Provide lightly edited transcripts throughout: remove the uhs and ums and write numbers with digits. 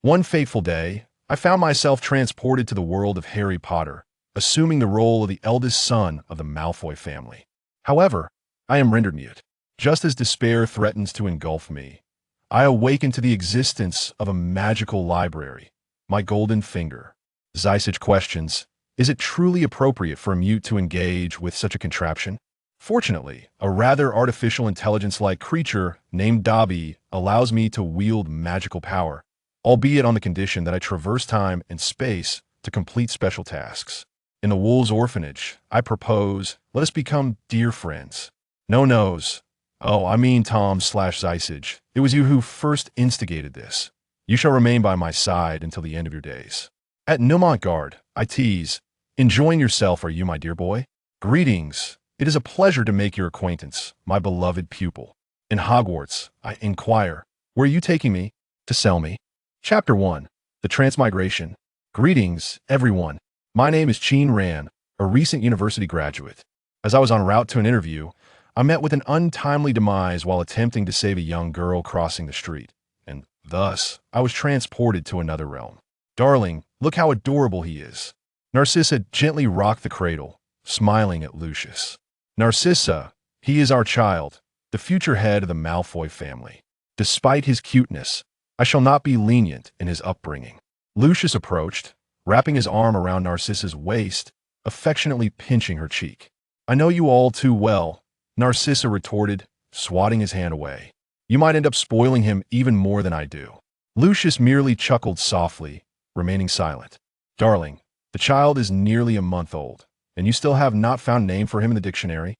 One fateful day, I found myself transported to the world of Harry Potter, assuming the role of the eldest son of the Malfoy family. However, I am rendered mute. Just as despair threatens to engulf me, I awaken to the existence of a magical library, my golden finger. Zysage questions, is it truly appropriate for a mute to engage with such a contraption? Fortunately, a rather artificial intelligence-like creature named Dobby allows me to wield magical power, albeit on the condition that I traverse time and space to complete special tasks. In the Wuu Orphanage, I propose, let us become dear friends. No nos. Oh, I mean Tom/Zysage. It was you who first instigated this. You shall remain by my side until the end of your days. At Neumgard, I tease, enjoying yourself, are you, my dear boy? Greetings. It is a pleasure to make your acquaintance, my beloved pupil. In Hogwarts, I inquire, where are you taking me? To sell me? Chapter 1. The Transmigration. Greetings, everyone. My name is Cheen Ran, a recent university graduate. As I was en route to an interview, I met with an untimely demise while attempting to save a young girl crossing the street, and thus I was transported to another realm. Darling, look how adorable he is. Narcissa gently rocked the cradle, smiling at Lucius. Narcissa, he is our child, the future head of the Malfoy family. Despite his cuteness, I shall not be lenient in his upbringing. Lucius approached, wrapping his arm around Narcissa's waist, affectionately pinching her cheek. I know you all too well, Narcissa retorted, swatting his hand away. You might end up spoiling him even more than I do. Lucius merely chuckled softly, remaining silent. Darling, the child is nearly a month old, and you still have not found a name for him in the dictionary?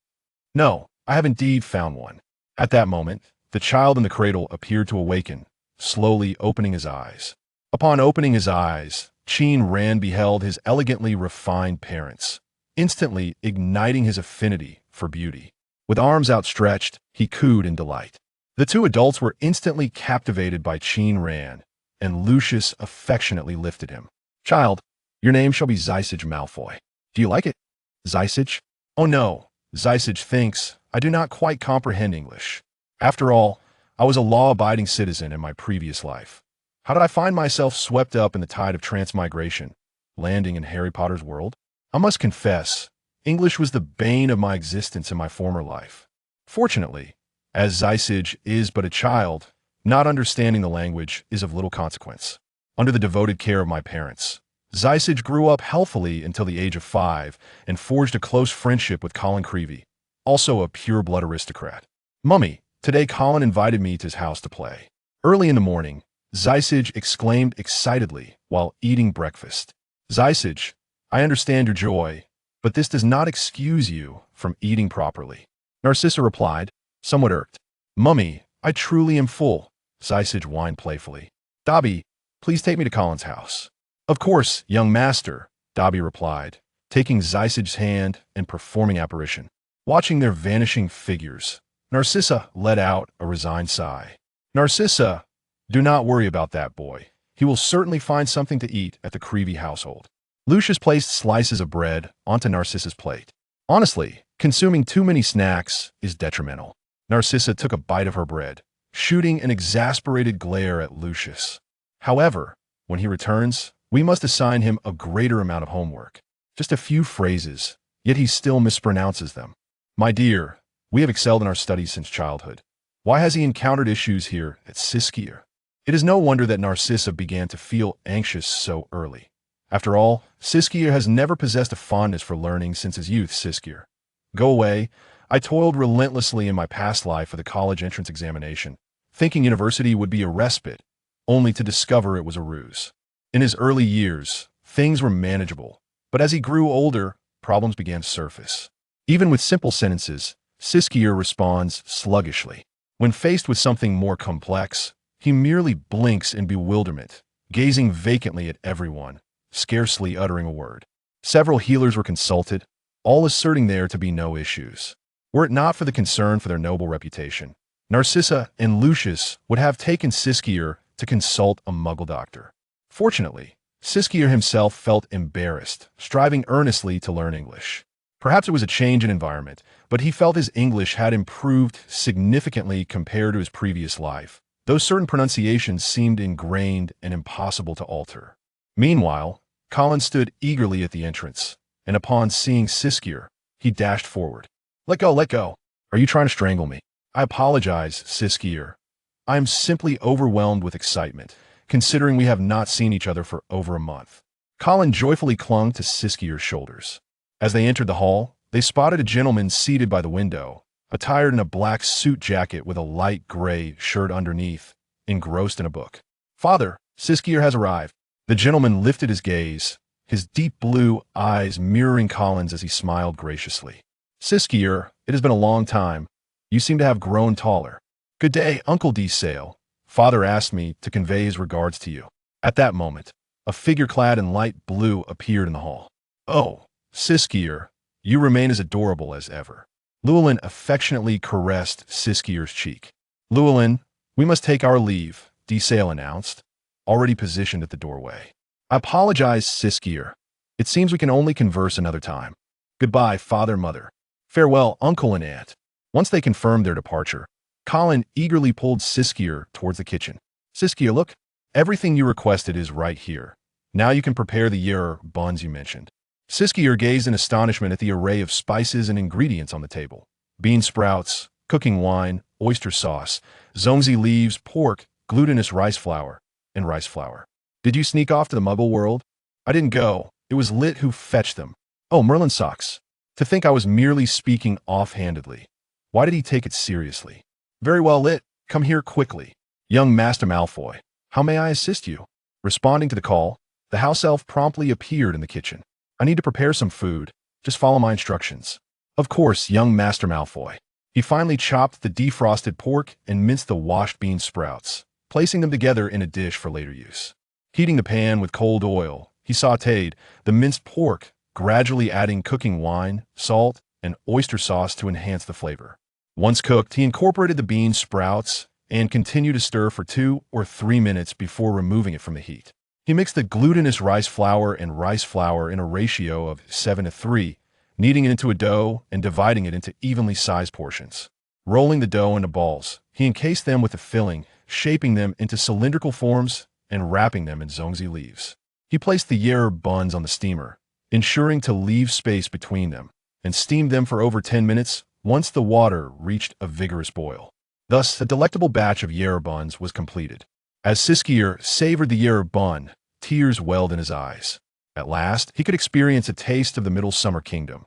No, I have indeed found one. At that moment, the child in the cradle appeared to awaken, slowly opening his eyes. Upon opening his eyes, Cheen Ran beheld his elegantly refined parents, instantly igniting his affinity for beauty. With arms outstretched, he cooed in delight. The two adults were instantly captivated by Cheen Ran, and Lucius affectionately lifted him. Child, your name shall be Zysage Malfoy. Do you like it? Zysage? Oh no, Zysage thinks I do not quite comprehend English. After all, I was a law-abiding citizen in my previous life. How did I find myself swept up in the tide of transmigration, landing in Harry Potter's world? I must confess, English was the bane of my existence in my former life. Fortunately, as Zysage is but a child, not understanding the language is of little consequence. Under the devoted care of my parents, Zysage grew up healthily until the age of 5 and forged a close friendship with Colin Creevy, also a pure-blood aristocrat. Mummy, today Colin invited me to his house to play. Early in the morning, Zysage exclaimed excitedly while eating breakfast. Zysage, I understand your joy, but this does not excuse you from eating properly. Narcissa replied, somewhat irked. Mummy, I truly am full, Zysage whined playfully. Dobby, please take me to Colin's house. Of course, young master, Dobby replied, taking Zysage's hand and performing apparition. Watching their vanishing figures, Narcissa let out a resigned sigh. Narcissa, do not worry about that boy. He will certainly find something to eat at the Creevy household. Lucius placed slices of bread onto Narcissa's plate. Honestly, consuming too many snacks is detrimental. Narcissa took a bite of her bread, shooting an exasperated glare at Lucius. However, when he returns, we must assign him a greater amount of homework. Just a few phrases, yet he still mispronounces them. My dear, we have excelled in our studies since childhood. Why has he encountered issues here at Siskier? It is no wonder that Narcissa began to feel anxious so early. After all, Siskier has never possessed a fondness for learning since his youth. Siskier. Go away. I toiled relentlessly in my past life for the college entrance examination, thinking university would be a respite, only to discover it was a ruse. In his early years, things were manageable, but as he grew older, problems began to surface. Even with simple sentences, Siskier responds sluggishly. When faced with something more complex, he merely blinks in bewilderment, gazing vacantly at everyone, scarcely uttering a word. Several healers were consulted, all asserting there to be no issues. Were it not for the concern for their noble reputation, Narcissa and Lucius would have taken Siskier to consult a muggle doctor. Fortunately, Siskier himself felt embarrassed, striving earnestly to learn English. Perhaps it was a change in environment, but he felt his English had improved significantly compared to his previous life, Those certain pronunciations seemed ingrained and impossible to alter. Meanwhile, Colin stood eagerly at the entrance, and upon seeing Siskier, he dashed forward. Let go, let go. Are you trying to strangle me? I apologize, Siskier. I am simply overwhelmed with excitement, considering we have not seen each other for over a month. Colin joyfully clung to Siskier's shoulders. As they entered the hall, they spotted a gentleman seated by the window, attired in a black suit jacket with a light gray shirt underneath, engrossed in a book. Father, Siskier has arrived. The gentleman lifted his gaze, his deep blue eyes mirroring Colin's as he smiled graciously. Siskier, it has been a long time. You seem to have grown taller. Good day, Uncle D. Sale. Father asked me to convey his regards to you. At that moment, a figure clad in light blue appeared in the hall. Oh, Siskier, you remain as adorable as ever. Llewellyn affectionately caressed Siskier's cheek. Llewellyn, we must take our leave, D. Sale announced, already positioned at the doorway. I apologize, Siskier. It seems we can only converse another time. Goodbye, father, mother. Farewell, uncle and aunt. Once they confirmed their departure, Colin eagerly pulled Siskier towards the kitchen. Siskier, look, everything you requested is right here. Now you can prepare the year buns you mentioned. Siskier gazed in astonishment at the array of spices and ingredients on the table. Bean sprouts, cooking wine, oyster sauce, zongzi leaves, pork, glutinous rice flour, and rice flour. Did you sneak off to the Muggle world? I didn't go. It was Lit who fetched them. Oh, Merlin socks. To think I was merely speaking offhandedly. Why did he take it seriously? Very well, Lit. Come here quickly. Young Master Malfoy, how may I assist you? Responding to the call, the house elf promptly appeared in the kitchen. I need to prepare some food. Just follow my instructions. Of course, young Master Malfoy. He finally chopped the defrosted pork and minced the washed bean sprouts, placing them together in a dish for later use. Heating the pan with cold oil, he sautéed the minced pork, gradually adding cooking wine, salt, and oyster sauce to enhance the flavor. Once cooked, he incorporated the bean sprouts and continued to stir for 2 or 3 minutes before removing it from the heat. He mixed the glutinous rice flour and rice flour in a ratio of 7:3, kneading it into a dough and dividing it into evenly sized portions. Rolling the dough into balls, he encased them with the filling, shaping them into cylindrical forms and wrapping them in zongzi leaves. He placed the year buns on the steamer, ensuring to leave space between them, and steamed them for over 10 minutes once the water reached a vigorous boil. Thus, a delectable batch of year buns was completed. As Siskier savored the year bun, tears welled in his eyes. At last, he could experience a taste of the Middle Summer Kingdom.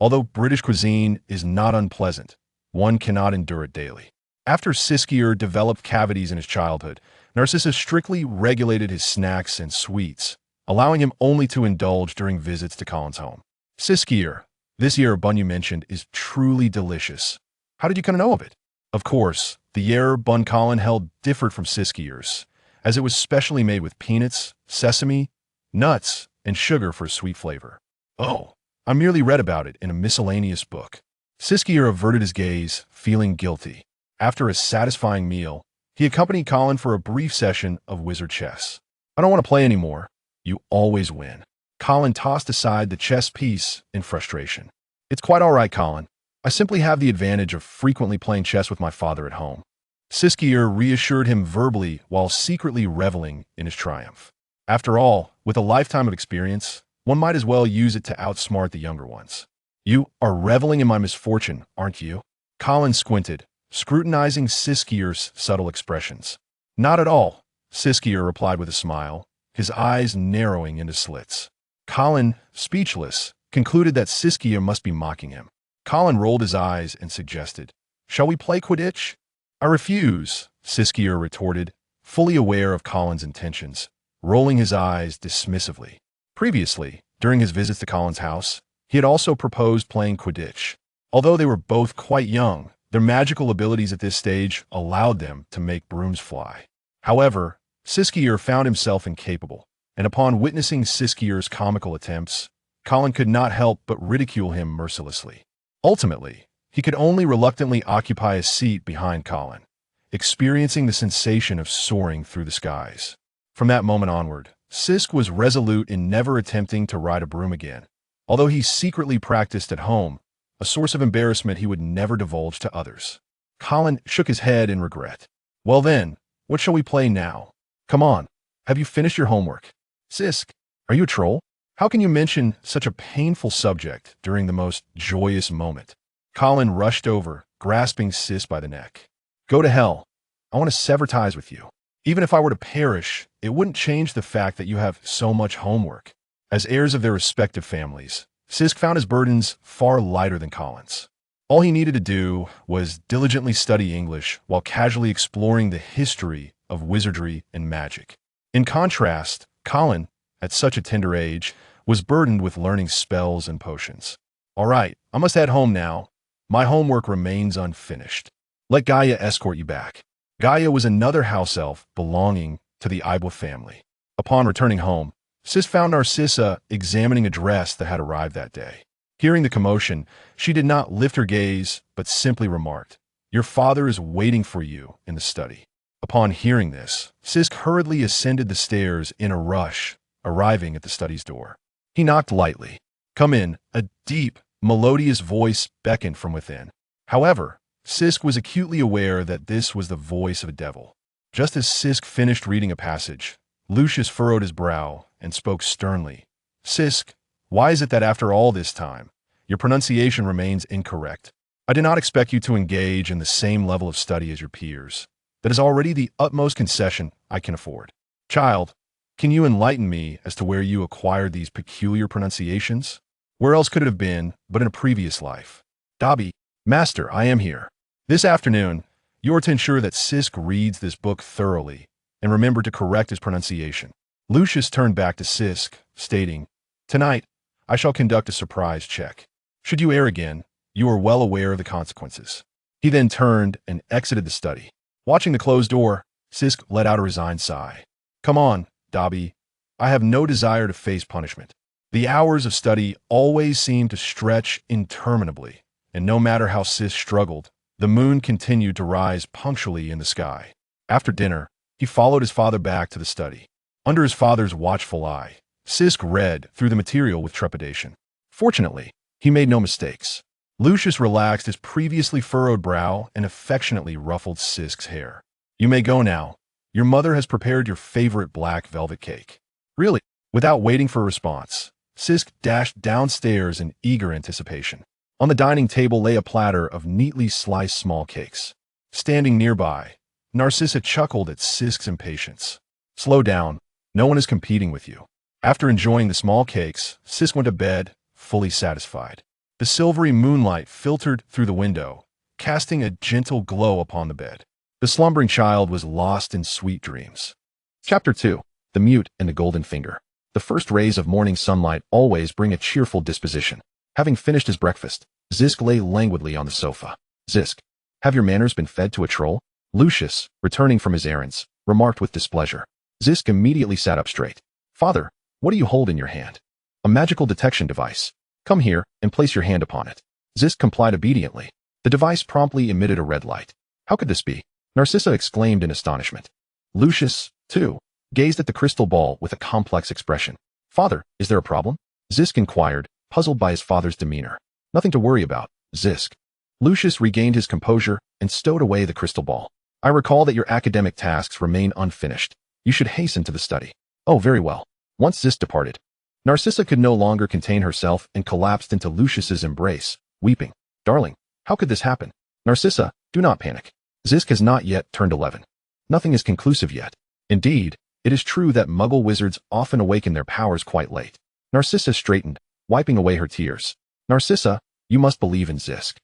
Although British cuisine is not unpleasant, one cannot endure it daily. After Siskier developed cavities in his childhood, Narcissus strictly regulated his snacks and sweets, allowing him only to indulge during visits to Colin's home. Siskier, this year bun you mentioned is truly delicious. How did you come to know of it? Of course, the year bun Colin held differed from Siskier's, as it was specially made with peanuts, sesame, nuts, and sugar for a sweet flavor. Oh, I merely read about it in a miscellaneous book. Siskier averted his gaze, feeling guilty. After a satisfying meal, he accompanied Colin for a brief session of wizard chess. I don't want to play anymore. You always win. Colin tossed aside the chess piece in frustration. It's quite all right, Colin. I simply have the advantage of frequently playing chess with my father at home. Siskier reassured him verbally while secretly reveling in his triumph. After all, with a lifetime of experience, one might as well use it to outsmart the younger ones. You are reveling in my misfortune, aren't you? Colin squinted, scrutinizing Siskier's subtle expressions. Not at all, Siskier replied with a smile, his eyes narrowing into slits. Colin, speechless, concluded that Siskier must be mocking him. Colin rolled his eyes and suggested, "Shall we play Quidditch?" "I refuse," Siskier retorted, fully aware of Colin's intentions, rolling his eyes dismissively. Previously, during his visits to Colin's house, he had also proposed playing Quidditch. Although they were both quite young, their magical abilities at this stage allowed them to make brooms fly. However, Siskier found himself incapable, and upon witnessing Siskier's comical attempts, Colin could not help but ridicule him mercilessly. Ultimately, he could only reluctantly occupy a seat behind Colin, experiencing the sensation of soaring through the skies. From that moment onward, Sisk was resolute in never attempting to ride a broom again, although he secretly practiced at home, a source of embarrassment he would never divulge to others. Colin shook his head in regret. Well then, What shall we play now? Come on, have you finished your homework? Sisk, are you a troll? How can you mention such a painful subject during the most joyous moment? Colin rushed over, grasping Sisk by the neck. Go to hell. I want to sever ties with you. Even if I were to perish, it wouldn't change the fact that you have so much homework. As heirs of their respective families, Sisk found his burdens far lighter than Colin's. All he needed to do was diligently study English while casually exploring the history of wizardry and magic. In contrast, Colin, at such a tender age, was burdened with learning spells and potions. All right, I must head home now. My homework remains unfinished. Let Gaia escort you back. Gaia was another house elf belonging to the Ibla family. Upon returning home, Sis found Narcissa examining a dress that had arrived that day. Hearing the commotion, she did not lift her gaze, but simply remarked, "Your father is waiting for you in the study." Upon hearing this, Sisk hurriedly ascended the stairs in a rush, arriving at the study's door. He knocked lightly. "Come in," a deep, melodious voice beckoned from within. However, Sisk was acutely aware that this was the voice of a devil. Just as Sisk finished reading a passage, Lucius furrowed his brow and spoke sternly. "Sisk, why is it that after all this time, your pronunciation remains incorrect? I did not expect you to engage in the same level of study as your peers. That is already the utmost concession I can afford. Child, can you enlighten me as to where you acquired these peculiar pronunciations? Where else could it have been but in a previous life?" "Dobby, Master, I am here. This afternoon, you are to ensure that Sisk reads this book thoroughly and remember to correct his pronunciation." Lucius turned back to Sisk, stating, "Tonight, I shall conduct a surprise check. Should you err again, you are well aware of the consequences." He then turned and exited the study. Watching the closed door, Sisk let out a resigned sigh. "Come on, Dobby. I have no desire to face punishment." The hours of study always seemed to stretch interminably, and no matter how Sisk struggled, the moon continued to rise punctually in the sky. After dinner, he followed his father back to the study. Under his father's watchful eye, Sisk read through the material with trepidation. Fortunately, he made no mistakes. Lucius relaxed his previously furrowed brow and affectionately ruffled Sisk's hair. "You may go now. Your mother has prepared your favorite black velvet cake." "Really?" Without waiting for a response, Sisk dashed downstairs in eager anticipation. On the dining table lay a platter of neatly sliced small cakes. Standing nearby, Narcissa chuckled at Sisk's impatience. "Slow down. No one is competing with you." After enjoying the small cakes, Sisk went to bed, fully satisfied. The silvery moonlight filtered through the window, casting a gentle glow upon the bed. The slumbering child was lost in sweet dreams. Chapter 2. The Mute and the Golden Finger. The first rays of morning sunlight always bring a cheerful disposition. Having finished his breakfast, Zisk lay languidly on the sofa. "Zisk, have your manners been fed to a troll?" Lucius, returning from his errands, remarked with displeasure. Zisk immediately sat up straight. "Father, what do you hold in your hand?" "A magical detection device. Come here and place your hand upon it." Zisk complied obediently. The device promptly emitted a red light. "How could this be?" Narcissa exclaimed in astonishment. Lucius, too, gazed at the crystal ball with a complex expression. "Father, is there a problem?" Zisk inquired, puzzled by his father's demeanor. "Nothing to worry about, Zisk." Lucius regained his composure and stowed away the crystal ball. "I recall that your academic tasks remain unfinished. You should hasten to the study." "Oh, very well." Once Zisk departed, Narcissa could no longer contain herself and collapsed into Lucius's embrace, weeping. "Darling, how could this happen?" "Narcissa, do not panic. Zisk has not yet turned 11. Nothing is conclusive yet. Indeed, it is true that Muggle wizards often awaken their powers quite late." Narcissa straightened, wiping away her tears. "Narcissa, you must believe in Zisk.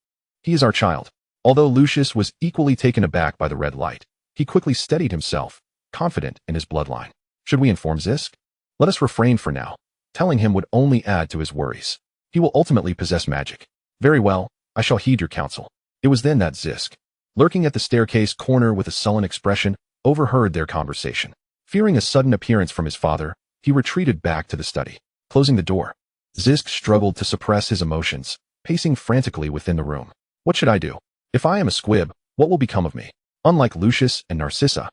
He is our child." Although Lucius was equally taken aback by the red light, he quickly steadied himself, confident in his bloodline. "Should we inform Zisk? Let us refrain for now. Telling him would only add to his worries. He will ultimately possess magic." "Very well, I shall heed your counsel." It was then that Zisk, lurking at the staircase corner with a sullen expression, overheard their conversation. Fearing a sudden appearance from his father, he retreated back to the study. Closing the door, Zisk struggled to suppress his emotions, pacing frantically within the room. "What should I do? If I am a squib, what will become of me?" Unlike Lucius and Narcissa,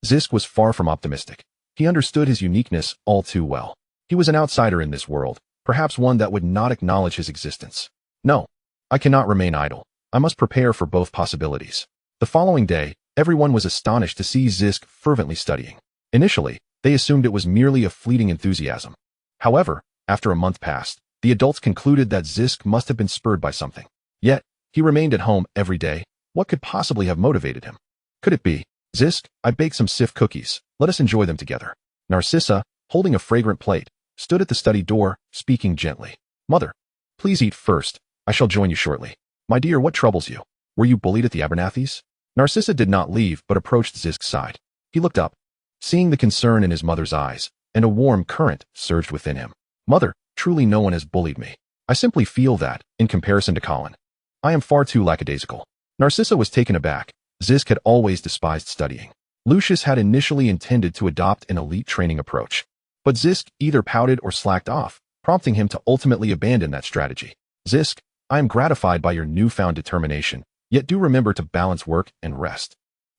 Zisk was far from optimistic. He understood his uniqueness all too well. He was an outsider in this world, perhaps one that would not acknowledge his existence. "No, I cannot remain idle. I must prepare for both possibilities." The following day, Everyone was astonished to see Zisk fervently studying. Initially, they assumed it was merely a fleeting enthusiasm. However, after a month passed, the adults concluded that Zisk must have been spurred by something. Yet, he remained at home every day. What could possibly have motivated him? Could it be, Zisk, I baked some Sif cookies. Let us enjoy them together. Narcissa, holding a fragrant plate, stood at the study door, speaking gently. Mother, please eat first. I shall join you shortly. My dear, what troubles you? Were you bullied at the Abernathy's? Narcissa did not leave but approached Zisk's side. He looked up, seeing the concern in his mother's eyes, and a warm current surged within him. Mother, truly no one has bullied me. I simply feel that, in comparison to Colin, I am far too lackadaisical. Narcissa was taken aback. Zisk had always despised studying. Lucius had initially intended to adopt an elite training approach, but Zisk either pouted or slacked off, prompting him to ultimately abandon that strategy. Zisk, I am gratified by your newfound determination, yet do remember to balance work and rest.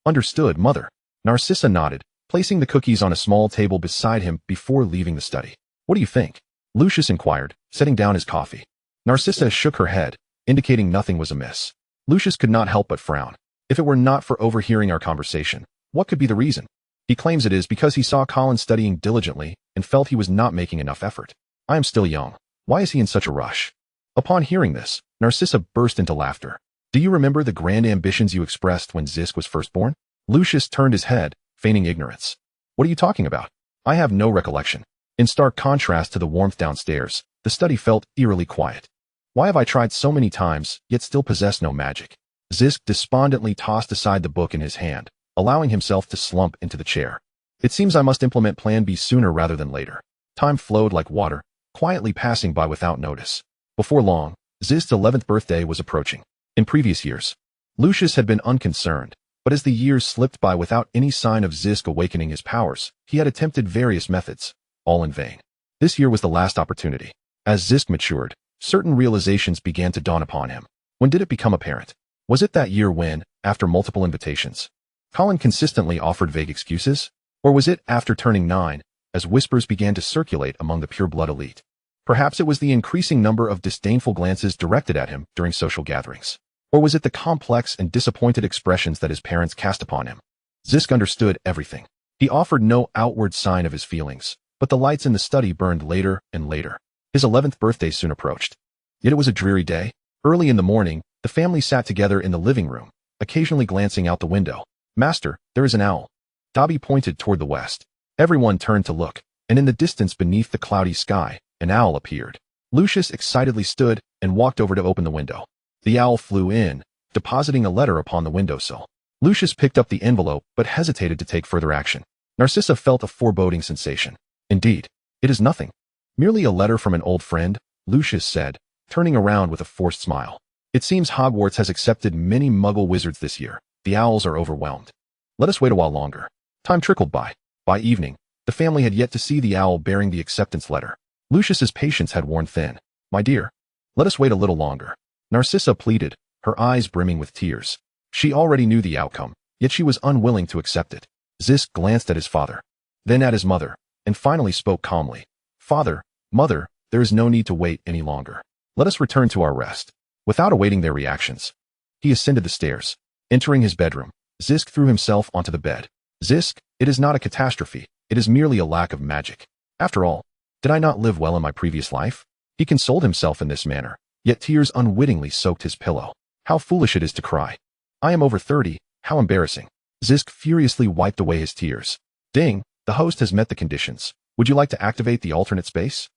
Understood, mother. Narcissa nodded, placing the cookies on a small table beside him before leaving the study. What do you think? Lucius inquired, setting down his coffee. Narcissa shook her head, indicating nothing was amiss. Lucius could not help but frown. If it were not for overhearing our conversation, what could be the reason? He claims it is because he saw Colin studying diligently and felt he was not making enough effort. I am still young. Why is he in such a rush? Upon hearing this, Narcissa burst into laughter. Do you remember the grand ambitions you expressed when Zisk was first born? Lucius turned his head, feigning ignorance. What are you talking about? I have no recollection. In stark contrast to the warmth downstairs, the study felt eerily quiet. Why have I tried so many times, yet still possess no magic? Zisk despondently tossed aside the book in his hand, allowing himself to slump into the chair. It seems I must implement Plan B sooner rather than later. Time flowed like water, quietly passing by without notice. Before long, Zisk's 11th birthday was approaching. In previous years, Lucius had been unconcerned, but as the years slipped by without any sign of Zisk awakening his powers, he had attempted various methods, all in vain. This year was the last opportunity. As Zisk matured, certain realizations began to dawn upon him. When did it become apparent? Was it that year when, after multiple invitations, Colin consistently offered vague excuses? Or was it after turning 9, as whispers began to circulate among the pure-blood elite? Perhaps it was the increasing number of disdainful glances directed at him during social gatherings. Or was it the complex and disappointed expressions that his parents cast upon him? Zisk understood everything. He offered no outward sign of his feelings, but the lights in the study burned later and later. His 11th birthday soon approached. Yet it was a dreary day. Early in the morning, the family sat together in the living room, occasionally glancing out the window. Master, there is an owl. Dobby pointed toward the west. Everyone turned to look, and in the distance beneath the cloudy sky, an owl appeared. Lucius excitedly stood and walked over to open the window. The owl flew in, depositing a letter upon the windowsill. Lucius picked up the envelope but hesitated to take further action. Narcissa felt a foreboding sensation. Indeed, it is nothing. Merely a letter from an old friend, Lucius said, turning around with a forced smile. It seems Hogwarts has accepted many Muggle wizards this year. The owls are overwhelmed. Let us wait a while longer. Time trickled by. By evening, the family had yet to see the owl bearing the acceptance letter. Lucius's patience had worn thin. My dear, let us wait a little longer. Narcissa pleaded, her eyes brimming with tears. She already knew the outcome, yet she was unwilling to accept it. Zisk glanced at his father, then at his mother, and finally spoke calmly. Father, mother, there is no need to wait any longer. Let us return to our rest. Without awaiting their reactions, he ascended the stairs. Entering his bedroom, Zisk threw himself onto the bed. Zisk, it is not a catastrophe. It is merely a lack of magic. After all, did I not live well in my previous life? He consoled himself in this manner, yet tears unwittingly soaked his pillow. How foolish it is to cry. I am over 30, how embarrassing. Zisk furiously wiped away his tears. Ding, the host has met the conditions. Would you like to activate the alternate space?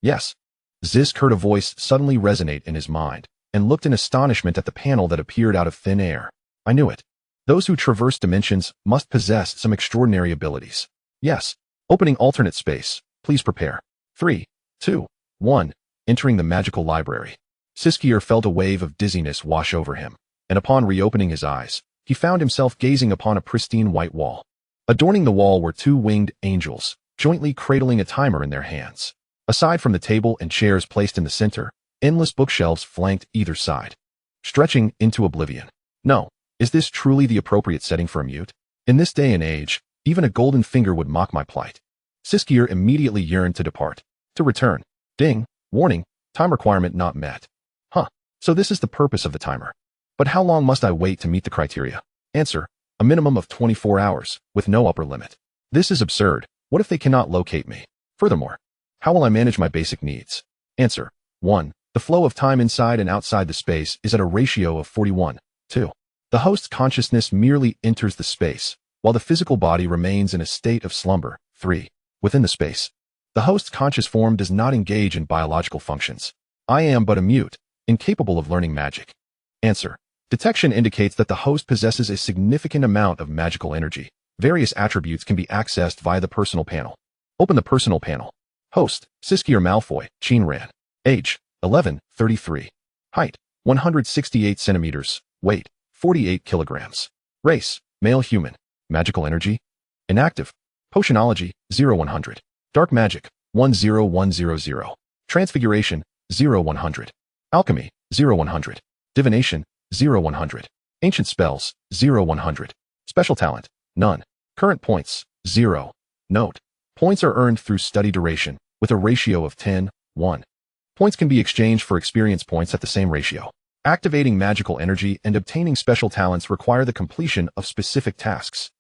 Yes. Zisk heard a voice suddenly resonate in his mind, and looked in astonishment at the panel that appeared out of thin air. I knew it. Those who traverse dimensions must possess some extraordinary abilities. Yes. Opening alternate space. Please prepare. 3, 2, 1. Entering the magical library. Siskier felt a wave of dizziness wash over him, and upon reopening his eyes, he found himself gazing upon a pristine white wall. Adorning the wall were 2 winged angels, jointly cradling a timer in their hands. Aside from the table and chairs placed in the center, endless bookshelves flanked either side, stretching into oblivion. No, is this truly the appropriate setting for a mute? In this day and age, even a golden finger would mock my plight. Siskier immediately yearned to depart. To return. Ding, warning, time requirement not met. So this is the purpose of the timer. But how long must I wait to meet the criteria? Answer, A minimum of 24 hours, with no upper limit. This is absurd. What if they cannot locate me? Furthermore, how will I manage my basic needs? Answer. 1. The flow of time inside and outside the space is at a ratio of 41. 2. The host's consciousness merely enters the space, while the physical body remains in a state of slumber. 3. Within the space, the host's conscious form does not engage in biological functions. I am but a mute, incapable of learning magic. Answer. Detection indicates that the host possesses a significant amount of magical energy. Various attributes can be accessed via the personal panel. Open the personal panel. Host, Siskier Malfoy, Chinran. Age, 11, 33. Height, 168 centimeters. Weight, 48 kilograms. Race, male human. Magical energy, inactive. Potionology, 0-100. Dark magic, 10100. Transfiguration, 0-100. Alchemy, 0-100. Divination, 0-100. Ancient spells, 0-100. Special talent, none. Current points, 0. Note: points are earned through study duration, with a ratio of 10:1. Points can be exchanged for experience points at the same ratio. Activating magical energy and obtaining special talents require the completion of specific tasks.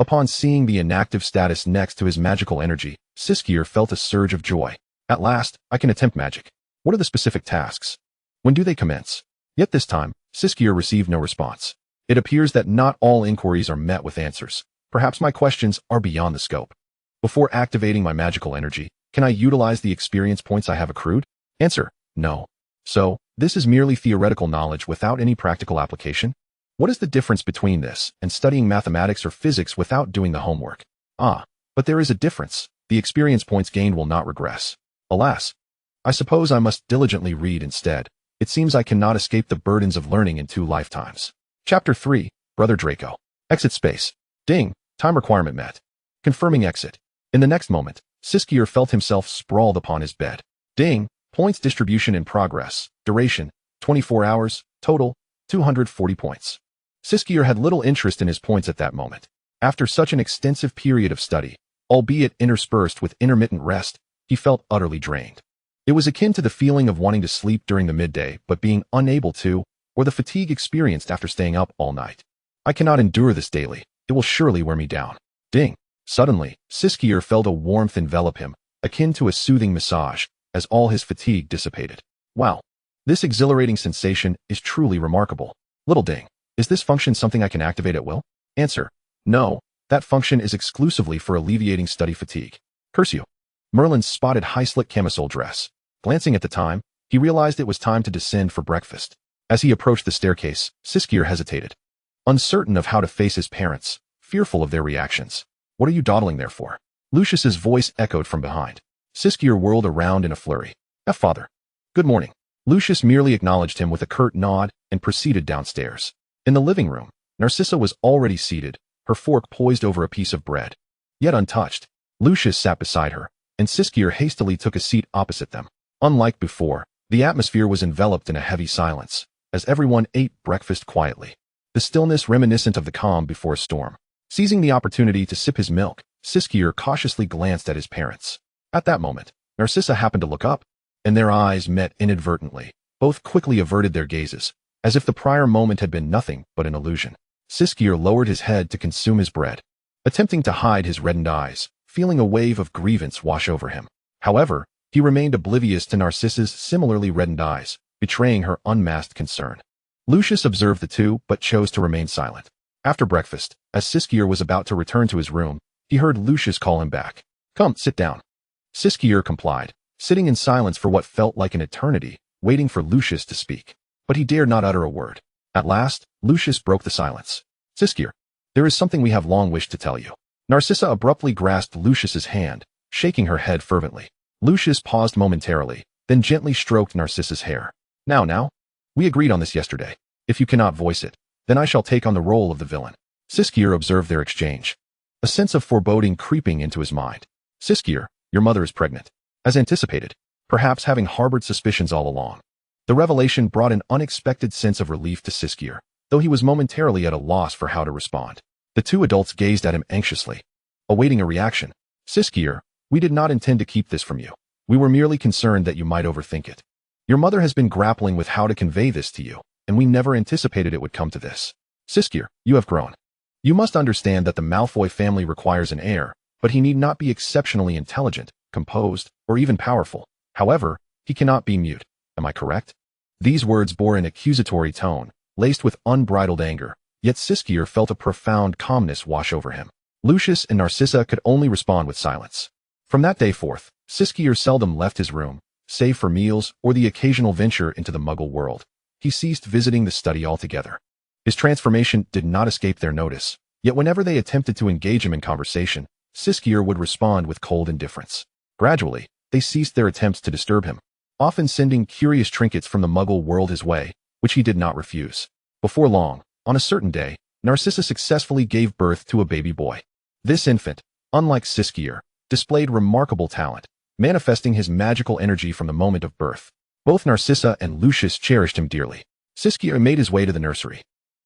Upon seeing the inactive status next to his magical energy, Siskier felt a surge of joy. At last, I can attempt magic. What are the specific tasks? When do they commence? Yet this time, Siskier received no response. It appears that not all inquiries are met with answers. Perhaps my questions are beyond the scope. Before activating my magical energy, can I utilize the experience points I have accrued? Answer: no. So, this is merely theoretical knowledge without any practical application? What is the difference between this and studying mathematics or physics without doing the homework? But there is a difference. The experience points gained will not regress. Alas, I suppose I must diligently read instead. It seems I cannot escape the burdens of learning in 2 lifetimes. Chapter 3, Brother Draco. Exit space. Ding, time requirement met. Confirming exit. In the next moment, Siskier felt himself sprawled upon his bed. Ding, points distribution in progress. Duration, 24 hours. Total, 240 points. Siskier had little interest in his points at that moment. After such an extensive period of study, albeit interspersed with intermittent rest, he felt utterly drained. It was akin to the feeling of wanting to sleep during the midday but being unable to, or the fatigue experienced after staying up all night. I cannot endure this daily. It will surely wear me down. Ding. Suddenly, Siskier felt a warmth envelop him, akin to a soothing massage, as all his fatigue dissipated. Wow. This exhilarating sensation is truly remarkable. Little ding. Is this function something I can activate at will? Answer: no. That function is exclusively for alleviating study fatigue. Curse you. Merlin's spotted high-slit camisole dress. Glancing at the time, he realized it was time to descend for breakfast. As he approached the staircase, Siskier hesitated, uncertain of how to face his parents, fearful of their reactions. What are you dawdling there for? Lucius's voice echoed from behind. Siskier whirled around in a flurry. Father. Good morning. Lucius merely acknowledged him with a curt nod and proceeded downstairs. In the living room, Narcissa was already seated, her fork poised over a piece of bread. Yet untouched, Lucius sat beside her, and Siskier hastily took a seat opposite them. Unlike before, the atmosphere was enveloped in a heavy silence, as everyone ate breakfast quietly. The stillness reminiscent of the calm before a storm. Seizing the opportunity to sip his milk, Siskier cautiously glanced at his parents. At that moment, Narcissa happened to look up, and their eyes met inadvertently. Both quickly averted their gazes, as if the prior moment had been nothing but an illusion. Siskier lowered his head to consume his bread, attempting to hide his reddened eyes, feeling a wave of grievance wash over him. However, he remained oblivious to Narcissa's similarly reddened eyes, betraying her unmasked concern. Lucius observed the two, but chose to remain silent. After breakfast, as Siskier was about to return to his room, he heard Lucius call him back. Come, sit down. Siskier complied, sitting in silence for what felt like an eternity, waiting for Lucius to speak. But he dared not utter a word. At last, Lucius broke the silence. Siskier, there is something we have long wished to tell you. Narcissa abruptly grasped Lucius's hand, shaking her head fervently. Lucius paused momentarily, then gently stroked Narcissa's hair. Now, we agreed on this yesterday. If you cannot voice it, then I shall take on the role of the villain. Siskier observed their exchange, a sense of foreboding creeping into his mind. Siskier, your mother is pregnant. As anticipated, perhaps having harbored suspicions all along. The revelation brought an unexpected sense of relief to Siskier, though he was momentarily at a loss for how to respond. The two adults gazed at him anxiously, awaiting a reaction. Siskier, we did not intend to keep this from you. We were merely concerned that you might overthink it. Your mother has been grappling with how to convey this to you, and we never anticipated it would come to this. Siskier, you have grown. You must understand that the Malfoy family requires an heir, but he need not be exceptionally intelligent, composed, or even powerful. However, he cannot be mute. Am I correct? These words bore an accusatory tone, laced with unbridled anger, yet Siskier felt a profound calmness wash over him. Lucius and Narcissa could only respond with silence. From that day forth, Siskier seldom left his room, save for meals or the occasional venture into the Muggle world. He ceased visiting the study altogether. His transformation did not escape their notice, yet whenever they attempted to engage him in conversation, Siskier would respond with cold indifference. Gradually, they ceased their attempts to disturb him, often sending curious trinkets from the Muggle world his way, which he did not refuse. Before long, on a certain day, Narcissa successfully gave birth to a baby boy. This infant, unlike Siskier, displayed remarkable talent, manifesting his magical energy from the moment of birth. Both Narcissa and Lucius cherished him dearly. Siskier made his way to the nursery.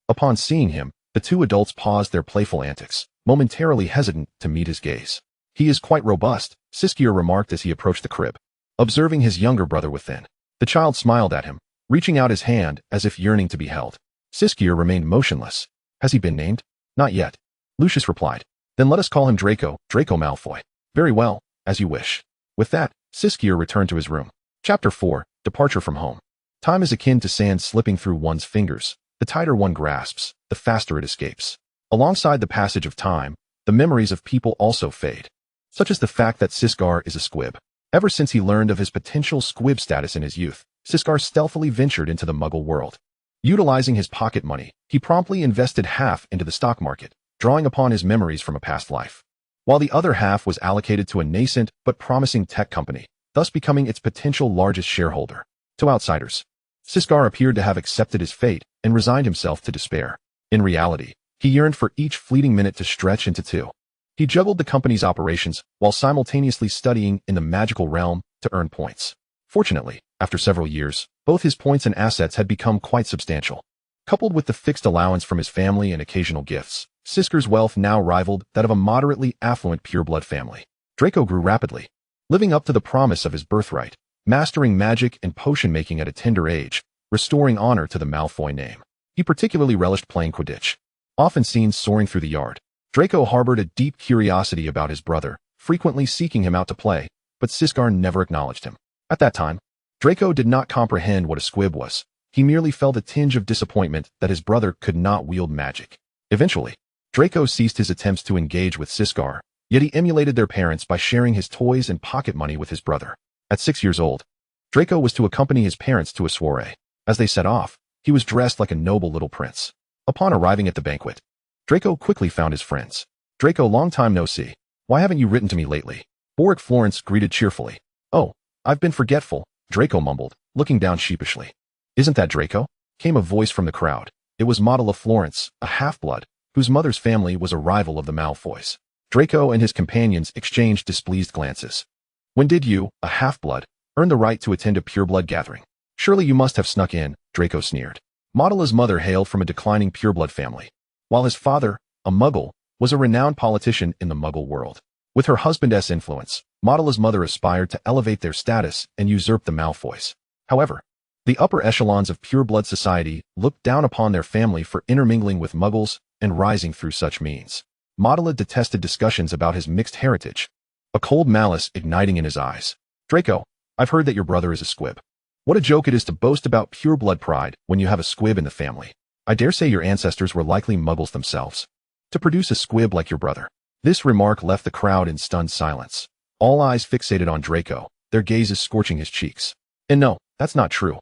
Upon seeing him, the two adults paused their playful antics, momentarily hesitant to meet his gaze. He is quite robust, Siskier remarked as he approached the crib. Observing his younger brother within, the child smiled at him, reaching out his hand as if yearning to be held. Siskier remained motionless. Has he been named? Not yet. Lucius replied. Then let us call him Draco Malfoy. Very well, as you wish. With that, Siskier returned to his room. Chapter 4, Departure from Home. Time is akin to sand slipping through one's fingers. The tighter one grasps, the faster it escapes. Alongside the passage of time, the memories of people also fade, such as the fact that Siskar is a squib. Ever since he learned of his potential squib status in his youth, Siskar stealthily ventured into the Muggle world. Utilizing his pocket money, he promptly invested half into the stock market, drawing upon his memories from a past life, while the other half was allocated to a nascent but promising tech company, thus becoming its potential largest shareholder. To outsiders, Siskar appeared to have accepted his fate and resigned himself to despair. In reality, he yearned for each fleeting minute to stretch into two. He juggled the company's operations while simultaneously studying in the magical realm to earn points. Fortunately, after several years, both his points and assets had become quite substantial. Coupled with the fixed allowance from his family and occasional gifts, Siskar's wealth now rivaled that of a moderately affluent pureblood family. Draco grew rapidly, living up to the promise of his birthright, mastering magic and potion-making at a tender age, restoring honor to the Malfoy name. He particularly relished playing Quidditch. Often seen soaring through the yard, Draco harbored a deep curiosity about his brother, frequently seeking him out to play, but Siskar never acknowledged him. At that time, Draco did not comprehend what a squib was. He merely felt a tinge of disappointment that his brother could not wield magic. Eventually, Draco ceased his attempts to engage with Siskar, yet he emulated their parents by sharing his toys and pocket money with his brother. At 6 years old, Draco was to accompany his parents to a soiree. As they set off, he was dressed like a noble little prince. Upon arriving at the banquet, Draco quickly found his friends. Draco, long time no see. Why haven't you written to me lately? Boric Florence greeted cheerfully. Oh, I've been forgetful, Draco mumbled, looking down sheepishly. Isn't that Draco? Came a voice from the crowd. It was Modella Florence, a half-blood, whose mother's family was a rival of the Malfoys. Draco and his companions exchanged displeased glances. When did you, a half-blood, earn the right to attend a pureblood gathering? Surely you must have snuck in, Draco sneered. Modella's mother hailed from a declining pureblood family, while his father, a Muggle, was a renowned politician in the Muggle world. With her husband's influence, Modella's mother aspired to elevate their status and usurp the Malfoys. However, the upper echelons of pureblood society looked down upon their family for intermingling with Muggles and rising through such means. Modella detested discussions about his mixed heritage, a cold malice igniting in his eyes. Draco, I've heard that your brother is a squib. What a joke it is to boast about pureblood pride when you have a squib in the family. I dare say your ancestors were likely Muggles themselves, to produce a squib like your brother. This remark left the crowd in stunned silence, all eyes fixated on Draco, their gazes scorching his cheeks. And no, that's not true.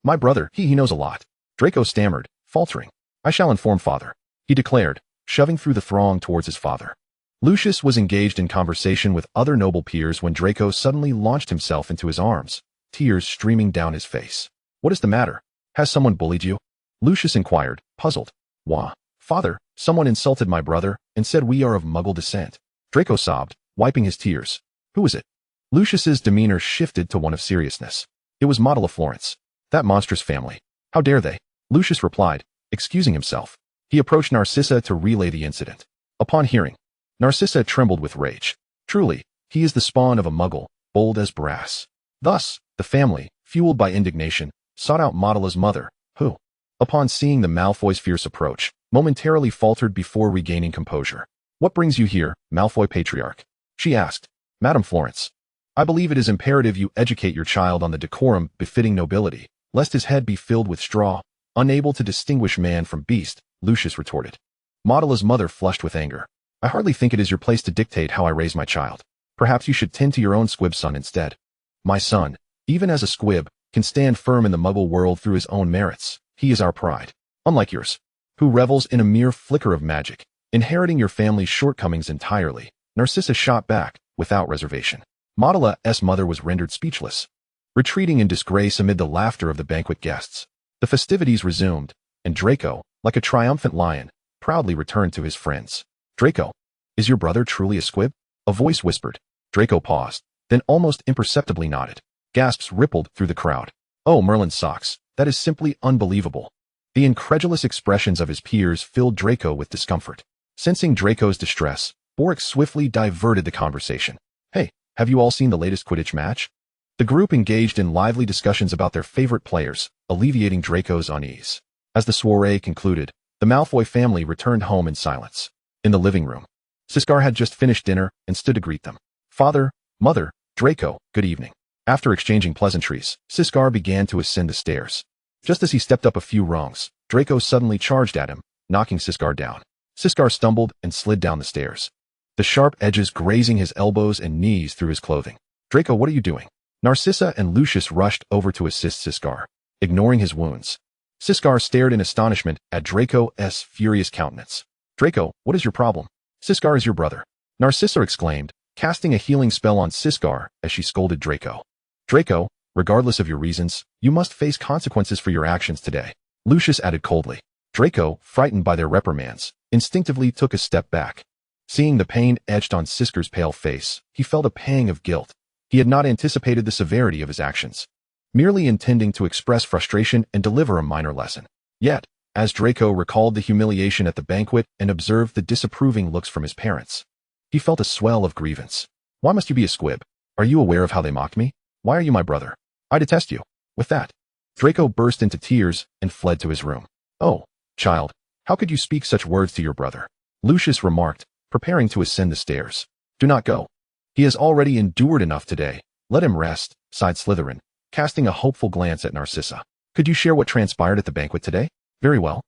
My brother, he knows a lot. Draco stammered, faltering. I shall inform father, he declared, shoving through the throng towards his father. Lucius was engaged in conversation with other noble peers when Draco suddenly launched himself into his arms, tears streaming down his face. What is the matter? Has someone bullied you? Lucius inquired, puzzled. Wah, father, someone insulted my brother and said we are of Muggle descent. Draco sobbed, wiping his tears. Who is it? Lucius's demeanor shifted to one of seriousness. It was Modella Florence. That monstrous family. How dare they? Lucius replied, excusing himself. He approached Narcissa to relay the incident. Upon hearing, Narcissa trembled with rage. Truly, he is the spawn of a Muggle, bold as brass. Thus, the family, fueled by indignation, sought out Modella's mother, who, upon seeing the Malfoy's fierce approach, momentarily faltered before regaining composure. "What brings you here, Malfoy Patriarch?" she asked. "Madam Florence, I believe it is imperative you educate your child on the decorum befitting nobility, lest his head be filled with straw, unable to distinguish man from beast," Lucius retorted. Modela's mother flushed with anger. "I hardly think it is your place to dictate how I raise my child. Perhaps you should tend to your own squib son instead. My son, even as a squib, can stand firm in the muggle world through his own merits. He is our pride. Unlike yours, who revels in a mere flicker of magic, inheriting your family's shortcomings entirely," Narcissa shot back, without reservation. Modela's mother was rendered speechless, retreating in disgrace amid the laughter of the banquet guests. The festivities resumed, and Draco, like a triumphant lion, proudly returned to his friends. "Draco, is your brother truly a squib?" a voice whispered. Draco paused, then almost imperceptibly nodded. Gasps rippled through the crowd. "Oh, Merlin's socks, that is simply unbelievable." The incredulous expressions of his peers filled Draco with discomfort. Sensing Draco's distress, Boric swiftly diverted the conversation. "Hey, have you all seen the latest Quidditch match?" The group engaged in lively discussions about their favorite players, alleviating Draco's unease. As the soiree concluded, the Malfoy family returned home in silence. In the living room, Siskar had just finished dinner and stood to greet them. "Father, Mother, Draco, good evening." After exchanging pleasantries, Siskar began to ascend the stairs. Just as he stepped up a few rungs, Draco suddenly charged at him, knocking Siskar down. Siskar stumbled and slid down the stairs, the sharp edges grazing his elbows and knees through his clothing. "Draco, what are you doing?" Narcissa and Lucius rushed over to assist Siskar, ignoring his wounds. Siskar stared in astonishment at Draco's furious countenance. "Draco, what is your problem?" "Siskar is your brother," Narcissa exclaimed, casting a healing spell on Siskar as she scolded Draco. "Draco, regardless of your reasons, you must face consequences for your actions today," Lucius added coldly. Draco, frightened by their reprimands, instinctively took a step back. Seeing the pain etched on Siskar's pale face, he felt a pang of guilt. He had not anticipated the severity of his actions, merely intending to express frustration and deliver a minor lesson. Yet, as Draco recalled the humiliation at the banquet and observed the disapproving looks from his parents, he felt a swell of grievance. "Why must you be a squib? Are you aware of how they mocked me? Why are you my brother? I detest you." With that, Draco burst into tears and fled to his room. "Oh, child, how could you speak such words to your brother?" Lucius remarked, preparing to ascend the stairs. "Do not go. He has already endured enough today. Let him rest," sighed Slytherin, casting a hopeful glance at Narcissa. "Could you share what transpired at the banquet today?" "Very well.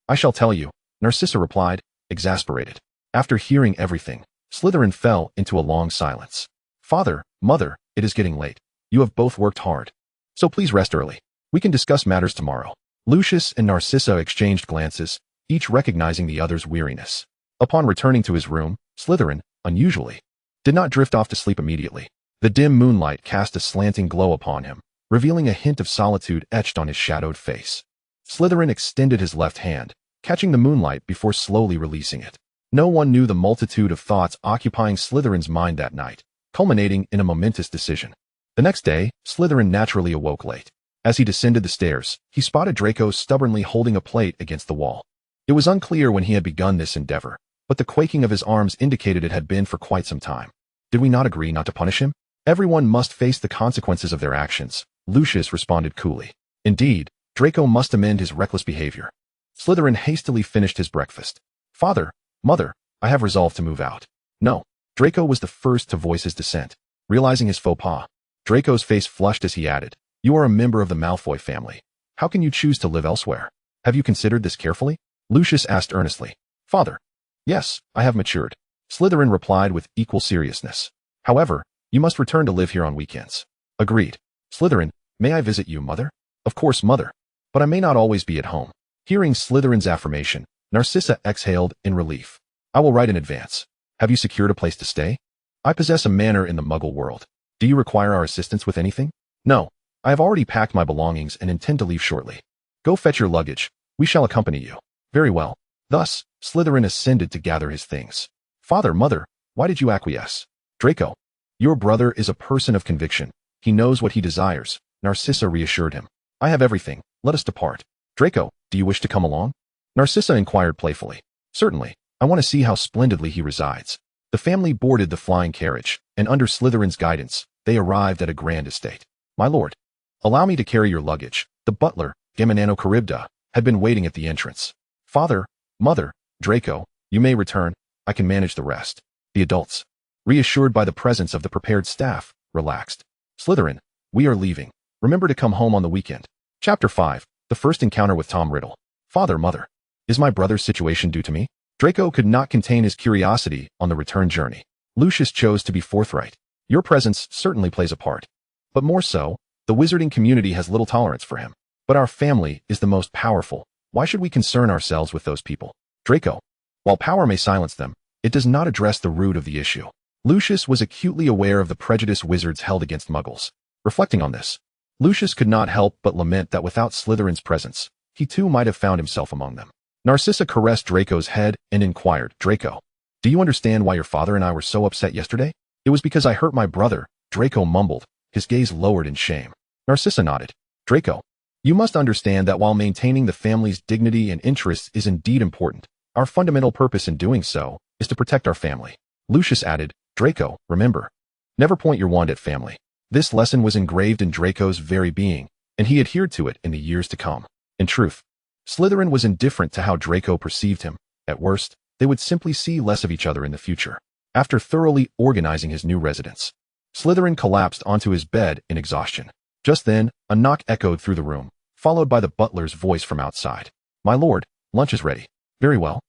I shall tell you," Narcissa replied, exasperated. After hearing everything, Slytherin fell into a long silence. "Father, Mother, it is getting late. You have both worked hard, so please rest early. We can discuss matters tomorrow." Lucius and Narcissa exchanged glances, each recognizing the other's weariness. Upon returning to his room, Slytherin, unusually, did not drift off to sleep immediately. The dim moonlight cast a slanting glow upon him, revealing a hint of solitude etched on his shadowed face. Slytherin extended his left hand, catching the moonlight before slowly releasing it. No one knew the multitude of thoughts occupying Slytherin's mind that night, culminating in a momentous decision. The next day, Slytherin naturally awoke late. As he descended the stairs, he spotted Draco stubbornly holding a plate against the wall. It was unclear when he had begun this endeavor, but the quaking of his arms indicated it had been for quite some time. "Did we not agree not to punish him? Everyone must face the consequences of their actions," Lucius responded coolly. "Indeed, Draco must amend his reckless behavior." Slytherin hastily finished his breakfast. "Father, Mother, I have resolved to move out." "No." Draco was the first to voice his dissent. Realizing his faux pas, Draco's face flushed as he added, "You are a member of the Malfoy family. How can you choose to live elsewhere? Have you considered this carefully?" Lucius asked earnestly. "Father, yes, I have matured," Slytherin replied with equal seriousness. "However, you must return to live here on weekends." "Agreed." "Slytherin, may I visit you, Mother?" "Of course, Mother. But I may not always be at home." Hearing Slytherin's affirmation, Narcissa exhaled in relief. "I will write in advance. Have you secured a place to stay?" "I possess a manor in the Muggle world. Do you require our assistance with anything?" "No. I have already packed my belongings and intend to leave shortly." "Go fetch your luggage. We shall accompany you." "Very well." Thus, Slytherin ascended to gather his things. "Father, Mother, why did you acquiesce?" "Draco, your brother is a person of conviction. He knows what he desires," Narcissa reassured him. "I have everything. Let us depart." "Draco, do you wish to come along?" Narcissa inquired playfully. "Certainly. I want to see how splendidly he resides." The family boarded the flying carriage, and under Slytherin's guidance, they arrived at a grand estate. "My lord, allow me to carry your luggage." The butler, Geminano Charybda, had been waiting at the entrance. "Father, Mother, Draco, you may return. I can manage the rest. The adults, reassured by the presence of the prepared staff, relaxed. Slytherin, we are leaving. Remember to come home on the weekend. Chapter 5. The First Encounter with Tom Riddle. Father, Mother. Is my brother's situation due to me? Draco could not contain his curiosity on the return journey. Lucius chose to be forthright. Your presence certainly plays a part. But more so, the wizarding community has little tolerance for him. But our family is the most powerful. Why should we concern ourselves with those people? Draco. While power may silence them, it does not address the root of the issue. Lucius was acutely aware of the prejudice wizards held against muggles. Reflecting on this, Lucius could not help but lament that without Slytherin's presence, he too might have found himself among them. Narcissa caressed Draco's head and inquired, Draco, do you understand why your father and I were so upset yesterday? It was because I hurt my brother, Draco mumbled, his gaze lowered in shame. Narcissa nodded. Draco, you must understand that while maintaining the family's dignity and interests is indeed important, our fundamental purpose in doing so is to protect our family. Lucius added, Draco, remember, never point your wand at family. This lesson was engraved in Draco's very being, and he adhered to it in the years to come. In truth, Slytherin was indifferent to how Draco perceived him. At worst, they would simply see less of each other in the future. After thoroughly organizing his new residence, Slytherin collapsed onto his bed in exhaustion. Just then, a knock echoed through the room, followed by the butler's voice from outside. My lord, lunch is ready. Very well.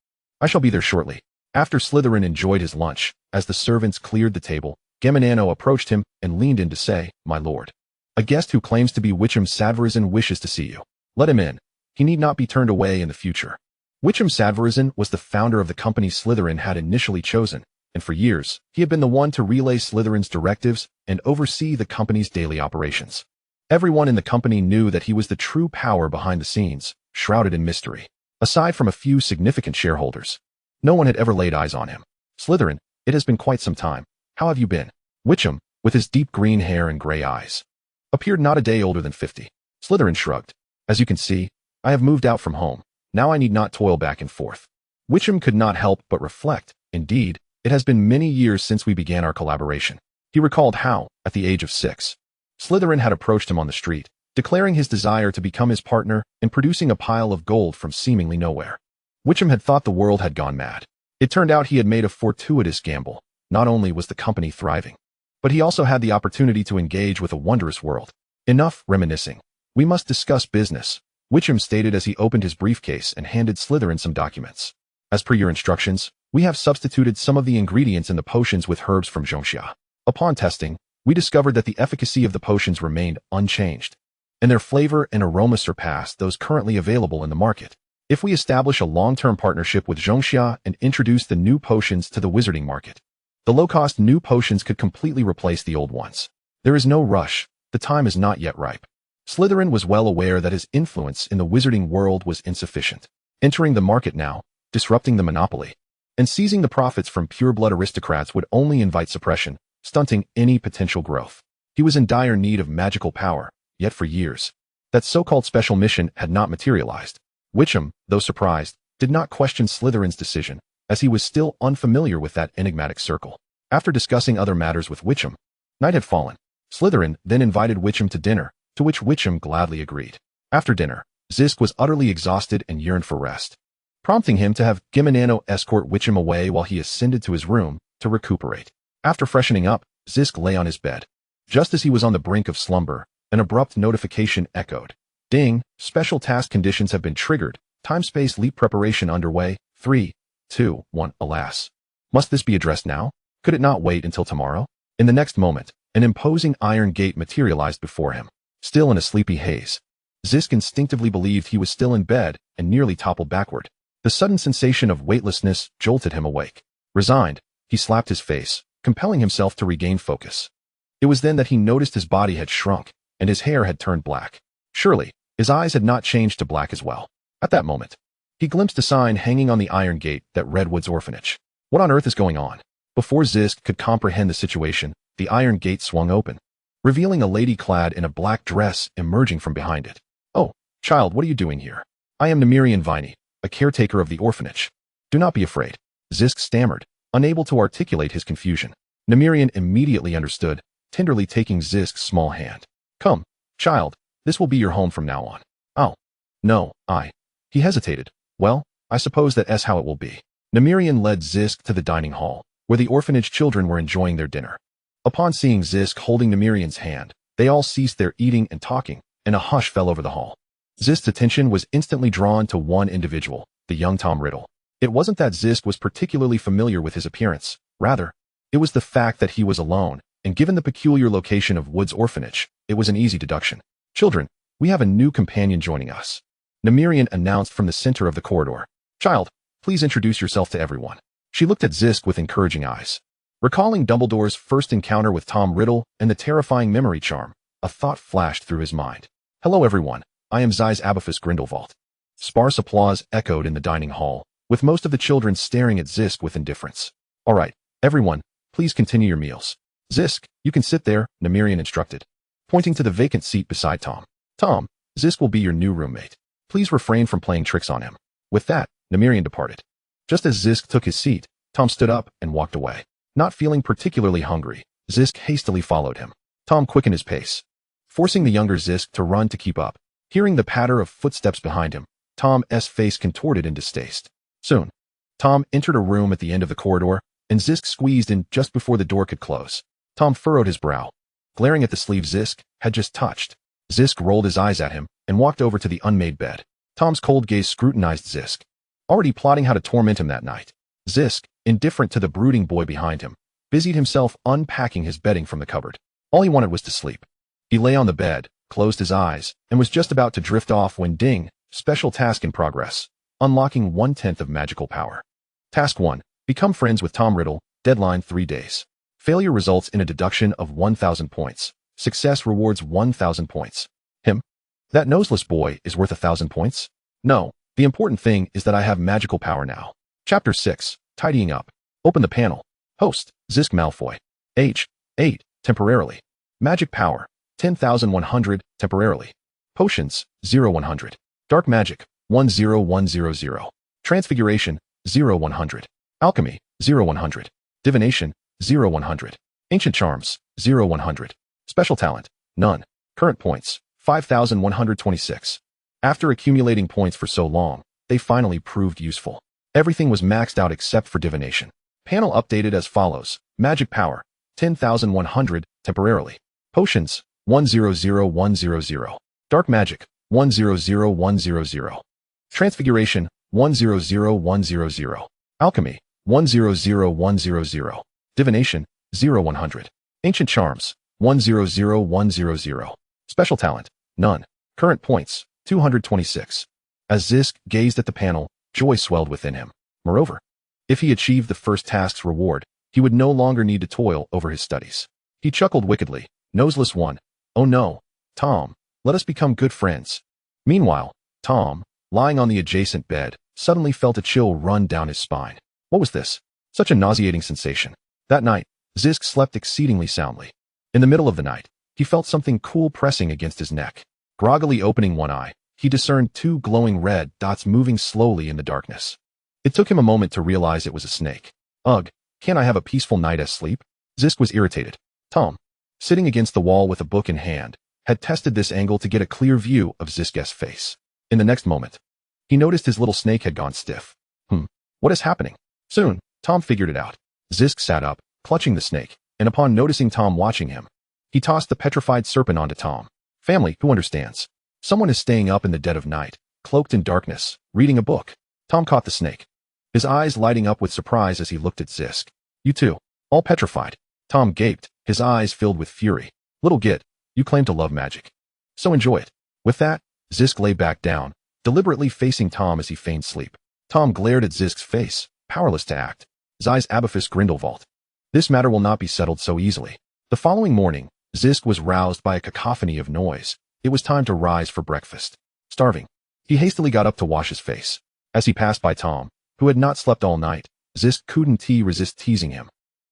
I shall be there shortly. After Slytherin enjoyed his lunch, as the servants cleared the table, Geminano approached him and leaned in to say, My lord, a guest who claims to be Witcham Sadvarazin wishes to see you. Let him in. He need not be turned away in the future. Witcham Sadvarazin was the founder of the company Slytherin had initially chosen, and for years, he had been the one to relay Slytherin's directives and oversee the company's daily operations. Everyone in the company knew that he was the true power behind the scenes, shrouded in mystery. Aside from a few significant shareholders, no one had ever laid eyes on him. Slytherin, it has been quite some time. How have you been? Witcham, with his deep green hair and gray eyes, appeared not a day older than 50. Slytherin shrugged. As you can see, I have moved out from home. Now I need not toil back and forth. Witcham could not help but reflect. Indeed, it has been many years since we began our collaboration. He recalled how, at the age of 6, Slytherin had approached him on the street, declaring his desire to become his partner and producing a pile of gold from seemingly nowhere. Witcham had thought the world had gone mad. It turned out he had made a fortuitous gamble. Not only was the company thriving, but he also had the opportunity to engage with a wondrous world. Enough reminiscing. We must discuss business, Witcham stated as he opened his briefcase and handed Slytherin some documents. As per your instructions, we have substituted some of the ingredients in the potions with herbs from Zhongxia. Upon testing, we discovered that the efficacy of the potions remained unchanged, and their flavor and aroma surpassed those currently available in the market. If we establish a long-term partnership with Zhongxia and introduce the new potions to the wizarding market, the low-cost new potions could completely replace the old ones. There is no rush. The time is not yet ripe. Slytherin was well aware that his influence in the wizarding world was insufficient. Entering the market now, disrupting the monopoly, and seizing the profits from pure-blood aristocrats would only invite suppression, stunting any potential growth. He was in dire need of magical power, yet for years, that so-called special mission had not materialized. Witcham, though surprised, did not question Slytherin's decision, as he was still unfamiliar with that enigmatic circle. After discussing other matters with Witcham, night had fallen. Slytherin then invited Witcham to dinner, to which Witcham gladly agreed. After dinner, Zisk was utterly exhausted and yearned for rest, prompting him to have Geminano escort Witcham away while he ascended to his room to recuperate. After freshening up, Zisk lay on his bed. Just as he was on the brink of slumber, an abrupt notification echoed. Ding, special task conditions have been triggered. Time-space leap preparation underway. 3, 2, 1. Alas. Must this be addressed now? Could it not wait until tomorrow? In the next moment, an imposing iron gate materialized before him. Still in a sleepy haze, Zisk instinctively believed he was still in bed and nearly toppled backward. The sudden sensation of weightlessness jolted him awake. Resigned, he slapped his face, compelling himself to regain focus. It was then that he noticed his body had shrunk, and his hair had turned black. Surely, his eyes had not changed to black as well. At that moment, he glimpsed a sign hanging on the iron gate that read Woods Orphanage. What on earth is going on? Before Zisk could comprehend the situation, the iron gate swung open, revealing a lady clad in a black dress emerging from behind it. Oh, child, what are you doing here? I am Nemirian Viney, a caretaker of the orphanage. Do not be afraid, Zisk stammered, unable to articulate his confusion. Nemirian immediately understood, tenderly taking Zisk's small hand. Come, child, this will be your home from now on. Oh, no, He hesitated. Well, I suppose that's how it will be. Nemirian led Zisk to the dining hall, where the orphanage children were enjoying their dinner. Upon seeing Zisk holding Nemirian's hand, they all ceased their eating and talking, and a hush fell over the hall. Zisk's attention was instantly drawn to one individual, the young Tom Riddle. It wasn't that Zisk was particularly familiar with his appearance. Rather, it was the fact that he was alone, and given the peculiar location of Woo's orphanage, it was an easy deduction. Children, we have a new companion joining us. Nemirian announced from the center of the corridor. Child, please introduce yourself to everyone. She looked at Zisk with encouraging eyes. Recalling Dumbledore's first encounter with Tom Riddle and the terrifying memory charm, a thought flashed through his mind. Hello everyone, I am Zeiss Abaphus Grindelwald. Sparse applause echoed in the dining hall, with most of the children staring at Zisk with indifference. All right, everyone, please continue your meals. Zisk, you can sit there, Nemirian instructed, pointing to the vacant seat beside Tom. Tom, Zisk will be your new roommate. Please refrain from playing tricks on him. With that, Nemirian departed. Just as Zisk took his seat, Tom stood up and walked away. Not feeling particularly hungry, Zisk hastily followed him. Tom quickened his pace, forcing the younger Zisk to run to keep up. Hearing the patter of footsteps behind him, Tom's face contorted in distaste. Soon, Tom entered a room at the end of the corridor, and Zisk squeezed in just before the door could close. Tom furrowed his brow, glaring at the sleeve Zisk had just touched. Zisk rolled his eyes at him and walked over to the unmade bed. Tom's cold gaze scrutinized Zisk, already plotting how to torment him that night. Zisk, indifferent to the brooding boy behind him, busied himself unpacking his bedding from the cupboard. All he wanted was to sleep. He lay on the bed, closed his eyes, and was just about to drift off when ding, special task in progress, unlocking 1/10 of magical power. Task 1, become friends with Tom Riddle, deadline 3 days. Failure results in a deduction of 1,000 points. Success rewards 1,000 points. Him? That noseless boy is worth 1,000 points? No, the important thing is that I have magical power now. Chapter 6, Tidying Up. Open the panel. Host, Zisk Malfoy. Age, 8, temporarily. Magic power, 10,100, temporarily. Potions, 0,100. Dark magic, 10100. Transfiguration, 0,100. Alchemy, 0,100. Divination, 0,100. Ancient charms, 0,100. Special talent, none. Current points, 5,126. After accumulating points for so long, they finally proved useful. Everything was maxed out except for divination. Panel updated as follows. Magic power, 10,100, temporarily. Potions, 100,100. Dark magic, 100,100. Transfiguration, 100,100. Alchemy, 100,100. Divination, 0,100. Ancient charms, 100,100. Special talent, none. Current points, 226. As Zisk gazed at the panel, joy swelled within him. Moreover, if he achieved the first task's reward, he would no longer need to toil over his studies. He chuckled wickedly. Noseless one. Oh no, Tom, let us become good friends. Meanwhile, Tom, lying on the adjacent bed, suddenly felt a chill run down his spine. What was this? Such a nauseating sensation. That night, Zisk slept exceedingly soundly. In the middle of the night, he felt something cool pressing against his neck. Groggily opening one eye, he discerned 2 glowing red dots moving slowly in the darkness. It took him a moment to realize it was a snake. Ugh, can't I have a peaceful night's sleep? Zisk was irritated. Tom, sitting against the wall with a book in hand, had tested this angle to get a clear view of Zisk's face. In the next moment, he noticed his little snake had gone stiff. What is happening? Soon, Tom figured it out. Zisk sat up, clutching the snake, and upon noticing Tom watching him, he tossed the petrified serpent onto Tom. Family, who understands? Someone is staying up in the dead of night, cloaked in darkness, reading a book. Tom caught the snake, his eyes lighting up with surprise as he looked at Zisk. You too, all petrified. Tom gaped, his eyes filled with fury. Little git, you claim to love magic. So enjoy it. With that, Zisk lay back down, deliberately facing Tom as he feigned sleep. Tom glared at Zisk's face, powerless to act. Zeiss Abaphus Grindelwald. This matter will not be settled so easily. The following morning, Zisk was roused by a cacophony of noise. It was time to rise for breakfast. Starving, he hastily got up to wash his face. As he passed by Tom, who had not slept all night, Zisk couldn't resist teasing him,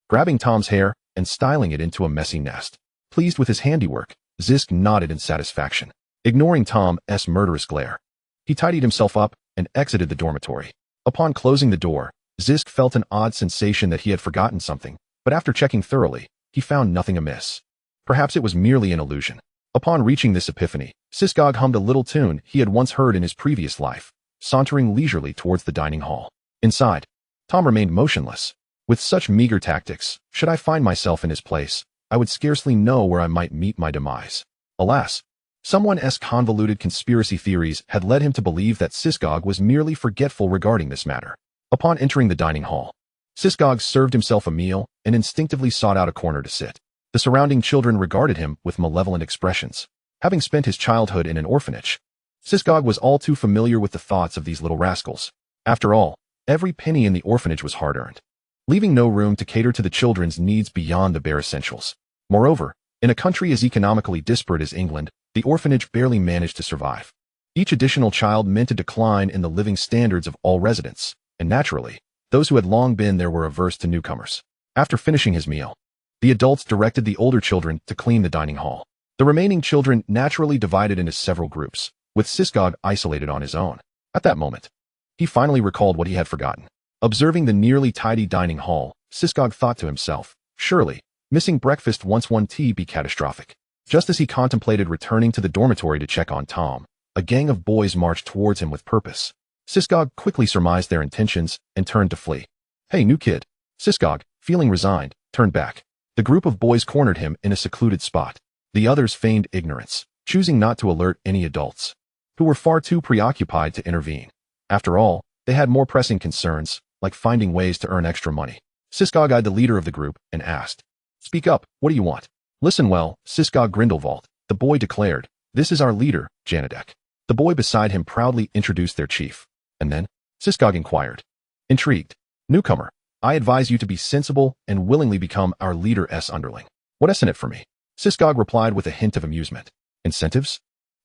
grabbing Tom's hair and styling it into a messy nest. Pleased with his handiwork, Zisk nodded in satisfaction, ignoring Tom's murderous glare. He tidied himself up and exited the dormitory. Upon closing the door, Zisk felt an odd sensation that he had forgotten something, but after checking thoroughly, he found nothing amiss. Perhaps it was merely an illusion. Upon reaching this epiphany, Zisk hummed a little tune he had once heard in his previous life. sauntering leisurely towards the dining hall. Inside, Tom remained motionless. With such meager tactics, should I find myself in his place, I would scarcely know where I might meet my demise. Alas, someone's convoluted conspiracy theories had led him to believe that Sysgog was merely forgetful regarding this matter. Upon entering the dining hall, Sysgog served himself a meal and instinctively sought out a corner to sit. The surrounding children regarded him with malevolent expressions. Having spent his childhood in an orphanage, Sysgog was all too familiar with the thoughts of these little rascals. After all, every penny in the orphanage was hard-earned, leaving no room to cater to the children's needs beyond the bare essentials. Moreover, in a country as economically disparate as England, the orphanage barely managed to survive. Each additional child meant a decline in the living standards of all residents, and naturally, those who had long been there were averse to newcomers. After finishing his meal, the adults directed the older children to clean the dining hall. The remaining children naturally divided into several groups, with Sysgog isolated on his own. At that moment, he finally recalled what he had forgotten. Observing the nearly tidy dining hall, Sysgog thought to himself, surely, missing breakfast once one tea be catastrophic. Just as he contemplated returning to the dormitory to check on Tom, a gang of boys marched towards him with purpose. Sysgog quickly surmised their intentions and turned to flee. Hey, new kid. Sysgog, feeling resigned, turned back. The group of boys cornered him in a secluded spot. The others feigned ignorance, choosing not to alert any adults, who were far too preoccupied to intervene. After all, they had more pressing concerns, like finding ways to earn extra money. Sysgog eyed the leader of the group and asked, "Speak up, what do you want?" "Listen well, Sysgog Grindelwald," the boy declared. "This is our leader, Janedek." The boy beside him proudly introduced their chief. And then, Sysgog inquired, intrigued, "Newcomer, I advise you to be sensible and willingly become our leader's underling. What's in it for me?" Sysgog replied with a hint of amusement. "Incentives?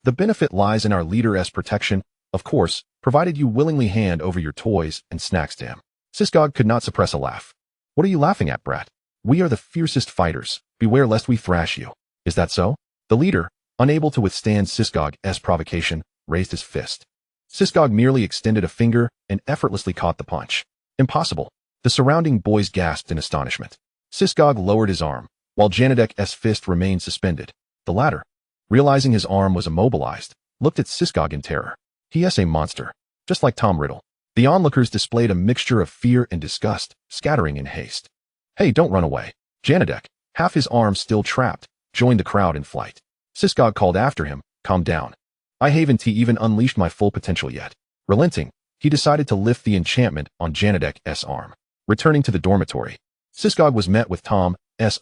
The benefit lies in our leader's protection, of course, provided you willingly hand over your toys and snacks to him." Sysgog could not suppress a laugh. "What are you laughing at, brat? We are the fiercest fighters. Beware lest we thrash you." "Is that so?" The leader, unable to withstand Sysgog's provocation, raised his fist. Sysgog merely extended a finger and effortlessly caught the punch. "Impossible." The surrounding boys gasped in astonishment. Sysgog lowered his arm, while Janedek's fist remained suspended. The latter, realizing his arm was immobilized, looked at Sysgog in terror. He's a monster, just like Tom Riddle. The onlookers displayed a mixture of fear and disgust, scattering in haste. "Hey, don't run away." Janedek, half his arm still trapped, joined the crowd in flight. Sysgog called after him, "Calm down. I haven't even unleashed my full potential yet." Relenting, he decided to lift the enchantment on Janedek's arm. Returning to the dormitory, Sysgog was met with Tom's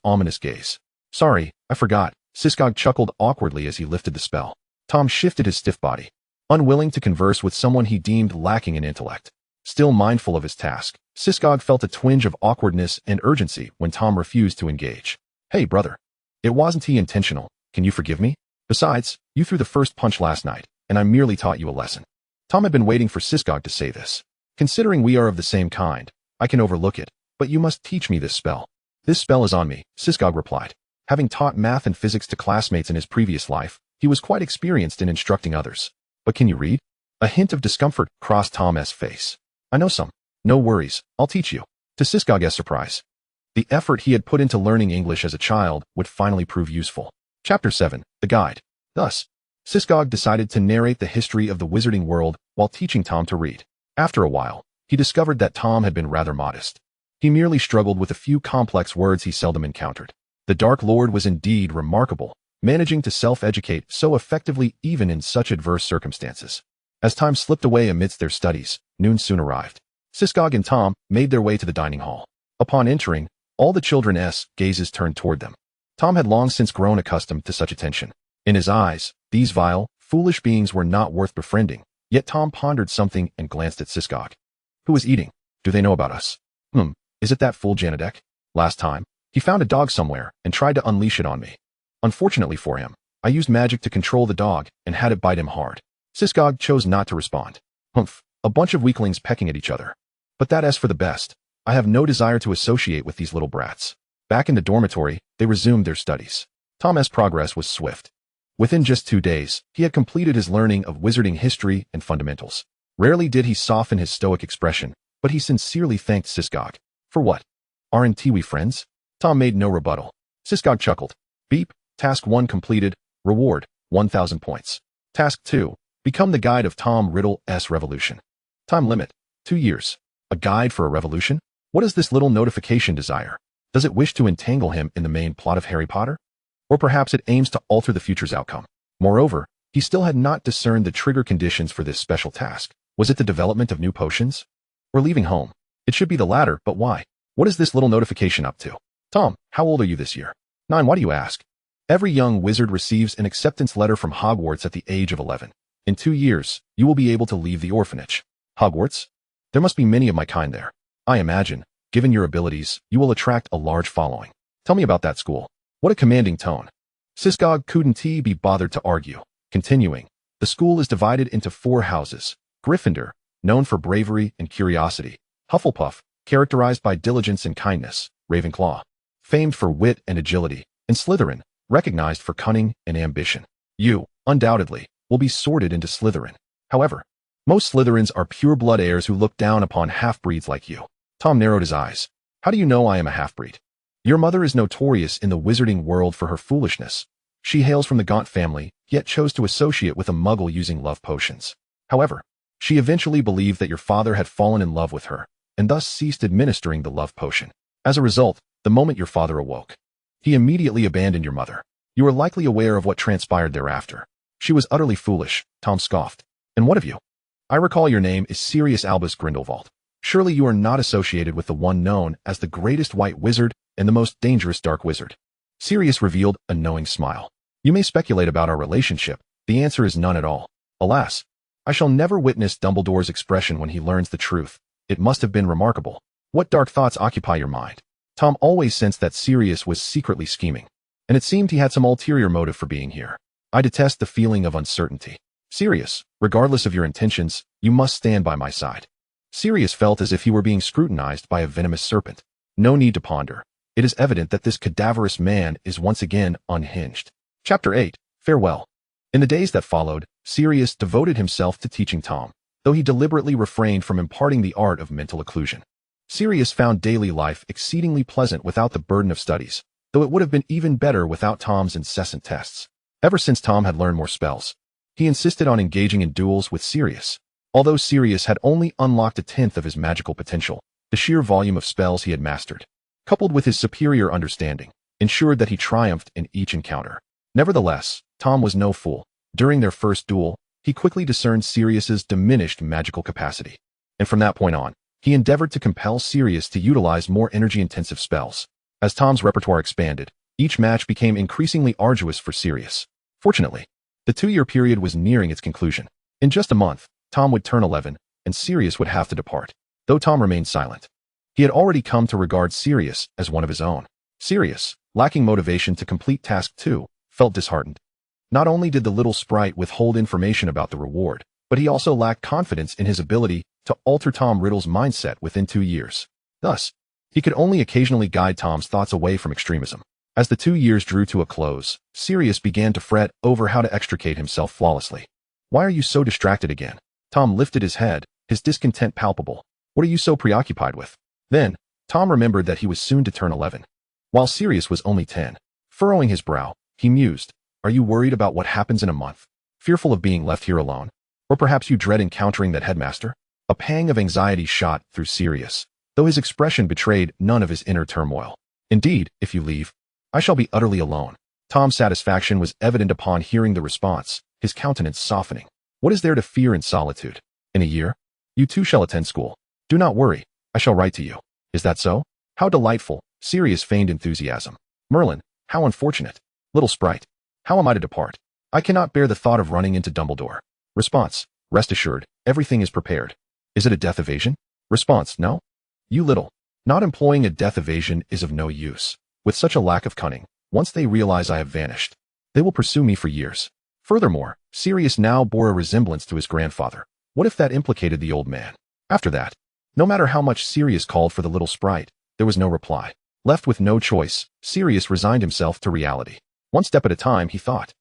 ominous gaze. "Sorry, I forgot." Sysgog chuckled awkwardly as he lifted the spell. Tom shifted his stiff body, unwilling to converse with someone he deemed lacking in intellect. Still mindful of his task, Sysgog felt a twinge of awkwardness and urgency when Tom refused to engage. "Hey, brother. It wasn't intentional. Can you forgive me? Besides, you threw the first punch last night, and I merely taught you a lesson." Tom had been waiting for Sysgog to say this. "Considering we are of the same kind, I can overlook it, but you must teach me this spell." "This spell is on me," Sysgog replied. Having taught math and physics to classmates in his previous life, he was quite experienced in instructing others. "But can you read?" A hint of discomfort crossed Tom's face. "I know some." "No worries, I'll teach you." To Sysgog's surprise, the effort he had put into learning English as a child would finally prove useful. Chapter 7, The Guide. Thus, Sysgog decided to narrate the history of the wizarding world while teaching Tom to read. After a while, he discovered that Tom had been rather modest. He merely struggled with a few complex words he seldom encountered. The Dark Lord was indeed remarkable, managing to self-educate so effectively even in such adverse circumstances. As time slipped away amidst their studies, noon soon arrived. Sysgog and Tom made their way to the dining hall. Upon entering, all the children's gazes turned toward them. Tom had long since grown accustomed to such attention. In his eyes, these vile, foolish beings were not worth befriending, yet Tom pondered something and glanced at Sysgog. "Who is eating? Do they know about us? Is it that fool Janedek? Last time, he found a dog somewhere and tried to unleash it on me. Unfortunately for him, I used magic to control the dog and had it bite him hard." Sysgog chose not to respond. A bunch of weaklings pecking at each other. But that's for the best. I have no desire to associate with these little brats." Back in the dormitory, they resumed their studies. Tom's progress was swift. Within just 2 days, he had completed his learning of wizarding history and fundamentals. Rarely did he soften his stoic expression, but he sincerely thanked Sysgog. "For what? Aren't we friends?" Tom made no rebuttal. Sysgog chuckled. "Beep, task 1 completed, reward, 1,000 points. Task 2, become the guide of Tom Riddle's revolution." Time limit, 2 years. A guide for a revolution? What does this little notification desire? Does it wish to entangle him in the main plot of Harry Potter? Or perhaps it aims to alter the future's outcome. Moreover, he still had not discerned the trigger conditions for this special task. Was it the development of new potions? Or leaving home? It should be the latter, but why? What is this little notification up to? Tom, how old are you this year? 9. Why do you ask? Every young wizard receives an acceptance letter from Hogwarts at the age of 11. In 2 years, you will be able to leave the orphanage. Hogwarts? There must be many of my kind there. I imagine, given your abilities, you will attract a large following. Tell me about that school. What a commanding tone. Sisgog couldn't be bothered to argue. Continuing, the school is divided into 4 houses. Gryffindor, known for bravery and curiosity. Hufflepuff, characterized by diligence and kindness. Ravenclaw, famed for wit and agility. And Slytherin, recognized for cunning and ambition. You, undoubtedly, will be sorted into Slytherin. However, most Slytherins are pure-blood heirs who look down upon half-breeds like you. Tom narrowed his eyes. How do you know I am a half-breed? Your mother is notorious in the wizarding world for her foolishness. She hails from the Gaunt family, yet chose to associate with a muggle using love potions. However, she eventually believed that your father had fallen in love with her, and thus ceased administering the love potion. As a result, the moment your father awoke, he immediately abandoned your mother. You are likely aware of what transpired thereafter. She was utterly foolish, Tom scoffed. And what of you? I recall your name is Sirius Albus Grindelwald. Surely you are not associated with the one known as the greatest white wizard and the most dangerous dark wizard. Sirius revealed a knowing smile. You may speculate about our relationship. The answer is none at all. Alas, I shall never witness Dumbledore's expression when he learns the truth. It must have been remarkable. What dark thoughts occupy your mind? Tom always sensed that Sirius was secretly scheming, and it seemed he had some ulterior motive for being here. I detest the feeling of uncertainty. Sirius, regardless of your intentions, you must stand by my side. Sirius felt as if he were being scrutinized by a venomous serpent. No need to ponder. It is evident that this cadaverous man is once again unhinged. Chapter 8. Farewell. In the days that followed, Sirius devoted himself to teaching Tom, though he deliberately refrained from imparting the art of mental occlusion. Sirius found daily life exceedingly pleasant without the burden of studies, though it would have been even better without Tom's incessant tests. Ever since Tom had learned more spells, he insisted on engaging in duels with Sirius. Although Sirius had only unlocked 1/10 of his magical potential, the sheer volume of spells he had mastered, coupled with his superior understanding, ensured that he triumphed in each encounter. Nevertheless, Tom was no fool. During their first duel, he quickly discerned Sirius's diminished magical capacity, and from that point on, he endeavored to compel Sirius to utilize more energy-intensive spells. As Tom's repertoire expanded, each match became increasingly arduous for Sirius. Fortunately, the 2-year period was nearing its conclusion. In just a month, Tom would turn 11, and Sirius would have to depart. Though Tom remained silent, he had already come to regard Sirius as one of his own. Sirius, lacking motivation to complete Task 2, felt disheartened. Not only did the little sprite withhold information about the reward, but he also lacked confidence in his ability to alter Tom Riddle's mindset within 2 years. Thus, he could only occasionally guide Tom's thoughts away from extremism. As the 2 years drew to a close, Sirius began to fret over how to extricate himself flawlessly. Why are you so distracted again? Tom lifted his head, his discontent palpable. What are you so preoccupied with? Then, Tom remembered that he was soon to turn 11, while Sirius was only 10. Furrowing his brow, he mused, are you worried about what happens in a month? Fearful of being left here alone? Or perhaps you dread encountering that headmaster? A pang of anxiety shot through Sirius, though his expression betrayed none of his inner turmoil. Indeed, if you leave, I shall be utterly alone. Tom's satisfaction was evident upon hearing the response, his countenance softening. What is there to fear in solitude? In a year, you too shall attend school. Do not worry, I shall write to you. Is that so? How delightful! Sirius feigned enthusiasm. Merlin, how unfortunate. Little sprite, how am I to depart? I cannot bear the thought of running into Dumbledore. Response, rest assured, everything is prepared. Is it a death evasion? Response, no. You little. Not employing a death evasion is of no use. With such a lack of cunning, once they realize I have vanished, they will pursue me for years. Furthermore, Sirius now bore a resemblance to his grandfather. What if that implicated the old man? After that, no matter how much Sirius called for the little sprite, there was no reply. Left with no choice, Sirius resigned himself to reality. One step at a time, he thought.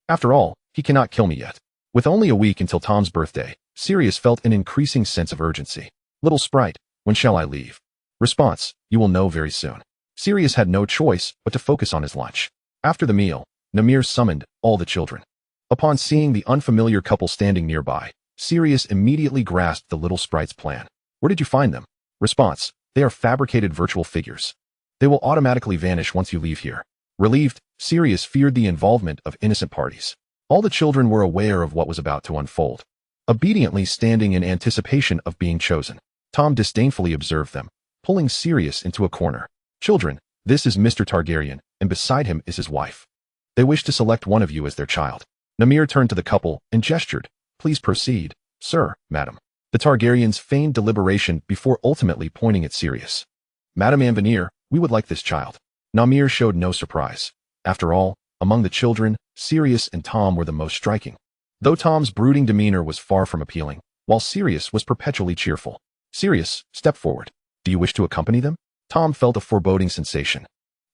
After all, he cannot kill me yet. With only a week until Tom's birthday, Sirius felt an increasing sense of urgency. Little sprite, when shall I leave? Response, you will know very soon. Sirius had no choice but to focus on his lunch. After the meal, Namir summoned all the children. Upon seeing the unfamiliar couple standing nearby, Sirius immediately grasped the little sprite's plan. Where did you find them? Response: they are fabricated virtual figures. They will automatically vanish once you leave here. Relieved, Sirius feared the involvement of innocent parties. All the children were aware of what was about to unfold, obediently standing in anticipation of being chosen. Tom disdainfully observed them, pulling Sirius into a corner. Children, this is Mr. Targaryen, and beside him is his wife. They wish to select one of you as their child. Namir turned to the couple and gestured. Please proceed, sir, madam. The Targaryens feigned deliberation before ultimately pointing at Sirius. Madame Anvenir, we would like this child. Namir showed no surprise. After all, among the children, Sirius and Tom were the most striking. Though Tom's brooding demeanor was far from appealing, while Sirius was perpetually cheerful. Sirius, step forward. Do you wish to accompany them? Tom felt a foreboding sensation.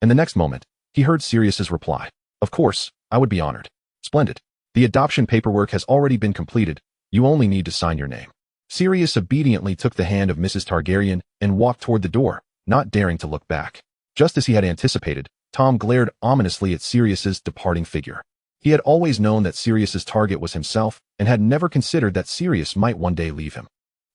In the next moment, he heard Sirius's reply. Of course, I would be honored. Splendid. The adoption paperwork has already been completed. You only need to sign your name. Sirius obediently took the hand of Mrs. Targaryen and walked toward the door, not daring to look back. Just as he had anticipated, Tom glared ominously at Sirius's departing figure. He had always known that Sirius's target was himself and had never considered that Sirius might one day leave him.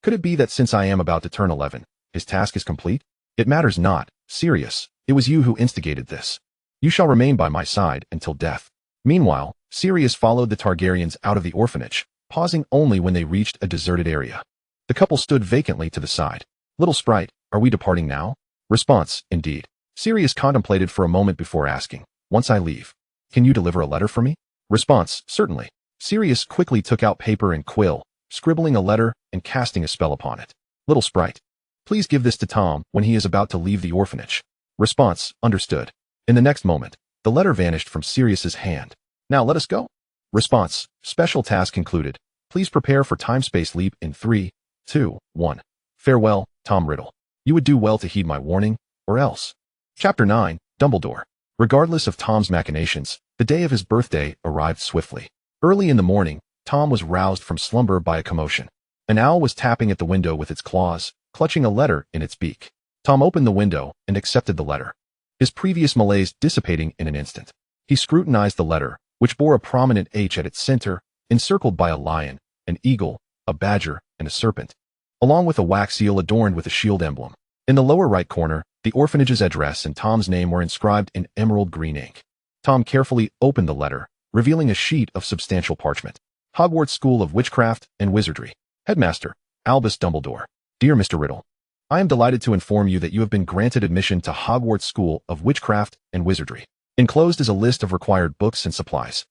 Could it be that since I am about to turn 11, his task is complete? It matters not, Sirius. It was you who instigated this. You shall remain by my side until death. Meanwhile, Sirius followed the Targaryens out of the orphanage, pausing only when they reached a deserted area. The couple stood vacantly to the side. Little sprite, are we departing now? Response: indeed. Sirius contemplated for a moment before asking, once I leave, can you deliver a letter for me? Response: certainly. Sirius quickly took out paper and quill, scribbling a letter and casting a spell upon it. Little sprite, please give this to Tom when he is about to leave the orphanage. Response: understood. In the next moment, the letter vanished from Sirius's hand. Now let us go. Response: special task concluded. Please prepare for time-space leap in 3, 2, 1. Farewell, Tom Riddle. You would do well to heed my warning, or else. Chapter 9, Dumbledore. Regardless of Tom's machinations, the day of his birthday arrived swiftly. Early in the morning, Tom was roused from slumber by a commotion. An owl was tapping at the window with its claws, clutching a letter in its beak. Tom opened the window and accepted the letter, his previous malaise dissipating in an instant. He scrutinized the letter, which bore a prominent H at its center, encircled by a lion, an eagle, a badger, and a serpent, along with a wax seal adorned with a shield emblem. In the lower right corner, the orphanage's address and Tom's name were inscribed in emerald green ink. Tom carefully opened the letter, revealing a sheet of substantial parchment. Hogwarts School of Witchcraft and Wizardry. Headmaster, Albus Dumbledore. Dear Mr. Riddle, I am delighted to inform you that you have been granted admission to Hogwarts School of Witchcraft and Wizardry. Enclosed is a list of required books and supplies.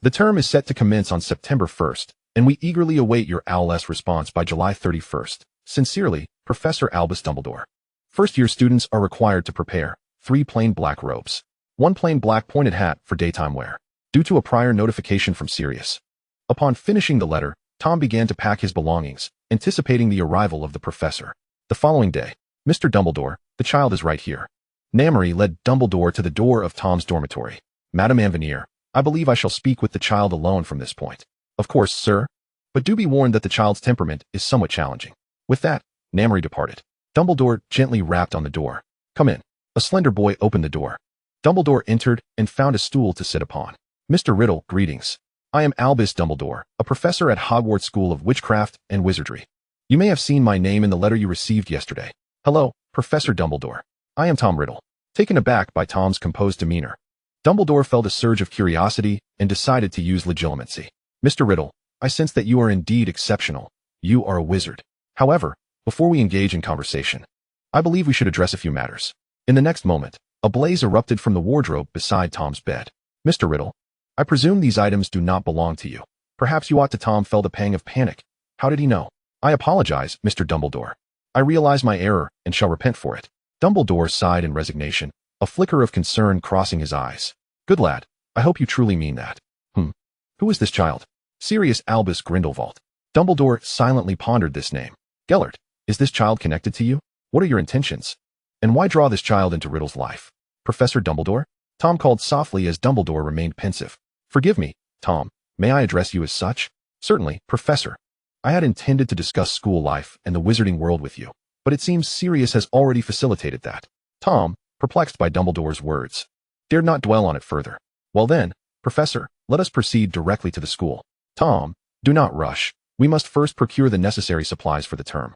The term is set to commence on September 1st, and we eagerly await your OWL's response by July 31st. Sincerely, Professor Albus Dumbledore. First-year students are required to prepare 3 plain black robes, 1 plain black pointed hat for daytime wear, due to a prior notification from Sirius. Upon finishing the letter, Tom began to pack his belongings, anticipating the arrival of the professor. The following day, Mr. Dumbledore, the child is right here. Namri led Dumbledore to the door of Tom's dormitory. Madame Anvenir, I believe I shall speak with the child alone from this point. Of course, sir. But do be warned that the child's temperament is somewhat challenging. With that, Namri departed. Dumbledore gently rapped on the door. Come in. A slender boy opened the door. Dumbledore entered and found a stool to sit upon. Mr. Riddle, greetings. I am Albus Dumbledore, a professor at Hogwarts School of Witchcraft and Wizardry. You may have seen my name in the letter you received yesterday. Hello, Professor Dumbledore. I am Tom Riddle. Taken aback by Tom's composed demeanor, Dumbledore felt a surge of curiosity and decided to use legitimacy. Mr. Riddle, I sense that you are indeed exceptional. You are a wizard. However, before we engage in conversation, I believe we should address a few matters. In the next moment, a blaze erupted from the wardrobe beside Tom's bed. Mr. Riddle, I presume these items do not belong to you. Perhaps you ought to. Tom felt a pang of panic. How did he know? I apologize, Mr. Dumbledore. I realize my error and shall repent for it. Dumbledore sighed in resignation, a flicker of concern crossing his eyes. Good lad, I hope you truly mean that. Who is this child? Sirius Albus Grindelwald. Dumbledore silently pondered this name. Gellert, is this child connected to you? What are your intentions? And why draw this child into Riddle's life? Professor Dumbledore? Tom called softly as Dumbledore remained pensive. Forgive me, Tom. May I address you as such? Certainly, Professor. I had intended to discuss school life and the wizarding world with you, but it seems Sirius has already facilitated that. Tom, perplexed by Dumbledore's words, dared not dwell on it further. Well then, Professor, let us proceed directly to the school. Tom, do not rush. We must first procure the necessary supplies for the term.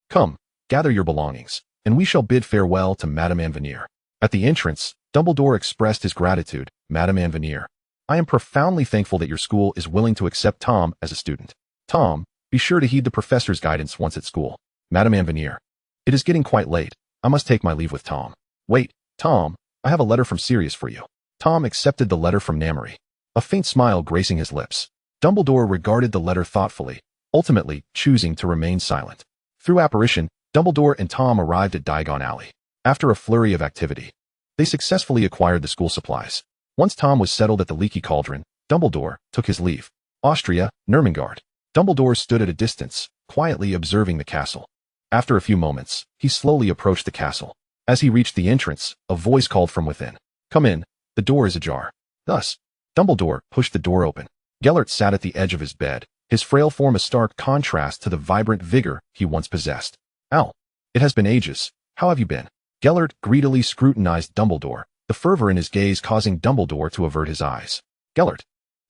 Come, gather your belongings, and we shall bid farewell to Madame Anvenier. At the entrance, Dumbledore expressed his gratitude. Madame Anvenier, I am profoundly thankful that your school is willing to accept Tom as a student. Tom, be sure to heed the professor's guidance once at school. Madame Anvenier, it is getting quite late. I must take my leave with Tom. Wait, Tom, I have a letter from Sirius for you. Tom accepted the letter from Namari, a faint smile gracing his lips. Dumbledore regarded the letter thoughtfully, ultimately choosing to remain silent. Through apparition, Dumbledore and Tom arrived at Diagon Alley. After a flurry of activity, they successfully acquired the school supplies. Once Tom was settled at the Leaky Cauldron, Dumbledore took his leave. Austria, Neumgard. Dumbledore stood at a distance, quietly observing the castle. After a few moments, he slowly approached the castle. As he reached the entrance, a voice called from within. Come in, the door is ajar. Thus, Dumbledore pushed the door open. Gellert sat at the edge of his bed, his frail form a stark contrast to the vibrant vigor he once possessed. Al, it has been ages. How have you been? Gellert greedily scrutinized Dumbledore, the fervor in his gaze causing Dumbledore to avert his eyes. Gellert.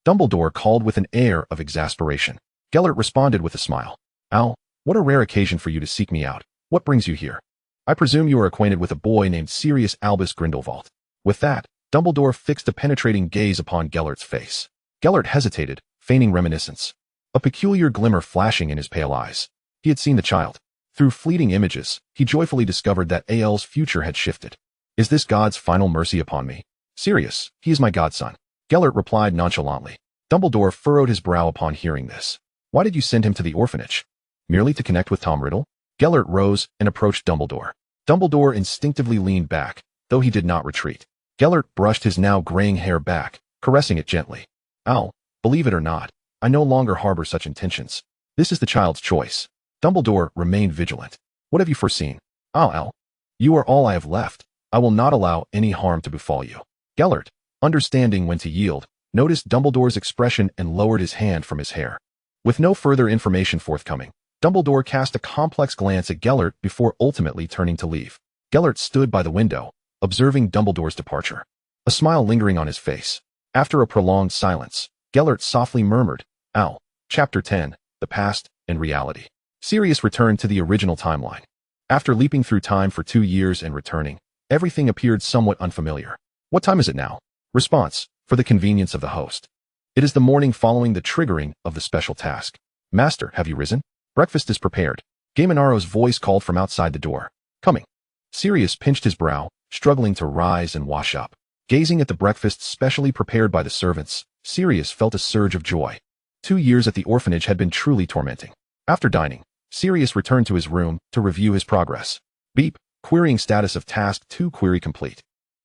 Dumbledore called with an air of exasperation. Gellert responded with a smile. Al, what a rare occasion for you to seek me out. What brings you here? I presume you are acquainted with a boy named Sirius Albus Grindelwald. With that, Dumbledore fixed a penetrating gaze upon Gellert's face. Gellert hesitated, feigning reminiscence, a peculiar glimmer flashing in his pale eyes. He had seen the child. Through fleeting images, he joyfully discovered that Al's future had shifted. Is this God's final mercy upon me? Sirius, he is my godson. Gellert replied nonchalantly. Dumbledore furrowed his brow upon hearing this. Why did you send him to the orphanage? Merely to connect with Tom Riddle? Gellert rose and approached Dumbledore. Dumbledore instinctively leaned back, though he did not retreat. Gellert brushed his now graying hair back, caressing it gently. Al, believe it or not, I no longer harbor such intentions. This is the child's choice. Dumbledore remained vigilant. What have you foreseen? Al, you are all I have left. I will not allow any harm to befall you. Gellert, understanding when to yield, noticed Dumbledore's expression and lowered his hand from his hair. With no further information forthcoming, Dumbledore cast a complex glance at Gellert before ultimately turning to leave. Gellert stood by the window, observing Dumbledore's departure, a smile lingering on his face. After a prolonged silence, Gellert softly murmured, Al, Chapter 10, The Past and Reality. Sirius returned to the original timeline. After leaping through time for 2 years and returning, everything appeared somewhat unfamiliar. What time is it now? Response, for the convenience of the host. It is the morning following the triggering of the special task. Master, have you risen? Breakfast is prepared. Gaminaro's voice called from outside the door. Coming. Sirius pinched his brow, struggling to rise and wash up. Gazing at the breakfast specially prepared by the servants, Sirius felt a surge of joy. 2 years at the orphanage had been truly tormenting. After dining, Sirius returned to his room to review his progress. Beep, querying status of Task 2 query complete.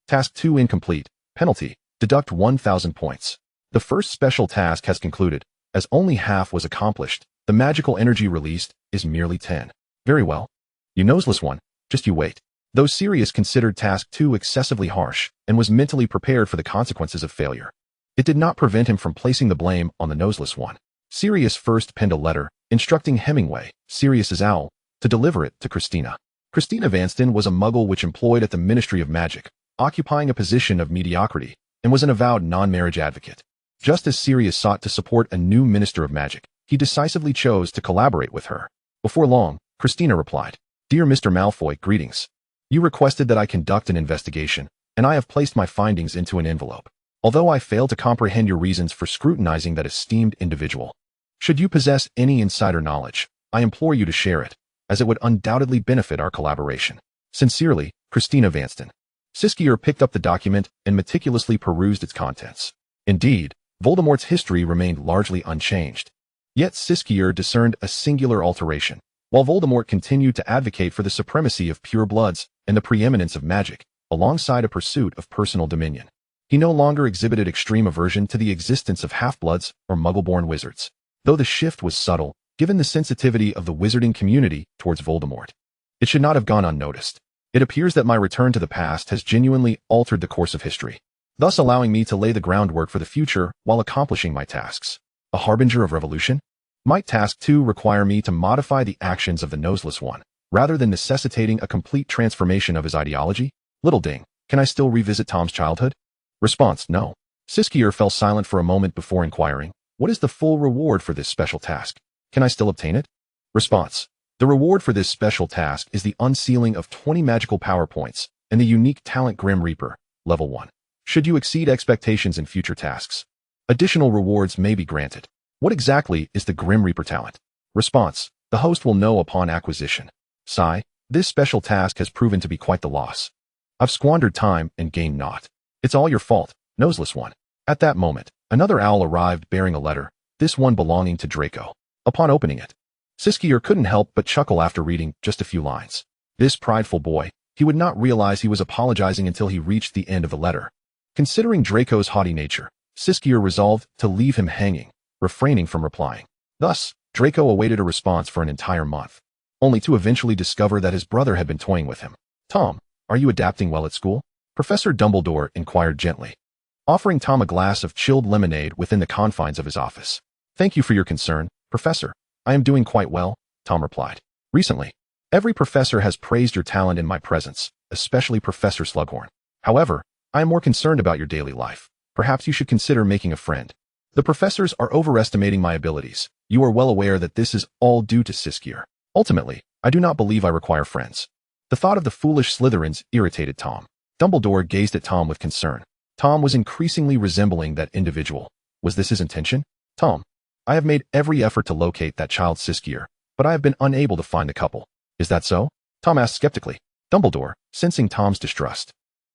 Task 2 incomplete, penalty, deduct 1,000 points. The first special task has concluded, as only half was accomplished. The magical energy released is merely 10. Very well. You noseless one, just you wait. Though Sirius considered Task 2 excessively harsh and was mentally prepared for the consequences of failure, it did not prevent him from placing the blame on the noseless one. Sirius first penned a letter, instructing Hemingway, Sirius's owl, to deliver it to Christina. Christina Vanston was a muggle which employed at the Ministry of Magic, occupying a position of mediocrity, and was an avowed non-marriage advocate. Just as Sirius sought to support a new Minister of Magic, he decisively chose to collaborate with her. Before long, Christina replied, Dear Mr. Malfoy, greetings. You requested that I conduct an investigation, and I have placed my findings into an envelope. Although I fail to comprehend your reasons for scrutinizing that esteemed individual, should you possess any insider knowledge, I implore you to share it, as it would undoubtedly benefit our collaboration. Sincerely, Christina Vanston. Siskier picked up the document and meticulously perused its contents. Indeed, Voldemort's history remained largely unchanged. Yet Siskier discerned a singular alteration. While Voldemort continued to advocate for the supremacy of pure bloods and the preeminence of magic, alongside a pursuit of personal dominion, he no longer exhibited extreme aversion to the existence of half-bloods or muggle-born wizards. Though the shift was subtle, given the sensitivity of the wizarding community towards Voldemort, it should not have gone unnoticed. It appears that my return to the past has genuinely altered the course of history, thus allowing me to lay the groundwork for the future while accomplishing my tasks. A harbinger of revolution? Might Task 2 require me to modify the actions of the noseless one, rather than necessitating a complete transformation of his ideology? Little Ding, can I still revisit Tom's childhood? Response, no. Siskier fell silent for a moment before inquiring, what is the full reward for this special task? Can I still obtain it? Response. The reward for this special task is the unsealing of 20 magical power points and the unique talent Grim Reaper, level 1. Should you exceed expectations in future tasks, additional rewards may be granted. What exactly is the Grim Reaper talent? Response. The host will know upon acquisition. Sigh. This special task has proven to be quite the loss. I've squandered time and gained naught. It's all your fault, noseless one. At that moment, another owl arrived bearing a letter, this one belonging to Draco. Upon opening it, Siskier couldn't help but chuckle after reading just a few lines. This prideful boy, he would not realize he was apologizing until he reached the end of the letter. Considering Draco's haughty nature, Siskier resolved to leave him hanging, refraining from replying. Thus, Draco awaited a response for an entire month, only to eventually discover that his brother had been toying with him. Tom, are you adapting well at school? Professor Dumbledore inquired gently, offering Tom a glass of chilled lemonade within the confines of his office. Thank you for your concern, Professor. I am doing quite well, Tom replied. Recently, every professor has praised your talent in my presence, especially Professor Slughorn. However, I am more concerned about your daily life. Perhaps you should consider making a friend. The professors are overestimating my abilities. You are well aware that this is all due to Siskier. Ultimately, I do not believe I require friends. The thought of the foolish Slytherins irritated Tom. Dumbledore gazed at Tom with concern. Tom was increasingly resembling that individual. Was this his intention? Tom, I have made every effort to locate that child Siskier, but I have been unable to find the couple. Is that so? Tom asked skeptically. Dumbledore, sensing Tom's distrust,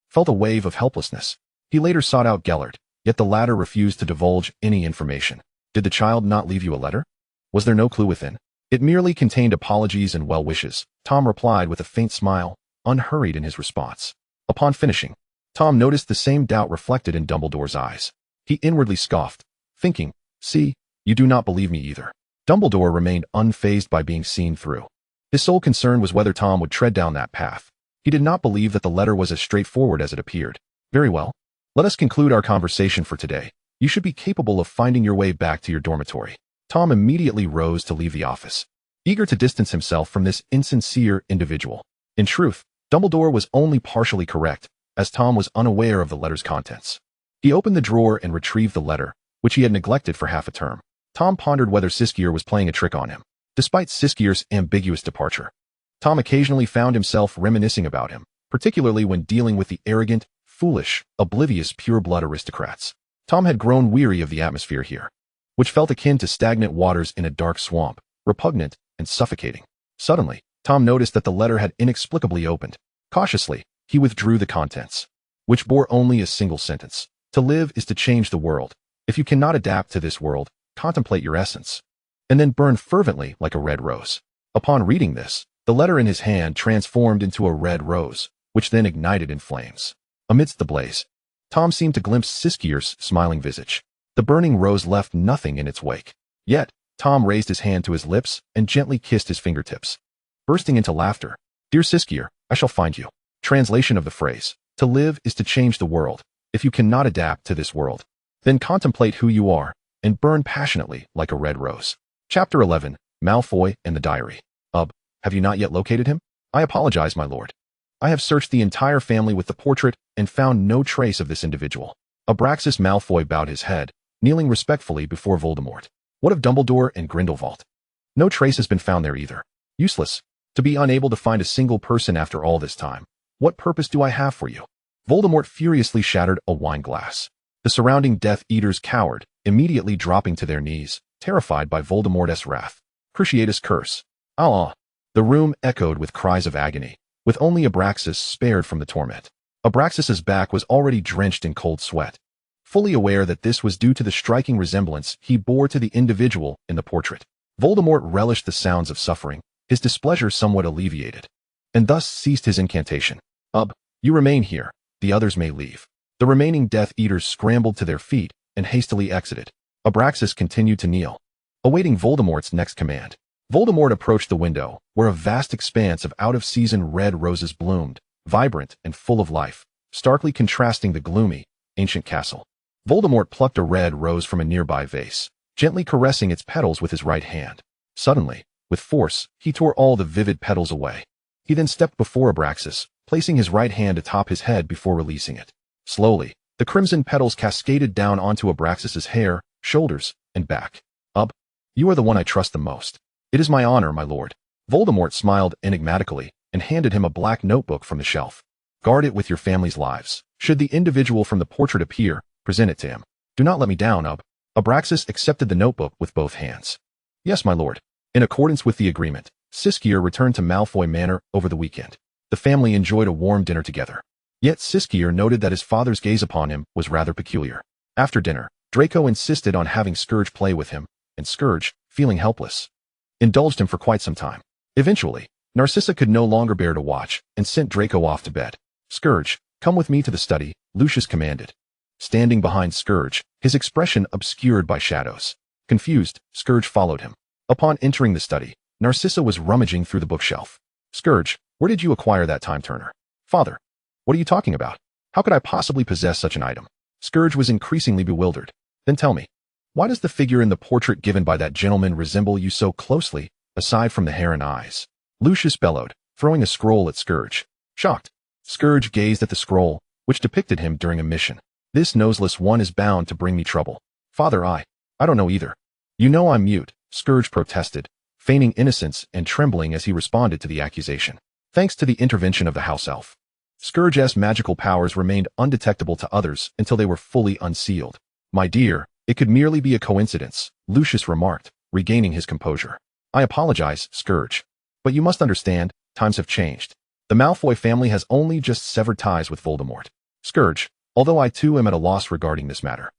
felt a wave of helplessness. He later sought out Gellert, yet the latter refused to divulge any information. Did the child not leave you a letter? Was there no clue within? It merely contained apologies and well wishes, Tom replied with a faint smile, unhurried in his response. Upon finishing, Tom noticed the same doubt reflected in Dumbledore's eyes. He inwardly scoffed, thinking, see, you do not believe me either. Dumbledore remained unfazed by being seen through. His sole concern was whether Tom would tread down that path. He did not believe that the letter was as straightforward as it appeared. Very well. Let us conclude our conversation for today. You should be capable of finding your way back to your dormitory. Tom immediately rose to leave the office, eager to distance himself from this insincere individual. In truth, Dumbledore was only partially correct, as Tom was unaware of the letter's contents. He opened the drawer and retrieved the letter, which he had neglected for half a term. Tom pondered whether Siskier was playing a trick on him. Despite Siskier's ambiguous departure, Tom occasionally found himself reminiscing about him, particularly when dealing with the arrogant, foolish, oblivious pure-blood aristocrats. Tom had grown weary of the atmosphere here, which felt akin to stagnant waters in a dark swamp, repugnant and suffocating. Suddenly, Tom noticed that the letter had inexplicably opened. Cautiously, he withdrew the contents, which bore only a single sentence. To live is to change the world. If you cannot adapt to this world, contemplate your essence, and then burn fervently like a red rose. Upon reading this, the letter in his hand transformed into a red rose, which then ignited in flames. Amidst the blaze, Tom seemed to glimpse Siskier's smiling visage. The burning rose left nothing in its wake. Yet, Tom raised his hand to his lips and gently kissed his fingertips, bursting into laughter. Dear Siskier, I shall find you. Translation of the phrase. To live is to change the world. If you cannot adapt to this world, then contemplate who you are and burn passionately like a red rose. Chapter 11. Malfoy and the Diary. Have you not yet located him? I apologize, my lord. I have searched the entire family with the portrait and found no trace of this individual. Abraxas Malfoy bowed his head, kneeling respectfully before Voldemort. What of Dumbledore and Grindelwald? No trace has been found there either. Useless. To be unable to find a single person after all this time. What purpose do I have for you? Voldemort furiously shattered a wine glass. The surrounding Death Eaters cowered, immediately dropping to their knees, terrified by Voldemort's wrath. Cruciatus curse. Ah! The room echoed with cries of agony, with only Abraxas spared from the torment. Abraxas's back was already drenched in cold sweat, fully aware that this was due to the striking resemblance he bore to the individual in the portrait. Voldemort relished the sounds of suffering, his displeasure somewhat alleviated, and thus ceased his incantation. You remain here, the others may leave. The remaining Death Eaters scrambled to their feet and hastily exited. Abraxas continued to kneel, awaiting Voldemort's next command. Voldemort approached the window, where a vast expanse of out-of-season red roses bloomed, vibrant and full of life, starkly contrasting the gloomy, ancient castle. Voldemort plucked a red rose from a nearby vase, gently caressing its petals with his right hand. Suddenly, with force, he tore all the vivid petals away. He then stepped before Abraxas, placing his right hand atop his head before releasing it. Slowly, the crimson petals cascaded down onto Abraxas's hair, shoulders, and back. You are the one I trust the most. It is my honor, my lord. Voldemort smiled enigmatically and handed him a black notebook from the shelf. Guard it with your family's lives. Should the individual from the portrait appear, present it to him. Do not let me down, Abraxas accepted the notebook with both hands. Yes, my lord. In accordance with the agreement, Siskier returned to Malfoy Manor over the weekend. The family enjoyed a warm dinner together. Yet Siskier noted that his father's gaze upon him was rather peculiar. After dinner, Draco insisted on having Scourge play with him, and Scourge, feeling helpless, indulged him for quite some time. Eventually, Narcissa could no longer bear to watch and sent Draco off to bed. Scourge, come with me to the study, Lucius commanded. Standing behind Scourge, his expression obscured by shadows. Confused, Scourge followed him. Upon entering the study, Narcissa was rummaging through the bookshelf. Scourge, where did you acquire that time turner? Father, what are you talking about? How could I possibly possess such an item? Scourge was increasingly bewildered. Then tell me, why does the figure in the portrait given by that gentleman resemble you so closely, aside from the hair and eyes? Lucius bellowed, throwing a scroll at Scourge. Shocked, Scourge gazed at the scroll, which depicted him during a mission. This noseless one is bound to bring me trouble. Father, I don't know either. You know I'm mute, Scourge protested, feigning innocence and trembling as he responded to the accusation. Thanks to the intervention of the house elf, Scourge's magical powers remained undetectable to others until they were fully unsealed. My dear, it could merely be a coincidence, Lucius remarked, regaining his composure. I apologize, Scourge. But you must understand, times have changed. The Malfoy family has only just severed ties with Voldemort. Scourge, although I too am at a loss regarding this matter.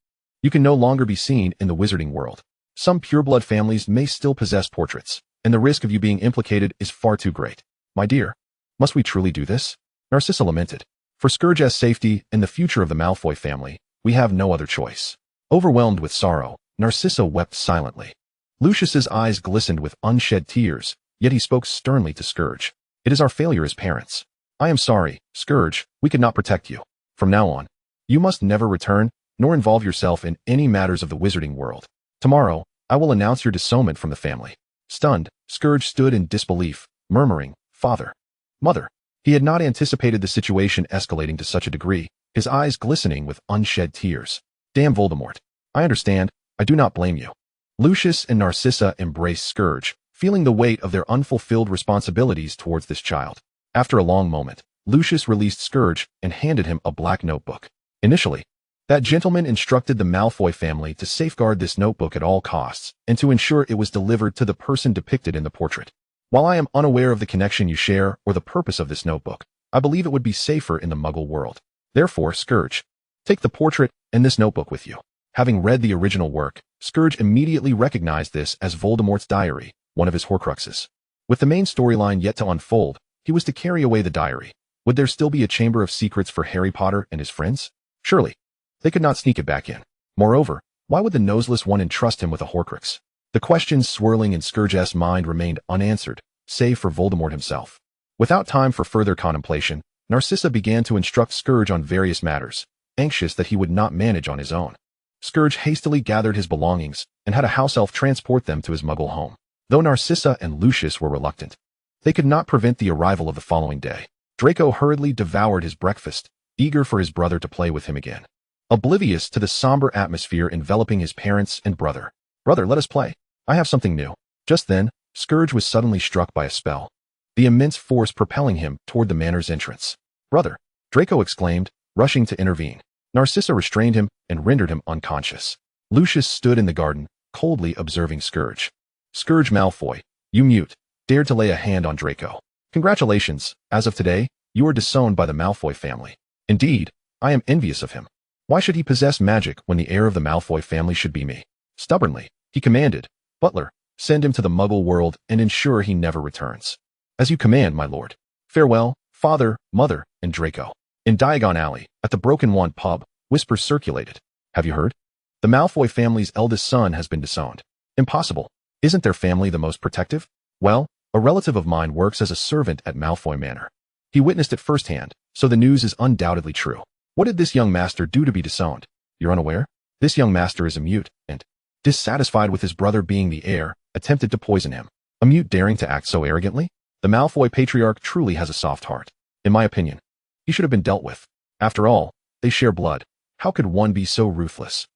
You can no longer be seen in the wizarding world. Some pureblood families may still possess portraits, and the risk of you being implicated is far too great. My dear, must we truly do this? Narcissa lamented. For Scourge's safety and the future of the Malfoy family, we have no other choice. Overwhelmed with sorrow, Narcissa wept silently. Lucius's eyes glistened with unshed tears, yet he spoke sternly to Scourge. It is our failure as parents. I am sorry, Scourge, we could not protect you. From now on, you must never return, nor involve yourself in any matters of the wizarding world. Tomorrow, I will announce your disownment from the family. Stunned, Scourge stood in disbelief, murmuring, Father, Mother. He had not anticipated the situation escalating to such a degree, his eyes glistening with unshed tears. Damn Voldemort. I understand, I do not blame you. Lucius and Narcissa embraced Scourge, feeling the weight of their unfulfilled responsibilities towards this child. After a long moment, Lucius released Scourge and handed him a black notebook. Initially, that gentleman instructed the Malfoy family to safeguard this notebook at all costs and to ensure it was delivered to the person depicted in the portrait. While I am unaware of the connection you share or the purpose of this notebook, I believe it would be safer in the Muggle world. Therefore, Scourge, take the portrait and this notebook with you. Having read the original work, Scourge immediately recognized this as Voldemort's diary, one of his Horcruxes. With the main storyline yet to unfold, he was to carry away the diary. Would there still be a chamber of secrets for Harry Potter and his friends? Surely, they could not sneak it back in. Moreover, why would the noseless one entrust him with a Horcrux? The questions swirling in Scourge's mind remained unanswered, save for Voldemort himself. Without time for further contemplation, Narcissa began to instruct Scourge on various matters, anxious that he would not manage on his own. Scourge hastily gathered his belongings and had a house elf transport them to his Muggle home. Though Narcissa and Lucius were reluctant, they could not prevent the arrival of the following day. Draco hurriedly devoured his breakfast, eager for his brother to play with him again. Oblivious to the somber atmosphere enveloping his parents and brother. Brother, let us play. I have something new. Just then, Scourge was suddenly struck by a spell, the immense force propelling him toward the manor's entrance. Brother, Draco exclaimed, rushing to intervene. Narcissa restrained him and rendered him unconscious. Lucius stood in the garden, coldly observing Scourge. Scourge Malfoy, you mute, dared to lay a hand on Draco. Congratulations, as of today, you are disowned by the Malfoy family. Indeed, I am envious of him. Why should he possess magic when the heir of the Malfoy family should be me? Stubbornly, he commanded, Butler, send him to the Muggle world and ensure he never returns. As you command, my lord. Farewell, father, mother, and Draco. In Diagon Alley, at the Broken Wand pub, whispers circulated. Have you heard? The Malfoy family's eldest son has been disowned. Impossible. Isn't their family the most protective? Well, a relative of mine works as a servant at Malfoy Manor. He witnessed it firsthand, so the news is undoubtedly true. What did this young master do to be disowned? You're unaware? This young master is a mute, and, dissatisfied with his brother being the heir, attempted to poison him. A mute daring to act so arrogantly? The Malfoy patriarch truly has a soft heart. In my opinion, he should have been dealt with. After all, they share blood. How could one be so ruthless?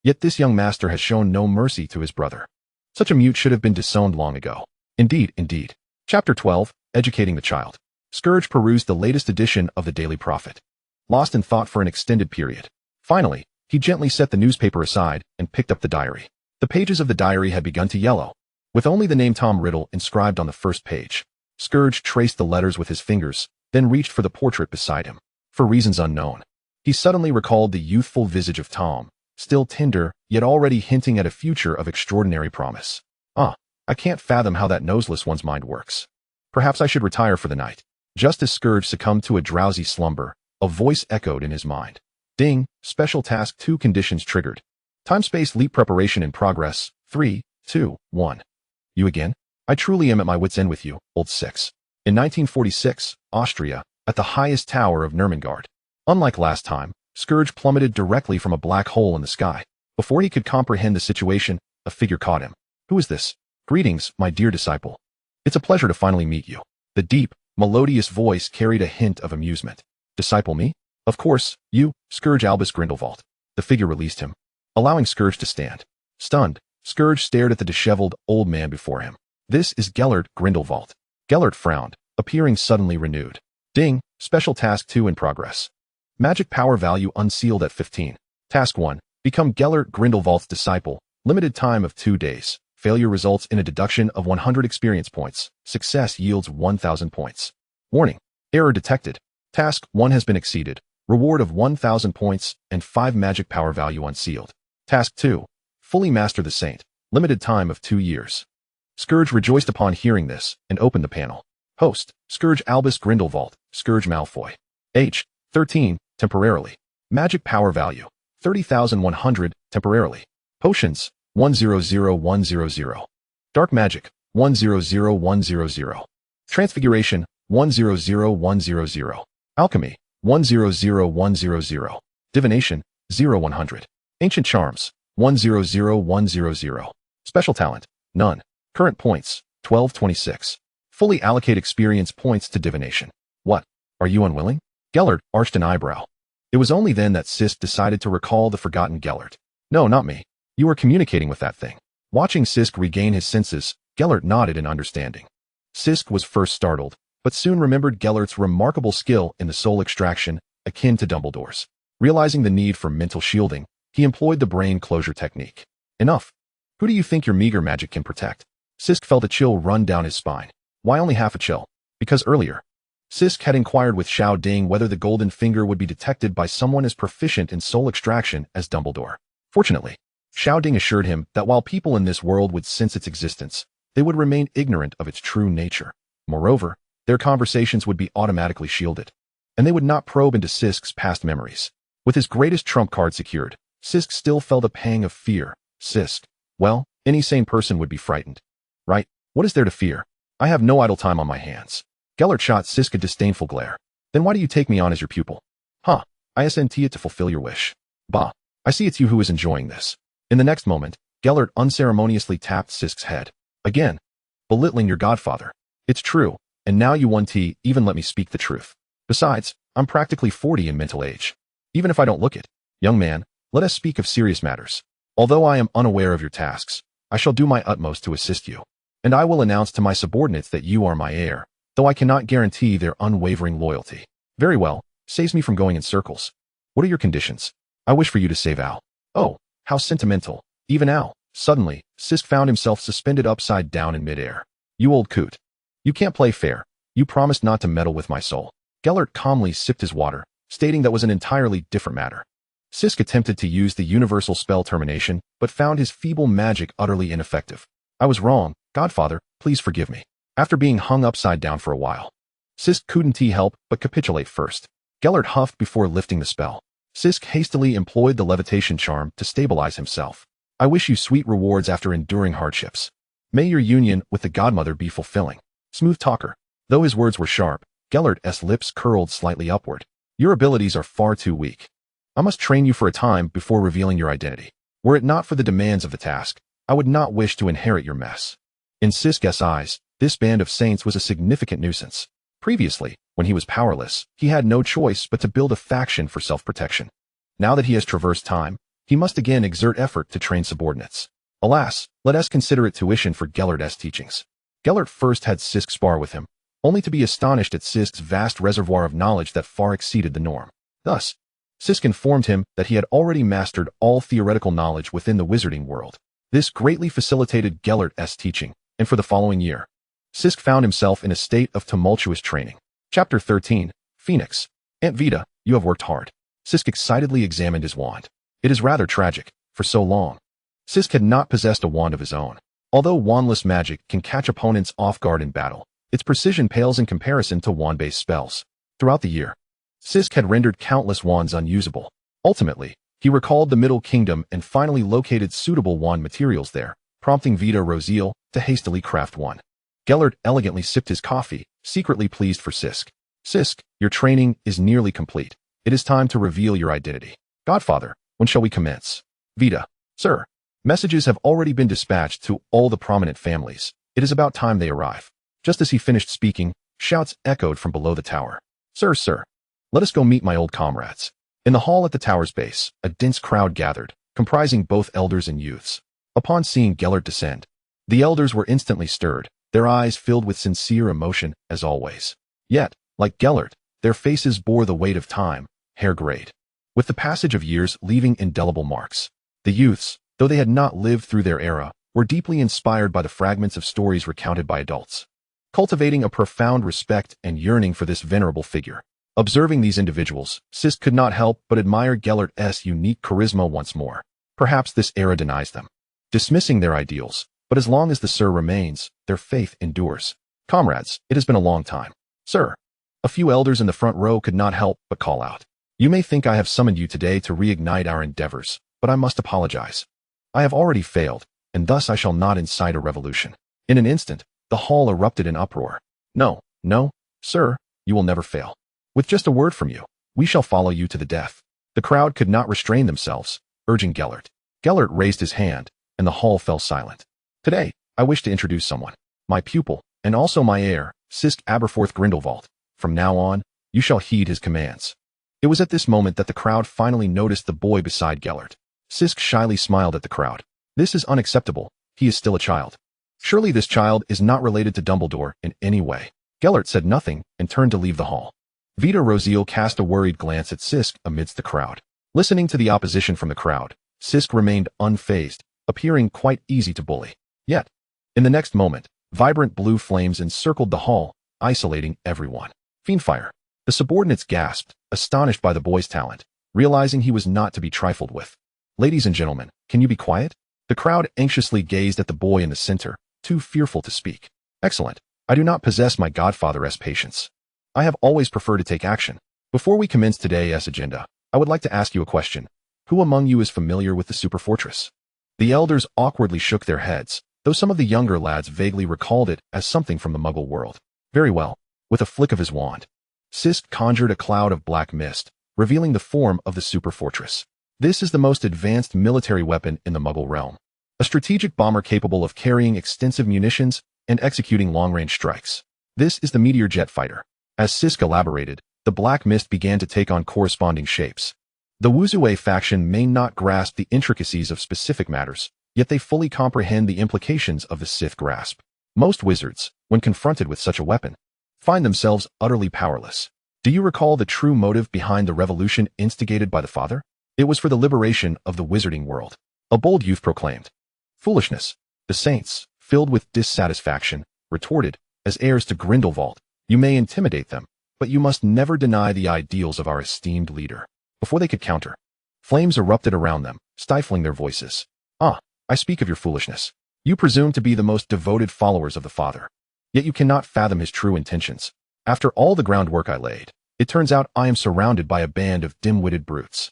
Yet this young master has shown no mercy to his brother. Such a mute should have been disowned long ago. Indeed, indeed. Chapter 12, Educating the Child. Scourge perused the latest edition of the Daily Prophet. Lost in thought for an extended period. Finally, he gently set the newspaper aside and picked up the diary. The pages of the diary had begun to yellow, with only the name Tom Riddle inscribed on the first page. Scourge traced the letters with his fingers, then reached for the portrait beside him. For reasons unknown, he suddenly recalled the youthful visage of Tom, still tender, yet already hinting at a future of extraordinary promise. I can't fathom how that noseless one's mind works. Perhaps I should retire for the night. Just as Scourge succumbed to a drowsy slumber, a voice echoed in his mind. Ding, special task 2 conditions triggered. Time-space leap preparation in progress. 3, 2, 1. You again? I truly am at my wit's end with you, old 6. In 1946, Austria, at the highest tower of Neumgard. Unlike last time, Scourge plummeted directly from a black hole in the sky. Before he could comprehend the situation, a figure caught him. Who is this? Greetings, my dear disciple. It's a pleasure to finally meet you. The deep, melodious voice carried a hint of amusement. Disciple me? Of course, you, Scourge Albus Grindelwald. The figure released him, allowing Scourge to stand. Stunned, Scourge stared at the disheveled old man before him. This is Gellert Grindelwald. Gellert frowned, appearing suddenly renewed. Ding, special task 2 in progress. Magic power value unsealed at 15. Task 1, become Gellert Grindelwald's disciple. Limited time of 2 days. Failure results in a deduction of 100 experience points. Success yields 1,000 points. Warning, error detected. Task 1 has been exceeded. Reward of 1,000 points and 5 magic power value unsealed. Task 2, fully master the saint. Limited time of 2 years. Scourge rejoiced upon hearing this and opened the panel. Host, Scourge Albus Grindelwald, Scourge Malfoy. Age, 13, temporarily. Magic power value, 30,100, temporarily. Potions, 100100. Dark magic, 100100. Transfiguration, 100100. Alchemy, 100100. Divination, 0100. Ancient charms, 100100. Special talent, none. Current points, 1226. Fully allocate experience points to divination. What? Are you unwilling? Gellert arched an eyebrow. It was only then that Sisk decided to recall the forgotten Gellert. No, not me. You were communicating with that thing. Watching Sisk regain his senses, Gellert nodded in understanding. Sisk was first startled, but soon remembered Gellert's remarkable skill in the soul extraction, akin to Dumbledore's. Realizing the need for mental shielding, he employed the brain closure technique. Enough. Who do you think your meager magic can protect? Sisk felt a chill run down his spine. Why only half a chill? Because earlier, Sisk had inquired with Xiao Ding whether the golden finger would be detected by someone as proficient in soul extraction as Dumbledore. Fortunately, Xiao Ding assured him that while people in this world would sense its existence, they would remain ignorant of its true nature. Moreover, their conversations would be automatically shielded, and they would not probe into Sisk's past memories. With his greatest trump card secured, Sisk still felt a pang of fear. Sisk, well, any sane person would be frightened. Right? What is there to fear? I have no idle time on my hands. Gellert shot Sisk a disdainful glare. Then why do you take me on as your pupil? Huh, I sent it to fulfill your wish. Bah, I see it's you who is enjoying this. In the next moment, Gellert unceremoniously tapped Sisk's head. Again, belittling your godfather. It's true, and now you won't even let me speak the truth. Besides, I'm practically 40 in mental age. Even if I don't look it. Young man, let us speak of serious matters. Although I am unaware of your tasks, I shall do my utmost to assist you. And I will announce to my subordinates that you are my heir, though I cannot guarantee their unwavering loyalty. Very well, saves me from going in circles. What are your conditions? I wish for you to save Al. Oh, how sentimental. Even Al. Suddenly, Sisk found himself suspended upside down in midair. You old coot. You can't play fair. You promised not to meddle with my soul. Gellert calmly sipped his water, stating that was an entirely different matter. Sisk attempted to use the universal spell termination, but found his feeble magic utterly ineffective. I was wrong, Godfather, please forgive me. After being hung upside down for a while, Sisk couldn't help but capitulate first. Gellert huffed before lifting the spell. Sisk hastily employed the levitation charm to stabilize himself. I wish you sweet rewards after enduring hardships. May your union with the godmother be fulfilling. Smooth talker. Though his words were sharp, Gellert's lips curled slightly upward. Your abilities are far too weak. I must train you for a time before revealing your identity. Were it not for the demands of the task, I would not wish to inherit your mess. In Sisk's eyes, this band of saints was a significant nuisance. Previously, when he was powerless, he had no choice but to build a faction for self-protection. Now that he has traversed time, he must again exert effort to train subordinates. Alas, let us consider it tuition for Gellert's teachings. Gellert first had Sisk spar with him, only to be astonished at Sisk's vast reservoir of knowledge that far exceeded the norm. Thus, Sisk informed him that he had already mastered all theoretical knowledge within the wizarding world. This greatly facilitated Gellert's teaching, and for the following year, Sisk found himself in a state of tumultuous training. Chapter 13, Phoenix. Aunt Vita, you have worked hard. Sisk excitedly examined his wand. It is rather tragic, for so long, Sisk had not possessed a wand of his own. Although wandless magic can catch opponents off guard in battle, its precision pales in comparison to wand-based spells. Throughout the year, Sisk had rendered countless wands unusable. Ultimately, he recalled the Middle Kingdom and finally located suitable wand materials there, prompting Vita Rosiel to hastily craft one. Gellert elegantly sipped his coffee, secretly pleased for Sisk. Sisk, your training is nearly complete. It is time to reveal your identity. Godfather, when shall we commence? Vita, sir. Messages have already been dispatched to all the prominent families. It is about time they arrive. Just as he finished speaking, shouts echoed from below the tower. Sir, let us go meet my old comrades. In the hall at the tower's base, a dense crowd gathered, comprising both elders and youths. Upon seeing Gellert descend, the elders were instantly stirred, their eyes filled with sincere emotion, as always. Yet, like Gellert, their faces bore the weight of time, hair grayed, with the passage of years leaving indelible marks. The youths, though they had not lived through their era, were deeply inspired by the fragments of stories recounted by adults, cultivating a profound respect and yearning for this venerable figure. Observing these individuals, Sisk could not help but admire Gellert's unique charisma once more. Perhaps this era denies them, dismissing their ideals, but as long as the Sir remains, their faith endures. Comrades, it has been a long time. Sir, a few elders in the front row could not help but call out. You may think I have summoned you today to reignite our endeavors, but I must apologize. I have already failed, and thus I shall not incite a revolution. In an instant, the hall erupted in uproar. No, sir, you will never fail. With just a word from you, we shall follow you to the death. The crowd could not restrain themselves, urging Gellert. Gellert raised his hand, and the hall fell silent. Today, I wish to introduce someone. My pupil, and also my heir, Sisk Aberforth Grindelwald. From now on, you shall heed his commands. It was at this moment that the crowd finally noticed the boy beside Gellert. Sisk shyly smiled at the crowd. This is unacceptable. He is still a child. Surely this child is not related to Dumbledore in any way. Gellert said nothing and turned to leave the hall. Vita Rosiel cast a worried glance at Sisk amidst the crowd. Listening to the opposition from the crowd, Sisk remained unfazed, appearing quite easy to bully. Yet, in the next moment, vibrant blue flames encircled the hall, isolating everyone. Fiendfire. The subordinates gasped, astonished by the boy's talent, realizing he was not to be trifled with. Ladies and gentlemen, can you be quiet? The crowd anxiously gazed at the boy in the center, too fearful to speak. Excellent. I do not possess my godfather's patience. I have always preferred to take action. Before we commence today's agenda, I would like to ask you a question. Who among you is familiar with the Super Fortress? The elders awkwardly shook their heads, though some of the younger lads vaguely recalled it as something from the Muggle world. Very well. With a flick of his wand, Sisk conjured a cloud of black mist, revealing the form of the Super Fortress. This is the most advanced military weapon in the Muggle realm. A strategic bomber capable of carrying extensive munitions and executing long-range strikes. This is the Meteor Jet Fighter. As Sisk elaborated, the black mist began to take on corresponding shapes. The Wuzue faction may not grasp the intricacies of specific matters, yet they fully comprehend the implications of the Sith grasp. Most wizards, when confronted with such a weapon, find themselves utterly powerless. Do you recall the true motive behind the revolution instigated by the father? It was for the liberation of the wizarding world. A bold youth proclaimed. Foolishness. The saints, filled with dissatisfaction, retorted, as heirs to Grindelwald, you may intimidate them, but you must never deny the ideals of our esteemed leader. Before they could counter, flames erupted around them, stifling their voices. I speak of your foolishness. You presume to be the most devoted followers of the Father. Yet you cannot fathom his true intentions. After all the groundwork I laid, it turns out I am surrounded by a band of dim-witted brutes.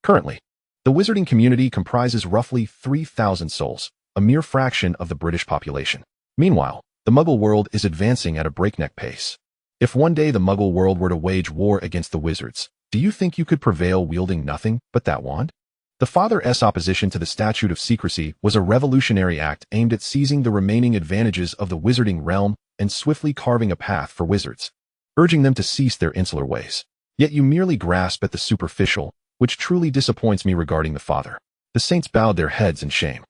Currently, the wizarding community comprises roughly 3,000 souls, a mere fraction of the British population. Meanwhile, the Muggle world is advancing at a breakneck pace. If one day the Muggle world were to wage war against the wizards, do you think you could prevail wielding nothing but that wand? The Father's opposition to the Statute of Secrecy was a revolutionary act aimed at seizing the remaining advantages of the wizarding realm and swiftly carving a path for wizards, urging them to cease their insular ways. Yet you merely grasp at the superficial, which truly disappoints me regarding the Father. The saints bowed their heads in shame.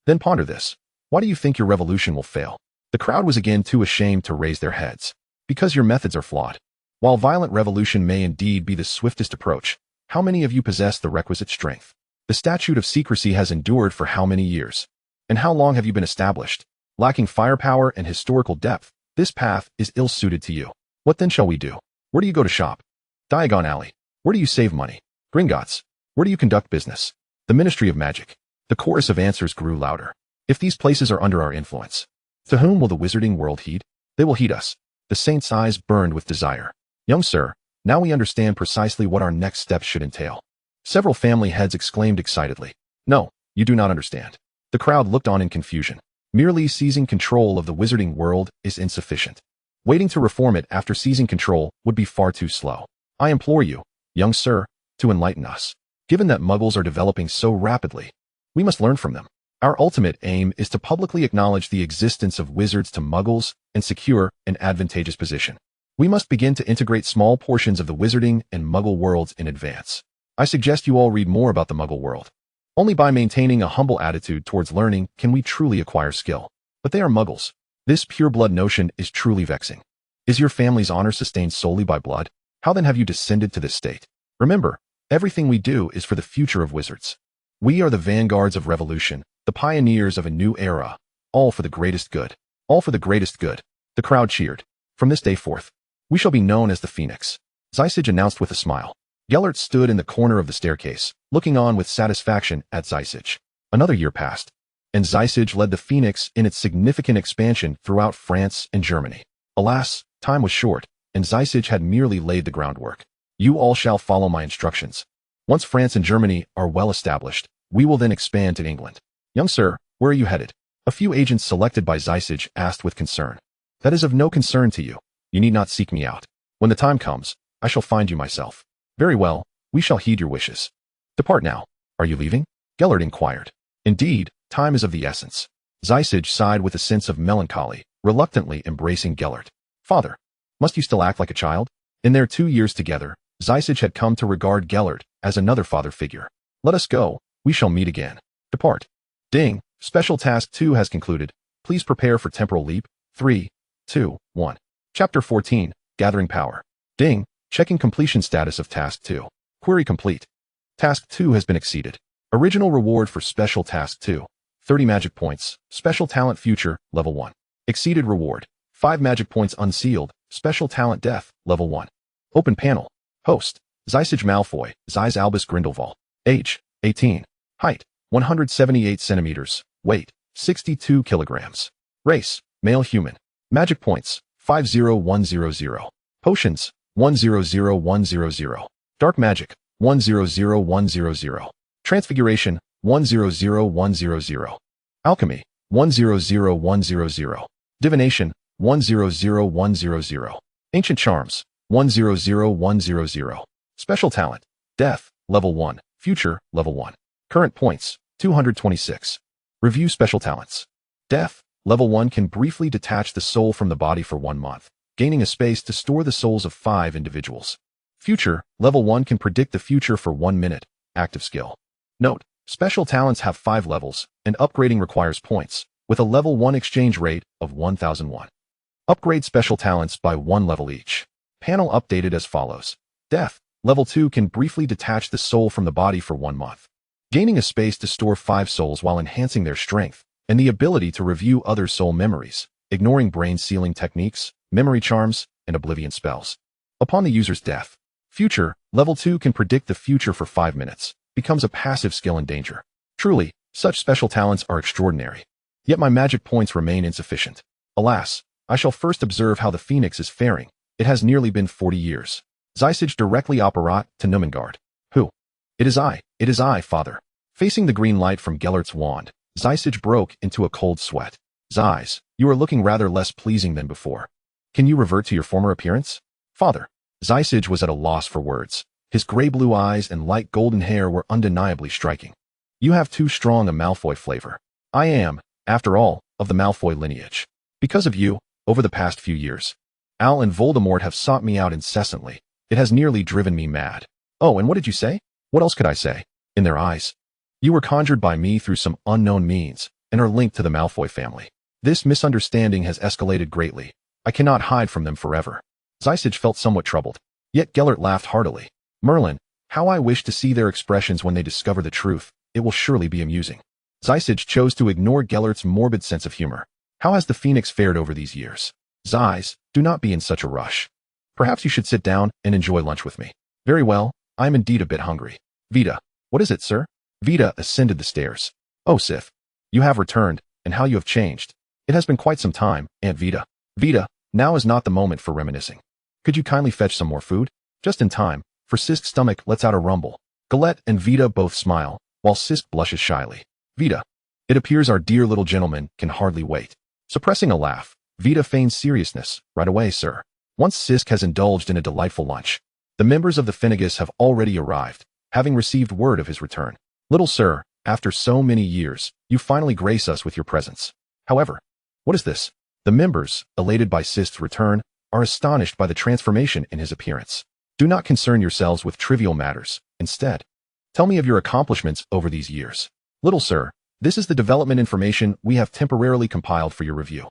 Then ponder this. Why do you think your revolution will fail? The crowd was again too ashamed to raise their heads. Because your methods are flawed. While violent revolution may indeed be the swiftest approach, how many of you possess the requisite strength? The statute of secrecy has endured for how many years? And how long have you been established? Lacking firepower and historical depth, this path is ill-suited to you. What then shall we do? Where do you go to shop? Diagon Alley. Where do you save money? Gringotts. Where do you conduct business? The Ministry of Magic. The chorus of answers grew louder. If these places are under our influence, to whom will the wizarding world heed? They will heed us. The saint's eyes burned with desire. Young sir, now we understand precisely what our next steps should entail. Several family heads exclaimed excitedly. No, you do not understand. The crowd looked on in confusion. Merely seizing control of the wizarding world is insufficient. Waiting to reform it after seizing control would be far too slow. I implore you, young sir, to enlighten us. Given that muggles are developing so rapidly, we must learn from them. Our ultimate aim is to publicly acknowledge the existence of wizards to muggles and secure an advantageous position. We must begin to integrate small portions of the wizarding and muggle worlds in advance. I suggest you all read more about the muggle world. Only by maintaining a humble attitude towards learning can we truly acquire skill. But they are muggles. This pure-blood notion is truly vexing. Is your family's honor sustained solely by blood? How then have you descended to this state? Remember, everything we do is for the future of wizards. We are the vanguards of revolution, the pioneers of a new era, all for the greatest good. All for the greatest good. The crowd cheered. From this day forth, we shall be known as the Phoenix, Zysage announced with a smile. Gellert stood in the corner of the staircase, looking on with satisfaction at Zysage. Another year passed, and Zysage led the Phoenix in its significant expansion throughout France and Germany. Alas, time was short, and Zysage had merely laid the groundwork. You all shall follow my instructions. Once France and Germany are well established, we will then expand to England. Young sir, where are you headed? A few agents selected by Zysage asked with concern. That is of no concern to you. You need not seek me out. When the time comes, I shall find you myself. Very well, we shall heed your wishes. Depart now. Are you leaving? Gellert inquired. Indeed, time is of the essence. Zysage sighed with a sense of melancholy, reluctantly embracing Gellert. Father, must you still act like a child? In their 2 years together, Zysage had come to regard Gellert as another father figure. Let us go. We shall meet again. Depart. Ding. Special Task 2 has concluded. Please prepare for Temporal Leap. 3, 2, 1. Chapter 14. Gathering Power. Ding. Checking completion status of Task 2. Query complete. Task 2 has been exceeded. Original reward for Special Task 2. 30 magic points. Special Talent Future, Level 1. Exceeded reward. 5 magic points unsealed. Special Talent Death, Level 1. Open panel. Host. Zysage Malfoy, Zys Albus Grindelwald. Age, 18. Height, 178 centimeters. Weight, 62 kilograms. Race, male human. Magic points, 50100. Potions, 100100. Dark magic, 100100. Transfiguration, 100100. Alchemy, 100100. Divination, 100100. Ancient charms, 100100. Special talent, Death, Level 1. Future, Level 1. Current points, 226. Review special talents. Death, Level 1 can briefly detach the soul from the body for 1 month, gaining a space to store the souls of 5 individuals. Future, Level 1 can predict the future for 1 minute. Active skill. Note, special talents have 5 levels, and upgrading requires points, with a Level 1 exchange rate of 1001. Upgrade special talents by 1 level each. Panel updated as follows. Death, Level 2 can briefly detach the soul from the body for 1 month, gaining a space to store 5 souls while enhancing their strength, and the ability to review other soul memories, ignoring brain-sealing techniques, memory charms, and oblivion spells. Upon the user's death, Future, Level 2 can predict the future for 5 minutes, becomes a passive skill in danger. Truly, such special talents are extraordinary. Yet my magic points remain insufficient. Alas, I shall first observe how the Phoenix is faring. It has nearly been 40 years. Zysage directly apparat to Neumgard. Who? It is I, father. Facing the green light from Gellert's wand, Zysage broke into a cold sweat. Zys, you are looking rather less pleasing than before. Can you revert to your former appearance? Father. Zysage was at a loss for words. His gray-blue eyes and light golden hair were undeniably striking. You have too strong a Malfoy flavor. I am, after all, of the Malfoy lineage. Because of you, over the past few years, Al and Voldemort have sought me out incessantly. It has nearly driven me mad. Oh, and what did you say? What else could I say? In their eyes, you were conjured by me through some unknown means, and are linked to the Malfoy family. This misunderstanding has escalated greatly. I cannot hide from them forever. Zysage felt somewhat troubled. Yet Gellert laughed heartily. Merlin, how I wish to see their expressions when they discover the truth. It will surely be amusing. Zysage chose to ignore Gellert's morbid sense of humor. How has the Phoenix fared over these years? Zys, do not be in such a rush. Perhaps you should sit down and enjoy lunch with me. Very well, I am indeed a bit hungry. Vita, what is it, sir? Vita ascended the stairs. Oh, Sif, you have returned, and how you have changed. It has been quite some time, Aunt Vita. Vita, now is not the moment for reminiscing. Could you kindly fetch some more food? Just in time, for Sisk's stomach lets out a rumble. Galette and Vita both smile, while Sisk blushes shyly. Vita, it appears our dear little gentleman can hardly wait. Suppressing a laugh, Vita feigns seriousness. Right away, sir. Once Sisk has indulged in a delightful lunch, the members of the Finnegas have already arrived, having received word of his return. Little sir, after so many years, you finally grace us with your presence. However, what is this? The members, elated by Sisk's return, are astonished by the transformation in his appearance. Do not concern yourselves with trivial matters. Instead, tell me of your accomplishments over these years. Little sir, this is the development information we have temporarily compiled for your review.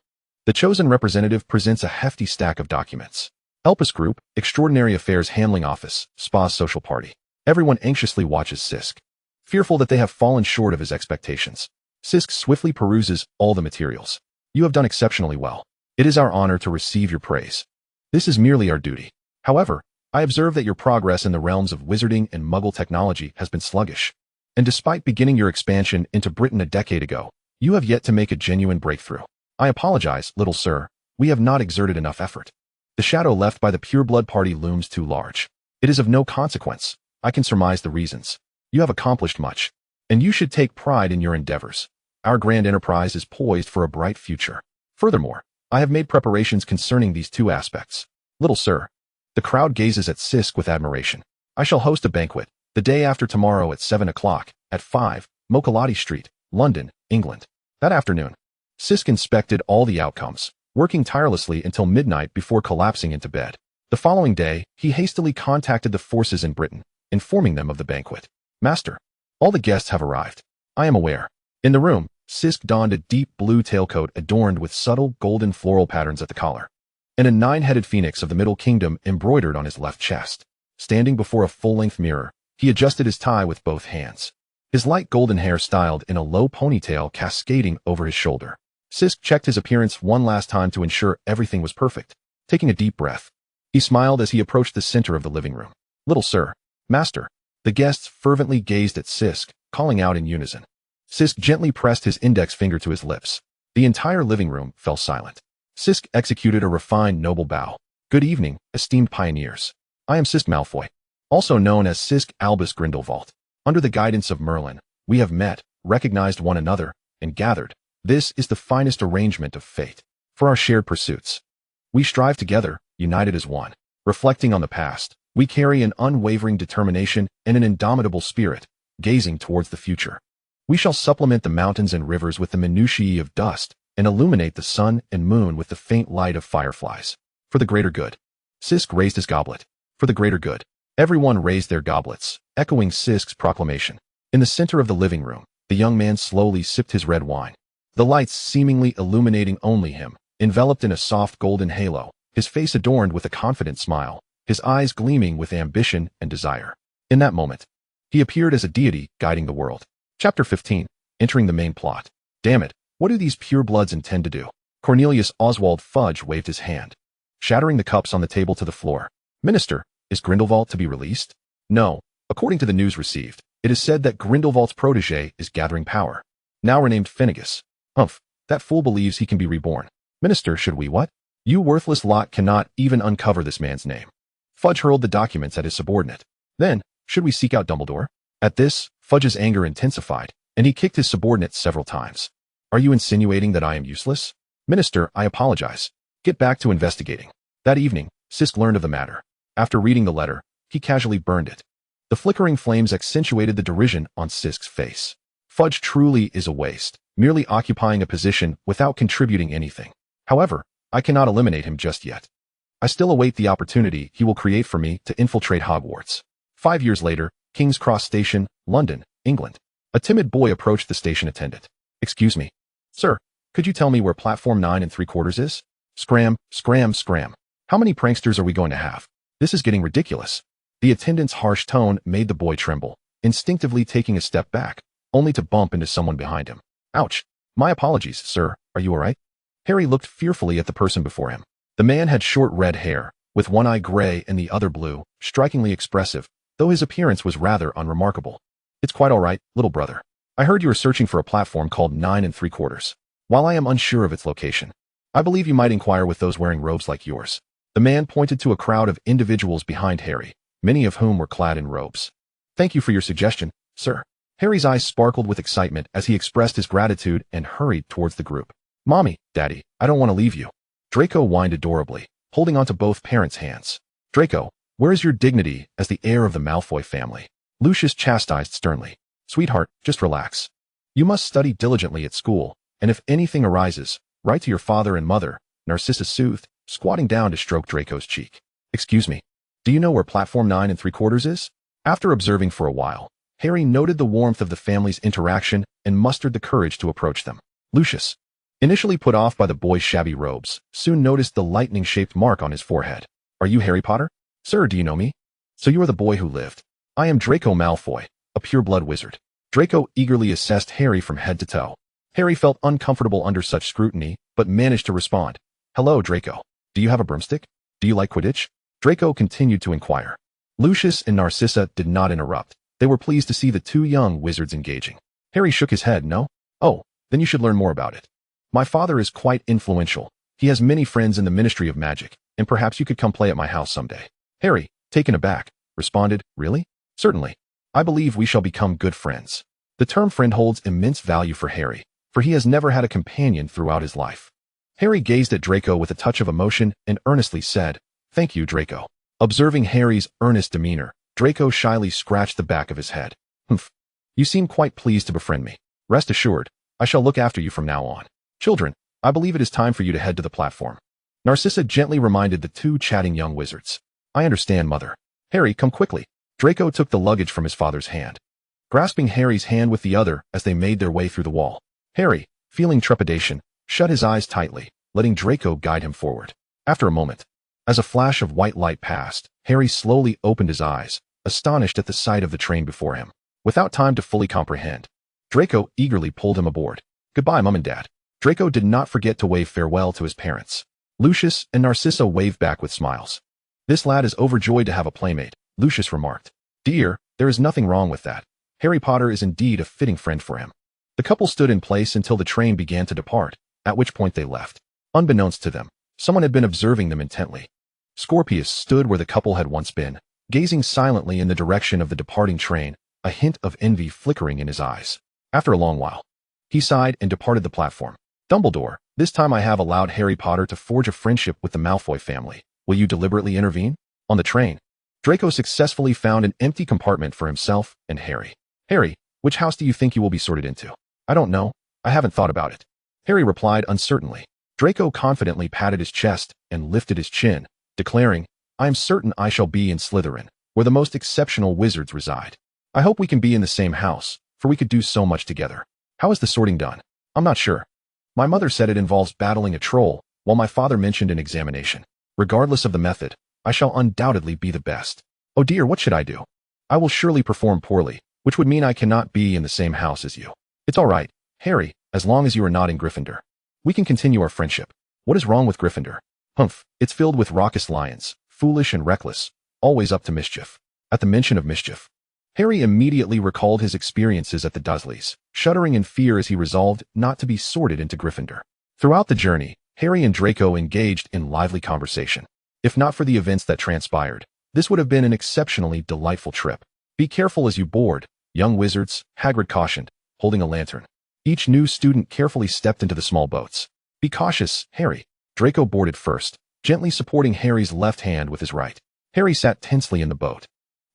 The chosen representative presents a hefty stack of documents. Elpis Group, Extraordinary Affairs Handling Office, Spa's Social Party. Everyone anxiously watches Sisk, fearful that they have fallen short of his expectations. Sisk swiftly peruses all the materials. You have done exceptionally well. It is our honor to receive your praise. This is merely our duty. However, I observe that your progress in the realms of wizarding and Muggle technology has been sluggish. And despite beginning your expansion into Britain a decade ago, you have yet to make a genuine breakthrough. I apologize, little sir. We have not exerted enough effort. The shadow left by the pureblood party looms too large. It is of no consequence. I can surmise the reasons. You have accomplished much, and you should take pride in your endeavors. Our grand enterprise is poised for a bright future. Furthermore, I have made preparations concerning these two aspects. Little sir. The crowd gazes at Sisk with admiration. I shall host a banquet, the day after tomorrow at 7 o'clock, at 5, Mokalati Street, London, England. That afternoon, Sisk inspected all the outcomes, working tirelessly until midnight before collapsing into bed. The following day, he hastily contacted the forces in Britain, informing them of the banquet. Master, all the guests have arrived. I am aware. In the room, Sisk donned a deep blue tailcoat adorned with subtle golden floral patterns at the collar, and a 9-headed phoenix of the Middle Kingdom embroidered on his left chest. Standing before a full-length mirror, he adjusted his tie with both hands. His light golden hair styled in a low ponytail cascading over his shoulder. Sisk checked his appearance one last time to ensure everything was perfect. Taking a deep breath, he smiled as he approached the center of the living room. Little sir, master. The guests fervently gazed at Sisk, calling out in unison. Sisk gently pressed his index finger to his lips. The entire living room fell silent. Sisk executed a refined, noble bow. Good evening, esteemed pioneers. I am Sisk Malfoy, also known as Sisk Albus Grindelwald. Under the guidance of Merlin, we have met, recognized one another, and gathered. This is the finest arrangement of fate. For our shared pursuits, we strive together, united as one. Reflecting on the past, we carry an unwavering determination and an indomitable spirit, gazing towards the future. We shall supplement the mountains and rivers with the minutiae of dust, and illuminate the sun and moon with the faint light of fireflies. For the greater good. Sisk raised his goblet. For the greater good. Everyone raised their goblets, echoing Sisk's proclamation. In the center of the living room, the young man slowly sipped his red wine, the lights seemingly illuminating only him, enveloped in a soft golden halo, his face adorned with a confident smile, his eyes gleaming with ambition and desire. In that moment, he appeared as a deity guiding the world. Chapter 15. Entering the main plot. Damn it, what do these purebloods intend to do? Cornelius Oswald Fudge waved his hand, shattering the cups on the table to the floor. Minister, is Grindelwald to be released? No. According to the news received, it is said that Grindelwald's protege is gathering power. Now renamed Finnegas. Humph, that fool believes he can be reborn. Minister, should we what? You worthless lot cannot even uncover this man's name. Fudge hurled the documents at his subordinate. Then, should we seek out Dumbledore? At this, Fudge's anger intensified, and he kicked his subordinate several times. Are you insinuating that I am useless? Minister, I apologize. Get back to investigating. That evening, Sisk learned of the matter. After reading the letter, he casually burned it. The flickering flames accentuated the derision on Sisk's face. Fudge truly is a waste, merely occupying a position without contributing anything. However, I cannot eliminate him just yet. I still await the opportunity he will create for me to infiltrate Hogwarts. 5 years later, King's Cross Station, London, England. A timid boy approached the station attendant. Excuse me, Sir, could you tell me where platform 9 3/4 is? Scram, scram, scram. How many pranksters are we going to have? This is getting ridiculous. The attendant's harsh tone made the boy tremble, instinctively taking a step back, only to bump into someone behind him. Ouch. My apologies, sir. Are you all right? Harry looked fearfully at the person before him. The man had short red hair, with one eye gray and the other blue, strikingly expressive, though his appearance was rather unremarkable. It's quite all right, little brother. I heard you were searching for a platform called 9 3/4. While I am unsure of its location, I believe you might inquire with those wearing robes like yours. The man pointed to a crowd of individuals behind Harry, many of whom were clad in robes. Thank you for your suggestion, sir. Harry's eyes sparkled with excitement as he expressed his gratitude and hurried towards the group. Mommy, Daddy, I don't want to leave you. Draco whined adorably, holding onto both parents' hands. Draco, where is your dignity as the heir of the Malfoy family? Lucius chastised sternly. Sweetheart, just relax. You must study diligently at school, and if anything arises, write to your father and mother, Narcissa soothed, squatting down to stroke Draco's cheek. Excuse me, do you know where platform 9 3/4 is? After observing for a while, Harry noted the warmth of the family's interaction and mustered the courage to approach them. Lucius, initially put off by the boy's shabby robes, soon noticed the lightning-shaped mark on his forehead. Are you Harry Potter? Sir, do you know me? So you are the boy who lived. I am Draco Malfoy, a pure-blood wizard. Draco eagerly assessed Harry from head to toe. Harry felt uncomfortable under such scrutiny, but managed to respond. Hello, Draco. Do you have a broomstick? Do you like Quidditch? Draco continued to inquire. Lucius and Narcissa did not interrupt. They were pleased to see the two young wizards engaging. Harry shook his head. No? Oh, then you should learn more about it. My father is quite influential. He has many friends in the Ministry of Magic, and perhaps you could come play at my house someday. Harry, taken aback, responded, Really? Certainly. I believe we shall become good friends. The term friend holds immense value for Harry, for he has never had a companion throughout his life. Harry gazed at Draco with a touch of emotion and earnestly said, Thank you, Draco. Observing Harry's earnest demeanor, Draco shyly scratched the back of his head. Humph. You seem quite pleased to befriend me. Rest assured, I shall look after you from now on. Children, I believe it is time for you to head to the platform. Narcissa gently reminded the two chatting young wizards. I understand, Mother. Harry, come quickly. Draco took the luggage from his father's hand, grasping Harry's hand with the other as they made their way through the wall. Harry, feeling trepidation, shut his eyes tightly, letting Draco guide him forward. After a moment, as a flash of white light passed, Harry slowly opened his eyes, astonished at the sight of the train before him. Without time to fully comprehend, Draco eagerly pulled him aboard. Goodbye, Mum and Dad. Draco did not forget to wave farewell to his parents. Lucius and Narcissa waved back with smiles. This lad is overjoyed to have a playmate, Lucius remarked. Dear, there is nothing wrong with that. Harry Potter is indeed a fitting friend for him. The couple stood in place until the train began to depart, at which point they left. Unbeknownst to them, someone had been observing them intently. Scorpius stood where the couple had once been, gazing silently in the direction of the departing train, a hint of envy flickering in his eyes. After a long while, he sighed and departed the platform. Dumbledore, this time I have allowed Harry Potter to forge a friendship with the Malfoy family. Will you deliberately intervene? On the train, Draco successfully found an empty compartment for himself and Harry. Harry, which house do you think you will be sorted into? I don't know. I haven't thought about it. Harry replied uncertainly. Draco confidently patted his chest and lifted his chin, declaring, I am certain I shall be in Slytherin, where the most exceptional wizards reside. I hope we can be in the same house, for we could do so much together. How is the sorting done? I'm not sure. My mother said it involves battling a troll, while my father mentioned an examination. Regardless of the method, I shall undoubtedly be the best. Oh dear, what should I do? I will surely perform poorly, which would mean I cannot be in the same house as you. It's all right, Harry, as long as you are not in Gryffindor. We can continue our friendship. What is wrong with Gryffindor? Humph, it's filled with raucous lions, foolish and reckless, always up to mischief. At the mention of mischief, Harry immediately recalled his experiences at the Dursleys, shuddering in fear as he resolved not to be sorted into Gryffindor. Throughout the journey, Harry and Draco engaged in lively conversation. If not for the events that transpired, this would have been an exceptionally delightful trip. Be careful as you board, young wizards, Hagrid cautioned, holding a lantern. Each new student carefully stepped into the small boats. Be cautious, Harry. Draco boarded first, gently supporting Harry's left hand with his right. Harry sat tensely in the boat,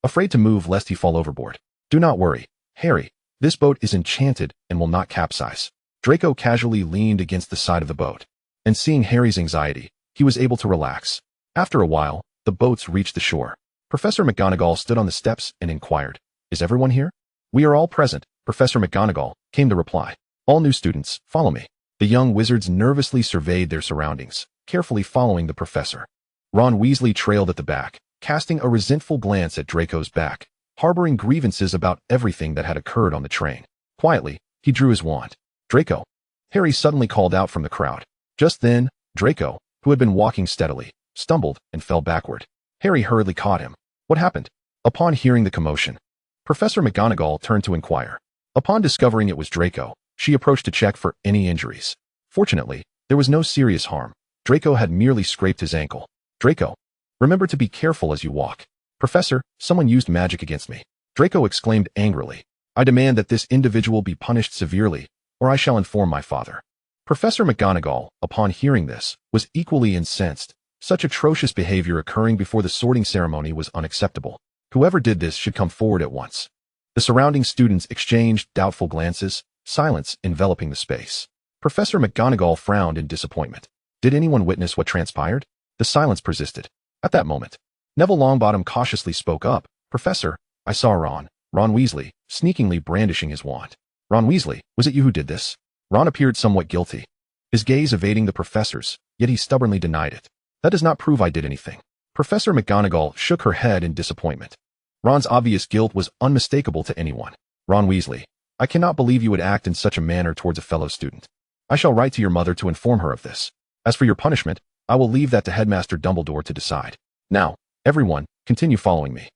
afraid to move lest he fall overboard. Do not worry, Harry. This boat is enchanted and will not capsize. Draco casually leaned against the side of the boat, and seeing Harry's anxiety, he was able to relax. After a while, the boats reached the shore. Professor McGonagall stood on the steps and inquired, Is everyone here? We are all present, Professor McGonagall, came the reply. All new students, follow me. The young wizards nervously surveyed their surroundings, carefully following the professor. Ron Weasley trailed at the back, casting a resentful glance at Draco's back, harboring grievances about everything that had occurred on the train. Quietly, he drew his wand. "Draco!" Harry suddenly called out from the crowd. Just then, Draco, who had been walking steadily, stumbled and fell backward. Harry hurriedly caught him. "What happened?" Upon hearing the commotion, Professor McGonagall turned to inquire. Upon discovering it was Draco, she approached to check for any injuries. Fortunately, there was no serious harm. Draco had merely scraped his ankle. "Draco, remember to be careful as you walk." "Professor, someone used magic against me," Draco exclaimed angrily. "I demand that this individual be punished severely, or I shall inform my father." Professor McGonagall, upon hearing this, was equally incensed. Such atrocious behavior occurring before the sorting ceremony was unacceptable. Whoever did this should come forward at once. The surrounding students exchanged doubtful glances, silence enveloping the space. Professor McGonagall frowned in disappointment. Did anyone witness what transpired? The silence persisted. At that moment, Neville Longbottom cautiously spoke up. "Professor, I saw Ron Weasley, sneakingly brandishing his wand." "Ron Weasley, was it you who did this?" Ron appeared somewhat guilty, his gaze evading the professor's, yet he stubbornly denied it. "That does not prove I did anything." Professor McGonagall shook her head in disappointment. Ron's obvious guilt was unmistakable to anyone. "Ron Weasley, I cannot believe you would act in such a manner towards a fellow student. I shall write to your mother to inform her of this. As for your punishment, I will leave that to Headmaster Dumbledore to decide. Now, everyone, continue following me."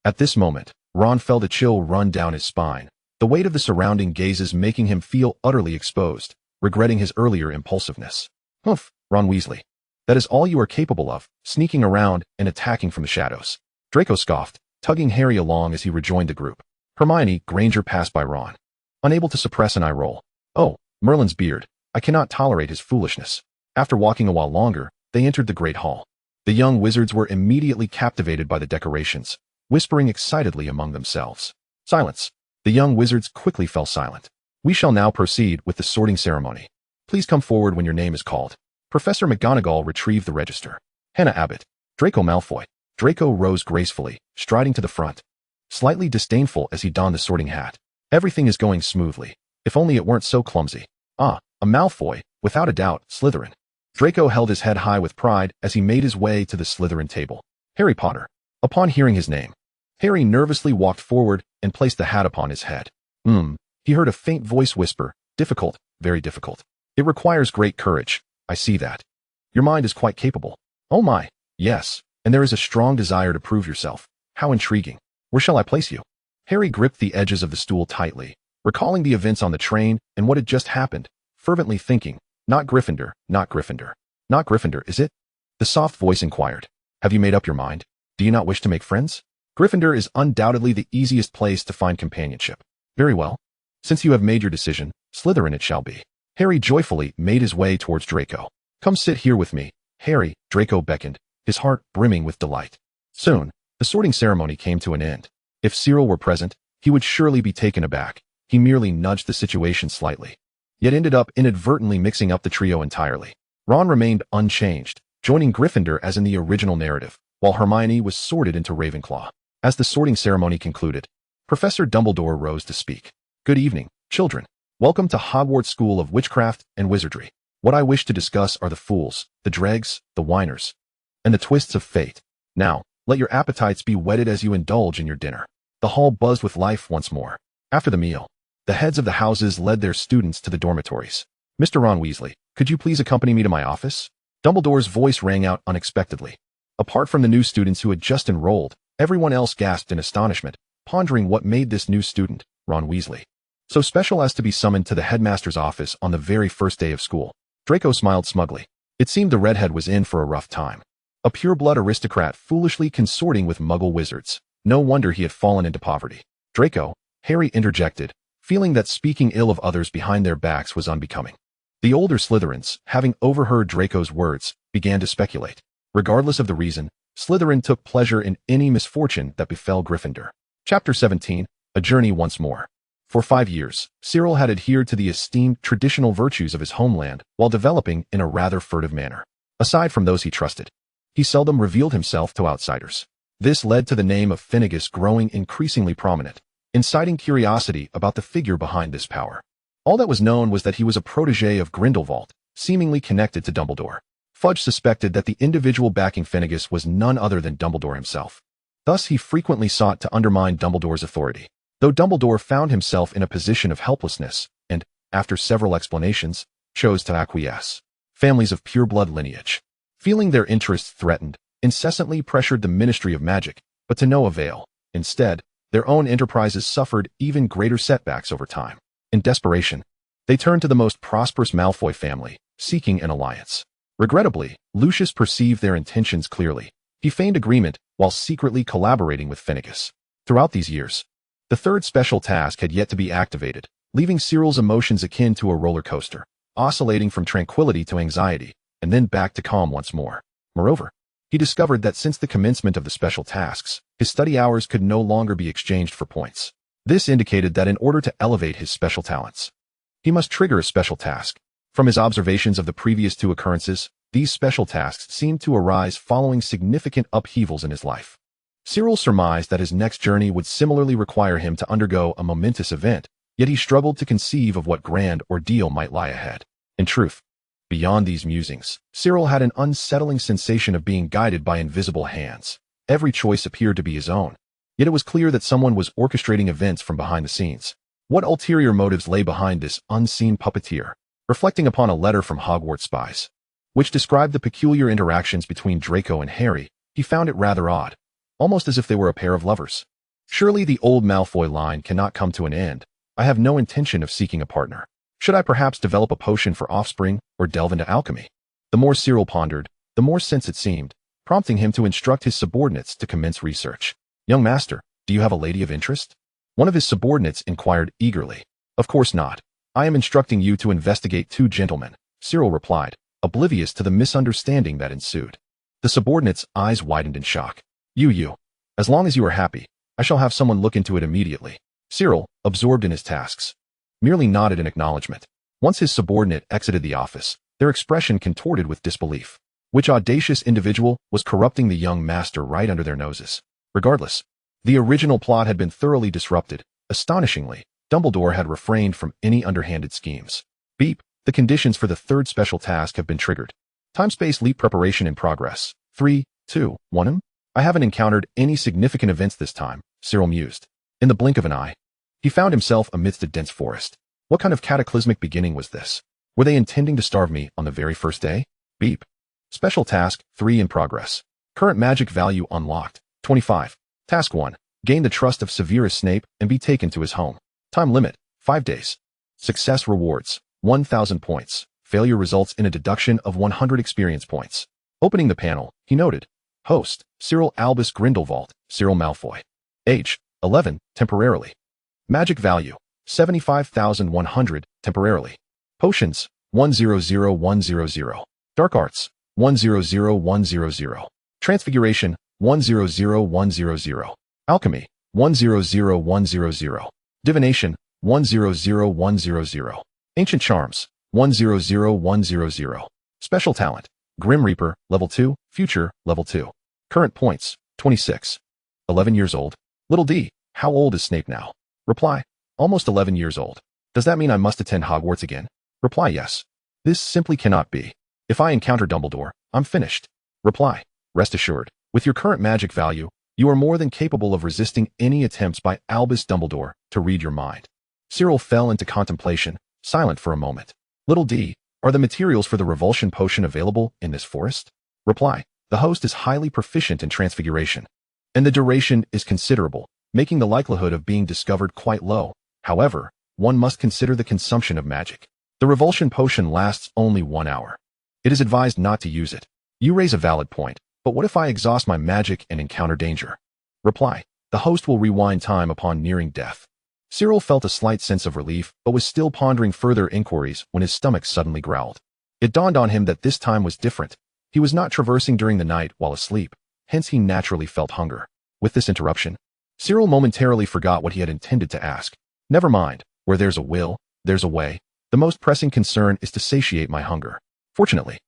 At this moment, Ron felt a chill run down his spine, the weight of the surrounding gazes making him feel utterly exposed, regretting his earlier impulsiveness. "Humph, Ron Weasley. That is all you are capable of, sneaking around and attacking from the shadows." Draco scoffed, tugging Harry along as he rejoined the group. Hermione Granger passed by Ron, unable to suppress an eye roll. "Oh, Merlin's beard. I cannot tolerate his foolishness." After walking a while longer, they entered the Great Hall. The young wizards were immediately captivated by the decorations, whispering excitedly among themselves. "Silence." The young wizards quickly fell silent. "We shall now proceed with the sorting ceremony. Please come forward when your name is called." Professor McGonagall retrieved the register. "Hannah Abbott, Draco Malfoy." Draco rose gracefully, striding to the front, slightly disdainful as he donned the sorting hat. "Everything is going smoothly. If only it weren't so clumsy." "Ah, a Malfoy, without a doubt, Slytherin." Draco held his head high with pride as he made his way to the Slytherin table. "Harry Potter." Upon hearing his name, Harry nervously walked forward and placed the hat upon his head. He heard a faint voice whisper, "Difficult, very difficult. It requires great courage. I see that. Your mind is quite capable." "Oh my, yes, and there is a strong desire to prove yourself. How intriguing. Where shall I place you?" Harry gripped the edges of the stool tightly, recalling the events on the train and what had just happened, fervently thinking, "Not Gryffindor, not Gryffindor. Not Gryffindor, is it?" The soft voice inquired, "Have you made up your mind? Do you not wish to make friends? Gryffindor is undoubtedly the easiest place to find companionship." "Very well. Since you have made your decision, Slytherin it shall be." Harry joyfully made his way towards Draco. "Come sit here with me, Harry," Draco beckoned, his heart brimming with delight. Soon, the sorting ceremony came to an end. If Cyril were present, he would surely be taken aback. He merely nudged the situation slightly, yet ended up inadvertently mixing up the trio entirely. Ron remained unchanged, joining Gryffindor as in the original narrative, while Hermione was sorted into Ravenclaw. As the sorting ceremony concluded, Professor Dumbledore rose to speak. "Good evening, children. Welcome to Hogwarts School of Witchcraft and Wizardry. What I wish to discuss are the fools, the dregs, the whiners, and the twists of fate. Now, let your appetites be whetted as you indulge in your dinner." The hall buzzed with life once more. After the meal, the heads of the houses led their students to the dormitories. "Mr. Ron Weasley, could you please accompany me to my office?" Dumbledore's voice rang out unexpectedly. Apart from the new students who had just enrolled, everyone else gasped in astonishment, pondering what made this new student, Ron Weasley, so special as to be summoned to the headmaster's office on the very first day of school. Draco smiled smugly. It seemed the redhead was in for a rough time. A pure-blood aristocrat foolishly consorting with muggle wizards. No wonder he had fallen into poverty. "Draco," Harry interjected, feeling that speaking ill of others behind their backs was unbecoming. The older Slytherins, having overheard Draco's words, began to speculate. Regardless of the reason, Slytherin took pleasure in any misfortune that befell Gryffindor. Chapter 17, A Journey Once More. For 5 years, Cyril had adhered to the esteemed traditional virtues of his homeland while developing in a rather furtive manner. Aside from those he trusted, he seldom revealed himself to outsiders. This led to the name of Finnegas growing increasingly prominent, inciting curiosity about the figure behind this power. All that was known was that he was a protege of Grindelwald, seemingly connected to Dumbledore. Fudge suspected that the individual backing Finnegas was none other than Dumbledore himself. Thus, he frequently sought to undermine Dumbledore's authority. Though Dumbledore found himself in a position of helplessness and, after several explanations, chose to acquiesce. Families of pure-blood lineage, feeling their interests threatened, incessantly pressured the Ministry of Magic, but to no avail. Instead, their own enterprises suffered even greater setbacks over time. In desperation, they turned to the most prosperous Malfoy family, seeking an alliance. Regrettably, Lucius perceived their intentions clearly. He feigned agreement while secretly collaborating with Finnegas. Throughout these years, the third special task had yet to be activated, leaving Cyril's emotions akin to a roller coaster, oscillating from tranquility to anxiety, and then back to calm once more. Moreover, he discovered that since the commencement of the special tasks, his study hours could no longer be exchanged for points. This indicated that in order to elevate his special talents, he must trigger a special task. From his observations of the previous two occurrences, these special tasks seemed to arise following significant upheavals in his life. Cyril surmised that his next journey would similarly require him to undergo a momentous event, yet he struggled to conceive of what grand ordeal might lie ahead. In truth, beyond these musings, Cyril had an unsettling sensation of being guided by invisible hands. Every choice appeared to be his own, yet it was clear that someone was orchestrating events from behind the scenes. What ulterior motives lay behind this unseen puppeteer? Reflecting upon a letter from Hogwarts spies, which described the peculiar interactions between Draco and Harry, he found it rather odd, almost as if they were a pair of lovers. Surely the old Malfoy line cannot come to an end. I have no intention of seeking a partner. Should I perhaps develop a potion for offspring or delve into alchemy? The more Cyril pondered, the more sense it seemed, prompting him to instruct his subordinates to commence research. Young master, do you have a lady of interest? One of his subordinates inquired eagerly. Of course not. I am instructing you to investigate two gentlemen, Cyril replied, oblivious to the misunderstanding that ensued. The subordinate's eyes widened in shock. You. As long as you are happy, I shall have someone look into it immediately. Cyril, absorbed in his tasks, merely nodded in acknowledgement. Once his subordinate exited the office, their expression contorted with disbelief. Which audacious individual was corrupting the young master right under their noses? Regardless, the original plot had been thoroughly disrupted. Astonishingly, Dumbledore had refrained from any underhanded schemes. Beep. The conditions for the third special task have been triggered. Time-space leap preparation in progress. 3, 2, 1. I haven't encountered any significant events this time, Cyril mused. In the blink of an eye, he found himself amidst a dense forest. What kind of cataclysmic beginning was this? Were they intending to starve me on the very first day? Beep. Special task 3 in progress. Current magic value unlocked. 25. Task 1. Gain the trust of Severus Snape and be taken to his home. Time limit, 5 days. Success rewards, 1,000 points. Failure results in a deduction of 100 experience points. Opening the panel, he noted, Host, Cyril Albus Grindelwald, Cyril Malfoy. Age, 11, temporarily. Magic value, 75,100, temporarily. Potions, 100100. Dark Arts, 100100. Transfiguration, 100100. Alchemy, 100100. Divination, 100100. Ancient Charms, 100100. Special Talent, Grim Reaper, Level 2, Future, Level 2. Current points, 26. 11 years old. Little D, how old is Snape now? Reply, almost 11 years old. Does that mean I must attend Hogwarts again? Reply, yes. This simply cannot be. If I encounter Dumbledore, I'm finished. Reply, rest assured, with your current magic value, you are more than capable of resisting any attempts by Albus Dumbledore to read your mind. Cyril fell into contemplation, silent for a moment. Little D, are the materials for the revulsion potion available in this forest? Reply, the host is highly proficient in transfiguration, and the duration is considerable, making the likelihood of being discovered quite low. However, one must consider the consumption of magic. The revulsion potion lasts only 1 hour. It is advised not to use it. You raise a valid point, but what if I exhaust my magic and encounter danger? Reply, the host will rewind time upon nearing death. Cyril felt a slight sense of relief, but was still pondering further inquiries when his stomach suddenly growled. It dawned on him that this time was different. He was not traversing during the night while asleep, hence he naturally felt hunger. With this interruption, Cyril momentarily forgot what he had intended to ask. Never mind, where there's a will, there's a way. The most pressing concern is to satiate my hunger. Fortunately,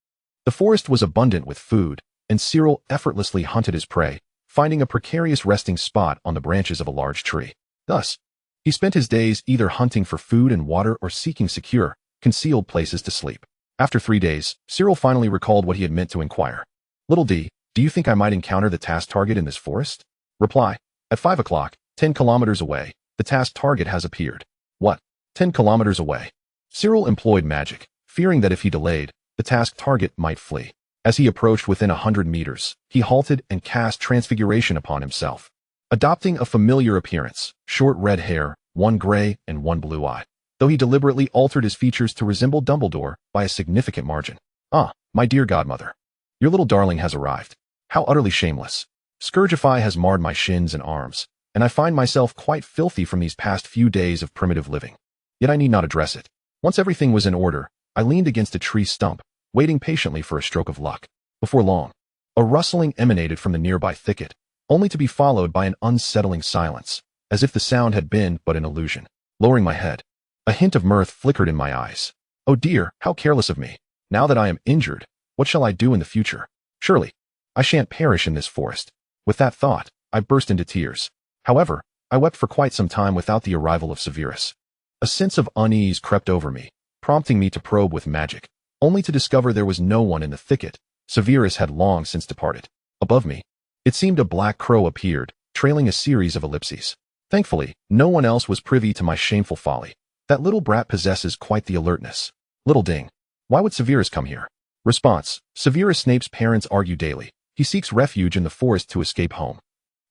the forest was abundant with food, and Cyril effortlessly hunted his prey, finding a precarious resting spot on the branches of a large tree. Thus, He spent his days either hunting for food and water or seeking secure, concealed places to sleep. After 3 days, Cyril finally recalled what he had meant to inquire. Little D, do you think I might encounter the task target in this forest? Reply. At 5 o'clock, 10 kilometers away, the task target has appeared. What? 10 kilometers away? Cyril employed magic, fearing that if he delayed, the task target might flee. As he approached within 100 meters, he halted and cast Transfiguration upon himself. Adopting a familiar appearance, short red hair, one gray and one blue eye, though he deliberately altered his features to resemble Dumbledore by a significant margin. Ah, my dear godmother. Your little darling has arrived. How utterly shameless. Scourgify has marred my shins and arms, and I find myself quite filthy from these past few days of primitive living. Yet I need not address it. Once everything was in order, I leaned against a tree stump, waiting patiently for a stroke of luck. Before long, a rustling emanated from the nearby thicket, only to be followed by an unsettling silence, as if the sound had been but an illusion. Lowering my head, a hint of mirth flickered in my eyes. Oh dear, how careless of me. Now that I am injured, what shall I do in the future? Surely, I shan't perish in this forest. With that thought, I burst into tears. However, I wept for quite some time without the arrival of Severus. A sense of unease crept over me, prompting me to probe with magic, only to discover there was no one in the thicket. Severus had long since departed. Above me, it seemed a black crow appeared, trailing a series of ellipses. Thankfully, no one else was privy to my shameful folly. That little brat possesses quite the alertness. Little ding. Why would Severus come here? Response. Severus Snape's parents argue daily. He seeks refuge in the forest to escape home.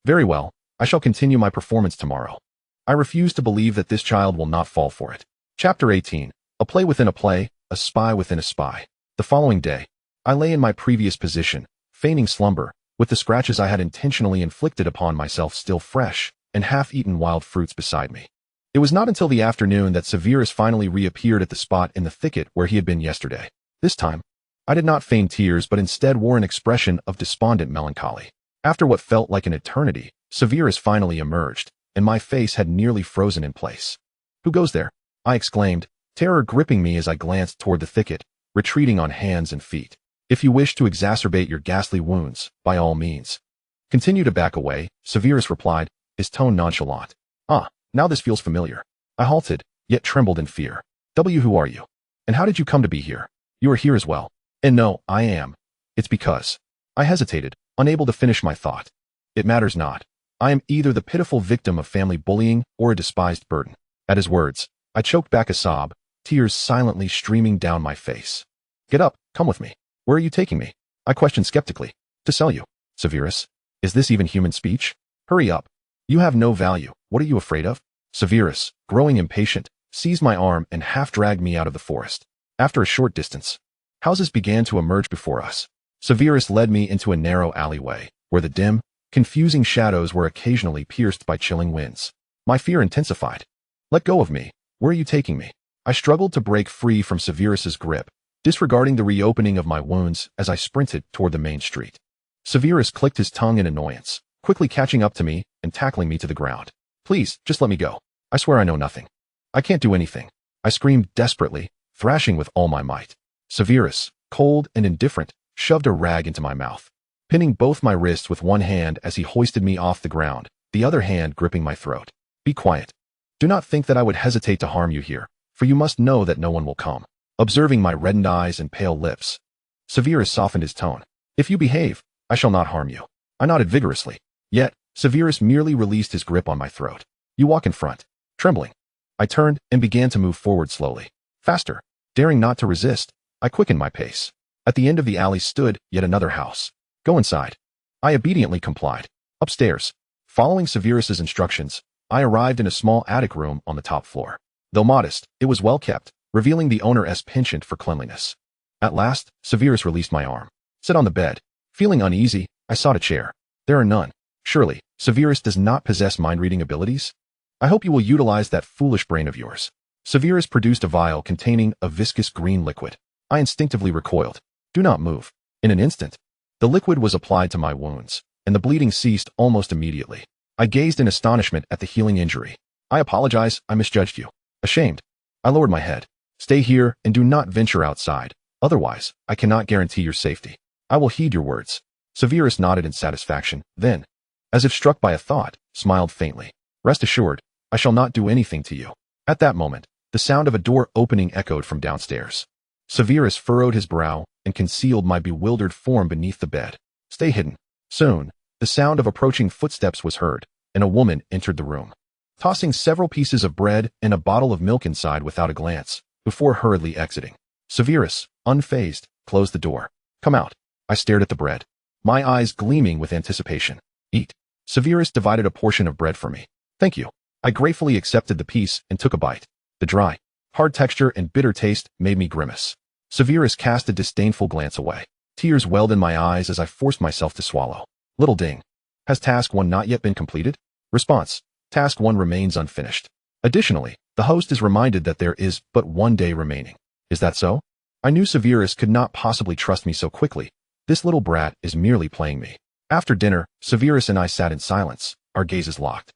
Very well, I shall continue my performance tomorrow. I refuse to believe that this child will not fall for it. Chapter 18. A play within a play, a spy within a spy. The following day, I lay in my previous position, feigning slumber, with the scratches I had intentionally inflicted upon myself still fresh, and half-eaten wild fruits beside me. It was not until the afternoon that Severus finally reappeared at the spot in the thicket where he had been yesterday. This time, I did not feign tears but instead wore an expression of despondent melancholy. After what felt like an eternity, Severus finally emerged, and my face had nearly frozen in place. Who goes there? I exclaimed, terror gripping me as I glanced toward the thicket, retreating on hands and feet. If you wish to exacerbate your ghastly wounds, by all means. Continue to back away, Severus replied, his tone nonchalant. Ah, now this feels familiar. I halted, yet trembled in fear. Who are you? And how did you come to be here? You are here as well. And no, I am. It's because. I hesitated, unable to finish my thought. It matters not. I am either the pitiful victim of family bullying or a despised burden. At his words, I choked back a sob, tears silently streaming down my face. Get up, come with me. Where are you taking me? I questioned skeptically. To sell you. Severus. Is this even human speech? Hurry up. You have no value. What are you afraid of? Severus, growing impatient, seized my arm and half dragged me out of the forest. After a short distance, houses began to emerge before us. Severus led me into a narrow alleyway, where the dim, confusing shadows were occasionally pierced by chilling winds. My fear intensified. Let go of me. Where are you taking me? I struggled to break free from Severus's grip, disregarding the reopening of my wounds as I sprinted toward the main street. Severus clicked his tongue in annoyance, quickly catching up to me and tackling me to the ground. Please, just let me go. I swear I know nothing. I can't do anything. I screamed desperately, thrashing with all my might. Severus, cold and indifferent, shoved a rag into my mouth, pinning both my wrists with one hand as he hoisted me off the ground, the other hand gripping my throat. Be quiet. Do not think that I would hesitate to harm you here, for you must know that no one will come. Observing my reddened eyes and pale lips, Severus softened his tone. If you behave, I shall not harm you. I nodded vigorously. Yet, Severus merely released his grip on my throat. You walk in front. Trembling, I turned and began to move forward slowly. Faster. Daring not to resist, I quickened my pace. At the end of the alley stood yet another house. Go inside. I obediently complied. Upstairs, following Severus's instructions, I arrived in a small attic room on the top floor. Though modest, it was well kept, revealing the owner's penchant for cleanliness. At last, Severus released my arm. Sit on the bed. Feeling uneasy, I sought a chair. There are none. Surely, Severus does not possess mind-reading abilities? I hope you will utilize that foolish brain of yours. Severus produced a vial containing a viscous green liquid. I instinctively recoiled. Do not move. In an instant, the liquid was applied to my wounds, and the bleeding ceased almost immediately. I gazed in astonishment at the healing injury. I apologize, I misjudged you. Ashamed, I lowered my head. Stay here and do not venture outside. Otherwise, I cannot guarantee your safety. I will heed your words. Severus nodded in satisfaction, then, as if struck by a thought, smiled faintly. Rest assured, I shall not do anything to you. At that moment, the sound of a door opening echoed from downstairs. Severus furrowed his brow and concealed my bewildered form beneath the bed. Stay hidden. Soon, the sound of approaching footsteps was heard, and a woman entered the room, tossing several pieces of bread and a bottle of milk inside without a glance, before hurriedly exiting. Severus, unfazed, closed the door. Come out. I stared at the bread, my eyes gleaming with anticipation. Eat. Severus divided a portion of bread for me. Thank you. I gratefully accepted the piece and took a bite. The dry, hard texture and bitter taste made me grimace. Severus cast a disdainful glance away. Tears welled in my eyes as I forced myself to swallow. Little ding. Has task 1 not yet been completed? Response. Task 1 remains unfinished. Additionally, the host is reminded that there is but 1 day remaining. Is that so? I knew Severus could not possibly trust me so quickly. This little brat is merely playing me. After dinner, Severus and I sat in silence, our gazes locked.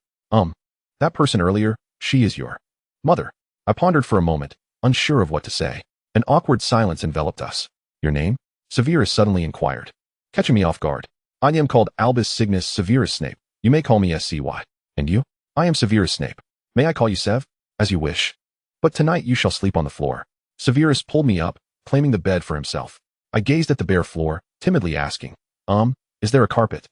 That person earlier, she is your mother. I pondered for a moment, unsure of what to say. An awkward silence enveloped us. Your name? Severus suddenly inquired, catching me off guard. I am called Albus Cygnus Severus Snape. You may call me SCY. And you? I am Severus Snape. May I call you Sev? As you wish. But tonight you shall sleep on the floor. Severus pulled me up, claiming the bed for himself. I gazed at the bare floor, timidly asking, is there a carpet?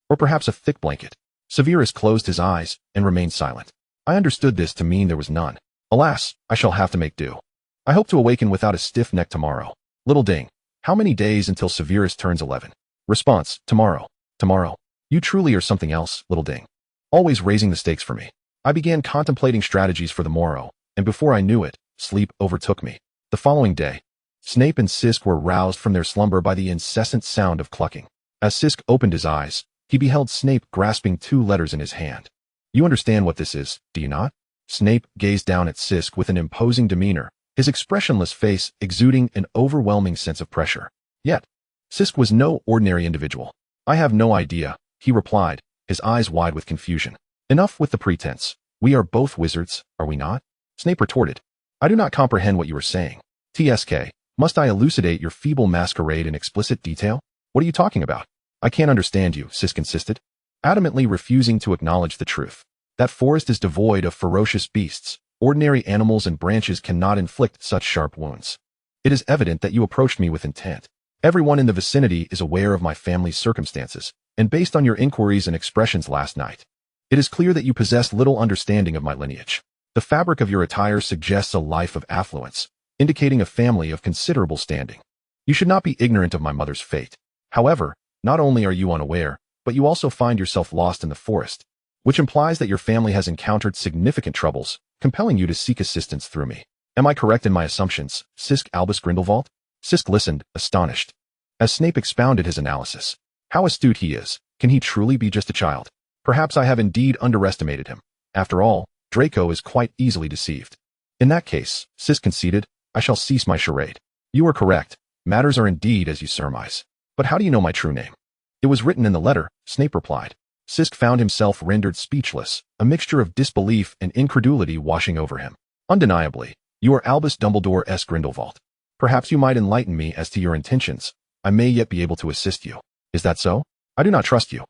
Or perhaps a thick blanket? Severus closed his eyes and remained silent. I understood this to mean there was none. Alas, I shall have to make do. I hope to awaken without a stiff neck tomorrow. Little ding. How many days until Severus turns 11? Response. Tomorrow. Tomorrow. You truly are something else, little ding. Always raising the stakes for me. I began contemplating strategies for the morrow, and before I knew it, sleep overtook me. The following day, Snape and Sisk were roused from their slumber by the incessant sound of clucking. As Sisk opened his eyes, he beheld Snape grasping 2 letters in his hand. You understand what this is, do you not? Snape gazed down at Sisk with an imposing demeanor, his expressionless face exuding an overwhelming sense of pressure. Yet, Sisk was no ordinary individual. I have no idea, he replied, his eyes wide with confusion. Enough with the pretense. We are both wizards, are we not? Snape retorted. I do not comprehend what you are saying. TSK, must I elucidate your feeble masquerade in explicit detail? What are you talking about? I can't understand you, Sisk insisted, adamantly refusing to acknowledge the truth. That forest is devoid of ferocious beasts. Ordinary animals and branches cannot inflict such sharp wounds. It is evident that you approached me with intent. Everyone in the vicinity is aware of my family's circumstances, and based on your inquiries and expressions last night, it is clear that you possess little understanding of my lineage. The fabric of your attire suggests a life of affluence, indicating a family of considerable standing. You should not be ignorant of my mother's fate. However, not only are you unaware, but you also find yourself lost in the forest, which implies that your family has encountered significant troubles, compelling you to seek assistance through me. Am I correct in my assumptions, Sisk Albus Grindelwald? Sisk listened, astonished, as Snape expounded his analysis. How astute he is. Can he truly be just a child? Perhaps I have indeed underestimated him. After all, Draco is quite easily deceived. In that case, Sisk conceded, I shall cease my charade. You are correct. Matters are indeed as you surmise. But how do you know my true name? It was written in the letter, Snape replied. Sisk found himself rendered speechless, a mixture of disbelief and incredulity washing over him. Undeniably, you are Albus Dumbledore S. Grindelwald. Perhaps you might enlighten me as to your intentions. I may yet be able to assist you. Is that so? I do not trust you.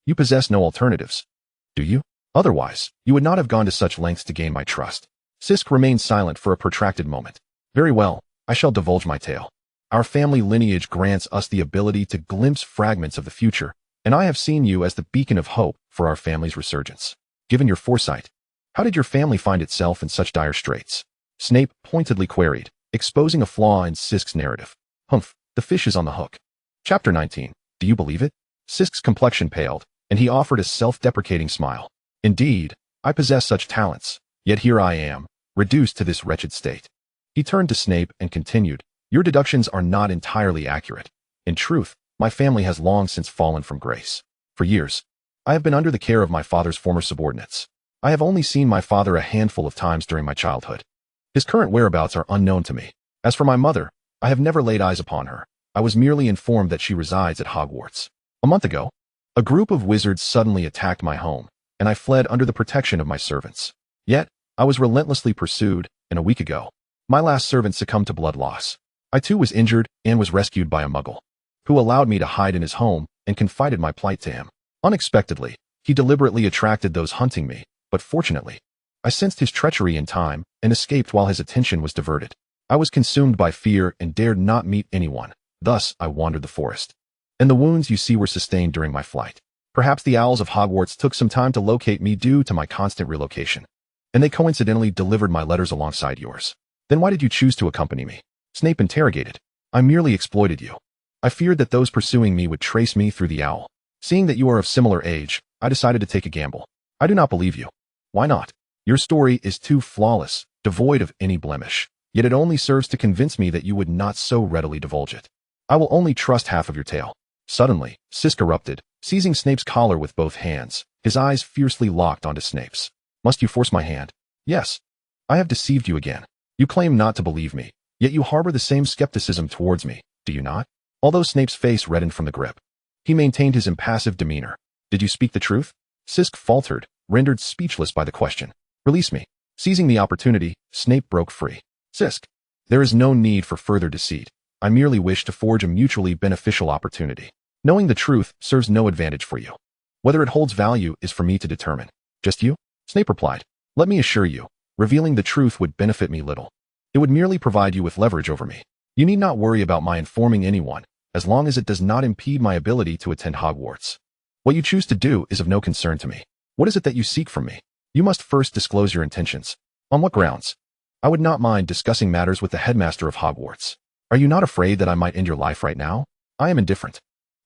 You possess no alternatives. Do you? Otherwise, you would not have gone to such lengths to gain my trust. Sisk remained silent for a protracted moment. Very well, I shall divulge my tale. Our family lineage grants us the ability to glimpse fragments of the future, and I have seen you as the beacon of hope for our family's resurgence. Given your foresight, how did your family find itself in such dire straits? Snape pointedly queried, exposing a flaw in Sisk's narrative. Humph, the fish is on the hook. Chapter 19. Do you believe it? Sisk's complexion paled, and he offered a self-deprecating smile. Indeed, I possess such talents, yet here I am, reduced to this wretched state. He turned to Snape and continued, your deductions are not entirely accurate. In truth, my family has long since fallen from grace. For years, I have been under the care of my father's former subordinates. I have only seen my father a handful of times during my childhood. His current whereabouts are unknown to me. As for my mother, I have never laid eyes upon her. I was merely informed that she resides at Hogwarts. A month ago, a group of wizards suddenly attacked my home, and I fled under the protection of my servants. Yet, I was relentlessly pursued, and a week ago, my last servant succumbed to blood loss. I too was injured and was rescued by a muggle, who allowed me to hide in his home and confided my plight to him. Unexpectedly, he deliberately attracted those hunting me, but fortunately, I sensed his treachery in time and escaped while his attention was diverted. I was consumed by fear and dared not meet anyone. Thus, I wandered the forest. And the wounds you see were sustained during my flight. Perhaps the owls of Hogwarts took some time to locate me due to my constant relocation. And they coincidentally delivered my letters alongside yours. Then why did you choose to accompany me? Snape interrogated. I merely exploited you. I feared that those pursuing me would trace me through the owl. Seeing that you are of similar age, I decided to take a gamble. I do not believe you. Why not? Your story is too flawless, devoid of any blemish. Yet it only serves to convince me that you would not so readily divulge it. I will only trust half of your tale. Suddenly, Sisk erupted, seizing Snape's collar with both hands, his eyes fiercely locked onto Snape's. Must you force my hand? Yes. I have deceived you again. You claim not to believe me, yet you harbor the same skepticism towards me, do you not? Although Snape's face reddened from the grip, he maintained his impassive demeanor. Did you speak the truth? Sisk faltered, rendered speechless by the question. Release me. Seizing the opportunity, Snape broke free. Sisk, there is no need for further deceit. I merely wish to forge a mutually beneficial opportunity. Knowing the truth serves no advantage for you. Whether it holds value is for me to determine. Just you? Snape replied. Let me assure you, revealing the truth would benefit me little. It would merely provide you with leverage over me. You need not worry about my informing anyone, as long as it does not impede my ability to attend Hogwarts. What you choose to do is of no concern to me. What is it that you seek from me? You must first disclose your intentions. On what grounds? I would not mind discussing matters with the headmaster of Hogwarts. Are you not afraid that I might end your life right now? I am indifferent.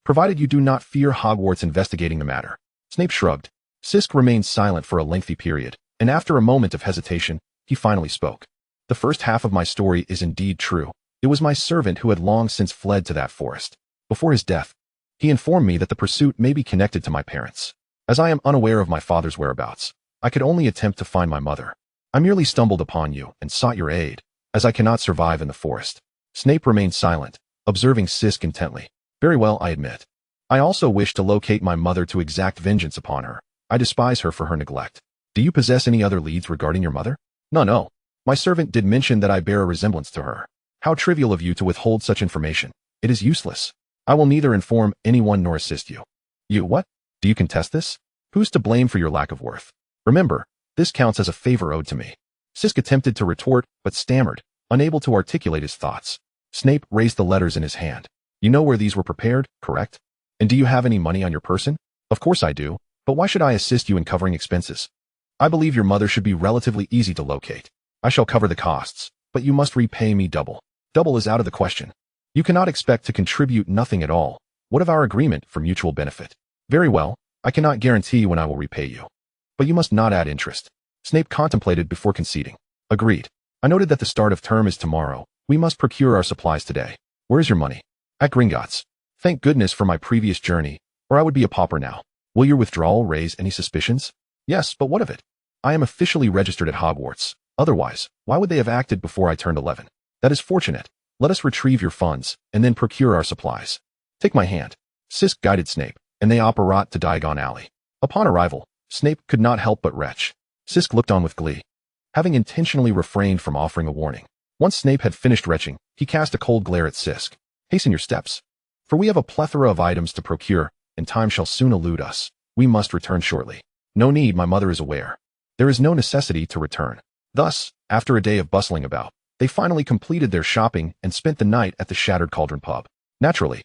Provided you do not fear Hogwarts investigating the matter. Snape shrugged. Sisk remained silent for a lengthy period, and after a moment of hesitation, he finally spoke. The first half of my story is indeed true. It was my servant who had long since fled to that forest. Before his death, he informed me that the pursuit may be connected to my parents. As I am unaware of my father's whereabouts, I could only attempt to find my mother. I merely stumbled upon you and sought your aid, as I cannot survive in the forest. Snape remained silent, observing Sisk intently. Very well, I admit. I also wish to locate my mother to exact vengeance upon her. I despise her for her neglect. Do you possess any other leads regarding your mother? No. My servant did mention that I bear a resemblance to her. How trivial of you to withhold such information. It is useless. I will neither inform anyone nor assist you. You what? Do you contest this? Who's to blame for your lack of worth? Remember, this counts as a favor owed to me. Sisk attempted to retort, but stammered, unable to articulate his thoughts. Snape raised the letters in his hand. You know where these were prepared, correct? And do you have any money on your person? Of course I do, but why should I assist you in covering expenses? I believe your mother should be relatively easy to locate. I shall cover the costs, but you must repay me double. Double is out of the question. You cannot expect to contribute nothing at all. What of our agreement for mutual benefit? Very well, I cannot guarantee when I will repay you. But you must not add interest. Snape contemplated before conceding. Agreed. I noted that the start of term is tomorrow. We must procure our supplies today. Where is your money? At Gringotts. Thank goodness for my previous journey, or I would be a pauper now. Will your withdrawal raise any suspicions? Yes, but what of it? I am officially registered at Hogwarts. Otherwise, why would they have acted before I turned 11? That is fortunate. Let us retrieve your funds, and then procure our supplies. Take my hand. Sisk guided Snape, and they apparat to Diagon Alley. Upon arrival, Snape could not help but retch. Sisk looked on with glee, having intentionally refrained from offering a warning. Once Snape had finished retching, he cast a cold glare at Sisk. Hasten your steps, for we have a plethora of items to procure, and time shall soon elude us. We must return shortly. No need, my mother is aware. There is no necessity to return. Thus, after a day of bustling about, they finally completed their shopping and spent the night at the Shattered Cauldron pub. Naturally,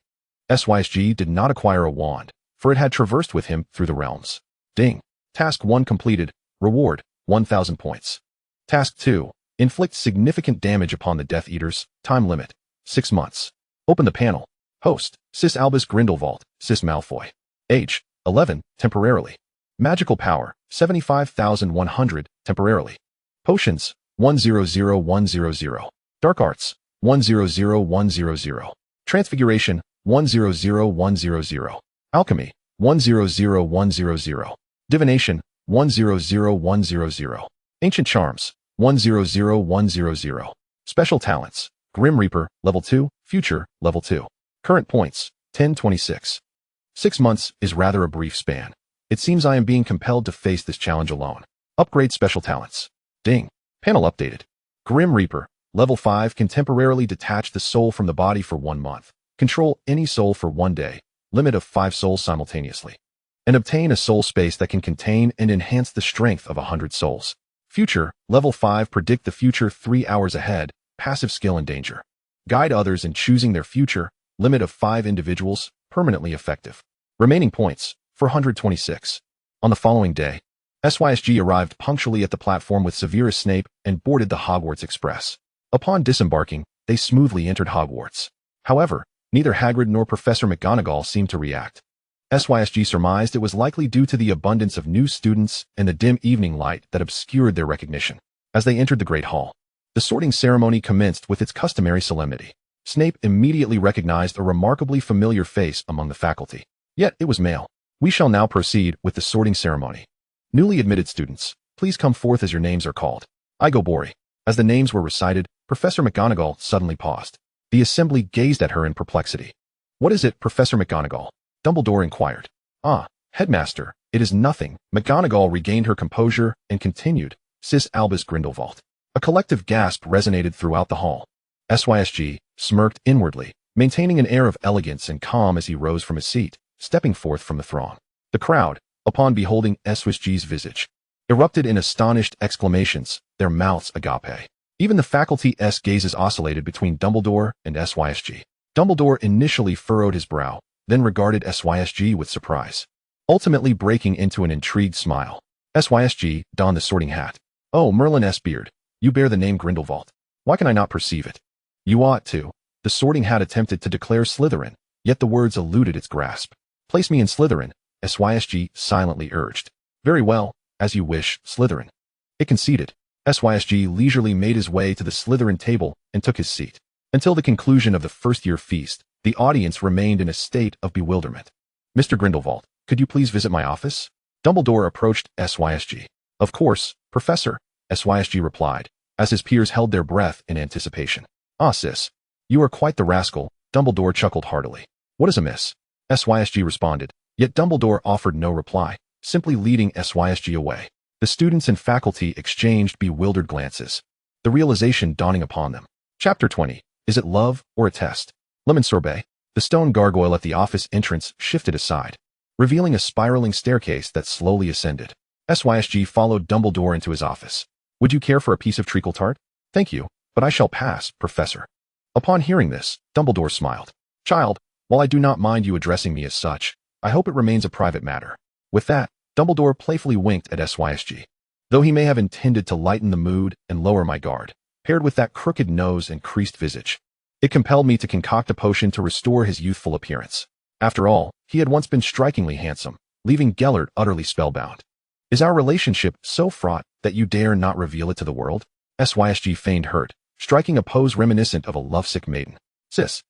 SYSG did not acquire a wand, for it had traversed with him through the realms. Ding. Task 1 completed. Reward, 1,000 points. Task 2. Inflict significant damage upon the Death Eaters. Time limit, 6 months. Open the panel. Host, Sis Albus Grindelwald, Sis Malfoy. Age, 11, temporarily. Magical power, 75,100, temporarily. Potions, 100100. Dark Arts, 100100. Transfiguration, 100100. Alchemy, 100100. Divination, 100100. Ancient Charms, 100100. Special Talents, Grim Reaper, Level 2, Future, Level 2. Current points, 1026. 6 months is rather a brief span. It seems I am being compelled to face this challenge alone. Upgrade Special Talents. Ding. Panel updated. Grim Reaper, Level 5 can temporarily detach the soul from the body for 1 month. Control any soul for 1 day. Limit of 5 souls simultaneously. And obtain a soul space that can contain and enhance the strength of 100 souls. Future, level 5, predict the future 3 hours ahead, passive skill and danger. Guide others in choosing their future, limit of 5 individuals, permanently effective. Remaining points, 426. On the following day, SYSG arrived punctually at the platform with Severus Snape and boarded the Hogwarts Express. Upon disembarking, they smoothly entered Hogwarts. However, neither Hagrid nor Professor McGonagall seemed to react. SYSG surmised it was likely due to the abundance of new students and the dim evening light that obscured their recognition. As they entered the Great Hall, the sorting ceremony commenced with its customary solemnity. Snape immediately recognized a remarkably familiar face among the faculty. Yet it was male. We shall now proceed with the sorting ceremony. Newly admitted students, please come forth as your names are called. Igobori. As the names were recited, Professor McGonagall suddenly paused. The assembly gazed at her in perplexity. What is it, Professor McGonagall? Dumbledore inquired. Ah, Headmaster, it is nothing. McGonagall regained her composure and continued, Sis Albus Grindelwald. A collective gasp resonated throughout the hall. SYSG smirked inwardly, maintaining an air of elegance and calm as he rose from his seat, stepping forth from the throng. The crowd, upon beholding SYSG's visage, erupted in astonished exclamations, their mouths agape. Even the faculty's gazes oscillated between Dumbledore and SYSG. Dumbledore initially furrowed his brow, then regarded SYSG with surprise, ultimately breaking into an intrigued smile. SYSG donned the sorting hat. Oh, Merlin S. Beard, you bear the name Grindelwald. Why can I not perceive it? You ought to. The sorting hat attempted to declare Slytherin, yet the words eluded its grasp. Place me in Slytherin, SYSG silently urged. Very well, as you wish, Slytherin. It conceded. SYSG leisurely made his way to the Slytherin table and took his seat. Until the conclusion of the first-year feast, the audience remained in a state of bewilderment. Mr. Grindelwald, could you please visit my office? Dumbledore approached SYSG. Of course, Professor, SYSG replied, as his peers held their breath in anticipation. Ah, sis. You are quite the rascal, Dumbledore chuckled heartily. What is amiss? SYSG responded, yet Dumbledore offered no reply, simply leading SYSG away. The students and faculty exchanged bewildered glances, the realization dawning upon them. Chapter 20. Is it love or a test? Lemon sorbet. The stone gargoyle at the office entrance shifted aside, revealing a spiraling staircase that slowly ascended. SYSG followed Dumbledore into his office. Would you care for a piece of treacle tart? Thank you, but I shall pass, Professor. Upon hearing this, Dumbledore smiled. Child, while I do not mind you addressing me as such, I hope it remains a private matter. With that, Dumbledore playfully winked at SYSG. Though he may have intended to lighten the mood and lower my guard, paired with that crooked nose and creased visage, it compelled me to concoct a potion to restore his youthful appearance. After all, he had once been strikingly handsome, leaving Gellert utterly spellbound. Is our relationship so fraught that you dare not reveal it to the world? SYSG feigned hurt, striking a pose reminiscent of a lovesick maiden. Sis.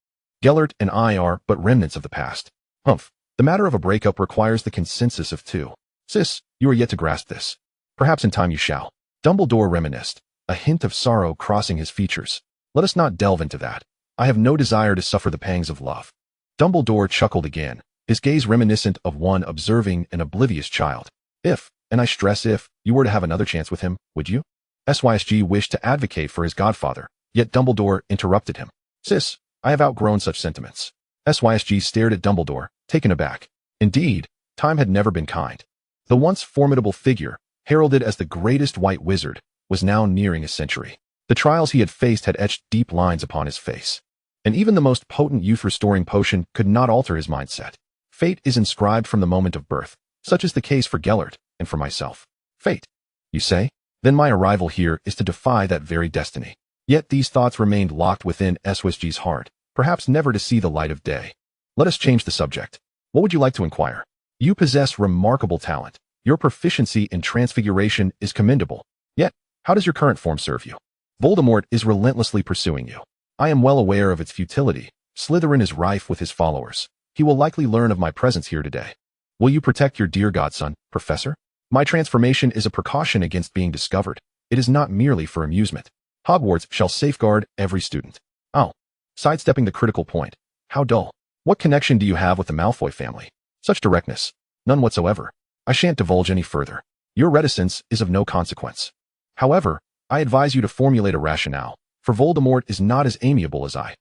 Gellert and I are but remnants of the past. Humph. The matter of a breakup requires the consensus of two. Sis, you are yet to grasp this. Perhaps in time you shall. Dumbledore reminisced, a hint of sorrow crossing his features. Let us not delve into that. I have no desire to suffer the pangs of love. Dumbledore chuckled again, his gaze reminiscent of one observing an oblivious child. If, and I stress if, you were to have another chance with him, would you? SYSG wished to advocate for his godfather, yet Dumbledore interrupted him. Sis, I have outgrown such sentiments. SYSG stared at Dumbledore, taken aback. Indeed, time had never been kind. The once formidable figure, heralded as the greatest white wizard, was now nearing a century. The trials he had faced had etched deep lines upon his face, and even the most potent youth-restoring potion could not alter his mindset. Fate is inscribed from the moment of birth. Such is the case for Gellert, and for myself. Fate, you say? Then my arrival here is to defy that very destiny. Yet these thoughts remained locked within SYSG's heart, perhaps never to see the light of day. Let us change the subject. What would you like to inquire? You possess remarkable talent. Your proficiency in transfiguration is commendable. Yet, how does your current form serve you? Voldemort is relentlessly pursuing you. I am well aware of its futility. Slytherin is rife with his followers. He will likely learn of my presence here today. Will you protect your dear godson, Professor? My transformation is a precaution against being discovered. It is not merely for amusement. Hogwarts shall safeguard every student. Oh, sidestepping the critical point. How dull. What connection do you have with the Malfoy family? Such directness. None whatsoever. I shan't divulge any further. Your reticence is of no consequence. However, I advise you to formulate a rationale, for Voldemort is not as amiable as I.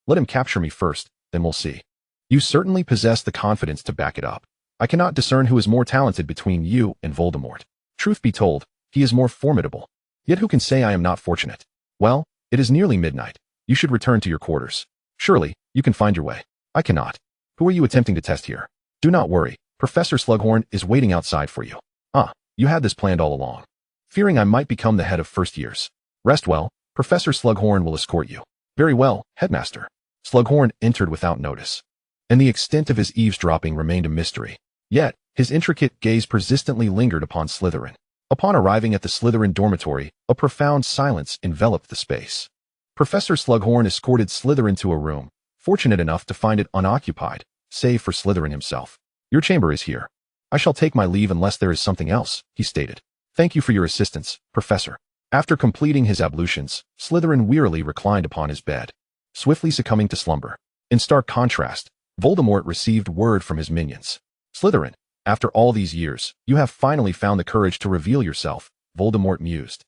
Let him capture me first, then we'll see. You certainly possess the confidence to back it up. I cannot discern who is more talented between you and Voldemort. Truth be told, he is more formidable. Yet who can say I am not fortunate? Well, it is nearly midnight. You should return to your quarters. Surely, you can find your way. I cannot. Who are you attempting to test here? Do not worry. Professor Slughorn is waiting outside for you. Ah, you had this planned all along. Fearing I might become the head of first years. Rest well. Professor Slughorn will escort you. Very well, Headmaster. Slughorn entered without notice, and the extent of his eavesdropping remained a mystery. Yet, his intricate gaze persistently lingered upon Slytherin. Upon arriving at the Slytherin dormitory, a profound silence enveloped the space. Professor Slughorn escorted Slytherin to a room, fortunate enough to find it unoccupied, save for Slytherin himself. Your chamber is here. I shall take my leave unless there is something else, he stated. Thank you for your assistance, Professor. After completing his ablutions, Slytherin wearily reclined upon his bed, swiftly succumbing to slumber. In stark contrast, Voldemort received word from his minions. Slytherin, after all these years, you have finally found the courage to reveal yourself, Voldemort mused,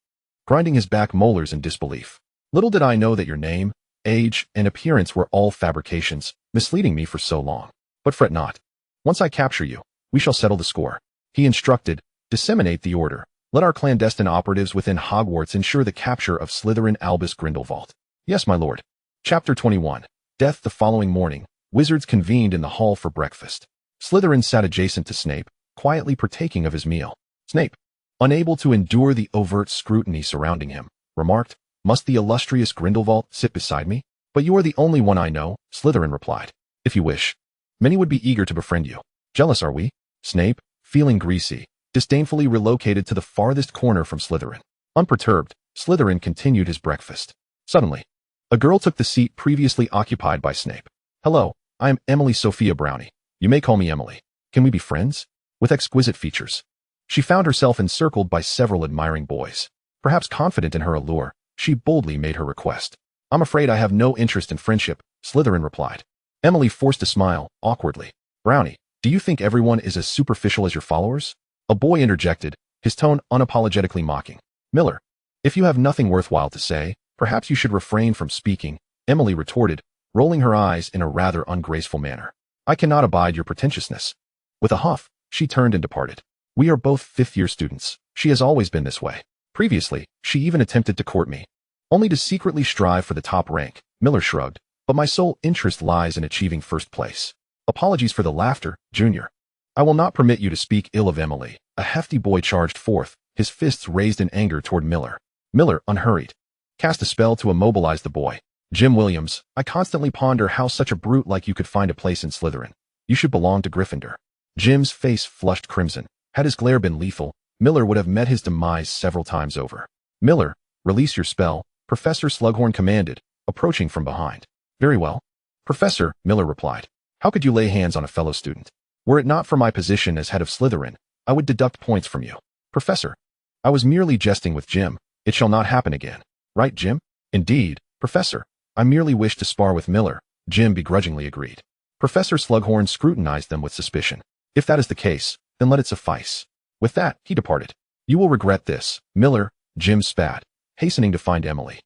grinding his back molars in disbelief. Little did I know that your name, age, and appearance were all fabrications, misleading me for so long. But fret not. Once I capture you, we shall settle the score. He instructed, disseminate the order. Let our clandestine operatives within Hogwarts ensure the capture of Slytherin Albus Grindelwald. Yes, my lord. Chapter 21. Death. The following morning, wizards convened in the hall for breakfast. Slytherin sat adjacent to Snape, quietly partaking of his meal. Snape, unable to endure the overt scrutiny surrounding him, remarked, Must the illustrious Grindelwald sit beside me? But you are the only one I know, Slytherin replied. If you wish. Many would be eager to befriend you. Jealous are we? Snape, feeling greasy, disdainfully relocated to the farthest corner from Slytherin. Unperturbed, Slytherin continued his breakfast. Suddenly, a girl took the seat previously occupied by Snape. Hello, I am Emily Sophia Brownie. You may call me Emily. Can we be friends? With exquisite features. She found herself encircled by several admiring boys. Perhaps confident in her allure, she boldly made her request. I'm afraid I have no interest in friendship, Slytherin replied. Emily forced a smile, awkwardly. Brownie, do you think everyone is as superficial as your followers? A boy interjected, his tone unapologetically mocking. Miller, if you have nothing worthwhile to say, perhaps you should refrain from speaking, Emily retorted, rolling her eyes in a rather ungraceful manner. I cannot abide your pretentiousness. With a huff, she turned and departed. We are both fifth-year students. She has always been this way. Previously, she even attempted to court me, only to secretly strive for the top rank. Miller shrugged, but my sole interest lies in achieving first place. Apologies for the laughter, Junior. I will not permit you to speak ill of Emily. A hefty boy charged forth, his fists raised in anger toward Miller. Miller, unhurried, cast a spell to immobilize the boy. Jim Williams, I constantly ponder how such a brute like you could find a place in Slytherin. You should belong to Gryffindor. Jim's face flushed crimson. Had his glare been lethal, Miller would have met his demise several times over. Miller, release your spell, Professor Slughorn commanded, approaching from behind. Very well. Professor, Miller replied. How could you lay hands on a fellow student? Were it not for my position as head of Slytherin, I would deduct points from you. Professor, I was merely jesting with Jim. It shall not happen again. Right, Jim? Indeed, Professor. I merely wish to spar with Miller, Jim begrudgingly agreed. Professor Slughorn scrutinized them with suspicion. If that is the case, then let it suffice. With that, he departed. You will regret this, Miller, Jim spat, hastening to find Emily.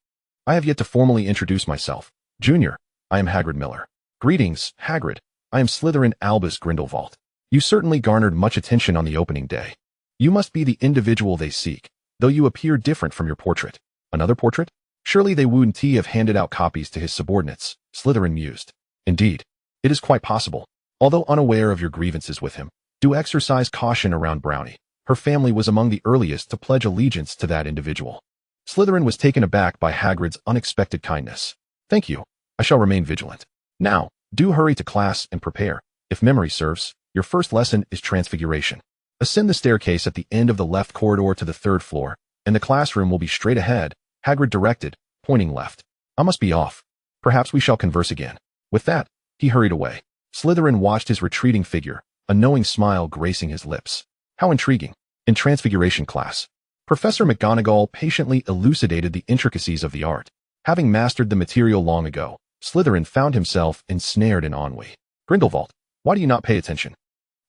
I have yet to formally introduce myself. Junior, I am Hagrid Miller. Greetings, Hagrid. I am Slytherin Albus Grindelwald. You certainly garnered much attention on the opening day. You must be the individual they seek, though you appear different from your portrait. Another portrait? Surely they wouldn't have handed out copies to his subordinates, Slytherin mused. Indeed, it is quite possible. Although unaware of your grievances with him, do exercise caution around Brownie. Her family was among the earliest to pledge allegiance to that individual. Slytherin was taken aback by Hagrid's unexpected kindness. Thank you. I shall remain vigilant. Now, do hurry to class and prepare. If memory serves, your first lesson is Transfiguration. Ascend the staircase at the end of the left corridor to the third floor, and the classroom will be straight ahead, Hagrid directed, pointing left. I must be off. Perhaps we shall converse again. With that, he hurried away. Slytherin watched his retreating figure, a knowing smile gracing his lips. How intriguing. In Transfiguration class, Professor McGonagall patiently elucidated the intricacies of the art. Having mastered the material long ago, Slytherin found himself ensnared in ennui. Grindelwald, why do you not pay attention?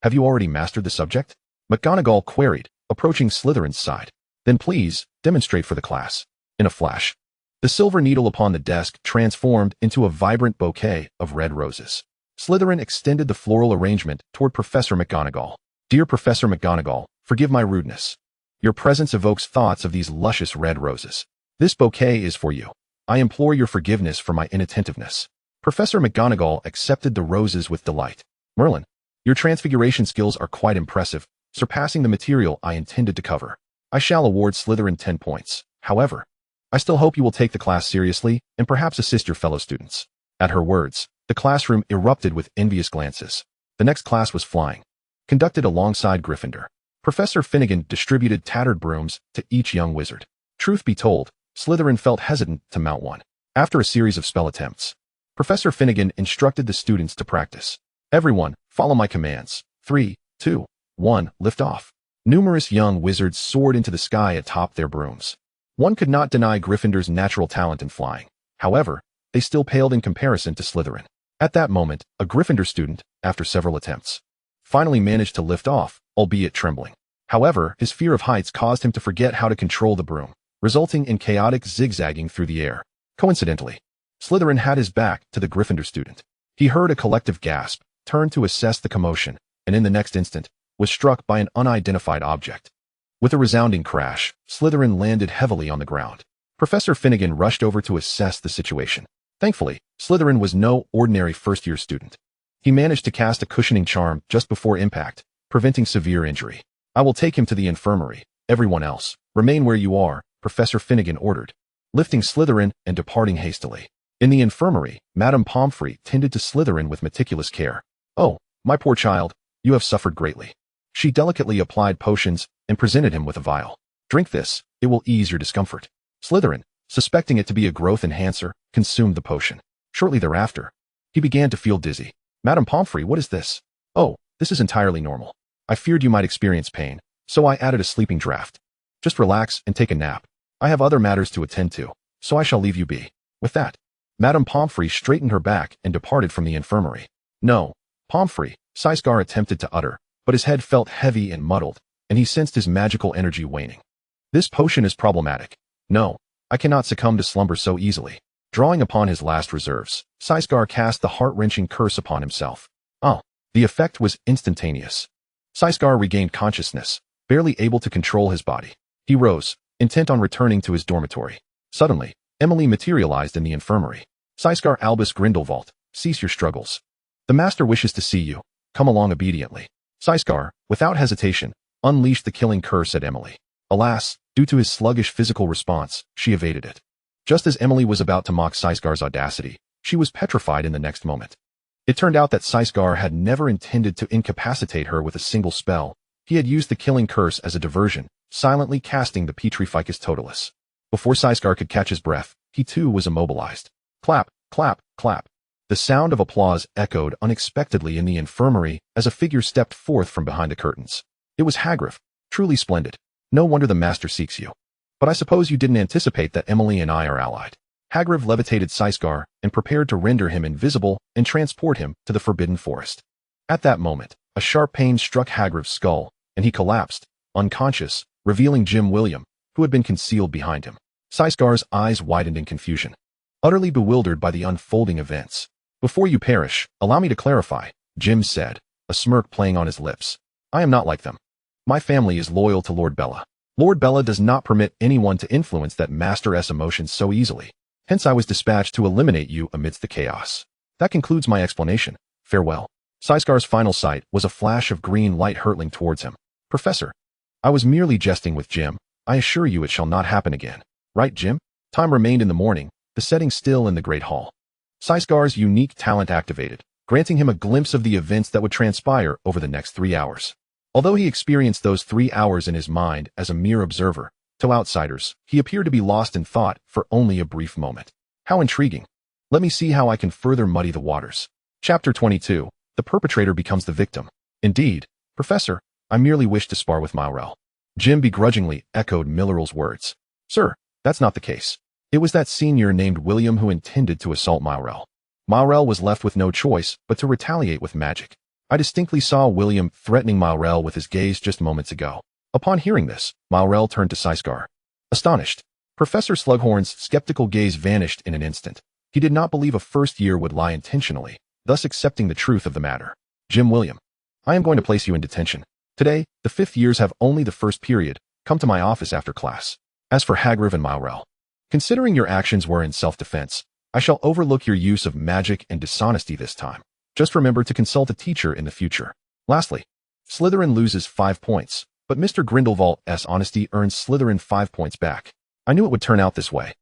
Have you already mastered the subject? McGonagall queried, approaching Slytherin's side. Then please, demonstrate for the class. In a flash, the silver needle upon the desk transformed into a vibrant bouquet of red roses. Slytherin extended the floral arrangement toward Professor McGonagall. Dear Professor McGonagall, forgive my rudeness. Your presence evokes thoughts of these luscious red roses. This bouquet is for you. I implore your forgiveness for my inattentiveness. Professor McGonagall accepted the roses with delight. Merlin, your transfiguration skills are quite impressive, surpassing the material I intended to cover. I shall award Slytherin 10 points. However, I still hope you will take the class seriously and perhaps assist your fellow students. At her words, the classroom erupted with envious glances. The next class was flying, conducted alongside Gryffindor. Professor Finnegan distributed tattered brooms to each young wizard. Truth be told, Slytherin felt hesitant to mount one. After a series of spell attempts, Professor Finnegan instructed the students to practice. Everyone, follow my commands. 3, 2, 1, lift off. Numerous young wizards soared into the sky atop their brooms. One could not deny Gryffindor's natural talent in flying. However, they still paled in comparison to Slytherin. At that moment, a Gryffindor student, after several attempts, finally managed to lift off, albeit trembling. However, his fear of heights caused him to forget how to control the broom, resulting in chaotic zigzagging through the air. Coincidentally, Slytherin had his back to the Gryffindor student. He heard a collective gasp, turned to assess the commotion, and in the next instant, was struck by an unidentified object. With a resounding crash, Slytherin landed heavily on the ground. Professor Finnegan rushed over to assess the situation. Thankfully, Slytherin was no ordinary first-year student. He managed to cast a cushioning charm just before impact, preventing severe injury. I will take him to the infirmary. Everyone else, remain where you are, Professor Finnegan ordered, lifting Slytherin and departing hastily. In the infirmary, Madame Pomfrey tended to Slytherin with meticulous care. Oh, my poor child, you have suffered greatly. She delicately applied potions and presented him with a vial. Drink this, it will ease your discomfort. Slytherin, suspecting it to be a growth enhancer, consumed the potion. Shortly thereafter, he began to feel dizzy. Madame Pomfrey, what is this? Oh, this is entirely normal. I feared you might experience pain, so I added a sleeping draught. Just relax and take a nap. I have other matters to attend to, so I shall leave you be. With that, Madame Pomfrey straightened her back and departed from the infirmary. No, Pomfrey, Sisgar attempted to utter, but his head felt heavy and muddled, and he sensed his magical energy waning. This potion is problematic. No, I cannot succumb to slumber so easily. Drawing upon his last reserves, Sisgar cast the heart-wrenching curse upon himself. Oh, the effect was instantaneous. Sisgar regained consciousness, barely able to control his body. He rose, intent on returning to his dormitory. Suddenly, Emily materialized in the infirmary. Sisgar Albus Grindelwald, cease your struggles. The master wishes to see you. Come along obediently. Sisgar, without hesitation, unleashed the killing curse at Emily. Alas, due to his sluggish physical response, she evaded it. Just as Emily was about to mock Sisgar's audacity, she was petrified in the next moment. It turned out that Sisgar had never intended to incapacitate her with a single spell. He had used the killing curse as a diversion, silently casting the Petrificus Totalis. Before Sisgar could catch his breath, he too was immobilized. Clap, clap, clap. The sound of applause echoed unexpectedly in the infirmary as a figure stepped forth from behind the curtains. It was Hagrid. Truly splendid. No wonder the master seeks you. But I suppose you didn't anticipate that Emily and I are allied. Hagrid levitated Sisgar and prepared to render him invisible and transport him to the Forbidden Forest. At that moment, a sharp pain struck Hagrid's skull, and he collapsed, unconscious, revealing Jim William, who had been concealed behind him. Sisgar's eyes widened in confusion, utterly bewildered by the unfolding events. Before you perish, allow me to clarify, Jim said, a smirk playing on his lips. I am not like them. My family is loyal to Lord Bella. Lord Bella does not permit anyone to influence that master's emotions so easily. Hence I was dispatched to eliminate you amidst the chaos. That concludes my explanation. Farewell. Sisgar's final sight was a flash of green light hurtling towards him. Professor, I was merely jesting with Jim. I assure you it shall not happen again. Right, Jim? Time remained in the morning, the setting still in the Great Hall. Sisgar's unique talent activated, granting him a glimpse of the events that would transpire over the next 3 hours. Although he experienced those 3 hours in his mind as a mere observer, to outsiders, he appeared to be lost in thought for only a brief moment. How intriguing. Let me see how I can further muddy the waters. Chapter 22. The perpetrator becomes the victim. Indeed, Professor, I merely wish to spar with Milrel. Jim begrudgingly echoed Milleral's words. Sir, that's not the case. It was that senior named William who intended to assault Milrel. Milrel was left with no choice but to retaliate with magic. I distinctly saw William threatening Milrel with his gaze just moments ago. Upon hearing this, Milrel turned to Sisgar. Astonished, Professor Slughorn's skeptical gaze vanished in an instant. He did not believe a first year would lie intentionally, thus accepting the truth of the matter. Jim William, I am going to place you in detention. Today, the 5th years have only the first period, come to my office after class. As for Hagrid and Myrrell, considering your actions were in self-defense, I shall overlook your use of magic and dishonesty this time. Just remember to consult a teacher in the future. Lastly, Slytherin loses 5 points, but Mr. Grindelwald's honesty earns Slytherin 5 points back. I knew it would turn out this way.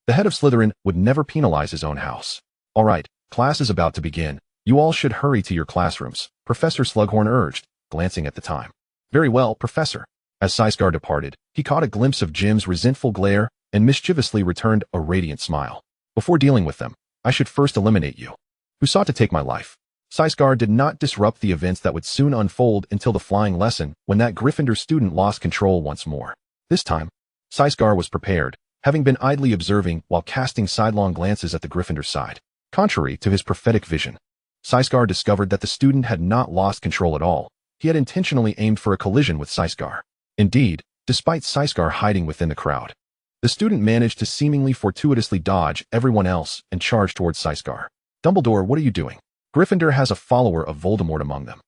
The head of Slytherin would never penalize his own house. All right, class is about to begin. You all should hurry to your classrooms, Professor Slughorn urged, glancing at the time. Very well, Professor. As Sysgar departed, he caught a glimpse of Jim's resentful glare and mischievously returned a radiant smile. Before dealing with them, I should first eliminate you, who sought to take my life. Sysgar did not disrupt the events that would soon unfold until the flying lesson when that Gryffindor student lost control once more. This time, Sysgar was prepared, having been idly observing while casting sidelong glances at the Gryffindor side. Contrary to his prophetic vision, Sysgar discovered that the student had not lost control at all. He had intentionally aimed for a collision with Sysgar. Indeed, despite Sysgar hiding within the crowd, the student managed to seemingly fortuitously dodge everyone else and charge towards Sysgar. Dumbledore, what are you doing? Gryffindor has a follower of Voldemort among them.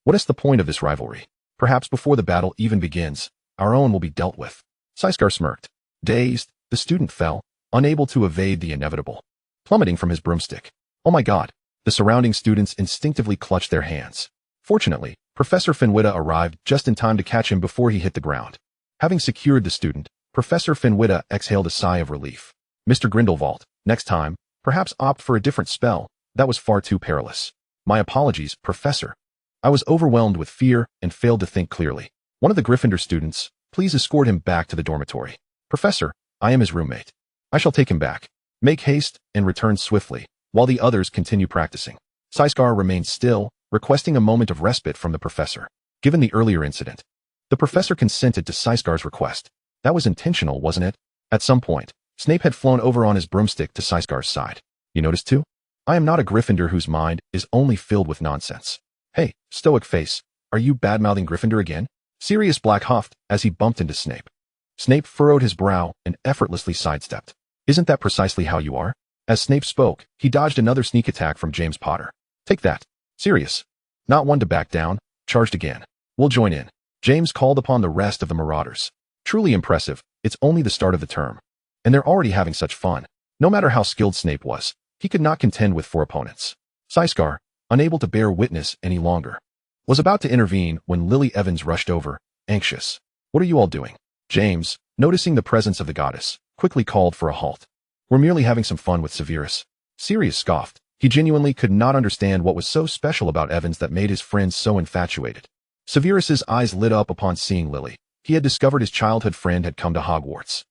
What is the point of this rivalry? Perhaps before the battle even begins, our own will be dealt with. Sysgar smirked. Dazed, the student fell, unable to evade the inevitable, plummeting from his broomstick. Oh my god! The surrounding students instinctively clutched their hands. Fortunately, Professor Finwitta arrived just in time to catch him before he hit the ground. Having secured the student, Professor Finwitta exhaled a sigh of relief. Mr. Grindelwald, next time, perhaps opt for a different spell. That was far too perilous. My apologies, Professor. I was overwhelmed with fear and failed to think clearly. One of the Gryffindor students, please escort him back to the dormitory. Professor, I am his roommate. I shall take him back. Make haste and return swiftly, while the others continue practicing. Sysgar remained still, requesting a moment of respite from the professor. Given the earlier incident, the professor consented to Sysgar's request. That was intentional, wasn't it? At some point, Snape had flown over on his broomstick to Sysgar's side. You noticed too? I am not a Gryffindor whose mind is only filled with nonsense. Hey, stoic face, are you bad-mouthing Gryffindor again? Sirius Black huffed as he bumped into Snape. Snape furrowed his brow and effortlessly sidestepped. Isn't that precisely how you are? As Snape spoke, he dodged another sneak attack from James Potter. Take that. Sirius, not one to back down, charged again. We'll join in. James called upon the rest of the Marauders. Truly impressive, it's only the start of the term. And they're already having such fun. No matter how skilled Snape was, he could not contend with 4 opponents. Sysgar, unable to bear witness any longer, was about to intervene when Lily Evans rushed over, anxious. What are you all doing? James, noticing the presence of the goddess, quickly called for a halt. We're merely having some fun with Severus. Sirius scoffed. He genuinely could not understand what was so special about Evans that made his friends so infatuated. Severus's eyes lit up upon seeing Lily. He had discovered his childhood friend had come to Hogwarts.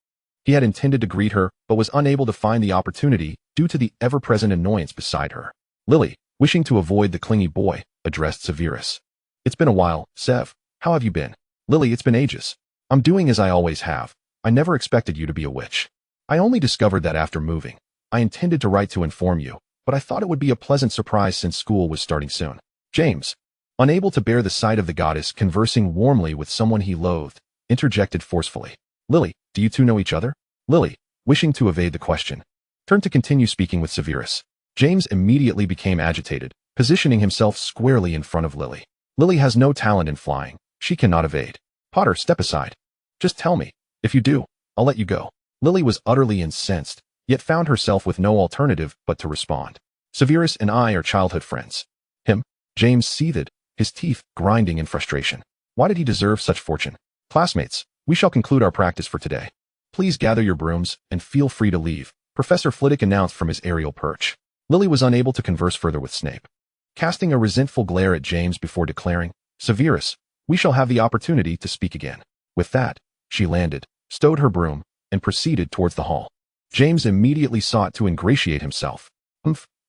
He had intended to greet her, but was unable to find the opportunity due to the ever-present annoyance beside her. Lily, wishing to avoid the clingy boy, addressed Severus. It's been a while, Sev. How have you been? Lily, it's been ages. I'm doing as I always have. I never expected you to be a witch. I only discovered that after moving. I intended to write to inform you, but I thought it would be a pleasant surprise since school was starting soon. James, unable to bear the sight of the goddess conversing warmly with someone he loathed, interjected forcefully. Lily, do you two know each other? Lily, wishing to evade the question, turned to continue speaking with Severus. James immediately became agitated, positioning himself squarely in front of Lily. Lily has no talent in flying. She cannot evade. Potter, step aside. Just tell me. If you do, I'll let you go. Lily was utterly incensed, yet found herself with no alternative but to respond. Severus and I are childhood friends. Him? James seethed, his teeth grinding in frustration. Why did he deserve such fortune? Classmates, we shall conclude our practice for today. Please gather your brooms and feel free to leave, Professor Flitwick announced from his aerial perch. Lily was unable to converse further with Snape, casting a resentful glare at James before declaring, Severus, we shall have the opportunity to speak again. With that, she landed, stowed her broom, and proceeded towards the hall. James immediately sought to ingratiate himself.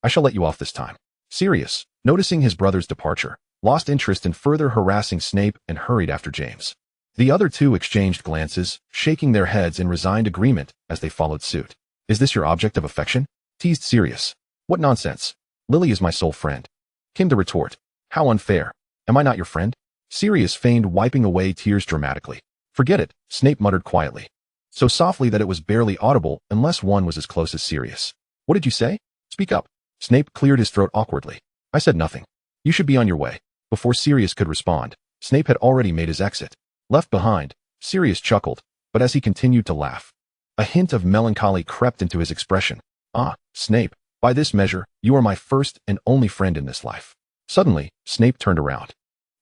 I shall let you off this time. Sirius, noticing his brother's departure, lost interest in further harassing Snape and hurried after James. The other two exchanged glances, shaking their heads in resigned agreement as they followed suit. Is this your object of affection? Teased Sirius. What nonsense. Lily is my sole friend. Came the retort. How unfair. Am I not your friend? Sirius feigned wiping away tears dramatically. Forget it, Snape muttered quietly, so softly that it was barely audible unless one was as close as Sirius. What did you say? Speak up. Snape cleared his throat awkwardly. I said nothing. You should be on your way. Before Sirius could respond, Snape had already made his exit. Left behind, Sirius chuckled, but as he continued to laugh, a hint of melancholy crept into his expression. Ah, Snape, by this measure, you are my first and only friend in this life. Suddenly, Snape turned around.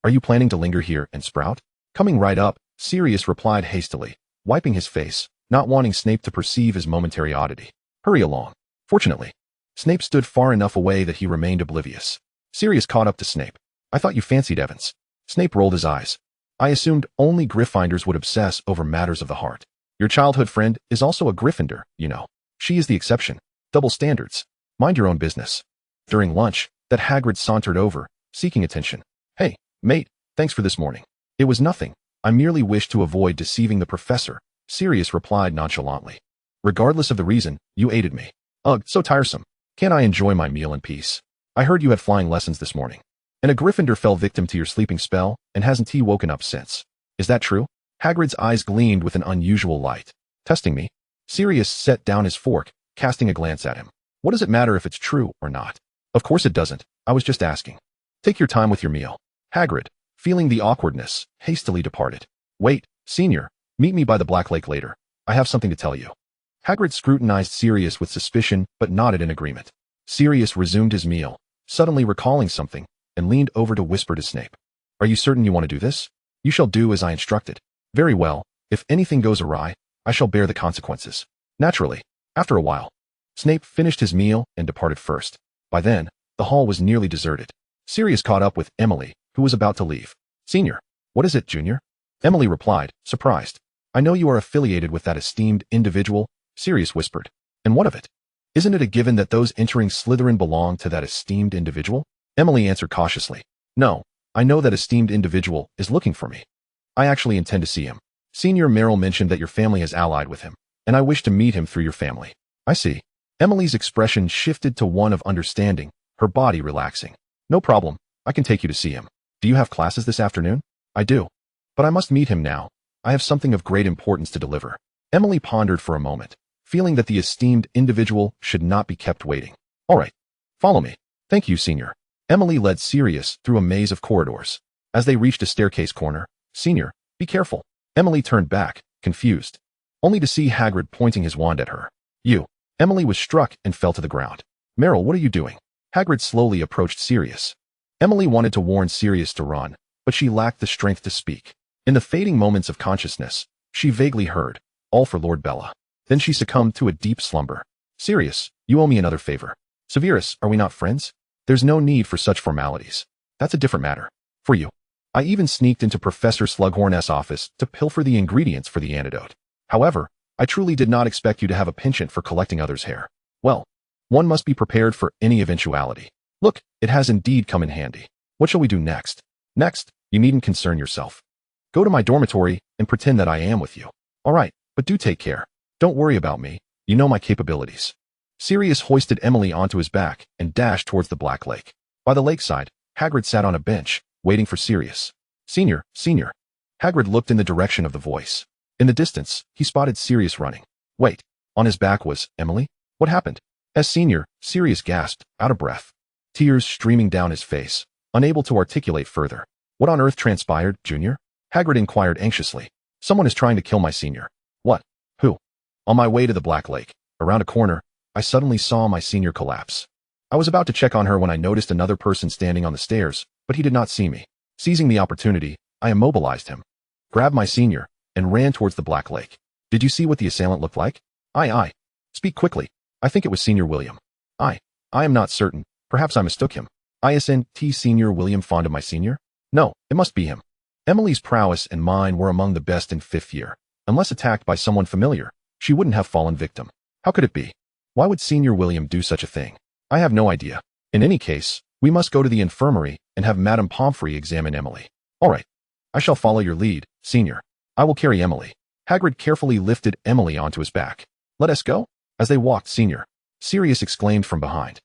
Are you planning to linger here and sprout? Coming right up, Sirius replied hastily, wiping his face, not wanting Snape to perceive his momentary oddity. Hurry along. Fortunately, Snape stood far enough away that he remained oblivious. Sirius caught up to Snape. I thought you fancied Evans. Snape rolled his eyes. I assumed only Gryffindors would obsess over matters of the heart. Your childhood friend is also a Gryffindor, you know. She is the exception. Double standards. Mind your own business. During lunch, that Hagrid sauntered over, seeking attention. Hey, mate, thanks for this morning. It was nothing. I merely wished to avoid deceiving the professor, Sirius replied nonchalantly. Regardless of the reason, you aided me. Ugh, so tiresome. Can't I enjoy my meal in peace? I heard you had flying lessons this morning. And a Gryffindor fell victim to your sleeping spell, and hasn't he woken up since? Is that true? Hagrid's eyes gleamed with an unusual light. Testing me? Sirius set down his fork, casting a glance at him. What does it matter if it's true or not? Of course it doesn't. I was just asking. Take your time with your meal. Hagrid, feeling the awkwardness, hastily departed. Wait, Senior, meet me by the Black Lake later. I have something to tell you. Hagrid scrutinized Sirius with suspicion, but nodded in agreement. Sirius resumed his meal, suddenly recalling something, and leaned over to whisper to Snape. Are you certain you want to do this? You shall do as I instructed. Very well. If anything goes awry, I shall bear the consequences. Naturally. After a while, Snape finished his meal and departed first. By then, the hall was nearly deserted. Sirius caught up with Emily, who was about to leave. Senior. What is it, Junior? Emily replied, surprised. I know you are affiliated with that esteemed individual, Sirius whispered. And what of it? Isn't it a given that those entering Slytherin belong to that esteemed individual? Emily answered cautiously. No, I know that esteemed individual is looking for me. I actually intend to see him. Senior Merrill mentioned that your family has allied with him, and I wish to meet him through your family. I see. Emily's expression shifted to one of understanding, her body relaxing. No problem. I can take you to see him. Do you have classes this afternoon? I do. But I must meet him now. I have something of great importance to deliver. Emily pondered for a moment, feeling that the esteemed individual should not be kept waiting. All right. Follow me. Thank you, Senior. Emily led Sirius through a maze of corridors. As they reached a staircase corner, Senior, be careful. Emily turned back, confused, only to see Hagrid pointing his wand at her. You. Emily was struck and fell to the ground. Merrill, what are you doing? Hagrid slowly approached Sirius. Emily wanted to warn Sirius to run, but she lacked the strength to speak. In the fading moments of consciousness, she vaguely heard, all for Lord Bella. Then she succumbed to a deep slumber. Sirius, you owe me another favor. Severus, are we not friends? There's no need for such formalities. That's a different matter. For you. I even sneaked into Professor Slughorn's office to pilfer the ingredients for the antidote. However, I truly did not expect you to have a penchant for collecting others' hair. Well, one must be prepared for any eventuality. Look, it has indeed come in handy. What shall we do next? Next, you needn't concern yourself. Go to my dormitory and pretend that I am with you. All right, but do take care. Don't worry about me. You know my capabilities. Sirius hoisted Emily onto his back and dashed towards the Black Lake. By the lakeside, Hagrid sat on a bench, waiting for Sirius. Senior. Hagrid looked in the direction of the voice. In the distance, he spotted Sirius running. Wait, on his back was Emily? What happened? As Senior, Sirius gasped, out of breath. Tears streaming down his face, unable to articulate further. What on earth transpired, Junior? Hagrid inquired anxiously. Someone is trying to kill my Senior. What? Who? On my way to the Black Lake, around a corner, I suddenly saw my Senior collapse. I was about to check on her when I noticed another person standing on the stairs, but he did not see me. Seizing the opportunity, I immobilized him, grabbed my Senior, and ran towards the Black Lake. Did you see what the assailant looked like? Aye. Speak quickly. I think it was Senior William. I am not certain. Perhaps I mistook him. Isn't Senior William fond of my Senior? No, it must be him. Emily's prowess and mine were among the best in 5th year. Unless attacked by someone familiar, she wouldn't have fallen victim. How could it be? Why would Senior William do such a thing? I have no idea. In any case, we must go to the infirmary and have Madame Pomfrey examine Emily. All right. I shall follow your lead, Senior. I will carry Emily. Hagrid carefully lifted Emily onto his back. Let us go? As they walked, Senior, Sirius exclaimed from behind.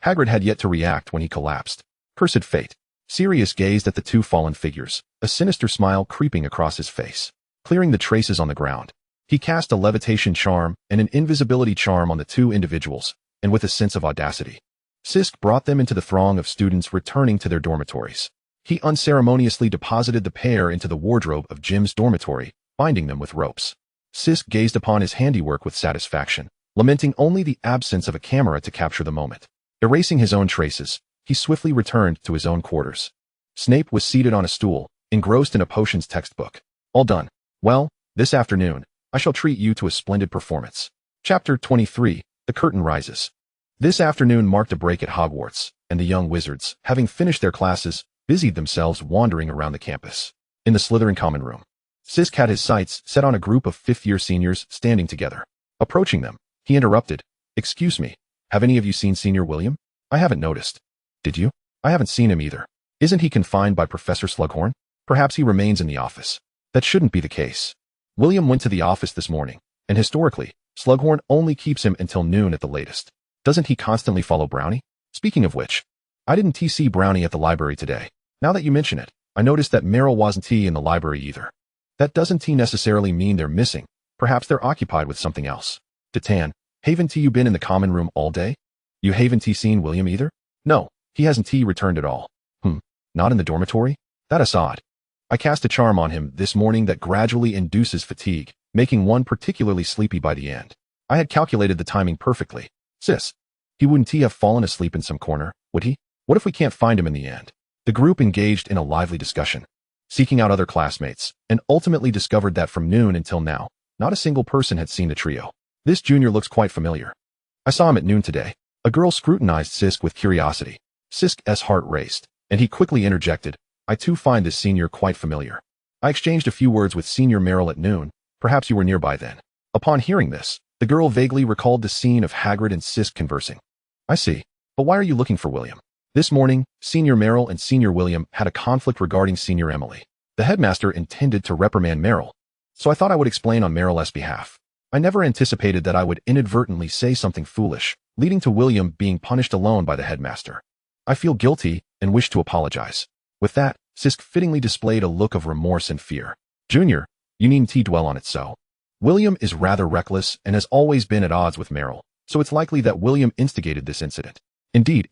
Hagrid had yet to react when he collapsed. Cursed fate. Sirius gazed at the two fallen figures, a sinister smile creeping across his face. Clearing the traces on the ground, he cast a levitation charm and an invisibility charm on the two individuals, and with a sense of audacity, Sisk brought them into the throng of students returning to their dormitories. He unceremoniously deposited the pair into the wardrobe of Jim's dormitory, binding them with ropes. Sisk gazed upon his handiwork with satisfaction, lamenting only the absence of a camera to capture the moment. Erasing his own traces, he swiftly returned to his own quarters. Snape was seated on a stool, engrossed in a potions textbook. All done. Well, this afternoon, I shall treat you to a splendid performance. Chapter 23, The Curtain Rises. This afternoon marked a break at Hogwarts, and the young wizards, having finished their classes, busied themselves wandering around the campus. In the Slytherin common room, Sisk had his sights set on a group of fifth-year seniors standing together. Approaching them, he interrupted. "Excuse me, have any of you seen Senior William? I haven't noticed." "Did you?" "I haven't seen him either. Isn't he confined by Professor Slughorn? Perhaps he remains in the office." "That shouldn't be the case. William went to the office this morning, and historically, Slughorn only keeps him until noon at the latest. Doesn't he constantly follow Brownie? Speaking of which, I didn't see Brownie at the library today. Now that you mention it, I noticed that Meryl wasn't in the library either. That doesn't necessarily mean they're missing. Perhaps they're occupied with something else." "Detan, haven't you been in the common room all day? You haven't seen William either?" "No, he hasn't returned at all." Not in the dormitory? That is odd. I cast a charm on him this morning that gradually induces fatigue, making one particularly sleepy by the end. I had calculated the timing perfectly. Sis, he wouldn't have fallen asleep in some corner, would he? What if we can't find him in the end? The group engaged in a lively discussion, seeking out other classmates, and ultimately discovered that from noon until now, not a single person had seen the trio. "This junior looks quite familiar. I saw him at noon today." A girl scrutinized Sisk with curiosity. Sisk's heart raced, and he quickly interjected, "I too find this senior quite familiar. I exchanged a few words with Senior Merrill at noon. Perhaps you were nearby then." Upon hearing this, the girl vaguely recalled the scene of Hagrid and Sisk conversing. "I see. But why are you looking for William?" "This morning, Senior Merrill and Senior William had a conflict regarding Senior Emily. The headmaster intended to reprimand Merrill, so I thought I would explain on Merrill's behalf. I never anticipated that I would inadvertently say something foolish, leading to William being punished alone by the headmaster. I feel guilty and wish to apologize." With that, Sisk fittingly displayed a look of remorse and fear. "Junior, you needn't dwell on it so. William is rather reckless and has always been at odds with Merrill, so it's likely that William instigated this incident." Indeed.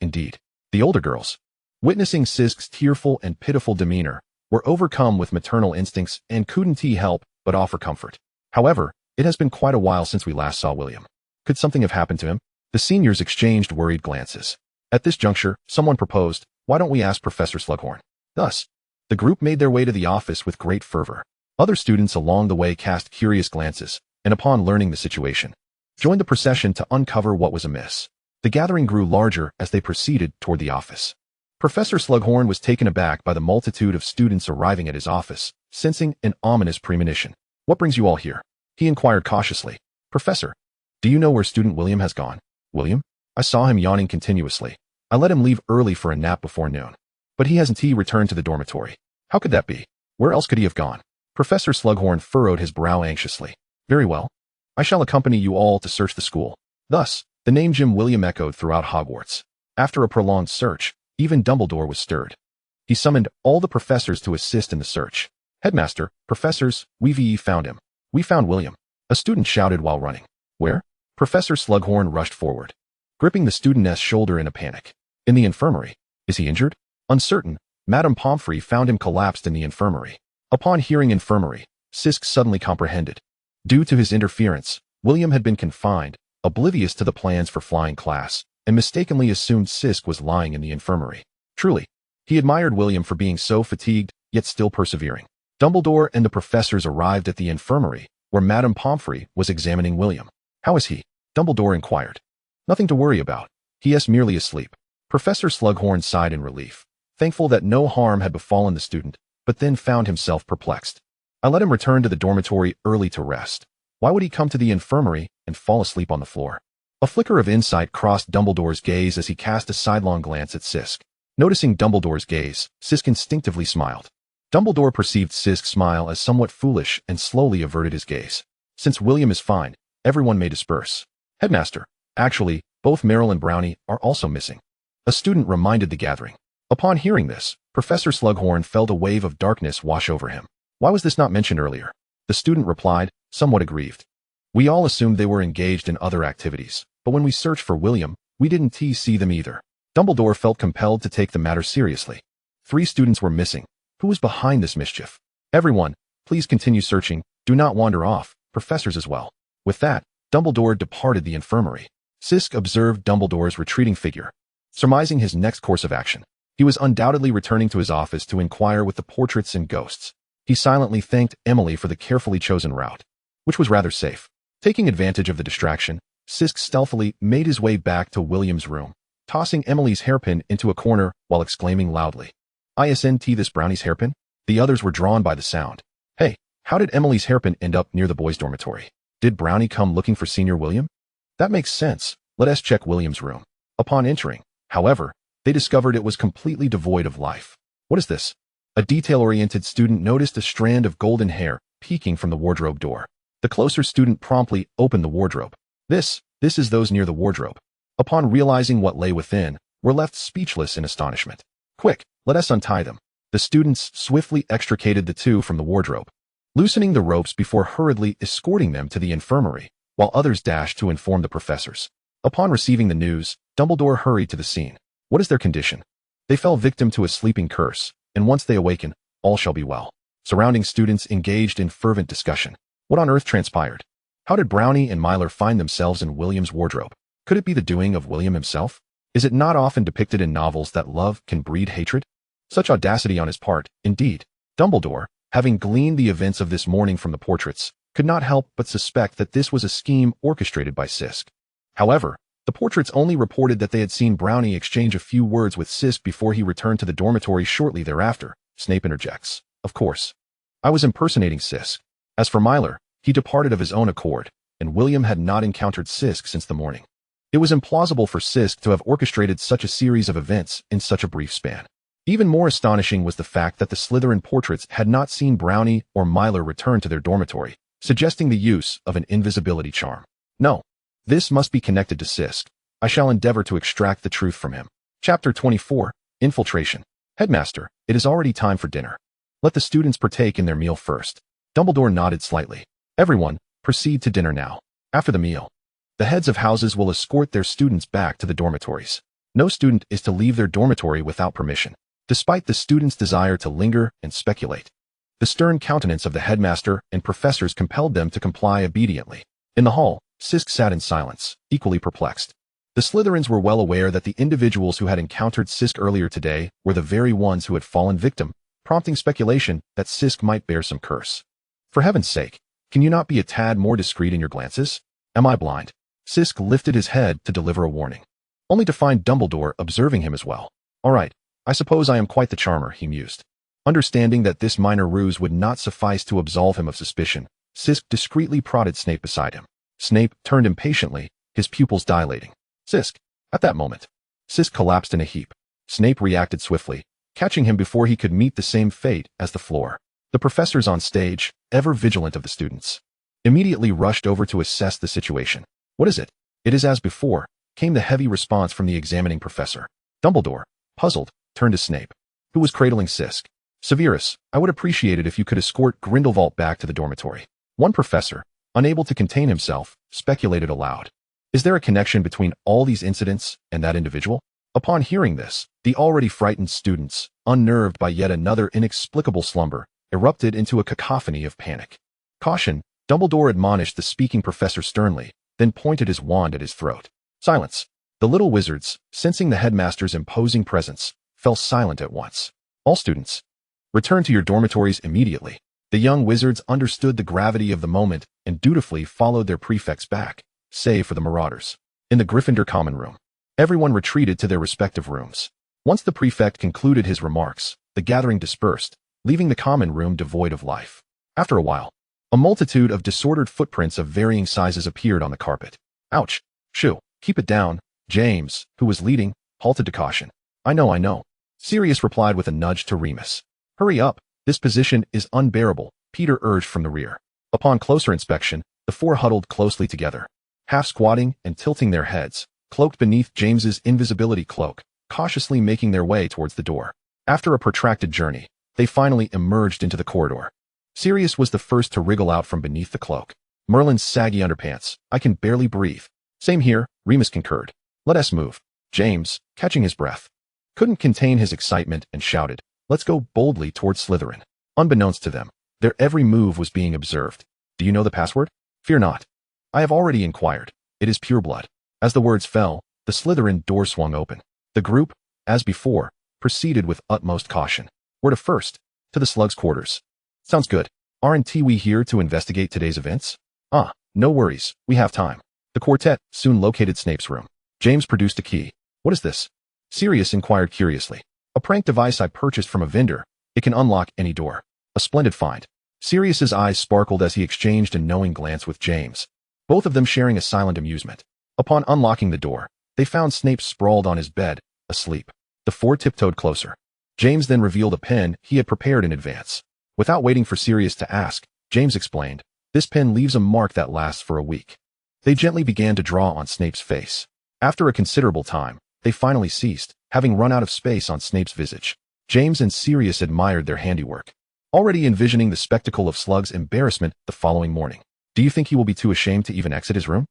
The older girls, witnessing Sisk's tearful and pitiful demeanor, were overcome with maternal instincts and couldn't help but offer comfort. "However, it has been quite a while since we last saw William. Could something have happened to him?" The seniors exchanged worried glances. At this juncture, someone proposed, "Why don't we ask Professor Slughorn?" Thus, the group made their way to the office with great fervor. Other students along the way cast curious glances, and upon learning the situation, joined the procession to uncover what was amiss. The gathering grew larger as they proceeded toward the office. Professor Slughorn was taken aback by the multitude of students arriving at his office, sensing an ominous premonition. "What brings you all here?" he inquired cautiously. "Professor, do you know where student William has gone?" "William? I saw him yawning continuously. I let him leave early for a nap before noon. But he hasn't returned to the dormitory." "How could that be? Where else could he have gone?" Professor Slughorn furrowed his brow anxiously. "Very well. I shall accompany you all to search the school." Thus, the name Jim William echoed throughout Hogwarts. After a prolonged search, even Dumbledore was stirred. He summoned all the professors to assist in the search. "Headmaster, professors, we've found him. We found William," a student shouted while running. "Where?" Professor Slughorn rushed forward, gripping the student's shoulder in a panic. "In the infirmary." "Is he injured?" Uncertain, Madame Pomfrey found him collapsed in the infirmary. Upon hearing infirmary, Sisk suddenly comprehended. Due to his interference, William had been confined, oblivious to the plans for flying class, and mistakenly assumed Sisk was lying in the infirmary. Truly, he admired William for being so fatigued, yet still persevering. Dumbledore and the professors arrived at the infirmary, where Madame Pomfrey was examining William. "How is he?" Dumbledore inquired. "Nothing to worry about. He is merely asleep." Professor Slughorn sighed in relief, thankful that no harm had befallen the student, but then found himself perplexed. "I let him return to the dormitory early to rest. Why would he come to the infirmary and fall asleep on the floor?" A flicker of insight crossed Dumbledore's gaze as he cast a sidelong glance at Sisk. Noticing Dumbledore's gaze, Sisk instinctively smiled. Dumbledore perceived Sisk's smile as somewhat foolish and slowly averted his gaze. "Since William is fine, everyone may disperse." "Headmaster, actually, both Merrill and Brownie are also missing," a student reminded the gathering. Upon hearing this, Professor Slughorn felt a wave of darkness wash over him. "Why was this not mentioned earlier?" The student replied, somewhat aggrieved. "We all assumed they were engaged in other activities, but when we searched for William, we didn't see them either." Dumbledore felt compelled to take the matter seriously. 3 students were missing. Who was behind this mischief? "Everyone, please continue searching. Do not wander off, professors as well. With that, Dumbledore departed the infirmary. Sisk observed Dumbledore's retreating figure, surmising his next course of action. He was undoubtedly returning to his office to inquire with the portraits and ghosts. He silently thanked Emily for the carefully chosen route, which was rather safe. Taking advantage of the distraction, Sisk stealthily made his way back to William's room, tossing Emily's hairpin into a corner while exclaiming loudly, "Isn't this Brownie's hairpin?" The others were drawn by the sound. Hey, how did Emily's hairpin end up near the boys' dormitory? Did Brownie come looking for Senior William? That makes sense. Let us check William's room. Upon entering, however, they discovered it was completely devoid of life. What is this? A detail-oriented student noticed a strand of golden hair peeking from the wardrobe door. The closer student promptly opened the wardrobe. This is those near the wardrobe. Upon realizing what lay within, were left speechless in astonishment. Quick, let us untie them. The students swiftly extricated the two from the wardrobe, loosening the ropes before hurriedly escorting them to the infirmary, while others dashed to inform the professors. Upon receiving the news, Dumbledore hurried to the scene. What is their condition? They fell victim to a sleeping curse, and once they awaken, all shall be well. Surrounding students engaged in fervent discussion. What on earth transpired? How did Brownie and Myler find themselves in William's wardrobe? Could it be the doing of William himself? Is it not often depicted in novels that love can breed hatred? Such audacity on his part, indeed. Dumbledore, having gleaned the events of this morning from the portraits, could not help but suspect that this was a scheme orchestrated by Sisk. However, the portraits only reported that they had seen Brownie exchange a few words with Sisk before he returned to the dormitory shortly thereafter. Snape interjects. Of course. I was impersonating Sisk. As for Myler, he departed of his own accord, and William had not encountered Sisk since the morning. It was implausible for Sisk to have orchestrated such a series of events in such a brief span. Even more astonishing was the fact that the Slytherin portraits had not seen Brownie or Myler return to their dormitory, suggesting the use of an invisibility charm. No, this must be connected to Sisk. I shall endeavor to extract the truth from him. Chapter 24, Infiltration. Headmaster, it is already time for dinner. Let the students partake in their meal first. Dumbledore nodded slightly. Everyone, proceed to dinner now. After the meal, the heads of houses will escort their students back to the dormitories. No student is to leave their dormitory without permission. Despite the students' desire to linger and speculate, the stern countenance of the headmaster and professors compelled them to comply obediently. In the hall, Sisk sat in silence, equally perplexed. The Slytherins were well aware that the individuals who had encountered Sisk earlier today were the very ones who had fallen victim, prompting speculation that Sisk might bear some curse. For heaven's sake, can you not be a tad more discreet in your glances? Am I blind? Sisk lifted his head to deliver a warning, only to find Dumbledore observing him as well. All right, I suppose I am quite the charmer, he mused. Understanding that this minor ruse would not suffice to absolve him of suspicion, Sisk discreetly prodded Snape beside him. Snape turned impatiently, his pupils dilating. Sisk. At that moment, Sisk collapsed in a heap. Snape reacted swiftly, catching him before he could meet the same fate as the floor. The professors on stage, ever vigilant of the students, immediately rushed over to assess the situation. What is it? It is as before, came the heavy response from the examining professor. Dumbledore, puzzled, turned to Snape, who was cradling Sisk. Severus, I would appreciate it if you could escort Grindelwald back to the dormitory. One professor, unable to contain himself, speculated aloud. Is there a connection between all these incidents and that individual? Upon hearing this, the already frightened students, unnerved by yet another inexplicable slumber, erupted into a cacophony of panic. Caution, Dumbledore admonished the speaking professor sternly, then pointed his wand at his throat. Silence. The little wizards, sensing the headmaster's imposing presence, fell silent at once. All students, return to your dormitories immediately. The young wizards understood the gravity of the moment and dutifully followed their prefects back, save for the marauders. In the Gryffindor common room, everyone retreated to their respective rooms. Once the prefect concluded his remarks, the gathering dispersed, leaving the common room devoid of life. After a while, a multitude of disordered footprints of varying sizes appeared on the carpet. Ouch! Shoo! Keep it down. James, who was leading, halted to caution. I know. Sirius replied with a nudge to Remus. Hurry up, this position is unbearable, Peter urged from the rear. Upon closer inspection, the four huddled closely together, half squatting and tilting their heads, cloaked beneath James's invisibility cloak, cautiously making their way towards the door. After a protracted journey, they finally emerged into the corridor. Sirius was the first to wriggle out from beneath the cloak. Merlin's saggy underpants. I can barely breathe. Same here, Remus concurred. Let us move. James, catching his breath, couldn't contain his excitement and shouted, let's go boldly towards Slytherin. Unbeknownst to them, their every move was being observed. Do you know the password? Fear not. I have already inquired. It is pure blood. As the words fell, the Slytherin door swung open. The group, as before, proceeded with utmost caution. Where to first? To the slug's quarters. Sounds good. Aren't we here to investigate today's events? No worries. We have time. The quartet soon located Snape's room. James produced a key. What is this? Sirius inquired curiously. A prank device I purchased from a vendor. It can unlock any door. A splendid find. Sirius's eyes sparkled as he exchanged a knowing glance with James, both of them sharing a silent amusement. Upon unlocking the door, they found Snape sprawled on his bed, asleep. The four tiptoed closer. James then revealed a pen he had prepared in advance. Without waiting for Sirius to ask, James explained, "This pen leaves a mark that lasts for a week." They gently began to draw on Snape's face. After a considerable time, they finally ceased, having run out of space on Snape's visage. James and Sirius admired their handiwork, already envisioning the spectacle of Slug's embarrassment the following morning. Do you think he will be too ashamed to even exit his room?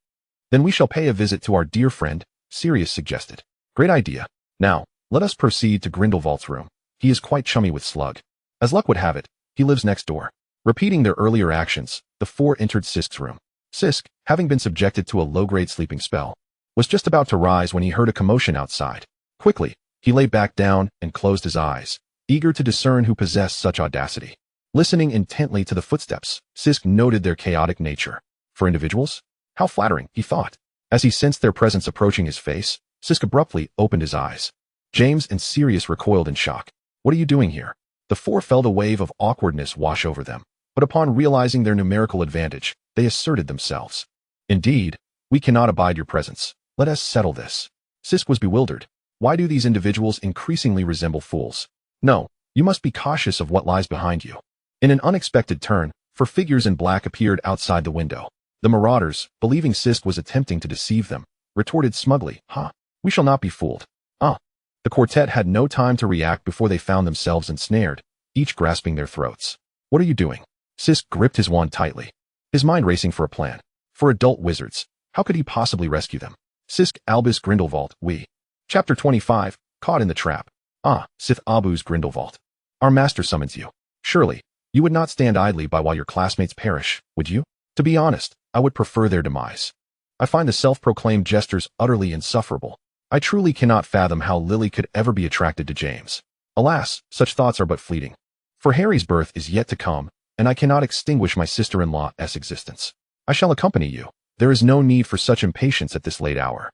Then we shall pay a visit to our dear friend, Sirius suggested. Great idea. Now, let us proceed to Grindelwald's room. He is quite chummy with Slug. As luck would have it, he lives next door. Repeating their earlier actions, the four entered Sisk's room. Sisk, having been subjected to a low-grade sleeping spell, was just about to rise when he heard a commotion outside. Quickly, he lay back down and closed his eyes, eager to discern who possessed such audacity. Listening intently to the footsteps, Sisk noted their chaotic nature. For individuals? How flattering, he thought. As he sensed their presence approaching his face, Sisk abruptly opened his eyes. James and Sirius recoiled in shock. What are you doing here? The four felt a wave of awkwardness wash over them, but upon realizing their numerical advantage, they asserted themselves. Indeed, we cannot abide your presence. Let us settle this. Sisk was bewildered. Why do these individuals increasingly resemble fools? No, you must be cautious of what lies behind you. In an unexpected turn, four figures in black appeared outside the window. The marauders, believing Sisk was attempting to deceive them, retorted smugly, we shall not be fooled. The quartet had no time to react before they found themselves ensnared, each grasping their throats. What are you doing? Sisk gripped his wand tightly, his mind racing for a plan. For adult wizards, how could he possibly rescue them? Sisk Albus Grindelwald, we. Chapter 25, Caught in the Trap. Sith Albus Grindelwald. Our master summons you. Surely, you would not stand idly by while your classmates perish, would you? To be honest, I would prefer their demise. I find the self-proclaimed jesters utterly insufferable. I truly cannot fathom how Lily could ever be attracted to James. Alas, such thoughts are but fleeting. For Harry's birth is yet to come, and I cannot extinguish my sister-in-law's existence. I shall accompany you. There is no need for such impatience at this late hour.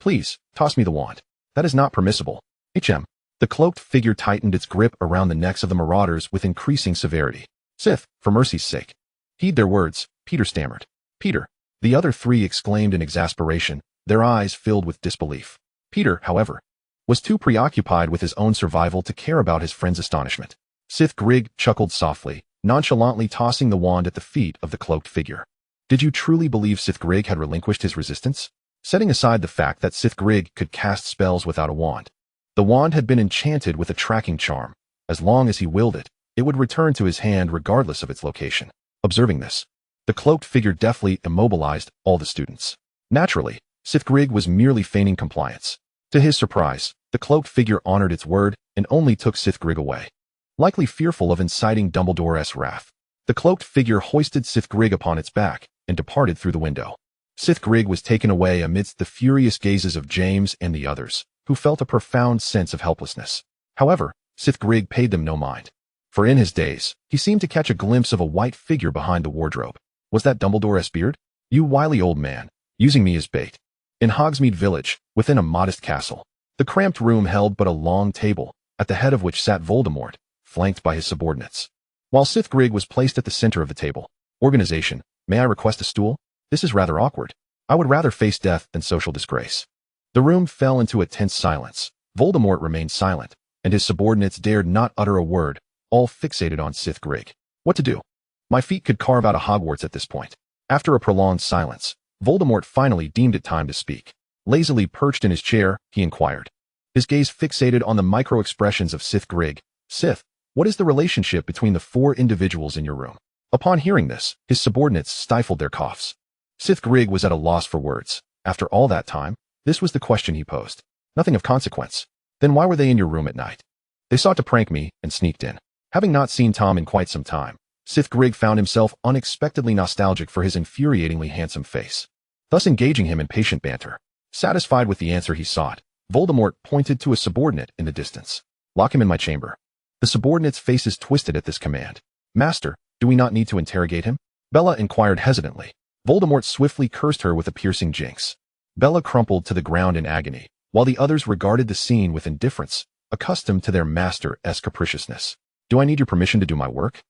Please, toss me the wand. That is not permissible. The cloaked figure tightened its grip around the necks of the marauders with increasing severity. Sith, for mercy's sake. Heed their words, Peter stammered. Peter. The other three exclaimed in exasperation, their eyes filled with disbelief. Peter, however, was too preoccupied with his own survival to care about his friend's astonishment. Sith Grig chuckled softly, nonchalantly tossing the wand at the feet of the cloaked figure. Did you truly believe Sith Grig had relinquished his resistance? Setting aside the fact that Sith Grig could cast spells without a wand, the wand had been enchanted with a tracking charm. As long as he willed it, it would return to his hand regardless of its location. Observing this, the cloaked figure deftly immobilized all the students. Naturally, Sith Grig was merely feigning compliance. To his surprise, the cloaked figure honored its word and only took Sith Grig away. Likely fearful of inciting Dumbledore's wrath, the cloaked figure hoisted Sith Grig upon its back and departed through the window. Sith Grig was taken away amidst the furious gazes of James and the others, who felt a profound sense of helplessness. However, Sith Grig paid them no mind. For in his daze, he seemed to catch a glimpse of a white figure behind the wardrobe. Was that Dumbledore's beard? You wily old man, using me as bait. In Hogsmeade Village, within a modest castle, the cramped room held but a long table, at the head of which sat Voldemort, flanked by his subordinates. While Sith Grig was placed at the center of the table. Organization, may I request a stool? This is rather awkward. I would rather face death than social disgrace. The room fell into a tense silence. Voldemort remained silent, and his subordinates dared not utter a word, all fixated on Sith Grig. What to do? My feet could carve out a Hogwarts at this point. After a prolonged silence, Voldemort finally deemed it time to speak. Lazily perched in his chair, he inquired, his gaze fixated on the micro-expressions of Sith Grig. Sith, what is the relationship between the four individuals in your room? Upon hearing this, his subordinates stifled their coughs. Sith Grig was at a loss for words. After all that time, this was the question he posed. Nothing of consequence. Then why were they in your room at night? They sought to prank me and sneaked in. Having not seen Tom in quite some time, Sith Grig found himself unexpectedly nostalgic for his infuriatingly handsome face, thus engaging him in patient banter. Satisfied with the answer he sought, Voldemort pointed to a subordinate in the distance. Lock him in my chamber. The subordinate's faces twisted at this command. Master, do we not need to interrogate him? Bella inquired hesitantly. Voldemort swiftly cursed her with a piercing jinx. Bella crumpled to the ground in agony, while the others regarded the scene with indifference, accustomed to their master's capriciousness. Do I need your permission to do my work?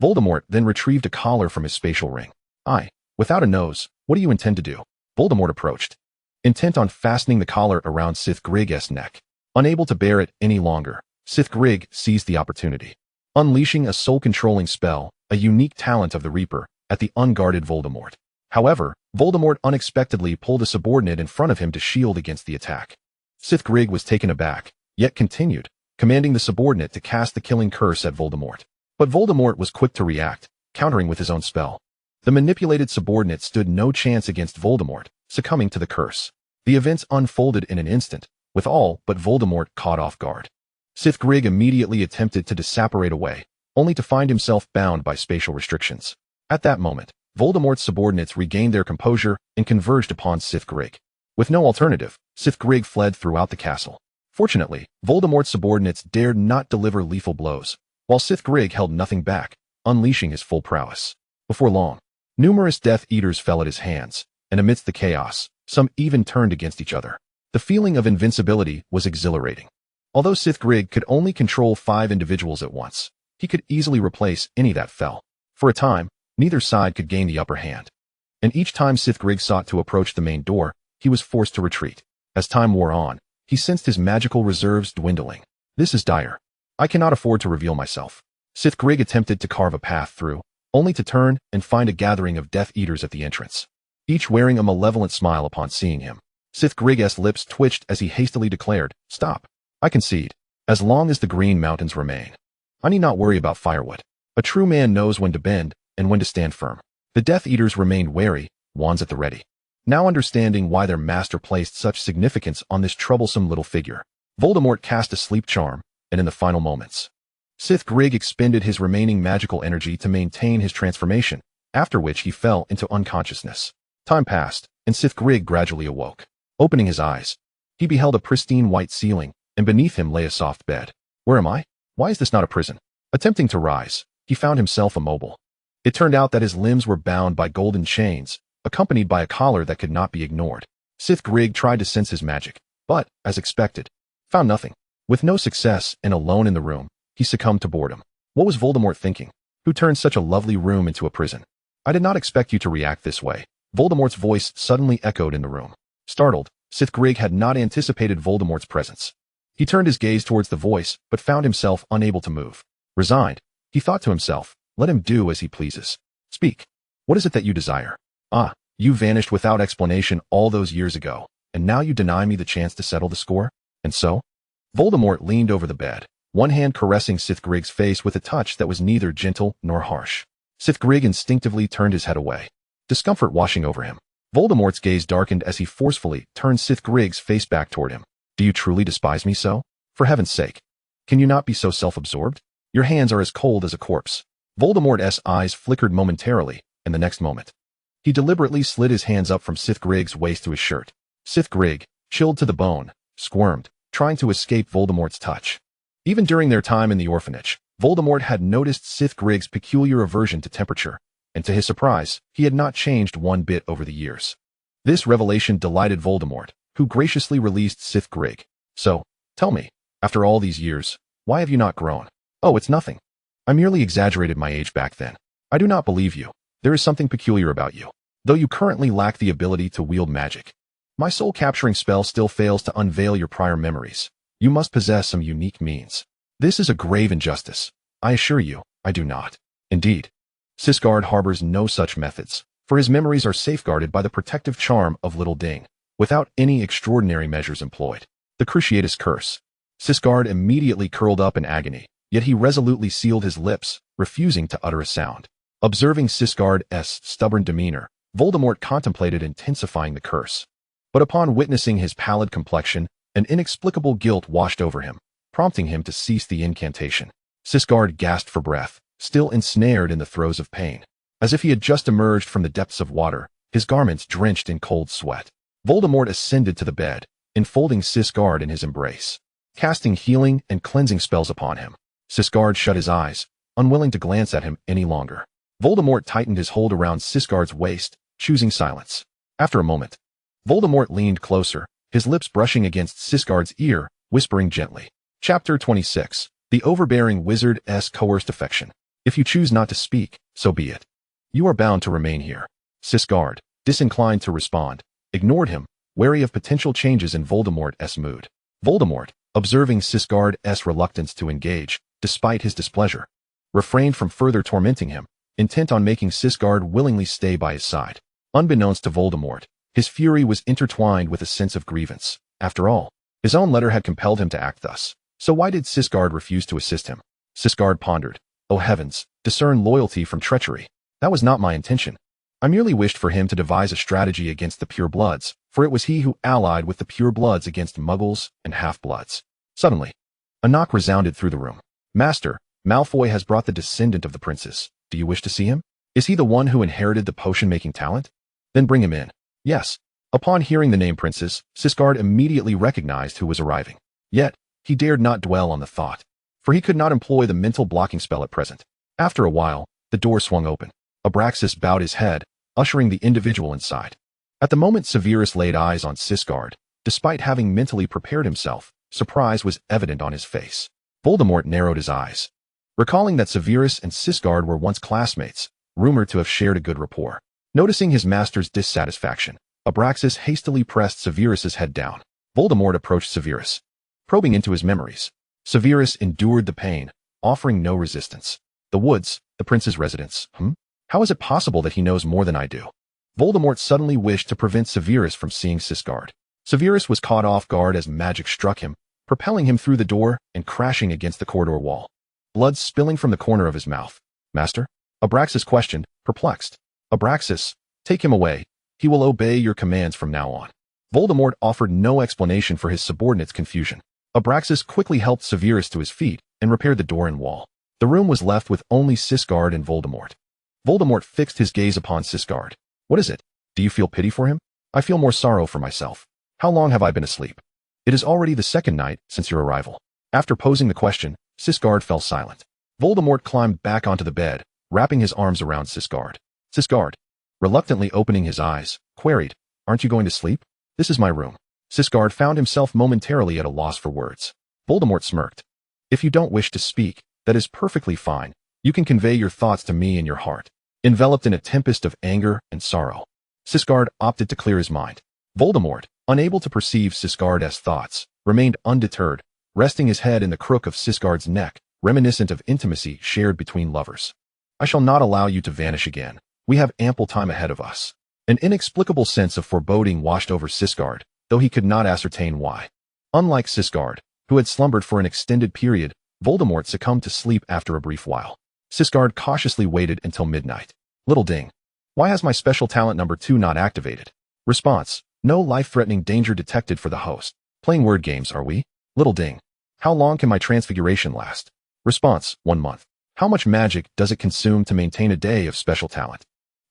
Voldemort then retrieved a collar from his spatial ring. Without a nose, what do you intend to do? Voldemort approached, intent on fastening the collar around Sith Grig's neck. Unable to bear it any longer, Sith Grig seized the opportunity, unleashing a soul-controlling spell, a unique talent of the Reaper, at the unguarded Voldemort. However, Voldemort unexpectedly pulled a subordinate in front of him to shield against the attack. Sith Grig was taken aback, yet continued, commanding the subordinate to cast the killing curse at Voldemort. But Voldemort was quick to react, countering with his own spell. The manipulated subordinate stood no chance against Voldemort, succumbing to the curse. The events unfolded in an instant, with all but Voldemort caught off guard. Sith Grig immediately attempted to disapparate away, only to find himself bound by spatial restrictions. At that moment, Voldemort's subordinates regained their composure and converged upon Sith Grig. With no alternative, Sith Grig fled throughout the castle. Fortunately, Voldemort's subordinates dared not deliver lethal blows, while Sith Grig held nothing back, unleashing his full prowess. Before long, numerous Death Eaters fell at his hands, and amidst the chaos, some even turned against each other. The feeling of invincibility was exhilarating. Although Sith Grig could only control 5 individuals at once, he could easily replace any that fell. For a time, neither side could gain the upper hand. And each time Sith Grig sought to approach the main door, he was forced to retreat. As time wore on, he sensed his magical reserves dwindling. This is dire. I cannot afford to reveal myself. Sith Grig attempted to carve a path through, only to turn and find a gathering of Death Eaters at the entrance, each wearing a malevolent smile upon seeing him. Sith Grig's lips twitched as he hastily declared, "Stop. I concede. As long as the Green Mountains remain, I need not worry about firewood. A true man knows when to bend and when to stand firm." The Death Eaters remained wary, wands at the ready, now understanding why their master placed such significance on this troublesome little figure. Voldemort cast a sleep charm, and in the final moments, Sith Grig expended his remaining magical energy to maintain his transformation, after which he fell into unconsciousness. Time passed, and Sith Grig gradually awoke. Opening his eyes, he beheld a pristine white ceiling, and beneath him lay a soft bed. Where am I? Why is this not a prison? Attempting to rise, he found himself immobile. It turned out that his limbs were bound by golden chains, accompanied by a collar that could not be ignored. Sith Grig tried to sense his magic, but, as expected, found nothing. With no success and alone in the room, he succumbed to boredom. What was Voldemort thinking? Who turned such a lovely room into a prison? I did not expect you to react this way. Voldemort's voice suddenly echoed in the room. Startled, Sith Grig had not anticipated Voldemort's presence. He turned his gaze towards the voice, but found himself unable to move. Resigned, he thought to himself, let him do as he pleases. Speak. What is it that you desire? You vanished without explanation all those years ago, and now you deny me the chance to settle the score? And so? Voldemort leaned over the bed, one hand caressing Sith Grig's face with a touch that was neither gentle nor harsh. Sith Grig instinctively turned his head away, discomfort washing over him. Voldemort's gaze darkened as he forcefully turned Sith Grig's face back toward him. Do you truly despise me so? For heaven's sake, can you not be so self-absorbed? Your hands are as cold as a corpse. Voldemort's eyes flickered momentarily, and the next moment, he deliberately slid his hands up from Sith Grig's waist to his shirt. Sith Grig, chilled to the bone, squirmed, trying to escape Voldemort's touch. Even during their time in the orphanage, Voldemort had noticed Sith Grig's peculiar aversion to temperature, and to his surprise, he had not changed one bit over the years. This revelation delighted Voldemort, who graciously released Sith Grig. So, tell me, after all these years, why have you not grown? Oh, it's nothing. I merely exaggerated my age back then. I do not believe you. There is something peculiar about you. Though you currently lack the ability to wield magic, my soul-capturing spell still fails to unveil your prior memories. You must possess some unique means. This is a grave injustice. I assure you, I do not. Indeed, Sisgard harbors no such methods, for his memories are safeguarded by the protective charm of Little Ding, without any extraordinary measures employed. The Cruciatus Curse. Sisgard immediately curled up in agony, yet he resolutely sealed his lips, refusing to utter a sound. Observing Sisgard's stubborn demeanor, Voldemort contemplated intensifying the curse. But upon witnessing his pallid complexion, an inexplicable guilt washed over him, prompting him to cease the incantation. Sisgard gasped for breath, still ensnared in the throes of pain. As if he had just emerged from the depths of water, his garments drenched in cold sweat. Voldemort ascended to the bed, enfolding Sisgard in his embrace, casting healing and cleansing spells upon him. Sisgard shut his eyes, unwilling to glance at him any longer. Voldemort tightened his hold around Sisgard's waist, choosing silence. After a moment, Voldemort leaned closer, his lips brushing against Sisgard's ear, whispering gently. Chapter 26. The Overbearing Wizard's Coerced Affection. If you choose not to speak, so be it. You are bound to remain here. Sisgard, disinclined to respond, ignored him, wary of potential changes in Voldemort's mood. Voldemort, observing Sisgard's reluctance to engage, despite his displeasure, refrained from further tormenting him, intent on making Sisgard willingly stay by his side. Unbeknownst to Voldemort, his fury was intertwined with a sense of grievance. After all, his own letter had compelled him to act thus. So why did Sisgard refuse to assist him? Sisgard pondered. Oh heavens, discern loyalty from treachery. That was not my intention. I merely wished for him to devise a strategy against the purebloods, for it was he who allied with the purebloods against muggles and half-bloods. Suddenly, a knock resounded through the room. Master, Malfoy has brought the descendant of the princes. Do you wish to see him? Is he the one who inherited the potion-making talent? Then bring him in. Yes. Upon hearing the name princes, Sisgard immediately recognized who was arriving. Yet, he dared not dwell on the thought, for he could not employ the mental blocking spell at present. After a while, the door swung open. Abraxas bowed his head, ushering the individual inside. At the moment Severus laid eyes on Sisgard, despite having mentally prepared himself, surprise was evident on his face. Voldemort narrowed his eyes. Recalling that Severus and Sisgard were once classmates, rumored to have shared a good rapport. Noticing his master's dissatisfaction, Abraxas hastily pressed Severus's head down. Voldemort approached Severus, probing into his memories. Severus endured the pain, offering no resistance. The woods, the prince's residence. How is it possible that he knows more than I do? Voldemort suddenly wished to prevent Severus from seeing Sisgard. Severus was caught off guard as magic struck him, propelling him through the door and crashing against the corridor wall. Blood spilling from the corner of his mouth. Master? Abraxas questioned, perplexed. Abraxas, take him away. He will obey your commands from now on. Voldemort offered no explanation for his subordinate's confusion. Abraxas quickly helped Severus to his feet and repaired the door and wall. The room was left with only Sisgard and Voldemort. Voldemort fixed his gaze upon Sisgard. What is it? Do you feel pity for him? I feel more sorrow for myself. How long have I been asleep? It is already the second night since your arrival. After posing the question, Sisgard fell silent. Voldemort climbed back onto the bed, wrapping his arms around Sisgard. Sisgard, reluctantly opening his eyes, queried, Aren't you going to sleep? This is my room. Sisgard found himself momentarily at a loss for words. Voldemort smirked. If you don't wish to speak, that is perfectly fine. You can convey your thoughts to me in your heart. Enveloped in a tempest of anger and sorrow, Sisgard opted to clear his mind. Voldemort, unable to perceive Sisgard's thoughts, remained undeterred, resting his head in the crook of Sisgard's neck, reminiscent of intimacy shared between lovers. I shall not allow you to vanish again. We have ample time ahead of us. An inexplicable sense of foreboding washed over Sisgard, though he could not ascertain why. Unlike Sisgard, who had slumbered for an extended period, Voldemort succumbed to sleep after a brief while. Sisgard cautiously waited until midnight. Little ding. Why has my special talent number 2 not activated? Response. No life-threatening danger detected for the host. Playing word games, are we? Little ding. How long can my transfiguration last? Response. 1 month. How much magic does it consume to maintain a day of special talent?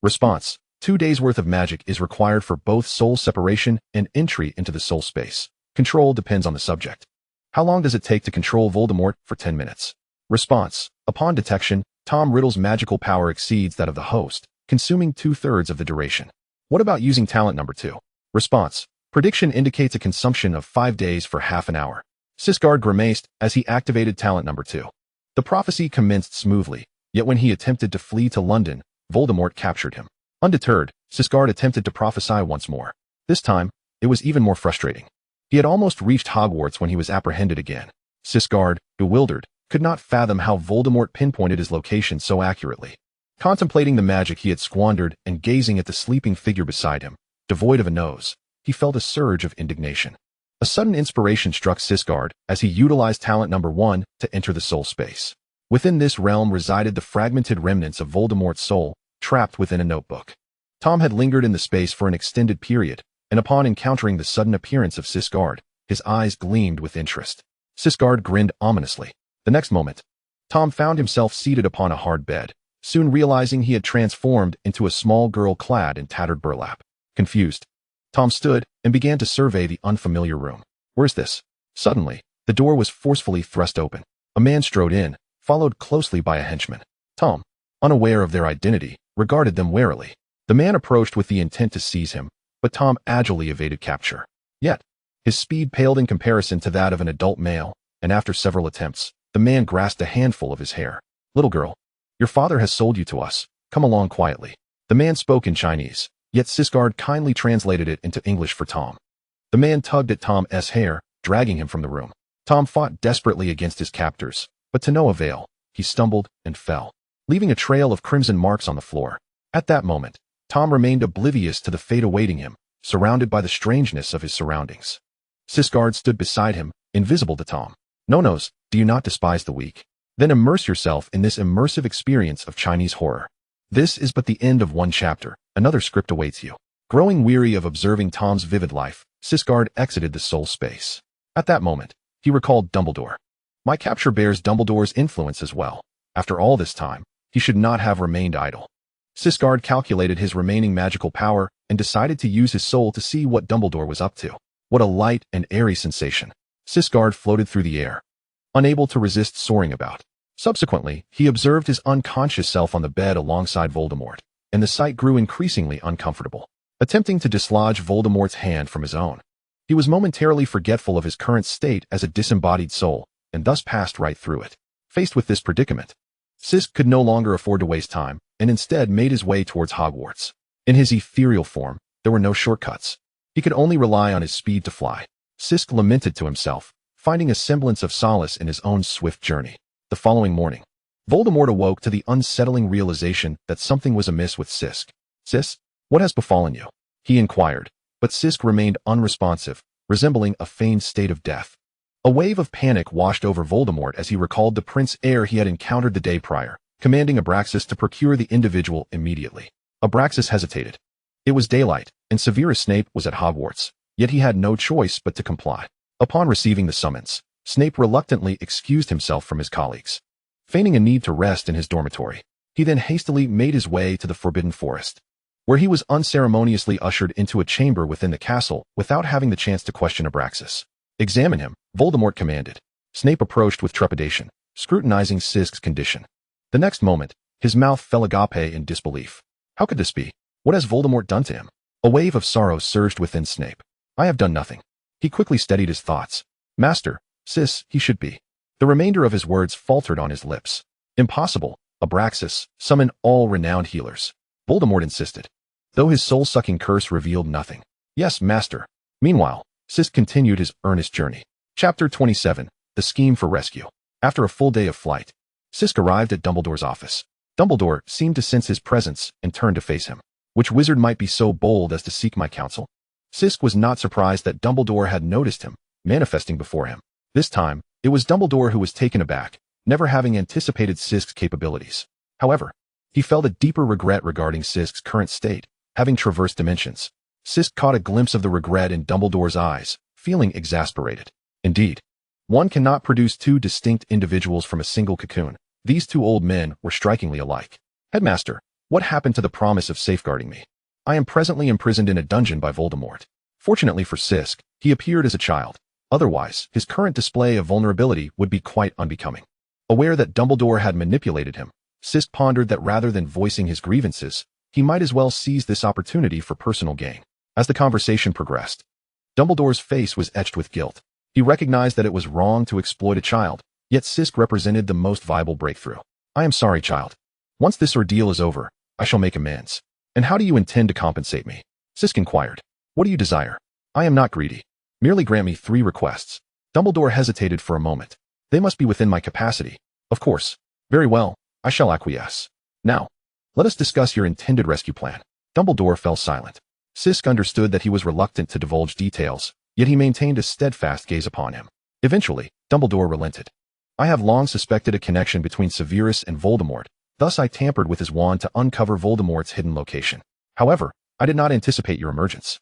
Response. 2 days worth of magic is required for both soul separation and entry into the soul space. Control depends on the subject. How long does it take to control Voldemort? For 10 minutes. Response. Upon detection, Tom Riddle's magical power exceeds that of the host, consuming 2/3 of the duration. What about using talent number 2? Response. Prediction indicates a consumption of 5 days for half an hour. Sisgard grimaced as he activated talent number 2. The prophecy commenced smoothly, yet when he attempted to flee to London, Voldemort captured him. Undeterred, Sisgard attempted to prophesy once more. This time, it was even more frustrating. He had almost reached Hogwarts when he was apprehended again. Sisgard, bewildered, could not fathom how Voldemort pinpointed his location so accurately. Contemplating the magic he had squandered and gazing at the sleeping figure beside him, devoid of a nose, he felt a surge of indignation. A sudden inspiration struck Sisgard as he utilized talent number 1 to enter the soul space. Within this realm resided the fragmented remnants of Voldemort's soul, trapped within a notebook. Tom had lingered in the space for an extended period, and upon encountering the sudden appearance of Sisgard, his eyes gleamed with interest. Sisgard grinned ominously. The next moment, Tom found himself seated upon a hard bed, soon realizing he had transformed into a small girl clad in tattered burlap. Confused, Tom stood and began to survey the unfamiliar room. Where's this? Suddenly, the door was forcefully thrust open. A man strode in, followed closely by a henchman. Tom, unaware of their identity, regarded them warily. The man approached with the intent to seize him, but Tom agilely evaded capture. Yet, his speed paled in comparison to that of an adult male, and after several attempts, the man grasped a handful of his hair. Little girl, your father has sold you to us. Come along quietly. The man spoke in Chinese, yet Neumgard kindly translated it into English for Tom. The man tugged at Tom's hair, dragging him from the room. Tom fought desperately against his captors, but to no avail. He stumbled and fell, leaving a trail of crimson marks on the floor. At that moment, Tom remained oblivious to the fate awaiting him, surrounded by the strangeness of his surroundings. Neumgard stood beside him, invisible to Tom. No-nos, do you not despise the weak? Then immerse yourself in this immersive experience of Chinese horror. This is but the end of one chapter. Another script awaits you. Growing weary of observing Tom's vivid life, Neumgard exited the soul space. At that moment, he recalled Dumbledore. My capture bears Dumbledore's influence as well. After all this time, he should not have remained idle. Neumgard calculated his remaining magical power and decided to use his soul to see what Dumbledore was up to. What a light and airy sensation. Neumgard floated through the air, unable to resist soaring about. Subsequently, he observed his unconscious self on the bed alongside Voldemort, and the sight grew increasingly uncomfortable. Attempting to dislodge Voldemort's hand from his own, he was momentarily forgetful of his current state as a disembodied soul, and thus passed right through it. Faced with this predicament, Sisk could no longer afford to waste time, and instead made his way towards Hogwarts. In his ethereal form, there were no shortcuts. He could only rely on his speed to fly. Sisk lamented to himself, finding a semblance of solace in his own swift journey. The following morning, Voldemort awoke to the unsettling realization that something was amiss with Sisk. Sis, what has befallen you? He inquired, but Sisk remained unresponsive, resembling a feigned state of death. A wave of panic washed over Voldemort as he recalled the Prince Heir he had encountered the day prior, commanding Abraxas to procure the individual immediately. Abraxas hesitated. It was daylight, and Severus Snape was at Hogwarts, yet he had no choice but to comply. Upon receiving the summons, Snape reluctantly excused himself from his colleagues. Feigning a need to rest in his dormitory, he then hastily made his way to the Forbidden Forest, where he was unceremoniously ushered into a chamber within the castle without having the chance to question Abraxas. Examine him, Voldemort commanded. Snape approached with trepidation, scrutinizing Sisk's condition. The next moment, his mouth fell agape in disbelief. How could this be? What has Voldemort done to him? A wave of sorrow surged within Snape. I have done nothing. He quickly steadied his thoughts. Master, Sis, he should be. The remainder of his words faltered on his lips. Impossible. Abraxas, summon all renowned healers. Voldemort insisted, though his soul-sucking curse revealed nothing. Yes, master. Meanwhile, Sisk continued his earnest journey. Chapter 27, The Scheme for Rescue. After a full day of flight, Sisk arrived at Dumbledore's office. Dumbledore seemed to sense his presence and turned to face him. Which wizard might be so bold as to seek my counsel? Sisk was not surprised that Dumbledore had noticed him, manifesting before him. This time, it was Dumbledore who was taken aback, never having anticipated Sisk's capabilities. However, he felt a deeper regret regarding Sisk's current state, having traversed dimensions. Sisk caught a glimpse of the regret in Dumbledore's eyes, feeling exasperated. Indeed, one cannot produce two distinct individuals from a single cocoon. These two old men were strikingly alike. Headmaster, what happened to the promise of safeguarding me? I am presently imprisoned in a dungeon by Voldemort. Fortunately for Sisk, he appeared as a child. Otherwise, his current display of vulnerability would be quite unbecoming. Aware that Dumbledore had manipulated him, Sisk pondered that rather than voicing his grievances, he might as well seize this opportunity for personal gain. As the conversation progressed, Dumbledore's face was etched with guilt. He recognized that it was wrong to exploit a child, yet Sisk represented the most viable breakthrough. I am sorry, child. Once this ordeal is over, I shall make amends. And how do you intend to compensate me? Sisk inquired. What do you desire? I am not greedy. Merely grant me 3 requests. Dumbledore hesitated for a moment. They must be within my capacity. Of course. Very well, I shall acquiesce. Now, let us discuss your intended rescue plan. Dumbledore fell silent. Sisk understood that he was reluctant to divulge details, yet he maintained a steadfast gaze upon him. Eventually, Dumbledore relented. I have long suspected a connection between Severus and Voldemort, thus I tampered with his wand to uncover Voldemort's hidden location. However, I did not anticipate your emergence.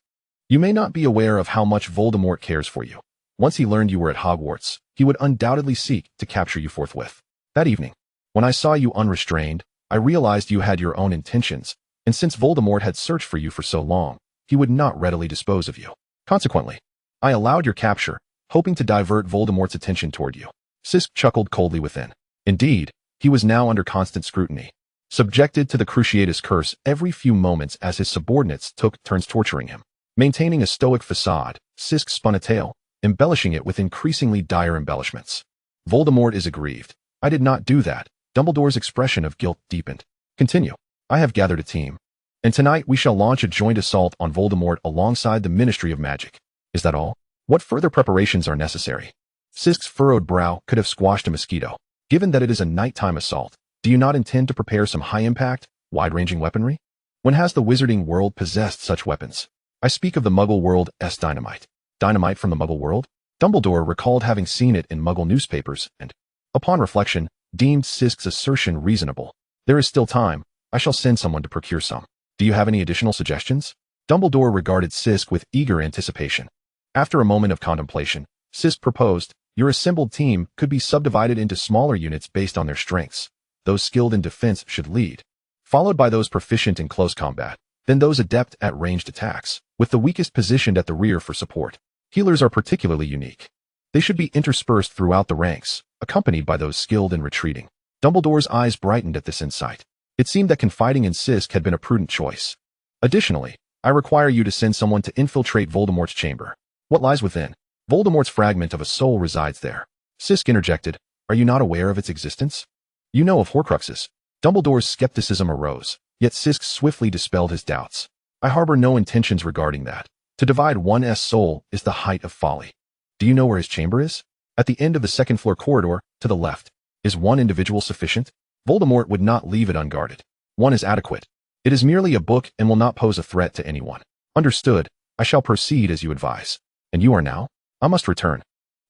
You may not be aware of how much Voldemort cares for you. Once he learned you were at Hogwarts, he would undoubtedly seek to capture you forthwith. That evening, when I saw you unrestrained, I realized you had your own intentions, and since Voldemort had searched for you for so long, he would not readily dispose of you. Consequently, I allowed your capture, hoping to divert Voldemort's attention toward you. Sisk chuckled coldly within. Indeed, he was now under constant scrutiny, subjected to the Cruciatus curse every few moments as his subordinates took turns torturing him. Maintaining a stoic facade, Sisk spun a tale, embellishing it with increasingly dire embellishments. Voldemort is aggrieved. I did not do that. Dumbledore's expression of guilt deepened. Continue. I have gathered a team, and tonight we shall launch a joint assault on Voldemort alongside the Ministry of Magic. Is that all? What further preparations are necessary? Sisk's furrowed brow could have squashed a mosquito. Given that it is a nighttime assault, do you not intend to prepare some high-impact, wide-ranging weaponry? When has the wizarding world possessed such weapons? I speak of the Muggle world's dynamite. Dynamite from the Muggle world? Dumbledore recalled having seen it in Muggle newspapers and, upon reflection, deemed Sisk's assertion reasonable. There is still time. I shall send someone to procure some. Do you have any additional suggestions? Dumbledore regarded Sisk with eager anticipation. After a moment of contemplation, Sisk proposed, your assembled team could be subdivided into smaller units based on their strengths. Those skilled in defense should lead, followed by those proficient in close combat, then those adept at ranged attacks, with the weakest positioned at the rear for support. Healers are particularly unique. They should be interspersed throughout the ranks, accompanied by those skilled in retreating. Dumbledore's eyes brightened at this insight. It seemed that confiding in Sisk had been a prudent choice. Additionally, I require you to send someone to infiltrate Voldemort's chamber. What lies within? Voldemort's fragment of a soul resides there. Sisk interjected, are you not aware of its existence? You know of Horcruxes. Dumbledore's skepticism arose, yet Sisk swiftly dispelled his doubts. I harbor no intentions regarding that. To divide one's soul is the height of folly. Do you know where his chamber is? At the end of the second-floor corridor, to the left. Is one individual sufficient? Voldemort would not leave it unguarded. One is adequate. It is merely a book and will not pose a threat to anyone. Understood. I shall proceed as you advise. And you are now? I must return.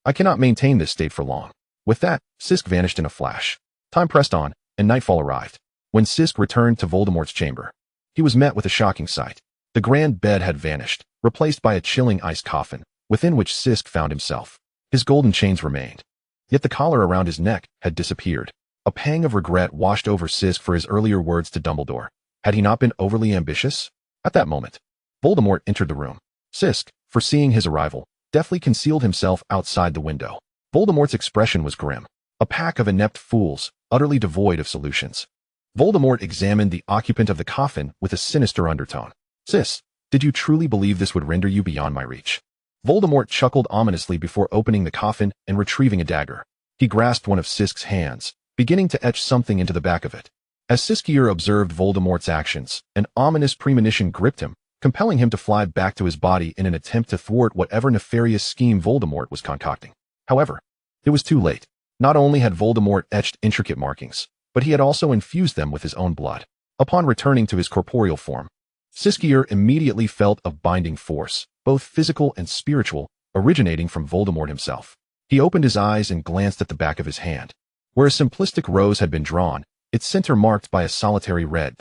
I cannot maintain this state for long. With that, Sisk vanished in a flash. Time pressed on, and nightfall arrived. When Sisk returned to Voldemort's chamber, he was met with a shocking sight. The grand bed had vanished, replaced by a chilling ice coffin, within which Sisk found himself. His golden chains remained. Yet the collar around his neck had disappeared. A pang of regret washed over Sisk for his earlier words to Dumbledore. Had he not been overly ambitious? At that moment, Voldemort entered the room. Sisk, foreseeing his arrival, deftly concealed himself outside the window. Voldemort's expression was grim. A pack of inept fools, utterly devoid of solutions. Voldemort examined the occupant of the coffin with a sinister undertone. Sis, did you truly believe this would render you beyond my reach? Voldemort chuckled ominously before opening the coffin and retrieving a dagger. He grasped one of Sisk's hands, beginning to etch something into the back of it. As Siskier observed Voldemort's actions, an ominous premonition gripped him, compelling him to fly back to his body in an attempt to thwart whatever nefarious scheme Voldemort was concocting. However, it was too late. Not only had Voldemort etched intricate markings, but he had also infused them with his own blood. Upon returning to his corporeal form, Siskier immediately felt a binding force, both physical and spiritual, originating from Voldemort himself. He opened his eyes and glanced at the back of his hand, where a simplistic rose had been drawn, its center marked by a solitary red.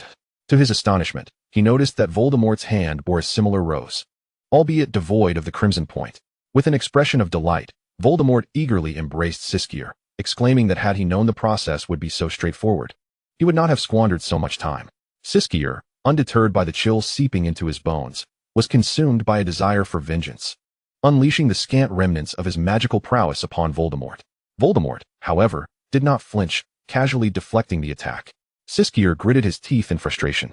To his astonishment, he noticed that Voldemort's hand bore a similar rose, albeit devoid of the crimson point. With an expression of delight, Voldemort eagerly embraced Siskier, exclaiming that had he known the process would be so straightforward, he would not have squandered so much time. Siskier, undeterred by the chill seeping into his bones, was consumed by a desire for vengeance, unleashing the scant remnants of his magical prowess upon Voldemort. Voldemort, however, did not flinch, casually deflecting the attack. Siskier gritted his teeth in frustration,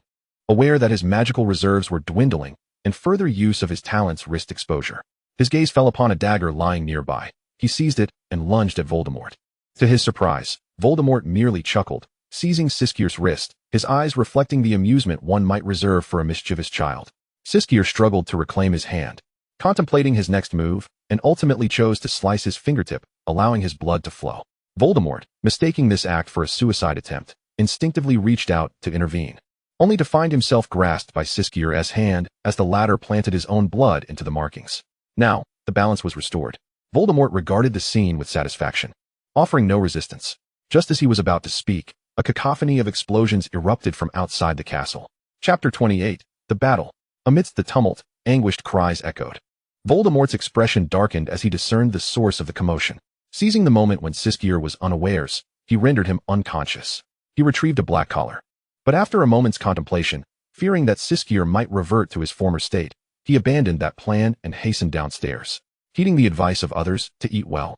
aware that his magical reserves were dwindling, and further use of his talents risked exposure. His gaze fell upon a dagger lying nearby. He seized it and lunged at Voldemort. To his surprise, Voldemort merely chuckled, seizing Siskier's wrist, his eyes reflecting the amusement one might reserve for a mischievous child. Siskier struggled to reclaim his hand, contemplating his next move, and ultimately chose to slice his fingertip, allowing his blood to flow. Voldemort, mistaking this act for a suicide attempt, instinctively reached out to intervene, only to find himself grasped by Siskier's hand as the latter planted his own blood into the markings. Now, the balance was restored. Voldemort regarded the scene with satisfaction, offering no resistance. Just as he was about to speak, a cacophony of explosions erupted from outside the castle. Chapter 28, The Battle. Amidst the tumult, anguished cries echoed. Voldemort's expression darkened as he discerned the source of the commotion. Seizing the moment when Siskier was unawares, he rendered him unconscious. He retrieved a black collar. But after a moment's contemplation, fearing that Siskier might revert to his former state, he abandoned that plan and hastened downstairs, heeding the advice of others to eat well.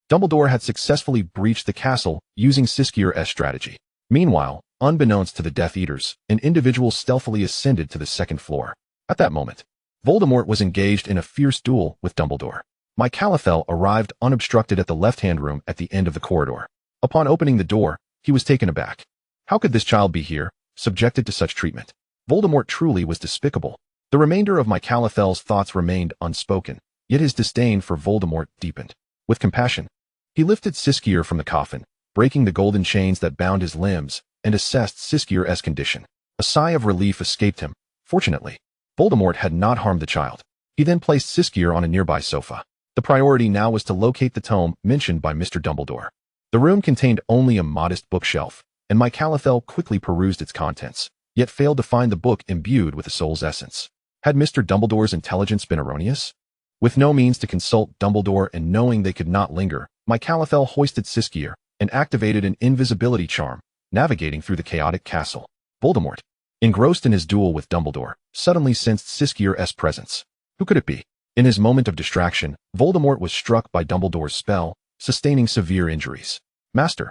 Dumbledore had successfully breached the castle using Siskier's strategy. Meanwhile, unbeknownst to the Death Eaters, an individual stealthily ascended to the second floor. At that moment, Voldemort was engaged in a fierce duel with Dumbledore. Mycalithel arrived unobstructed at the left-hand room at the end of the corridor. Upon opening the door, he was taken aback. How could this child be here, subjected to such treatment? Voldemort truly was despicable. The remainder of Mycalithel's thoughts remained unspoken, yet his disdain for Voldemort deepened. With compassion, he lifted Siskier from the coffin, breaking the golden chains that bound his limbs, and assessed Siskier's condition. A sigh of relief escaped him. Fortunately, Voldemort had not harmed the child. He then placed Siskier on a nearby sofa. The priority now was to locate the tome mentioned by Mr. Dumbledore. The room contained only a modest bookshelf, and Mycalithel quickly perused its contents, yet failed to find the book imbued with the soul's essence. Had Mr. Dumbledore's intelligence been erroneous? With no means to consult Dumbledore and knowing they could not linger, Mycalithel hoisted Siskier and activated an invisibility charm, navigating through the chaotic castle. Voldemort, engrossed in his duel with Dumbledore, suddenly sensed Siskier's presence. Who could it be? In his moment of distraction, Voldemort was struck by Dumbledore's spell, sustaining severe injuries. Master.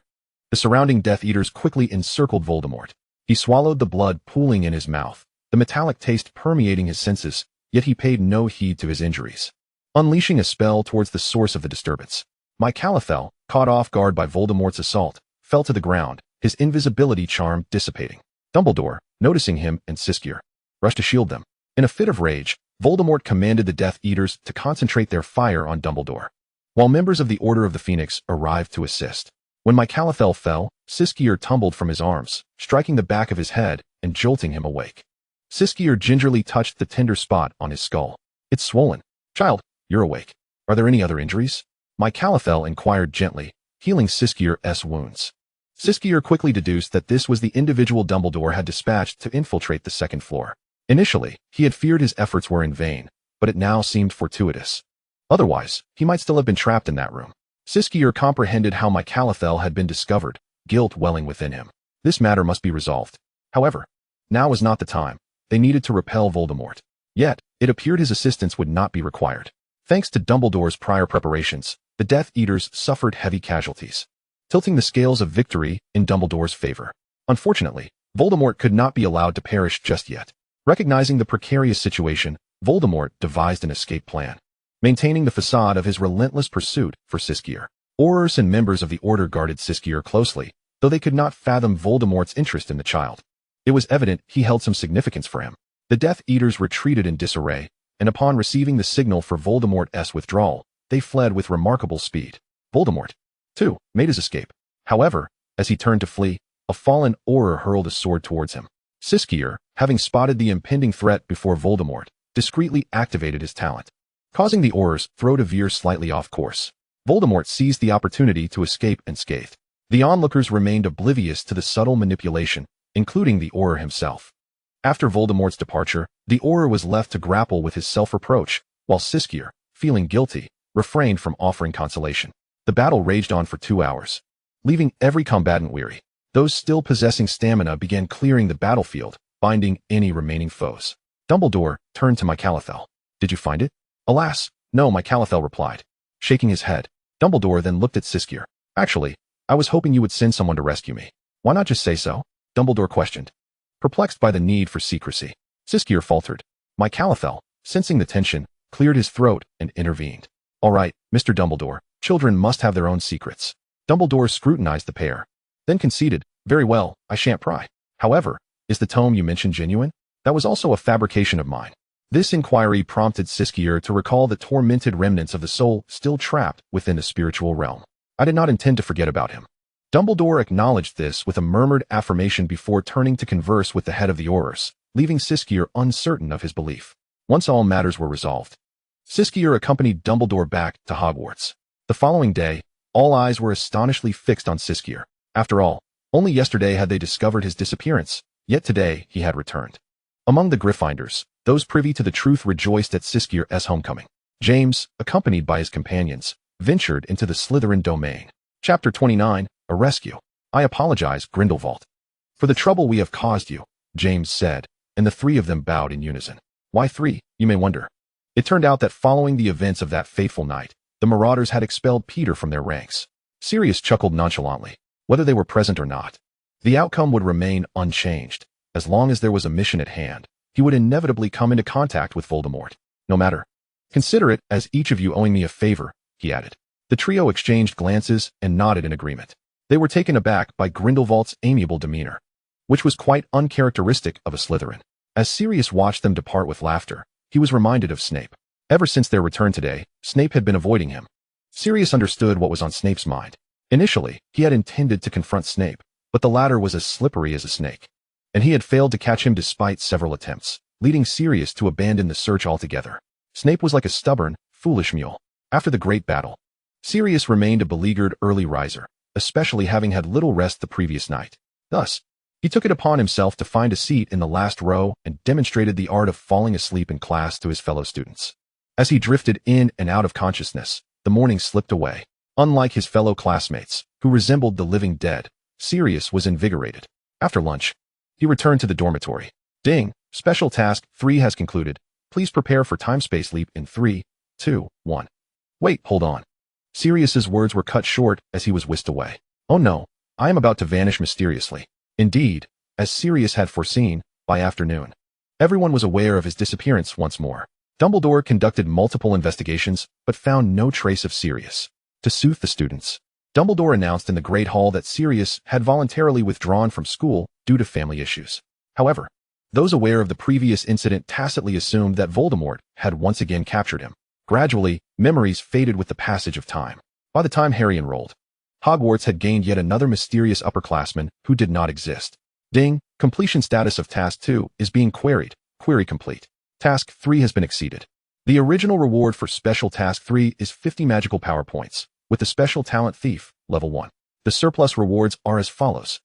The surrounding Death Eaters quickly encircled Voldemort. He swallowed the blood pooling in his mouth, the metallic taste permeating his senses, yet he paid no heed to his injuries. Unleashing a spell towards the source of the disturbance, Mycalithel, caught off guard by Voldemort's assault, fell to the ground, his invisibility charm dissipating. Dumbledore, noticing him and Siskier, rushed to shield them. In a fit of rage, Voldemort commanded the Death Eaters to concentrate their fire on Dumbledore, while members of the Order of the Phoenix arrived to assist. When Mycalithel fell, Siskier tumbled from his arms, striking the back of his head and jolting him awake. Siskier gingerly touched the tender spot on his skull. It's swollen. Child, you're awake. Are there any other injuries? Mycalithel inquired gently, healing Siskier's wounds. Siskier quickly deduced that this was the individual Dumbledore had dispatched to infiltrate the second floor. Initially, he had feared his efforts were in vain, but it now seemed fortuitous. Otherwise, he might still have been trapped in that room. Siskier comprehended how Mycalithel had been discovered, guilt welling within him. This matter must be resolved. However, now was not the time. They needed to repel Voldemort. Yet, it appeared his assistance would not be required. Thanks to Dumbledore's prior preparations, the Death Eaters suffered heavy casualties, tilting the scales of victory in Dumbledore's favor. Unfortunately, Voldemort could not be allowed to perish just yet. Recognizing the precarious situation, Voldemort devised an escape plan. Maintaining the facade of his relentless pursuit for Siskier, Aurors and members of the Order guarded Siskier closely, though they could not fathom Voldemort's interest in the child. It was evident he held some significance for him. The Death Eaters retreated in disarray, and upon receiving the signal for Voldemort's withdrawal, they fled with remarkable speed. Voldemort, too, made his escape. However, as he turned to flee, a fallen Auror hurled a sword towards him. Siskier, having spotted the impending threat before Voldemort, discreetly activated his talent, causing the Auror's throw to veer slightly off course. Voldemort seized the opportunity to escape unscathed. The onlookers remained oblivious to the subtle manipulation, including the Auror himself. After Voldemort's departure, the Auror was left to grapple with his self-reproach, while Siskier, feeling guilty, refrained from offering consolation. The battle raged on for 2 hours, leaving every combatant weary. Those still possessing stamina began clearing the battlefield, binding any remaining foes. Dumbledore turned to Mycalithel. Did you find it? Alas, no, Mycalithel replied, shaking his head. Dumbledore then looked at Siskier. Actually, I was hoping you would send someone to rescue me. Why not just say so? Dumbledore questioned, perplexed by the need for secrecy. Siskier faltered. Mycalithel, sensing the tension, cleared his throat and intervened. All right, Mr. Dumbledore, children must have their own secrets. Dumbledore scrutinized the pair, then conceded, very well, I shan't pry. However, is the tome you mentioned genuine? That was also a fabrication of mine. This inquiry prompted Siskier to recall the tormented remnants of the soul still trapped within the spiritual realm. I did not intend to forget about him. Dumbledore acknowledged this with a murmured affirmation before turning to converse with the head of the Aurors, leaving Siskier uncertain of his belief. Once all matters were resolved, Siskier accompanied Dumbledore back to Hogwarts. The following day, all eyes were astonishingly fixed on Siskier. After all, only yesterday had they discovered his disappearance, yet today he had returned. Among the Gryffindors, those privy to the truth rejoiced at Siskier's homecoming. James, accompanied by his companions, ventured into the Slytherin domain. Chapter 29, A Rescue. I apologize, Grindelwald, for the trouble we have caused you, James said, and the three of them bowed in unison. Why three, you may wonder. It turned out that following the events of that fateful night, the Marauders had expelled Peter from their ranks. Sirius chuckled nonchalantly. Whether they were present or not, the outcome would remain unchanged. As long as there was a mission at hand, he would inevitably come into contact with Voldemort. No matter. Consider it as each of you owing me a favor, he added. The trio exchanged glances and nodded in agreement. They were taken aback by Grindelwald's amiable demeanor, which was quite uncharacteristic of a Slytherin. As Sirius watched them depart with laughter, he was reminded of Snape. Ever since their return today, Snape had been avoiding him. Sirius understood what was on Snape's mind. Initially, he had intended to confront Snape, but the latter was as slippery as a snake, and he had failed to catch him despite several attempts, leading Sirius to abandon the search altogether. Snape was like a stubborn, foolish mule. After the great battle, Sirius remained a beleaguered early riser, especially having had little rest the previous night. Thus, he took it upon himself to find a seat in the last row and demonstrated the art of falling asleep in class to his fellow students. As he drifted in and out of consciousness, the morning slipped away. Unlike his fellow classmates, who resembled the living dead, Sirius was invigorated. After lunch, he returned to the dormitory. Ding! Special task 3 has concluded. Please prepare for time-space leap in 3, 2, 1. Wait, hold on. Sirius's words were cut short as he was whisked away. Oh no, I am about to vanish mysteriously. Indeed, as Sirius had foreseen, by afternoon, everyone was aware of his disappearance once more. Dumbledore conducted multiple investigations, but found no trace of Sirius. To soothe the students, Dumbledore announced in the Great Hall that Sirius had voluntarily withdrawn from school due to family issues. However, those aware of the previous incident tacitly assumed that Voldemort had once again captured him. Gradually, memories faded with the passage of time. By the time Harry enrolled, Hogwarts had gained yet another mysterious upperclassman who did not exist. Ding! Completion status of Task 2 is being queried. Query complete. Task 3 has been exceeded. The original reward for Special Task 3 is 50 magical power points, with the Special Talent Thief, Level 1. The surplus rewards are as follows.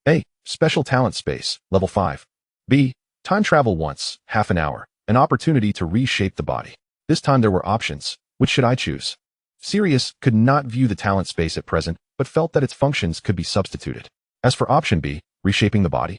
A. Special Talent Space, Level 5. B. Time travel once, half an hour, an opportunity to reshape the body. This time there were options. Which should I choose? Sirius could not view the talent space at present, but felt that its functions could be substituted. As for option B, reshaping the body,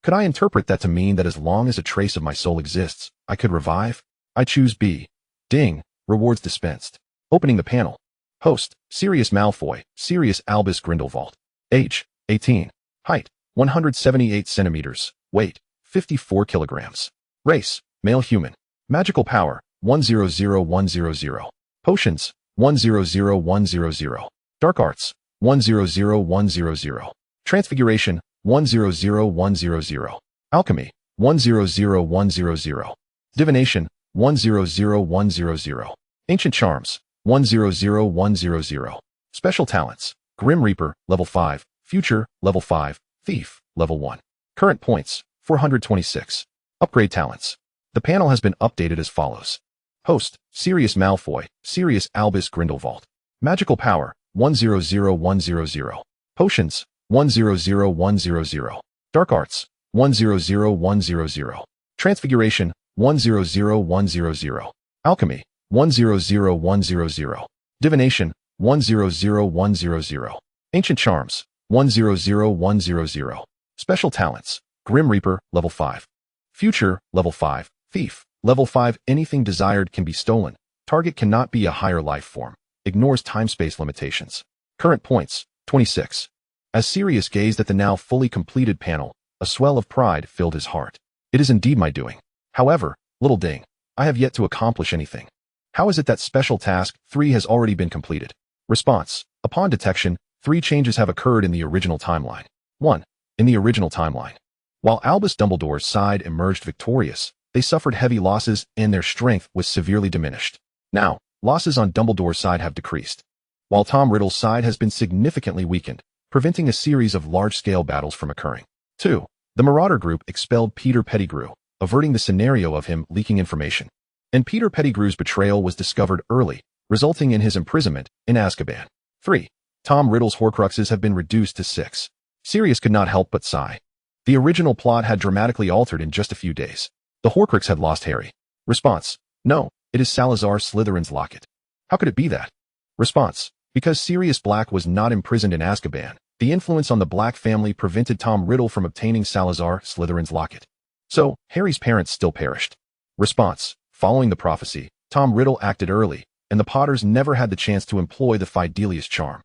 could I interpret that to mean that as long as a trace of my soul exists, I could revive? I choose B. Ding! Rewards dispensed. Opening the panel. Host, Sirius Malfoy, Sirius Albus Grindelwald. Age, 18. Height, 178 centimeters. Weight, 54 kilograms. Race, male human. Magical power, 100100. Potions, 100100. Dark arts, 100100. Transfiguration, 100100. Alchemy, 100100. Divination, 100100. Ancient charms, 100100. Special talents, Grim Reaper, Level 5. Future, Level 5. Thief, Level 1. Current points, 426. Upgrade talents. The panel has been updated as follows. Host, Sirius Malfoy, Sirius Albus Grindelwald. Magical power, 100100. Potions, 100100. Dark arts, 100100. Transfiguration, 100100. Alchemy, 100100. Divination, 100100. Ancient charms, 100100. Special talents, Grim Reaper, Level 5. Future, Level 5. Thief, Level 5. Anything desired can be stolen. Target cannot be a higher life form. Ignores time-space limitations. Current points, 26. As Sirius gazed at the now fully completed panel, a swell of pride filled his heart. It is indeed my doing. However, little ding, I have yet to accomplish anything. How is it that Special Task 3 has already been completed? Response. Upon detection, 3 changes have occurred in the original timeline. 1. In the original timeline, while Albus Dumbledore's side emerged victorious, they suffered heavy losses and their strength was severely diminished. Now, losses on Dumbledore's side have decreased, while Tom Riddle's side has been significantly weakened, preventing a series of large-scale battles from occurring. 2. The Marauder group expelled Peter Pettigrew, averting the scenario of him leaking information. And Peter Pettigrew's betrayal was discovered early, resulting in his imprisonment in Azkaban. 3. Tom Riddle's Horcruxes have been reduced to 6. Sirius could not help but sigh. The original plot had dramatically altered in just a few days. The Horcrux had lost Harry. Response. No, it is Salazar Slytherin's locket. How could it be that? Response. Because Sirius Black was not imprisoned in Azkaban, The influence on the Black family prevented Tom Riddle from obtaining Salazar Slytherin's locket. So, Harry's parents still perished. Response: following the prophecy, Tom Riddle acted early, and the Potters never had the chance to employ the Fidelius charm.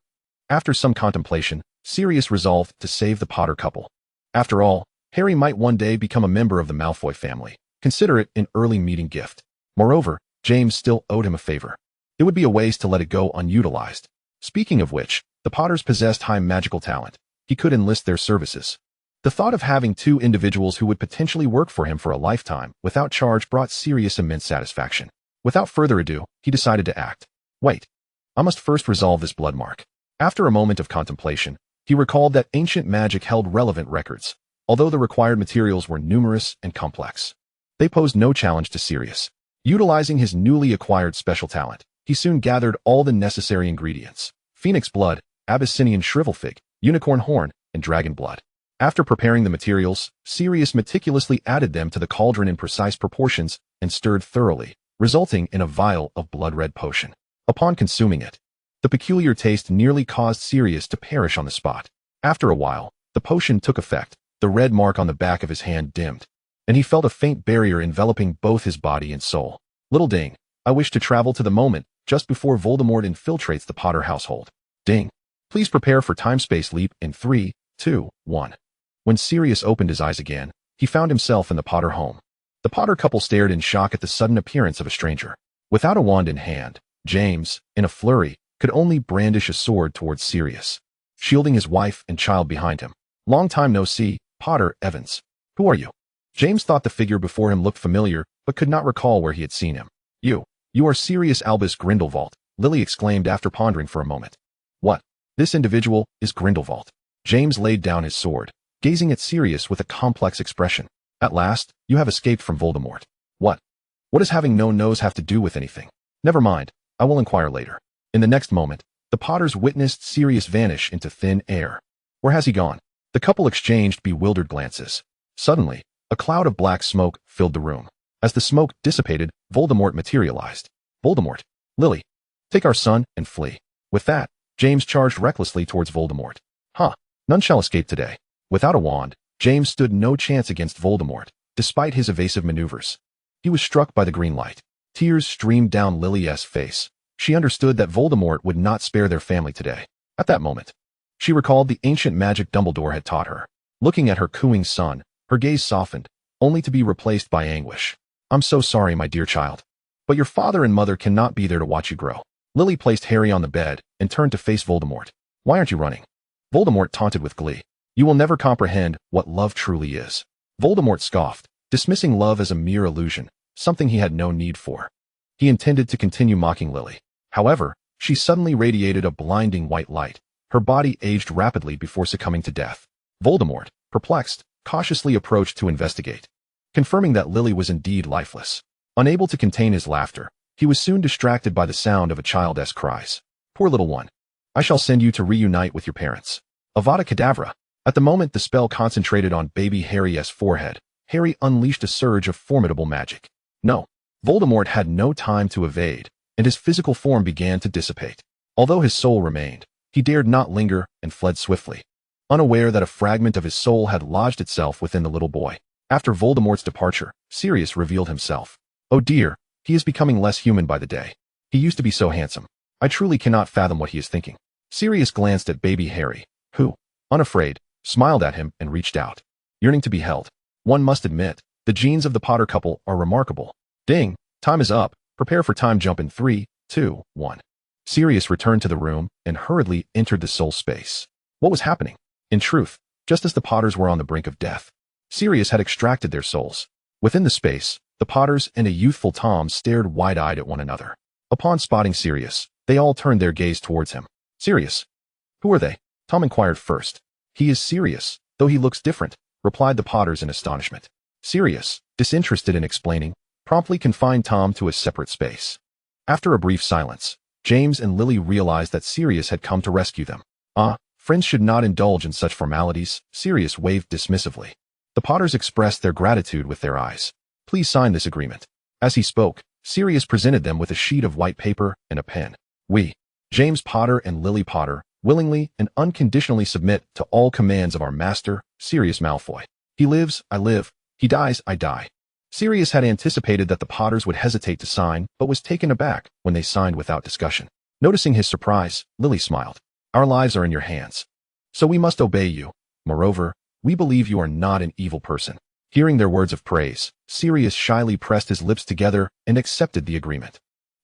After some contemplation, Sirius resolved to save the Potter couple. After all, Harry might one day become a member of the Malfoy family. Consider it an early meeting gift. Moreover, James still owed him a favor. It would be a waste to let it go unutilized. Speaking of which, the Potters possessed high magical talent. He could enlist their services. The thought of having two individuals who would potentially work for him for a lifetime without charge brought Sirius immense satisfaction. Without further ado, he decided to act. Wait. I must first resolve this blood mark. After a moment of contemplation, he recalled that ancient magic held relevant records, although the required materials were numerous and complex. They posed no challenge to Sirius. Utilizing his newly acquired special talent, he soon gathered all the necessary ingredients: phoenix blood, Abyssinian shrivelfig, unicorn horn, and dragon blood. After preparing the materials, Sirius meticulously added them to the cauldron in precise proportions and stirred thoroughly, resulting in a vial of blood-red potion. Upon consuming it, the peculiar taste nearly caused Sirius to perish on the spot. After a while, the potion took effect, the red mark on the back of his hand dimmed, and he felt a faint barrier enveloping both his body and soul. Little ding, I wish to travel to the moment just before Voldemort infiltrates the Potter household. Ding. Please prepare for time-space leap in 3, 2, 1. When Sirius opened his eyes again, he found himself in the Potter home. The Potter couple stared in shock at the sudden appearance of a stranger. Without a wand in hand, James, in a flurry, could only brandish a sword towards Sirius, shielding his wife and child behind him. Long time no see, Potter Evans. Who are you? James thought the figure before him looked familiar, but could not recall where he had seen him. You are Sirius Albus Grindelwald, Lily exclaimed after pondering for a moment. What? This individual is Grindelwald. James laid down his sword, gazing at Sirius with a complex expression. At last, you have escaped from Voldemort. What? What does having no nose have to do with anything? Never mind, I will inquire later. In the next moment, the Potters witnessed Sirius vanish into thin air. Where has he gone? The couple exchanged bewildered glances. Suddenly, a cloud of black smoke filled the room. As the smoke dissipated, Voldemort materialized. Voldemort, Lily, take our son and flee. With that, James charged recklessly towards Voldemort. None shall escape today. Without a wand, James stood no chance against Voldemort, despite his evasive maneuvers. He was struck by the green light. Tears streamed down Lily's face. She understood that Voldemort would not spare their family today. At that moment, she recalled the ancient magic Dumbledore had taught her. Looking at her cooing son, her gaze softened, only to be replaced by anguish. I'm so sorry, my dear child. But your father and mother cannot be there to watch you grow. Lily placed Harry on the bed and turned to face Voldemort. Why aren't you running? Voldemort taunted with glee. You will never comprehend what love truly is. Voldemort scoffed, dismissing love as a mere illusion, something he had no need for. He intended to continue mocking Lily. However, she suddenly radiated a blinding white light. Her body aged rapidly before succumbing to death. Voldemort, perplexed, cautiously approached to investigate, confirming that Lily was indeed lifeless. Unable to contain his laughter, he was soon distracted by the sound of a child's cries. Poor little one. I shall send you to reunite with your parents. Avada Kedavra. At the moment the spell concentrated on baby Harry's forehead, Harry unleashed a surge of formidable magic. No, Voldemort had no time to evade, and his physical form began to dissipate. Although his soul remained, he dared not linger and fled swiftly, unaware that a fragment of his soul had lodged itself within the little boy. After Voldemort's departure, Sirius revealed himself. Oh dear, he is becoming less human by the day. He used to be so handsome. I truly cannot fathom what he is thinking. Sirius glanced at baby Harry, who, unafraid, smiled at him and reached out, yearning to be held. One must admit, the genes of the Potter couple are remarkable. Ding, time is up. Prepare for time jump in 3, 2, 1. Sirius returned to the room and hurriedly entered the soul space. What was happening? In truth, just as the Potters were on the brink of death, Sirius had extracted their souls. Within the space, the Potters and a youthful Tom stared wide-eyed at one another. Upon spotting Sirius, they all turned their gaze towards him. Sirius? Who are they? Tom inquired first. He is Sirius, though he looks different, replied the Potters in astonishment. Sirius, disinterested in explaining, promptly confined Tom to a separate space. After a brief silence, James and Lily realized that Sirius had come to rescue them. Friends should not indulge in such formalities, Sirius waved dismissively. The Potters expressed their gratitude with their eyes. Please sign this agreement. As he spoke, Sirius presented them with a sheet of white paper and a pen. We, James Potter and Lily Potter, willingly and unconditionally submit to all commands of our master, Sirius Malfoy. He lives, I live. He dies, I die. Sirius had anticipated that the Potters would hesitate to sign, but was taken aback when they signed without discussion. Noticing his surprise, Lily smiled. Our lives are in your hands, so we must obey you. Moreover, we believe you are not an evil person. Hearing their words of praise, Sirius shyly pressed his lips together and accepted the agreement.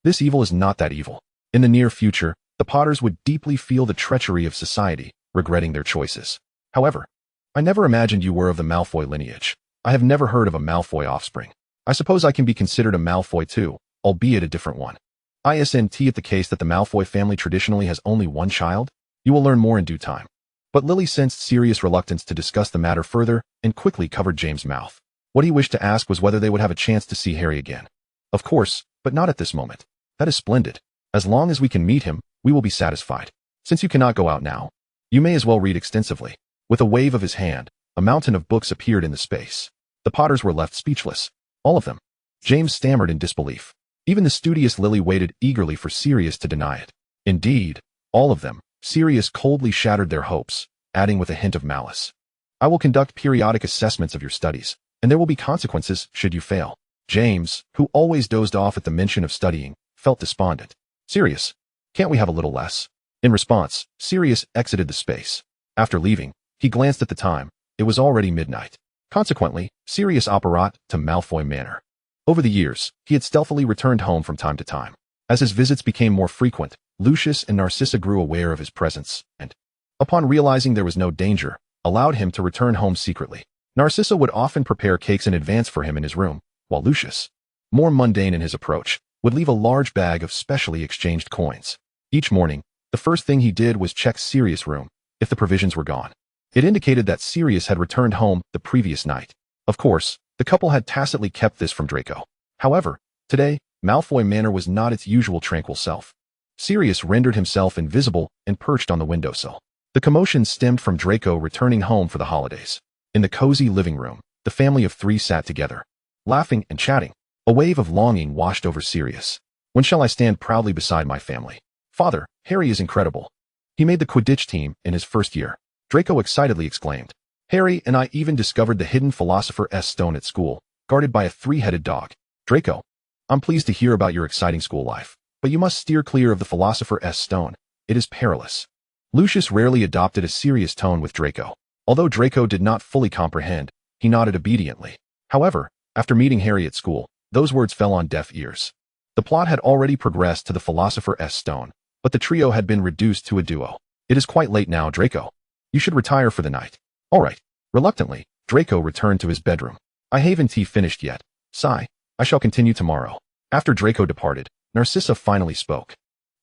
This evil is not that evil. In the near future, the Potters would deeply feel the treachery of society, regretting their choices. However, I never imagined you were of the Malfoy lineage. I have never heard of a Malfoy offspring. I suppose I can be considered a Malfoy too, albeit a different one. Isn't it the case that the Malfoy family traditionally has only one child? You will learn more in due time. But Lily sensed serious reluctance to discuss the matter further and quickly covered James' mouth. What he wished to ask was whether they would have a chance to see Harry again. Of course, but not at this moment. That is splendid. As long as we can meet him, we will be satisfied. Since you cannot go out now, you may as well read extensively. With a wave of his hand, a mountain of books appeared in the space. The Potters were left speechless. All of them. James stammered in disbelief. Even the studious Lily waited eagerly for Sirius to deny it. Indeed, all of them. Sirius coldly shattered their hopes, adding with a hint of malice. I will conduct periodic assessments of your studies, and there will be consequences should you fail. James, who always dozed off at the mention of studying, felt despondent. Sirius, can't we have a little less? In response, Sirius exited the space. After leaving, he glanced at the time. It was already midnight. Consequently, Sirius apparat to Malfoy Manor. Over the years, he had stealthily returned home from time to time. As his visits became more frequent, Lucius and Narcissa grew aware of his presence, and, upon realizing there was no danger, allowed him to return home secretly. Narcissa would often prepare cakes in advance for him in his room, while Lucius, more mundane in his approach, would leave a large bag of specially exchanged coins. Each morning, the first thing he did was check Sirius' room, if the provisions were gone. It indicated that Sirius had returned home the previous night. Of course, the couple had tacitly kept this from Draco. However, today, Malfoy Manor was not its usual tranquil self. Sirius rendered himself invisible and perched on the windowsill. The commotion stemmed from Draco returning home for the holidays. In the cozy living room, the family of three sat together, laughing and chatting. A wave of longing washed over Sirius. When shall I stand proudly beside my family? Father, Harry is incredible. He made the Quidditch team in his first year. Draco excitedly exclaimed. Harry and I even discovered the hidden Philosopher's Stone at school, guarded by a three-headed dog. Draco, I'm pleased to hear about your exciting school life, but you must steer clear of the Philosopher's Stone. It is perilous. Lucius rarely adopted a serious tone with Draco. Although Draco did not fully comprehend, he nodded obediently. However, after meeting Harry at school, those words fell on deaf ears. The plot had already progressed to the Philosopher's Stone, but the trio had been reduced to a duo. It is quite late now, Draco. You should retire for the night. All right. Reluctantly, Draco returned to his bedroom. I haven't tea finished yet. Sigh. I shall continue tomorrow. After Draco departed, Narcissa finally spoke.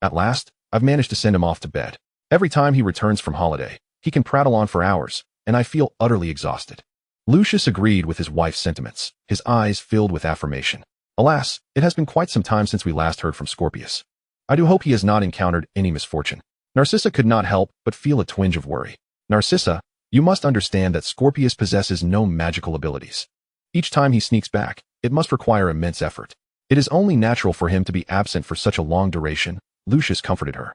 At last, I've managed to send him off to bed. Every time he returns from holiday, he can prattle on for hours, and I feel utterly exhausted. Lucius agreed with his wife's sentiments, his eyes filled with affirmation. Alas, it has been quite some time since we last heard from Scorpius. I do hope he has not encountered any misfortune. Narcissa could not help but feel a twinge of worry. Narcissa, you must understand that Scorpius possesses no magical abilities. Each time he sneaks back, it must require immense effort. It is only natural for him to be absent for such a long duration, Lucius comforted her.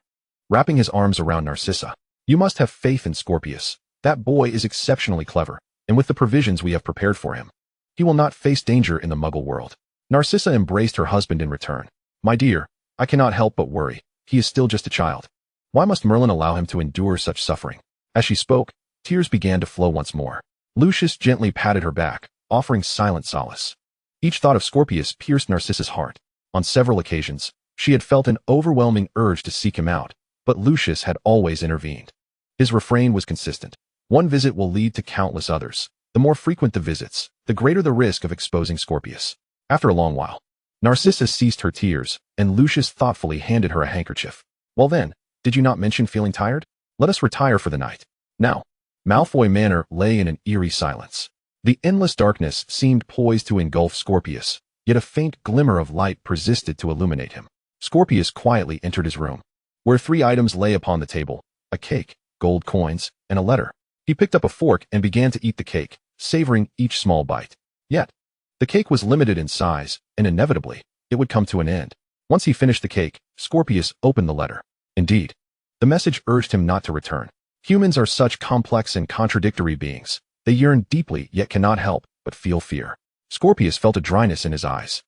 Wrapping his arms around Narcissa, you must have faith in Scorpius. That boy is exceptionally clever, and with the provisions we have prepared for him, he will not face danger in the Muggle world. Narcissa embraced her husband in return. My dear, I cannot help but worry. He is still just a child. Why must Merlin allow him to endure such suffering? As she spoke, tears began to flow once more. Lucius gently patted her back, offering silent solace. Each thought of Scorpius pierced Narcissa's heart. On several occasions, she had felt an overwhelming urge to seek him out, but Lucius had always intervened. His refrain was consistent. One visit will lead to countless others. The more frequent the visits, the greater the risk of exposing Scorpius. After a long while, Narcissa ceased her tears, and Lucius thoughtfully handed her a handkerchief. Well then, did you not mention feeling tired? Let us retire for the night. Now, Malfoy Manor lay in an eerie silence. The endless darkness seemed poised to engulf Scorpius, yet a faint glimmer of light persisted to illuminate him. Scorpius quietly entered his room, where three items lay upon the table: a cake, gold coins, and a letter. He picked up a fork and began to eat the cake, savoring each small bite. Yet, the cake was limited in size, and inevitably, it would come to an end. Once he finished the cake, Scorpius opened the letter. Indeed, The message urged him not to return. Humans are such complex and contradictory beings. They yearn deeply yet cannot help but feel fear. Scorpius felt a dryness in his eyes.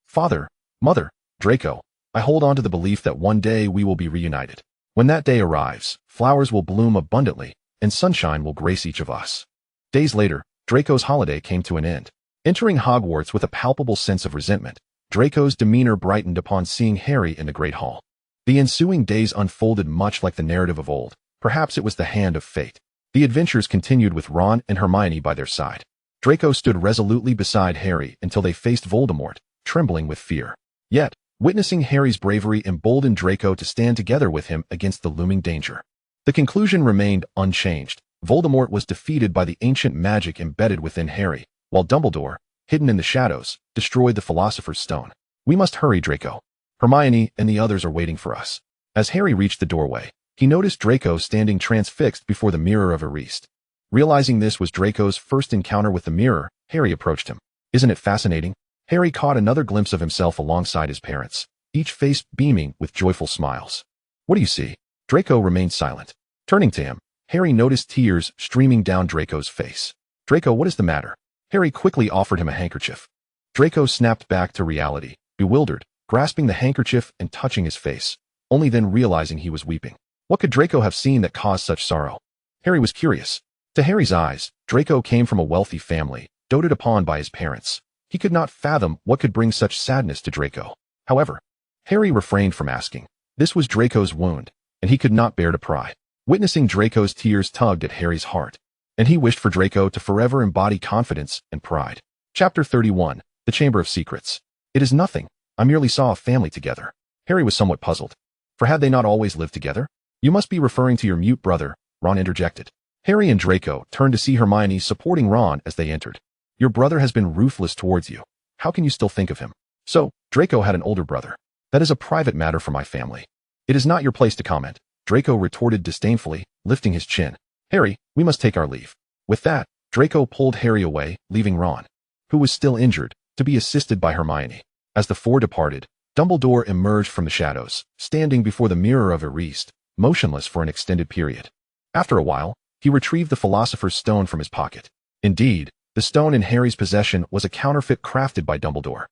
Father, Mother, Draco, I hold on to the belief that one day we will be reunited. When that day arrives, flowers will bloom abundantly, and sunshine will grace each of us. Days later, Draco's holiday came to an end. Entering Hogwarts with a palpable sense of resentment, Draco's demeanor brightened upon seeing Harry in the Great Hall. The ensuing days unfolded much like the narrative of old. Perhaps it was the hand of fate. The adventures continued with Ron and Hermione by their side. Draco stood resolutely beside Harry until they faced Voldemort, trembling with fear. Yet, witnessing Harry's bravery emboldened Draco to stand together with him against the looming danger. The conclusion remained unchanged. Voldemort was defeated by the ancient magic embedded within Harry, while Dumbledore, hidden in the shadows, destroyed the Philosopher's Stone. We must hurry, Draco. Hermione and the others are waiting for us. As Harry reached the doorway, he noticed Draco standing transfixed before the mirror of Eriste. Realizing this was Draco's first encounter with the mirror, Harry approached him. Isn't it fascinating? Harry caught another glimpse of himself alongside his parents, each face beaming with joyful smiles. What do you see? Draco remained silent. Turning to him, Harry noticed tears streaming down Draco's face. Draco, what is the matter? Harry quickly offered him a handkerchief. Draco snapped back to reality, bewildered, grasping the handkerchief and touching his face, only then realizing he was weeping. What could Draco have seen that caused such sorrow? Harry was curious. To Harry's eyes, Draco came from a wealthy family, doted upon by his parents. He could not fathom what could bring such sadness to Draco. However, Harry refrained from asking. This was Draco's wound, and he could not bear to pry. Witnessing Draco's tears tugged at Harry's heart, and he wished for Draco to forever embody confidence and pride. Chapter 31, The Chamber of Secrets. It is nothing. I merely saw a family together. Harry was somewhat puzzled. For had they not always lived together? You must be referring to your mute brother, Ron interjected. Harry and Draco turned to see Hermione supporting Ron as they entered. Your brother has been ruthless towards you. How can you still think of him? So, Draco had an older brother. That is a private matter for my family. It is not your place to comment, Draco retorted disdainfully, lifting his chin. Harry, we must take our leave. With that, Draco pulled Harry away, leaving Ron, who was still injured, to be assisted by Hermione. As the four departed, Dumbledore emerged from the shadows, standing before the mirror of Eriste, motionless for an extended period. After a while, he retrieved the Philosopher's Stone from his pocket. Indeed, the stone in Harry's possession was a counterfeit crafted by Dumbledore,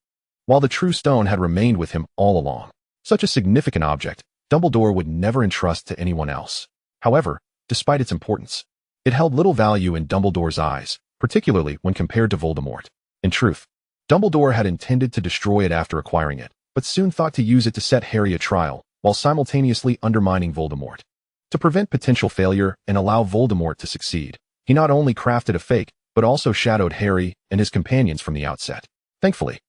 while the true stone had remained with him all along. Such a significant object, Dumbledore would never entrust to anyone else. However, despite its importance, it held little value in Dumbledore's eyes, particularly when compared to Voldemort. In truth, Dumbledore had intended to destroy it after acquiring it, but soon thought to use it to set Harry a trial, while simultaneously undermining Voldemort. To prevent potential failure and allow Voldemort to succeed, he not only crafted a fake, but also shadowed Harry and his companions from the outset. Thankfully,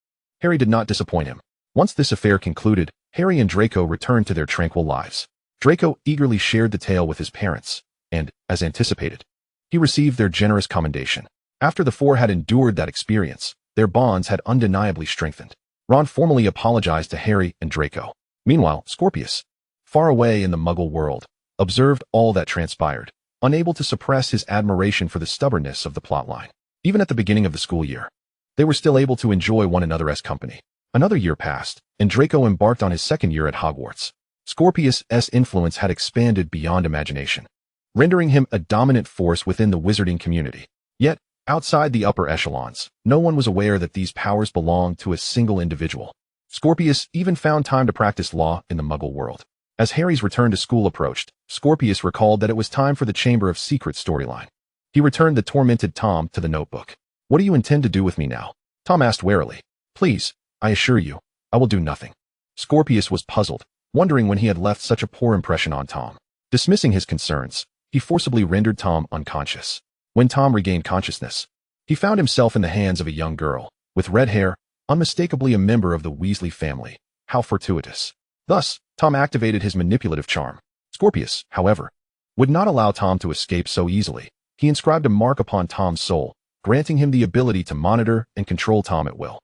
Harry did not disappoint him. Once this affair concluded, Harry and Draco returned to their tranquil lives. Draco eagerly shared the tale with his parents, and, as anticipated, he received their generous commendation. After the four had endured that experience, their bonds had undeniably strengthened. Ron formally apologized to Harry and Draco. Meanwhile, Scorpius, far away in the Muggle world, observed all that transpired, unable to suppress his admiration for the stubbornness of the plotline. Even at the beginning of the school year, they were still able to enjoy one another's company. Another year passed, and Draco embarked on his second year at Hogwarts. Scorpius' influence had expanded beyond imagination, rendering him a dominant force within the wizarding community. Yet, outside the upper echelons, no one was aware that these powers belonged to a single individual. Scorpius even found time to practice law in the Muggle world. As Harry's return to school approached, Scorpius recalled that it was time for the Chamber of Secrets storyline. He returned the tormented Tom to the notebook. What do you intend to do with me now? Tom asked warily. Please, I assure you, I will do nothing. Scorpius was puzzled, wondering when he had left such a poor impression on Tom. Dismissing his concerns, he forcibly rendered Tom unconscious. When Tom regained consciousness, he found himself in the hands of a young girl, with red hair, unmistakably a member of the Weasley family. How fortuitous. Thus, Tom activated his manipulative charm. Scorpius, however, would not allow Tom to escape so easily. He inscribed a mark upon Tom's soul, granting him the ability to monitor and control Tom at will.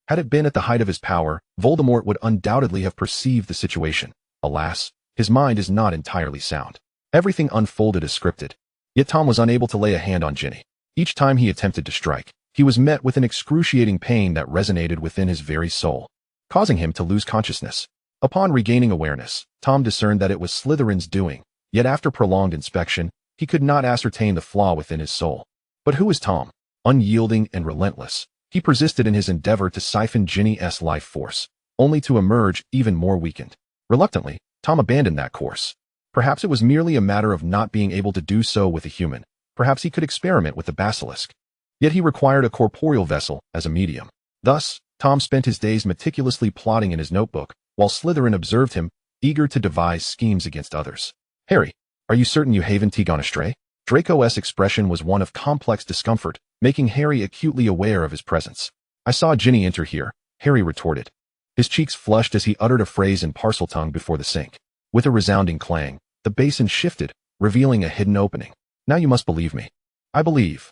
Had it been at the height of his power, Voldemort would undoubtedly have perceived the situation. Alas, his mind is not entirely sound. Everything unfolded as scripted. Yet Tom was unable to lay a hand on Ginny. Each time he attempted to strike, he was met with an excruciating pain that resonated within his very soul, causing him to lose consciousness. Upon regaining awareness, Tom discerned that it was Slytherin's doing, Yet after prolonged inspection, he could not ascertain the flaw within his soul. But who is Tom? Unyielding and relentless, he persisted in his endeavor to siphon Ginny's life force, only to emerge even more weakened. Reluctantly, Tom abandoned that course. Perhaps it was merely a matter of not being able to do so with a human. Perhaps he could experiment with the basilisk. Yet he required a corporeal vessel as a medium. Thus, Tom spent his days meticulously plotting in his notebook, while Slytherin observed him, eager to devise schemes against others. Harry, are you certain you haven't gone astray? Draco's expression was one of complex discomfort, making Harry acutely aware of his presence. I saw Ginny enter here, Harry retorted. His cheeks flushed as he uttered a phrase in Parseltongue before the sink. With a resounding clang, the basin shifted, revealing a hidden opening. Now you must believe me. I believe,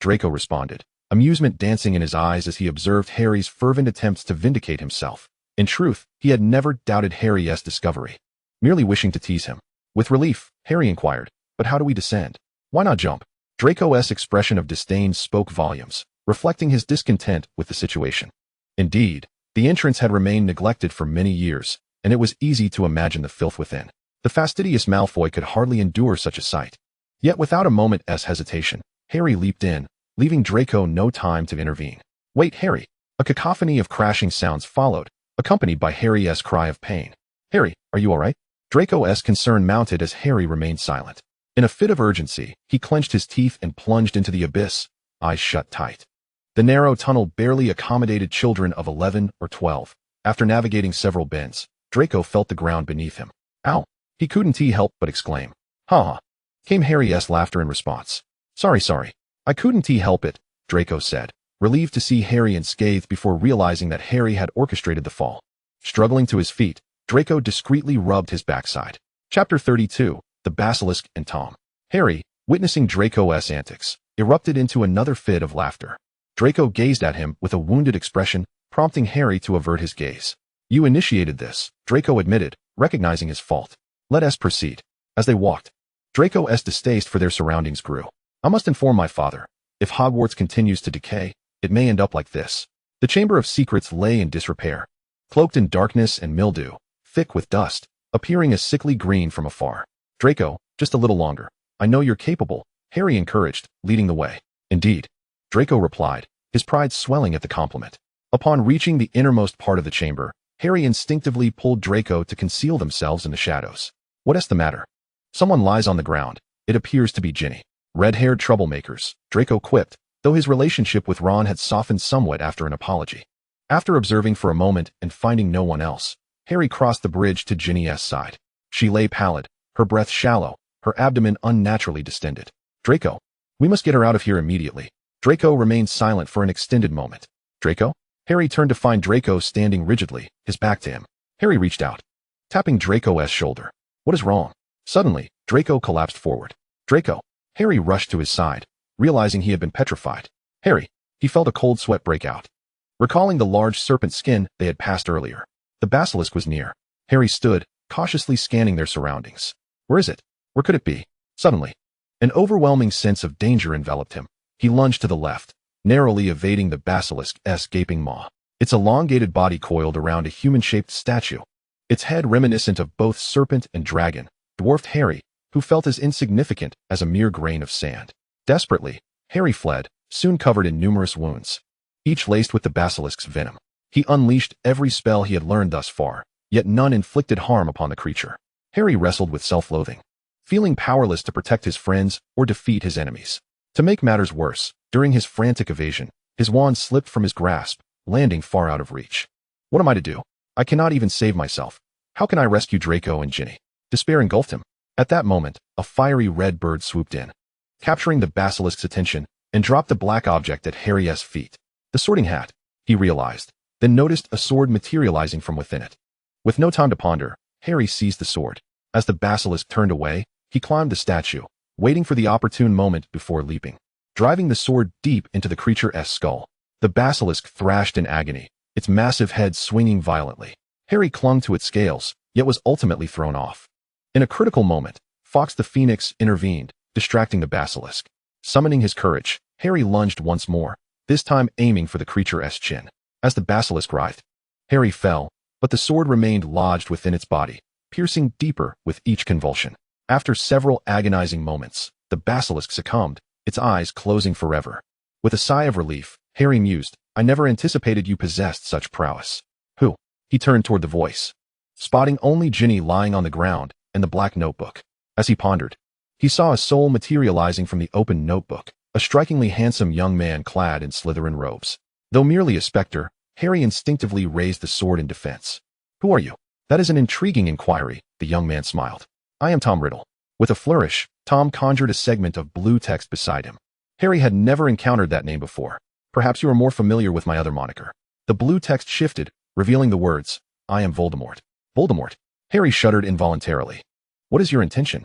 Draco responded, amusement dancing in his eyes as he observed Harry's fervent attempts to vindicate himself. In truth, he had never doubted Harry's discovery, merely wishing to tease him. With relief, Harry inquired, but how do we descend? Why not jump? Draco's expression of disdain spoke volumes, reflecting his discontent with the situation. Indeed, the entrance had remained neglected for many years, and it was easy to imagine the filth within. The fastidious Malfoy could hardly endure such a sight. Yet without a moment's hesitation, Harry leaped in, leaving Draco no time to intervene. Wait, Harry! A cacophony of crashing sounds followed, accompanied by Harry's cry of pain. Harry, are you all right? Draco's concern mounted as Harry remained silent. In a fit of urgency, he clenched his teeth and plunged into the abyss, eyes shut tight. The narrow tunnel barely accommodated children of 11 or 12. After navigating several bends, Draco felt the ground beneath him. Ow! He couldn't help but exclaim. Ha ha! Came Harry's laughter in response. Sorry. I couldn't help it, Draco said, relieved to see Harry unscathed before realizing that Harry had orchestrated the fall. Struggling to his feet, Draco discreetly rubbed his backside. Chapter 32, The Basilisk and Tom. Harry, witnessing Draco's antics, erupted into another fit of laughter. Draco gazed at him with a wounded expression, prompting Harry to avert his gaze. You initiated this, Draco admitted, recognizing his fault. Let us proceed. As they walked, Draco's distaste for their surroundings grew. I must inform my father. If Hogwarts continues to decay, it may end up like this. The Chamber of Secrets lay in disrepair, cloaked in darkness and mildew, thick with dust, appearing a sickly green from afar. Draco, just a little longer. I know you're capable, Harry encouraged, leading the way. Indeed, Draco replied, his pride swelling at the compliment. Upon reaching the innermost part of the chamber, Harry instinctively pulled Draco to conceal themselves in the shadows. What is the matter? Someone lies on the ground. It appears to be Ginny. Red-haired troublemakers, Draco quipped, though his relationship with Ron had softened somewhat after an apology. After observing for a moment and finding no one else, Harry crossed the bridge to Ginny's side. She lay pallid, her breath shallow, her abdomen unnaturally distended. Draco, we must get her out of here immediately. Draco remained silent for an extended moment. Draco? Harry turned to find Draco standing rigidly, his back to him. Harry reached out, tapping Draco's shoulder. What is wrong? Suddenly, Draco collapsed forward. Draco. Harry rushed to his side, realizing he had been petrified. Harry. He felt a cold sweat break out. Recalling the large serpent skin they had passed earlier. The basilisk was near. Harry stood, cautiously scanning their surroundings. Where is it? Where could it be? Suddenly, an overwhelming sense of danger enveloped him. He lunged to the left, narrowly evading the basilisk's gaping maw. Its elongated body coiled around a human-shaped statue. Its head reminiscent of both serpent and dragon, dwarfed Harry, who felt as insignificant as a mere grain of sand. Desperately, Harry fled, soon covered in numerous wounds, each laced with the basilisk's venom. He unleashed every spell he had learned thus far, yet none inflicted harm upon the creature. Harry wrestled with self-loathing, feeling powerless to protect his friends or defeat his enemies. To make matters worse, during his frantic evasion, his wand slipped from his grasp, landing far out of reach. What am I to do? I cannot even save myself. How can I rescue Draco and Ginny? Despair engulfed him. At that moment, a fiery red bird swooped in, capturing the basilisk's attention, and dropped the black object at Harry's feet. The sorting hat, he realized, then noticed a sword materializing from within it. With no time to ponder, Harry seized the sword. As the basilisk turned away, he climbed the statue, waiting for the opportune moment before leaping, driving the sword deep into the creature's skull. The basilisk thrashed in agony, its massive head swinging violently. Harry clung to its scales, yet was ultimately thrown off. In a critical moment, Fawkes the Phoenix intervened, distracting the basilisk. Summoning his courage, Harry lunged once more, this time aiming for the creature's chin. As the basilisk writhed, Harry fell, but the sword remained lodged within its body, piercing deeper with each convulsion. After several agonizing moments, the basilisk succumbed, its eyes closing forever. With a sigh of relief, Harry mused, I never anticipated you possessed such prowess. Who? He turned toward the voice, spotting only Ginny lying on the ground and the black notebook. As he pondered, he saw a soul materializing from the open notebook, a strikingly handsome young man clad in Slytherin robes. Though merely a spectre, Harry instinctively raised the sword in defense. Who are you? That is an intriguing inquiry, the young man smiled. I am Tom Riddle. With a flourish, Tom conjured a segment of blue text beside him. Harry had never encountered that name before. Perhaps you are more familiar with my other moniker. The blue text shifted, revealing the words, I am Voldemort. Voldemort. Harry shuddered involuntarily. What is your intention?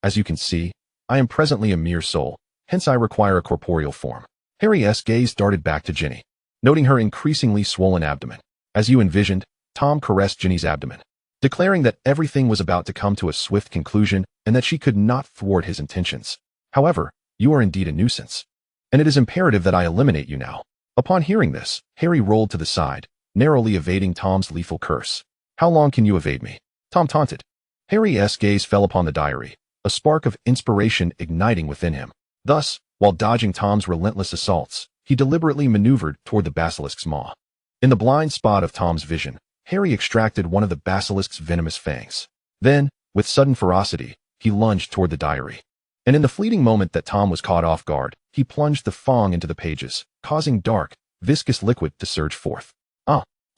As you can see, I am presently a mere soul, hence I require a corporeal form. Harry's gaze darted back to Ginny, noting her increasingly swollen abdomen. As you envisioned, Tom caressed Ginny's abdomen, declaring that everything was about to come to a swift conclusion and that she could not thwart his intentions. However, you are indeed a nuisance, and it is imperative that I eliminate you now. Upon hearing this, Harry rolled to the side, narrowly evading Tom's lethal curse. How long can you evade me? Tom taunted. Harry's gaze fell upon the diary, a spark of inspiration igniting within him. Thus, while dodging Tom's relentless assaults, he deliberately maneuvered toward the basilisk's maw. In the blind spot of Tom's vision, Harry extracted one of the basilisk's venomous fangs. Then, with sudden ferocity, he lunged toward the diary. And in the fleeting moment that Tom was caught off guard, he plunged the fang into the pages, causing dark, viscous liquid to surge forth.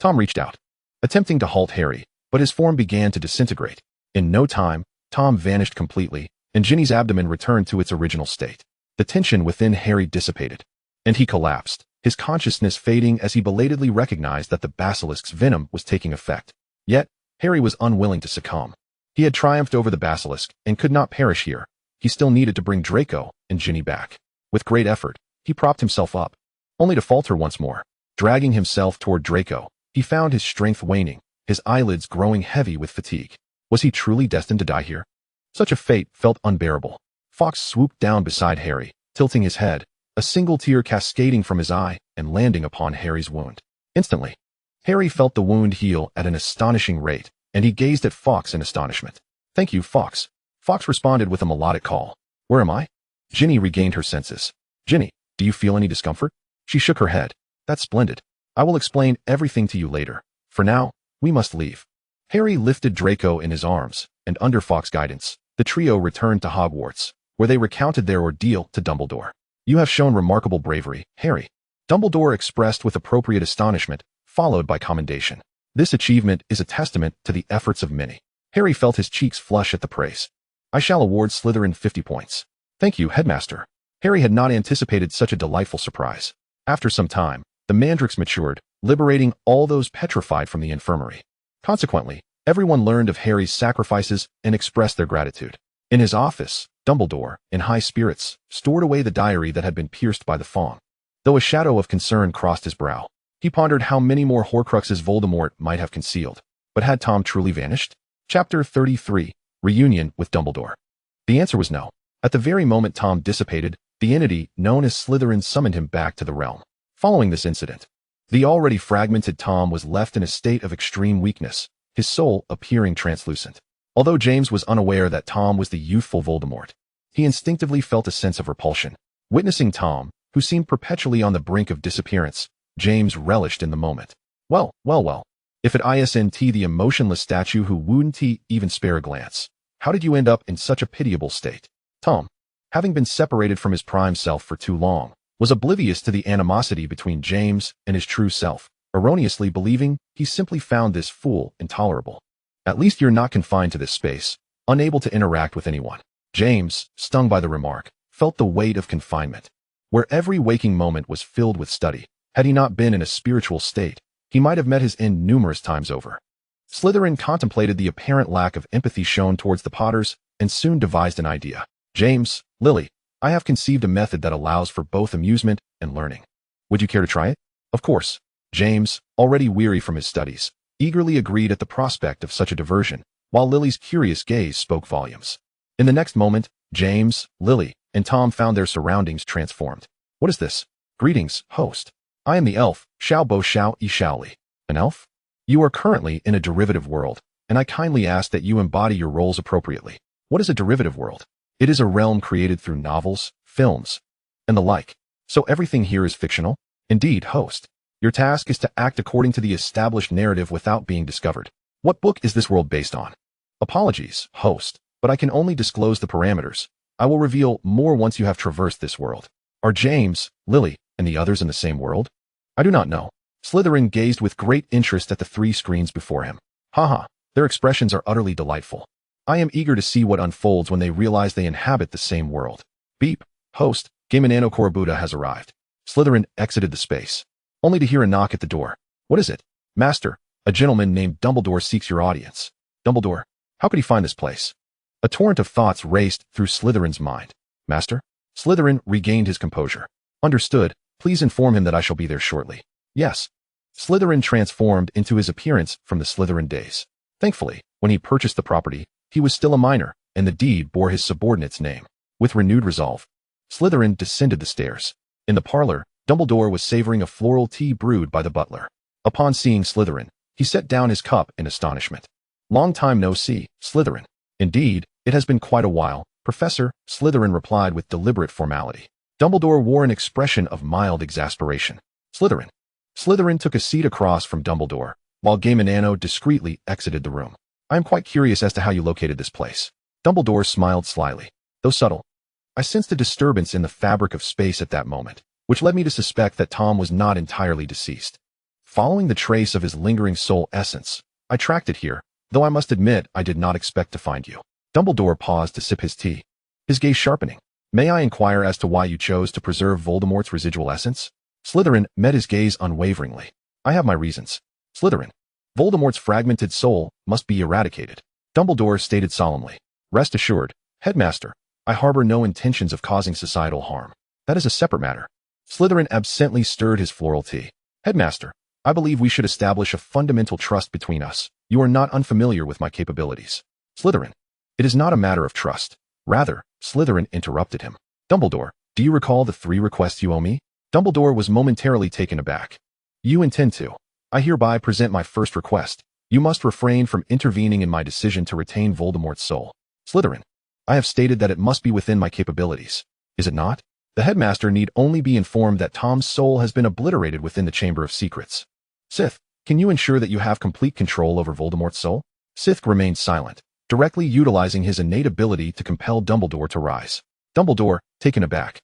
Tom reached out, attempting to halt Harry, but his form began to disintegrate. In no time, Tom vanished completely, and Ginny's abdomen returned to its original state. The tension within Harry dissipated, and he collapsed, his consciousness fading as he belatedly recognized that the basilisk's venom was taking effect. Yet, Harry was unwilling to succumb. He had triumphed over the basilisk and could not perish here. He still needed to bring Draco and Ginny back. With great effort, he propped himself up, only to falter once more. Dragging himself toward Draco, he found his strength waning, his eyelids growing heavy with fatigue. Was he truly destined to die here? Such a fate felt unbearable. Fawkes swooped down beside Harry, tilting his head, a single tear cascading from his eye and landing upon Harry's wound. Instantly, Harry felt the wound heal at an astonishing rate, and he gazed at Fawkes in astonishment. Thank you, Fawkes. Fawkes responded with a melodic call. Where am I? Ginny regained her senses. Ginny, do you feel any discomfort? She shook her head. That's splendid. I will explain everything to you later. For now, we must leave. Harry lifted Draco in his arms, and under Fawkes' guidance, the trio returned to Hogwarts, where they recounted their ordeal to Dumbledore. You have shown remarkable bravery, Harry. Dumbledore expressed with appropriate astonishment, followed by commendation. This achievement is a testament to the efforts of many. Harry felt his cheeks flush at the praise. I shall award Slytherin 50 points. Thank you, Headmaster. Harry had not anticipated such a delightful surprise. After some time, the mandrakes matured, liberating all those petrified from the infirmary. Consequently, everyone learned of Harry's sacrifices and expressed their gratitude. In his office, Dumbledore, in high spirits, stored away the diary that had been pierced by the fang. Though a shadow of concern crossed his brow, he pondered how many more Horcruxes Voldemort might have concealed. But had Tom truly vanished? Chapter 33, Reunion with Dumbledore. The answer was no. At the very moment Tom dissipated, the entity known as Slytherin summoned him back to the realm. Following this incident, the already fragmented Tom was left in a state of extreme weakness, his soul appearing translucent. Although James was unaware that Tom was the youthful Voldemort, he instinctively felt a sense of repulsion. Witnessing Tom, who seemed perpetually on the brink of disappearance, James relished in the moment. Well. If it isn't the emotionless statue who wouldn't even spare a glance. How did you end up in such a pitiable state? Tom, having been separated from his prime self for too long, was oblivious to the animosity between James and his true self, erroneously believing he simply found this fool intolerable. At least you're not confined to this space, unable to interact with anyone. James, stung by the remark, felt the weight of confinement, where every waking moment was filled with study. Had he not been in a spiritual state, he might have met his end numerous times over. Slytherin contemplated the apparent lack of empathy shown towards the Potters and soon devised an idea. James, Lily, I have conceived a method that allows for both amusement and learning. Would you care to try it? Of course. James, already weary from his studies, eagerly agreed at the prospect of such a diversion, while Lily's curious gaze spoke volumes. In the next moment, James, Lily, and Tom found their surroundings transformed. What is this? Greetings, host. I am the elf, Xiao Bo Xiao Yi Xiao Li. An elf? You are currently in a derivative world, and I kindly ask that you embody your roles appropriately. What is a derivative world? It is a realm created through novels, films, and the like. So everything here is fictional? Indeed, host. Your task is to act according to the established narrative without being discovered. What book is this world based on? Apologies, host, but I can only disclose the parameters. I will reveal more once you have traversed this world. Are James, Lily, and the others in the same world? I do not know. Slytherin gazed with great interest at the 3 screens before him. Haha, their expressions are utterly delightful. I am eager to see what unfolds when they realize they inhabit the same world. Beep, host, Gaimanano Korabuta has arrived. Slytherin exited the space, only to hear a knock at the door. What is it? Master, a gentleman named Dumbledore seeks your audience. Dumbledore? How could he find this place? A torrent of thoughts raced through Slytherin's mind. Master? Slytherin regained his composure. Understood. Please inform him that I shall be there shortly. Yes. Slytherin transformed into his appearance from the Slytherin days. Thankfully, when he purchased the property, he was still a minor, and the deed bore his subordinate's name. With renewed resolve, Slytherin descended the stairs. In the parlor, Dumbledore was savoring a floral tea brewed by the butler. Upon seeing Slytherin, he set down his cup in astonishment. Long time no see, Slytherin. Indeed, it has been quite a while, Professor, Slytherin replied with deliberate formality. Dumbledore wore an expression of mild exasperation. Slytherin. Slytherin took a seat across from Dumbledore, while Gaimanano discreetly exited the room. I am quite curious as to how you located this place. Dumbledore smiled slyly, though subtle. I sensed a disturbance in the fabric of space at that moment, which led me to suspect that Tom was not entirely deceased. Following the trace of his lingering soul essence, I tracked it here, though I must admit I did not expect to find you. Dumbledore paused to sip his tea, his gaze sharpening. May I inquire as to why you chose to preserve Voldemort's residual essence? Slytherin met his gaze unwaveringly. I have my reasons. Slytherin. Voldemort's fragmented soul must be eradicated. Dumbledore stated solemnly. Rest assured, Headmaster, I harbor no intentions of causing societal harm. That is a separate matter. Slytherin absently stirred his floral tea. Headmaster, I believe we should establish a fundamental trust between us. You are not unfamiliar with my capabilities. Slytherin. It is not a matter of trust. Rather, Slytherin interrupted him. Dumbledore, do you recall the 3 requests you owe me? Dumbledore was momentarily taken aback. You intend to. I hereby present my first request. You must refrain from intervening in my decision to retain Voldemort's soul. Slytherin. I have stated that it must be within my capabilities. Is it not? The headmaster need only be informed that Tom's soul has been obliterated within the Chamber of Secrets. Sith, can you ensure that you have complete control over Voldemort's soul? Sith remained silent, directly utilizing his innate ability to compel Dumbledore to rise. Dumbledore, taken aback,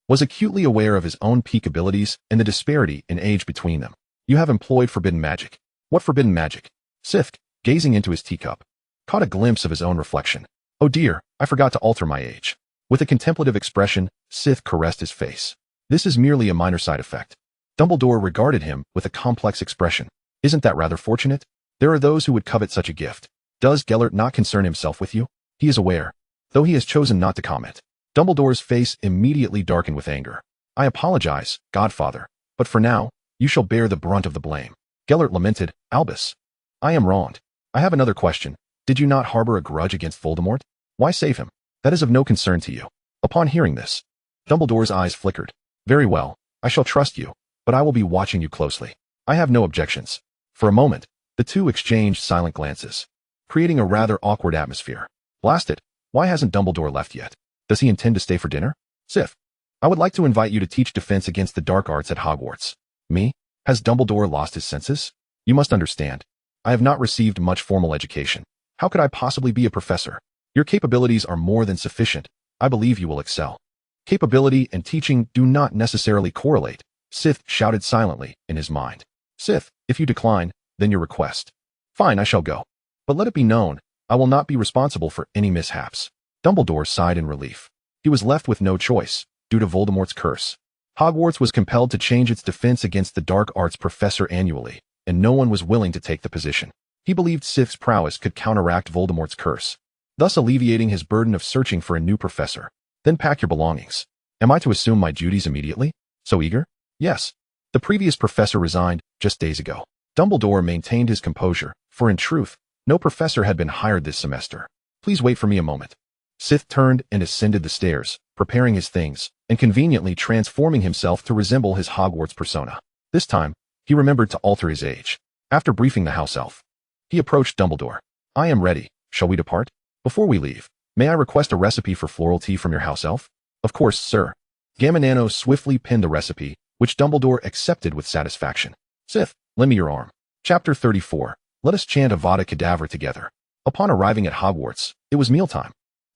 was acutely aware of his own peak abilities and the disparity in age between them. You have employed forbidden magic. What forbidden magic? Sith, gazing into his teacup, caught a glimpse of his own reflection. Oh dear, I forgot to alter my age. With a contemplative expression, Sith caressed his face. This is merely a minor side effect. Dumbledore regarded him with a complex expression. Isn't that rather fortunate? There are those who would covet such a gift. Does Gellert not concern himself with you? He is aware, though he has chosen not to comment. Dumbledore's face immediately darkened with anger. I apologize, Godfather, but for now, you shall bear the brunt of the blame. Gellert lamented, Albus. I am wronged. I have another question. Did you not harbor a grudge against Voldemort? Why save him? That is of no concern to you. Upon hearing this, Dumbledore's eyes flickered. Very well, I shall trust you, but I will be watching you closely. I have no objections. For a moment, the two exchanged silent glances, creating a rather awkward atmosphere. Blast it, why hasn't Dumbledore left yet? Does he intend to stay for dinner? Sif, I would like to invite you to teach defense against the dark arts at Hogwarts. Me? Has Dumbledore lost his senses? You must understand. I have not received much formal education. How could I possibly be a professor? Your capabilities are more than sufficient. I believe you will excel. Capability and teaching do not necessarily correlate, Sith shouted silently in his mind. Sith, if you decline, then your request. Fine, I shall go. But let it be known, I will not be responsible for any mishaps. Dumbledore sighed in relief. He was left with no choice, due to Voldemort's curse. Hogwarts was compelled to change its defense against the dark arts professor annually, and no one was willing to take the position. He believed Sith's prowess could counteract Voldemort's curse, thus alleviating his burden of searching for a new professor. Then pack your belongings. Am I to assume my duties immediately? So eager? Yes. The previous professor resigned just days ago. Dumbledore maintained his composure, for in truth, no professor had been hired this semester. Please wait for me a moment. Sith turned and ascended the stairs, preparing his things, and conveniently transforming himself to resemble his Hogwarts persona. This time, he remembered to alter his age. After briefing the house elf, he approached Dumbledore. I am ready. Shall we depart? Before we leave, May I request a recipe for floral tea from your house elf? Of course, sir. Gaminano swiftly pinned the recipe, which Dumbledore accepted with satisfaction. Sith, lend me your arm. Chapter 34. Let us chant Avada Kedavra together. Upon arriving at Hogwarts, it was mealtime.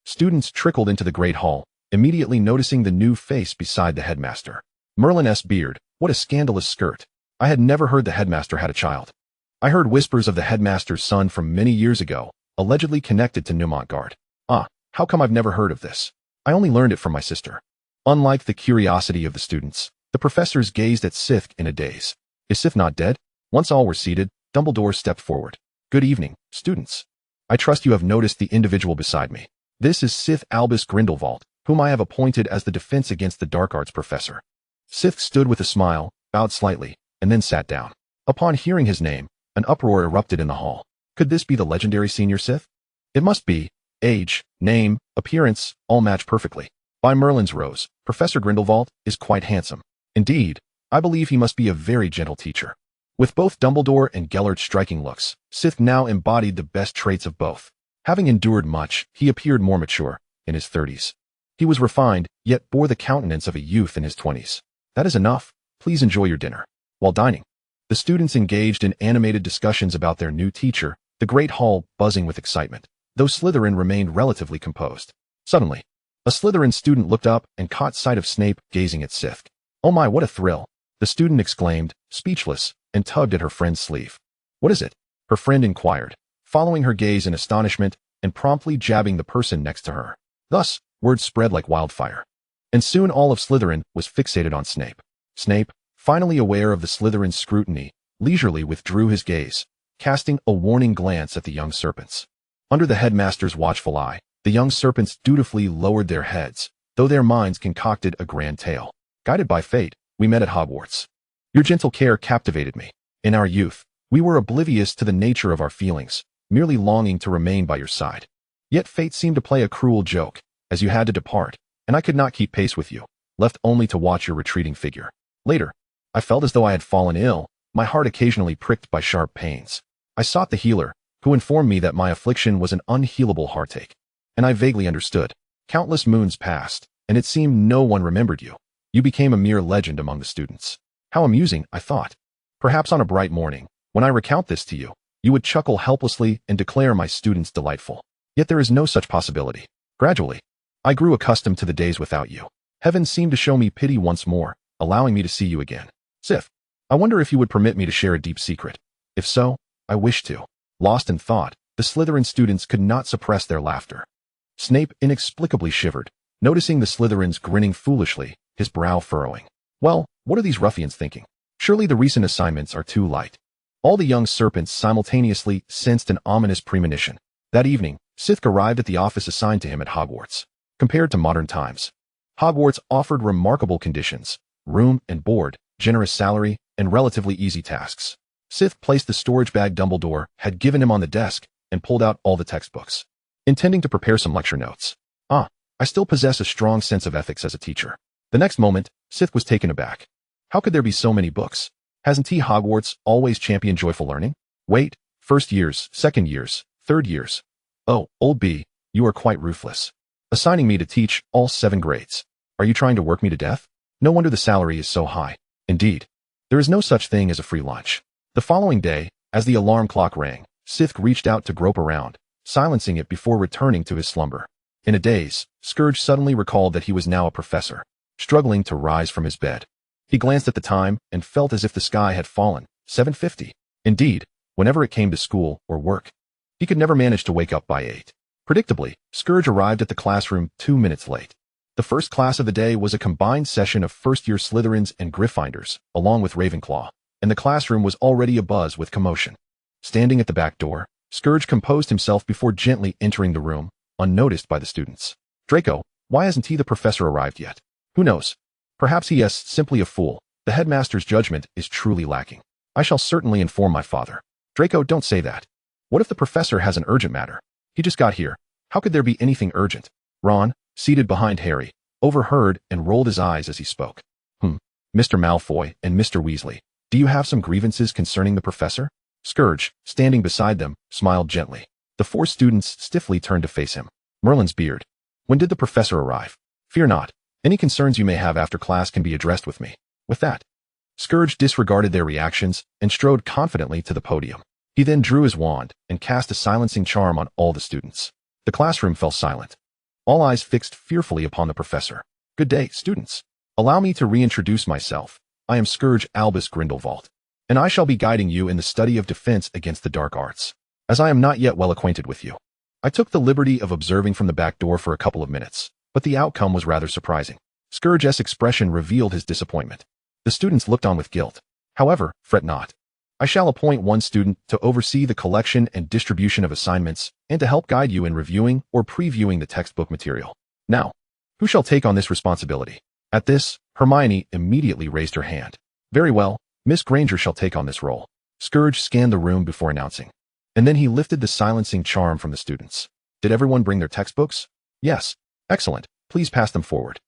Students trickled into the Great Hall, immediately noticing the new face beside the headmaster. Merlin S. Beard, what a scandalous skirt. I had never heard the headmaster had a child. I heard whispers of the headmaster's son from many years ago, allegedly connected to Neumgard. Ah, how come I've never heard of this? I only learned it from my sister. Unlike the curiosity of the students, the professors gazed at Sith in a daze. Is Sith not dead? Once all were seated, Dumbledore stepped forward. Good evening, students. I trust you have noticed the individual beside me. This is Sith Albus Grindelwald, whom I have appointed as the defense against the dark arts professor. Sith stood with a smile, bowed slightly, and then sat down. Upon hearing his name, an uproar erupted in the hall. Could this be the legendary senior Sith? It must be. Age, name, appearance, all match perfectly. By Merlin's rose, Professor Grindelwald is quite handsome. Indeed, I believe he must be a very gentle teacher. With both Dumbledore and Gellert's striking looks, Sith now embodied the best traits of both. Having endured much, he appeared more mature, in his 30s. He was refined, yet bore the countenance of a youth in his 20s. That is enough. Please enjoy your dinner. While dining, the students engaged in animated discussions about their new teacher, the Great Hall buzzing with excitement, though Slytherin remained relatively composed. Suddenly, a Slytherin student looked up and caught sight of Snape gazing at Sith. Oh my, what a thrill! The student exclaimed, speechless, and tugged at her friend's sleeve. What is it? Her friend inquired, following her gaze in astonishment and promptly jabbing the person next to her. Thus, word spread like wildfire. And soon all of Slytherin was fixated on Snape. Snape, finally aware of the Slytherin's scrutiny, leisurely withdrew his gaze, casting a warning glance at the young serpents. Under the headmaster's watchful eye, the young serpents dutifully lowered their heads, though their minds concocted a grand tale. Guided by fate, we met at Hogwarts. Your gentle care captivated me. In our youth, we were oblivious to the nature of our feelings, merely longing to remain by your side. Yet fate seemed to play a cruel joke, as you had to depart, and I could not keep pace with you, left only to watch your retreating figure. Later, I felt as though I had fallen ill, my heart occasionally pricked by sharp pains. I sought the healer, who informed me that my affliction was an unhealable heartache. And I vaguely understood. Countless moons passed, and it seemed no one remembered you. You became a mere legend among the students. How amusing, I thought. Perhaps on a bright morning, when I recount this to you, you would chuckle helplessly and declare my students delightful. Yet there is no such possibility. Gradually, I grew accustomed to the days without you. Heaven seemed to show me pity once more, allowing me to see you again. Sith, I wonder if you would permit me to share a deep secret. If so, I wish to. Lost in thought, the Slytherin students could not suppress their laughter. Snape inexplicably shivered, noticing the Slytherins grinning foolishly, his brow furrowing. Well, what are these ruffians thinking? Surely the recent assignments are too light. All the young serpents simultaneously sensed an ominous premonition. That evening, Sith arrived at the office assigned to him at Hogwarts. Compared to modern times, Hogwarts offered remarkable conditions, room and board, generous salary, and relatively easy tasks. Sith placed the storage bag Dumbledore had given him on the desk and pulled out all the textbooks, intending to prepare some lecture notes. I still possess a strong sense of ethics as a teacher. The next moment, Sith was taken aback. How could there be so many books? Hasn't he Hogwarts always championed joyful learning? Wait, first years, second years, third years. Oh, old B, you are quite ruthless. Assigning me to teach all 7 grades. Are you trying to work me to death? No wonder the salary is so high. Indeed, there is no such thing as a free lunch. The following day, as the alarm clock rang, Sith reached out to grope around, silencing it before returning to his slumber. In a daze, Scourge suddenly recalled that he was now a professor, struggling to rise from his bed. He glanced at the time and felt as if the sky had fallen. 7:50. Indeed, whenever it came to school or work, he could never manage to wake up by 8. Predictably, Scourge arrived at the classroom 2 minutes late. The first class of the day was a combined session of first-year Slytherins and Gryffindors, along with Ravenclaw, and the classroom was already abuzz with commotion. Standing at the back door, Scourge composed himself before gently entering the room, unnoticed by the students. Draco, why hasn't the professor arrived yet? Who knows? Perhaps he is simply a fool. The headmaster's judgment is truly lacking. I shall certainly inform my father. Draco, don't say that. What if the professor has an urgent matter? He just got here. How could there be anything urgent? Ron, seated behind Harry, overheard and rolled his eyes as he spoke. Mr. Malfoy and Mr. Weasley, do you have some grievances concerning the professor? Scourge, standing beside them, smiled gently. The 4 students stiffly turned to face him. Merlin's beard. When did the professor arrive? Fear not. Any concerns you may have after class can be addressed with me. With that, Scourge disregarded their reactions and strode confidently to the podium. He then drew his wand and cast a silencing charm on all the students. The classroom fell silent. All eyes fixed fearfully upon the professor. Good day, students. Allow me to reintroduce myself. I am Scourge Albus Grindelwald, and I shall be guiding you in the study of defense against the dark arts. As I am not yet well acquainted with you, I took the liberty of observing from the back door for a couple of minutes, but the outcome was rather surprising. Scourge's expression revealed his disappointment. The students looked on with guilt. However, fret not. I shall appoint one student to oversee the collection and distribution of assignments and to help guide you in reviewing or previewing the textbook material. Now, who shall take on this responsibility? At this, Hermione immediately raised her hand. Very well, Miss Granger shall take on this role. Scourge scanned the room before announcing. And then he lifted the silencing charm from the students. Did everyone bring their textbooks? Yes. Excellent. Please pass them forward.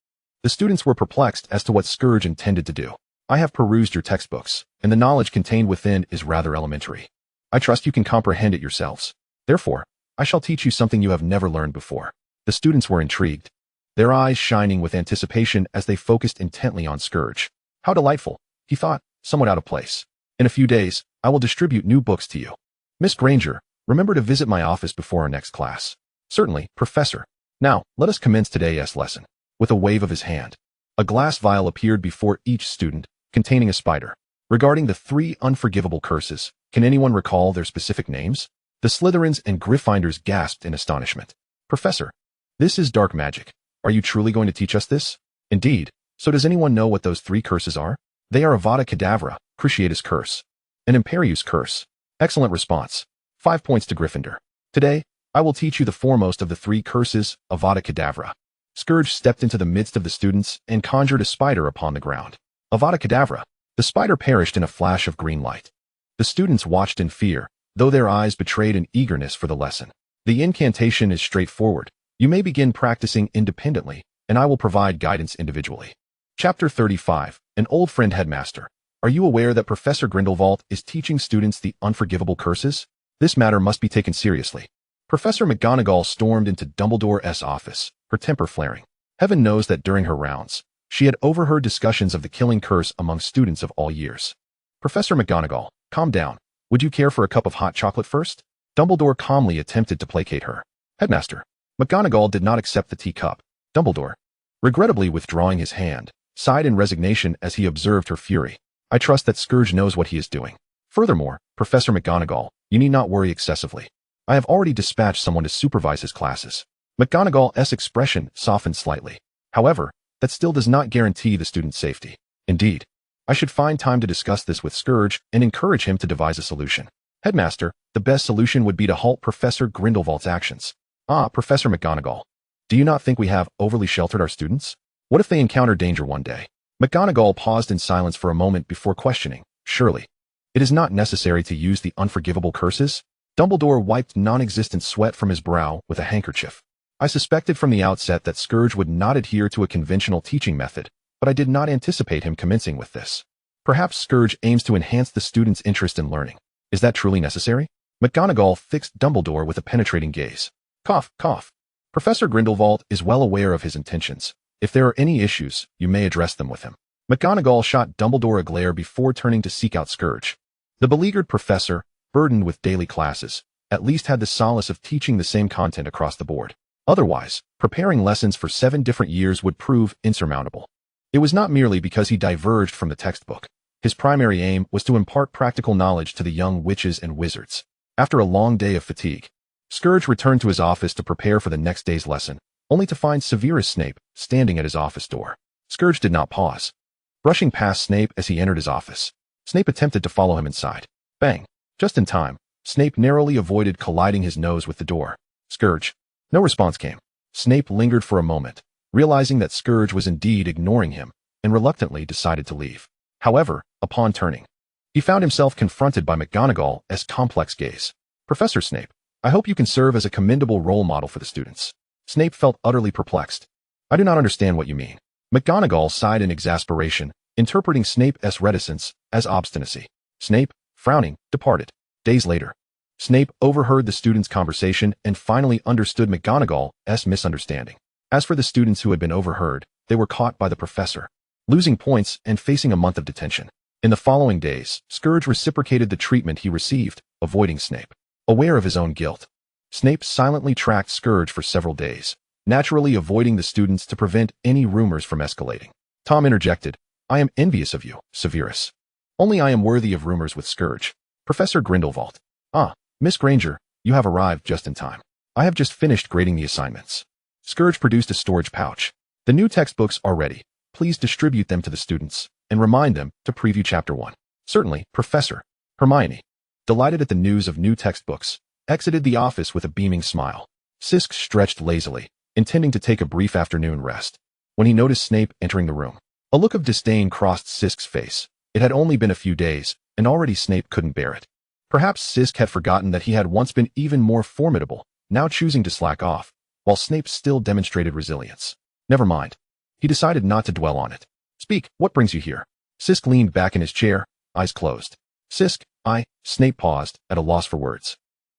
The students were perplexed as to what Scourge intended to do. I have perused your textbooks, and the knowledge contained within is rather elementary. I trust you can comprehend it yourselves. Therefore, I shall teach you something you have never learned before. The students were intrigued, their eyes shining with anticipation as they focused intently on Scourge. How delightful, he thought, somewhat out of place. In a few days, I will distribute new books to you. Miss Granger, remember to visit my office before our next class. Certainly, Professor. Now, let us commence today's lesson. With a wave of his hand, a glass vial appeared before each student, containing a spider. Regarding the 3 unforgivable curses, can anyone recall their specific names? The Slytherins and Gryffindors gasped in astonishment. Professor, this is dark magic. Are you truly going to teach us this? Indeed. So does anyone know what those 3 curses are? They are Avada Kedavra, Cruciatus Curse, and Imperius Curse. Excellent response. 5 points to Gryffindor. Today, I will teach you the foremost of the 3 curses, Avada Kedavra. Scourge stepped into the midst of the students and conjured a spider upon the ground. Avada Kedavra. The spider perished in a flash of green light. The students watched in fear, though their eyes betrayed an eagerness for the lesson. The incantation is straightforward. You may begin practicing independently, and I will provide guidance individually. Chapter 35. An old friend headmaster. Are you aware that Professor Grindelwald is teaching students the unforgivable curses? This matter must be taken seriously. Professor McGonagall stormed into Dumbledore's office, her temper flaring. Heaven knows that during her rounds, she had overheard discussions of the killing curse among students of all years. Professor McGonagall, calm down. Would you care for a cup of hot chocolate first? Dumbledore calmly attempted to placate her. Headmaster. McGonagall did not accept the teacup. Dumbledore, regrettably withdrawing his hand, sighed in resignation as he observed her fury. I trust that Scourge knows what he is doing. Furthermore, Professor McGonagall, you need not worry excessively. I have already dispatched someone to supervise his classes. McGonagall's expression softened slightly. However, that still does not guarantee the student's safety. Indeed, I should find time to discuss this with Scourge and encourage him to devise a solution. Headmaster, the best solution would be to halt Professor Grindelwald's actions. Ah, Professor McGonagall, do you not think we have overly sheltered our students? What if they encounter danger one day? McGonagall paused in silence for a moment before questioning. Surely, it is not necessary to use the unforgivable curses? Dumbledore wiped non-existent sweat from his brow with a handkerchief. I suspected from the outset that Scourge would not adhere to a conventional teaching method, but I did not anticipate him commencing with this. Perhaps Scourge aims to enhance the student's interest in learning. Is that truly necessary? McGonagall fixed Dumbledore with a penetrating gaze. Cough, cough. Professor Grindelwald is well aware of his intentions. If there are any issues, you may address them with him. McGonagall shot Dumbledore a glare before turning to seek out Scourge. The beleaguered professor, burdened with daily classes, at least had the solace of teaching the same content across the board. Otherwise, preparing lessons for 7 different years would prove insurmountable. It was not merely because he diverged from the textbook. His primary aim was to impart practical knowledge to the young witches and wizards. After a long day of fatigue, Scourge returned to his office to prepare for the next day's lesson, only to find Severus Snape standing at his office door. Scourge did not pause. Brushing past Snape as he entered his office, Snape attempted to follow him inside. Bang! Just in time, Snape narrowly avoided colliding his nose with the door. Scourge. No response came. Snape lingered for a moment, realizing that Scourge was indeed ignoring him, and reluctantly decided to leave. However, upon turning, he found himself confronted by McGonagall's complex gaze. Professor Snape, I hope you can serve as a commendable role model for the students. Snape felt utterly perplexed. I do not understand what you mean. McGonagall sighed in exasperation, interpreting Snape's reticence as obstinacy. Snape, frowning, departed. Days later, Snape overheard the students' conversation and finally understood McGonagall's misunderstanding. As for the students who had been overheard, they were caught by the professor, losing points and facing a month of detention. In the following days, Scourge reciprocated the treatment he received, avoiding Snape. Aware of his own guilt, Snape silently tracked Scourge for several days, naturally avoiding the students to prevent any rumors from escalating. Tom interjected, "I am envious of you, Severus. Only I am worthy of rumors with Scourge." Professor Grindelwald. "Ah, Miss Granger, you have arrived just in time. I have just finished grading the assignments." Scourge produced a storage pouch. "The new textbooks are ready. Please distribute them to the students and remind them to preview Chapter 1. "Certainly, Professor." Hermione, delighted at the news of new textbooks, exited the office with a beaming smile. Sisk stretched lazily, intending to take a brief afternoon rest, when he noticed Snape entering the room. A look of disdain crossed Sisk's face. It had only been a few days, and already Snape couldn't bear it. Perhaps Sisk had forgotten that he had once been even more formidable, now choosing to slack off, while Snape still demonstrated resilience. Never mind. He decided not to dwell on it. "Speak, what brings you here?" Sisk leaned back in his chair, eyes closed. "Sisk, Snape paused, at a loss for words.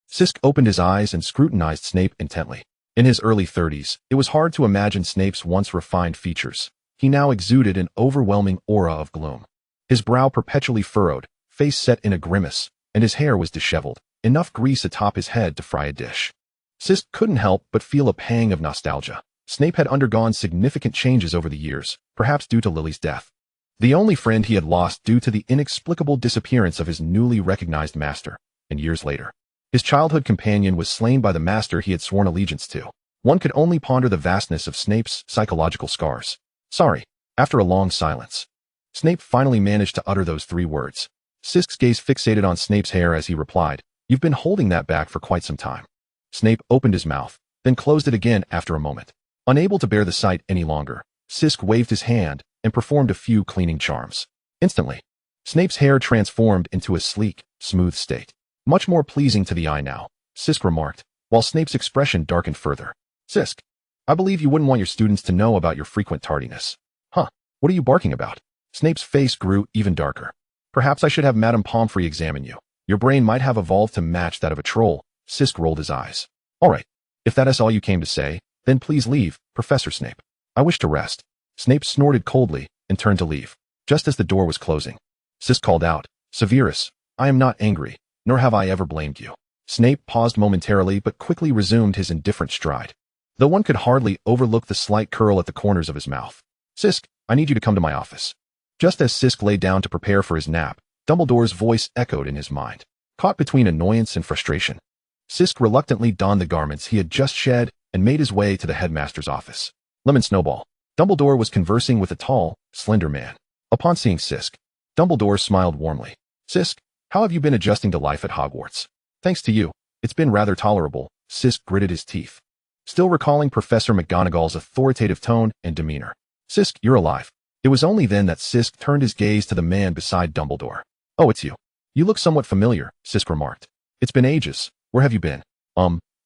Sisk opened his eyes and scrutinized Snape intently. In his early 30s, it was hard to imagine Snape's once refined features. He now exuded an overwhelming aura of gloom. His brow perpetually furrowed, face set in a grimace, and his hair was disheveled, enough grease atop his head to fry a dish. Sisk couldn't help but feel a pang of nostalgia. Snape had undergone significant changes over the years, perhaps due to Lily's death. The only friend he had lost due to the inexplicable disappearance of his newly recognized master, and years later, his childhood companion was slain by the master he had sworn allegiance to. One could only ponder the vastness of Snape's psychological scars. "Sorry." After a long silence, Snape finally managed to utter those 3 words. Sisk's gaze fixated on Snape's hair as he replied, "You've been holding that back for quite some time." Snape opened his mouth, then closed it again after a moment. Unable to bear the sight any longer, Sisk waved his hand and performed a few cleaning charms. Instantly, Snape's hair transformed into a sleek, smooth state. "Much more pleasing to the eye now," Sisk remarked, while Snape's expression darkened further. "Sisk, I believe you wouldn't want your students to know about your frequent tardiness." "Huh, what are you barking about?" Snape's face grew even darker. "Perhaps I should have Madame Pomfrey examine you. Your brain might have evolved to match that of a troll." Sisk rolled his eyes. "All right, if that is all you came to say, then please leave, Professor Snape. I wish to rest." Snape snorted coldly and turned to leave. Just as the door was closing, Sisk called out, "Severus, I am not angry, nor have I ever blamed you." Snape paused momentarily but quickly resumed his indifferent stride, though one could hardly overlook the slight curl at the corners of his mouth. "Sisk, I need you to come to my office." Just as Sisk lay down to prepare for his nap, Dumbledore's voice echoed in his mind. Caught between annoyance and frustration, Sisk reluctantly donned the garments he had just shed and made his way to the headmaster's office. Lemon Snowball. Dumbledore was conversing with a tall, slender man. Upon seeing Sisk, Dumbledore smiled warmly. "Sisk, how have you been adjusting to life at Hogwarts?" "Thanks to you, it's been rather tolerable." Sisk gritted his teeth, still recalling Professor McGonagall's authoritative tone and demeanor. "Sisk, you're alive." It was only then that Sisk turned his gaze to the man beside Dumbledore. "Oh, it's you. You look somewhat familiar," Sisk remarked. "It's been ages. Where have you been?"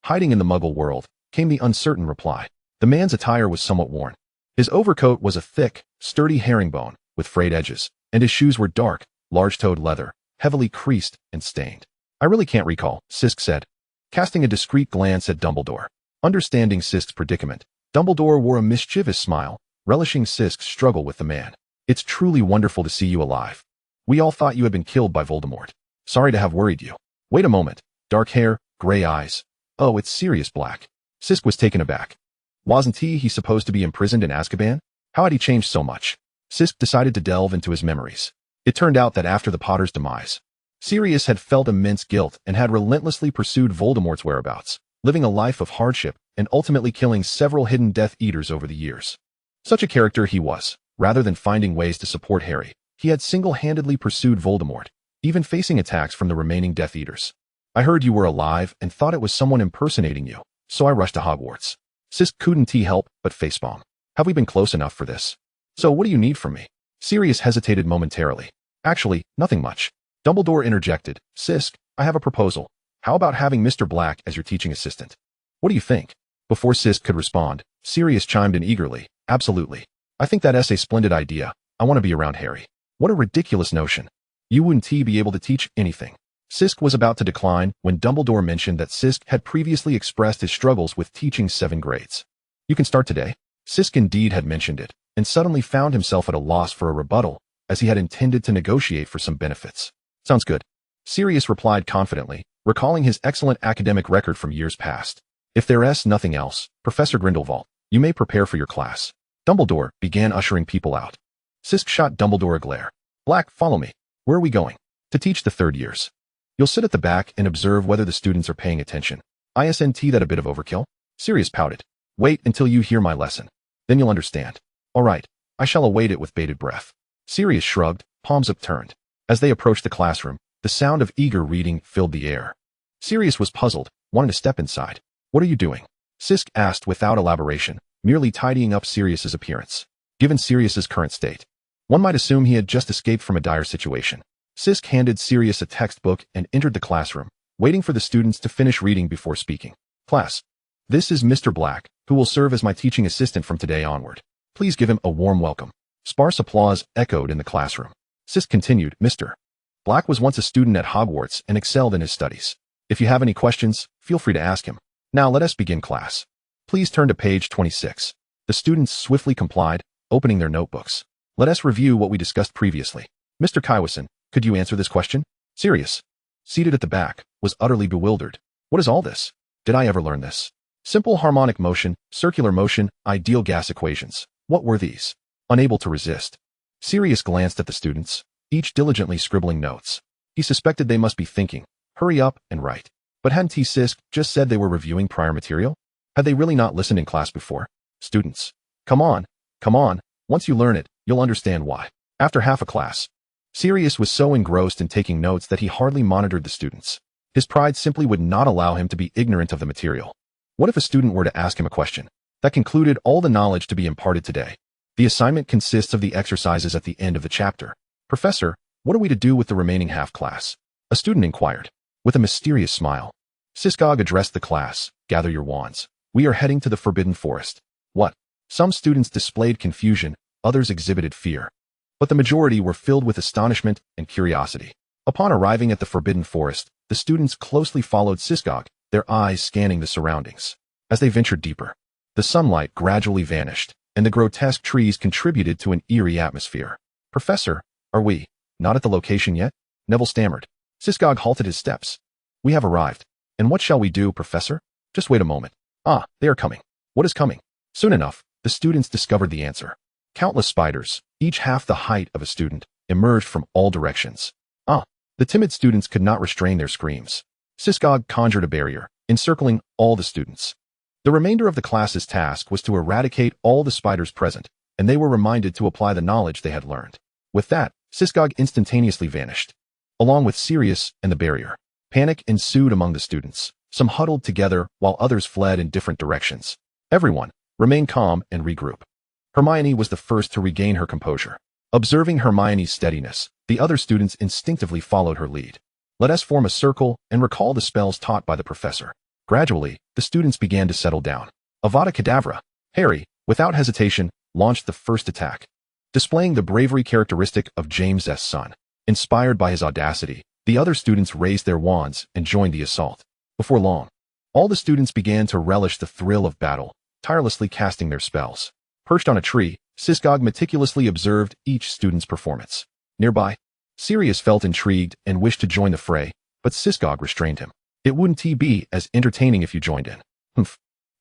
Hiding in the Muggle world," came the uncertain reply. The man's attire was somewhat worn. His overcoat was a thick, sturdy herringbone with frayed edges, and his shoes were dark, large-toed leather, heavily creased and stained. "I really can't recall," Sisk said, casting a discreet glance at Dumbledore. Understanding Sisk's predicament, Dumbledore wore a mischievous smile, relishing Sisk's struggle with the man. "It's truly wonderful to see you alive. We all thought you had been killed by Voldemort. Sorry to have worried you." "Wait a moment. Dark hair, gray eyes. Oh, it's Sirius Black." Sisk was taken aback. Wasn't he supposed to be imprisoned in Azkaban? How had he changed so much? Sisk decided to delve into his memories. It turned out that after the Potter's demise, Sirius had felt immense guilt and had relentlessly pursued Voldemort's whereabouts, living a life of hardship and ultimately killing several hidden Death Eaters over the years. Such a character he was. Rather than finding ways to support Harry, he had single-handedly pursued Voldemort, even facing attacks from the remaining Death Eaters. "I heard you were alive and thought it was someone impersonating you, so I rushed to Hogwarts." Sisk couldn't help but facepalm. "Have we been close enough for this? So what do you need from me?" Sirius hesitated momentarily. "Actually, nothing much." Dumbledore interjected. "Sisk, I have a proposal. How about having Mr. Black as your teaching assistant?" "What do you think?" Before Sisk could respond, Sirius chimed in eagerly. "Absolutely. I think that's a splendid idea. I want to be around Harry." "What a ridiculous notion. You wouldn't be able to teach anything." Sisk was about to decline when Dumbledore mentioned that Sisk had previously expressed his struggles with teaching 7 grades. You can start today. Sisk indeed had mentioned it, and suddenly found himself at a loss for a rebuttal, as he had intended to negotiate for some benefits. Sounds good. Sirius replied confidently, recalling his excellent academic record from years past. If there's nothing else, Professor Grindelwald, you may prepare for your class. Dumbledore began ushering people out. Sisk shot Dumbledore a glare. Black, follow me. Where are we going? To teach the 3rd years. You'll sit at the back and observe whether the students are paying attention. Isn't that a bit of overkill? Sirius pouted. Wait until you hear my lesson. Then you'll understand. All right, I shall await it with bated breath. Sirius shrugged, palms upturned. As they approached the classroom, the sound of eager reading filled the air. Sirius was puzzled, wanting to step inside. What are you doing? Sisk asked without elaboration, merely tidying up Sirius's appearance. Given Sirius's current state, one might assume he had just escaped from a dire situation. Sisk handed Sirius a textbook and entered the classroom, waiting for the students to finish reading before speaking. Class, this is Mr. Black, who will serve as my teaching assistant from today onward. Please give him a warm welcome. Sparse applause echoed in the classroom. Sisk continued, Mr. Black was once a student at Hogwarts and excelled in his studies. If you have any questions, feel free to ask him. Now let us begin class. Please turn to page 26. The students swiftly complied, opening their notebooks. Let us review what we discussed previously. Mr. Kywison, could you answer this question? Sirius, seated at the back, was utterly bewildered. What is all this? Did I ever learn this? Simple harmonic motion, circular motion, ideal gas equations. What were these? Unable to resist, Sirius glanced at the students, each diligently scribbling notes. He suspected they must be thinking, hurry up and write. But hadn't Sisk just said they were reviewing prior material? Had they really not listened in class before? Students, come on. Once you learn it, you'll understand why. After half a class, Sirius was so engrossed in taking notes that he hardly monitored the students. His pride simply would not allow him to be ignorant of the material. What if a student were to ask him a question that concluded all the knowledge to be imparted today? The assignment consists of the exercises at the end of the chapter. Professor, what are we to do with the remaining half class? A student inquired. With a mysterious smile, Siskog addressed the class. Gather your wands. We are heading to the Forbidden Forest. What? Some students displayed confusion, others exhibited fear. But the majority were filled with astonishment and curiosity. Upon arriving at the Forbidden Forest, the students closely followed Siskog, their eyes scanning the surroundings. As they ventured deeper, the sunlight gradually vanished, and the grotesque trees contributed to an eerie atmosphere. Professor, are we not at the location yet? Neville stammered. Siskog halted his steps. We have arrived. And what shall we do, Professor? Just wait a moment. Ah, they are coming. What is coming? Soon enough, the students discovered the answer. Countless spiders, each half the height of a student, emerged from all directions. The timid students could not restrain their screams. Siskog conjured a barrier, encircling all the students. The remainder of the class's task was to eradicate all the spiders present, and they were reminded to apply the knowledge they had learned. With that, Siskog instantaneously vanished, along with Sirius and the barrier. Panic ensued among the students. Some huddled together while others fled in different directions. Everyone remained calm and regroup. Hermione was the first to regain her composure. Observing Hermione's steadiness, the other students instinctively followed her lead. Let us form a circle and recall the spells taught by the professor. Gradually, the students began to settle down. Avada Kedavra. Harry, without hesitation, launched the first attack. Displaying the bravery characteristic of James's son. Inspired by his audacity, the other students raised their wands and joined the assault. Before long, all the students began to relish the thrill of battle, tirelessly casting their spells. Perched on a tree, Siskog meticulously observed each student's performance. Nearby, Sirius felt intrigued and wished to join the fray, but Siskog restrained him. It wouldn't be as entertaining if you joined in.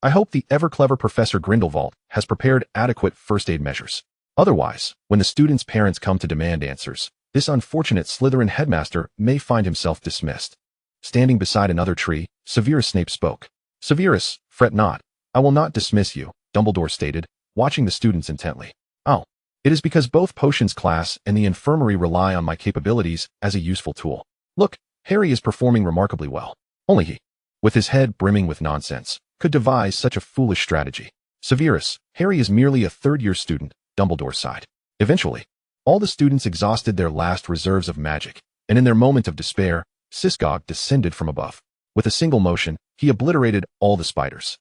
I hope the ever-clever Professor Grindelwald has prepared adequate first-aid measures. Otherwise, when the students' parents come to demand answers, this unfortunate Slytherin headmaster may find himself dismissed. Standing beside another tree, Severus Snape spoke. Severus, fret not. I will not dismiss you, Dumbledore stated, watching the students intently. Oh, it is because both potions class and the infirmary rely on my capabilities as a useful tool. Look, Harry is performing remarkably well. Only he, with his head brimming with nonsense, could devise such a foolish strategy. Severus, Harry is merely a third-year student, Dumbledore sighed. Eventually, all the students exhausted their last reserves of magic, and in their moment of despair, Siskog descended from above. With a single motion, he obliterated all the spiders.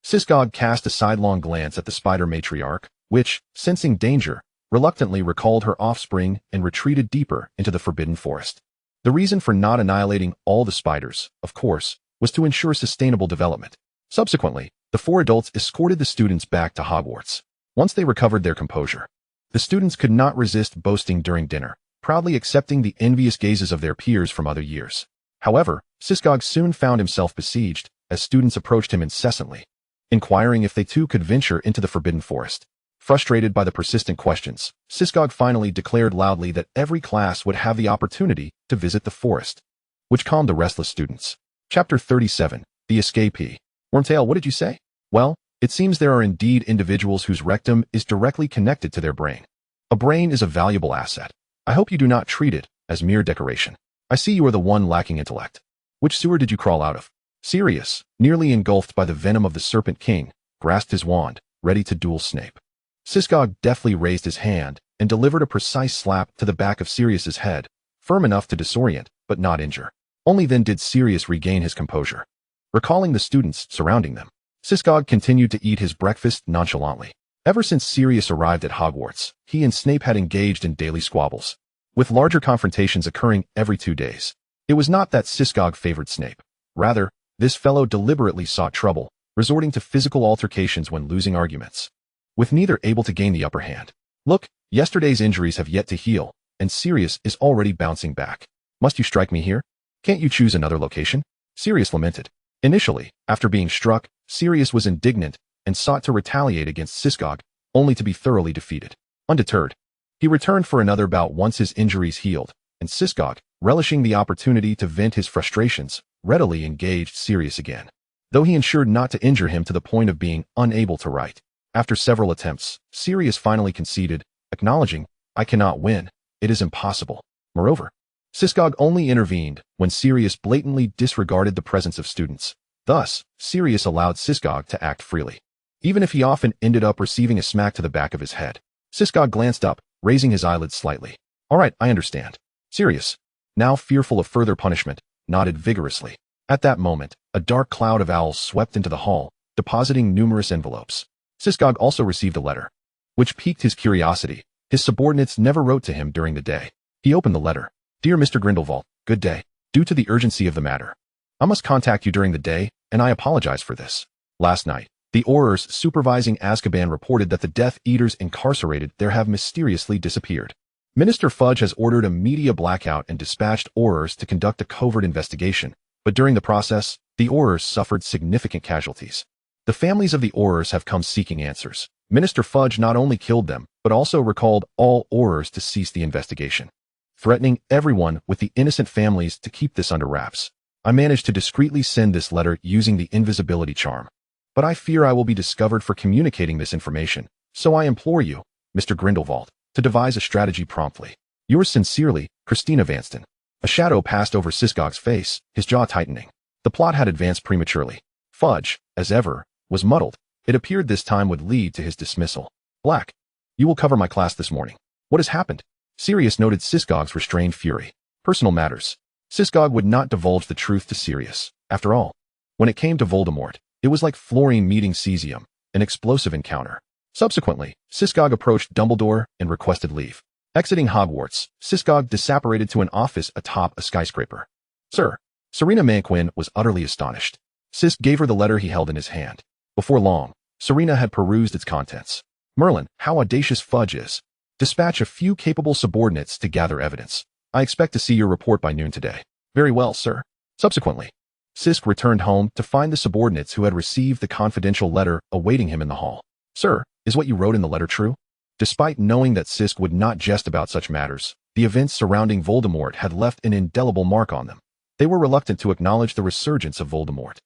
Siskog cast a sidelong glance at the spider matriarch, which, sensing danger, reluctantly recalled her offspring and retreated deeper into the Forbidden Forest. The reason for not annihilating all the spiders, of course, was to ensure sustainable development. Subsequently, the 4 adults escorted the students back to Hogwarts. Once they recovered their composure, the students could not resist boasting during dinner, proudly accepting the envious gazes of their peers from other years. However, Syskog soon found himself besieged, as students approached him incessantly, inquiring if they too could venture into the Forbidden Forest. Frustrated by the persistent questions, Syskog finally declared loudly that every class would have the opportunity to visit the forest, which calmed the restless students. Chapter 37. The Escapee. Wormtail, what did you say? Well, it seems there are indeed individuals whose rectum is directly connected to their brain. A brain is a valuable asset. I hope you do not treat it as mere decoration. I see you are the one lacking intellect. Which sewer did you crawl out of? Sirius, nearly engulfed by the venom of the Serpent King, grasped his wand, ready to duel Snape. Syskog deftly raised his hand and delivered a precise slap to the back of Sirius's head, firm enough to disorient, but not injure. Only then did Sirius regain his composure. Recalling the students surrounding them, Syskog continued to eat his breakfast nonchalantly. Ever since Sirius arrived at Hogwarts, he and Snape had engaged in daily squabbles, with larger confrontations occurring every 2 days. It was not that Syskog favored Snape. Rather, this fellow deliberately sought trouble, resorting to physical altercations when losing arguments, with neither able to gain the upper hand. Look, yesterday's injuries have yet to heal, and Sirius is already bouncing back. Must you strike me here? Can't you choose another location? Sirius lamented. Initially, after being struck, Sirius was indignant and sought to retaliate against Syskog, only to be thoroughly defeated. Undeterred, he returned for another bout once his injuries healed, and Syskog, relishing the opportunity to vent his frustrations, readily engaged Sirius again, though he ensured not to injure him to the point of being unable to write. After several attempts, Sirius finally conceded, acknowledging, "I cannot win. It is impossible." Moreover, Syskog only intervened when Sirius blatantly disregarded the presence of students. Thus, Sirius allowed Syskog to act freely, even if he often ended up receiving a smack to the back of his head. Syskog glanced up, raising his eyelids slightly. "All right, I understand." Sirius, now fearful of further punishment, nodded vigorously. At that moment, a dark cloud of owls swept into the hall, depositing numerous envelopes. Syskog also received a letter, which piqued his curiosity. His subordinates never wrote to him during the day. He opened the letter. "Dear Mr. Grindelwald, good day. Due to the urgency of the matter, I must contact you during the day, and I apologize for this. Last night, the Aurors supervising Azkaban reported that the Death Eaters incarcerated there have mysteriously disappeared. Minister Fudge has ordered a media blackout and dispatched Aurors to conduct a covert investigation, but during the process, the Aurors suffered significant casualties. The families of the Aurors have come seeking answers. Minister Fudge not only killed them, but also recalled all Aurors to cease the investigation, threatening everyone with the innocent families to keep this under wraps. I managed to discreetly send this letter using the invisibility charm, but I fear I will be discovered for communicating this information, so I implore you, Mr. Grindelwald, to devise a strategy promptly. Yours sincerely, Christina Vanston." A shadow passed over Syskog's face, his jaw tightening. The plot had advanced prematurely. Fudge, as ever, was muddled. It appeared this time would lead to his dismissal. "Black, you will cover my class this morning. What has happened?" Sirius noted Syskog's restrained fury. Personal matters. Syskog would not divulge the truth to Sirius. After all, when it came to Voldemort, it was like fluorine meeting cesium, an explosive encounter. Subsequently, Syskog approached Dumbledore and requested leave. Exiting Hogwarts, Syskog disapparated to an office atop a skyscraper. "Sir." Serena Manquin was utterly astonished. Sisk gave her the letter he held in his hand. Before long, Serena had perused its contents. "Merlin, how audacious Fudge is. Dispatch a few capable subordinates to gather evidence. I expect to see your report by noon today." "Very well, sir." Subsequently, Sisk returned home to find the subordinates who had received the confidential letter awaiting him in the hall. "Sir, is what you wrote in the letter true?" Despite knowing that Sisk would not jest about such matters, the events surrounding Voldemort had left an indelible mark on them. They were reluctant to acknowledge the resurgence of Voldemort.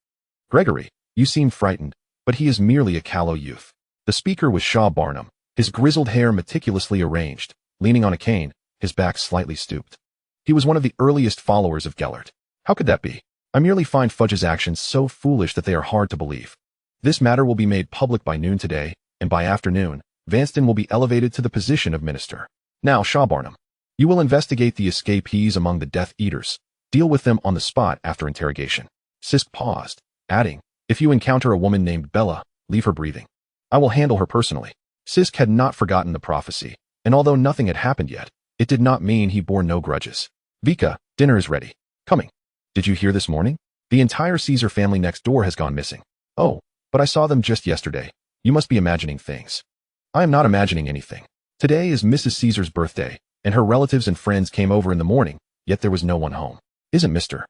"Gregory, you seem frightened, but he is merely a callow youth." The speaker was Shaw Barnum, his grizzled hair meticulously arranged, leaning on a cane, his back slightly stooped. He was one of the earliest followers of Gellert. "How could that be? I merely find Fudge's actions so foolish that they are hard to believe. This matter will be made public by noon today, and by afternoon, Vanston will be elevated to the position of minister. Now, Shaw Barnum, you will investigate the escapees among the Death Eaters. Deal with them on the spot after interrogation." Sisk paused, adding, "If you encounter a woman named Bella, leave her breathing. I will handle her personally." Sisk had not forgotten the prophecy, and although nothing had happened yet, it did not mean he bore no grudges. Vika, dinner is ready. Coming. Did you hear this morning? The entire Caesar family next door has gone missing. Oh, but I saw them just yesterday. You must be imagining things. I am not imagining anything. Today is Mrs. Caesar's birthday, and her relatives and friends came over in the morning, yet there was no one home. Isn't Mr.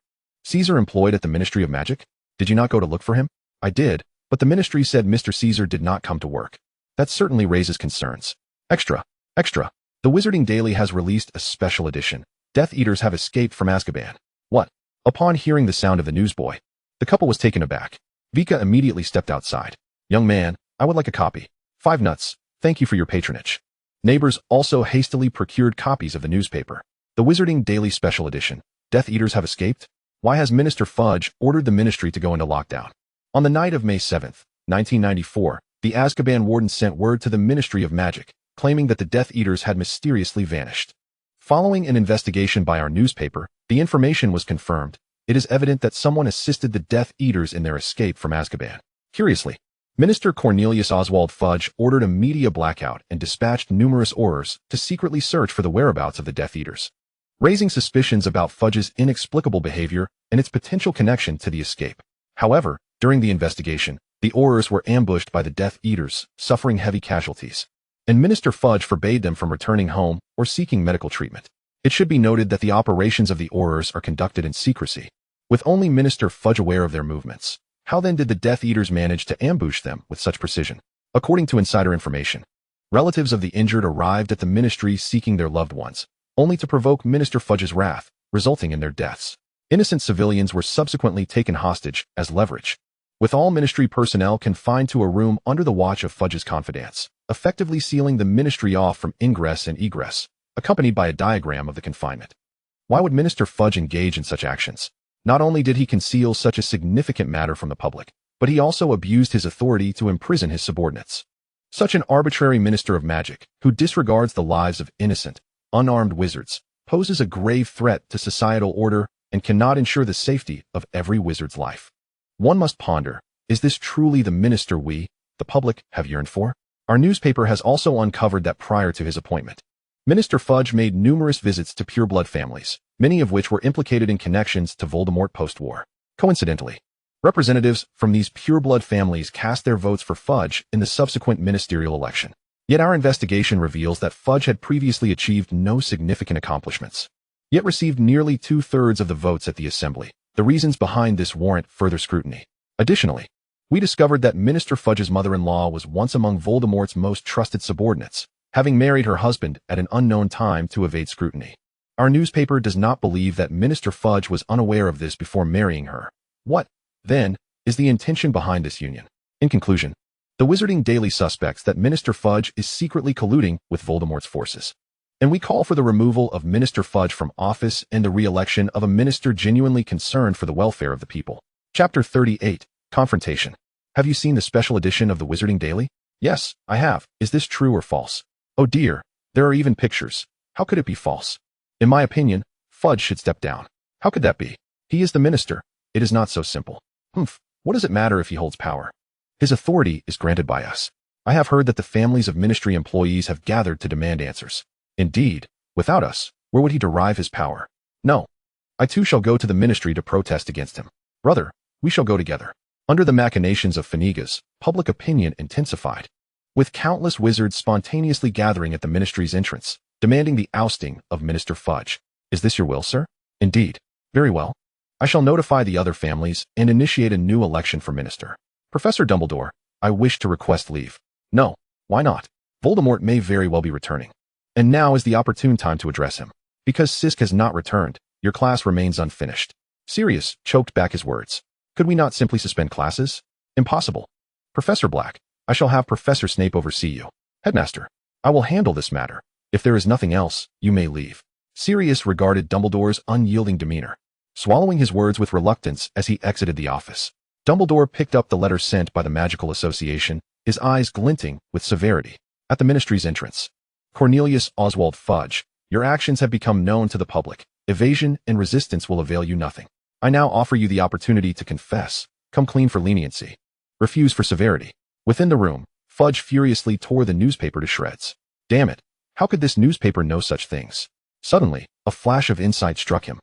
Caesar employed at the Ministry of Magic? Did you not go to look for him? I did, but the ministry said Mr. Caesar did not come to work. That certainly raises concerns. Extra. The Wizarding Daily has released a special edition. Death Eaters have escaped from Azkaban. What? Upon hearing the sound of the newsboy, the couple was taken aback. Vika immediately stepped outside. Young man, I would like a copy. 5 nuts. Thank you for your patronage. Neighbors also hastily procured copies of the newspaper. The Wizarding Daily Special Edition. Death Eaters have escaped? Why has Minister Fudge ordered the ministry to go into lockdown? On the night of May 7, 1994, the Azkaban warden sent word to the Ministry of Magic, claiming that the Death Eaters had mysteriously vanished. Following an investigation by our newspaper, the information was confirmed. It is evident that someone assisted the Death Eaters in their escape from Azkaban. Curiously, Minister Cornelius Oswald Fudge ordered a media blackout and dispatched numerous Aurors to secretly search for the whereabouts of the Death Eaters, raising suspicions about Fudge's inexplicable behavior and its potential connection to the escape. However, during the investigation, the Aurors were ambushed by the Death Eaters, suffering heavy casualties, and Minister Fudge forbade them from returning home or seeking medical treatment. It should be noted that the operations of the Aurors are conducted in secrecy, with only Minister Fudge aware of their movements. How then did the Death Eaters manage to ambush them with such precision? According to insider information, relatives of the injured arrived at the ministry seeking their loved ones, only to provoke Minister Fudge's wrath, resulting in their deaths. Innocent civilians were subsequently taken hostage as leverage, with all ministry personnel confined to a room under the watch of Fudge's confidants, effectively sealing the ministry off from ingress and egress, accompanied by a diagram of the confinement. Why would Minister Fudge engage in such actions? Not only did he conceal such a significant matter from the public, but he also abused his authority to imprison his subordinates. Such an arbitrary minister of magic, who disregards the lives of innocent, unarmed wizards, poses a grave threat to societal order and cannot ensure the safety of every wizard's life. One must ponder, is this truly the minister we, the public, have yearned for? Our newspaper has also uncovered that prior to his appointment, Minister Fudge made numerous visits to pureblood families, many of which were implicated in connections to Voldemort post-war. Coincidentally, representatives from these pureblood families cast their votes for Fudge in the subsequent ministerial election. Yet our investigation reveals that Fudge had previously achieved no significant accomplishments, yet received nearly 2/3 of the votes at the assembly. The reasons behind this warrant further scrutiny. Additionally, we discovered that Minister Fudge's mother-in-law was once among Voldemort's most trusted subordinates, having married her husband at an unknown time to evade scrutiny. Our newspaper does not believe that Minister Fudge was unaware of this before marrying her. What, then, is the intention behind this union? In conclusion, the Wizarding Daily suspects that Minister Fudge is secretly colluding with Voldemort's forces, and we call for the removal of Minister Fudge from office and the re-election of a minister genuinely concerned for the welfare of the people. Chapter 38, Confrontation. Have you seen the special edition of the Wizarding Daily? Yes, I have. Is this true or false? Oh dear, there are even pictures. How could it be false? In my opinion, Fudge should step down. How could that be? He is the minister. It is not so simple. What does it matter if he holds power? His authority is granted by us. I have heard that the families of ministry employees have gathered to demand answers. Indeed, without us, where would he derive his power? No. I too shall go to the ministry to protest against him. Brother, we shall go together. Under the machinations of Finnegas, public opinion intensified, with countless wizards spontaneously gathering at the ministry's entrance, demanding the ousting of Minister Fudge. Is this your will, sir? Indeed. Very well. I shall notify the other families and initiate a new election for minister. Professor Dumbledore, I wish to request leave. No, why not? Voldemort may very well be returning. And now is the opportune time to address him. Because Sisk has not returned, your class remains unfinished. Sirius choked back his words. Could we not simply suspend classes? Impossible. Professor Black, I shall have Professor Snape oversee you. Headmaster, I will handle this matter. If there is nothing else, you may leave. Sirius regarded Dumbledore's unyielding demeanor, swallowing his words with reluctance as he exited the office. Dumbledore picked up the letter sent by the Magical Association, his eyes glinting with severity. At the ministry's entrance, Cornelius Oswald Fudge, your actions have become known to the public. Evasion and resistance will avail you nothing. I now offer you the opportunity to confess. Come clean for leniency. Refuse for severity. Within the room, Fudge furiously tore the newspaper to shreds. Damn it. How could this newspaper know such things? Suddenly, a flash of insight struck him.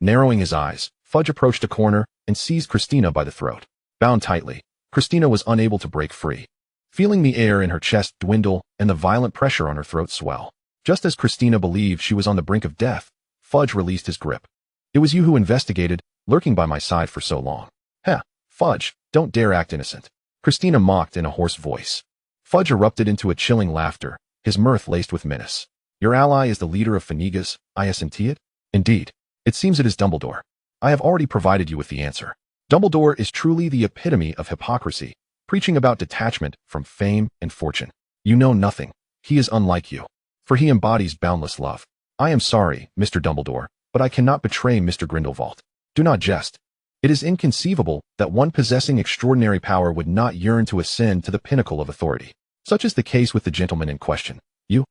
Narrowing his eyes, Fudge approached a corner and seized Christina by the throat. Bound tightly, Christina was unable to break free. Feeling the air in her chest dwindle and the violent pressure on her throat swell. Just as Christina believed she was on the brink of death, Fudge released his grip. It was you who investigated, lurking by my side for so long. Heh, Fudge, don't dare act innocent. Christina mocked in a hoarse voice. Fudge erupted into a chilling laughter, his mirth laced with menace. Your ally is the leader of Fanigas, isn't it? Indeed. It seems it is Dumbledore. I have already provided you with the answer. Dumbledore is truly the epitome of hypocrisy, preaching about detachment from fame and fortune. You know nothing. He is unlike you, for he embodies boundless love. I am sorry, Mr. Dumbledore, but I cannot betray Mr. Grindelwald. Do not jest. It is inconceivable that one possessing extraordinary power would not yearn to ascend to the pinnacle of authority. Such is the case with the gentleman in question. You,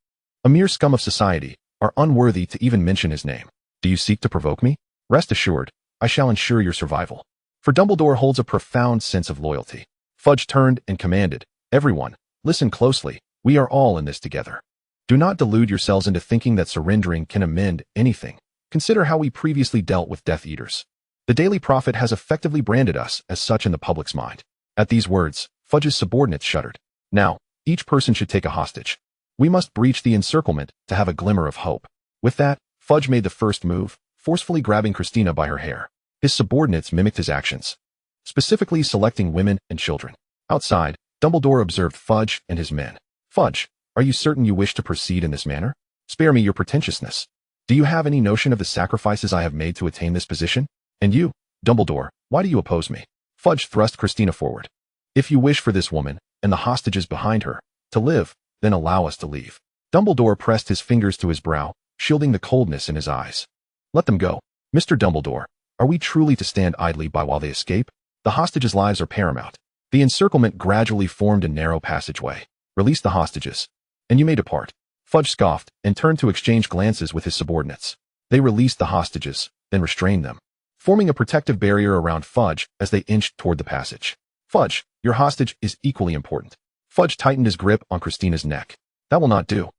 a mere scum of society, are unworthy to even mention his name. Do you seek to provoke me? Rest assured, I shall ensure your survival. For Dumbledore holds a profound sense of loyalty. Fudge turned and commanded, everyone, listen closely, we are all in this together. Do not delude yourselves into thinking that surrendering can amend anything. Consider how we previously dealt with Death Eaters. The Daily Prophet has effectively branded us as such in the public's mind. At these words, Fudge's subordinates shuddered. Now, each person should take a hostage. We must breach the encirclement to have a glimmer of hope. With that, Fudge made the first move, forcefully grabbing Christina by her hair. His subordinates mimicked his actions, specifically selecting women and children. Outside, Dumbledore observed Fudge and his men. Fudge, are you certain you wish to proceed in this manner? Spare me your pretentiousness. Do you have any notion of the sacrifices I have made to attain this position? And you, Dumbledore, why do you oppose me? Fudge thrust Christina forward. If you wish for this woman, and the hostages behind her, to live, then allow us to leave. Dumbledore pressed his fingers to his brow, shielding the coldness in his eyes. Let them go. Mr. Dumbledore, are we truly to stand idly by while they escape? The hostages' lives are paramount. The encirclement gradually formed a narrow passageway. Release the hostages, and you may depart. Fudge scoffed and turned to exchange glances with his subordinates. They released the hostages, then restrained them, forming a protective barrier around Fudge as they inched toward the passage. Fudge, your hostage is equally important. Fudge tightened his grip on Christina's neck. That will not do.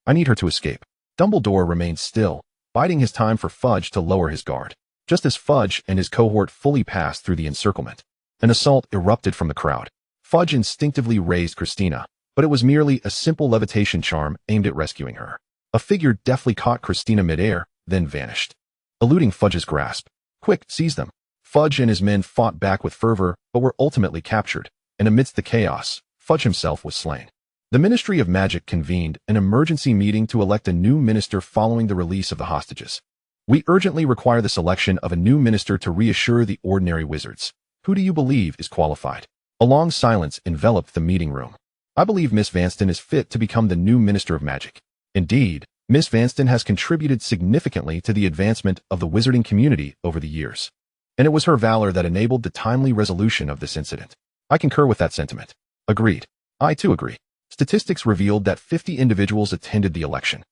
I need her to escape. Dumbledore remained still, biding his time for Fudge to lower his guard. Just as Fudge and his cohort fully passed through the encirclement, an assault erupted from the crowd. Fudge instinctively raised Christina, but it was merely a simple levitation charm aimed at rescuing her. A figure deftly caught Christina midair, then vanished, eluding Fudge's grasp. Quick, seize them. Fudge and his men fought back with fervor, but were ultimately captured, and amidst the chaos, Fudge himself was slain. The Ministry of Magic convened an emergency meeting to elect a new minister following the release of the hostages. We urgently require the selection of a new minister to reassure the ordinary wizards. Who do you believe is qualified? A long silence enveloped the meeting room. I believe Miss Vanston is fit to become the new Minister of Magic. Indeed, Miss Vanston has contributed significantly to the advancement of the wizarding community over the years, and it was her valor that enabled the timely resolution of this incident. I concur with that sentiment. Agreed. I too agree. Statistics revealed that 50 individuals attended the election,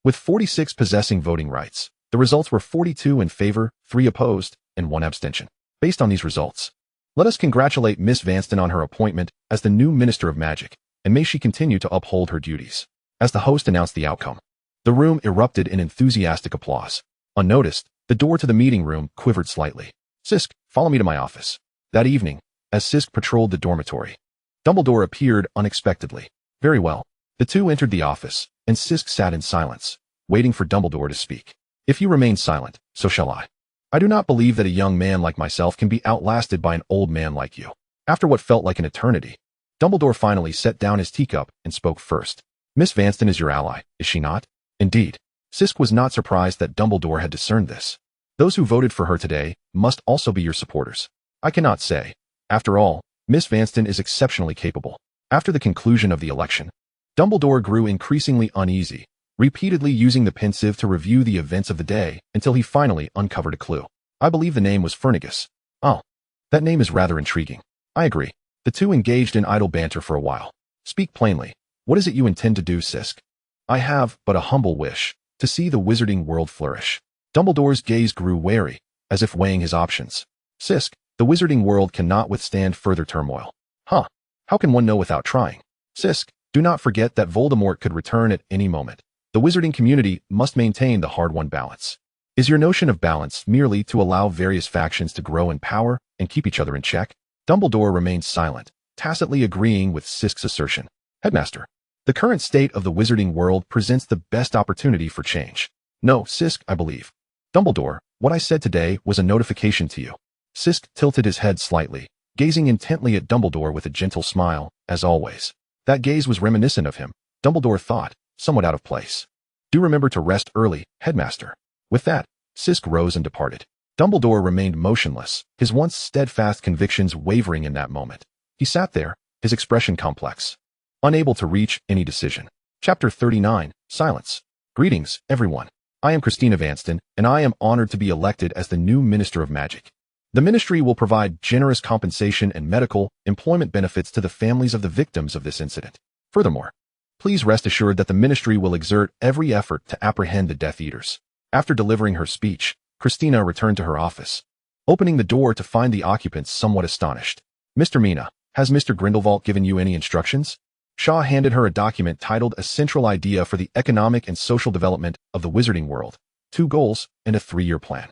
with 46 possessing voting rights. The results were 42 in favor, 3 opposed, and 1 abstention. Based on these results, let us congratulate Miss Vanston on her appointment as the new Minister of Magic, and may she continue to uphold her duties. As the host announced the outcome, the room erupted in enthusiastic applause. Unnoticed, the door to the meeting room quivered slightly. Sisk, follow me to my office. That evening, as Sisk patrolled the dormitory, Dumbledore appeared unexpectedly. Very well. The two entered the office, and Sisk sat in silence, waiting for Dumbledore to speak. If you remain silent, so shall I. I do not believe that a young man like myself can be outlasted by an old man like you. After what felt like an eternity, Dumbledore finally set down his teacup and spoke first. Miss Vanston is your ally, is she not? Indeed. Sisk was not surprised that Dumbledore had discerned this. Those who voted for her today must also be your supporters. I cannot say. After all, Miss Vanston is exceptionally capable. After the conclusion of the election, Dumbledore grew increasingly uneasy, repeatedly using the pensieve to review the events of the day until he finally uncovered a clue. I believe the name was Fernigus. Oh, that name is rather intriguing. I agree. The two engaged in idle banter for a while. Speak plainly. What is it you intend to do, Sisk? I have but a humble wish, to see the wizarding world flourish. Dumbledore's gaze grew wary, as if weighing his options. Sisk, the wizarding world cannot withstand further turmoil. Huh. How can one know without trying? Sisk, do not forget that Voldemort could return at any moment. The wizarding community must maintain the hard-won balance. Is your notion of balance merely to allow various factions to grow in power and keep each other in check? Dumbledore remained silent, tacitly agreeing with Sisk's assertion. Headmaster, the current state of the wizarding world presents the best opportunity for change. No, Sisk, I believe. Dumbledore, what I said today was a notification to you. Sisk tilted his head slightly, gazing intently at Dumbledore with a gentle smile, as always. That gaze was reminiscent of him, Dumbledore thought, somewhat out of place. Do remember to rest early, Headmaster. With that, Sisk rose and departed. Dumbledore remained motionless, his once steadfast convictions wavering in that moment. He sat there, his expression complex, unable to reach any decision. Chapter 39, Silence. Greetings, everyone. I am Christina Vanston, and I am honored to be elected as the new Minister of Magic. The ministry will provide generous compensation and medical, employment benefits to the families of the victims of this incident. Furthermore, please rest assured that the ministry will exert every effort to apprehend the Death Eaters. After delivering her speech, Christina returned to her office, opening the door to find the occupants somewhat astonished. Mr. Mina, has Mr. Grindelwald given you any instructions? Shaw handed her a document titled A Central Idea for the Economic and Social Development of the Wizarding World, 2 goals, and a 3-year plan.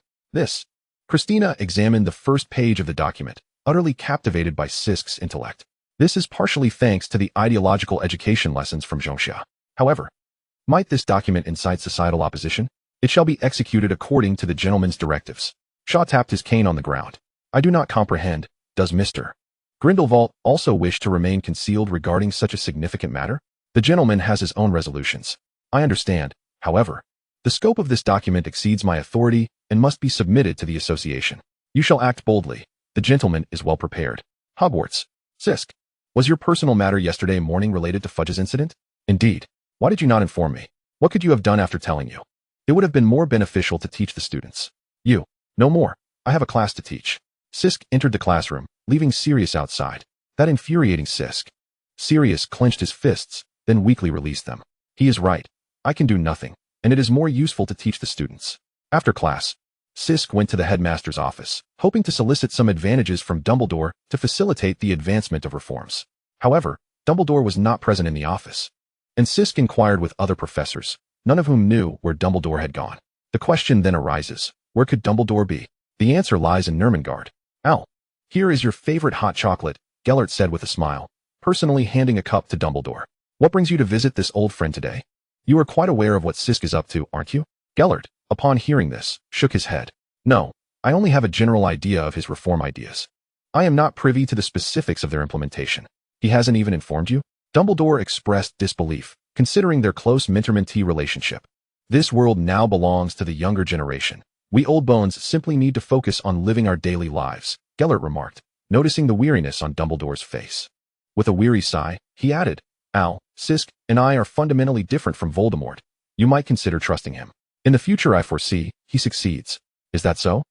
Christina examined the first page of the document, utterly captivated by Sisk's intellect. This is partially thanks to the ideological education lessons from Zhongxia. However, might this document incite societal opposition? It shall be executed according to the gentleman's directives. Shaw tapped his cane on the ground. I do not comprehend, does Mr. Grindelwald also wish to remain concealed regarding such a significant matter? The gentleman has his own resolutions. I understand, however. The scope of this document exceeds my authority and must be submitted to the association. You shall act boldly. The gentleman is well prepared. Hogwarts. Sisk. Was your personal matter yesterday morning related to Fudge's incident? Indeed. Why did you not inform me? What could you have done after telling you? It would have been more beneficial to teach the students. You. No more. I have a class to teach. Sisk entered the classroom, leaving Sirius outside. That infuriating Sisk. Sirius clenched his fists, then weakly released them. He is right. I can do nothing, and it is more useful to teach the students. After class, Sisk went to the headmaster's office, hoping to solicit some advantages from Dumbledore to facilitate the advancement of reforms. However, Dumbledore was not present in the office, and Sisk inquired with other professors, none of whom knew where Dumbledore had gone. The question then arises, where could Dumbledore be? The answer lies in Neumgard. Al, here is your favorite hot chocolate, Gellert said with a smile, personally handing a cup to Dumbledore. What brings you to visit this old friend today? You are quite aware of what Sisk is up to, aren't you? Gellert, upon hearing this, shook his head. No, I only have a general idea of his reform ideas. I am not privy to the specifics of their implementation. He hasn't even informed you? Dumbledore expressed disbelief, considering their close mentor-mentee relationship. This world now belongs to the younger generation. We old bones simply need to focus on living our daily lives, Gellert remarked, noticing the weariness on Dumbledore's face. With a weary sigh, he added, Al, Sisk, and I are fundamentally different from Voldemort. You might consider trusting him. In the future, I foresee, he succeeds. Is that so?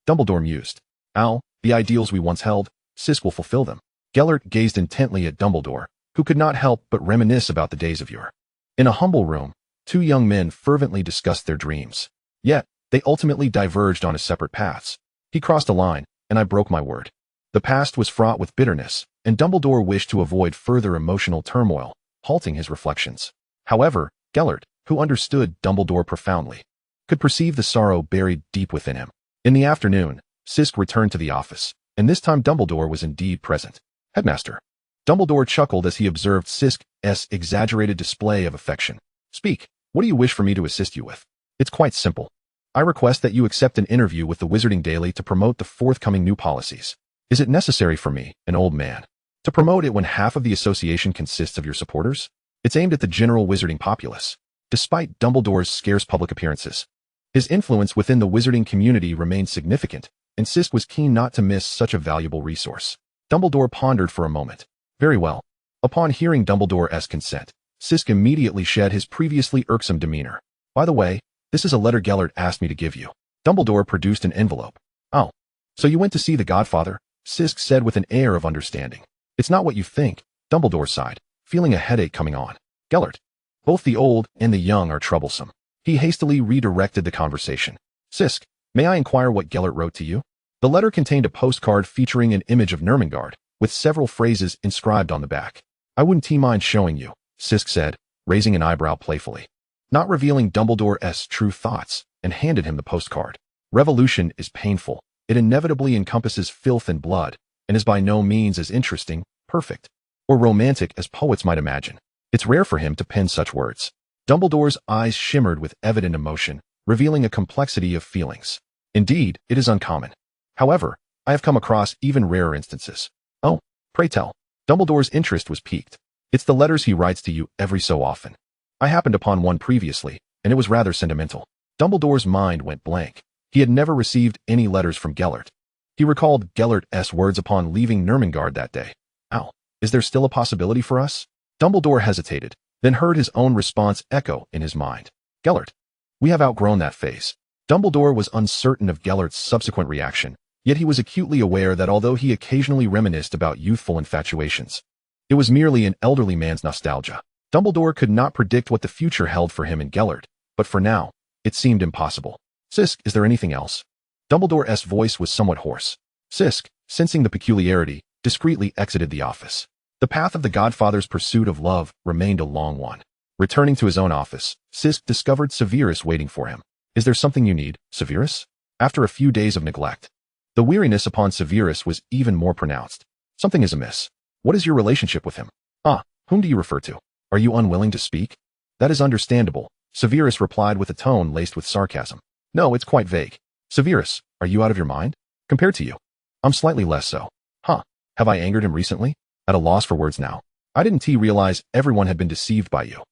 Dumbledore mused. Al, the ideals we once held, Sisk will fulfill them. Gellert gazed intently at Dumbledore, who could not help but reminisce about the days of yore. In a humble room, 2 young men fervently discussed their dreams. Yet, they ultimately diverged on separate paths. He crossed a line, and I broke my word. The past was fraught with bitterness, and Dumbledore wished to avoid further emotional turmoil, halting his reflections. However, Gellert, who understood Dumbledore profoundly, could perceive the sorrow buried deep within him. In the afternoon, Sisk returned to the office, and this time Dumbledore was indeed present. Headmaster. Dumbledore chuckled as he observed Sisk's exaggerated display of affection. Speak, what do you wish for me to assist you with? It's quite simple. I request that you accept an interview with the Wizarding Daily to promote the forthcoming new policies. Is it necessary for me, an old man, to promote it when half of the association consists of your supporters? It's aimed at the general wizarding populace. Despite Dumbledore's scarce public appearances, his influence within the wizarding community remained significant, and Sisk was keen not to miss such a valuable resource. Dumbledore pondered for a moment. Very well. Upon hearing Dumbledore's consent, Sisk immediately shed his previously irksome demeanor. By the way, this is a letter Gellert asked me to give you. Dumbledore produced an envelope. Oh, so you went to see the Godfather? Sisk said with an air of understanding. It's not what you think, Dumbledore sighed, feeling a headache coming on. Gellert. Both the old and the young are troublesome. He hastily redirected the conversation. Sisk, may I inquire what Gellert wrote to you? The letter contained a postcard featuring an image of Neumgard, with several phrases inscribed on the back. I wouldn't mind showing you, Sisk said, raising an eyebrow playfully. not revealing Dumbledore's true thoughts, and handed him the postcard. Revolution is painful. It inevitably encompasses filth and blood, and is by no means as interesting, perfect, or romantic as poets might imagine. It's rare for him to pen such words. Dumbledore's eyes shimmered with evident emotion, revealing a complexity of feelings. Indeed, it is uncommon. However, I have come across even rarer instances. Oh, pray tell. Dumbledore's interest was piqued. It's the letters he writes to you every so often. I happened upon one previously, and it was rather sentimental. Dumbledore's mind went blank. He had never received any letters from Gellert. He recalled Gellert's words upon leaving Neumgard that day. Ow, is there still a possibility for us? Dumbledore hesitated, then heard his own response echo in his mind. Gellert. We have outgrown that phase. Dumbledore was uncertain of Gellert's subsequent reaction, yet he was acutely aware that although he occasionally reminisced about youthful infatuations, it was merely an elderly man's nostalgia. Dumbledore could not predict what the future held for him and Gellert, but for now, it seemed impossible. Sisk, is there anything else? Dumbledore's voice was somewhat hoarse. Sisk, sensing the peculiarity, discreetly exited the office. The path of the Godfather's pursuit of love remained a long one. Returning to his own office, Sisk discovered Severus waiting for him. Is there something you need, Severus? After a few days of neglect, the weariness upon Severus was even more pronounced. Something is amiss. What is your relationship with him? Ah, whom do you refer to? Are you unwilling to speak? That is understandable, Severus replied with a tone laced with sarcasm. No, it's quite vague. Severus, are you out of your mind? Compared to you, I'm slightly less so. Huh, have I angered him recently? At a loss for words now. I didn't realize everyone had been deceived by you.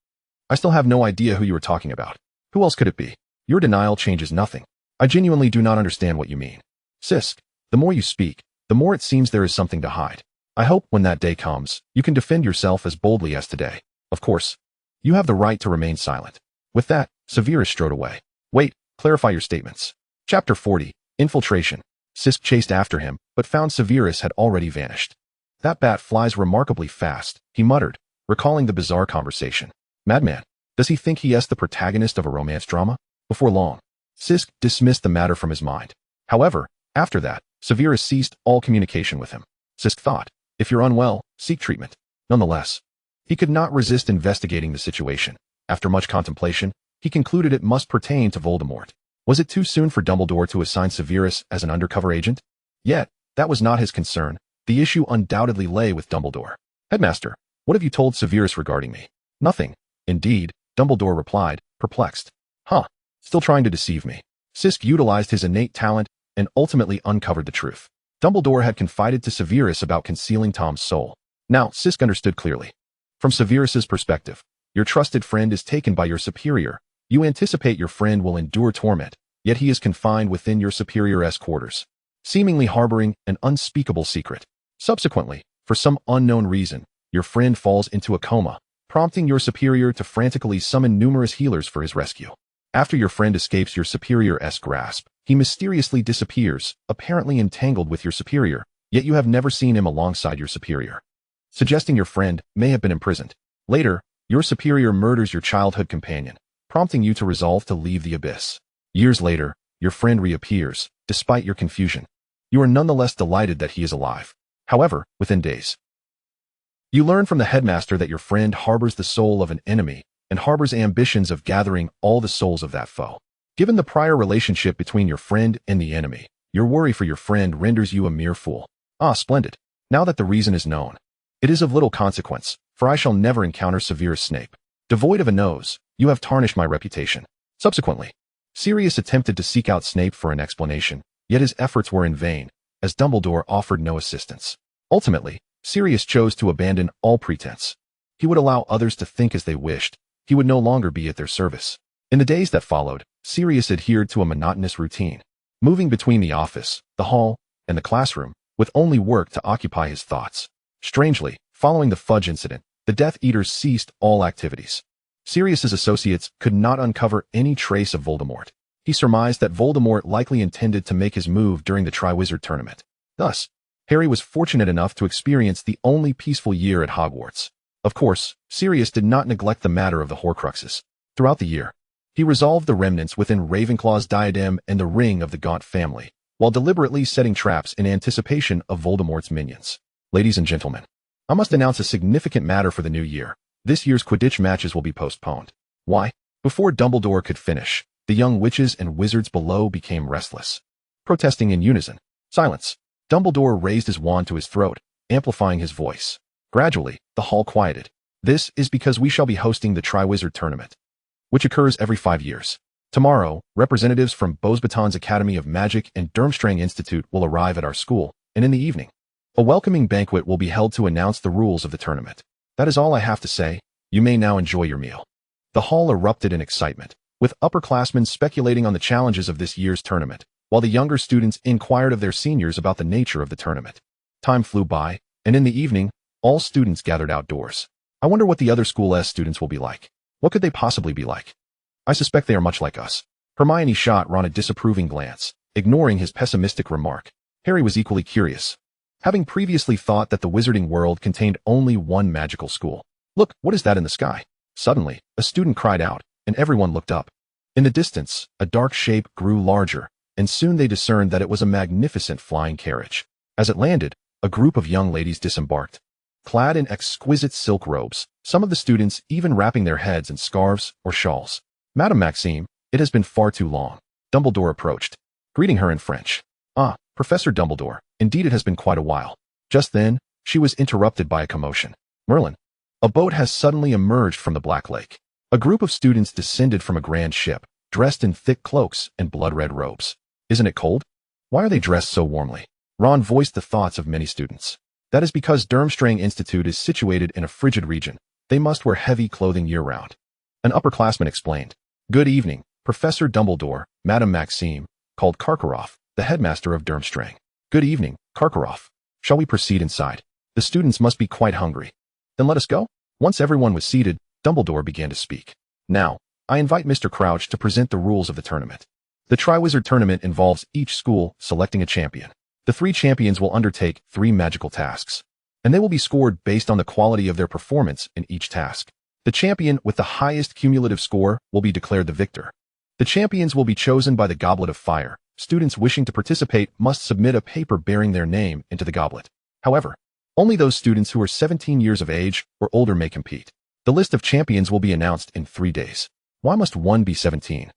I still have no idea who you were talking about. Who else could it be? Your denial changes nothing. I genuinely do not understand what you mean. Sisk, the more you speak, the more it seems there is something to hide. I hope when that day comes, you can defend yourself as boldly as today. Of course, you have the right to remain silent. With that, Severus strode away. Wait, clarify your statements. Chapter 40, Infiltration. Sisk chased after him, but found Severus had already vanished. That bat flies remarkably fast, he muttered, recalling the bizarre conversation. Madman, does he think he is the protagonist of a romance drama? Before long, Sisk dismissed the matter from his mind. However, after that, Severus ceased all communication with him. Sisk thought, if you're unwell, seek treatment. Nonetheless, he could not resist investigating the situation. After much contemplation, he concluded it must pertain to Voldemort. Was it too soon for Dumbledore to assign Severus as an undercover agent? Yet, that was not his concern. The issue undoubtedly lay with Dumbledore. Headmaster, what have you told Severus regarding me? Nothing. Indeed, Dumbledore replied, perplexed. Huh, still trying to deceive me. Sisk utilized his innate talent and ultimately uncovered the truth. Dumbledore had confided to Severus about concealing Tom's soul. Now, Sisk understood clearly. From Severus's perspective, your trusted friend is taken by your superior. You anticipate your friend will endure torment, yet he is confined within your superior's quarters, seemingly harboring an unspeakable secret. Subsequently, for some unknown reason, your friend falls into a coma, prompting your superior to frantically summon numerous healers for his rescue. After your friend escapes your superior's grasp, he mysteriously disappears, apparently entangled with your superior, yet you have never seen him alongside your superior, suggesting your friend may have been imprisoned. Later, your superior murders your childhood companion, prompting you to resolve to leave the abyss. Years later, your friend reappears, despite your confusion. You are nonetheless delighted that he is alive. However, within days, you learn from the headmaster that your friend harbors the soul of an enemy and harbors ambitions of gathering all the souls of that foe. Given the prior relationship between your friend and the enemy, your worry for your friend renders you a mere fool. Ah, splendid. Now that the reason is known, it is of little consequence, for I shall never encounter Severus Snape. Devoid of a nose, you have tarnished my reputation. Subsequently, Sirius attempted to seek out Snape for an explanation, yet his efforts were in vain, as Dumbledore offered no assistance. Ultimately, Sirius chose to abandon all pretense. He would allow others to think as they wished. He would no longer be at their service. In the days that followed, Sirius adhered to a monotonous routine, moving between the office, the hall, and the classroom, with only work to occupy his thoughts. Strangely, following the fudge incident, the Death Eaters ceased all activities. Sirius's associates could not uncover any trace of Voldemort. He surmised that Voldemort likely intended to make his move during the Triwizard Tournament. Thus, Harry was fortunate enough to experience the only peaceful year at Hogwarts. Of course, Sirius did not neglect the matter of the Horcruxes. Throughout the year, he resolved the remnants within Ravenclaw's diadem and the ring of the Gaunt family, while deliberately setting traps in anticipation of Voldemort's minions. Ladies and gentlemen, I must announce a significant matter for the new year. This year's Quidditch matches will be postponed. Why? Before Dumbledore could finish, the young witches and wizards below became restless, protesting in unison. Silence. Dumbledore raised his wand to his throat, amplifying his voice. Gradually, the hall quieted. This is because we shall be hosting the Triwizard Tournament, which occurs every 5 years. Tomorrow, representatives from Beauxbatons Academy of Magic and Durmstrang Institute will arrive at our school, and in the evening, a welcoming banquet will be held to announce the rules of the tournament. That is all I have to say. You may now enjoy your meal. The hall erupted in excitement, with upperclassmen speculating on the challenges of this year's tournament, while the younger students inquired of their seniors about the nature of the tournament. Time flew by, and in the evening, all students gathered outdoors. I wonder what the other School S students will be like. What could they possibly be like? I suspect they are much like us. Hermione shot Ron a disapproving glance, ignoring his pessimistic remark. Harry was equally curious, having previously thought that the wizarding world contained only one magical school. Look, what is that in the sky? Suddenly, a student cried out, and everyone looked up. In the distance, a dark shape grew larger, and soon they discerned that it was a magnificent flying carriage. As it landed, a group of young ladies disembarked, clad in exquisite silk robes, some of the students even wrapping their heads in scarves or shawls. Madame Maxime, it has been far too long. Dumbledore approached, greeting her in French. Ah, Professor Dumbledore, indeed it has been quite a while. Just then, she was interrupted by a commotion. Merlin. A boat has suddenly emerged from the Black Lake. A group of students descended from a grand ship, dressed in thick cloaks and blood-red robes. Isn't it cold? Why are they dressed so warmly? Ron voiced the thoughts of many students. That is because Durmstrang Institute is situated in a frigid region. They must wear heavy clothing year-round. An upperclassman explained. Good evening, Professor Dumbledore, Madame Maxime, called Karkaroff, the headmaster of Durmstrang. Good evening, Karkaroff. Shall we proceed inside? The students must be quite hungry. Then let us go. Once everyone was seated, Dumbledore began to speak. Now, I invite Mr. Crouch to present the rules of the tournament. The Triwizard Tournament involves each school selecting a champion. The 3 champions will undertake 3 magical tasks, and they will be scored based on the quality of their performance in each task. The champion with the highest cumulative score will be declared the victor. The champions will be chosen by the Goblet of Fire. Students wishing to participate must submit a paper bearing their name into the goblet. However, only those students who are 17 years of age or older may compete. The list of champions will be announced in 3 days. Why must one be 17?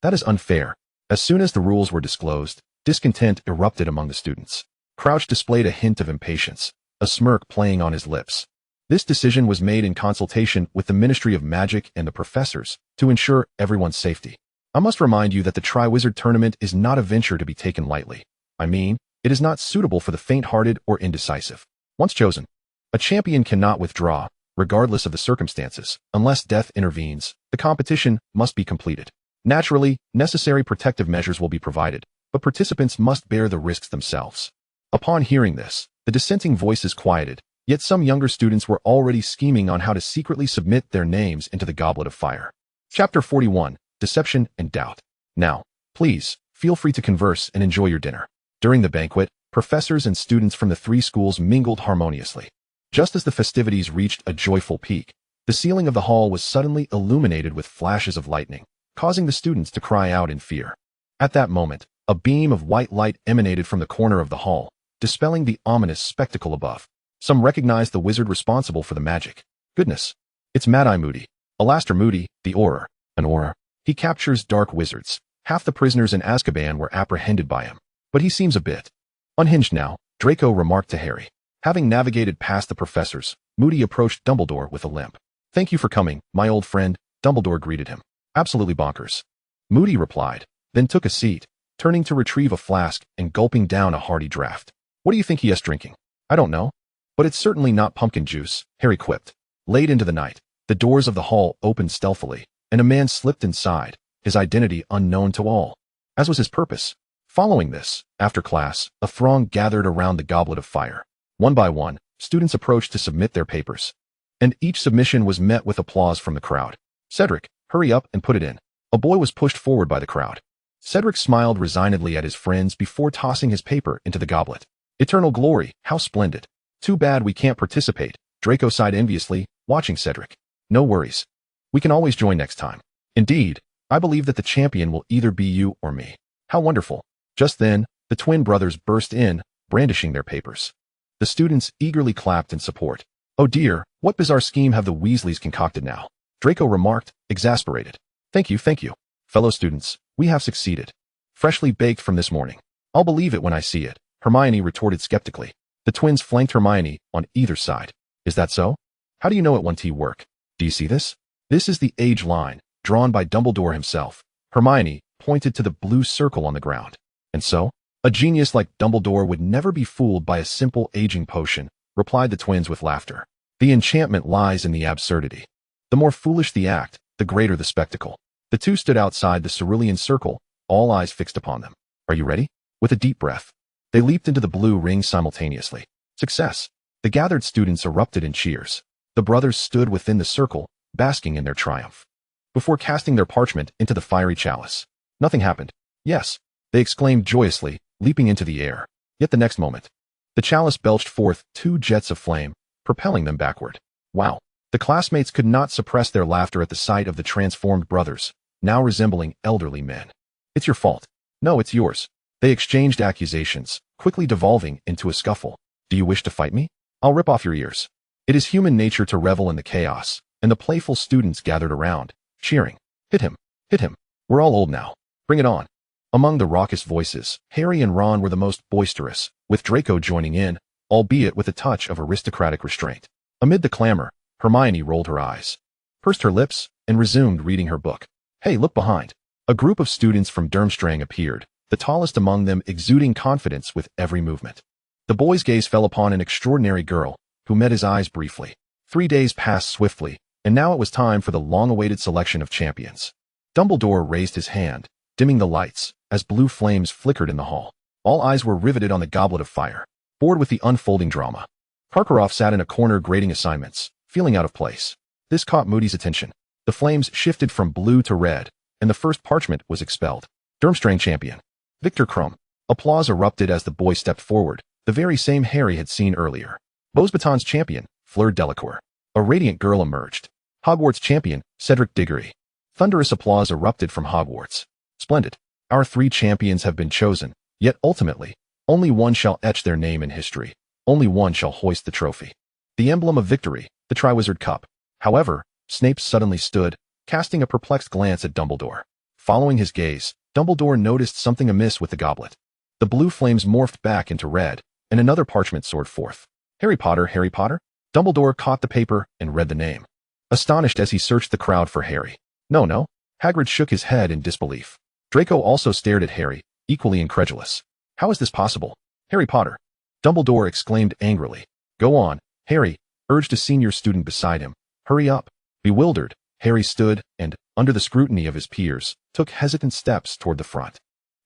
That is unfair. As soon as the rules were disclosed, discontent erupted among the students. Crouch displayed a hint of impatience, a smirk playing on his lips. This decision was made in consultation with the Ministry of Magic and the professors to ensure everyone's safety. I must remind you that the Triwizard Tournament is not a venture to be taken lightly. I mean, it is not suitable for the faint-hearted or indecisive. Once chosen, a champion cannot withdraw, regardless of the circumstances. Unless death intervenes, the competition must be completed. Naturally, necessary protective measures will be provided, but participants must bear the risks themselves. Upon hearing this, the dissenting voices quieted, yet some younger students were already scheming on how to secretly submit their names into the Goblet of Fire. Chapter 41, Deception and Doubt. Now, please, feel free to converse and enjoy your dinner. During the banquet, professors and students from the 3 schools mingled harmoniously. Just as the festivities reached a joyful peak, the ceiling of the hall was suddenly illuminated with flashes of lightning, causing the students to cry out in fear. At that moment, a beam of white light emanated from the corner of the hall, dispelling the ominous spectacle above. Some recognized the wizard responsible for the magic. Goodness, it's Mad-Eye Moody. Alastair Moody, the Auror. An Auror. He captures dark wizards. Half the prisoners in Azkaban were apprehended by him. But he seems a bit unhinged now, Draco remarked to Harry. Having navigated past the professors, Moody approached Dumbledore with a limp. Thank you for coming, my old friend, Dumbledore greeted him. Absolutely bonkers. Moody replied, then took a seat, turning to retrieve a flask and gulping down a hearty draught. What do you think he is drinking? I don't know. But it's certainly not pumpkin juice, Harry quipped. Late into the night, the doors of the hall opened stealthily, and a man slipped inside, his identity unknown to all. As was his purpose. Following this, after class, a throng gathered around the Goblet of Fire. One by one, students approached to submit their papers. And each submission was met with applause from the crowd. Cedric, hurry up and put it in. A boy was pushed forward by the crowd. Cedric smiled resignedly at his friends before tossing his paper into the goblet. Eternal glory, how splendid. Too bad we can't participate, Draco sighed enviously, watching Cedric. No worries. We can always join next time. Indeed, I believe that the champion will either be you or me. How wonderful. Just then, the twin brothers burst in, brandishing their papers. The students eagerly clapped in support. Oh dear, what bizarre scheme have the Weasleys concocted now? Draco remarked, exasperated. Thank you, thank you. Fellow students, we have succeeded. Freshly baked from this morning. I'll believe it when I see it, Hermione retorted skeptically. The twins flanked Hermione on either side. Is that so? How do you know it won't work? Do you see this? This is the age line, drawn by Dumbledore himself. Hermione pointed to the blue circle on the ground. And so? A genius like Dumbledore would never be fooled by a simple aging potion, replied the twins with laughter. The enchantment lies in the absurdity. The more foolish the act, the greater the spectacle. The two stood outside the cerulean circle, all eyes fixed upon them. Are you ready? With a deep breath, they leaped into the blue ring simultaneously. Success! The gathered students erupted in cheers. The brothers stood within the circle, basking in their triumph. Before casting their parchment into the fiery chalice, nothing happened. Yes, they exclaimed joyously, leaping into the air. Yet the next moment, the chalice belched forth 2 jets of flame, propelling them backward. Wow! The classmates could not suppress their laughter at the sight of the transformed brothers, now resembling elderly men. It's your fault. No, it's yours. They exchanged accusations, quickly devolving into a scuffle. Do you wish to fight me? I'll rip off your ears. It is human nature to revel in the chaos, and the playful students gathered around, cheering. Hit him! Hit him! We're all old now. Bring it on. Among the raucous voices, Harry and Ron were the most boisterous, with Draco joining in, albeit with a touch of aristocratic restraint. Amid the clamor, Hermione rolled her eyes, pursed her lips, and resumed reading her book. Hey, look behind. A group of students from Durmstrang appeared, the tallest among them exuding confidence with every movement. The boy's gaze fell upon an extraordinary girl, who met his eyes briefly. 3 days passed swiftly, and now it was time for the long-awaited selection of champions. Dumbledore raised his hand, dimming the lights, as blue flames flickered in the hall. All eyes were riveted on the Goblet of Fire, bored with the unfolding drama. Karkaroff sat in a corner grading assignments, feeling out of place. This caught Moody's attention. The flames shifted from blue to red, and the first parchment was expelled. Durmstrang champion. Victor Krum. Applause erupted as the boy stepped forward, the very same Harry had seen earlier. Beauxbatons champion, Fleur Delacour. A radiant girl emerged. Hogwarts champion, Cedric Diggory. Thunderous applause erupted from Hogwarts. Splendid. Our 3 champions have been chosen, yet ultimately, only one shall etch their name in history. Only one shall hoist the trophy. The emblem of victory, the Triwizard Cup. However, Snape suddenly stood, casting a perplexed glance at Dumbledore. Following his gaze, Dumbledore noticed something amiss with the goblet. The blue flames morphed back into red, and another parchment soared forth. Harry Potter, Harry Potter? Dumbledore caught the paper and read the name. Astonished as he searched the crowd for Harry. No. Hagrid shook his head in disbelief. Draco also stared at Harry, equally incredulous. How is this possible? Harry Potter. Dumbledore exclaimed angrily. Go on, Harry, urged a senior student beside him. Hurry up. Bewildered, Harry stood and, under the scrutiny of his peers, took hesitant steps toward the front.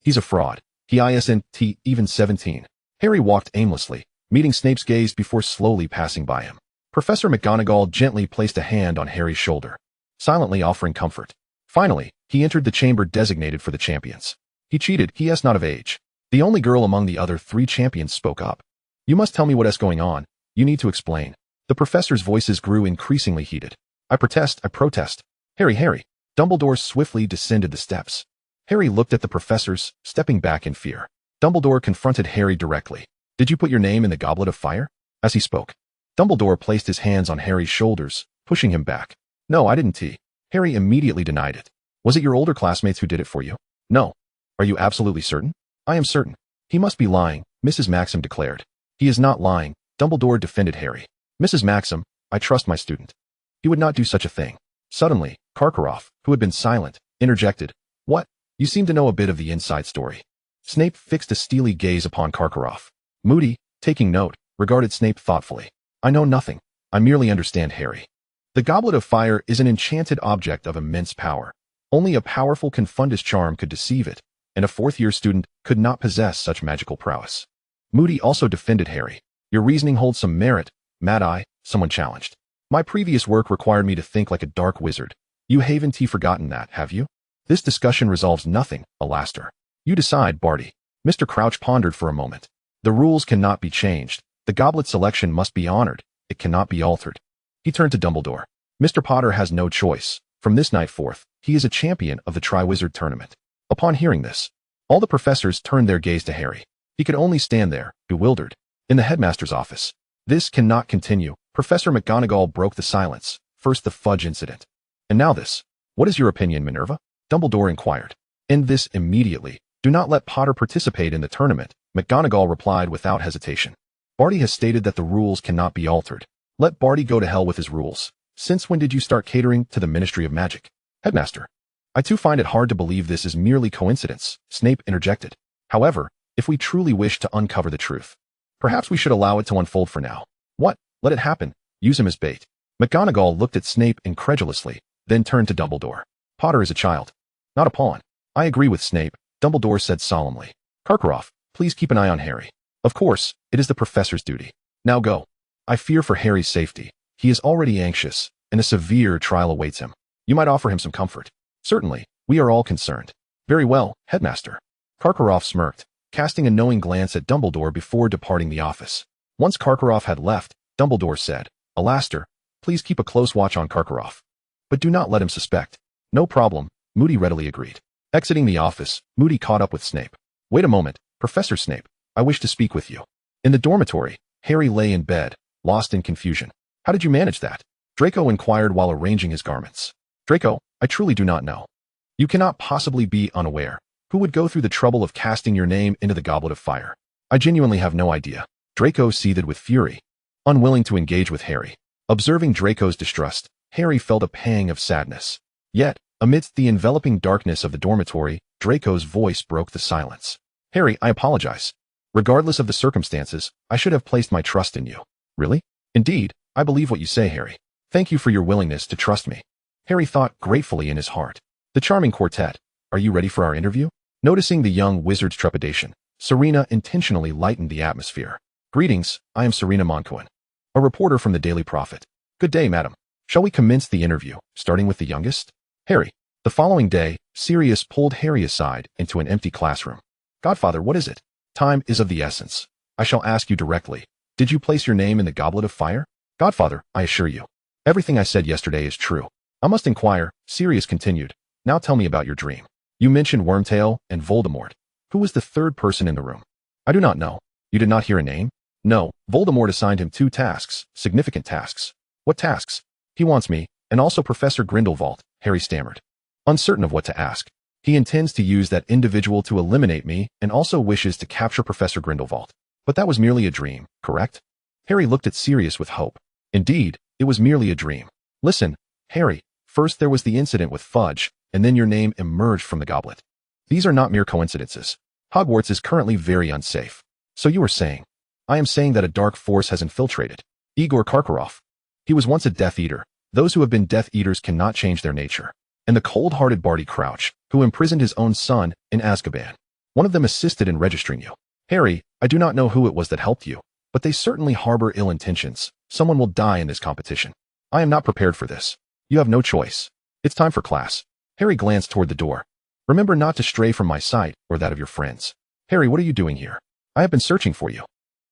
He's a fraud. He isn't even 17. Harry walked aimlessly, meeting Snape's gaze before slowly passing by him. Professor McGonagall gently placed a hand on Harry's shoulder, silently offering comfort. Finally, he entered the chamber designated for the champions. He cheated, he is not of age. The only girl among the other 3 champions spoke up. You must tell me what is going on. You need to explain. The professor's voices grew increasingly heated. I protest. Harry. Dumbledore swiftly descended the steps. Harry looked at the professors, stepping back in fear. Dumbledore confronted Harry directly. Did you put your name in the Goblet of Fire? As he spoke, Dumbledore placed his hands on Harry's shoulders, pushing him back. No, I didn't. Harry immediately denied it. Was it your older classmates who did it for you? No. Are you absolutely certain? I am certain. He must be lying, Mrs. Maxim declared. He is not lying, Dumbledore defended Harry. Mrs. Maxim, I trust my student. He would not do such a thing. Suddenly, Karkaroff, who had been silent, interjected. What? You seem to know a bit of the inside story. Snape fixed a steely gaze upon Karkaroff. Moody, taking note, regarded Snape thoughtfully. I know nothing. I merely understand Harry. The Goblet of Fire is an enchanted object of immense power. Only a powerful Confundus charm could deceive it, and a 4th-year student could not possess such magical prowess. Moody also defended Harry. Your reasoning holds some merit, Mad-Eye, someone challenged. My previous work required me to think like a dark wizard. You haven't forgotten that, have you? This discussion resolves nothing, Alastair. You decide, Barty. Mr. Crouch pondered for a moment. The rules cannot be changed. The goblet selection must be honored. It cannot be altered. He turned to Dumbledore. Mr. Potter has no choice. From this night forth, he is a champion of the Triwizard Tournament. Upon hearing this, all the professors turned their gaze to Harry. He could only stand there, bewildered, in the headmaster's office. This cannot continue. Professor McGonagall broke the silence. First the fudge incident. And now this. What is your opinion, Minerva? Dumbledore inquired. End this immediately. Do not let Potter participate in the tournament, McGonagall replied without hesitation. Barty has stated that the rules cannot be altered. Let Barty go to hell with his rules. Since when did you start catering to the Ministry of Magic? Headmaster. I too find it hard to believe this is merely coincidence, Snape interjected. However, if we truly wish to uncover the truth, perhaps we should allow it to unfold for now. What? Let it happen. Use him as bait. McGonagall looked at Snape incredulously, then turned to Dumbledore. Potter is a child, not a pawn. I agree with Snape, Dumbledore said solemnly. Karkaroff, please keep an eye on Harry. Of course, it is the professor's duty. Now go. I fear for Harry's safety. He is already anxious, and a severe trial awaits him. You might offer him some comfort. Certainly, we are all concerned. Very well, Headmaster. Karkaroff smirked, casting a knowing glance at Dumbledore before departing the office. Once Karkaroff had left, Dumbledore said, Alastair, please keep a close watch on Karkaroff. But do not let him suspect. No problem, Moody readily agreed. Exiting the office, Moody caught up with Snape. Wait a moment, Professor Snape, I wish to speak with you. In the dormitory, Harry lay in bed, lost in confusion. How did you manage that? Draco inquired while arranging his garments. Draco, I truly do not know. You cannot possibly be unaware. Who would go through the trouble of casting your name into the goblet of fire? I genuinely have no idea. Draco seethed with fury, unwilling to engage with Harry. Observing Draco's distrust, Harry felt a pang of sadness. Yet, amidst the enveloping darkness of the dormitory, Draco's voice broke the silence. Harry, I apologize. Regardless of the circumstances, I should have placed my trust in you. Really? Indeed, I believe what you say, Harry. Thank you for your willingness to trust me. Harry thought gratefully in his heart. The charming quartet, are you ready for our interview? Noticing the young wizard's trepidation, Serena intentionally lightened the atmosphere. Greetings, I am Serena Moncoin, a reporter from the Daily Prophet. Good day, madam. Shall we commence the interview, starting with the youngest? Harry. The following day, Sirius pulled Harry aside into an empty classroom. Godfather, what is it? Time is of the essence. I shall ask you directly. Did you place your name in the goblet of fire? Godfather, I assure you. Everything I said yesterday is true. I must inquire, Sirius continued. Now tell me about your dream. You mentioned Wormtail and Voldemort. Who was the third person in the room? I do not know. You did not hear a name? No, Voldemort assigned him 2 tasks, significant tasks. What tasks? He wants me, and also Professor Grindelwald, Harry stammered. Uncertain of what to ask. He intends to use that individual to eliminate me and also wishes to capture Professor Grindelwald. But that was merely a dream, correct? Harry looked at Sirius with hope. Indeed, it was merely a dream. Listen, Harry, first there was the incident with Fudge, and then your name emerged from the goblet. These are not mere coincidences. Hogwarts is currently very unsafe. So you were saying? I am saying that a dark force has infiltrated. Igor Karkaroff. He was once a Death Eater. Those who have been Death Eaters cannot change their nature. And the cold-hearted Barty Crouch, who imprisoned his own son in Azkaban. One of them assisted in registering you. Harry, I do not know who it was that helped you, but they certainly harbor ill intentions. Someone will die in this competition. I am not prepared for this. You have no choice. It's time for class. Harry glanced toward the door. Remember not to stray from my sight or that of your friends. Harry, what are you doing here? I have been searching for you.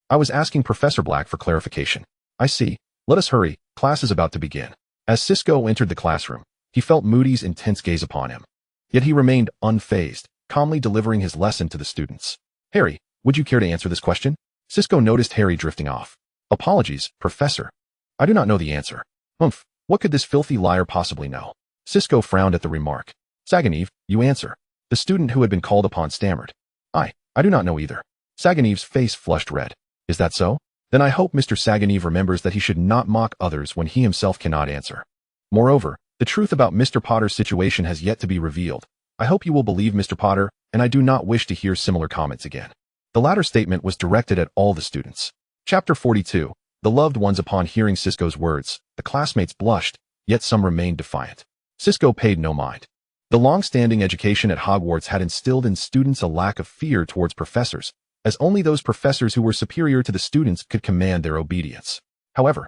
I was asking Professor Black for clarification. I see. Let us hurry. Class is about to begin. As Cisco entered the classroom, he felt Moody's intense gaze upon him. Yet he remained unfazed, calmly delivering his lesson to the students. Harry, would you care to answer this question? Cisco noticed Harry drifting off. Apologies, Professor. I do not know the answer. Humph, what could this filthy liar possibly know? Cisco frowned at the remark. Saganive, you answer. The student who had been called upon stammered. I do not know either. Saganive's face flushed red. Is that so? Then I hope Mr. Saganive remembers that he should not mock others when he himself cannot answer. Moreover, the truth about Mr. Potter's situation has yet to be revealed. I hope you will believe Mr. Potter, and I do not wish to hear similar comments again. The latter statement was directed at all the students. Chapter 42. The loved ones. Upon hearing Cisco's words, the classmates blushed, yet some remained defiant. Cisco paid no mind. The long-standing education at Hogwarts had instilled in students a lack of fear towards professors, as only those professors who were superior to the students could command their obedience. However,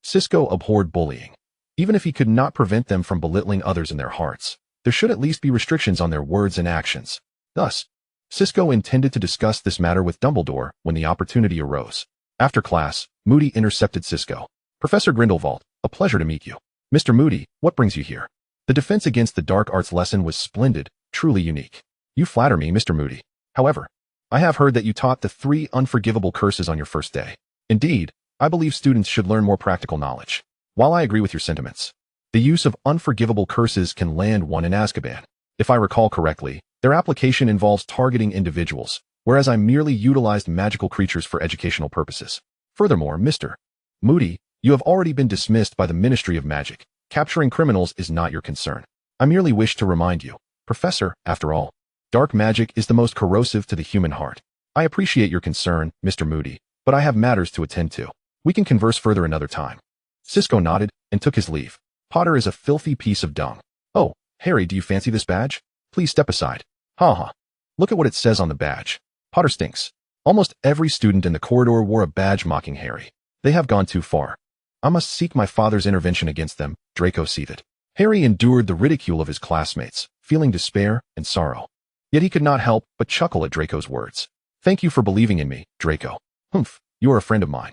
Cisco abhorred bullying. Even if he could not prevent them from belittling others in their hearts, there should at least be restrictions on their words and actions. Thus, Cisco intended to discuss this matter with Dumbledore when the opportunity arose. After class, Moody intercepted Cisco. Professor Grindelwald, a pleasure to meet you. Mr. Moody, what brings you here? The defense against the dark arts lesson was splendid, truly unique. You flatter me, Mr. Moody. However, I have heard that you taught the 3 unforgivable curses on your first day. Indeed, I believe students should learn more practical knowledge. While I agree with your sentiments, The use of unforgivable curses can land one in Azkaban. If I recall correctly, their application involves targeting individuals, whereas I merely utilized magical creatures for educational purposes. Furthermore, Mr. Moody, you have already been dismissed by the Ministry of Magic. Capturing criminals is not your concern. I merely wish to remind you, Professor, after all, dark magic is the most corrosive to the human heart. I appreciate your concern, Mr. Moody, but I have matters to attend to. We can converse further another time. Cisco nodded and took his leave. Potter is a filthy piece of dung. Oh, Harry, do you fancy this badge? Please step aside. Ha. Look at what it says on the badge. Potter stinks. Almost every student in the corridor wore a badge mocking Harry. They have gone too far. I must seek my father's intervention against them, Draco seethed. Harry endured the ridicule of his classmates, feeling despair and sorrow. Yet he could not help but chuckle at Draco's words. Thank you for believing in me, Draco. Humph, you are a friend of mine.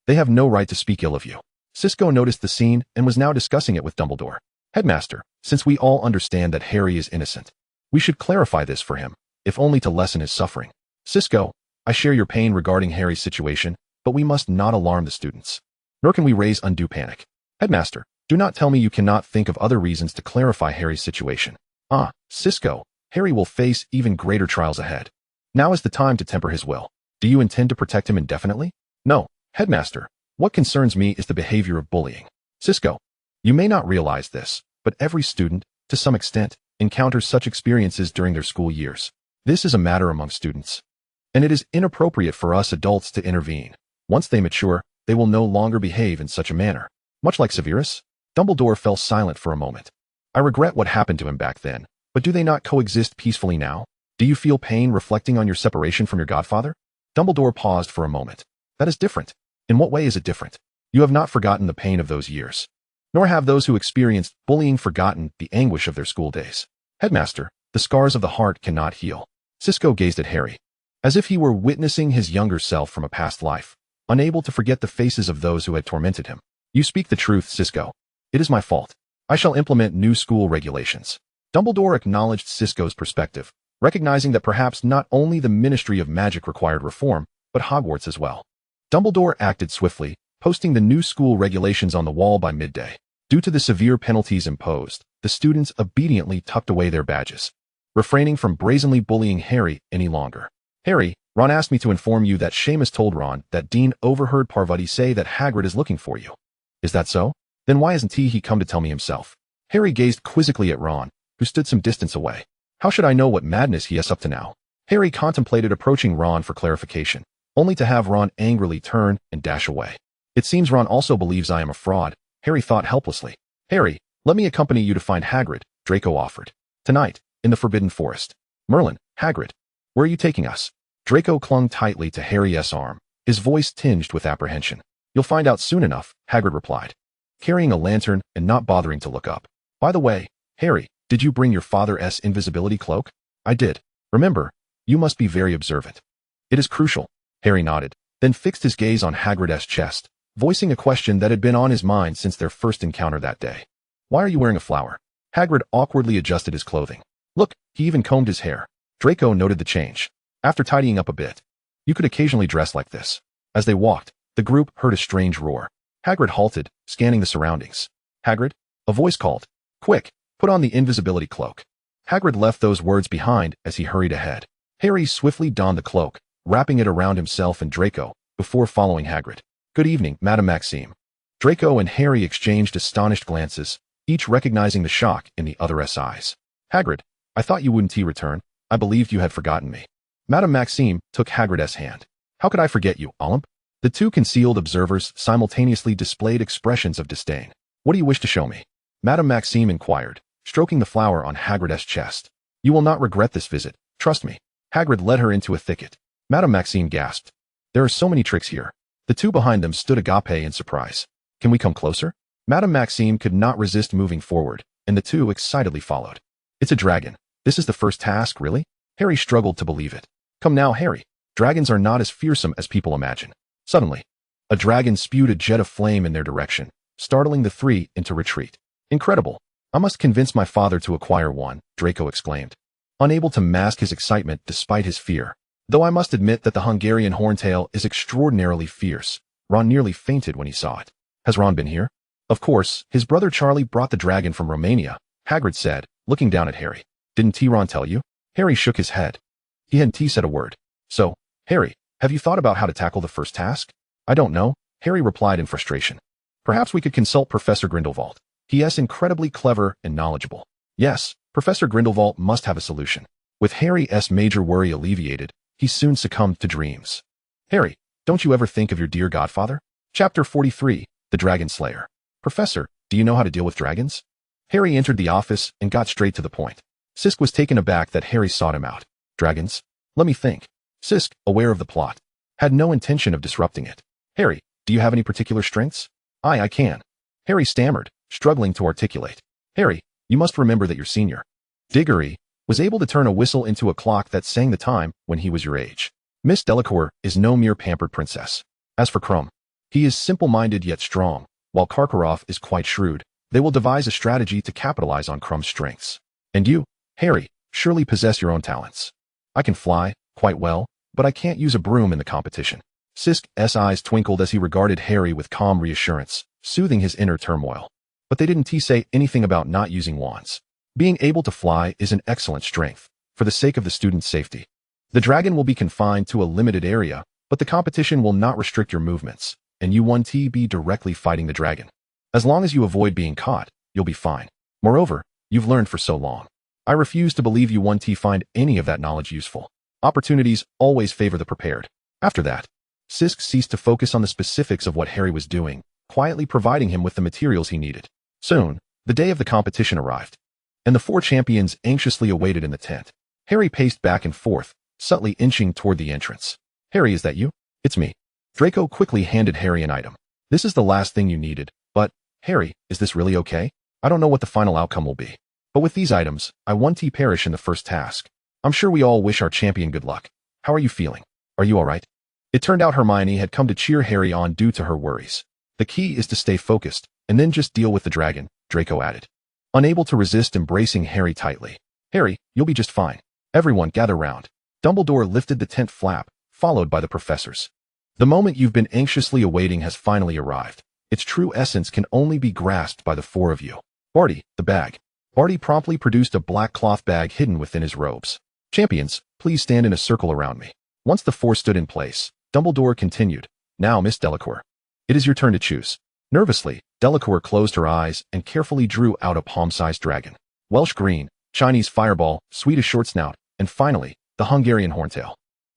They have no right to speak ill of you. Cisco noticed the scene and was now discussing it with Dumbledore. Headmaster, since we all understand that Harry is innocent, we should clarify this for him, if only to lessen his suffering. Cisco, I share your pain regarding Harry's situation, but we must not alarm the students. Nor can we raise undue panic. Headmaster, do not tell me you cannot think of other reasons to clarify Harry's situation. Cisco, Harry will face even greater trials ahead. Now is the time to temper his will. Do you intend to protect him indefinitely? No, Headmaster. What concerns me is the behavior of bullying. Cisco, you may not realize this, but every student, to some extent, encounters such experiences during their school years. This is a matter among students, and it is inappropriate for us adults to intervene. Once they mature, they will no longer behave in such a manner. Much like Severus, Dumbledore fell silent for a moment. I regret what happened to him back then, but do they not coexist peacefully now? Do you feel pain reflecting on your separation from your godfather? Dumbledore paused for a moment. That is different. In what way is it different? You have not forgotten the pain of those years. Nor have those who experienced bullying forgotten the anguish of their school days. Headmaster, the scars of the heart cannot heal. Cisco gazed at Harry, as if he were witnessing his younger self from a past life, unable to forget the faces of those who had tormented him. You speak the truth, Cisco. It is my fault. I shall implement new school regulations. Dumbledore acknowledged Cisco's perspective, recognizing that perhaps not only the Ministry of Magic required reform, but Hogwarts as well. Dumbledore acted swiftly, posting the new school regulations on the wall by midday. Due to the severe penalties imposed, the students obediently tucked away their badges, refraining from brazenly bullying Harry any longer. Harry, Ron asked me to inform you that Seamus told Ron that Dean overheard Parvati say that Hagrid is looking for you. Is that so? Then why hasn't he come to tell me himself? Harry gazed quizzically at Ron, who stood some distance away. How should I know what madness he is up to now? Harry contemplated approaching Ron for clarification, only to have Ron angrily turn and dash away. It seems Ron also believes I am a fraud, Harry thought helplessly. Harry, let me accompany you to find Hagrid, Draco offered. Tonight, in the Forbidden Forest. Merlin, Hagrid, where are you taking us? Draco clung tightly to Harry's arm, his voice tinged with apprehension. You'll find out soon enough, Hagrid replied, carrying a lantern and not bothering to look up. By the way, Harry, did you bring your father's invisibility cloak? I did. Remember, you must be very observant. It is crucial. Harry nodded, then fixed his gaze on Hagrid's chest, voicing a question that had been on his mind since their first encounter that day. Why are you wearing a flower? Hagrid awkwardly adjusted his clothing. Look, he even combed his hair. Draco noted the change. After tidying up a bit, you could occasionally dress like this. As they walked, the group heard a strange roar. Hagrid halted, scanning the surroundings. Hagrid? A voice called. Quick, put on the invisibility cloak. Hagrid left those words behind as he hurried ahead. Harry swiftly donned the cloak, wrapping it around himself and Draco, before following Hagrid. Good evening, Madame Maxime. Draco and Harry exchanged astonished glances, each recognizing the shock in the other's eyes. Hagrid, I thought you wouldn't return. I believed you had forgotten me. Madame Maxime took Hagrid's hand. How could I forget you, Olymp? The two concealed observers simultaneously displayed expressions of disdain. What do you wish to show me? Madame Maxime inquired, stroking the flower on Hagrid's chest. You will not regret this visit, trust me. Hagrid led her into a thicket. Madame Maxime gasped. There are so many tricks here. The two behind them stood agape in surprise. Can we come closer? Madame Maxime could not resist moving forward, and the two excitedly followed. It's a dragon. This is the first task, really? Harry struggled to believe it. Come now, Harry. Dragons are not as fearsome as people imagine. Suddenly, a dragon spewed a jet of flame in their direction, startling the three into retreat. Incredible. I must convince my father to acquire one, Draco exclaimed, unable to mask his excitement despite his fear. Though I must admit that the Hungarian horntail is extraordinarily fierce. Ron nearly fainted when he saw it. Has Ron been here? Of course, his brother Charlie brought the dragon from Romania, Hagrid said, looking down at Harry. Didn't Ron tell you? Harry shook his head. He hadn't said a word. So, Harry, have you thought about how to tackle the first task? I don't know, Harry replied in frustration. Perhaps we could consult Professor Grindelwald. He is incredibly clever and knowledgeable. Yes, Professor Grindelwald must have a solution. With Harry's major worry alleviated, he soon succumbed to dreams. Harry, don't you ever think of your dear godfather? Chapter 43, The Dragon Slayer. Professor, do you know how to deal with dragons? Harry entered the office and got straight to the point. Sisk was taken aback that Harry sought him out. Dragons? Let me think. Sisk, aware of the plot, had no intention of disrupting it. Harry, do you have any particular strengths? I can. Harry stammered, struggling to articulate. Harry, you must remember that your senior, Diggory, was able to turn a whistle into a clock that sang the time when he was your age. Miss Delacour is no mere pampered princess. As for Krum, he is simple-minded yet strong, while Karkaroff is quite shrewd. They will devise a strategy to capitalize on Krum's strengths. And you, Harry, surely possess your own talents. I can fly, quite well, but I can't use a broom in the competition. Sisk's eyes twinkled as he regarded Harry with calm reassurance, soothing his inner turmoil. But they didn't say anything about not using wands. Being able to fly is an excellent strength, for the sake of the student's safety. The dragon will be confined to a limited area, but the competition will not restrict your movements, and you won't be directly fighting the dragon. As long as you avoid being caught, you'll be fine. Moreover, you've learned for so long. I refuse to believe you won't find any of that knowledge useful. Opportunities always favor the prepared. After that, Sisk ceased to focus on the specifics of what Harry was doing, quietly providing him with the materials he needed. Soon, the day of the competition arrived, and the four champions anxiously awaited in the tent. Harry paced back and forth, subtly inching toward the entrance. Harry, is that you? It's me. Draco quickly handed Harry an item. This is the last thing you needed, but, Harry, is this really okay? I don't know what the final outcome will be. But with these items, I won't perish in the first task. I'm sure we all wish our champion good luck. How are you feeling? Are you alright? It turned out Hermione had come to cheer Harry on due to her worries. The key is to stay focused, and then just deal with the dragon, Draco added. Unable to resist embracing Harry tightly. Harry, you'll be just fine. Everyone gather round. Dumbledore lifted the tent flap, followed by the professors. The moment you've been anxiously awaiting has finally arrived. Its true essence can only be grasped by the four of you. Barty, the bag. Barty promptly produced a black cloth bag hidden within his robes. Champions, please stand in a circle around me. Once the four stood in place, Dumbledore continued. Now, Miss Delacour. It is your turn to choose. Nervously, Delacour closed her eyes and carefully drew out a palm-sized dragon. Welsh green, Chinese fireball, Swedish shortsnout, and finally, the Hungarian horntail.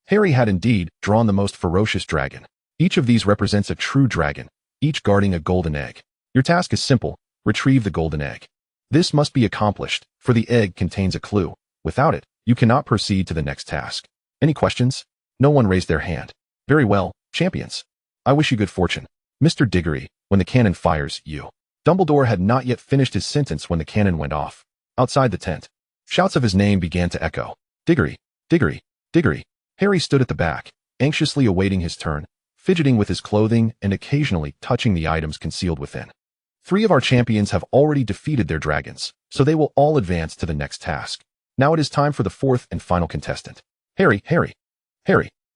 Harry had indeed drawn the most ferocious dragon. Each of these represents a true dragon, each guarding a golden egg. Your task is simple: retrieve the golden egg. This must be accomplished, for the egg contains a clue. Without it, you cannot proceed to the next task. Any questions? No one raised their hand. Very well, champions. I wish you good fortune. Mr. Diggory, when the cannon fires, you. Dumbledore had not yet finished his sentence when the cannon went off. Outside the tent, shouts of his name began to echo. Diggory, Diggory, Diggory. Harry stood at the back, anxiously awaiting his turn, fidgeting with his clothing and occasionally touching the items concealed within. 3 of our champions have already defeated their dragons, so they will all advance to the next task. Now it is time for the 4th and final contestant. Harry.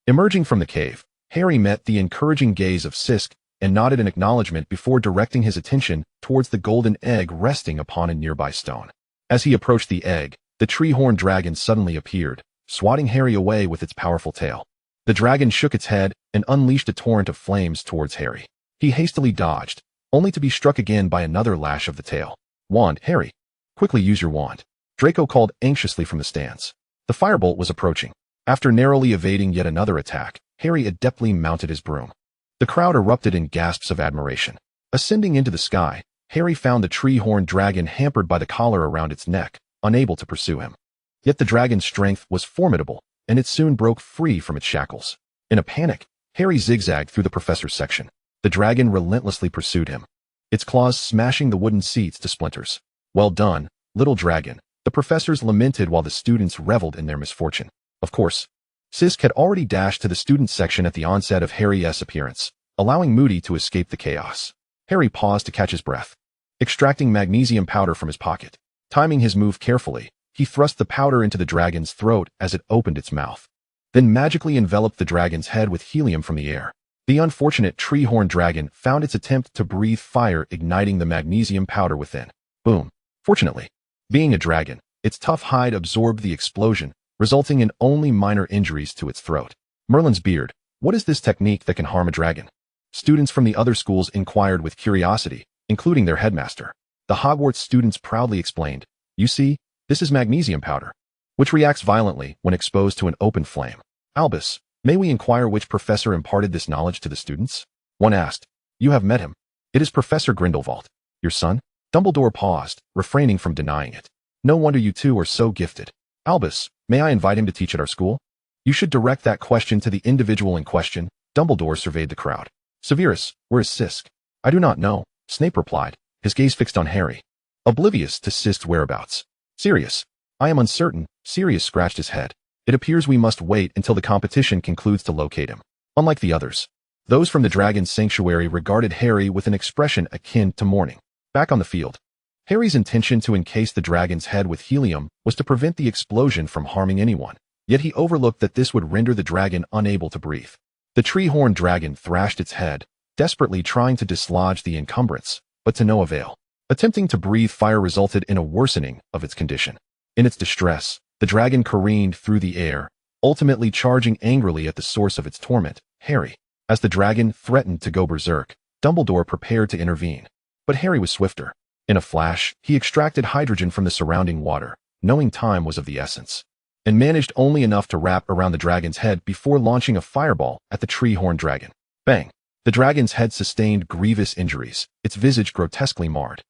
Emerging from the cave, Harry met the encouraging gaze of Sisk and nodded in acknowledgement before directing his attention towards the golden egg resting upon a nearby stone. As he approached the egg, the tree-horned dragon suddenly appeared, swatting Harry away with its powerful tail. The dragon shook its head and unleashed a torrent of flames towards Harry. He hastily dodged, only to be struck again by another lash of the tail. Wand, Harry. Quickly use your wand. Draco called anxiously from the stands. The firebolt was approaching. After narrowly evading yet another attack, Harry adeptly mounted his broom. The crowd erupted in gasps of admiration. Ascending into the sky, Harry found the tree-horned dragon hampered by the collar around its neck, unable to pursue him. Yet the dragon's strength was formidable, and it soon broke free from its shackles. In a panic, Harry zigzagged through the professor's section. The dragon relentlessly pursued him, its claws smashing the wooden seats to splinters. Well done, little dragon, the professors lamented while the students reveled in their misfortune. Of course, Sisk had already dashed to the students' section at the onset of Harry's appearance, allowing Moody to escape the chaos. Harry paused to catch his breath. Extracting magnesium powder from his pocket, timing his move carefully, he thrust the powder into the dragon's throat as it opened its mouth, then magically enveloped the dragon's head with helium from the air. The unfortunate tree-horn dragon found its attempt to breathe fire igniting the magnesium powder within. Boom. Fortunately, being a dragon, its tough hide absorbed the explosion, resulting in only minor injuries to its throat. Merlin's beard. What is this technique that can harm a dragon? Students from the other schools inquired with curiosity, including their headmaster. The Hogwarts students proudly explained, "You see, this is magnesium powder, which reacts violently when exposed to an open flame." Albus, may we inquire which professor imparted this knowledge to the students? One asked. You have met him. It is Professor Grindelwald. Your son? Dumbledore paused, refraining from denying it. No wonder you two are so gifted. Albus, may I invite him to teach at our school? You should direct that question to the individual in question. Dumbledore surveyed the crowd. Severus, where is Sisk? I do not know, Snape replied, his gaze fixed on Harry, oblivious to Sisk's whereabouts. Sirius, I am uncertain. Sirius scratched his head. It appears we must wait until the competition concludes to locate him. Unlike the others, those from the Dragon's Sanctuary regarded Harry with an expression akin to mourning. Back on the field, Harry's intention to encase the dragon's head with helium was to prevent the explosion from harming anyone, yet he overlooked that this would render the dragon unable to breathe. The tree-horn dragon thrashed its head, desperately trying to dislodge the encumbrance, but to no avail. Attempting to breathe fire resulted in a worsening of its condition. In its distress, the dragon careened through the air, ultimately charging angrily at the source of its torment, Harry. As the dragon threatened to go berserk, Dumbledore prepared to intervene. But Harry was swifter. In a flash, he extracted hydrogen from the surrounding water, knowing time was of the essence, and managed only enough to wrap around the dragon's head before launching a fireball at the tree-horn dragon. Bang! The dragon's head sustained grievous injuries, its visage grotesquely marred,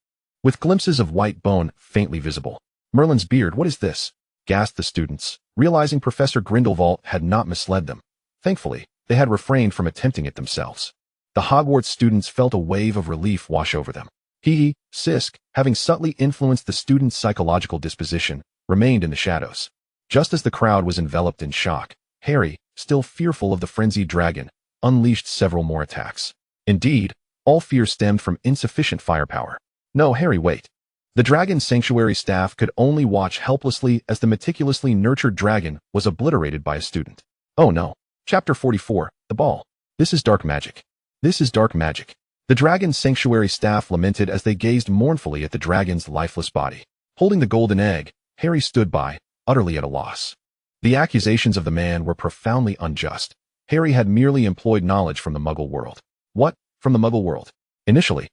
with glimpses of white bone faintly visible. Merlin's beard, what is this? Gasped the students, realizing Professor Grindelwald had not misled them. Thankfully, they had refrained from attempting it themselves. The Hogwarts students felt a wave of relief wash over them. Sisk, having subtly influenced the students' psychological disposition, remained in the shadows. Just as the crowd was enveloped in shock, Harry, still fearful of the frenzied dragon, unleashed several more attacks. Indeed, all fear stemmed from insufficient firepower. No, Harry, wait. The Dragon's Sanctuary staff could only watch helplessly as the meticulously nurtured dragon was obliterated by a student. Oh no. Chapter 44, The Ball. This is dark magic. This is dark magic. The Dragon's Sanctuary staff lamented as they gazed mournfully at the dragon's lifeless body. Holding the golden egg, Harry stood by, utterly at a loss. The accusations of the man were profoundly unjust. Harry had merely employed knowledge from the Muggle world. What? From the Muggle world? Initially,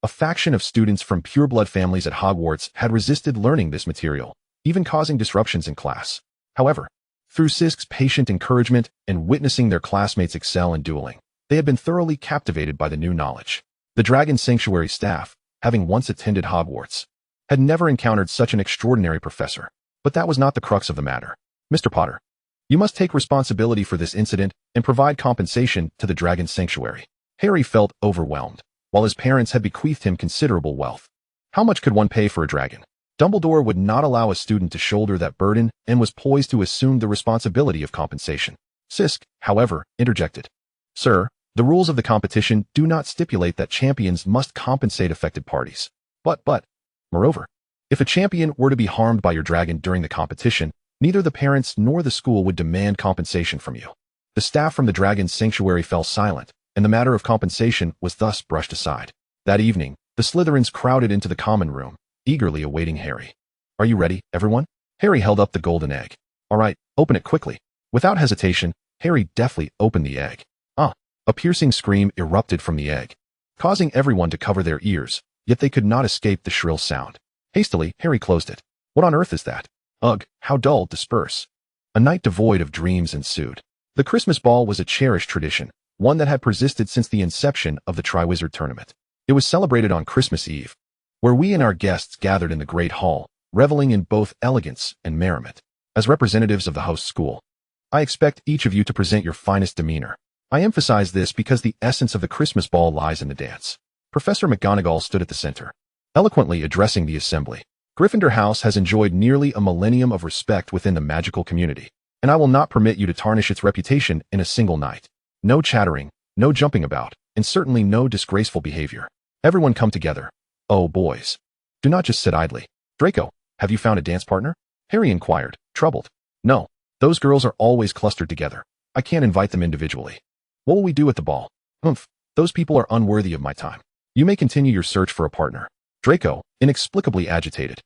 a faction of students from pureblood families at Hogwarts had resisted learning this material, even causing disruptions in class. However, through Sisk's patient encouragement and witnessing their classmates excel in dueling, they had been thoroughly captivated by the new knowledge. The Dragon Sanctuary staff, having once attended Hogwarts, had never encountered such an extraordinary professor. But that was not the crux of the matter. Mr. Potter, you must take responsibility for this incident and provide compensation to the Dragon Sanctuary. Harry felt overwhelmed, while his parents had bequeathed him considerable wealth. How much could one pay for a dragon? Dumbledore would not allow a student to shoulder that burden and was poised to assume the responsibility of compensation. Sisk, however, interjected. Sir, the rules of the competition do not stipulate that champions must compensate affected parties. But, moreover, if a champion were to be harmed by your dragon during the competition, neither the parents nor the school would demand compensation from you. The staff from the Dragon's Sanctuary fell silent, and the matter of compensation was thus brushed aside. That evening, the Slytherins crowded into the common room, eagerly awaiting Harry. Are you ready, everyone? Harry held up the golden egg. All right, open it quickly. Without hesitation, Harry deftly opened the egg. A piercing scream erupted from the egg, causing everyone to cover their ears, yet they could not escape the shrill sound. Hastily, Harry closed it. What on earth is that? Ugh, how dull, disperse. A night devoid of dreams ensued. The Christmas ball was a cherished tradition, one that had persisted since the inception of the Triwizard Tournament. It was celebrated on Christmas Eve, where we and our guests gathered in the Great Hall, reveling in both elegance and merriment. As representatives of the host school, I expect each of you to present your finest demeanor. I emphasize this because the essence of the Christmas ball lies in the dance. Professor McGonagall stood at the center, eloquently addressing the assembly. Gryffindor House has enjoyed nearly a millennium of respect within the magical community, and I will not permit you to tarnish its reputation in a single night. No chattering, no jumping about, and certainly no disgraceful behavior. Everyone come together. Oh, boys. Do not just sit idly. Draco, have you found a dance partner? Harry inquired, troubled. No, those girls are always clustered together. I can't invite them individually. What will we do at the ball? Those people are unworthy of my time. You may continue your search for a partner. Draco, inexplicably agitated,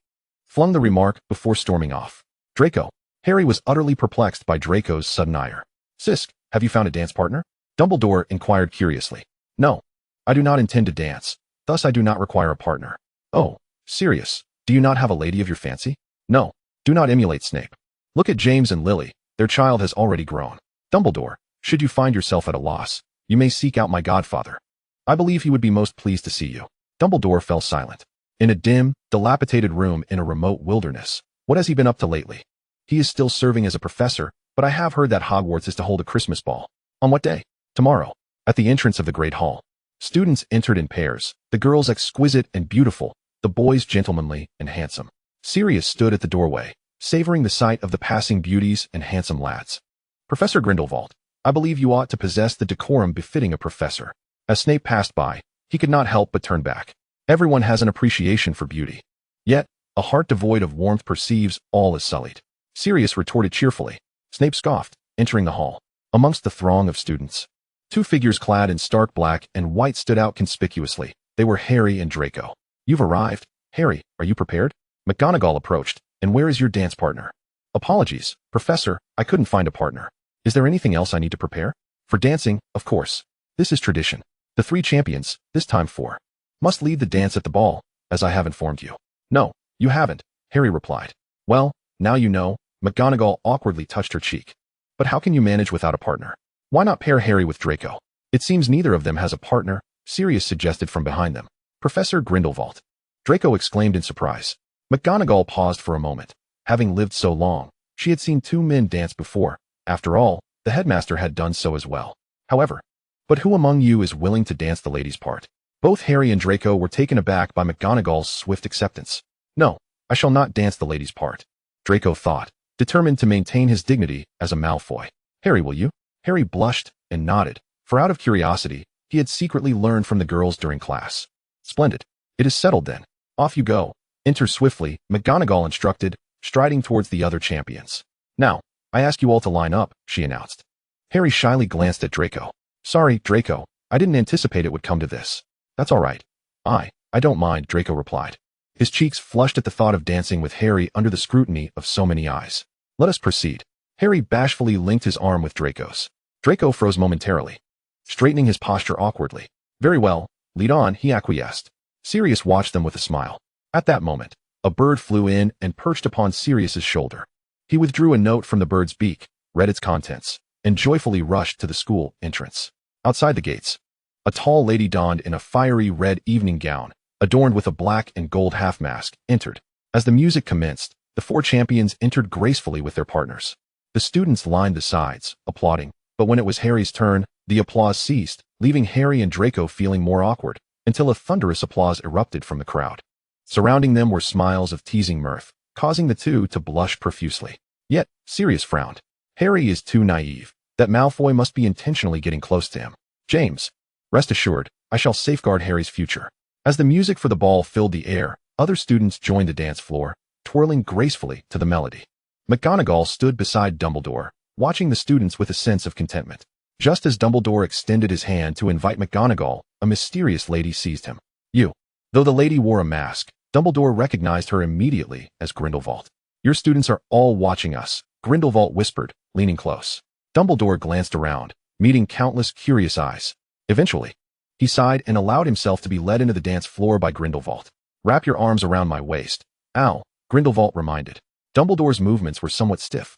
flung the remark before storming off. Draco. Harry was utterly perplexed by Draco's sudden ire. Sisk, have you found a dance partner? Dumbledore inquired curiously. No. I do not intend to dance, thus I do not require a partner. Oh, Sirius, do you not have a lady of your fancy? No. Do not emulate Snape. Look at James and Lily, their child has already grown. Dumbledore, should you find yourself at a loss, you may seek out my godfather. I believe he would be most pleased to see you. Dumbledore fell silent. In a dim, dilapidated room in a remote wilderness. What has he been up to lately? He is still serving as a professor, but I have heard that Hogwarts is to hold a Christmas ball. On what day? Tomorrow. At the entrance of the Great Hall. Students entered in pairs, the girls exquisite and beautiful, the boys gentlemanly and handsome. Sirius stood at the doorway, savoring the sight of the passing beauties and handsome lads. Professor Grindelwald, I believe you ought to possess the decorum befitting a professor. As Snape passed by, he could not help but turn back. Everyone has an appreciation for beauty. Yet, a heart devoid of warmth perceives all is sullied. Sirius retorted cheerfully. Snape scoffed, entering the hall. Amongst the throng of students, two figures clad in stark black and white stood out conspicuously. They were Harry and Draco. You've arrived. Harry, are you prepared? McGonagall approached. And where is your dance partner? Apologies, Professor, I couldn't find a partner. Is there anything else I need to prepare? For dancing, of course. This is tradition. The 3 champions, this time 4, must lead the dance at the ball, as I have informed you. No, you haven't, Harry replied. Well, now you know. McGonagall awkwardly touched her cheek. But how can you manage without a partner? Why not pair Harry with Draco? It seems neither of them has a partner, Sirius suggested from behind them. Professor Grindelwald. Draco exclaimed in surprise. McGonagall paused for a moment. Having lived so long, she had seen 2 men dance before. After all, the headmaster had done so as well. However, but who among you is willing to dance the lady's part? Both Harry and Draco were taken aback by McGonagall's swift acceptance. No, I shall not dance the lady's part, Draco thought, determined to maintain his dignity as a Malfoy. Harry, will you? Harry blushed and nodded, for out of curiosity, he had secretly learned from the girls during class. Splendid. It is settled then. Off you go. Enter swiftly, McGonagall instructed, striding towards the other champions. Now, I ask you all to line up, she announced. Harry shyly glanced at Draco. Sorry, Draco, I didn't anticipate it would come to this. That's all right. I don't mind, Draco replied. His cheeks flushed at the thought of dancing with Harry under the scrutiny of so many eyes. Let us proceed. Harry bashfully linked his arm with Draco's. Draco froze momentarily, straightening his posture awkwardly. Very well, lead on, he acquiesced. Sirius watched them with a smile. At that moment, a bird flew in and perched upon Sirius's shoulder. He withdrew a note from the bird's beak, read its contents, and joyfully rushed to the school entrance. Outside the gates, a tall lady donned in a fiery red evening gown, adorned with a black and gold half-mask, entered. As the music commenced, the 4 champions entered gracefully with their partners. The students lined the sides, applauding, but when it was Harry's turn, the applause ceased, leaving Harry and Draco feeling more awkward, until a thunderous applause erupted from the crowd. Surrounding them were smiles of teasing mirth, causing the two to blush profusely. Yet, Sirius frowned. Harry is too naive. That Malfoy must be intentionally getting close to him. James, rest assured, I shall safeguard Harry's future. As the music for the ball filled the air, other students joined the dance floor, twirling gracefully to the melody. McGonagall stood beside Dumbledore, watching the students with a sense of contentment. Just as Dumbledore extended his hand to invite McGonagall, a mysterious lady seized him. You. Though the lady wore a mask, Dumbledore recognized her immediately as Grindelwald. Your students are all watching us, Grindelwald whispered, leaning close. Dumbledore glanced around, meeting countless curious eyes. Eventually, he sighed and allowed himself to be led into the dance floor by Grindelwald. Wrap your arms around my waist. Ow, Grindelwald reminded. Dumbledore's movements were somewhat stiff,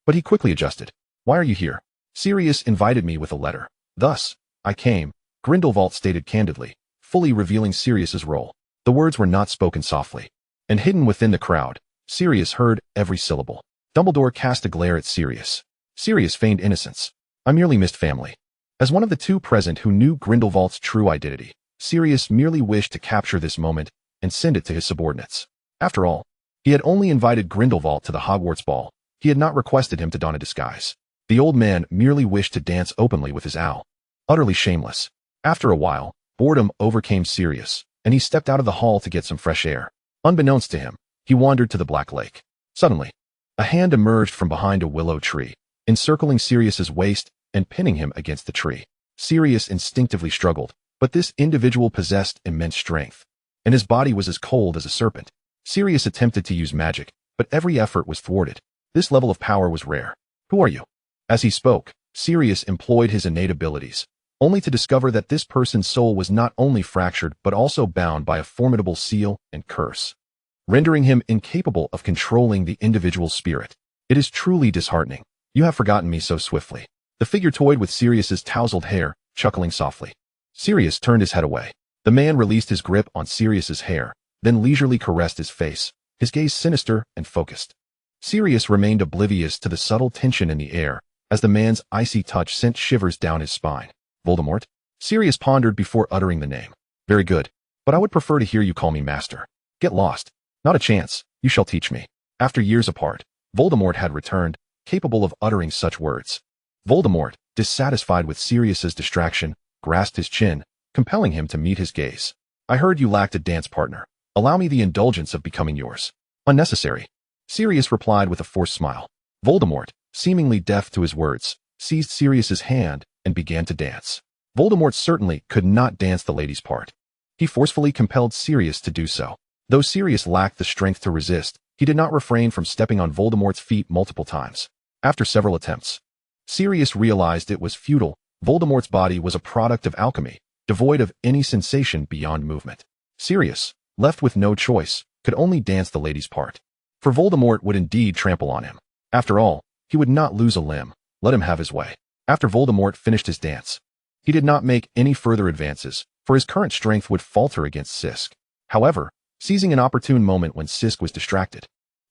but he quickly adjusted. Why are you here? Sirius invited me with a letter. Thus, I came, Grindelwald stated candidly, fully revealing Sirius's role. The words were not spoken softly, and hidden within the crowd, Sirius heard every syllable. Dumbledore cast a glare at Sirius. Sirius feigned innocence. I merely missed family. As one of the 2 present who knew Grindelwald's true identity, Sirius merely wished to capture this moment and send it to his subordinates. After all, he had only invited Grindelwald to the Hogwarts ball. He had not requested him to don a disguise. The old man merely wished to dance openly with his owl. Utterly shameless. After a while, boredom overcame Sirius, and he stepped out of the hall to get some fresh air. Unbeknownst to him, he wandered to the Black Lake. Suddenly, a hand emerged from behind a willow tree, encircling Sirius's waist and pinning him against the tree. Sirius instinctively struggled, but this individual possessed immense strength, and his body was as cold as a serpent. Sirius attempted to use magic, but every effort was thwarted. This level of power was rare. Who are you? As he spoke, Sirius employed his innate abilities, only to discover that this person's soul was not only fractured but also bound by a formidable seal and curse, rendering him incapable of controlling the individual's spirit. It is truly disheartening. You have forgotten me so swiftly. The figure toyed with Sirius's tousled hair, chuckling softly. Sirius turned his head away. The man released his grip on Sirius's hair, then leisurely caressed his face, his gaze sinister and focused. Sirius remained oblivious to the subtle tension in the air, as the man's icy touch sent shivers down his spine. Voldemort? Sirius pondered before uttering the name. Very good, but I would prefer to hear you call me Master. Get lost. Not a chance. You shall teach me. After years apart, Voldemort had returned, capable of uttering such words. Voldemort, dissatisfied with Sirius's distraction, grasped his chin, compelling him to meet his gaze. I heard you lacked a dance partner. Allow me the indulgence of becoming yours. Unnecessary. Sirius replied with a forced smile. Voldemort, seemingly deaf to his words, seized Sirius's hand and began to dance. Voldemort certainly could not dance the lady's part. He forcefully compelled Sirius to do so. Though Sirius lacked the strength to resist, he did not refrain from stepping on Voldemort's feet multiple times. After several attempts, Sirius realized it was futile. Voldemort's body was a product of alchemy, devoid of any sensation beyond movement. Sirius, left with no choice, could only dance the lady's part. For Voldemort would indeed trample on him. After all, he would not lose a limb. Let him have his way. After Voldemort finished his dance, he did not make any further advances, for his current strength would falter against Sisk. However, seizing an opportune moment when Sisk was distracted,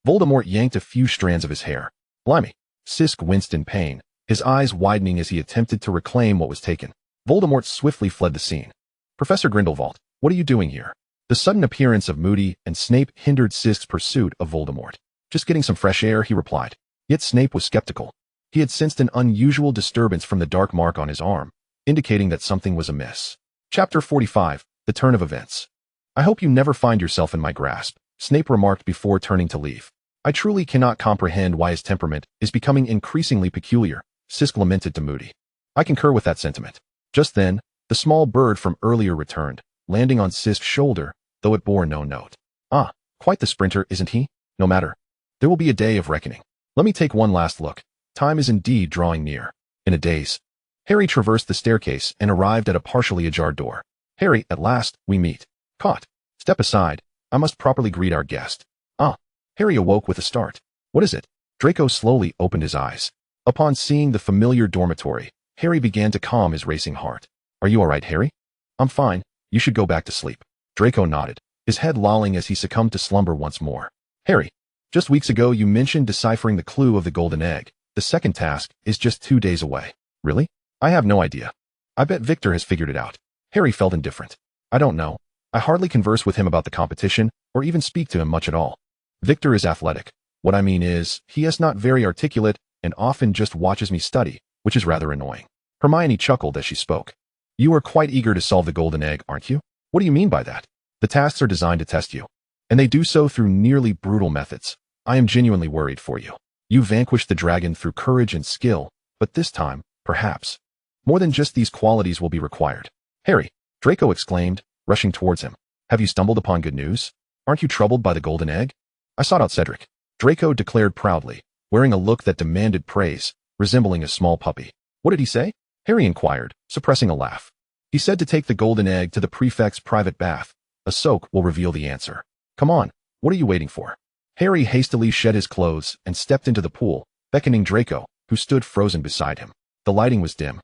Voldemort yanked a few strands of his hair. Blimey! Sisk winced in pain, his eyes widening as he attempted to reclaim what was taken. Voldemort swiftly fled the scene. Professor Grindelwald, what are you doing here? The sudden appearance of Moody and Snape hindered Sisk's pursuit of Voldemort. Just getting some fresh air, he replied. Yet Snape was skeptical. He had sensed an unusual disturbance from the dark mark on his arm, indicating that something was amiss. Chapter 45, The Turn of Events. I hope you never find yourself in my grasp, Snape remarked before turning to leave. I truly cannot comprehend why his temperament is becoming increasingly peculiar, Sisk lamented to Moody. I concur with that sentiment. Just then, the small bird from earlier returned, landing on Sisk's shoulder, though it bore no note. Ah, quite the sprinter, isn't he? No matter. There will be a day of reckoning. Let me take one last look. Time is indeed drawing near. In a daze, Harry traversed the staircase and arrived at a partially ajar door. Harry, at last, we meet. Caught. Step aside. I must properly greet our guest. Ah. Harry awoke with a start. What is it? Draco slowly opened his eyes. Upon seeing the familiar dormitory, Harry began to calm his racing heart. Are you all right, Harry? I'm fine. You should go back to sleep. Draco nodded, his head lolling as he succumbed to slumber once more. Harry, just weeks ago you mentioned deciphering the clue of the golden egg. The second task is just 2 days away. Really? I have no idea. I bet Victor has figured it out. Harry felt indifferent. I don't know. I hardly converse with him about the competition, or even speak to him much at all. Victor is athletic. What I mean is, he is not very articulate, and often just watches me study, which is rather annoying. Hermione chuckled as she spoke. You are quite eager to solve the golden egg, aren't you? What do you mean by that? The tasks are designed to test you, and they do so through nearly brutal methods. I am genuinely worried for you. You vanquished the dragon through courage and skill, but this time, perhaps, more than just these qualities will be required. Harry, Draco exclaimed, rushing towards him. Have you stumbled upon good news? Aren't you troubled by the golden egg? I sought out Cedric, Draco declared proudly, wearing a look that demanded praise, resembling a small puppy. What did he say? Harry inquired, suppressing a laugh. He said to take the golden egg to the prefect's private bath. A soak will reveal the answer. Come on, what are you waiting for? Harry hastily shed his clothes and stepped into the pool, beckoning Draco, who stood frozen beside him. The lighting was dim,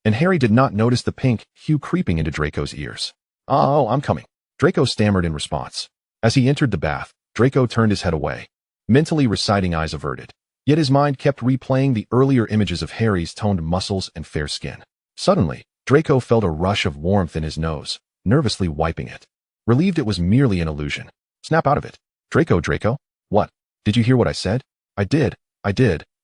and Harry did not notice the pink hue creeping into Draco's ears. Oh, I'm coming, Draco stammered in response. As he entered the bath, Draco turned his head away, mentally reciting eyes averted. Yet his mind kept replaying the earlier images of Harry's toned muscles and fair skin. Suddenly, Draco felt a rush of warmth in his nose, nervously wiping it. Relieved it was merely an illusion. Snap out of it. Draco. What? Did you hear what I said? I did.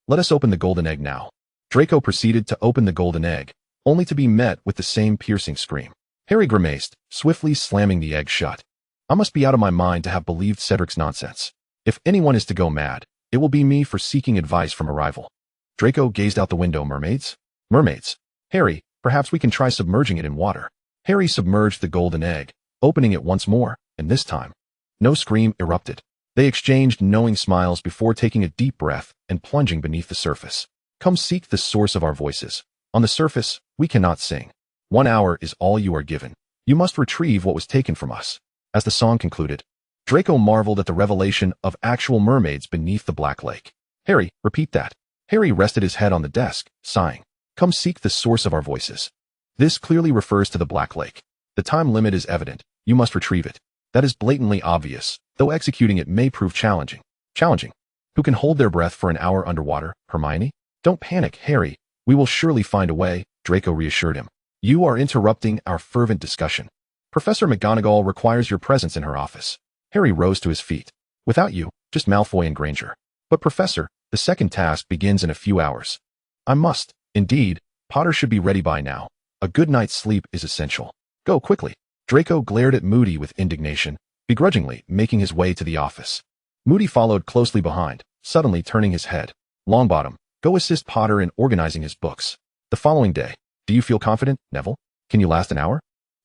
Let us open the golden egg now. Draco proceeded to open the golden egg, only to be met with the same piercing scream. Harry grimaced, swiftly slamming the egg shut. I must be out of my mind to have believed Cedric's nonsense. If anyone is to go mad, it will be me for seeking advice from a rival. Draco gazed out the window. Mermaids? Mermaids. Harry, Perhaps we can try submerging it in water. Harry submerged the golden egg, opening it once more, and this time, no scream erupted. They exchanged knowing smiles before taking a deep breath and plunging beneath the surface. Come seek the source of our voices. On the surface, we cannot sing. 1 hour is all you are given. You must retrieve what was taken from us. As the song concluded, Draco marveled at the revelation of actual mermaids beneath the Black Lake. Harry, repeat that. Harry rested his head on the desk, sighing. Come seek the source of our voices. This clearly refers to the Black Lake. The time limit is evident. You must retrieve it. That is blatantly obvious, though executing it may prove challenging. Challenging. Who can hold their breath for an hour underwater? Hermione? Don't panic, Harry. We will surely find a way, Draco reassured him. You are interrupting our fervent discussion. Professor McGonagall requires your presence in her office. Harry rose to his feet. Without you, just Malfoy and Granger. But Professor, the second task begins in a few hours. I must. Indeed, Potter should be ready by now. A good night's sleep is essential. Go quickly. Draco glared at Moody with indignation, begrudgingly making his way to the office. Moody followed closely behind, suddenly turning his head. Longbottom, go assist Potter in organizing his books. The following day. Do you feel confident, Neville? Can you last an hour?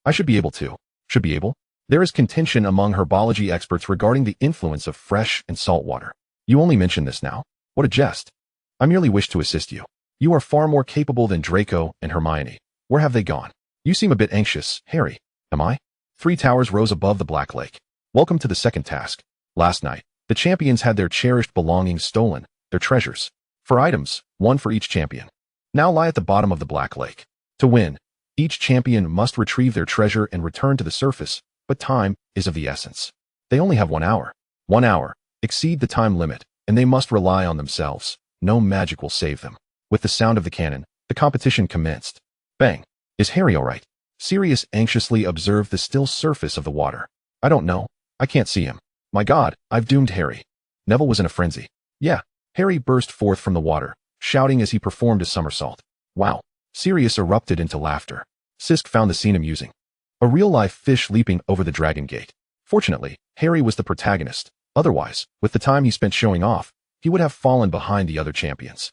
I should be able to. Should be able? There is contention among herbology experts regarding the influence of fresh and salt water. You only mention this now? What a jest. I merely wish to assist you. You are far more capable than Draco and Hermione. Where have they gone? You seem a bit anxious, Harry. Am I? 3 towers rose above the Black Lake. Welcome to the second task. Last night, the champions had their cherished belongings stolen, their treasures. 4 items, 1 for each champion. Now lie at the bottom of the Black Lake. To win, each champion must retrieve their treasure and return to the surface, but time is of the essence. They only have 1 hour. 1 hour. Exceed the time limit, and they must rely on themselves. No magic will save them. With the sound of the cannon, the competition commenced. Bang. Is Harry all right? Sirius anxiously observed the still surface of the water. I don't know. I can't see him. My God, I've doomed Harry. Neville was in a frenzy. Yeah. Harry burst forth from the water, shouting as he performed a somersault. Wow. Sirius erupted into laughter. Sisk found the scene amusing. A real-life fish leaping over the dragon gate. Fortunately, Harry was the protagonist. Otherwise, with the time he spent showing off, he would have fallen behind the other champions.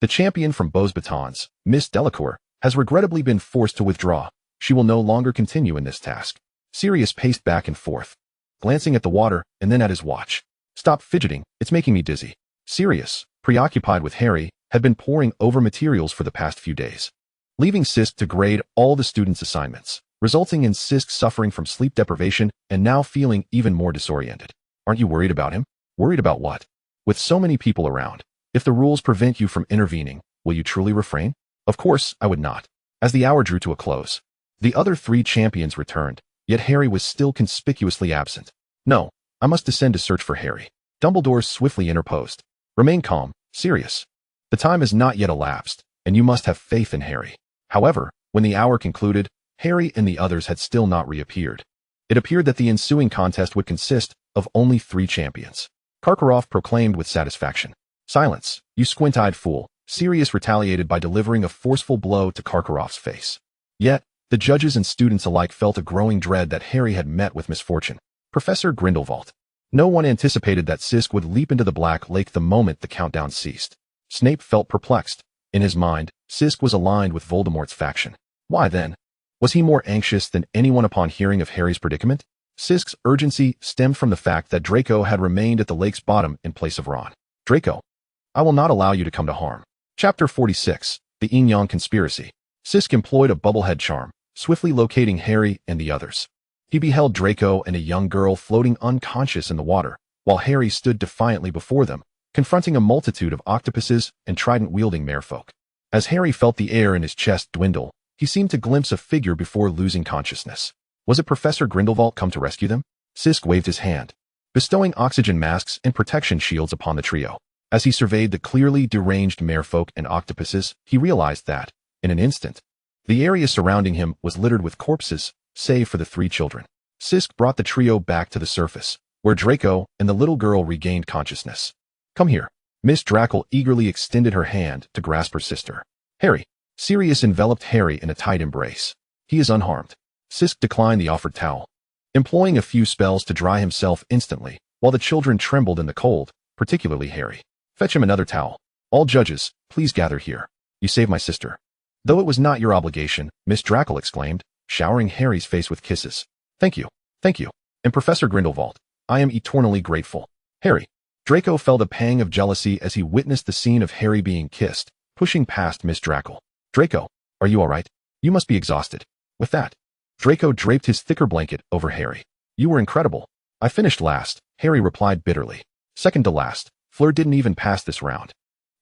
The champion from Beau's Batons, Miss Delacour, has regrettably been forced to withdraw. She will no longer continue in this task. Sirius paced back and forth, glancing at the water and then at his watch. Stop fidgeting, it's making me dizzy. Sirius, preoccupied with Harry, had been poring over materials for the past few days, leaving Sisk to grade all the students' assignments, resulting in Sisk suffering from sleep deprivation and now feeling even more disoriented. Aren't you worried about him? Worried about what? With so many people around, if the rules prevent you from intervening, will you truly refrain? Of course, I would not. As the hour drew to a close, the other 3 champions returned, yet Harry was still conspicuously absent. No, I must descend to search for Harry. Dumbledore swiftly interposed. Remain calm, Sirius. The time has not yet elapsed, and you must have faith in Harry. However, when the hour concluded, Harry and the others had still not reappeared. It appeared that the ensuing contest would consist of only 3 champions. Karkaroff proclaimed with satisfaction. Silence, you squint-eyed fool. Sirius retaliated by delivering a forceful blow to Karkaroff's face. Yet, the judges and students alike felt a growing dread that Harry had met with misfortune. Professor Grindelwald. No one anticipated that Sisk would leap into the Black Lake the moment the countdown ceased. Snape felt perplexed. In his mind, Sisk was aligned with Voldemort's faction. Why then? Was he more anxious than anyone upon hearing of Harry's predicament? Sisk's urgency stemmed from the fact that Draco had remained at the lake's bottom in place of Ron. Draco, I will not allow you to come to harm. Chapter 46, The Yin-Yang Conspiracy. Sisk employed a bubblehead charm, swiftly locating Harry and the others. He beheld Draco and a young girl floating unconscious in the water, while Harry stood defiantly before them, confronting a multitude of octopuses and trident-wielding merfolk. As Harry felt the air in his chest dwindle, he seemed to glimpse a figure before losing consciousness. Was it Professor Grindelwald come to rescue them? Sisk waved his hand, bestowing oxygen masks and protection shields upon the trio. As he surveyed the clearly deranged merfolk and octopuses, he realized that, in an instant, the area surrounding him was littered with corpses, save for the 3 children. Sisk brought the trio back to the surface, where Draco and the little girl regained consciousness. Come here. Miss Drackle eagerly extended her hand to grasp her sister. Harry. Sirius enveloped Harry in a tight embrace. He is unharmed. Sisk declined the offered towel, employing a few spells to dry himself instantly, while the children trembled in the cold, particularly Harry. Fetch him another towel. All judges, please gather here. You saved my sister. Though it was not your obligation, Miss Drackle exclaimed, showering Harry's face with kisses. Thank you. Thank you. And Professor Grindelwald, I am eternally grateful. Harry. Draco felt a pang of jealousy as he witnessed the scene of Harry being kissed, pushing past Miss Drackle. Draco, are you all right? You must be exhausted. With that, Draco draped his thicker blanket over Harry. You were incredible. I finished last, Harry replied bitterly. Second to last, Fleur didn't even pass this round.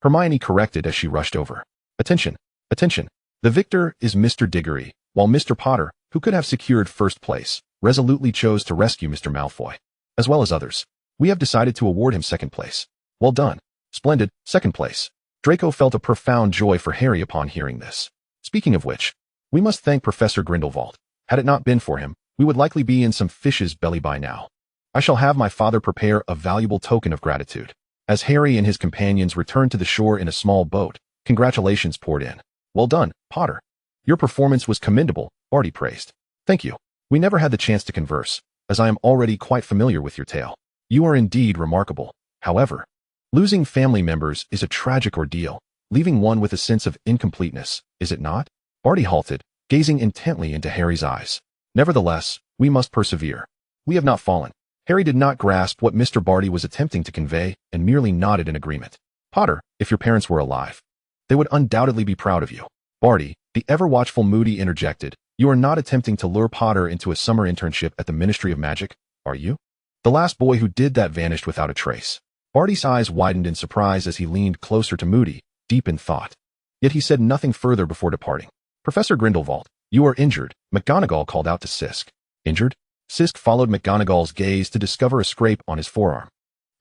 Hermione corrected as she rushed over. Attention, attention. The victor is Mr. Diggory, while Mr. Potter, who could have secured first place, resolutely chose to rescue Mr. Malfoy, as well as others. We have decided to award him second place. Well done. Splendid, second place. Draco felt a profound joy for Harry upon hearing this. Speaking of which, we must thank Professor Grindelwald. Had it not been for him, we would likely be in some fish's belly by now. I shall have my father prepare a valuable token of gratitude. As Harry and his companions returned to the shore in a small boat, congratulations poured in. Well done, Potter. Your performance was commendable, Barty praised. Thank you. We never had the chance to converse, as I am already quite familiar with your tale. You are indeed remarkable. However, losing family members is a tragic ordeal, leaving one with a sense of incompleteness, is it not? Barty halted, gazing intently into Harry's eyes. Nevertheless, we must persevere. We have not fallen. Harry did not grasp what Mr. Barty was attempting to convey and merely nodded in agreement. Potter, if your parents were alive, they would undoubtedly be proud of you. Barty, the ever-watchful Moody interjected, you are not attempting to lure Potter into a summer internship at the Ministry of Magic, are you? The last boy who did that vanished without a trace. Barty's eyes widened in surprise as he leaned closer to Moody, deep in thought. Yet he said nothing further before departing. Professor Grindelwald, you are injured, McGonagall called out to Sisk. Injured? Sisk followed McGonagall's gaze to discover a scrape on his forearm.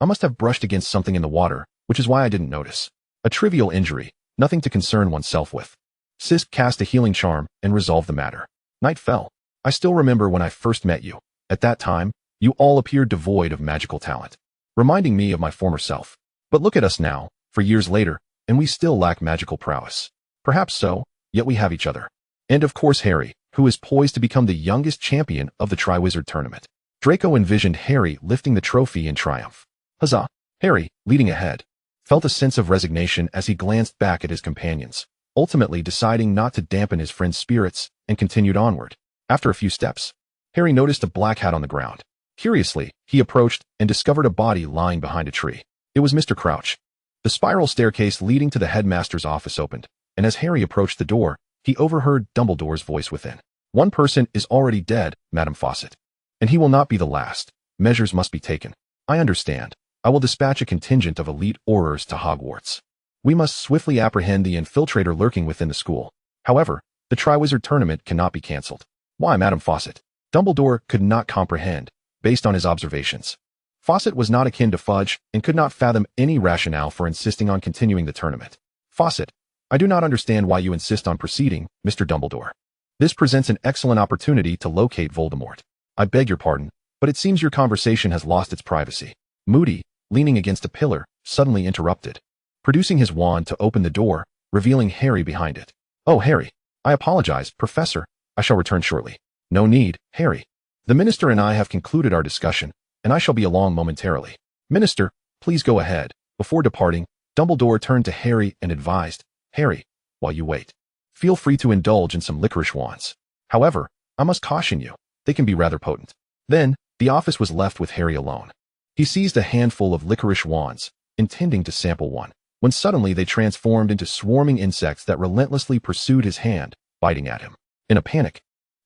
I must have brushed against something in the water, which is why I didn't notice. A trivial injury, nothing to concern oneself with. Sisk cast a healing charm and resolved the matter. Night fell. I still remember when I first met you. At that time, you all appeared devoid of magical talent, reminding me of my former self. But look at us now, for years later, and we still lack magical prowess. Perhaps so, yet we have each other. And of course Harry, who is poised to become the youngest champion of the Triwizard Tournament. Draco envisioned Harry lifting the trophy in triumph. Huzzah! Harry, leading ahead, felt a sense of resignation as he glanced back at his companions, ultimately deciding not to dampen his friend's spirits and continued onward. After a few steps, Harry noticed a black hat on the ground. Curiously, he approached and discovered a body lying behind a tree. It was Mr. Crouch. The spiral staircase leading to the headmaster's office opened, and as Harry approached the door, he overheard Dumbledore's voice within. One person is already dead, Madam Fawcett. And he will not be the last. Measures must be taken. I understand. I will dispatch a contingent of elite Aurors to Hogwarts. We must swiftly apprehend the infiltrator lurking within the school. However, the Triwizard Tournament cannot be cancelled. Why, Madam Fawcett? Dumbledore could not comprehend, based on his observations. Fawcett was not akin to Fudge and could not fathom any rationale for insisting on continuing the tournament. Fawcett, I do not understand why you insist on proceeding, Mr. Dumbledore. This presents an excellent opportunity to locate Voldemort. I beg your pardon, but it seems your conversation has lost its privacy. Moody, leaning against a pillar, suddenly interrupted, producing his wand to open the door, revealing Harry behind it. Oh, Harry. I apologize, Professor. I shall return shortly. No need, Harry. The Minister and I have concluded our discussion, and I shall be along momentarily. Minister, please go ahead. Before departing, Dumbledore turned to Harry and advised, Harry, while you wait, feel free to indulge in some licorice wands. However, I must caution you, they can be rather potent. Then, the office was left with Harry alone. He seized a handful of licorice wands, intending to sample one, when suddenly they transformed into swarming insects that relentlessly pursued his hand, biting at him. In a panic,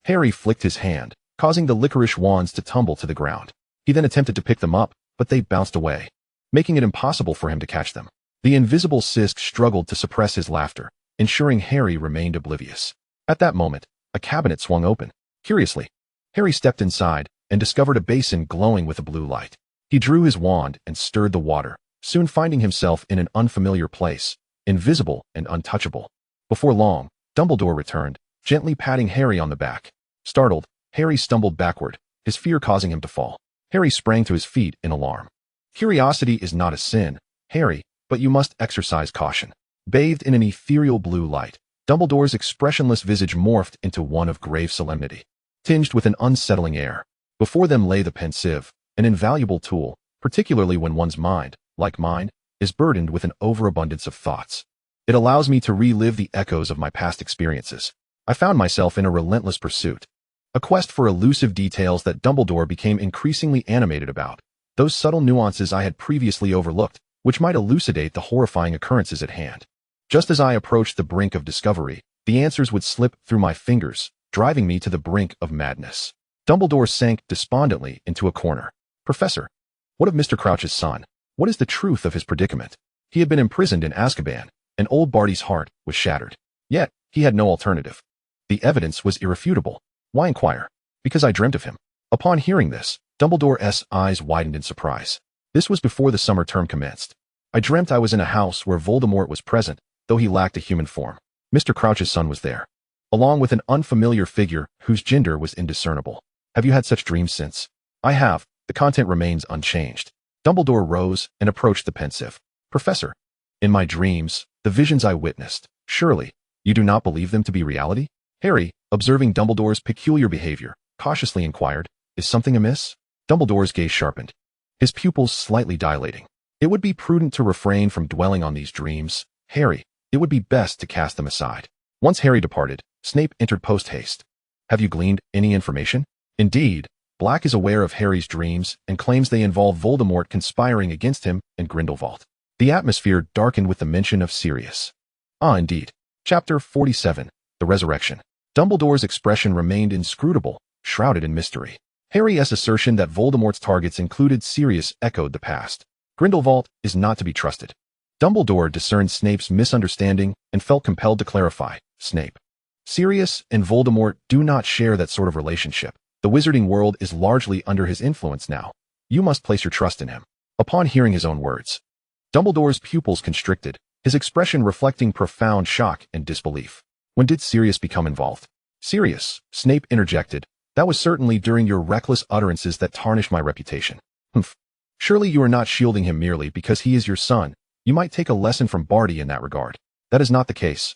Harry flicked his hand, causing the licorice wands to tumble to the ground. He then attempted to pick them up, but they bounced away, making it impossible for him to catch them. The invisible Sisk struggled to suppress his laughter, ensuring Harry remained oblivious. At that moment, a cabinet swung open. Curiously, Harry stepped inside and discovered a basin glowing with a blue light. He drew his wand and stirred the water, soon finding himself in an unfamiliar place, invisible and untouchable. Before long, Dumbledore returned, gently patting Harry on the back. Startled, Harry stumbled backward, his fear causing him to fall. Harry sprang to his feet in alarm. Curiosity is not a sin, Harry, but you must exercise caution. Bathed in an ethereal blue light, Dumbledore's expressionless visage morphed into one of grave solemnity, tinged with an unsettling air. Before them lay the pensieve, an invaluable tool, particularly when one's mind, like mine, is burdened with an overabundance of thoughts. It allows me to relive the echoes of my past experiences. I found myself in a relentless pursuit. A quest for elusive details that Dumbledore became increasingly animated about. Those subtle nuances I had previously overlooked, which might elucidate the horrifying occurrences at hand. Just as I approached the brink of discovery, the answers would slip through my fingers, driving me to the brink of madness. Dumbledore sank despondently into a corner. Professor, what of Mr. Crouch's son? What is the truth of his predicament? He had been imprisoned in Azkaban, and old Barty's heart was shattered. Yet, he had no alternative. The evidence was irrefutable. Why inquire? Because I dreamt of him. Upon hearing this, Dumbledore's eyes widened in surprise. This was before the summer term commenced. I dreamt I was in a house where Voldemort was present, though he lacked a human form. Mr. Crouch's son was there, along with an unfamiliar figure whose gender was indiscernible. Have you had such dreams since? I have. The content remains unchanged. Dumbledore rose and approached the pensive. Professor, in my dreams, the visions I witnessed, surely, you do not believe them to be reality? Harry, observing Dumbledore's peculiar behavior, cautiously inquired, is something amiss? Dumbledore's gaze sharpened, his pupils slightly dilating. It would be prudent to refrain from dwelling on these dreams, Harry. It would be best to cast them aside. Once Harry departed, Snape entered post-haste. Have you gleaned any information? Indeed, Black is aware of Harry's dreams and claims they involve Voldemort conspiring against him and Grindelwald. The atmosphere darkened with the mention of Sirius. Ah, indeed. Chapter 47, The Resurrection. Dumbledore's expression remained inscrutable, shrouded in mystery. Harry's assertion that Voldemort's targets included Sirius echoed the past. Grindelwald is not to be trusted. Dumbledore discerned Snape's misunderstanding and felt compelled to clarify. Snape, Sirius and Voldemort do not share that sort of relationship. The wizarding world is largely under his influence now. You must place your trust in him. Upon hearing his own words, Dumbledore's pupils constricted, his expression reflecting profound shock and disbelief. When did Sirius become involved? Sirius, Snape interjected. That was certainly during your reckless utterances that tarnished my reputation. Humph. Surely you are not shielding him merely because he is your son. You might take a lesson from Barty in that regard. That is not the case.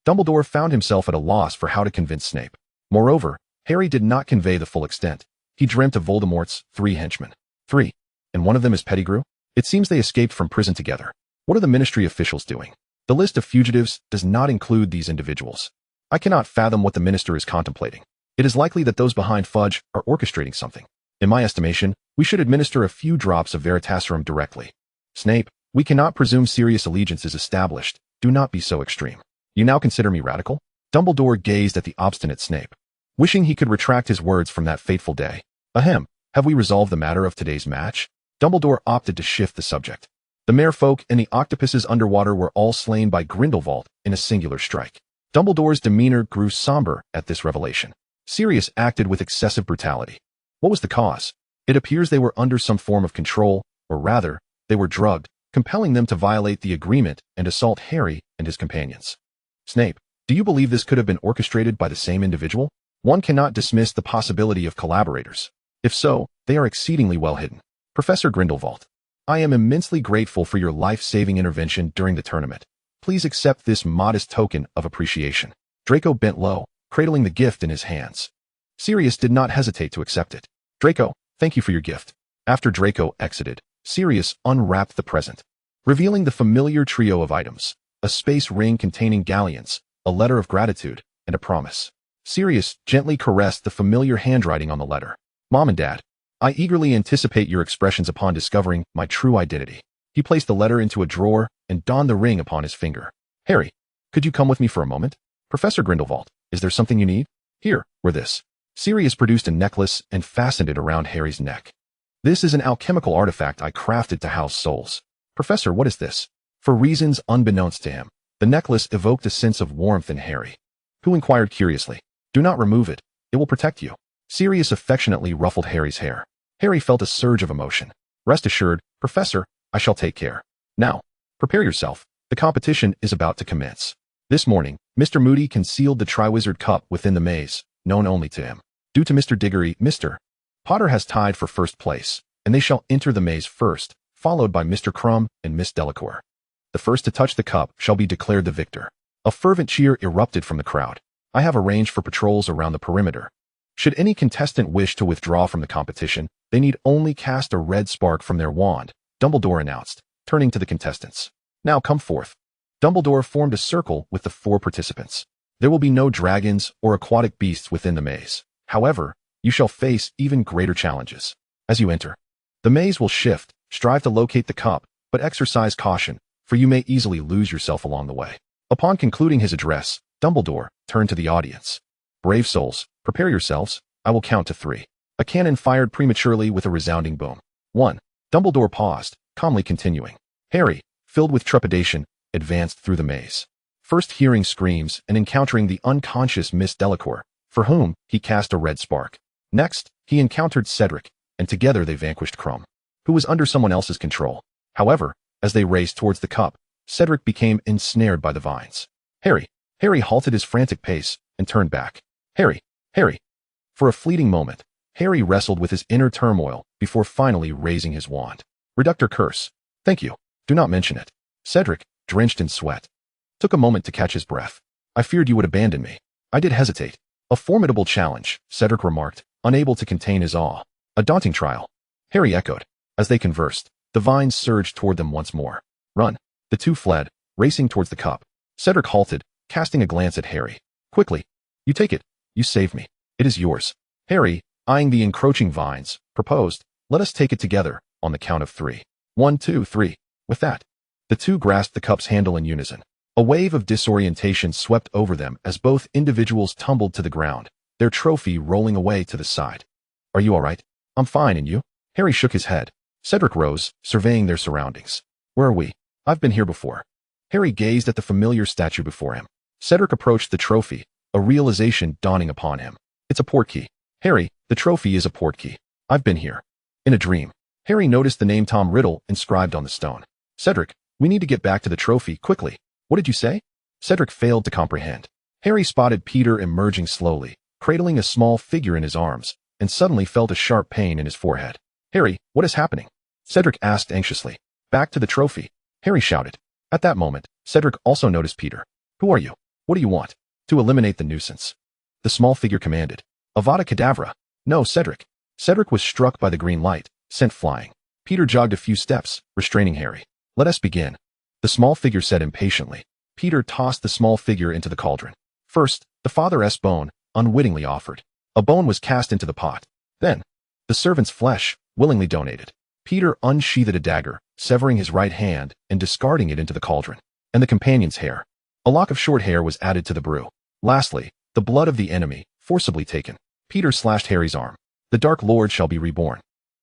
Dumbledore found himself at a loss for how to convince Snape. Moreover, Harry did not convey the full extent. He dreamt of Voldemort's 3 henchmen. 3. And one of them is Pettigrew? It seems they escaped from prison together. What are the ministry officials doing? The list of fugitives does not include these individuals. I cannot fathom what the minister is contemplating. It is likely that those behind Fudge are orchestrating something. In my estimation, we should administer a few drops of Veritaserum directly. Snape, we cannot presume Sirius allegiance is established. Do not be so extreme. You now consider me radical? Dumbledore gazed at the obstinate Snape, wishing he could retract his words from that fateful day. Ahem, have we resolved the matter of today's match? Dumbledore opted to shift the subject. The merfolk and the octopuses underwater were all slain by Grindelwald in a singular strike. Dumbledore's demeanor grew somber at this revelation. Sirius acted with excessive brutality. What was the cause? It appears they were under some form of control, or rather, they were drugged, compelling them to violate the agreement and assault Harry and his companions. Snape, do you believe this could have been orchestrated by the same individual? One cannot dismiss the possibility of collaborators. If so, they are exceedingly well hidden. Professor Grindelwald, I am immensely grateful for your life-saving intervention during the tournament. Please accept this modest token of appreciation. Draco bent low, cradling the gift in his hands. Sirius did not hesitate to accept it. Draco, thank you for your gift. After Draco exited, Sirius unwrapped the present, revealing the familiar trio of items: a space ring containing galleons, a letter of gratitude, and a promise. Sirius gently caressed the familiar handwriting on the letter. Mom and Dad, I eagerly anticipate your expressions upon discovering my true identity. He placed the letter into a drawer and donned the ring upon his finger. Harry, could you come with me for a moment? Professor Grindelwald, is there something you need? Here, wear this. Sirius produced a necklace and fastened it around Harry's neck. This is an alchemical artifact I crafted to house souls. Professor, what is this? For reasons unbeknownst to him, the necklace evoked a sense of warmth in Harry, who inquired curiously, do not remove it. It will protect you. Sirius affectionately ruffled Harry's hair. Harry felt a surge of emotion. Rest assured, Professor, I shall take care. Now, prepare yourself. The competition is about to commence. This morning, Mr. Moody concealed the Triwizard Cup within the maze, known only to him. Due to Mr. Diggory, Mr. Potter has tied for first place, and they shall enter the maze first, followed by Mr. Crumb and Miss Delacour. The first to touch the cup shall be declared the victor. A fervent cheer erupted from the crowd. I have arranged for patrols around the perimeter. Should any contestant wish to withdraw from the competition, they need only cast a red spark from their wand, Dumbledore announced, turning to the contestants. Now come forth. Dumbledore formed a circle with the 4 participants. There will be no dragons or aquatic beasts within the maze. However, you shall face even greater challenges. As you enter, the maze will shift. Strive to locate the cup, but exercise caution, for you may easily lose yourself along the way. Upon concluding his address, Dumbledore turned to the audience. Brave souls, prepare yourselves. I will count to 3. A cannon fired prematurely with a resounding boom. 1. Dumbledore paused, calmly continuing. Harry, filled with trepidation, advanced through the maze. First hearing screams and encountering the unconscious Miss Delacour, for whom he cast a red spark. Next, he encountered Cedric, and together they vanquished Krum, who was under someone else's control. However, as they raced towards the cup, Cedric became ensnared by the vines. Harry halted his frantic pace and turned back. Harry! For a fleeting moment, Harry wrestled with his inner turmoil before finally raising his wand. Reductor curse. Thank you. Do not mention it. Cedric, drenched in sweat, took a moment to catch his breath. I feared you would abandon me. I did hesitate. A formidable challenge, Cedric remarked, unable to contain his awe. A daunting trial, Harry echoed. As they conversed, the vines surged toward them once more. Run. The 2 fled, racing towards the cup. Cedric halted, casting a glance at Harry. Quickly. You take it. You saved me. It is yours. Harry, eyeing the encroaching vines, proposed, let us take it together, on the count of 3. 1, 2, 3. With that, the 2 grasped the cup's handle in unison. A wave of disorientation swept over them as both individuals tumbled to the ground, their trophy rolling away to the side. Are you all right? I'm fine, and you? Harry shook his head. Cedric rose, surveying their surroundings. Where are we? I've been here before. Harry gazed at the familiar statue before him. Cedric approached the trophy, a realization dawning upon him. It's a portkey. Harry, the trophy is a portkey. I've been here. In a dream. Harry noticed the name Tom Riddle inscribed on the stone. Cedric, we need to get back to the trophy, quickly. What did you say? Cedric failed to comprehend. Harry spotted Peter emerging slowly, cradling a small figure in his arms, and suddenly felt a sharp pain in his forehead. Harry, what is happening? Cedric asked anxiously. Back to the trophy, Harry shouted. At that moment, Cedric also noticed Peter. Who are you? What do you want? To eliminate the nuisance. The small figure commanded. Avada Kedavra. No, Cedric. Cedric was struck by the green light, sent flying. Peter jogged a few steps, restraining Harry. Let us begin. The small figure said impatiently. Peter tossed the small figure into the cauldron. First, the father's bone, unwittingly offered. A bone was cast into the pot. Then, the servant's flesh, willingly donated. Peter unsheathed a dagger, severing his right hand and discarding it into the cauldron. And the companion's hair. A lock of short hair was added to the brew. Lastly, the blood of the enemy, forcibly taken. Peter slashed Harry's arm. The Dark Lord shall be reborn.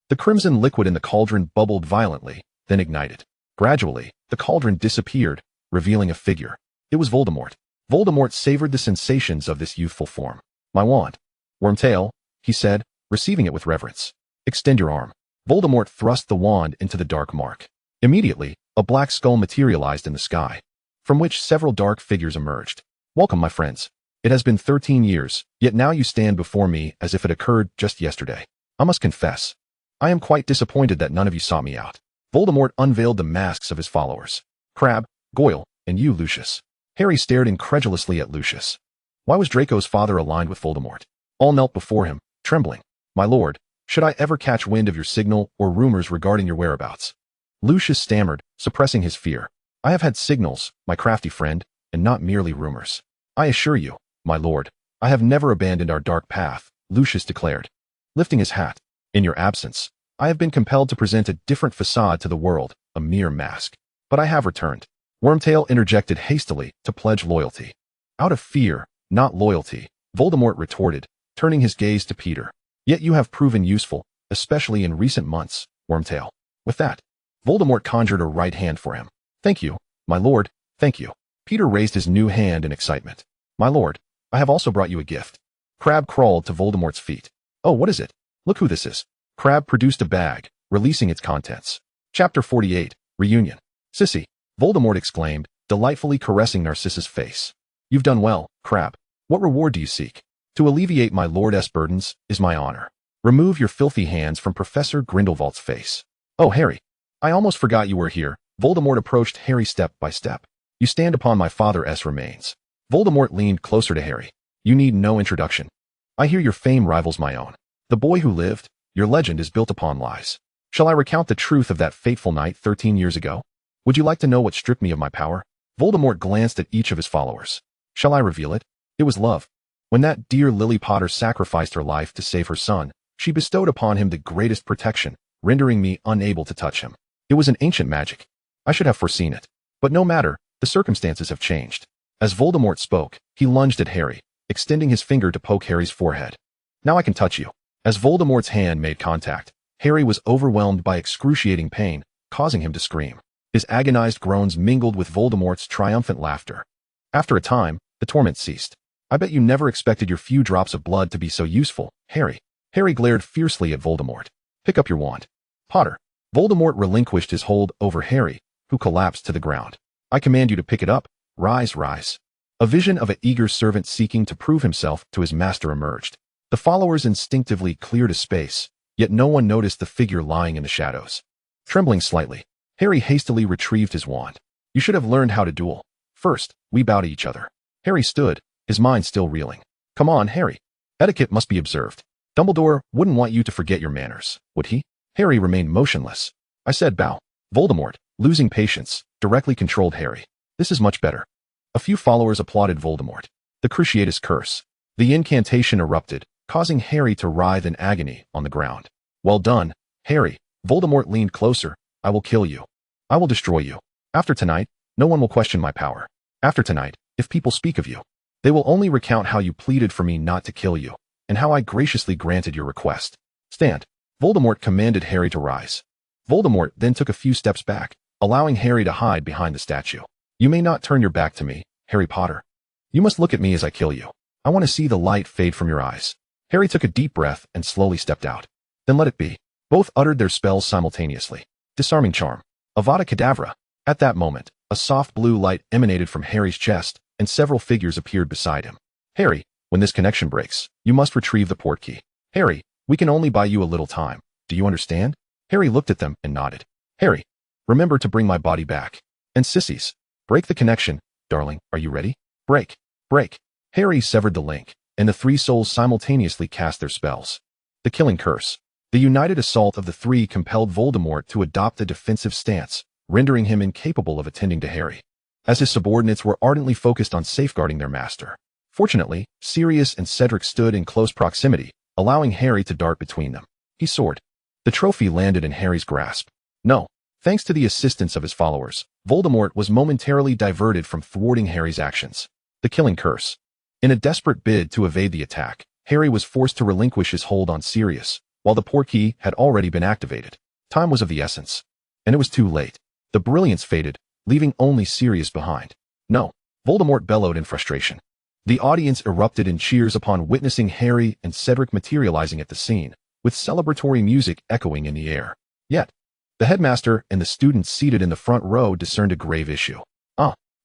The crimson liquid in the cauldron bubbled violently, then ignited. Gradually, the cauldron disappeared, revealing a figure. It was Voldemort. Voldemort savored the sensations of this youthful form. My wand. Wormtail, he said, receiving it with reverence. Extend your arm. Voldemort thrust the wand into the dark mark. Immediately, a black skull materialized in the sky, from which several dark figures emerged. Welcome, my friends. It has been 13 years, yet now you stand before me as if it occurred just yesterday. I must confess, I am quite disappointed that none of you sought me out. Voldemort unveiled the masks of his followers. Crabbe, Goyle, and you, Lucius. Harry stared incredulously at Lucius. Why was Draco's father aligned with Voldemort? All knelt before him, trembling. My lord, should I ever catch wind of your signal or rumors regarding your whereabouts? Lucius stammered, suppressing his fear. I have had signals, my crafty friend, and not merely rumors. I assure you, my lord, I have never abandoned our dark path, Lucius declared, lifting his hat. In your absence, I have been compelled to present a different facade to the world, a mere mask. But I have returned. Wormtail interjected hastily to pledge loyalty. Out of fear, not loyalty, Voldemort retorted, turning his gaze to Peter. Yet you have proven useful, especially in recent months, Wormtail. With that, Voldemort conjured a right hand for him. Thank you, my lord, thank you. Peter raised his new hand in excitement. My lord, I have also brought you a gift. Crabbe crawled to Voldemort's feet. Oh, what is it? Look who this is. Crabbe produced a bag, releasing its contents. Chapter 48, Reunion. Sissy, Voldemort exclaimed, delightfully caressing Narcissa's face. You've done well, Crabbe. What reward do you seek? To alleviate my lord's burdens is my honor. Remove your filthy hands from Professor Grindelwald's face. Oh, Harry, I almost forgot you were here. Voldemort approached Harry step by step. You stand upon my father's remains. Voldemort leaned closer to Harry. You need no introduction. I hear your fame rivals my own. The boy who lived, your legend is built upon lies. Shall I recount the truth of that fateful night 13 years ago? Would you like to know what stripped me of my power? Voldemort glanced at each of his followers. Shall I reveal it? It was love. When that dear Lily Potter sacrificed her life to save her son, she bestowed upon him the greatest protection, rendering me unable to touch him. It was an ancient magic. I should have foreseen it. But no matter, the circumstances have changed. As Voldemort spoke, he lunged at Harry, extending his finger to poke Harry's forehead. Now I can touch you. As Voldemort's hand made contact, Harry was overwhelmed by excruciating pain, causing him to scream. His agonized groans mingled with Voldemort's triumphant laughter. After a time, the torment ceased. I bet you never expected your few drops of blood to be so useful, Harry. Harry glared fiercely at Voldemort. Pick up your wand. Potter. Voldemort relinquished his hold over Harry, who collapsed to the ground. I command you to pick it up. Rise, rise. A vision of an eager servant seeking to prove himself to his master emerged. The followers instinctively cleared a space, yet no one noticed the figure lying in the shadows. Trembling slightly, Harry hastily retrieved his wand. You should have learned how to duel. First, we bow to each other. Harry stood, his mind still reeling. Come on, Harry. Etiquette must be observed. Dumbledore wouldn't want you to forget your manners, would he? Harry remained motionless. I said bow. Voldemort, losing patience, directly controlled Harry. This is much better. A few followers applauded Voldemort. The Cruciatus Curse. The incantation erupted, causing Harry to writhe in agony on the ground. Well done, Harry. Voldemort leaned closer. I will kill you. I will destroy you. After tonight, no one will question my power. After tonight, if people speak of you, they will only recount how you pleaded for me not to kill you, and how I graciously granted your request. Stand. Voldemort commanded Harry to rise. Voldemort then took a few steps back, allowing Harry to hide behind the statue. You may not turn your back to me, Harry Potter. You must look at me as I kill you. I want to see the light fade from your eyes. Harry took a deep breath and slowly stepped out. Then let it be. Both uttered their spells simultaneously. Disarming charm. Avada Kedavra. At that moment, a soft blue light emanated from Harry's chest, and several figures appeared beside him. Harry, when this connection breaks, you must retrieve the portkey. Harry, we can only buy you a little time. Do you understand? Harry looked at them and nodded. Harry, remember to bring my body back. And sissies, break the connection. Darling, are you ready? Break. Break. Harry severed the link, and the three souls simultaneously cast their spells. The killing curse. The united assault of the three compelled Voldemort to adopt a defensive stance, rendering him incapable of attending to Harry, as his subordinates were ardently focused on safeguarding their master. Fortunately, Sirius and Cedric stood in close proximity, allowing Harry to dart between them. He soared. The trophy landed in Harry's grasp. No. Thanks to the assistance of his followers, Voldemort was momentarily diverted from thwarting Harry's actions. The killing curse. In a desperate bid to evade the attack, Harry was forced to relinquish his hold on Sirius, while the portkey had already been activated. Time was of the essence. And it was too late. The brilliance faded, leaving only Sirius behind. No. Voldemort bellowed in frustration. The audience erupted in cheers upon witnessing Harry and Cedric materializing at the scene, with celebratory music echoing in the air. Yet, the headmaster and the students seated in the front row discerned a grave issue.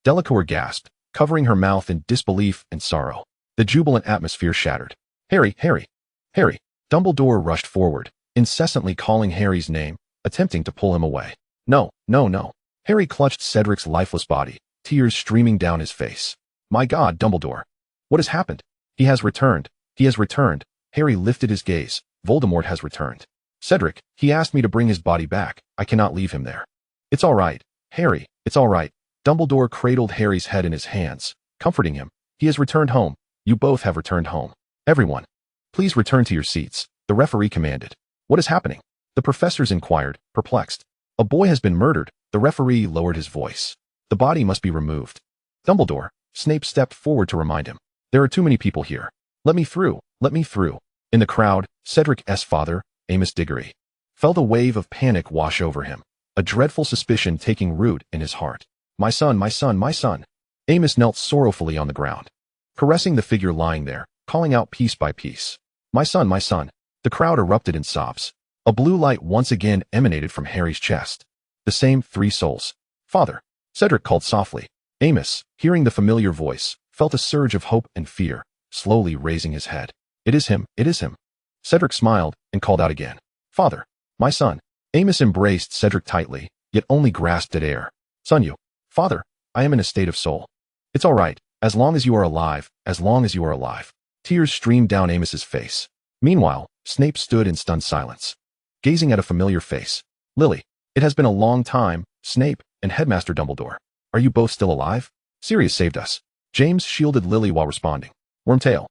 Delacour gasped, covering her mouth in disbelief and sorrow. The jubilant atmosphere shattered. Harry, Harry, Harry. Dumbledore rushed forward, incessantly calling Harry's name, attempting to pull him away. No, no, no. Harry clutched Cedric's lifeless body, tears streaming down his face. My God, Dumbledore. What has happened? He has returned. He has returned. Harry lifted his gaze. Voldemort has returned. Cedric, he asked me to bring his body back. I cannot leave him there. It's all right, Harry, it's all right. Dumbledore cradled Harry's head in his hands, comforting him. He has returned home. You both have returned home. Everyone, please return to your seats, the referee commanded. What is happening? The professors inquired, perplexed. A boy has been murdered. The referee lowered his voice. The body must be removed. Dumbledore, Snape stepped forward to remind him. There are too many people here. Let me through, let me through. In the crowd, Cedric's father, Amos Diggory, felt a wave of panic wash over him, a dreadful suspicion taking root in his heart. My son, my son, my son. Amos knelt sorrowfully on the ground, caressing the figure lying there, calling out piece by piece. My son, my son. The crowd erupted in sobs. A blue light once again emanated from Harry's chest. The same three souls. Father. Cedric called softly. Amos, hearing the familiar voice, felt a surge of hope and fear, slowly raising his head. It is him, it is him. Cedric smiled and called out again. Father. My son. Amos embraced Cedric tightly, yet only grasped at air. Son, you. Father, I am in a state of soul. It's all right, as long as you are alive, as long as you are alive. Tears streamed down Amos's face. Meanwhile, Snape stood in stunned silence, gazing at a familiar face. Lily. It has been a long time, Snape and Headmaster Dumbledore. Are you both still alive? Sirius saved us. James shielded Lily while responding. Wormtail.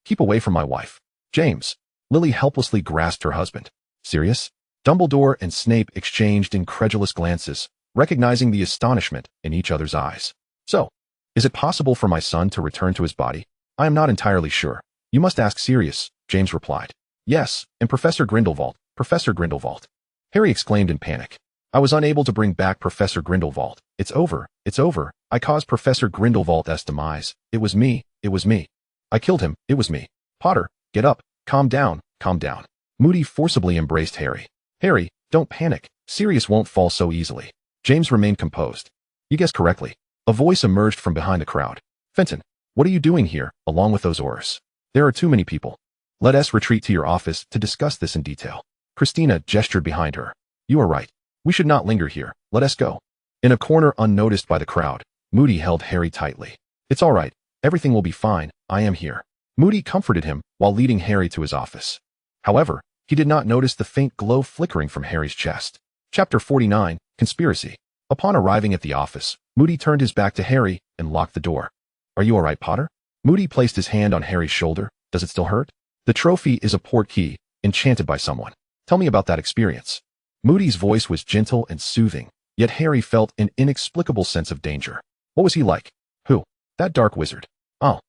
Keep away from my wife. James. Lily helplessly grasped her husband. Sirius? Dumbledore and Snape exchanged incredulous glances, recognizing the astonishment in each other's eyes. So, is it possible for my son to return to his body? I am not entirely sure. You must ask Sirius, James replied. Yes, and Professor Grindelwald. Professor Grindelwald. Harry exclaimed in panic. I was unable to bring back Professor Grindelwald. It's over. It's over. I caused Professor Grindelwald's demise. It was me. It was me. I killed him. It was me. Potter, get up. Calm down. Calm down. Moody forcibly embraced Harry. Harry, don't panic. Sirius won't fall so easily. James remained composed. You guessed correctly. A voice emerged from behind the crowd. Fenton, what are you doing here, along with those Aurors? There are too many people. Let us retreat to your office to discuss this in detail. Christina gestured behind her. You are right. We should not linger here. Let us go. In a corner unnoticed by the crowd, Moody held Harry tightly. It's all right. Everything will be fine. I am here. Moody comforted him while leading Harry to his office. However, he did not notice the faint glow flickering from Harry's chest. Chapter 49, Conspiracy. Upon arriving at the office, Moody turned his back to Harry and locked the door. Are you all right, Potter? Moody placed his hand on Harry's shoulder. Does it still hurt? The trophy is a port key, enchanted by someone. Tell me about that experience. Moody's voice was gentle and soothing, yet Harry felt an inexplicable sense of danger. What was he like? Who? That dark wizard. Oh.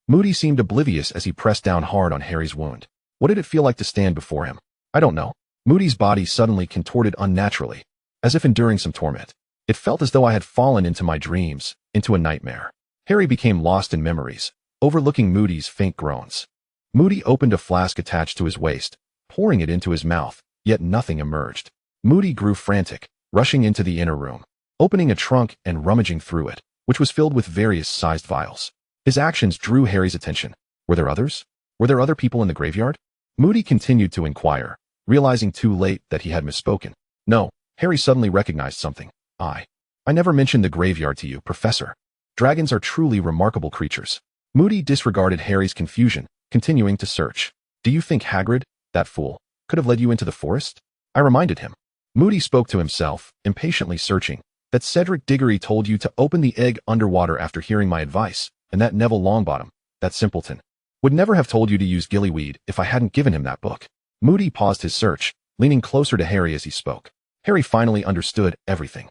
Moody seemed oblivious as he pressed down hard on Harry's wound. What did it feel like to stand before him? I don't know. Moody's body suddenly contorted unnaturally, as if enduring some torment. It felt as though I had fallen into my dreams, into a nightmare. Harry became lost in memories, overlooking Moody's faint groans. Moody opened a flask attached to his waist, pouring it into his mouth, yet nothing emerged. Moody grew frantic, rushing into the inner room, opening a trunk and rummaging through it, which was filled with various sized vials. His actions drew Harry's attention. Were there others? Were there other people in the graveyard? Moody continued to inquire, realizing too late that he had misspoken. No, Harry suddenly recognized something. I never mentioned the graveyard to you, Professor. Dragons are truly remarkable creatures. Moody disregarded Harry's confusion, continuing to search. Do you think Hagrid, that fool, could have led you into the forest? I reminded him. Moody spoke to himself, impatiently searching, that Cedric Diggory told you to open the egg underwater after hearing my advice, and that Neville Longbottom, that simpleton, would never have told you to use gillyweed if I hadn't given him that book. Moody paused his search, leaning closer to Harry as he spoke. Harry finally understood everything.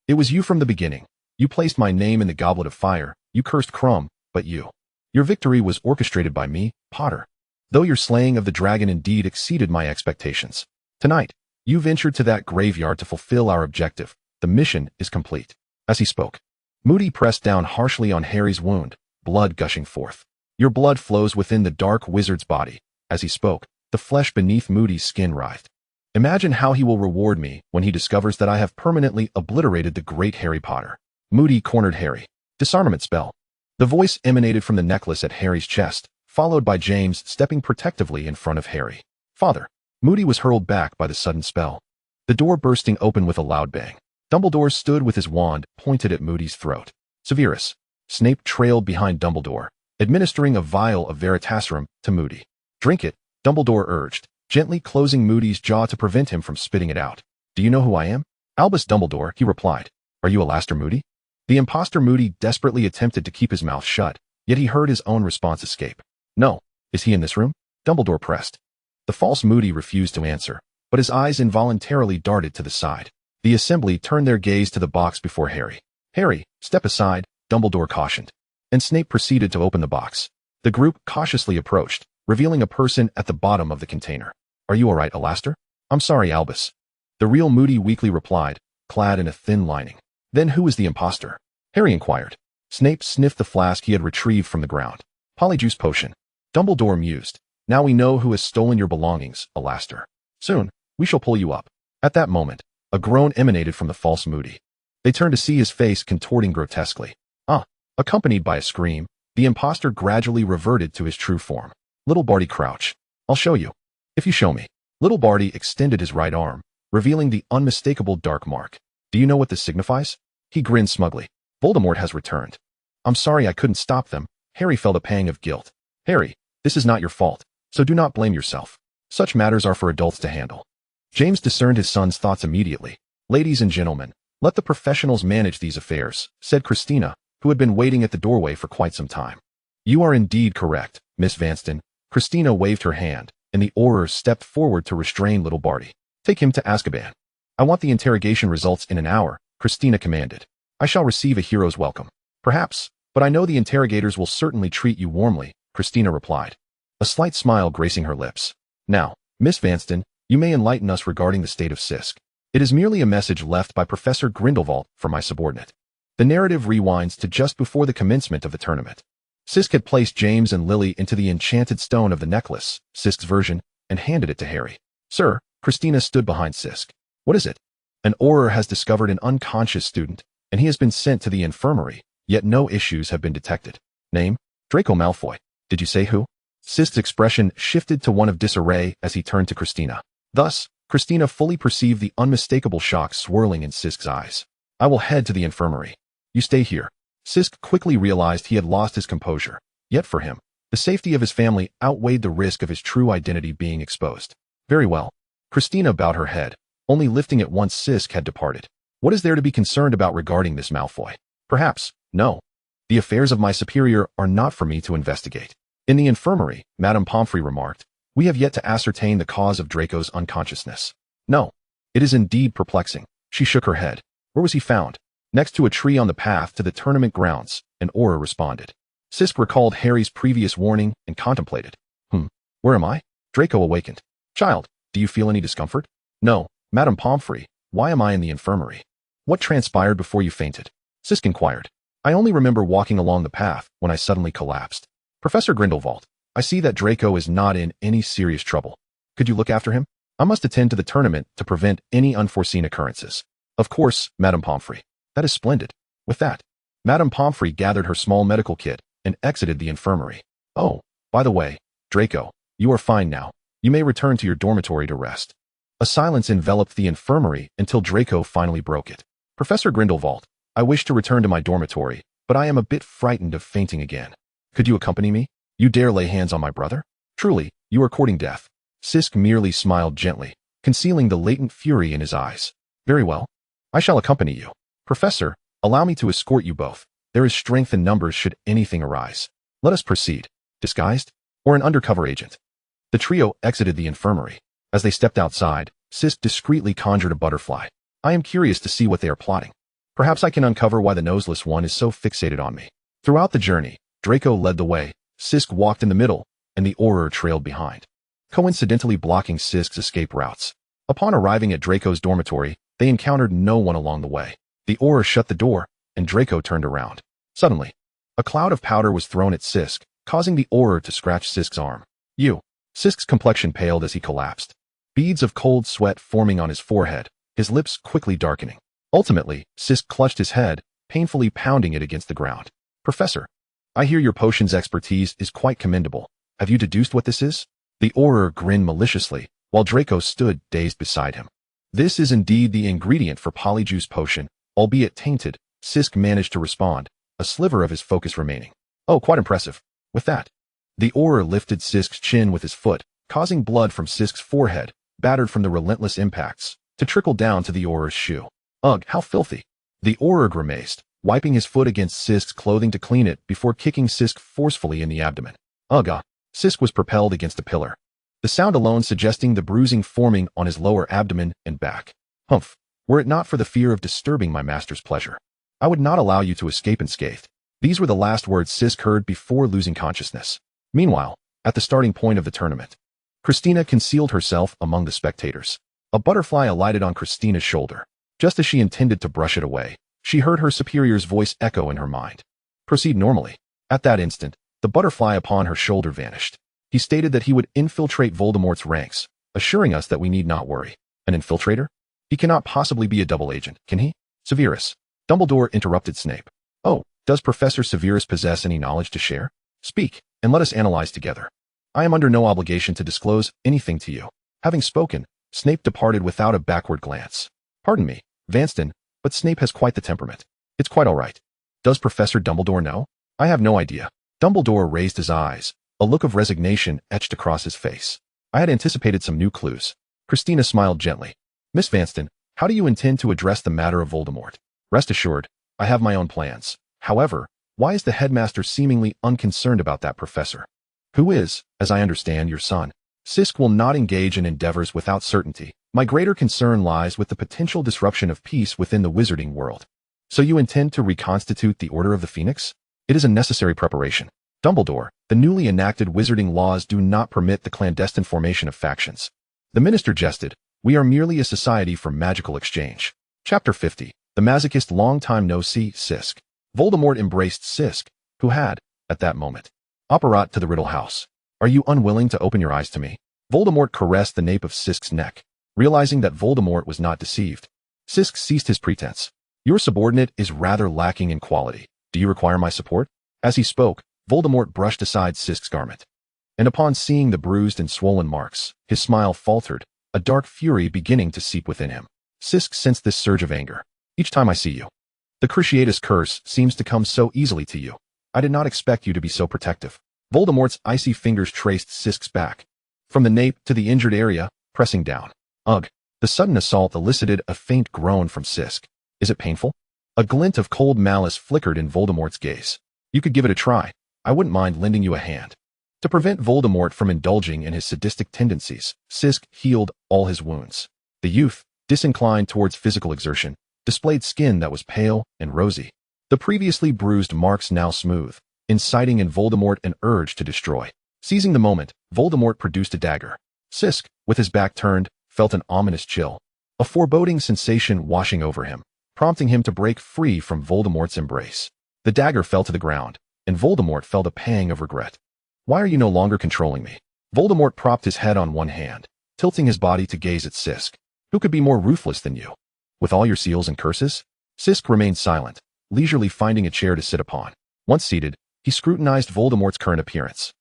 It was you from the beginning. You placed my name in the goblet of fire, you cursed Crumb, but your victory was orchestrated by me, Potter. Though your slaying of the dragon indeed exceeded my expectations. Tonight, you ventured to that graveyard to fulfill our objective. The mission is complete. As he spoke, Moody pressed down harshly on Harry's wound, blood gushing forth. Your blood flows within the dark wizard's body. As he spoke, the flesh beneath Moody's skin writhed. Imagine how he will reward me when he discovers that I have permanently obliterated the great Harry Potter. Moody cornered Harry. Disarmament spell. The voice emanated from the necklace at Harry's chest, followed by James stepping protectively in front of Harry. Father. Moody was hurled back by the sudden spell. The door bursting open with a loud bang. Dumbledore stood with his wand pointed at Moody's throat. Severus. Snape trailed behind Dumbledore, administering a vial of Veritaserum to Moody. Drink it, Dumbledore urged, gently closing Moody's jaw to prevent him from spitting it out. Do you know who I am? Albus Dumbledore, he replied. Are you Alastor Moody? The imposter Moody desperately attempted to keep his mouth shut, yet he heard his own response escape. No. Is he in this room? Dumbledore pressed. The false Moody refused to answer, but his eyes involuntarily darted to the side. The assembly turned their gaze to the box before Harry. Harry, step aside, Dumbledore cautioned. And Snape proceeded to open the box. The group cautiously approached, revealing a person at the bottom of the container. Are you all right, Alastor? I'm sorry, Albus. The real Moody weakly replied, clad in a thin lining. Then who is the imposter? Harry inquired. Snape sniffed the flask he had retrieved from the ground. Polyjuice potion. Dumbledore mused. Now we know who has stolen your belongings, Alastor. Soon, we shall pull you up. At that moment, a groan emanated from the false Moody. They turned to see his face contorting grotesquely. Accompanied by a scream, the imposter gradually reverted to his true form. Little Barty Crouch. I'll show you. If you show me. Little Barty extended his right arm, revealing the unmistakable dark mark. Do you know what this signifies? He grinned smugly. Voldemort has returned. I'm sorry I couldn't stop them. Harry felt a pang of guilt. Harry, this is not your fault, so do not blame yourself. Such matters are for adults to handle. James discerned his son's thoughts immediately. Ladies and gentlemen, Let the professionals manage these affairs, said Christina, who had been waiting at the doorway for quite some time. You are indeed correct, Miss Vanston. Christina waved her hand, and the Auror stepped forward to restrain little Barty. Take him to Azkaban. I want the interrogation results in an hour, Christina commanded. I shall receive a hero's welcome. Perhaps, but I know the interrogators will certainly treat you warmly, Christina replied, a slight smile gracing her lips. Now, Miss Vanston, you may enlighten us regarding the state of Sisk. It is merely a message left by Professor Grindelwald for my subordinate. The narrative rewinds to just before the commencement of the tournament. Sisk had placed James and Lily into the enchanted stone of the necklace, Sisk's version, and handed it to Harry. Sir, Christina stood behind Sisk. What is it? An Auror has discovered an unconscious student, and he has been sent to the infirmary, yet no issues have been detected. Name? Draco Malfoy. Did you say who? Sisk's expression shifted to one of disarray as he turned to Christina. Thus, Christina fully perceived the unmistakable shock swirling in Sisk's eyes. I will head to the infirmary. You stay here. Sisk quickly realized he had lost his composure, yet for him, the safety of his family outweighed the risk of his true identity being exposed. Very well. Christina bowed her head, only lifting it once Sisk had departed. What is there to be concerned about regarding this Malfoy? Perhaps, no. The affairs of my superior are not for me to investigate. In the infirmary, Madame Pomfrey remarked, we have yet to ascertain the cause of Draco's unconsciousness. No. It is indeed perplexing. She shook her head. Where was he found? Next to a tree on the path to the tournament grounds, an Auror responded. Sisk recalled Harry's previous warning and contemplated. Where am I? Draco awakened. Child, do you feel any discomfort? No, Madame Pomfrey, why am I in the infirmary? What transpired before you fainted? Sisk inquired. I only remember walking along the path when I suddenly collapsed. Professor Grindelwald, I see that Draco is not in any serious trouble. Could you look after him? I must attend to the tournament to prevent any unforeseen occurrences. Of course, Madame Pomfrey. That is splendid. With that, Madame Pomfrey gathered her small medical kit and exited the infirmary. Oh, by the way, Draco, you are fine now. You may return to your dormitory to rest. A silence enveloped the infirmary until Draco finally broke it. Professor Grindelwald, I wish to return to my dormitory, but I am a bit frightened of fainting again. Could you accompany me? You dare lay hands on my brother? Truly, you are courting death. Sisk merely smiled gently, concealing the latent fury in his eyes. Very well. I shall accompany you. Professor, allow me to escort you both. There is strength in numbers should anything arise. Let us proceed. Disguised? Or an undercover agent? The trio exited the infirmary. As they stepped outside, Sisk discreetly conjured a butterfly. I am curious to see what they are plotting. Perhaps I can uncover why the noseless one is so fixated on me. Throughout the journey, Draco led the way, Sisk walked in the middle, and the Auror trailed behind, coincidentally blocking Sisk's escape routes. Upon arriving at Draco's dormitory, they encountered no one along the way. The Auror shut the door, and Draco turned around. Suddenly, a cloud of powder was thrown at Sisk, causing the Auror to scratch Sisk's arm. Sisk's complexion paled as he collapsed. Beads of cold sweat forming on his forehead, his lips quickly darkening. Ultimately, Sisk clutched his head, painfully pounding it against the ground. Professor, I hear your potion's expertise is quite commendable. Have you deduced what this is? The Auror grinned maliciously, while Draco stood dazed beside him. This is indeed the ingredient for Polyjuice potion, albeit tainted, Sisk managed to respond, a sliver of his focus remaining. Oh, quite impressive. With that, the Auror lifted Sisk's chin with his foot, causing blood from Sisk's forehead, battered from the relentless impacts, to trickle down to the Auror's shoe. Ugh, how filthy. The Auror grimaced, wiping his foot against Sisk's clothing to clean it before kicking Sisk forcefully in the abdomen. Ugh. Sisk was propelled against a pillar, the sound alone suggesting the bruising forming on his lower abdomen and back. Humph. Were it not for the fear of disturbing my master's pleasure, I would not allow you to escape unscathed. These were the last words Sisk heard before losing consciousness. Meanwhile, at the starting point of the tournament, Christina concealed herself among the spectators. A butterfly alighted on Christina's shoulder. Just as she intended to brush it away, she heard her superior's voice echo in her mind. Proceed normally. At that instant, the butterfly upon her shoulder vanished. He stated that he would infiltrate Voldemort's ranks, assuring us that we need not worry. An infiltrator? He cannot possibly be a double agent, can he? Severus. Dumbledore interrupted Snape. Oh, does Professor Severus possess any knowledge to share? Speak, and let us analyze together. I am under no obligation to disclose anything to you. Having spoken, Snape departed without a backward glance. Pardon me, Vanston, but Snape has quite the temperament. It's quite all right. Does Professor Dumbledore know? I have no idea. Dumbledore raised his eyes. A look of resignation etched across his face. I had anticipated some new clues. Christina smiled gently. Miss Vanston, How do you intend to address the matter of Voldemort? Rest assured, I have my own plans. However, why is the headmaster seemingly unconcerned about that professor? Who is, as I understand, your son? Sisk will not engage in endeavors without certainty. My greater concern lies with the potential disruption of peace within the wizarding world. So you intend to reconstitute the Order of the Phoenix? It is a necessary preparation. Dumbledore, the newly enacted wizarding laws do not permit the clandestine formation of factions. The minister jested. We are merely a society for magical exchange. Chapter 50. The Masochist Long Time No See, Sisk. Voldemort embraced Sisk, who had, at that moment, apparat to the Riddle House. Are you unwilling to open your eyes to me? Voldemort caressed the nape of Sisk's neck, realizing that Voldemort was not deceived. Sisk ceased his pretense. Your subordinate is rather lacking in quality. Do you require my support? As he spoke, Voldemort brushed aside Sisk's garment. And upon seeing the bruised and swollen marks, his smile faltered, a dark fury beginning to seep within him. Sisk sensed this surge of anger. Each time I see you, the Cruciatus curse seems to come so easily to you. I did not expect you to be so protective. Voldemort's icy fingers traced Sisk's back, from the nape to the injured area, pressing down. Ugh! The sudden assault elicited a faint groan from Sisk. Is it painful? A glint of cold malice flickered in Voldemort's gaze. You could give it a try. I wouldn't mind lending you a hand. To prevent Voldemort from indulging in his sadistic tendencies, Sisk healed all his wounds. The youth, disinclined towards physical exertion, displayed skin that was pale and rosy. The previously bruised marks now smooth, inciting in Voldemort an urge to destroy. Seizing the moment, Voldemort produced a dagger. Sisk, with his back turned, felt an ominous chill, a foreboding sensation washing over him, prompting him to break free from Voldemort's embrace. The dagger fell to the ground, and Voldemort felt a pang of regret. Why are you no longer controlling me? Voldemort propped his head on one hand, tilting his body to gaze at Sisk. Who could be more ruthless than you? With all your seals and curses? Sisk remained silent, leisurely finding a chair to sit upon. Once seated, he scrutinized Voldemort's current appearance.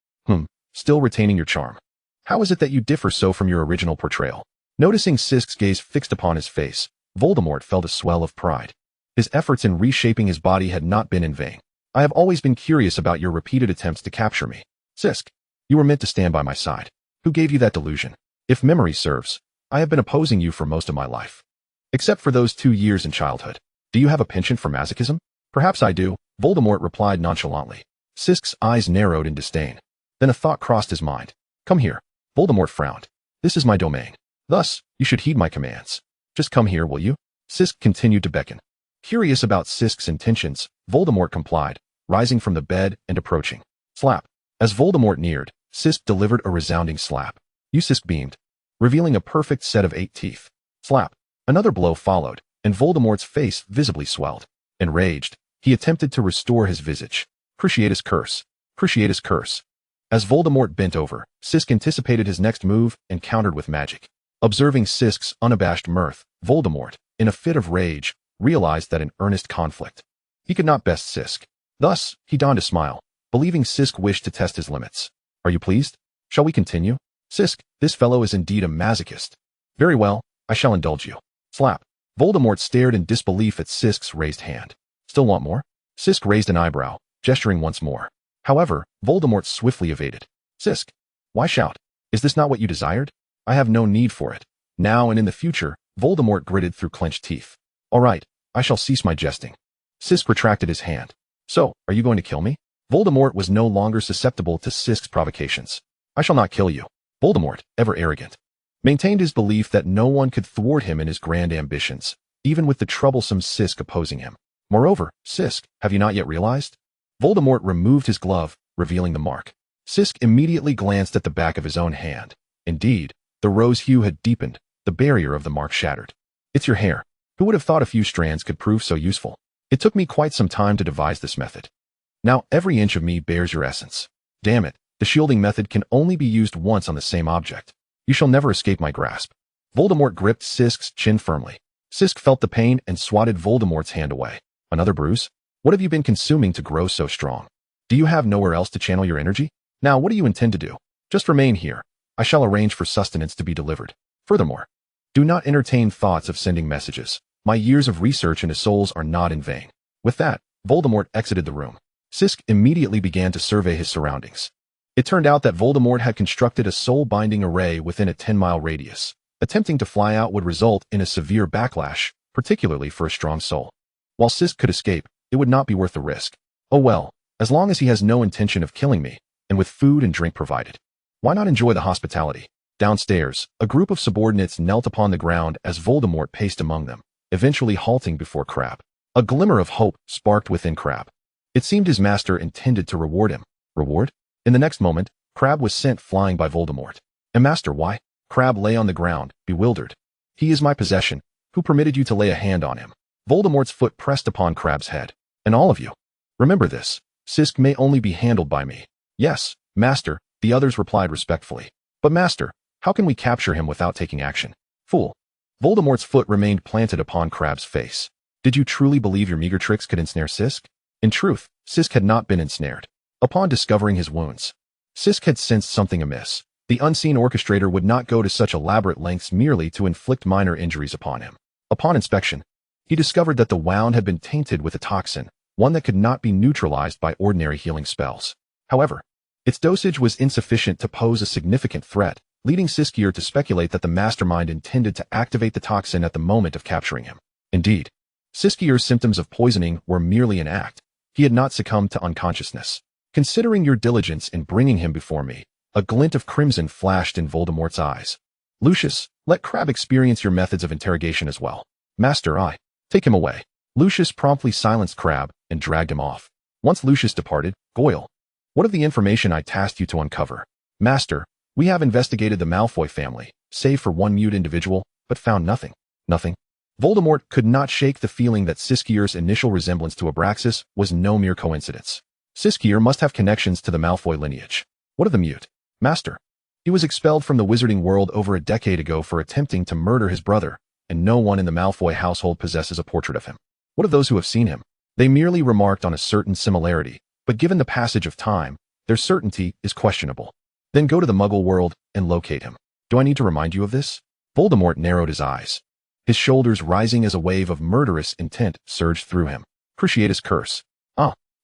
Still retaining your charm. How is it that you differ so from your original portrayal? Noticing Sisk's gaze fixed upon his face, Voldemort felt a swell of pride. His efforts in reshaping his body had not been in vain. I have always been curious about your repeated attempts to capture me. Sisk, you were meant to stand by my side. Who gave you that delusion? If memory serves, I have been opposing you for most of my life. Except for those 2 years in childhood. Do you have a penchant for masochism? Perhaps I do, Voldemort replied nonchalantly. Sisk's eyes narrowed in disdain. Then a thought crossed his mind. Come here. Voldemort frowned. This is my domain. Thus, you should heed my commands. Just come here, will you? Sisk continued to beckon. Curious about Sisk's intentions, Voldemort complied, rising from the bed and approaching. Slap. As Voldemort neared, Sisk delivered a resounding slap. Sisk beamed, revealing a perfect set of 8 teeth. Slap. Another blow followed, and Voldemort's face visibly swelled. Enraged, he attempted to restore his visage. Cruciatus curse. Cruciatus curse. As Voldemort bent over, Sisk anticipated his next move and countered with magic. Observing Sisk's unabashed mirth, Voldemort, in a fit of rage, realized that in earnest conflict. He could not best Sisk. Thus, he donned a smile, believing Sisk wished to test his limits. Are you pleased? Shall we continue? Sisk, this fellow is indeed a masochist. Very well, I shall indulge you. Slap. Voldemort stared in disbelief at Sisk's raised hand. Still want more? Sisk raised an eyebrow, gesturing once more. However, Voldemort swiftly evaded. Sisk, why shout? Is this not what you desired? I have no need for it. Now and in the future, Voldemort gritted through clenched teeth. All right, I shall cease my jesting. Sisk retracted his hand. So, are you going to kill me? Voldemort was no longer susceptible to Sisk's provocations. I shall not kill you. Voldemort, ever arrogant, maintained his belief that no one could thwart him in his grand ambitions, even with the troublesome Sisk opposing him. Moreover, Sisk, have you not yet realized? Voldemort removed his glove, revealing the mark. Sisk immediately glanced at the back of his own hand. Indeed, the rose hue had deepened, the barrier of the mark shattered. It's your hair. Who would have thought a few strands could prove so useful? It took me quite some time to devise this method. Now every inch of me bears your essence. Damn it, the shielding method can only be used once on the same object. You shall never escape my grasp. Voldemort gripped Sisk's chin firmly. Sisk felt the pain and swatted Voldemort's hand away. Another bruise? What have you been consuming to grow so strong? Do you have nowhere else to channel your energy? Now what do you intend to do? Just remain here. I shall arrange for sustenance to be delivered. Furthermore, do not entertain thoughts of sending messages. My years of research into souls are not in vain. With that, Voldemort exited the room. Sisk immediately began to survey his surroundings. It turned out that Voldemort had constructed a soul-binding array within a 10-mile radius. Attempting to fly out would result in a severe backlash, particularly for a strong soul. While Sisk could escape, it would not be worth the risk. Oh well, as long as he has no intention of killing me, and with food and drink provided. Why not enjoy the hospitality? Downstairs, a group of subordinates knelt upon the ground as Voldemort paced among them, eventually halting before Crabbe. A glimmer of hope sparked within Crabbe. It seemed his master intended to reward him. Reward? In the next moment, Crabbe was sent flying by Voldemort. And master, why? Crabbe lay on the ground, bewildered. He is my possession. Who permitted you to lay a hand on him? Voldemort's foot pressed upon Crabbe's head. And all of you. Remember this. Sisk may only be handled by me. Yes, master, the others replied respectfully. But master, how can we capture him without taking action? Fool. Voldemort's foot remained planted upon Crabbe's face. Did you truly believe your meager tricks could ensnare Sisk? In truth, Sisk had not been ensnared. Upon discovering his wounds, Sisk had sensed something amiss. The unseen orchestrator would not go to such elaborate lengths merely to inflict minor injuries upon him. Upon inspection, he discovered that the wound had been tainted with a toxin, one that could not be neutralized by ordinary healing spells. However, its dosage was insufficient to pose a significant threat, leading Siskier to speculate that the mastermind intended to activate the toxin at the moment of capturing him. Indeed, Siskier's symptoms of poisoning were merely an act. He had not succumbed to unconsciousness. Considering your diligence in bringing him before me, a glint of crimson flashed in Voldemort's eyes. Lucius, let Crabbe experience your methods of interrogation as well. Master, take him away. Lucius promptly silenced Crabbe and dragged him off. Once Lucius departed, Goyle, what of the information I tasked you to uncover? Master, we have investigated the Malfoy family, save for one mute individual, but found nothing. Nothing. Voldemort could not shake the feeling that Siskier's initial resemblance to Abraxas was no mere coincidence. Siskier must have connections to the Malfoy lineage. What of the mute? Master. He was expelled from the wizarding world over a decade ago for attempting to murder his brother, and no one in the Malfoy household possesses a portrait of him. What of those who have seen him? They merely remarked on a certain similarity, but given the passage of time, their certainty is questionable. Then go to the Muggle world and locate him. Do I need to remind you of this? Voldemort narrowed his eyes. His shoulders rising as a wave of murderous intent surged through him. Cruciatus curse.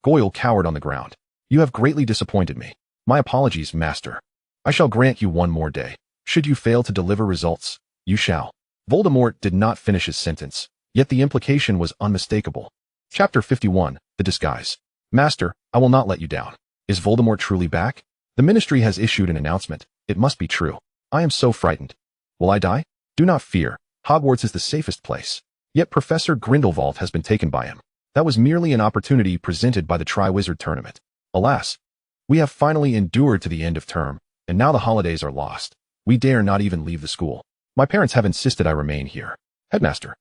Goyle cowered on the ground. You have greatly disappointed me. My apologies, master. I shall grant you one more day. Should you fail to deliver results, you shall. Voldemort did not finish his sentence, yet the implication was unmistakable. Chapter 51, The Disguise. Master, I will not let you down. Is Voldemort truly back? The Ministry has issued an announcement. It must be true. I am so frightened. Will I die? Do not fear. Hogwarts is the safest place. Yet Professor Grindelwald has been taken by him. That was merely an opportunity presented by the Triwizard Tournament. Alas, we have finally endured to the end of term, and now the holidays are lost. We dare not even leave the school. My parents have insisted I remain here. Headmaster,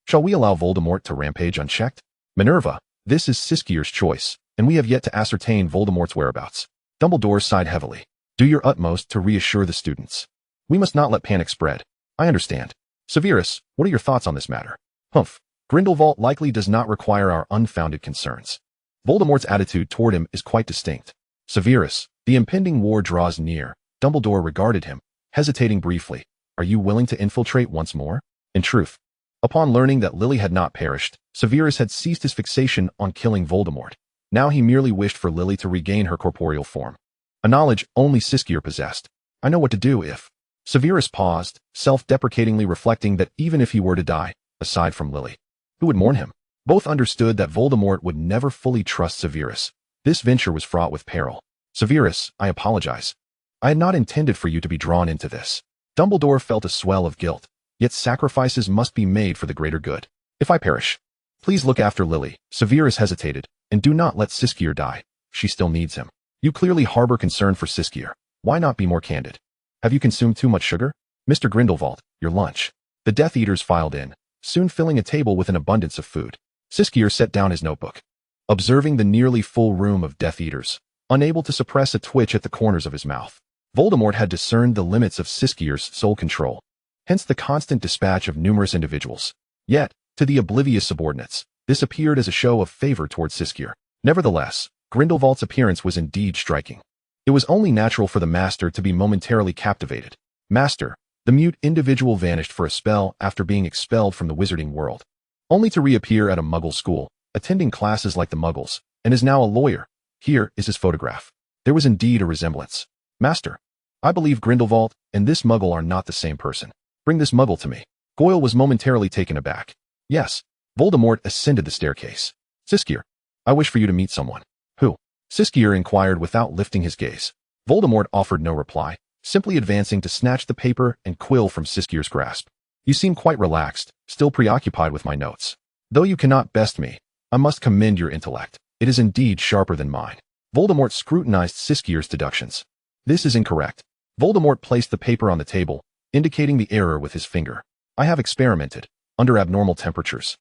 shall we allow Voldemort to rampage unchecked? Minerva, this is Siskier's choice, and we have yet to ascertain Voldemort's whereabouts. Dumbledore sighed heavily. Do your utmost to reassure the students. We must not let panic spread. I understand. Severus, what are your thoughts on this matter? Humph. Grindelwald likely does not require our unfounded concerns. Voldemort's attitude toward him is quite distinct. Severus, the impending war draws near. Dumbledore regarded him, hesitating briefly. Are you willing to infiltrate once more? In truth, upon learning that Lily had not perished, Severus had ceased his fixation on killing Voldemort. Now he merely wished for Lily to regain her corporeal form. A knowledge only Siskier possessed. I know what to do if... Severus paused, self-deprecatingly reflecting that even if he were to die, aside from Lily, who would mourn him? Both understood that Voldemort would never fully trust Severus. This venture was fraught with peril. Severus, I apologize. I had not intended for you to be drawn into this. Dumbledore felt a swell of guilt, yet sacrifices must be made for the greater good. If I perish, please look after Lily. Severus hesitated, and do not let Siskier die. She still needs him. You clearly harbor concern for Siskier. Why not be more candid? Have you consumed too much sugar? Mr. Grindelwald, your lunch. The Death Eaters filed in, soon filling a table with an abundance of food. Siskier set down his notebook. Observing the nearly full room of Death Eaters, unable to suppress a twitch at the corners of his mouth, Voldemort had discerned the limits of Siskier's sole control, hence the constant dispatch of numerous individuals. Yet, to the oblivious subordinates, this appeared as a show of favor towards Siskier. Nevertheless, Grindelwald's appearance was indeed striking. It was only natural for the master to be momentarily captivated. Master, the mute individual vanished for a spell after being expelled from the wizarding world, only to reappear at a Muggle school, attending classes like the Muggles, and is now a lawyer. Here is his photograph. There was indeed a resemblance. Master, I believe Grindelwald and this Muggle are not the same person. Bring this muggle to me. Goyle was momentarily taken aback. Yes. Voldemort ascended the staircase. Siskier, I wish for you to meet someone. Who? Siskier inquired without lifting his gaze. Voldemort offered no reply, simply advancing to snatch the paper and quill from Siskier's grasp. You seem quite relaxed, still preoccupied with my notes. Though you cannot best me, I must commend your intellect. It is indeed sharper than mine. Voldemort scrutinized Siskier's deductions. This is incorrect. Voldemort placed the paper on the table, indicating the error with his finger. I have experimented, under abnormal temperatures.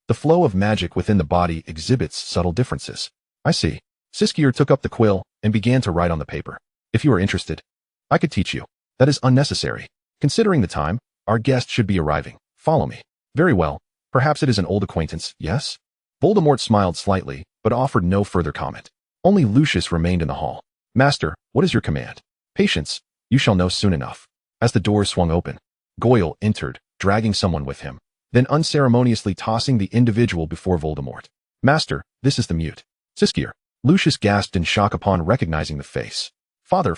The flow of magic within the body exhibits subtle differences. I see. Siskier took up the quill and began to write on the paper. If you are interested, I could teach you. That is unnecessary. Considering the time, our guest should be arriving. Follow me. Very well. Perhaps it is an old acquaintance, yes? Voldemort smiled slightly, but offered no further comment. Only Lucius remained in the hall. Master, what is your command? Patience. You shall know soon enough. As the door swung open, Goyle entered, dragging someone with him, then unceremoniously tossing the individual before Voldemort. Master, this is the mute. Siskier. Lucius gasped in shock upon recognizing the face. Father.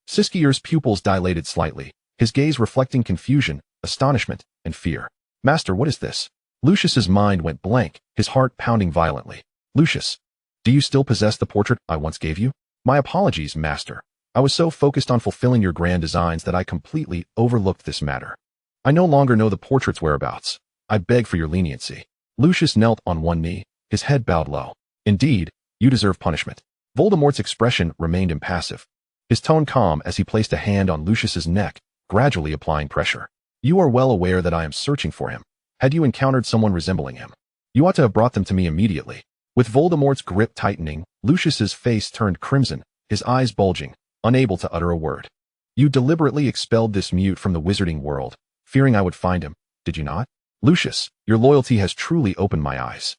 Siskier's pupils dilated slightly, his gaze reflecting confusion, astonishment, and fear. Master, what is this? Lucius's mind went blank, his heart pounding violently. Lucius, do you still possess the portrait I once gave you? My apologies, Master. I was so focused on fulfilling your grand designs that I completely overlooked this matter. I no longer know the portrait's whereabouts. I beg for your leniency. Lucius knelt on one knee, his head bowed low. Indeed, you deserve punishment. Voldemort's expression remained impassive, his tone calm as he placed a hand on Lucius's neck, gradually applying pressure. You are well aware that I am searching for him. Had you encountered someone resembling him, you ought to have brought them to me immediately. With Voldemort's grip tightening, Lucius's face turned crimson, his eyes bulging, unable to utter a word. You deliberately expelled this mute from the wizarding world, fearing I would find him, did you not? Lucius, your loyalty has truly opened my eyes.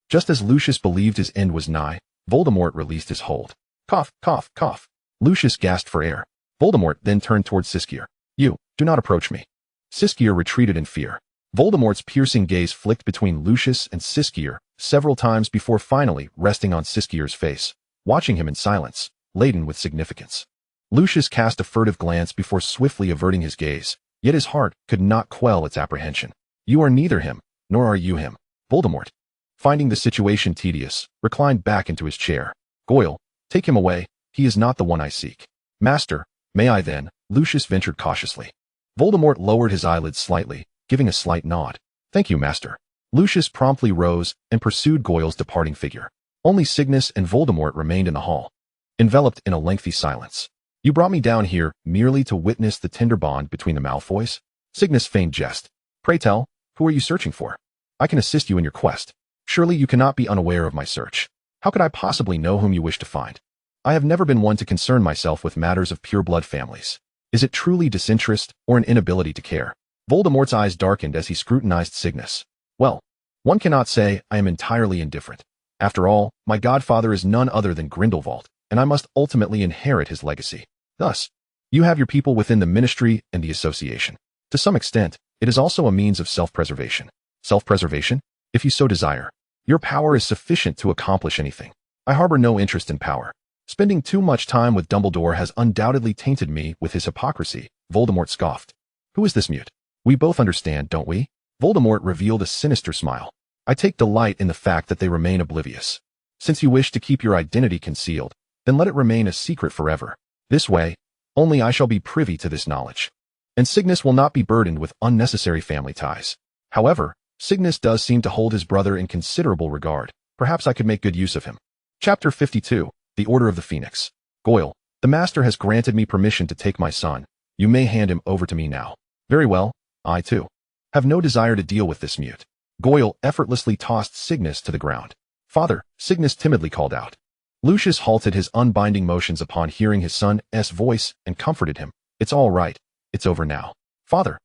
Just as Lucius believed his end was nigh, Voldemort released his hold. Cough. Lucius gasped for air. Voldemort then turned towards Siskier. You, do not approach me. Siskier retreated in fear. Voldemort's piercing gaze flicked between Lucius and Siskier several times before finally resting on Siskier's face, watching him in silence, laden with significance. Lucius cast a furtive glance before swiftly averting his gaze, yet his heart could not quell its apprehension. You are neither him, nor are you him. Voldemort, finding the situation tedious, reclined back into his chair. Goyle, take him away, he is not the one I seek. Master, may I then? Lucius ventured cautiously. Voldemort lowered his eyelids slightly, giving a slight nod. Thank you, Master. Lucius promptly rose and pursued Goyle's departing figure. Only Cygnus and Voldemort remained in the hall, enveloped in a lengthy silence. You brought me down here merely to witness the tender bond between the Malfoys? Cygnus feigned jest. Pray tell, who are you searching for? I can assist you in your quest. Surely you cannot be unaware of my search. How could I possibly know whom you wish to find? I have never been one to concern myself with matters of pure-blood families. Is it truly disinterest or an inability to care? Voldemort's eyes darkened as he scrutinized Cygnus. Well, one cannot say I am entirely indifferent. After all, my godfather is none other than Grindelwald, and I must ultimately inherit his legacy. Thus, you have your people within the ministry and the association. To some extent, it is also a means of self-preservation. Self-preservation? If you so desire. Your power is sufficient to accomplish anything. I harbor no interest in power. Spending too much time with Dumbledore has undoubtedly tainted me with his hypocrisy, Voldemort scoffed. Who is this mute? We both understand, don't we? Voldemort revealed a sinister smile. I take delight in the fact that they remain oblivious. Since you wish to keep your identity concealed, then let it remain a secret forever. This way, only I shall be privy to this knowledge. And Cygnus will not be burdened with unnecessary family ties. However, Cygnus does seem to hold his brother in considerable regard. Perhaps I could make good use of him. Chapter 52. The Order of the Phoenix. Goyle, the Master has granted me permission to take my son. You may hand him over to me now. Very well, I too have no desire to deal with this mute. Goyle effortlessly tossed Cygnus to the ground. Father, Cygnus timidly called out. Lucius halted his unbinding motions upon hearing his son's voice and comforted him. It's all right. It's over now. Father,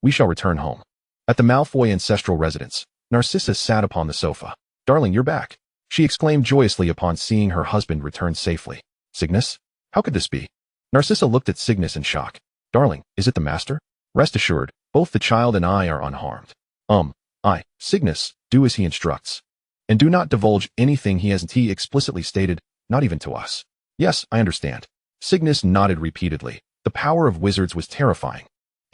we shall return home. At the Malfoy ancestral residence, Narcissa sat upon the sofa. Darling, you're back, she exclaimed joyously upon seeing her husband return safely. Cygnus? How could this be? Narcissa looked at Cygnus in shock. Darling, is it the Master? Rest assured, both the child and I are unharmed. Cygnus, do as he instructs. And do not divulge anything he hasn't explicitly stated, not even to us. Yes, I understand. Cygnus nodded repeatedly. The power of wizards was terrifying.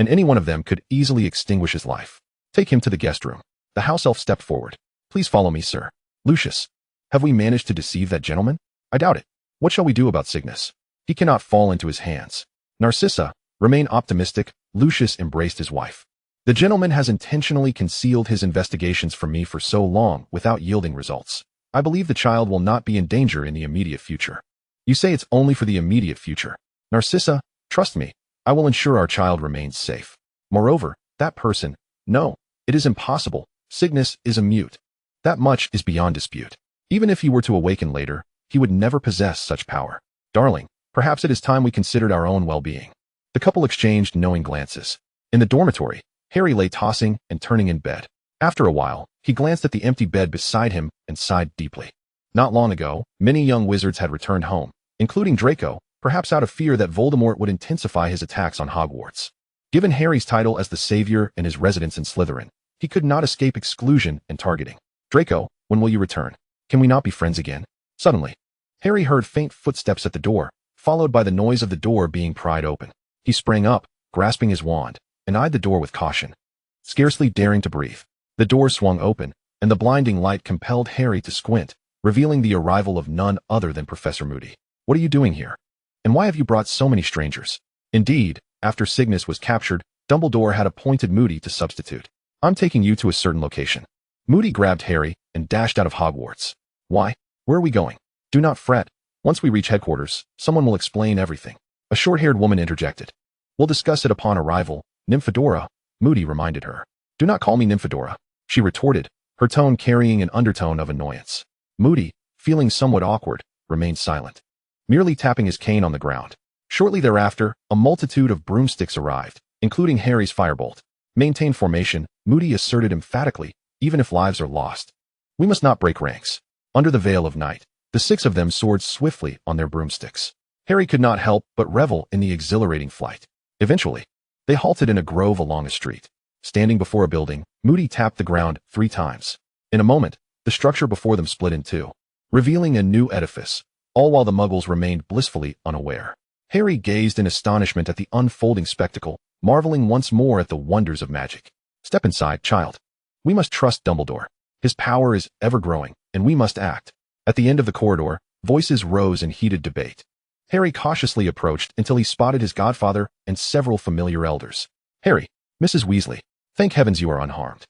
and any one of them could easily extinguish his life. Take him to the guest room. The house elf stepped forward. Please follow me, sir. Lucius, have we managed to deceive that gentleman? I doubt it. What shall we do about Cygnus? He cannot fall into his hands. Narcissa, remain optimistic. Lucius embraced his wife. The gentleman has intentionally concealed his investigations from me for so long without yielding results. I believe the child will not be in danger in the immediate future. You say it's only for the immediate future. Narcissa, trust me, I will ensure our child remains safe. Moreover, that person, no, it is impossible. Cygnus is a mute. That much is beyond dispute. Even if he were to awaken later, he would never possess such power. Darling, perhaps it is time we considered our own well-being. The couple exchanged knowing glances. In the dormitory, Harry lay tossing and turning in bed. After a while, he glanced at the empty bed beside him and sighed deeply. Not long ago, many young wizards had returned home, including Draco, perhaps out of fear that Voldemort would intensify his attacks on Hogwarts. Given Harry's title as the Savior and his residence in Slytherin, he could not escape exclusion and targeting. Draco, when will you return? Can we not be friends again? Suddenly, Harry heard faint footsteps at the door, followed by the noise of the door being pried open. He sprang up, grasping his wand, and eyed the door with caution. Scarcely daring to breathe, the door swung open, and the blinding light compelled Harry to squint, revealing the arrival of none other than Professor Moody. What are you doing here? And why have you brought so many strangers? Indeed, after Cygnus was captured, Dumbledore had appointed Moody to substitute. I'm taking you to a certain location. Moody grabbed Harry and dashed out of Hogwarts. Why? Where are we going? Do not fret. Once we reach headquarters, someone will explain everything. A short-haired woman interjected. We'll discuss it upon arrival. Nymphadora, Moody reminded her. Do not call me Nymphadora, she retorted, her tone carrying an undertone of annoyance. Moody, feeling somewhat awkward, remained silent, merely tapping his cane on the ground. Shortly thereafter, a multitude of broomsticks arrived, including Harry's firebolt. Maintain formation, Moody asserted emphatically, even if lives are lost. We must not break ranks. Under the veil of night, the 6 of them soared swiftly on their broomsticks. Harry could not help but revel in the exhilarating flight. Eventually, they halted in a grove along a street. Standing before a building, Moody tapped the ground 3 times. In a moment, the structure before them split in 2, revealing a new edifice, all while the Muggles remained blissfully unaware. Harry gazed in astonishment at the unfolding spectacle, marveling once more at the wonders of magic. Step inside, child. We must trust Dumbledore. His power is ever growing, and we must act. At the end of the corridor, voices rose in heated debate. Harry cautiously approached until he spotted his godfather and several familiar elders. Harry, Mrs. Weasley, thank heavens you are unharmed.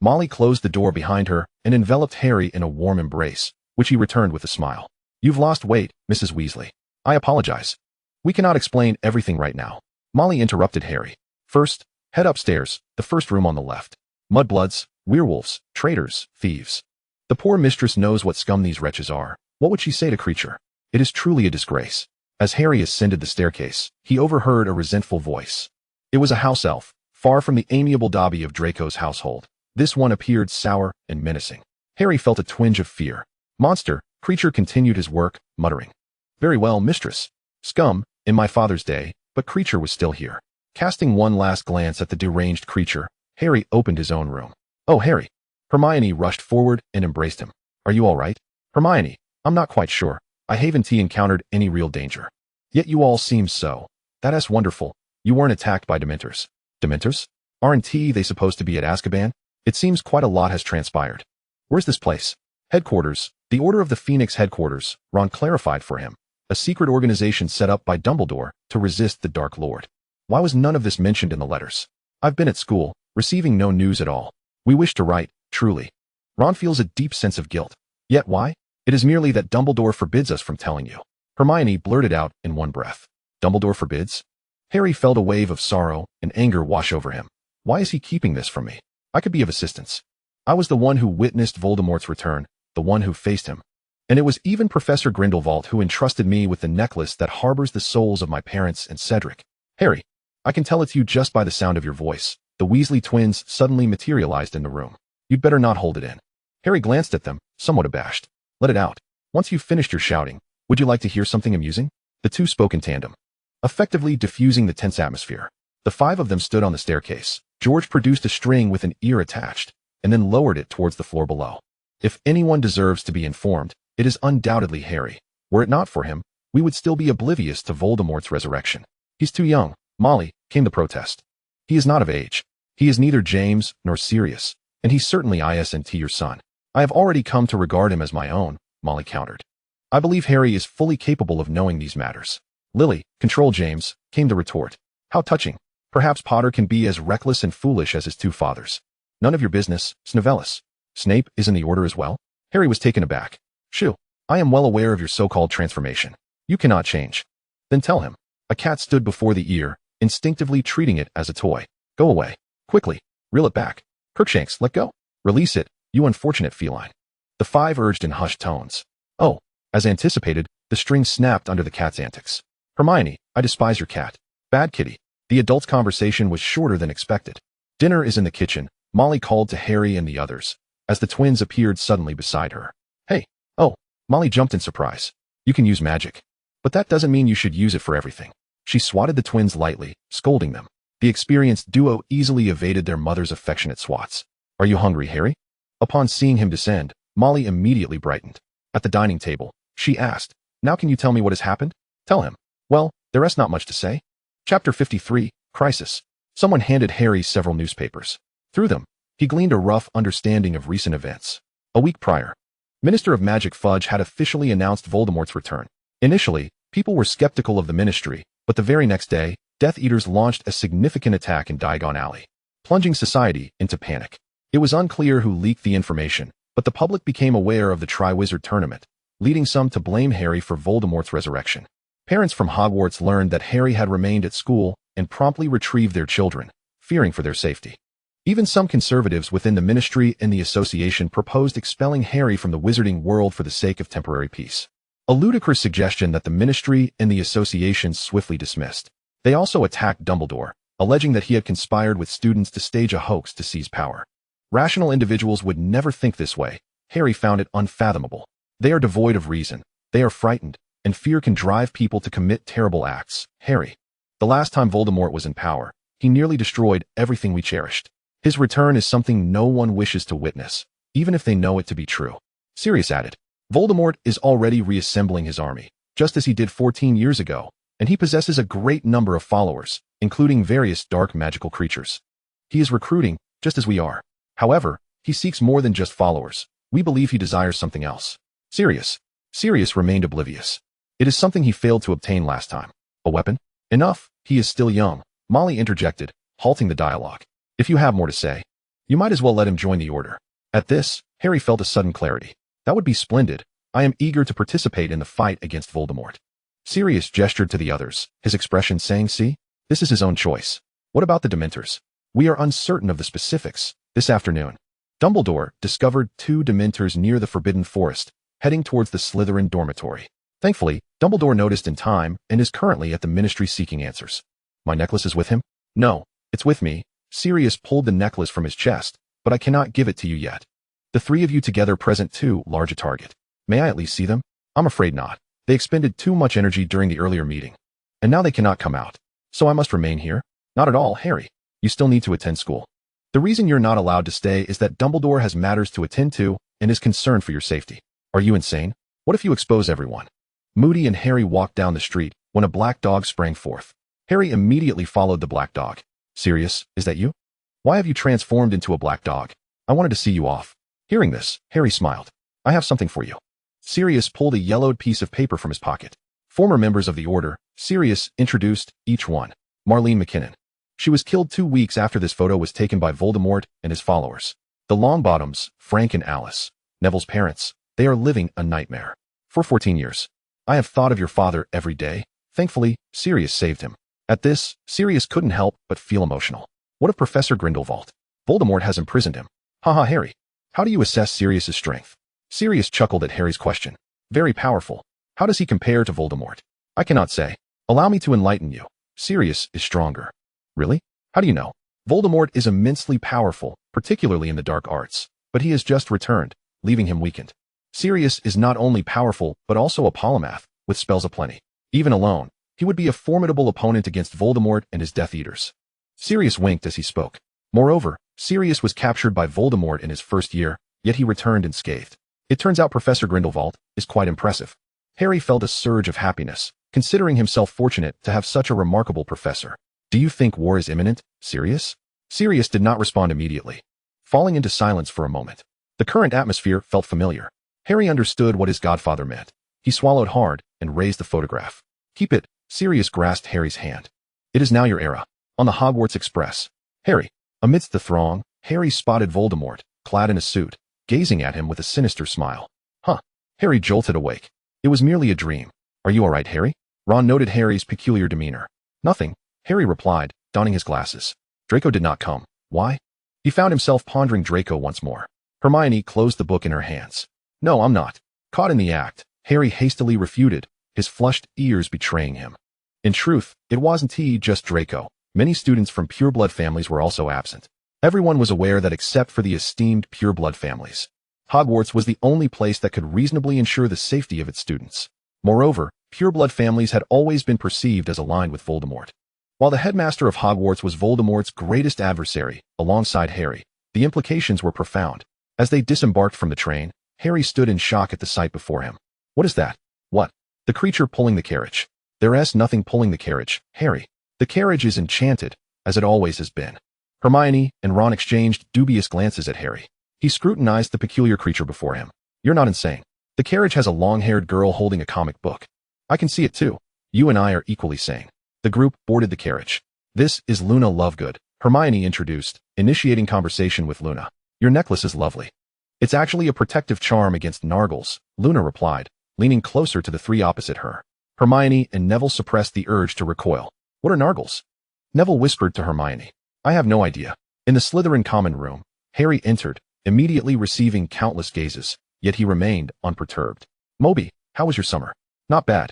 Molly closed the door behind her and enveloped Harry in a warm embrace, which he returned with a smile. You've lost weight, Mrs. Weasley. I apologize. We cannot explain everything right now. Molly interrupted Harry. First, head upstairs, the first room on the left. Mudbloods, werewolves, traitors, thieves. The poor mistress knows what scum these wretches are. What would she say to Creature? It is truly a disgrace. As Harry ascended the staircase, he overheard a resentful voice. It was a house elf, far from the amiable Dobby of Draco's household. This one appeared sour and menacing. Harry felt a twinge of fear. Monster, Creature continued his work, muttering. Very well, mistress. Scum, in my father's day, but Creature was still here. Casting one last glance at the deranged Creature, Harry opened his own room. Oh, Harry. Hermione rushed forward and embraced him. Are you all right? Hermione, I'm not quite sure. I haven't encountered any real danger. Yet you all seem so. That's wonderful. You weren't attacked by Dementors. Dementors? Aren't they supposed to be at Azkaban? It seems quite a lot has transpired. Where's this place? Headquarters. The Order of the Phoenix headquarters, Ron clarified for him. A secret organization set up by Dumbledore to resist the Dark Lord. Why was none of this mentioned in the letters? I've been at school, receiving no news at all. We wish to write, truly. Ron feels a deep sense of guilt. Yet why? It is merely that Dumbledore forbids us from telling you. Hermione blurted out in one breath. Dumbledore forbids? Harry felt a wave of sorrow and anger wash over him. Why is he keeping this from me? I could be of assistance. I was the one who witnessed Voldemort's return, the one who faced him. And it was even Professor Grindelwald who entrusted me with the necklace that harbors the souls of my parents and Cedric. Harry, I can tell it to you just by the sound of your voice. The Weasley twins suddenly materialized in the room. You'd better not hold it in. Harry glanced at them, somewhat abashed. Let it out. Once you've finished your shouting, would you like to hear something amusing? The two spoke in tandem, effectively diffusing the tense atmosphere. The 5 of them stood on the staircase. George produced a string with an ear attached, and then lowered it towards the floor below. If anyone deserves to be informed, it is undoubtedly Harry. Were it not for him, we would still be oblivious to Voldemort's resurrection. He's too young. Molly, came the protest. He is not of age. He is neither James nor Sirius, and he certainly isn't your son. I have already come to regard him as my own, Molly countered. I believe Harry is fully capable of knowing these matters. Lily, control James, came the retort. How touching. Perhaps Potter can be as reckless and foolish as his two fathers. None of your business, Snevellis. Snape is in the order as well? Harry was taken aback. Shoo. I am well aware of your so-called transformation. You cannot change. Then tell him. A cat stood before the ear, instinctively treating it as a toy. Go away. Quickly. Reel it back. Crookshanks, let go. Release it, you unfortunate feline. The five urged in hushed tones. Oh. As anticipated, the string snapped under the cat's antics. Hermione, I despise your cat. Bad kitty. The adults' conversation was shorter than expected. Dinner is in the kitchen, Molly called to Harry and the others, as the twins appeared suddenly beside her. Hey. Oh. Molly jumped in surprise. You can use magic. But that doesn't mean you should use it for everything. She swatted the twins lightly, scolding them. The experienced duo easily evaded their mother's affectionate swats. Are you hungry, Harry? Upon seeing him descend, Molly immediately brightened. At the dining table, she asked, Now can you tell me what has happened? Tell him. Well, there is not much to say. Chapter 53, Crisis. Someone handed Harry several newspapers. Through them, he gleaned a rough understanding of recent events. A week prior, Minister of Magic Fudge had officially announced Voldemort's return. Initially, people were skeptical of the ministry, but the very next day, Death Eaters launched a significant attack in Diagon Alley, plunging society into panic. It was unclear who leaked the information, but the public became aware of the Triwizard Tournament, leading some to blame Harry for Voldemort's resurrection. Parents from Hogwarts learned that Harry had remained at school and promptly retrieved their children, fearing for their safety. Even some conservatives within the ministry and the association proposed expelling Harry from the wizarding world for the sake of temporary peace. A ludicrous suggestion that the ministry and the association swiftly dismissed. They also attacked Dumbledore, alleging that he had conspired with students to stage a hoax to seize power. Rational individuals would never think this way. Harry found it unfathomable. They are devoid of reason. They are frightened, and fear can drive people to commit terrible acts. Harry. The last time Voldemort was in power, he nearly destroyed everything we cherished. His return is something no one wishes to witness, even if they know it to be true. Sirius added. Voldemort is already reassembling his army, just as he did 14 years ago, and he possesses a great number of followers, including various dark magical creatures. He is recruiting, just as we are. However, he seeks more than just followers. We believe he desires something else. Sirius. Sirius remained oblivious. It is something he failed to obtain last time. A weapon? Enough, he is still young. Molly interjected, halting the dialogue. If you have more to say, you might as well let him join the order. At this, Harry felt a sudden clarity. That would be splendid. I am eager to participate in the fight against Voldemort. Sirius gestured to the others, his expression saying, See, this is his own choice. What about the Dementors? We are uncertain of the specifics. This afternoon, Dumbledore discovered 2 Dementors near the Forbidden Forest, heading towards the Slytherin dormitory. Thankfully, Dumbledore noticed in time and is currently at the ministry seeking answers. My necklace is with him? No, it's with me. Sirius pulled the necklace from his chest, but I cannot give it to you yet. The 3 of you together present too large a target. May I at least see them? I'm afraid not. They expended too much energy during the earlier meeting. And now they cannot come out. So I must remain here? Not at all, Harry. You still need to attend school. The reason you're not allowed to stay is that Dumbledore has matters to attend to and is concerned for your safety. Are you insane? What if you expose everyone? Moody and Harry walked down the street when a black dog sprang forth. Harry immediately followed the black dog. Sirius, is that you? Why have you transformed into a black dog? I wanted to see you off. Hearing this, Harry smiled. I have something for you. Sirius pulled a yellowed piece of paper from his pocket. Former members of the Order, Sirius introduced each one. Marlene McKinnon. She was killed 2 weeks after this photo was taken by Voldemort and his followers. The Longbottoms, Frank and Alice. Neville's parents. They are living a nightmare. For 14 years. I have thought of your father every day. Thankfully, Sirius saved him. At this, Sirius couldn't help but feel emotional. What of Professor Grindelwald? Voldemort has imprisoned him. Haha, Harry. How do you assess Sirius's strength? Sirius chuckled at Harry's question. Very powerful. How does he compare to Voldemort? I cannot say. Allow me to enlighten you. Sirius is stronger. Really? How do you know? Voldemort is immensely powerful, particularly in the dark arts, but he has just returned, leaving him weakened. Sirius is not only powerful, but also a polymath, with spells aplenty. Even alone, he would be a formidable opponent against Voldemort and his Death Eaters. Sirius winked as he spoke. Moreover, Sirius was captured by Voldemort in his first year, yet he returned unscathed. It turns out Professor Grindelwald is quite impressive. Harry felt a surge of happiness, considering himself fortunate to have such a remarkable professor. Do you think war is imminent, Sirius? Sirius did not respond immediately, falling into silence for a moment. The current atmosphere felt familiar. Harry understood what his godfather meant. He swallowed hard and raised the photograph. Keep it. Sirius grasped Harry's hand. It is now your era. On the Hogwarts Express. Harry. Amidst the throng, Harry spotted Voldemort, clad in a suit, gazing at him with a sinister smile. Huh. Harry jolted awake. It was merely a dream. Are you all right, Harry? Ron noted Harry's peculiar demeanor. Nothing, Harry replied, donning his glasses. Draco did not come. Why? He found himself pondering Draco once more. Hermione closed the book in her hands. No, I'm not. Caught in the act, Harry hastily refuted, his flushed ears betraying him. In truth, it wasn't just Draco. Many students from pureblood families were also absent. Everyone was aware that except for the esteemed pureblood families, Hogwarts was the only place that could reasonably ensure the safety of its students. Moreover, pureblood families had always been perceived as aligned with Voldemort. While the headmaster of Hogwarts was Voldemort's greatest adversary, alongside Harry, the implications were profound. As they disembarked from the train, Harry stood in shock at the sight before him. What is that? What? The creature pulling the carriage. There's nothing pulling the carriage, Harry. The carriage is enchanted, as it always has been. Hermione and Ron exchanged dubious glances at Harry. He scrutinized the peculiar creature before him. You're not insane. The carriage has a long-haired girl holding a comic book. I can see it too. You and I are equally sane. The group boarded the carriage. This is Luna Lovegood, Hermione introduced, initiating conversation with Luna. Your necklace is lovely. It's actually a protective charm against Nargles, Luna replied, leaning closer to the three opposite her. Hermione and Neville suppressed the urge to recoil. What are Nargles? Neville whispered to Hermione. I have no idea. In the Slytherin common room, Harry entered, immediately receiving countless gazes, yet he remained unperturbed. Moby, how was your summer? Not bad.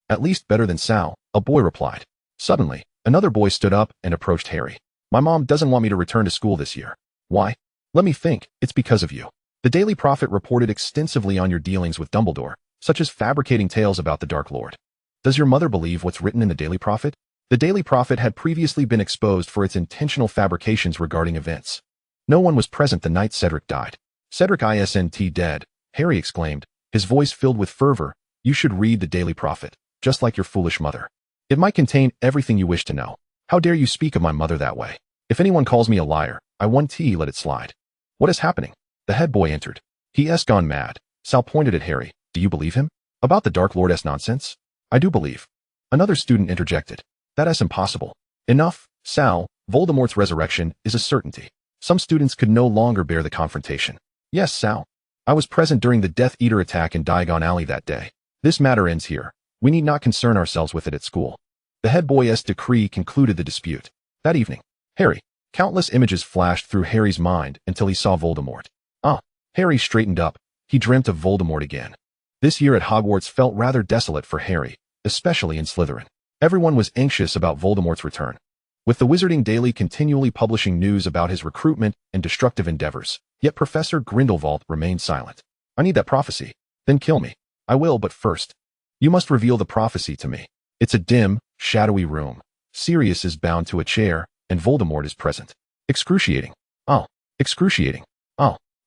At least better than Sal, a boy replied. Suddenly, another boy stood up and approached Harry. My mom doesn't want me to return to school this year. Why? Let me think, it's because of you. The Daily Prophet reported extensively on your dealings with Dumbledore, such as fabricating tales about the Dark Lord. Does your mother believe what's written in the Daily Prophet? The Daily Prophet had previously been exposed for its intentional fabrications regarding events. No one was present the night Cedric died. Cedric isn't dead, Harry exclaimed, his voice filled with fervor. You should read the Daily Prophet, just like your foolish mother. It might contain everything you wish to know. How dare you speak of my mother that way? If anyone calls me a liar, I let it slide. What is happening? The head boy entered. He's gone mad. Sal pointed at Harry. Do you believe him? About the Dark Lord's nonsense? I do believe. Another student interjected. That is impossible. Enough, Sal. Voldemort's resurrection is a certainty. Some students could no longer bear the confrontation. Yes, Sal. I was present during the Death Eater attack in Diagon Alley that day. This matter ends here. We need not concern ourselves with it at school. The head boy's decree concluded the dispute. That evening, Harry. Countless images flashed through Harry's mind until he saw Voldemort. Harry straightened up. He dreamt of Voldemort again. This year at Hogwarts felt rather desolate for Harry, especially in Slytherin. Everyone was anxious about Voldemort's return. With the Wizarding Daily continually publishing news about his recruitment and destructive endeavors, yet Professor Grindelwald remained silent. I need that prophecy. Then kill me. I will, but first. You must reveal the prophecy to me. It's a dim, shadowy room. Sirius is bound to a chair, and Voldemort is present. Excruciating. Excruciating.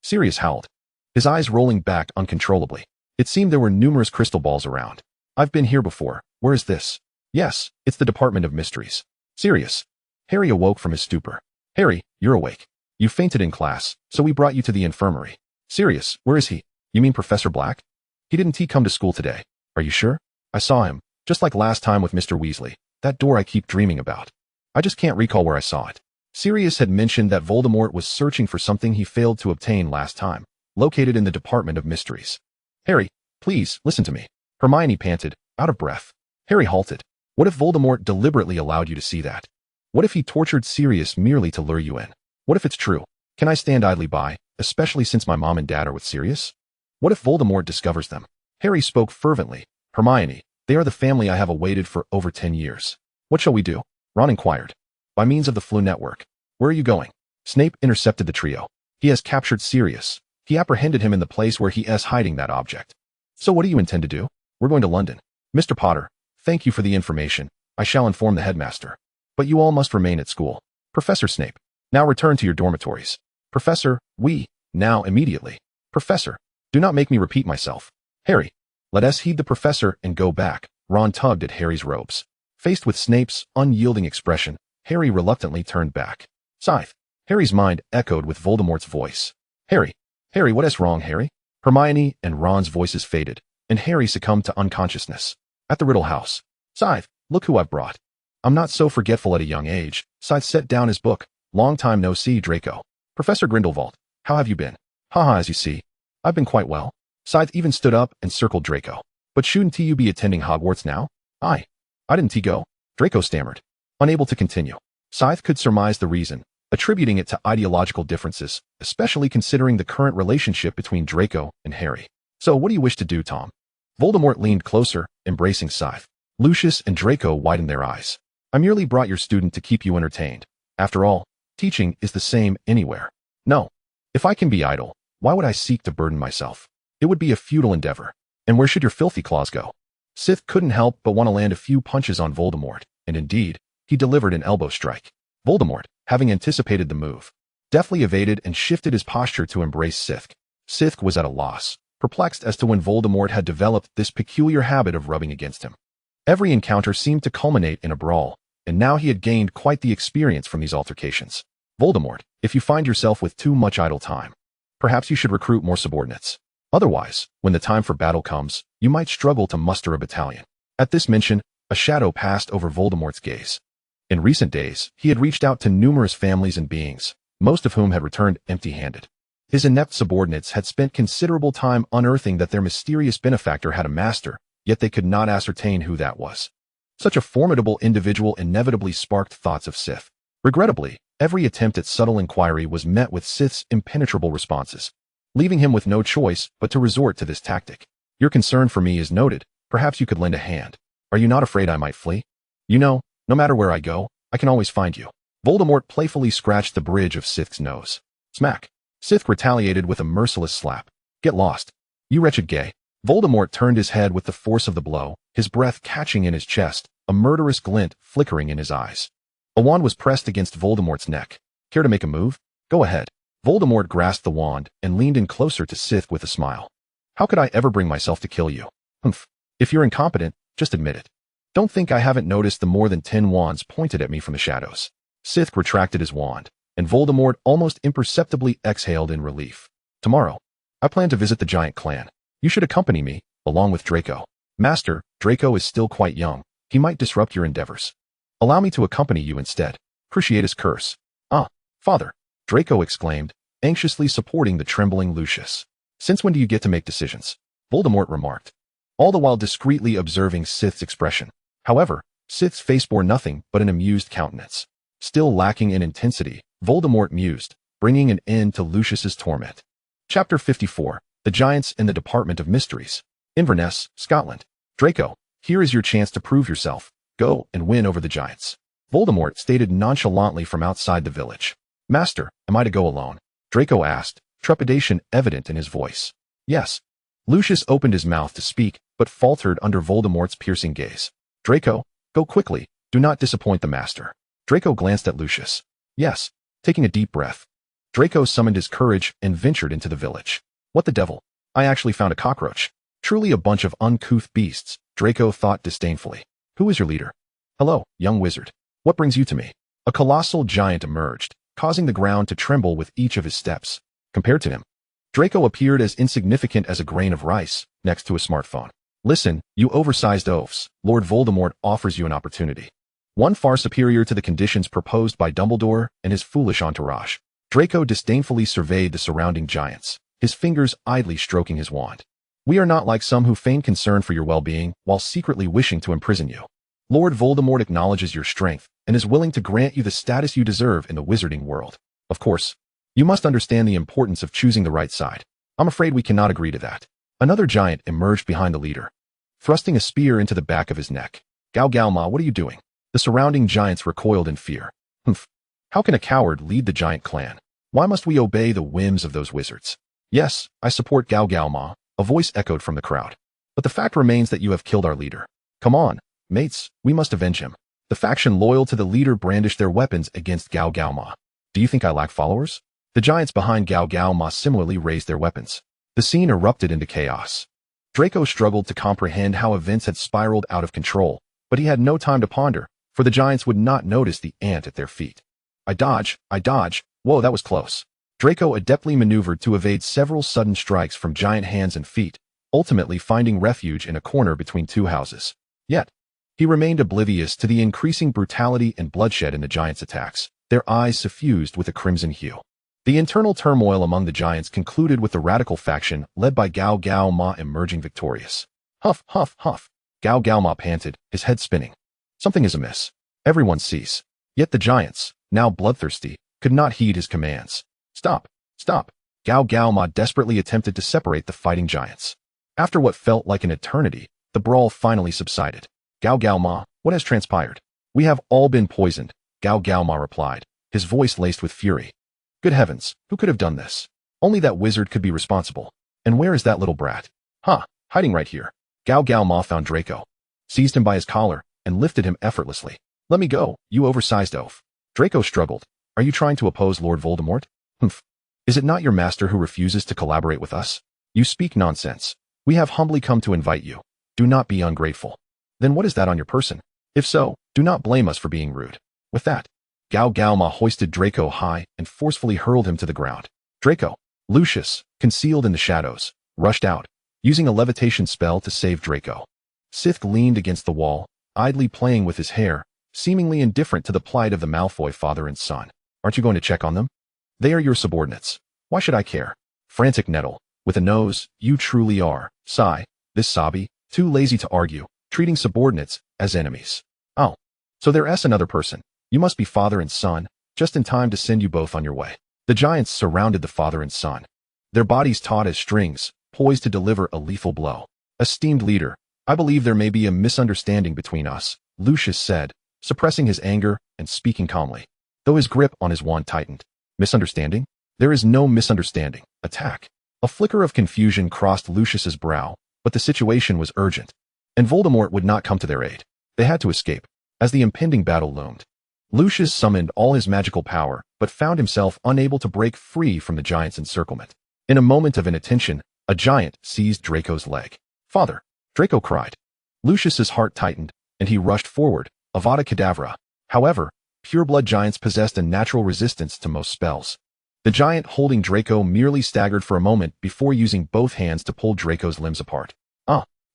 Sirius howled, his eyes rolling back uncontrollably. It seemed there were numerous crystal balls around. I've been here before. Where is this? Yes, it's the Department of Mysteries. Sirius. Harry awoke from his stupor. Harry, you're awake. You fainted in class, so we brought you to the infirmary. Sirius, where is he? You mean Professor Black? He didn't come to school today. Are you sure? I saw him, just like last time with Mr. Weasley, that door I keep dreaming about. I just can't recall where I saw it. Sirius had mentioned that Voldemort was searching for something he failed to obtain last time, located in the Department of Mysteries. Harry, please, listen to me. Hermione panted, out of breath. Harry halted. What if Voldemort deliberately allowed you to see that? What if he tortured Sirius merely to lure you in? What if it's true? Can I stand idly by, especially since my mom and dad are with Sirius? What if Voldemort discovers them? Harry spoke fervently. Hermione, they are the family I have awaited for over 10 years. What shall we do? Ron inquired. By means of the Flu network. Where are you going? Snape intercepted the trio. He has captured Sirius. He apprehended him in the place where he is hiding that object. So what do you intend to do? We're going to London. Mr. Potter, thank you for the information. I shall inform the headmaster. But you all must remain at school. Professor Snape, now return to your dormitories. Professor, now immediately. Professor, do not make me repeat myself. Harry, let us heed the professor and go back. Ron tugged at Harry's robes. Faced with Snape's unyielding expression, Harry reluctantly turned back. Scythe. Harry's mind echoed with Voldemort's voice. Harry. Harry, what is wrong, Harry? Hermione and Ron's voices faded, and Harry succumbed to unconsciousness. At the Riddle House. Scythe, look who I've brought. I'm not so forgetful at a young age. Scythe set down his book. Long time no see, Draco. Professor Grindelwald, how have you been? Haha, as you see, I've been quite well. Scythe even stood up and circled Draco. But shouldn't you be attending Hogwarts now? I didn't go. Draco stammered, unable to continue. Scythe could surmise the reason, attributing it to ideological differences, especially considering the current relationship between Draco and Harry. So what do you wish to do, Tom? Voldemort leaned closer, embracing Scythe. Lucius and Draco widened their eyes. I merely brought your student to keep you entertained. After all, teaching is the same anywhere. No. If I can be idle, why would I seek to burden myself? It would be a futile endeavor. And where should your filthy claws go? Scythe couldn't help but want to land a few punches on Voldemort, and indeed, he delivered an elbow strike. Voldemort, having anticipated the move, deftly evaded and shifted his posture to embrace Scythe. Scythe was at a loss, perplexed as to when Voldemort had developed this peculiar habit of rubbing against him. Every encounter seemed to culminate in a brawl, and now he had gained quite the experience from these altercations. Voldemort, if you find yourself with too much idle time, perhaps you should recruit more subordinates. Otherwise, when the time for battle comes, you might struggle to muster a battalion. At this mention, a shadow passed over Voldemort's gaze. In recent days, he had reached out to numerous families and beings, most of whom had returned empty-handed. His inept subordinates had spent considerable time unearthing that their mysterious benefactor had a master, yet they could not ascertain who that was. Such a formidable individual inevitably sparked thoughts of Scythe. Regrettably, every attempt at subtle inquiry was met with Scythe's impenetrable responses, leaving him with no choice but to resort to this tactic. Your concern for me is noted. Perhaps you could lend a hand. Are you not afraid I might flee? You know, no matter where I go, I can always find you. Voldemort playfully scratched the bridge of Scythe's nose. Smack. Scythe retaliated with a merciless slap. Get lost. You wretched gay. Voldemort turned his head with the force of the blow, his breath catching in his chest, a murderous glint flickering in his eyes. A wand was pressed against Voldemort's neck. Care to make a move? Go ahead. Voldemort grasped the wand and leaned in closer to Scythe with a smile. How could I ever bring myself to kill you? Humph. If you're incompetent, just admit it. Don't think I haven't noticed the more than 10 wands pointed at me from the shadows. Scythe retracted his wand, and Voldemort almost imperceptibly exhaled in relief. Tomorrow, I plan to visit the giant clan. You should accompany me, along with Draco. Master, Draco is still quite young. He might disrupt your endeavors. Allow me to accompany you instead. Cruciatus curse. Ah, father. Draco exclaimed, anxiously supporting the trembling Lucius. Since when do you get to make decisions? Voldemort remarked, all the while discreetly observing Scythe's expression. However, Scythe's face bore nothing but an amused countenance. Still lacking in intensity, Voldemort mused, bringing an end to Lucius's torment. Chapter 54. The Giants in the Department of Mysteries. Inverness, Scotland. Draco, here is your chance to prove yourself. Go and win over the Giants. Voldemort stated nonchalantly from outside the village. Master, am I to go alone? Draco asked, trepidation evident in his voice. Yes. Lucius opened his mouth to speak, but faltered under Voldemort's piercing gaze. Draco, go quickly. Do not disappoint the master. Draco glanced at Lucius. Yes. Taking a deep breath, Draco summoned his courage and ventured into the village. What the devil? I actually found a cockroach. Truly a bunch of uncouth beasts, Draco thought disdainfully. Who is your leader? Hello, young wizard. What brings you to me? A colossal giant emerged, causing the ground to tremble with each of his steps. Compared to him, Draco appeared as insignificant as a grain of rice next to a smartphone. Listen, you oversized oafs, Lord Voldemort offers you an opportunity. One far superior to the conditions proposed by Dumbledore and his foolish entourage. Draco disdainfully surveyed the surrounding giants, his fingers idly stroking his wand. We are not like some who feign concern for your well-being while secretly wishing to imprison you. Lord Voldemort acknowledges your strength and is willing to grant you the status you deserve in the wizarding world. Of course, you must understand the importance of choosing the right side. I'm afraid we cannot agree to that. Another giant emerged behind the leader, thrusting a spear into the back of his neck. Gao Gao Ma, what are you doing? The surrounding giants recoiled in fear. Humph. How can a coward lead the giant clan? Why must we obey the whims of those wizards? Yes, I support Gao Gao Ma, a voice echoed from the crowd. But the fact remains that you have killed our leader. Come on, mates, we must avenge him. The faction loyal to the leader brandished their weapons against Gao Gao Ma. Do you think I lack followers? The giants behind Gao Gao Ma similarly raised their weapons. The scene erupted into chaos. Draco struggled to comprehend how events had spiraled out of control, but he had no time to ponder, for the giants would not notice the ant at their feet. I dodge. Whoa, that was close. Draco adeptly maneuvered to evade several sudden strikes from giant hands and feet, ultimately finding refuge in a corner between two houses. Yet, he remained oblivious to the increasing brutality and bloodshed in the giants' attacks, their eyes suffused with a crimson hue. The internal turmoil among the giants concluded with the radical faction led by Gao Gao Ma emerging victorious. Huff, huff, huff. Gao Gao Ma panted, his head spinning. Something is amiss. Everyone cease. Yet the giants, now bloodthirsty, could not heed his commands. Stop. Gao Gao Ma desperately attempted to separate the fighting giants. After what felt like an eternity, the brawl finally subsided. Gao Gao Ma, what has transpired? We have all been poisoned, Gao Gao Ma replied, his voice laced with fury. Good heavens, who could have done this? Only that wizard could be responsible. And where is that little brat? Hiding right here. Gao Gao Ma found Draco, seized him by his collar, and lifted him effortlessly. Let me go, you oversized oaf. Draco struggled. Are you trying to oppose Lord Voldemort? Humph. Is it not your master who refuses to collaborate with us? You speak nonsense. We have humbly come to invite you. Do not be ungrateful. Then what is that on your person? If so, do not blame us for being rude. With that, Gao Gao Ma hoisted Draco high and forcefully hurled him to the ground. Draco, Lucius, concealed in the shadows, rushed out, using a levitation spell to save Draco. Sith leaned against the wall, idly playing with his hair, seemingly indifferent to the plight of the Malfoy father and son. Aren't you going to check on them? They are your subordinates. Why should I care? Frantic Nettle, with a nose, you truly are. Sigh, this sobby, too lazy to argue, treating subordinates as enemies. Oh, so there's another person. You must be father and son, just in time to send you both on your way. The giants surrounded the father and son, their bodies taut as strings, poised to deliver a lethal blow. Esteemed leader, I believe there may be a misunderstanding between us, Lucius said, suppressing his anger and speaking calmly, though his grip on his wand tightened. Misunderstanding? There is no misunderstanding. Attack. A flicker of confusion crossed Lucius's brow, but the situation was urgent, and Voldemort would not come to their aid. They had to escape, as the impending battle loomed. Lucius summoned all his magical power, but found himself unable to break free from the giant's encirclement. In a moment of inattention, a giant seized Draco's leg. Father! Draco cried. Lucius's heart tightened, and he rushed forward, Avada Kedavra. However, pureblood giants possessed a natural resistance to most spells. The giant holding Draco merely staggered for a moment before using both hands to pull Draco's limbs apart.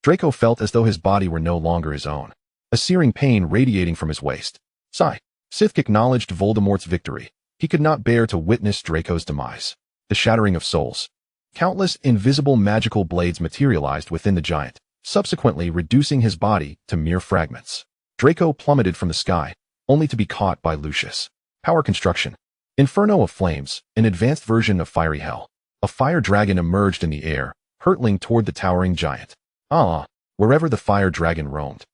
Draco felt as though his body were no longer his own, a searing pain radiating from his waist. Sigh. Sith acknowledged Voldemort's victory. He could not bear to witness Draco's demise. The shattering of souls. Countless invisible magical blades materialized within the giant, subsequently reducing his body to mere fragments. Draco plummeted from the sky, only to be caught by Lucius. Power construction. Inferno of flames, an advanced version of fiery hell. A fire dragon emerged in the air, hurtling toward the towering giant. Wherever the fire dragon roamed,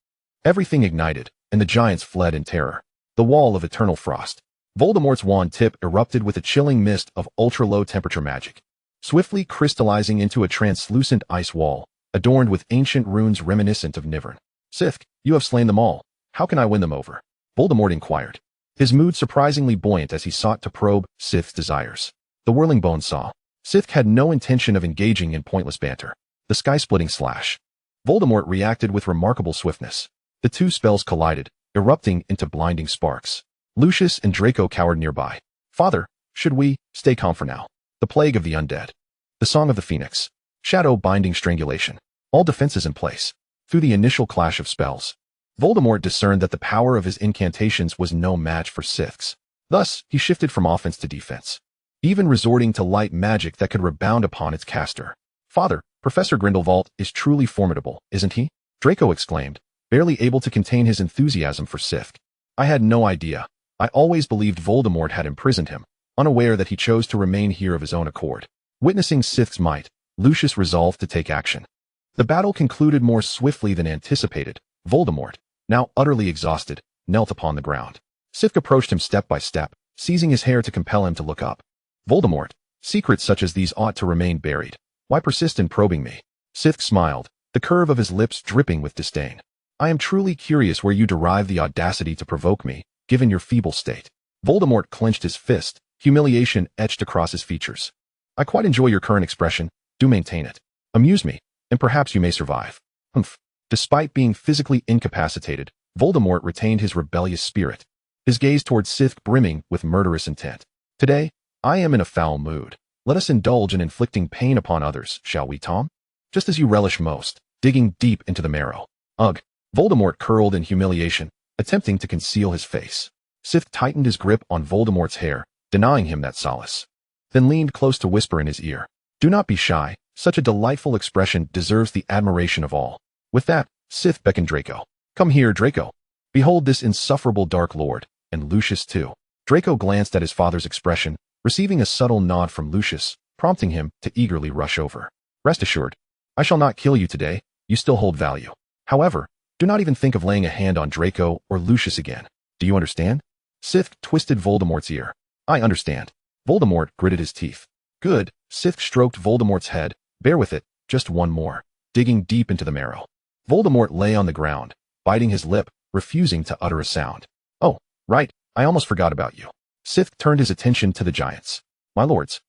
everything ignited, and the giants fled in terror. The wall of eternal frost. Voldemort's wand tip erupted with a chilling mist of ultra-low temperature magic, swiftly crystallizing into a translucent ice wall, adorned with ancient runes reminiscent of Nivern. Sith, you have slain them all. How can I win them over? Voldemort inquired, his mood surprisingly buoyant as he sought to probe Sith's desires. The whirling bone saw. Sith had no intention of engaging in pointless banter. The sky-splitting slash. Voldemort reacted with remarkable swiftness. The two spells collided, erupting into blinding sparks. Lucius and Draco cowered nearby. Father, should we stay calm for now? The plague of the undead. The song of the phoenix. Shadow-binding strangulation. All defenses in place. Through the initial clash of spells, Voldemort discerned that the power of his incantations was no match for Sith's. Thus, he shifted from offense to defense, even resorting to light magic that could rebound upon its caster. Father, Professor Grindelwald is truly formidable, isn't he? Draco exclaimed, barely able to contain his enthusiasm for Sith. I had no idea. I always believed Voldemort had imprisoned him, unaware that he chose to remain here of his own accord. Witnessing Sith's might, Lucius resolved to take action. The battle concluded more swiftly than anticipated. Voldemort, now utterly exhausted, knelt upon the ground. Sith approached him step by step, seizing his hair to compel him to look up. Voldemort, secrets such as these ought to remain buried. Why persist in probing me? Sith smiled, the curve of his lips dripping with disdain. I am truly curious where you derive the audacity to provoke me, given your feeble state. Voldemort clenched his fist, humiliation etched across his features. I quite enjoy your current expression. Do maintain it. Amuse me, and perhaps you may survive. Humph. Despite being physically incapacitated, Voldemort retained his rebellious spirit, his gaze towards Sith brimming with murderous intent. Today, I am in a foul mood. Let us indulge in inflicting pain upon others, shall we, Tom? Just as you relish most, digging deep into the marrow. Ugh. Voldemort curled in humiliation, attempting to conceal his face. Sith tightened his grip on Voldemort's hair, denying him that solace. Then leaned close to whisper in his ear. Do not be shy. Such a delightful expression deserves the admiration of all. With that, Sith beckoned Draco. Come here, Draco. Behold this insufferable Dark Lord, and Lucius too. Draco glanced at his father's expression, receiving a subtle nod from Lucius, prompting him to eagerly rush over. Rest assured, I shall not kill you today. You still hold value. However, do not even think of laying a hand on Draco or Lucius again. Do you understand? Sith twisted Voldemort's ear. I understand. Voldemort gritted his teeth. Good. Sith stroked Voldemort's head. Bear with it, just one more. Digging deep into the marrow. Voldemort lay on the ground, biting his lip, refusing to utter a sound. Oh, right, I almost forgot about you. Sith turned his attention to the giants. My lords,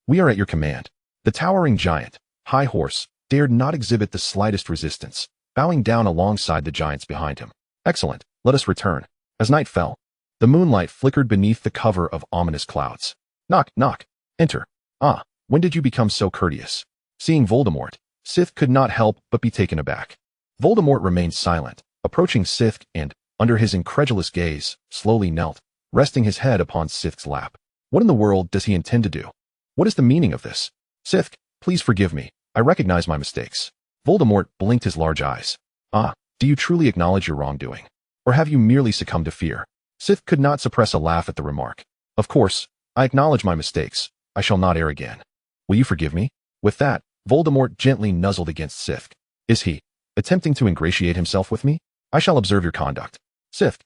we are at your command. The towering giant, High Horse, dared not exhibit the slightest resistance, bowing down alongside the giants behind him. Excellent, let us return. As night fell, the moonlight flickered beneath the cover of ominous clouds. Knock, knock. Enter. Ah, when did you become so courteous? Seeing Voldemort, Sith could not help but be taken aback. Voldemort remained silent, approaching Sith and, under his incredulous gaze, slowly knelt, resting his head upon Sith's lap. What in the world does he intend to do? What is the meaning of this? Sith, please forgive me. I recognize my mistakes. Voldemort blinked his large eyes. Ah, do you truly acknowledge your wrongdoing? Or have you merely succumbed to fear? Sith could not suppress a laugh at the remark. Of course, I acknowledge my mistakes. I shall not err again. Will you forgive me? With that, Voldemort gently nuzzled against Sith. Is he attempting to ingratiate himself with me? I shall observe your conduct. Sith,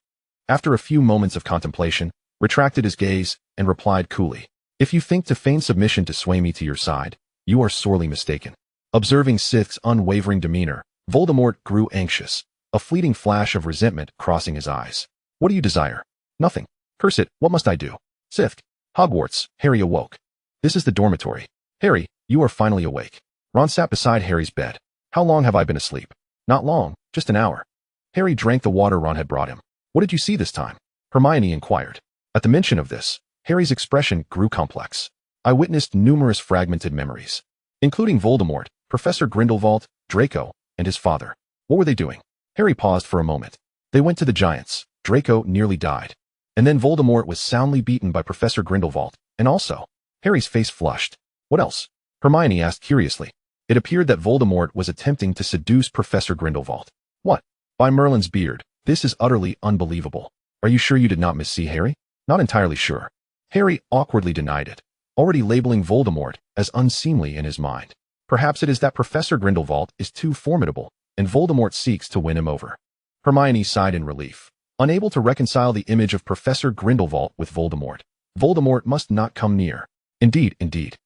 after a few moments of contemplation, retracted his gaze and replied coolly. If you think to feign submission to sway me to your side, you are sorely mistaken. Observing Sith's unwavering demeanor, Voldemort grew anxious, a fleeting flash of resentment crossing his eyes. What do you desire? Nothing. Curse it, what must I do? Sith. Hogwarts. Harry awoke. This is the dormitory. Harry, you are finally awake. Ron sat beside Harry's bed. How long have I been asleep? Not long, just an hour. Harry drank the water Ron had brought him. What did you see this time? Hermione inquired. At the mention of this, Harry's expression grew complex. I witnessed numerous fragmented memories, including Voldemort, Professor Grindelwald, Draco, and his father. What were they doing? Harry paused for a moment. They went to the giants. Draco nearly died. And then Voldemort was soundly beaten by Professor Grindelwald, and also, Harry's face flushed. What else? Hermione asked curiously. It appeared that Voldemort was attempting to seduce Professor Grindelwald. What? By Merlin's beard, this is utterly unbelievable. Are you sure you did not missee Harry? Not entirely sure. Harry awkwardly denied it, already labeling Voldemort as unseemly in his mind. Perhaps it is that Professor Grindelwald is too formidable, and Voldemort seeks to win him over. Hermione sighed in relief, unable to reconcile the image of Professor Grindelwald with Voldemort. Voldemort must not come near. Indeed, indeed.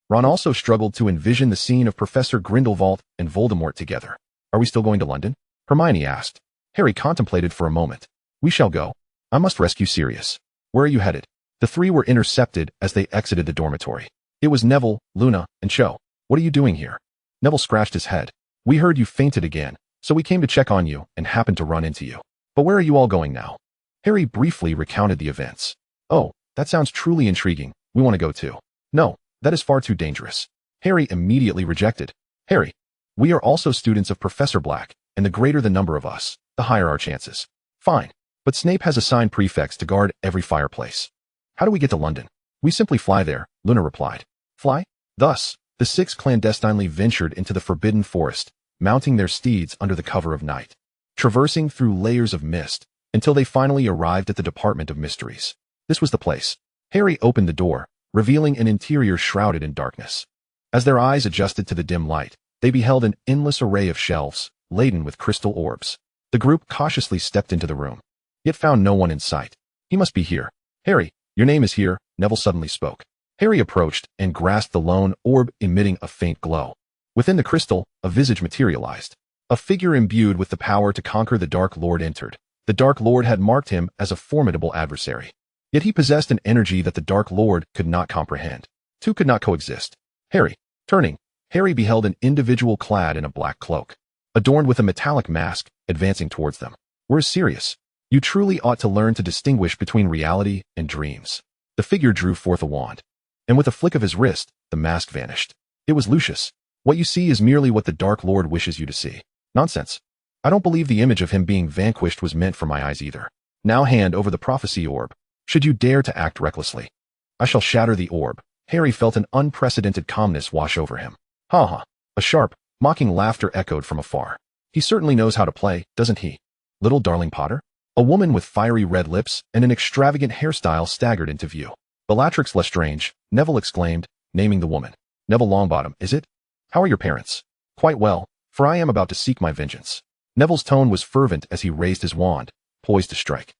Ron also struggled to envision the scene of Professor Grindelwald and Voldemort together. Are we still going to London? Hermione asked. Harry contemplated for a moment. We shall go. I must rescue Sirius. Where are you headed? The three were intercepted as they exited the dormitory. It was Neville, Luna, and Cho. What are you doing here? Neville scratched his head. We heard you fainted again, so we came to check on you and happened to run into you. But where are you all going now? Harry briefly recounted the events. Oh, that sounds truly intriguing. We want to go too. No, that is far too dangerous. Harry immediately rejected. Harry, we are also students of Professor Black, and the greater the number of us, the higher our chances. Fine, but Snape has assigned prefects to guard every fireplace. How do we get to London? We simply fly there, Luna replied. Fly? Thus, the six clandestinely ventured into the forbidden forest, mounting their steeds under the cover of night, traversing through layers of mist, until they finally arrived at the Department of Mysteries. This was the place. Harry opened the door, revealing an interior shrouded in darkness. As their eyes adjusted to the dim light, they beheld an endless array of shelves, laden with crystal orbs. The group cautiously stepped into the room, yet found no one in sight. He must be here. Harry, your name is here, Neville suddenly spoke. Harry approached and grasped the lone orb emitting a faint glow. Within the crystal, a visage materialized. A figure imbued with the power to conquer the Dark Lord entered. The Dark Lord had marked him as a formidable adversary. Yet he possessed an energy that the Dark Lord could not comprehend. Two could not coexist. Turning, Harry beheld an individual clad in a black cloak, adorned with a metallic mask, advancing towards them. Where's Sirius? You truly ought to learn to distinguish between reality and dreams. The figure drew forth a wand, and with a flick of his wrist, the mask vanished. It was Lucius. What you see is merely what the Dark Lord wishes you to see. Nonsense. I don't believe the image of him being vanquished was meant for my eyes either. Now hand over the prophecy orb, should you dare to act recklessly. I shall shatter the orb. Harry felt an unprecedented calmness wash over him. Ha ha. A sharp, mocking laughter echoed from afar. He certainly knows how to play, doesn't he? Little darling Potter? A woman with fiery red lips and an extravagant hairstyle staggered into view. Bellatrix Lestrange, Neville exclaimed, naming the woman. Neville Longbottom, is it? How are your parents? Quite well, for I am about to seek my vengeance. Neville's tone was fervent as he raised his wand, poised to strike.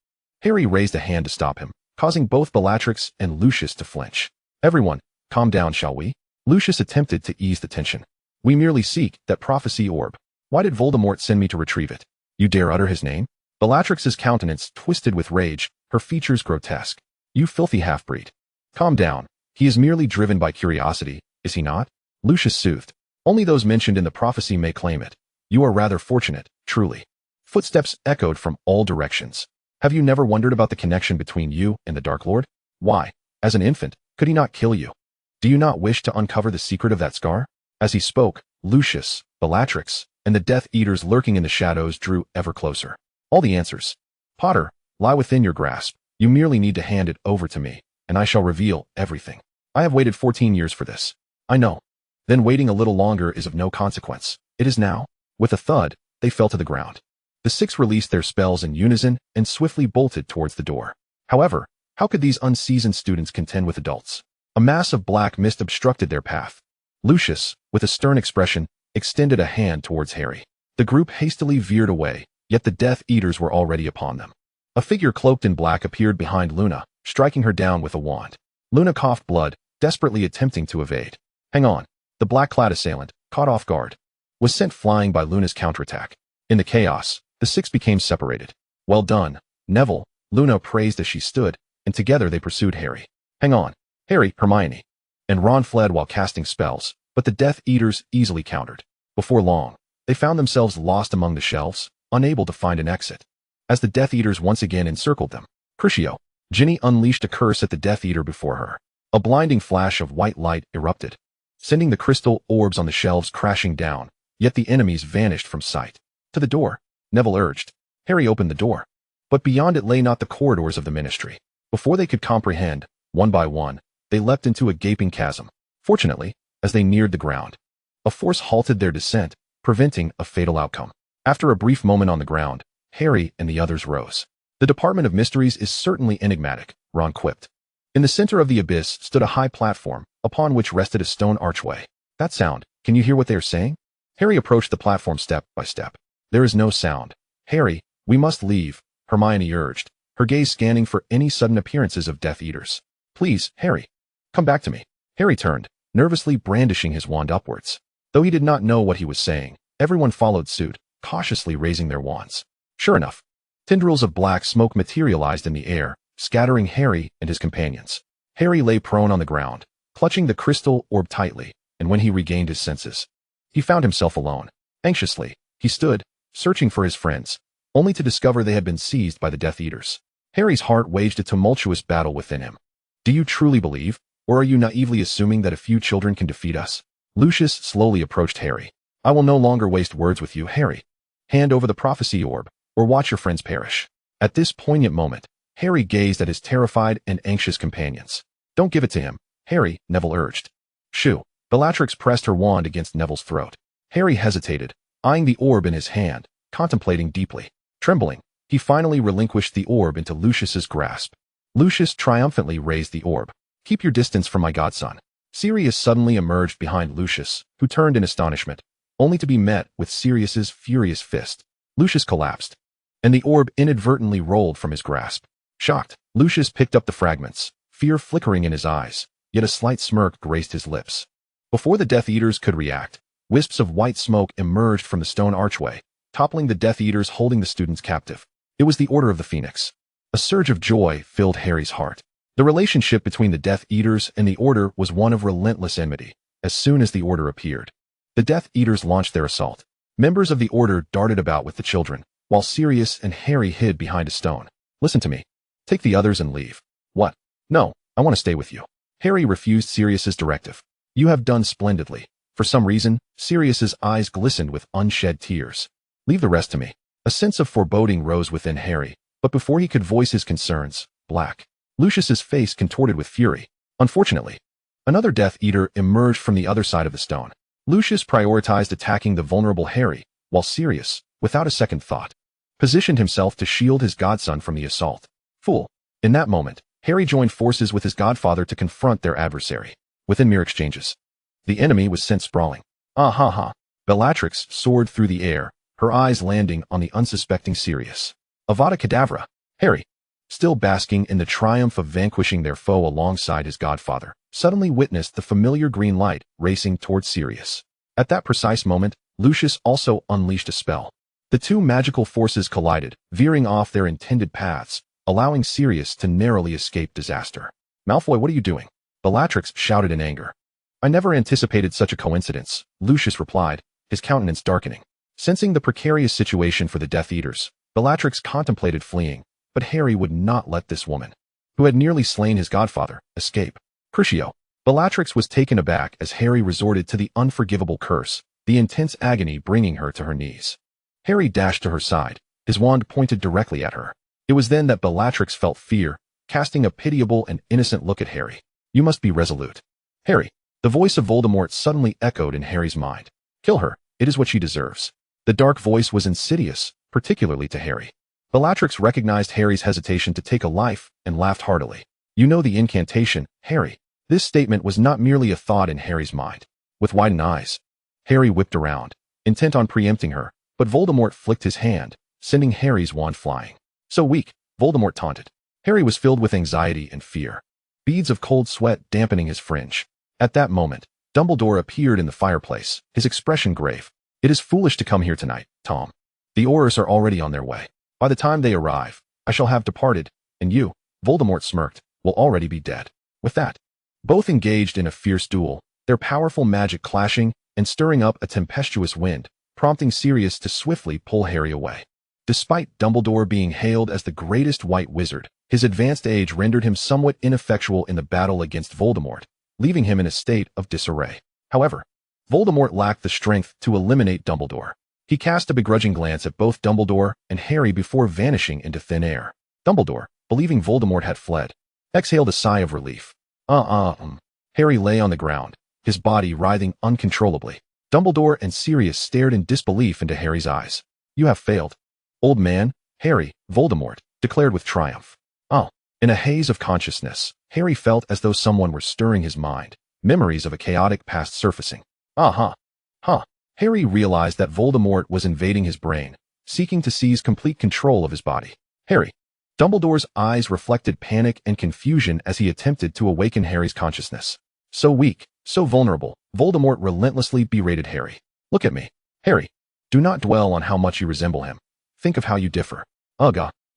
Harry raised a hand to stop him, causing both Bellatrix and Lucius to flinch. Everyone, calm down, shall we? Lucius attempted to ease the tension. We merely seek that prophecy orb. Why did Voldemort send me to retrieve it? You dare utter his name? Bellatrix's countenance twisted with rage, her features grotesque. You filthy half-breed. Calm down. He is merely driven by curiosity, is he not? Lucius soothed. Only those mentioned in the prophecy may claim it. You are rather fortunate, truly. Footsteps echoed from all directions. Have you never wondered about the connection between you and the Dark Lord? Why, as an infant, could he not kill you? Do you not wish to uncover the secret of that scar? As he spoke, Lucius, Bellatrix, and the Death Eaters lurking in the shadows drew ever closer. All the answers, Potter, lie within your grasp. You merely need to hand it over to me, and I shall reveal everything. I have waited 14 years for this. I know. Then waiting a little longer is of no consequence. It is now. With a thud, they fell to the ground. The six released their spells in unison and swiftly bolted towards the door. However, how could these unseasoned students contend with adults? A mass of black mist obstructed their path. Lucius, with a stern expression, extended a hand towards Harry. The group hastily veered away, yet the Death Eaters were already upon them. A figure cloaked in black appeared behind Luna, striking her down with a wand. Luna coughed blood, desperately attempting to evade. Hang on. The black-clad assailant, caught off guard, was sent flying by Luna's counterattack. In the chaos, the six became separated. Well done, Neville, Luna praised as she stood, and together they pursued Harry. Hang on. Harry, Hermione, and Ron fled while casting spells, but the Death Eaters easily countered. Before long, they found themselves lost among the shelves, unable to find an exit. As the Death Eaters once again encircled them, Crucio, Ginny unleashed a curse at the Death Eater before her. A blinding flash of white light erupted, sending the crystal orbs on the shelves crashing down, yet the enemies vanished from sight. To the door, Neville urged. Harry opened the door, but beyond it lay not the corridors of the Ministry. Before they could comprehend, one by one, they leapt into a gaping chasm. Fortunately, as they neared the ground, a force halted their descent, preventing a fatal outcome. After a brief moment on the ground, Harry and the others rose. The Department of Mysteries is certainly enigmatic, Ron quipped. In the center of the abyss stood a high platform, upon which rested a stone archway. That sound, can you hear what they are saying? Harry approached the platform step by step. There is no sound. Harry, we must leave, Hermione urged, her gaze scanning for any sudden appearances of Death Eaters. Please, Harry, come back to me. Harry turned, nervously brandishing his wand upwards. Though he did not know what he was saying, everyone followed suit, cautiously raising their wands. Sure enough, tendrils of black smoke materialized in the air, scattering Harry and his companions. Harry lay prone on the ground, clutching the crystal orb tightly, and when he regained his senses, he found himself alone. Anxiously, he stood, searching for his friends, only to discover they had been seized by the Death Eaters. Harry's heart waged a tumultuous battle within him. Do you truly believe, or are you naively assuming that a few children can defeat us? Lucius slowly approached Harry. I will no longer waste words with you, Harry. Hand over the prophecy orb, or watch your friends perish. At this poignant moment, Harry gazed at his terrified and anxious companions. Don't give it to him, Harry, Neville urged. Shoo. Bellatrix pressed her wand against Neville's throat. Harry hesitated, eyeing the orb in his hand, contemplating deeply. Trembling, he finally relinquished the orb into Lucius's grasp. Lucius triumphantly raised the orb. Keep your distance from my godson. Sirius suddenly emerged behind Lucius, who turned in astonishment, only to be met with Sirius's furious fist. Lucius collapsed, and the orb inadvertently rolled from his grasp. Shocked, Lucius picked up the fragments, fear flickering in his eyes, yet a slight smirk graced his lips. Before the Death Eaters could react, wisps of white smoke emerged from the stone archway, toppling the Death Eaters holding the students captive. It was the Order of the Phoenix. A surge of joy filled Harry's heart. The relationship between the Death Eaters and the Order was one of relentless enmity. As soon as the Order appeared, the Death Eaters launched their assault. Members of the Order darted about with the children, while Sirius and Harry hid behind a stone. Listen to me. Take the others and leave. What? No, I want to stay with you. Harry refused Sirius's directive. You have done splendidly. For some reason, Sirius's eyes glistened with unshed tears. Leave the rest to me. A sense of foreboding rose within Harry, but before he could voice his concerns, Lucius's face contorted with fury. Unfortunately, another Death Eater emerged from the other side of the stone. Lucius prioritized attacking the vulnerable Harry, while Sirius, without a second thought, positioned himself to shield his godson from the assault. Fool. In that moment, Harry joined forces with his godfather to confront their adversary. Within mere exchanges, the enemy was sent sprawling. Ah ha ha. Bellatrix soared through the air, her eyes landing on the unsuspecting Sirius. Avada Kedavra. Harry, still basking in the triumph of vanquishing their foe alongside his godfather, suddenly witnessed the familiar green light racing towards Sirius. At that precise moment, Lucius also unleashed a spell. The two magical forces collided, veering off their intended paths, allowing Sirius to narrowly escape disaster. Malfoy, what are you doing? Bellatrix shouted in anger. I never anticipated such a coincidence, Lucius replied, his countenance darkening. Sensing the precarious situation for the Death Eaters, Bellatrix contemplated fleeing, but Harry would not let this woman, who had nearly slain his godfather, escape. Crucio. Bellatrix was taken aback as Harry resorted to the unforgivable curse, the intense agony bringing her to her knees. Harry dashed to her side, his wand pointed directly at her. It was then that Bellatrix felt fear, casting a pitiable and innocent look at Harry. You must be resolute. Harry. The voice of Voldemort suddenly echoed in Harry's mind. Kill her, it is what she deserves. The dark voice was insidious, particularly to Harry. Bellatrix recognized Harry's hesitation to take a life and laughed heartily. You know the incantation, Harry. This statement was not merely a thought in Harry's mind. With widened eyes, Harry whipped around, intent on preempting her, but Voldemort flicked his hand, sending Harry's wand flying. So weak, Voldemort taunted. Harry was filled with anxiety and fear, beads of cold sweat dampening his fringe. At that moment, Dumbledore appeared in the fireplace, his expression grave. It is foolish to come here tonight, Tom. The Aurors are already on their way. By the time they arrive, I shall have departed, and you, Voldemort smirked, will already be dead. With that, both engaged in a fierce duel, their powerful magic clashing and stirring up a tempestuous wind, prompting Sirius to swiftly pull Harry away. Despite Dumbledore being hailed as the greatest white wizard, his advanced age rendered him somewhat ineffectual in the battle against Voldemort, leaving him in a state of disarray. However, Voldemort lacked the strength to eliminate Dumbledore. He cast a begrudging glance at both Dumbledore and Harry before vanishing into thin air. Dumbledore, believing Voldemort had fled, exhaled a sigh of relief. Harry lay on the ground, his body writhing uncontrollably. Dumbledore and Sirius stared in disbelief into Harry's eyes. You have failed, old man, Harry, Voldemort declared with triumph. In a haze of consciousness, Harry felt as though someone were stirring his mind, memories of a chaotic past surfacing. Harry realized that Voldemort was invading his brain, seeking to seize complete control of his body. Harry. Dumbledore's eyes reflected panic and confusion as he attempted to awaken Harry's consciousness. So weak, so vulnerable, Voldemort relentlessly berated Harry. Look at me, Harry. Do not dwell on how much you resemble him. Think of how you differ.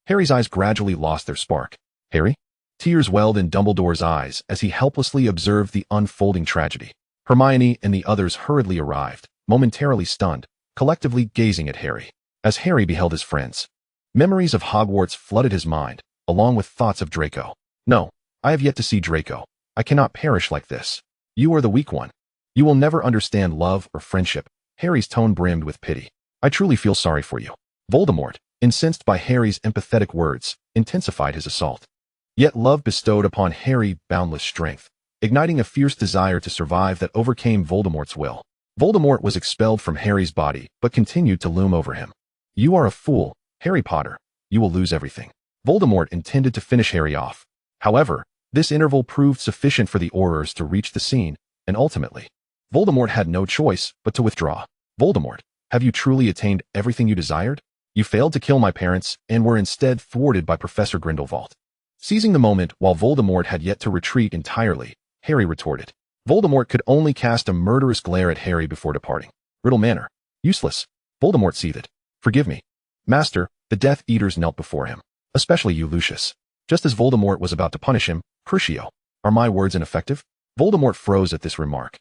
Harry's eyes gradually lost their spark. Harry? Tears welled in Dumbledore's eyes as he helplessly observed the unfolding tragedy. Hermione and the others hurriedly arrived, momentarily stunned, collectively gazing at Harry. As Harry beheld his friends, memories of Hogwarts flooded his mind, along with thoughts of Draco. No, I have yet to see Draco. I cannot perish like this. You are the weak one. You will never understand love or friendship. Harry's tone brimmed with pity. I truly feel sorry for you. Voldemort, incensed by Harry's empathetic words, intensified his assault. Yet love bestowed upon Harry boundless strength, igniting a fierce desire to survive that overcame Voldemort's will. Voldemort was expelled from Harry's body, but continued to loom over him. You are a fool, Harry Potter. You will lose everything. Voldemort intended to finish Harry off. However, this interval proved sufficient for the Aurors to reach the scene, and ultimately, Voldemort had no choice but to withdraw. Voldemort, have you truly attained everything you desired? You failed to kill my parents and were instead thwarted by Professor Grindelwald. Seizing the moment while Voldemort had yet to retreat entirely, Harry retorted. Voldemort could only cast a murderous glare at Harry before departing. Riddle manner. Useless. Voldemort seethed. Forgive me. Master, the Death Eaters knelt before him. Especially you, Lucius. Just as Voldemort was about to punish him, Crucio. Are my words ineffective? Voldemort froze at this remark.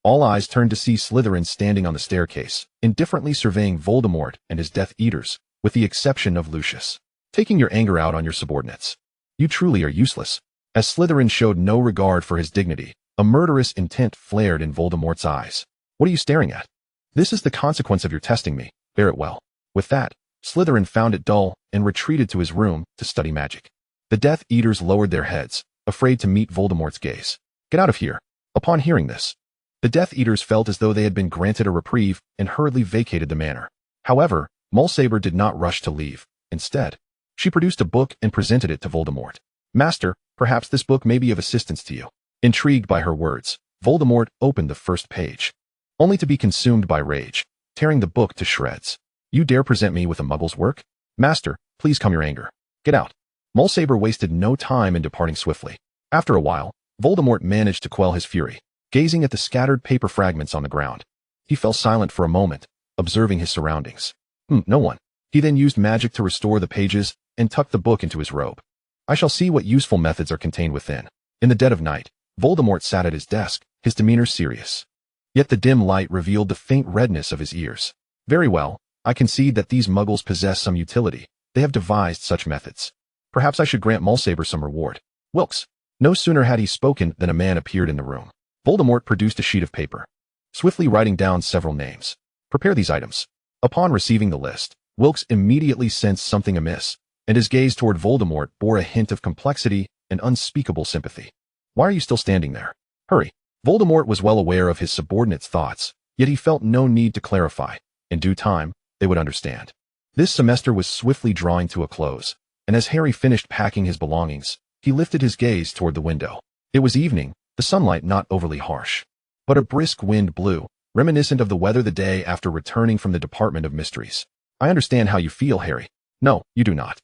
All eyes turned to see Slytherin standing on the staircase, indifferently surveying Voldemort and his Death Eaters, with the exception of Lucius. Taking your anger out on your subordinates. You truly are useless. As Slytherin showed no regard for his dignity, a murderous intent flared in Voldemort's eyes. What are you staring at? This is the consequence of your testing me. Bear it well. With that, Slytherin found it dull and retreated to his room to study magic. The Death Eaters lowered their heads, afraid to meet Voldemort's gaze. Get out of here. Upon hearing this, the Death Eaters felt as though they had been granted a reprieve and hurriedly vacated the manor. However, Mulsaber did not rush to leave. Instead, she produced a book and presented it to Voldemort. Master, perhaps this book may be of assistance to you. Intrigued by her words, Voldemort opened the first page, only to be consumed by rage, tearing the book to shreds. You dare present me with a muggle's work? Master, please calm your anger. Get out. Mulsaber wasted no time in departing swiftly. After a while, Voldemort managed to quell his fury, gazing at the scattered paper fragments on the ground. He fell silent for a moment, observing his surroundings. No one. He then used magic to restore the pages and tucked the book into his robe. I shall see what useful methods are contained within. In the dead of night, Voldemort sat at his desk, his demeanor serious. Yet the dim light revealed the faint redness of his ears. Very well, I concede that these muggles possess some utility. They have devised such methods. Perhaps I should grant Mulsaber some reward. Wilkes. No sooner had he spoken than a man appeared in the room. Voldemort produced a sheet of paper, swiftly writing down several names. Prepare these items. Upon receiving the list, Wilkes immediately sensed something amiss, and his gaze toward Voldemort bore a hint of complexity and unspeakable sympathy. Why are you still standing there? Hurry. Voldemort was well aware of his subordinates' thoughts, yet he felt no need to clarify. In due time, they would understand. This semester was swiftly drawing to a close, and as Harry finished packing his belongings, he lifted his gaze toward the window. It was evening, the sunlight not overly harsh, but a brisk wind blew, reminiscent of the weather the day after returning from the Department of Mysteries. I understand how you feel, Harry. No, you do not.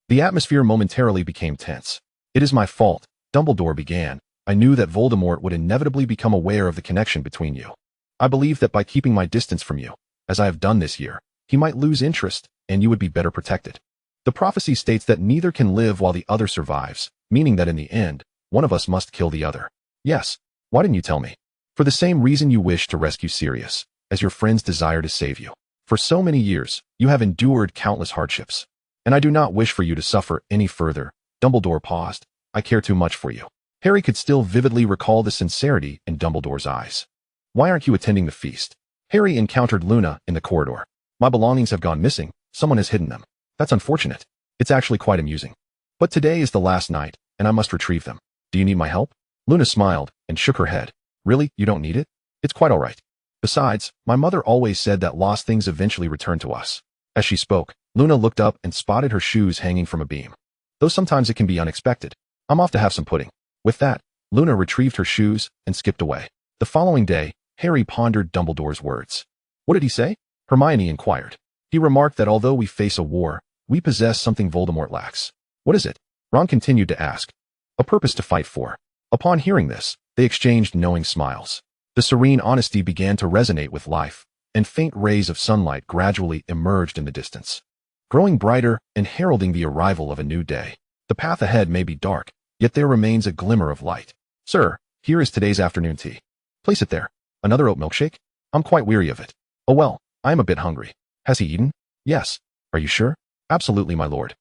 The atmosphere momentarily became tense. It is my fault, Dumbledore began. I knew that Voldemort would inevitably become aware of the connection between you. I believe that by keeping my distance from you, as I have done this year, he might lose interest, and you would be better protected. The prophecy states that neither can live while the other survives, meaning that in the end, one of us must kill the other. Yes. Why didn't you tell me? For the same reason you wish to rescue Sirius, as your friends desire to save you. For so many years, you have endured countless hardships, and I do not wish for you to suffer any further. Dumbledore paused. I care too much for you. Harry could still vividly recall the sincerity in Dumbledore's eyes. Why aren't you attending the feast? Harry encountered Luna in the corridor. My belongings have gone missing. Someone has hidden them. That's unfortunate. It's actually quite amusing. But today is the last night, and I must retrieve them. Do you need my help? Luna smiled and shook her head. Really, you don't need it? It's quite all right. Besides, my mother always said that lost things eventually return to us. As she spoke, Luna looked up and spotted her shoes hanging from a beam. Though sometimes it can be unexpected. I'm off to have some pudding. With that, Luna retrieved her shoes and skipped away. The following day, Harry pondered Dumbledore's words. What did he say? Hermione inquired. He remarked that although we face a war, we possess something Voldemort lacks. What is it? Ron continued to ask. A purpose to fight for. Upon hearing this, they exchanged knowing smiles. The serene honesty began to resonate with life, and faint rays of sunlight gradually emerged in the distance, growing brighter and heralding the arrival of a new day. The path ahead may be dark, yet there remains a glimmer of light. Sir, here is today's afternoon tea. Place it there. Another oat milkshake? I'm quite weary of it. Oh well, I am a bit hungry. Has he eaten? Yes. Are you sure? Absolutely, my lord.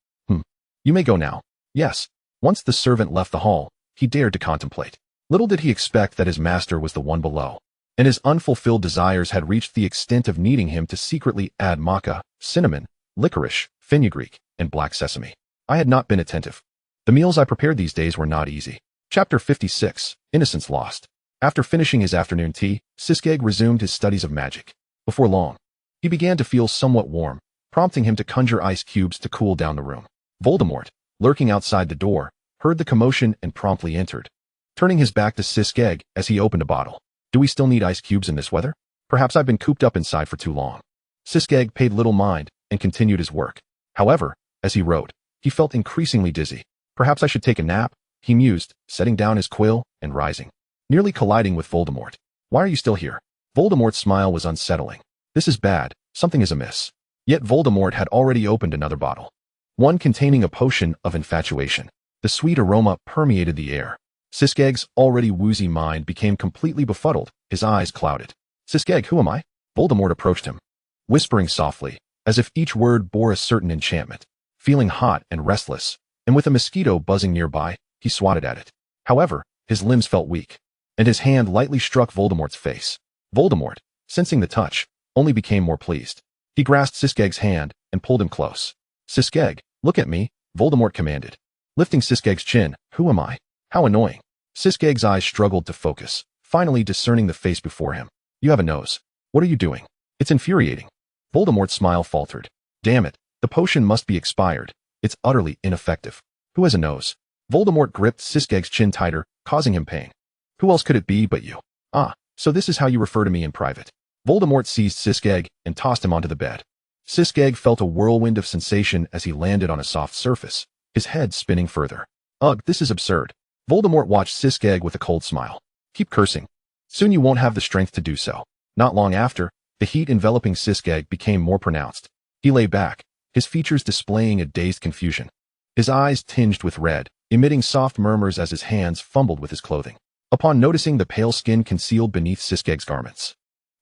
You may go now. Yes. Once the servant left the hall, he dared to contemplate. Little did he expect that his master was the one below, and his unfulfilled desires had reached the extent of needing him to secretly add maca, cinnamon, licorice, fenugreek, and black sesame. I had not been attentive. The meals I prepared these days were not easy. Chapter 56, Innocence Lost. After finishing his afternoon tea, Siskeg resumed his studies of magic. Before long, he began to feel somewhat warm, prompting him to conjure ice cubes to cool down the room. Voldemort, lurking outside the door, heard the commotion and promptly entered, turning his back to Siskeg as he opened a bottle. Do we still need ice cubes in this weather? Perhaps I've been cooped up inside for too long. Siskeg paid little mind and continued his work. However, as he wrote, he felt increasingly dizzy. Perhaps I should take a nap, he mused, setting down his quill and rising, nearly colliding with Voldemort. Why are you still here? Voldemort's smile was unsettling. This is bad, something is amiss. Yet Voldemort had already opened another bottle, one containing a potion of infatuation. The sweet aroma permeated the air. Siskeg's already woozy mind became completely befuddled, his eyes clouded. Siskeg, who am I? Voldemort approached him, whispering softly, as if each word bore a certain enchantment. Feeling hot and restless, and with a mosquito buzzing nearby, he swatted at it. However, his limbs felt weak, and his hand lightly struck Voldemort's face. Voldemort, sensing the touch, only became more pleased. He grasped Siskeg's hand and pulled him close. "Siskeg, look at me," Voldemort commanded. Lifting Siskeg's chin, "Who am I? How annoying." Siskeg's eyes struggled to focus, finally discerning the face before him. "You have a nose. What are you doing? It's infuriating." Voldemort's smile faltered. "Damn it, the potion must be expired. It's utterly ineffective." "Who has a nose?" Voldemort gripped Siskeg's chin tighter, causing him pain. "Who else could it be but you? Ah, so this is how you refer to me in private." Voldemort seized Siskeg and tossed him onto the bed. Siskeg felt a whirlwind of sensation as he landed on a soft surface, his head spinning further. "Ugh, this is absurd." Voldemort watched Siskeg with a cold smile. "Keep cursing. Soon you won't have the strength to do so." Not long after, the heat enveloping Siskeg became more pronounced. He lay back, his features displaying a dazed confusion. His eyes tinged with red, emitting soft murmurs as his hands fumbled with his clothing. Upon noticing the pale skin concealed beneath Siskeg's garments,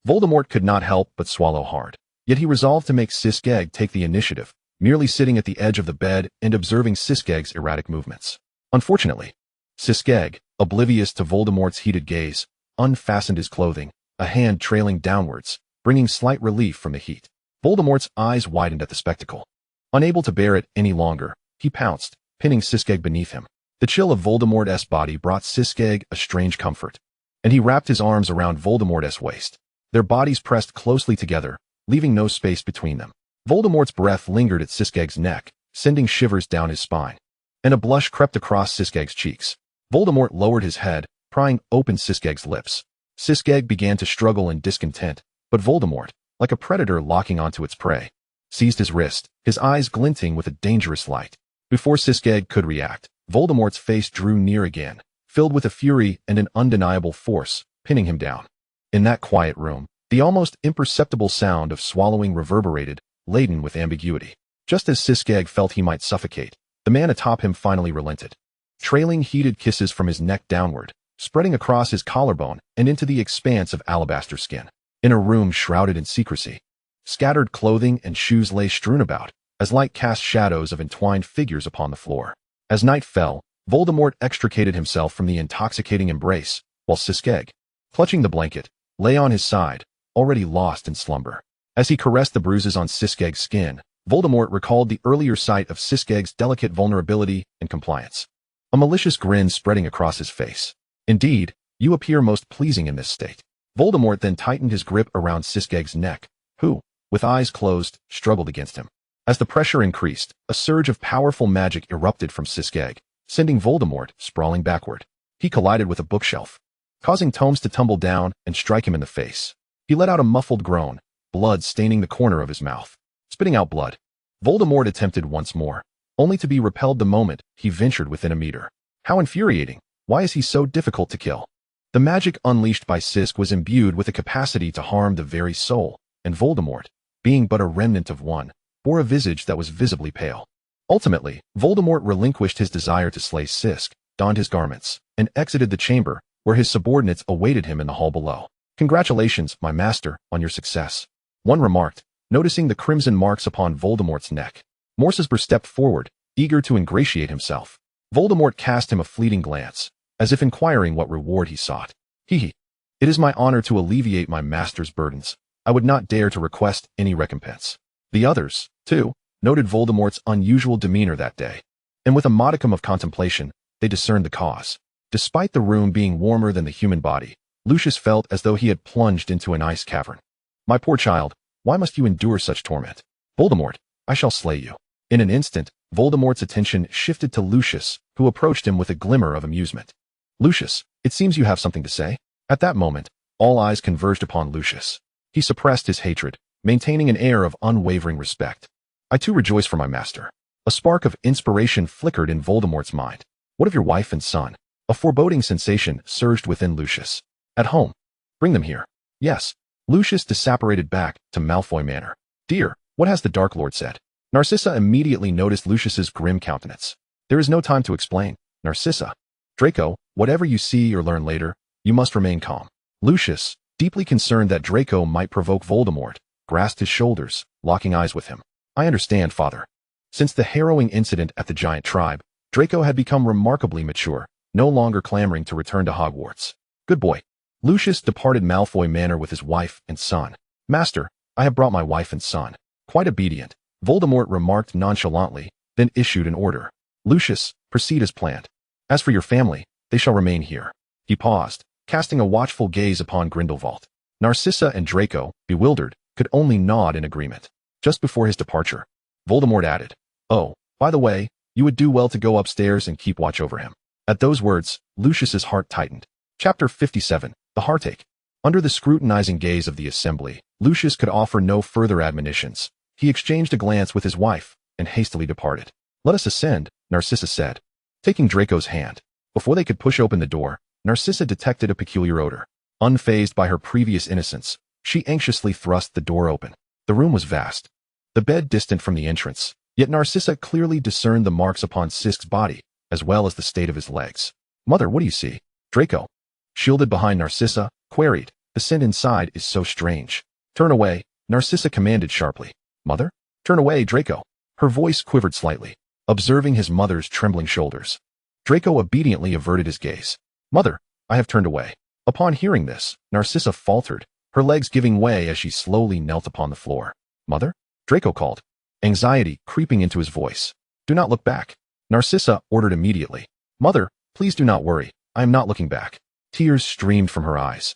Voldemort could not help but swallow hard. Yet he resolved to make Siskeg take the initiative, merely sitting at the edge of the bed and observing Siskeg's erratic movements. Unfortunately, Siskeg, oblivious to Voldemort's heated gaze, unfastened his clothing, a hand trailing downwards, bringing slight relief from the heat. Voldemort's eyes widened at the spectacle. Unable to bear it any longer, he pounced, pinning Siskeg beneath him. The chill of Voldemort's body brought Siskeg a strange comfort, and he wrapped his arms around Voldemort's waist. Their bodies pressed closely together, leaving no space between them. Voldemort's breath lingered at Siskeg's neck, sending shivers down his spine, and a blush crept across Siskeg's cheeks. Voldemort lowered his head, prying open Siskeg's lips. Siskeg began to struggle in discontent, but Voldemort, like a predator locking onto its prey, seized his wrist, his eyes glinting with a dangerous light. Before Siskeg could react, Voldemort's face drew near again, filled with a fury and an undeniable force, pinning him down. In that quiet room, the almost imperceptible sound of swallowing reverberated, laden with ambiguity. Just as Siskeg felt he might suffocate, the man atop him finally relented. Trailing heated kisses from his neck downward, spreading across his collarbone and into the expanse of alabaster skin. In a room shrouded in secrecy, scattered clothing and shoes lay strewn about, as light cast shadows of entwined figures upon the floor. As night fell, Voldemort extricated himself from the intoxicating embrace, while Siskeg, clutching the blanket, lay on his side, already lost in slumber. As he caressed the bruises on Siskeg's skin, Voldemort recalled the earlier sight of Siskeg's delicate vulnerability and compliance. A malicious grin spreading across his face. "Indeed, you appear most pleasing in this state." Voldemort then tightened his grip around Siskeg's neck, who, with eyes closed, struggled against him. As the pressure increased, a surge of powerful magic erupted from Siskeg, sending Voldemort sprawling backward. He collided with a bookshelf, causing tomes to tumble down and strike him in the face. He let out a muffled groan, blood staining the corner of his mouth. Spitting out blood, Voldemort attempted once more, only to be repelled the moment he ventured within a meter. How infuriating! Why is he so difficult to kill? The magic unleashed by Sisk was imbued with a capacity to harm the very soul, and Voldemort, being but a remnant of one, bore a visage that was visibly pale. Ultimately, Voldemort relinquished his desire to slay Sisk, donned his garments, and exited the chamber, where his subordinates awaited him in the hall below. "Congratulations, my master, on your success," one remarked, noticing the crimson marks upon Voldemort's neck. Morcesper stepped forward, eager to ingratiate himself. Voldemort cast him a fleeting glance, as if inquiring what reward he sought. "It is my honor to alleviate my master's burdens. I would not dare to request any recompense." The others, too, noted Voldemort's unusual demeanor that day, and with a modicum of contemplation, they discerned the cause. Despite the room being warmer than the human body, Lucius felt as though he had plunged into an ice cavern. "My poor child, why must you endure such torment?" "Voldemort, I shall slay you." In an instant, Voldemort's attention shifted to Lucius, who approached him with a glimmer of amusement. "Lucius, it seems you have something to say?" At that moment, all eyes converged upon Lucius. He suppressed his hatred, maintaining an air of unwavering respect. "I too rejoice for my master." A spark of inspiration flickered in Voldemort's mind. "What of your wife and son?" A foreboding sensation surged within Lucius. "At home. Bring them here." "Yes." Lucius disapparated back to Malfoy Manor. "Dear, what has the Dark Lord said?" Narcissa immediately noticed Lucius's grim countenance. "There is no time to explain, Narcissa." "Draco, whatever you see or learn later, you must remain calm." Lucius, deeply concerned that Draco might provoke Voldemort, grasped his shoulders, locking eyes with him. I understand, father. Since the harrowing incident at the giant tribe, Draco had become remarkably mature, no longer clamoring to return to Hogwarts. Good boy. Lucius departed Malfoy Manor with his wife and son. Master, I have brought my wife and son. Quite obedient, Voldemort remarked nonchalantly, then issued an order. Lucius, proceed as planned. As for your family, they shall remain here. He paused, casting a watchful gaze upon Grindelwald. Narcissa and Draco, bewildered, could only nod in agreement. Just before his departure, Voldemort added, "Oh, by the way, you would do well to go upstairs and keep watch over him." At those words, Lucius's heart tightened. Chapter 57, The Heartache. Under the scrutinizing gaze of the assembly, Lucius could offer no further admonitions. He exchanged a glance with his wife and hastily departed. Let us ascend, Narcissa said, taking Draco's hand. Before they could push open the door, Narcissa detected a peculiar odor. Unfazed by her previous innocence, she anxiously thrust the door open. The room was vast, the bed distant from the entrance, yet Narcissa clearly discerned the marks upon Sisk's body, as well as the state of his legs. Mother, what do you see? Draco, shielded behind Narcissa, queried. The scent inside is so strange. Turn away, Narcissa commanded sharply. Mother? Turn away, Draco. Her voice quivered slightly, observing his mother's trembling shoulders. Draco obediently averted his gaze. Mother, I have turned away. Upon hearing this, Narcissa faltered, her legs giving way as she slowly knelt upon the floor. Mother? Draco called, anxiety creeping into his voice. Do not look back. Narcissa ordered immediately. Mother, please do not worry. I am not looking back. Tears streamed from her eyes,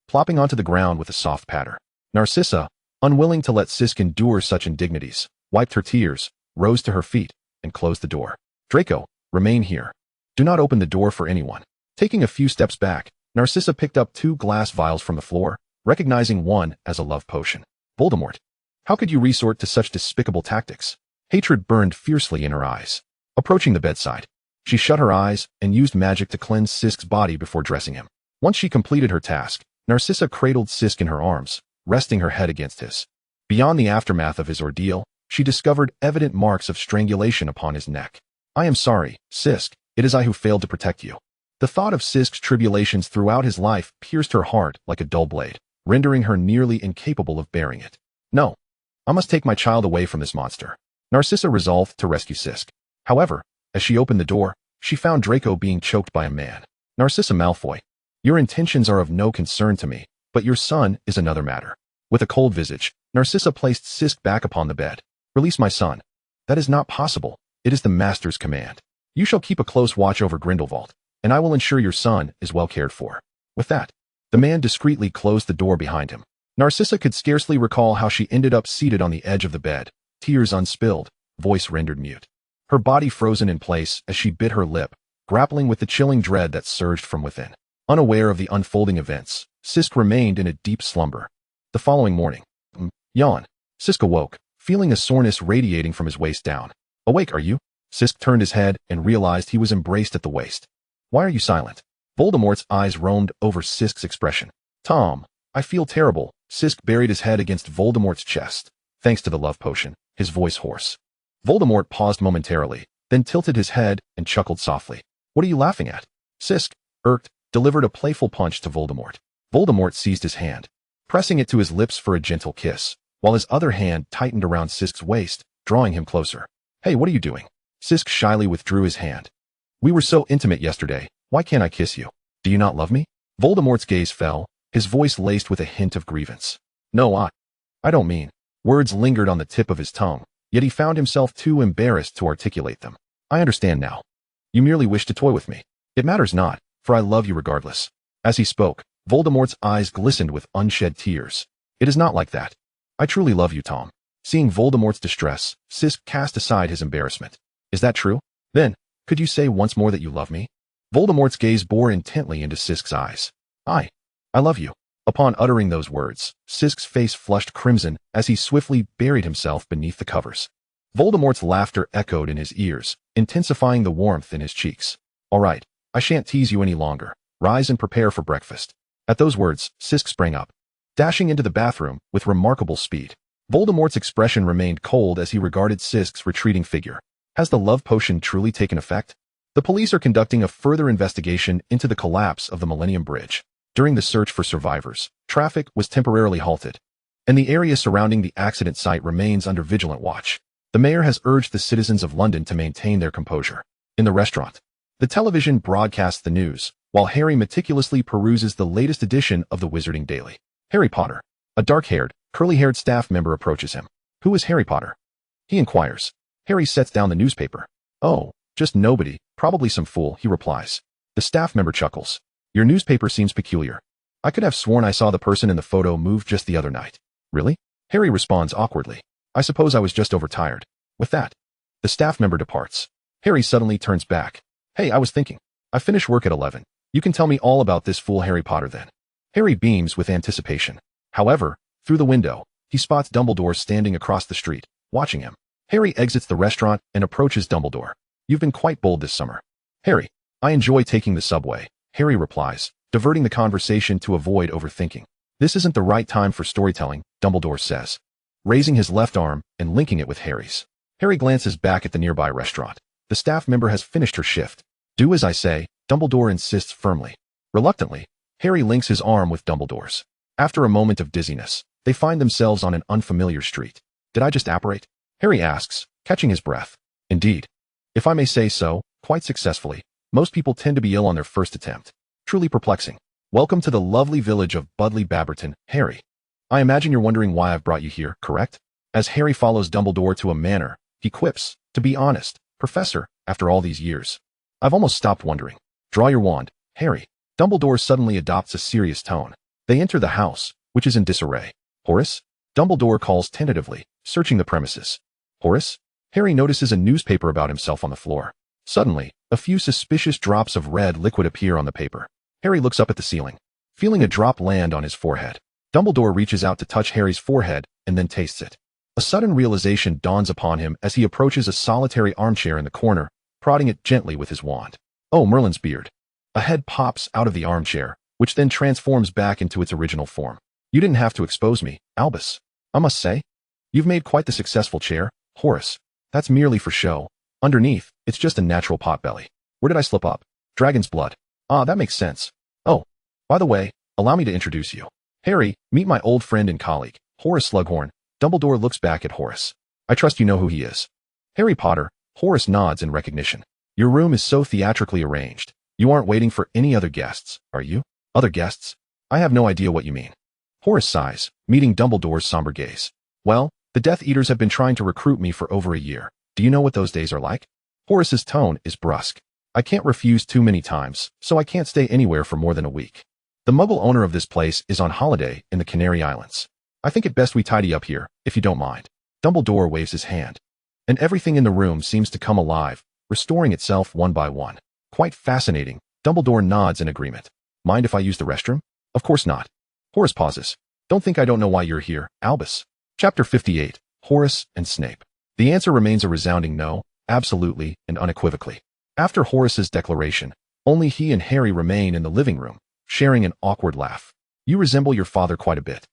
plopping onto the ground with a soft patter. Narcissa, unwilling to let Sisk endure such indignities, wiped her tears, rose to her feet, and closed the door. Draco, remain here. Do not open the door for anyone. Taking a few steps back, Narcissa picked up 2 glass vials from the floor, recognizing one as a love potion. Voldemort, how could you resort to such despicable tactics? Hatred burned fiercely in her eyes. Approaching the bedside, she shut her eyes and used magic to cleanse Sisk's body before dressing him. Once she completed her task, Narcissa cradled Sisk in her arms, resting her head against his. Beyond the aftermath of his ordeal, she discovered evident marks of strangulation upon his neck. I am sorry, Sisk, it is I who failed to protect you. The thought of Sisk's tribulations throughout his life pierced her heart like a dull blade, rendering her nearly incapable of bearing it. No, I must take my child away from this monster. Narcissa resolved to rescue Sisk. However, as she opened the door, she found Draco being choked by a man. Narcissa Malfoy, your intentions are of no concern to me, but your son is another matter. With a cold visage, Narcissa placed Sisk back upon the bed. Release my son. That is not possible. It is the master's command. You shall keep a close watch over Grindelwald, and I will ensure your son is well cared for. With that, the man discreetly closed the door behind him. Narcissa could scarcely recall how she ended up seated on the edge of the bed, tears unspilled, voice rendered mute. Her body frozen in place as she bit her lip, grappling with the chilling dread that surged from within. Unaware of the unfolding events, Sisk remained in a deep slumber. The following morning, yawn. Sisk awoke, feeling a soreness radiating from his waist down. Awake, are you? Sisk turned his head and realized he was embraced at the waist. Why are you silent? Voldemort's eyes roamed over Sisk's expression. Tom, I feel terrible. Sisk buried his head against Voldemort's chest, thanks to the love potion, his voice hoarse. Voldemort paused momentarily, then tilted his head and chuckled softly. What are you laughing at? Sisk, irked, delivered a playful punch to Voldemort. Voldemort seized his hand, pressing it to his lips for a gentle kiss, while his other hand tightened around Sisk's waist, drawing him closer. Hey, what are you doing? Sisk shyly withdrew his hand. We were so intimate yesterday, why can't I kiss you? Do you not love me? Voldemort's gaze fell, his voice laced with a hint of grievance. No, I don't mean. Words lingered on the tip of his tongue, yet he found himself too embarrassed to articulate them. I understand now. You merely wish to toy with me. It matters not, for I love you regardless. As he spoke, Voldemort's eyes glistened with unshed tears. It is not like that. I truly love you, Tom. Seeing Voldemort's distress, Sisk cast aside his embarrassment. Is that true? Then, could you say once more that you love me? Voldemort's gaze bore intently into Sisk's eyes. I love you. Upon uttering those words, Sisk's face flushed crimson as he swiftly buried himself beneath the covers. Voldemort's laughter echoed in his ears, intensifying the warmth in his cheeks. All right, I shan't tease you any longer. Rise and prepare for breakfast. At those words, Sisk sprang up, dashing into the bathroom with remarkable speed. Voldemort's expression remained cold as he regarded Sisk's retreating figure. Has the love potion truly taken effect? The police are conducting a further investigation into the collapse of the Millennium Bridge. During the search for survivors, traffic was temporarily halted. and the area surrounding the accident site remains under vigilant watch. The mayor has urged the citizens of London to maintain their composure. In the restaurant, the television broadcasts the news, while Harry meticulously peruses the latest edition of the Wizarding Daily. Harry Potter. A dark-haired, curly-haired staff member approaches him. Who is Harry Potter? He inquires. Harry sets down the newspaper. Oh, just nobody, probably some fool, he replies. The staff member chuckles. Your newspaper seems peculiar. I could have sworn I saw the person in the photo move just the other night. Really? Harry responds awkwardly. I suppose I was just overtired. With that, the staff member departs. Harry suddenly turns back. Hey, I was thinking. I finish work at 11. You can tell me all about this fool Harry Potter then. Harry beams with anticipation. However, through the window, he spots Dumbledore standing across the street, watching him. Harry exits the restaurant and approaches Dumbledore. You've been quite bold this summer. Harry, I enjoy taking the subway, Harry replies, diverting the conversation to avoid overthinking. This isn't the right time for storytelling, Dumbledore says, raising his left arm and linking it with Harry's. Harry glances back at the nearby restaurant. The staff member has finished her shift. Do as I say, Dumbledore insists firmly. Reluctantly, Harry links his arm with Dumbledore's. After a moment of dizziness, they find themselves on an unfamiliar street. Did I just apparate? Harry asks, catching his breath. Indeed. If I may say so, quite successfully. Most people tend to be ill on their first attempt. Truly perplexing. Welcome to the lovely village of Budley Babberton, Harry. I imagine you're wondering why I've brought you here, correct? As Harry follows Dumbledore to a manor, he quips, to be honest, Professor, after all these years, I've almost stopped wondering. Draw your wand, Harry. Dumbledore suddenly adopts a serious tone. They enter the house, which is in disarray. Horace? Dumbledore calls tentatively, searching the premises. Horace? Harry notices a newspaper about himself on the floor. Suddenly, a few suspicious drops of red liquid appear on the paper. Harry looks up at the ceiling, feeling a drop land on his forehead. Dumbledore reaches out to touch Harry's forehead and then tastes it. A sudden realization dawns upon him as he approaches a solitary armchair in the corner, prodding it gently with his wand. Oh, Merlin's beard. A head pops out of the armchair, which then transforms back into its original form. You didn't have to expose me, Albus. I must say, you've made quite the successful chair, Horace. That's merely for show. Underneath, it's just a natural potbelly. Where did I slip up? Dragon's blood. Ah, that makes sense. Oh, by the way, allow me to introduce you. Harry, meet my old friend and colleague, Horace Slughorn. Dumbledore looks back at Horace. I trust you know who he is. Harry Potter. Horace nods in recognition. Your room is so theatrically arranged. You aren't waiting for any other guests, are you? Other guests? I have no idea what you mean. Horace sighs, meeting Dumbledore's somber gaze. Well, the Death Eaters have been trying to recruit me for over a year. Do you know what those days are like? Horace's tone is brusque. I can't refuse too many times, so I can't stay anywhere for more than a week. The Muggle owner of this place is on holiday in the Canary Islands. I think it best we tidy up here, if you don't mind. Dumbledore waves his hand, and everything in the room seems to come alive, restoring itself one by one. Quite fascinating. Dumbledore nods in agreement. Mind if I use the restroom? Of course not. Horace pauses. Don't think I don't know why you're here, Albus. Chapter 58. Horace and Snape. The answer remains a resounding no, absolutely and unequivocally. After Horace's declaration, only he and Harry remain in the living room, sharing an awkward laugh. You resemble your father quite a bit.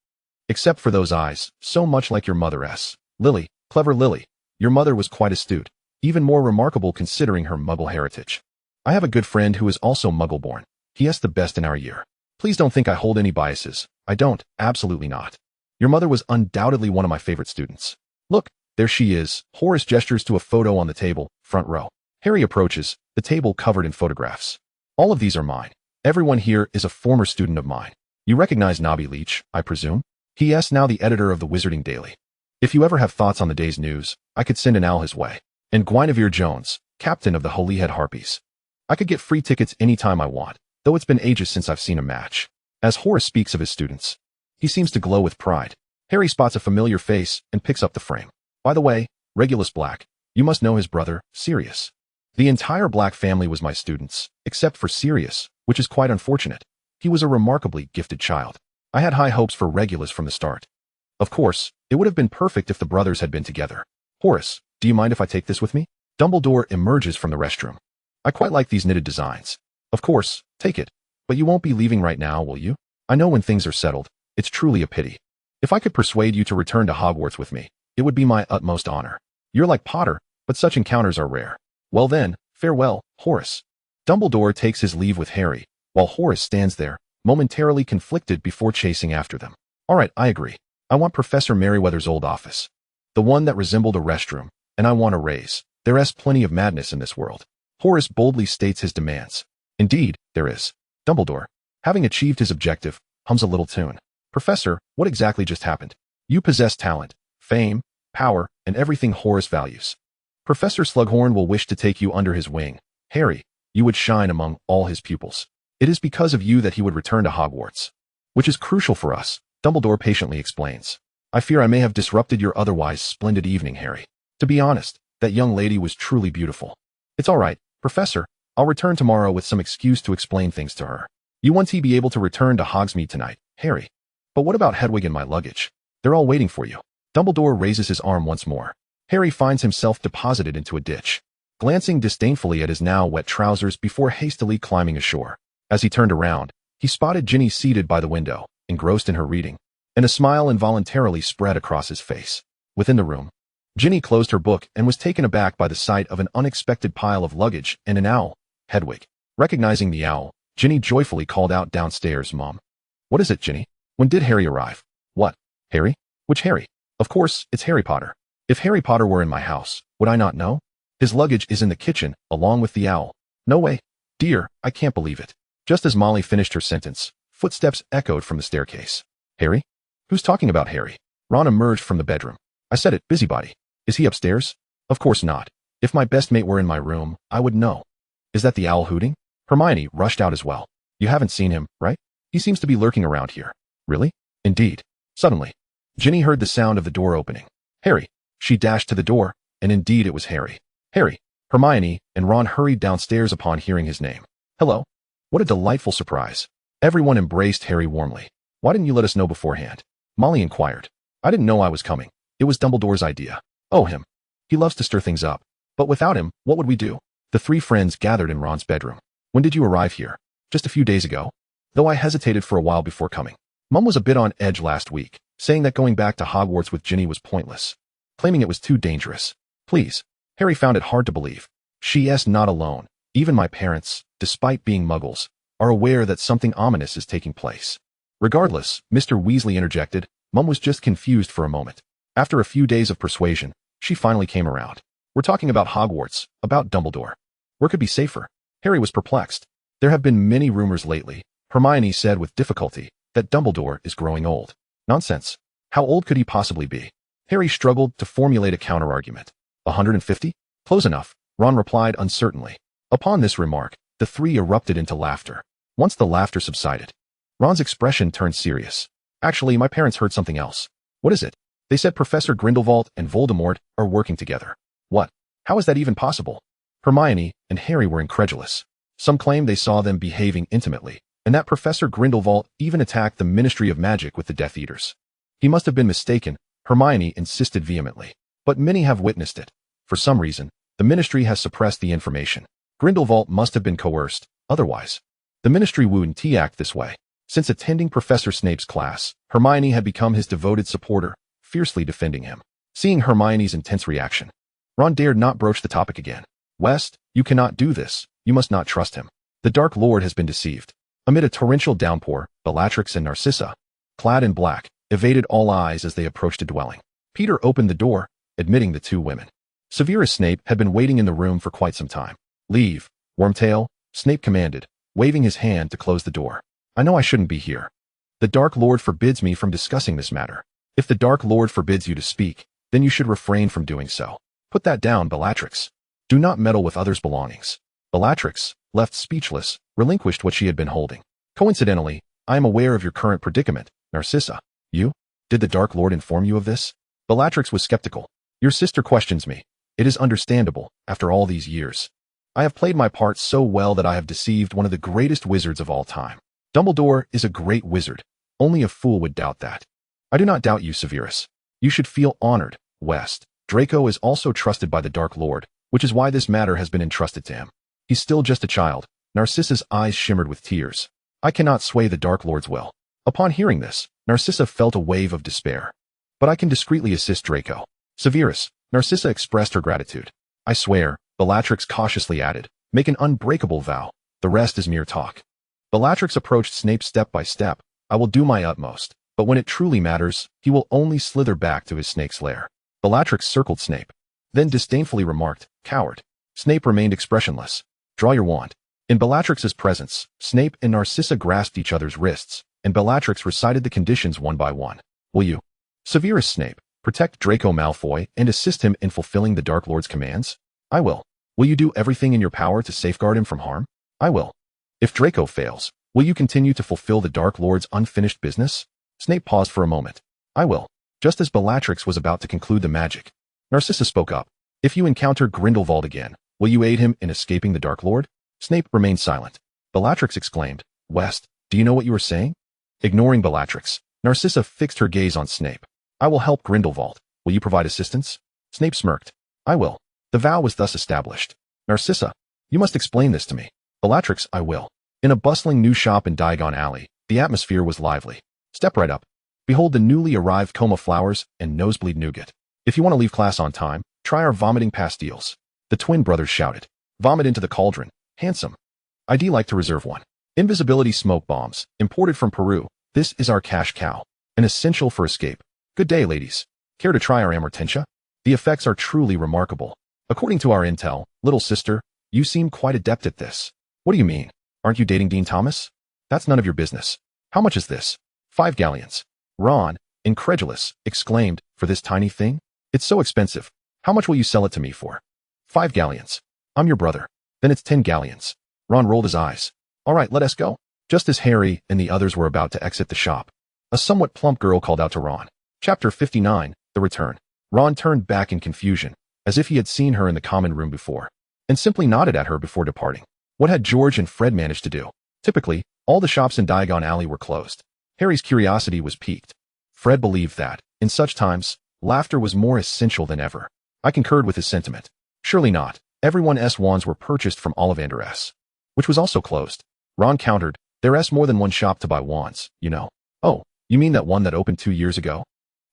Except for those eyes, so much like your mother's. Lily, clever Lily. Your mother was quite astute, even more remarkable considering her Muggle heritage. I have a good friend who is also Muggle-born. He is the best in our year. Please don't think I hold any biases. I don't, absolutely not. Your mother was undoubtedly one of my favorite students. Look, there she is. Horace gestures to a photo on the table, front row. Harry approaches, the table covered in photographs. All of these are mine. Everyone here is a former student of mine. You recognize Nobby Leach, I presume? He is now the editor of the Wizarding Daily. If you ever have thoughts on the day's news, I could send an owl his way. And Guinevere Jones, captain of the Holyhead Harpies. I could get free tickets anytime I want, though it's been ages since I've seen a match. As Horace speaks of his students, he seems to glow with pride. Harry spots a familiar face and picks up the frame. By the way, Regulus Black, you must know his brother, Sirius. The entire Black family was my students, except for Sirius, which is quite unfortunate. He was a remarkably gifted child. I had high hopes for Regulus from the start. Of course, it would have been perfect if the brothers had been together. Horace, do you mind if I take this with me? Dumbledore emerges from the restroom. I quite like these knitted designs. Of course, take it. But you won't be leaving right now, will you? I know when things are settled, it's truly a pity. If I could persuade you to return to Hogwarts with me, it would be my utmost honor. You're like Potter, but such encounters are rare. Well then, farewell, Horace. Dumbledore takes his leave with Harry, while Horace stands there, momentarily conflicted before chasing after them. All right, I agree. I want Professor Merriweather's old office. The one that resembled a restroom, and I want a raise. There is plenty of madness in this world. Horace boldly states his demands. Indeed, there is. Dumbledore, having achieved his objective, hums a little tune. Professor, what exactly just happened? You possess talent, fame, power, and everything Horace values. Professor Slughorn will wish to take you under his wing. Harry, you would shine among all his pupils. It is because of you that he would return to Hogwarts. Which is crucial for us, Dumbledore patiently explains. I fear I may have disrupted your otherwise splendid evening, Harry. To be honest, that young lady was truly beautiful. It's all right, Professor. I'll return tomorrow with some excuse to explain things to her. You won't be able to return to Hogsmeade tonight, Harry. But what about Hedwig and my luggage? They're all waiting for you. Dumbledore raises his arm once more. Harry finds himself deposited into a ditch, glancing disdainfully at his now wet trousers before hastily climbing ashore. As he turned around, he spotted Ginny seated by the window, engrossed in her reading, and a smile involuntarily spread across his face. Within the room, Ginny closed her book and was taken aback by the sight of an unexpected pile of luggage and an owl. Hedwig. Recognizing the owl, Ginny joyfully called out downstairs, Mom. What is it, Ginny? When did Harry arrive? What? Harry? Which Harry? Of course, it's Harry Potter. If Harry Potter were in my house, would I not know? His luggage is in the kitchen, along with the owl. No way. Dear, I can't believe it. Just as Molly finished her sentence, footsteps echoed from the staircase. Harry? Who's talking about Harry? Ron emerged from the bedroom. I said it, busybody. Is he upstairs? Of course not. If my best mate were in my room, I would know. Is that the owl hooting? Hermione rushed out as well. You haven't seen him, right? He seems to be lurking around here. Really? Indeed. Suddenly, Ginny heard the sound of the door opening. Harry. She dashed to the door, and indeed it was Harry. Harry. Hermione and Ron hurried downstairs upon hearing his name. Hello. What a delightful surprise. Everyone embraced Harry warmly. Why didn't you let us know beforehand? Molly inquired. I didn't know I was coming. It was Dumbledore's idea. Oh, him. He loves to stir things up. But without him, what would we do? The three friends gathered in Ron's bedroom. When did you arrive here? Just a few days ago. Though I hesitated for a while before coming. Mum was a bit on edge last week, saying that going back to Hogwarts with Ginny was pointless, claiming it was too dangerous. Please. Harry found it hard to believe. She's not alone. Even my parents, despite being muggles, are aware that something ominous is taking place. Regardless, Mr. Weasley interjected, Mum was just confused for a moment. After a few days of persuasion, she finally came around. We're talking about Hogwarts, about Dumbledore. Where could be safer? Harry was perplexed. There have been many rumors lately, Hermione said with difficulty, that Dumbledore is growing old. Nonsense. How old could he possibly be? Harry struggled to formulate a counterargument. 150? Close enough, Ron replied uncertainly. Upon this remark, the three erupted into laughter. Once the laughter subsided, Ron's expression turned serious. Actually, my parents heard something else. What is it? They said Professor Grindelwald and Voldemort are working together. What? How is that even possible? Hermione and Harry were incredulous. Some claimed they saw them behaving intimately, and that Professor Grindelwald even attacked the Ministry of Magic with the Death Eaters. He must have been mistaken, Hermione insisted vehemently. But many have witnessed it. For some reason, the Ministry has suppressed the information. Grindelwald must have been coerced, otherwise. The Ministry wouldn't act this way. Since attending Professor Snape's class, Hermione had become his devoted supporter, fiercely defending him. Seeing Hermione's intense reaction, Ron dared not broach the topic again. West, you cannot do this. You must not trust him. The Dark Lord has been deceived. Amid a torrential downpour, Bellatrix and Narcissa, clad in black, evaded all eyes as they approached a dwelling. Peter opened the door, admitting the two women. Severus Snape had been waiting in the room for quite some time. Leave, Wormtail, Snape commanded, waving his hand to close the door. I know I shouldn't be here. The Dark Lord forbids me from discussing this matter. If the Dark Lord forbids you to speak, then you should refrain from doing so. Put that down, Bellatrix. Do not meddle with others' belongings. Bellatrix, left speechless, relinquished what she had been holding. Coincidentally, I am aware of your current predicament, Narcissa. You? Did the Dark Lord inform you of this? Bellatrix was skeptical. Your sister questions me. It is understandable, after all these years. I have played my part so well that I have deceived one of the greatest wizards of all time. Dumbledore is a great wizard. Only a fool would doubt that. I do not doubt you, Severus. You should feel honored, West. Draco is also trusted by the Dark Lord, which is why this matter has been entrusted to him. He's still just a child. Narcissa's eyes shimmered with tears. I cannot sway the Dark Lord's will. Upon hearing this, Narcissa felt a wave of despair. But I can discreetly assist Draco. Severus, Narcissa expressed her gratitude. I swear, Bellatrix cautiously added, make an unbreakable vow. The rest is mere talk. Bellatrix approached Snape step by step. I will do my utmost, but when it truly matters, he will only slither back to his snake's lair. Bellatrix circled Snape, then disdainfully remarked, "Coward." Snape remained expressionless. "Draw your wand." In Bellatrix's presence, Snape and Narcissa grasped each other's wrists, and Bellatrix recited the conditions one by one. "Will you, Severus Snape, protect Draco Malfoy and assist him in fulfilling the Dark Lord's commands?" "I will." "Will you do everything in your power to safeguard him from harm?" "I will." "If Draco fails, will you continue to fulfill the Dark Lord's unfinished business?" Snape paused for a moment. "I will." Just as Bellatrix was about to conclude the magic, Narcissa spoke up. "If you encounter Grindelwald again, will you aid him in escaping the Dark Lord?" Snape remained silent. Bellatrix exclaimed, "West, do you know what you are saying?" Ignoring Bellatrix, Narcissa fixed her gaze on Snape. "I will help Grindelwald. Will you provide assistance?" Snape smirked. "I will." The vow was thus established. "Narcissa, you must explain this to me." "Bellatrix, I will." In a bustling new shop in Diagon Alley, the atmosphere was lively. "Step right up. Behold the newly arrived coma flowers and nosebleed nougat. If you want to leave class on time, try our vomiting pastilles." The twin brothers shouted. "Vomit into the cauldron. Handsome. I'd like to reserve one." Invisibility smoke bombs, imported from Peru. This is our cash cow. An essential for escape. Good day, ladies. Care to try our amortentia? The effects are truly remarkable. According to our intel, little sister, you seem quite adept at this. What do you mean? Aren't you dating Dean Thomas? That's none of your business. How much is this? 5 galleons. Ron, incredulous, exclaimed, "For this tiny thing? It's so expensive. How much will you sell it to me for?" 5 galleons. I'm your brother. Then it's 10 galleons. Ron rolled his eyes. "All right, let us go." Just as Harry and the others were about to exit the shop, a somewhat plump girl called out to Ron. Chapter 59, The Return. Ron turned back in confusion, as if he had seen her in the common room before, and simply nodded at her before departing. What had George and Fred managed to do? Typically, all the shops in Diagon Alley were closed. Harry's curiosity was piqued. Fred believed that, in such times, laughter was more essential than ever. I concurred with his sentiment. Surely not. Everyone's wands were purchased from Ollivander S, which was also closed. Ron countered, "There's more than one shop to buy wands, you know." "Oh, you mean that one that opened 2 years ago?"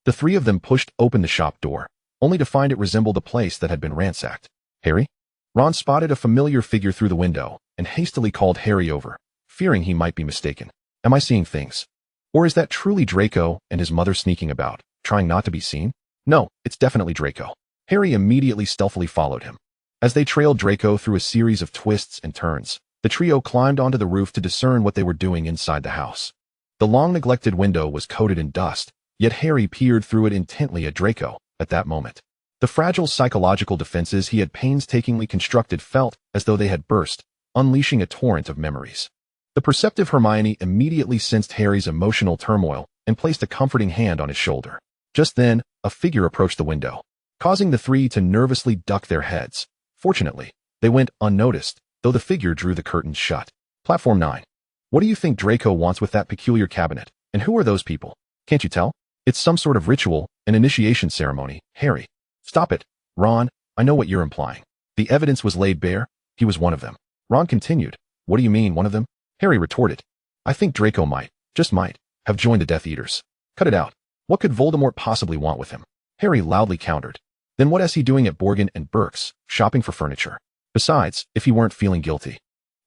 The three of them pushed open the shop door, only to find it resembled a place that had been ransacked. "Harry?" Ron spotted a familiar figure through the window and hastily called Harry over, fearing he might be mistaken. "Am I seeing things? Or is that truly Draco and his mother sneaking about, trying not to be seen?" "No, it's definitely Draco." Harry immediately stealthily followed him. As they trailed Draco through a series of twists and turns, the trio climbed onto the roof to discern what they were doing inside the house. The long-neglected window was coated in dust, yet Harry peered through it intently at Draco at that moment. The fragile psychological defenses he had painstakingly constructed felt as though they had burst, unleashing a torrent of memories. The perceptive Hermione immediately sensed Harry's emotional turmoil and placed a comforting hand on his shoulder. Just then, a figure approached the window, causing the three to nervously duck their heads. Fortunately, they went unnoticed, though the figure drew the curtains shut. Platform 9. "What do you think Draco wants with that peculiar cabinet? And who are those people? Can't you tell? It's some sort of ritual, an initiation ceremony." "Harry." "Stop it. Ron, I know what you're implying." The evidence was laid bare. He was one of them. Ron continued. "What do you mean, one of them?" Harry retorted. "I think Draco might, just might, have joined the Death Eaters." "Cut it out. What could Voldemort possibly want with him?" Harry loudly countered. "Then what is he doing at Borgin and Burke's, shopping for furniture? Besides, if he weren't feeling guilty,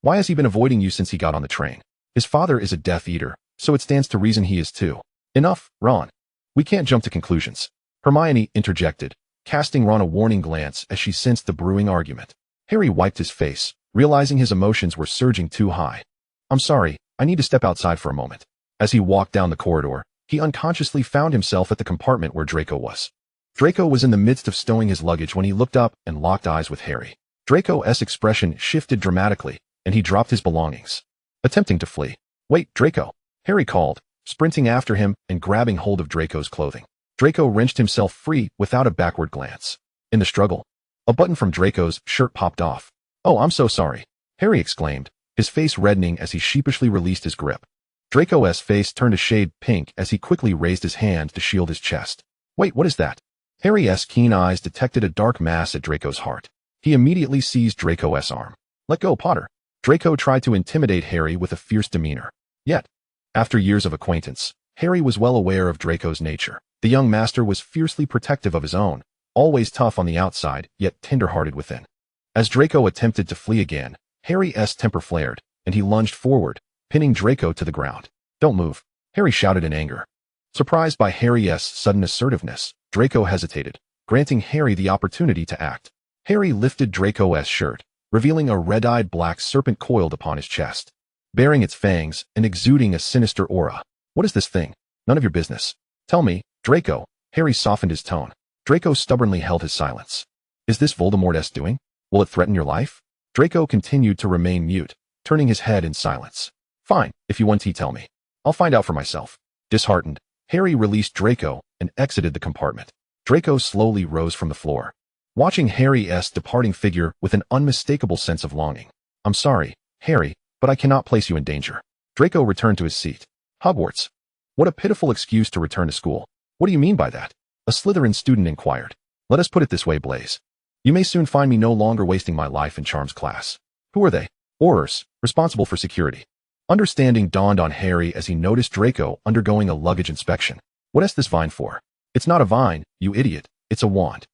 why has he been avoiding you since he got on the train? His father is a Death Eater, so it stands to reason he is too." "Enough, Ron. We can't jump to conclusions." Hermione interjected, casting Ron a warning glance as she sensed the brewing argument. Harry wiped his face, realizing his emotions were surging too high. "I'm sorry, I need to step outside for a moment." As he walked down the corridor, he unconsciously found himself at the compartment where Draco was. Draco was in the midst of stowing his luggage when he looked up and locked eyes with Harry. Draco's expression shifted dramatically, and he dropped his belongings, attempting to flee. "Wait, Draco!" Harry called, sprinting after him and grabbing hold of Draco's clothing. Draco wrenched himself free without a backward glance. In the struggle, a button from Draco's shirt popped off. "Oh, I'm so sorry," Harry exclaimed, his face reddening as he sheepishly released his grip. Draco's face turned a shade pink as he quickly raised his hand to shield his chest. "Wait, what is that?" Harry's keen eyes detected a dark mass at Draco's heart. He immediately seized Draco's arm. "Let go, Potter." Draco tried to intimidate Harry with a fierce demeanor. Yet, after years of acquaintance, Harry was well aware of Draco's nature. The young master was fiercely protective of his own, always tough on the outside, yet tender-hearted within. As Draco attempted to flee again, Harry's temper flared, and he lunged forward, pinning Draco to the ground. "Don't move," Harry shouted in anger. Surprised by Harry's sudden assertiveness, Draco hesitated, granting Harry the opportunity to act. Harry lifted Draco's shirt, revealing a red-eyed black serpent coiled upon his chest, baring its fangs and exuding a sinister aura. What is this thing? None of your business. Tell me, Draco. Harry softened his tone. Draco stubbornly held his silence. Is this Voldemort's doing? Will it threaten your life? Draco continued to remain mute, turning his head in silence. Fine, if you want to tell me. I'll find out for myself. Disheartened, Harry released Draco and exited the compartment. Draco slowly rose from the floor, watching Harry's departing figure with an unmistakable sense of longing. I'm sorry, Harry, but I cannot place you in danger. Draco returned to his seat. Hogwarts. What a pitiful excuse to return to school. What do you mean by that? A Slytherin student inquired. Let us put it this way, Blaze. You may soon find me no longer wasting my life in charms class. Who are they? Aurors, responsible for security. Understanding dawned on Harry as he noticed Draco undergoing a luggage inspection. What is this vine for? It's not a vine, you idiot. It's a wand.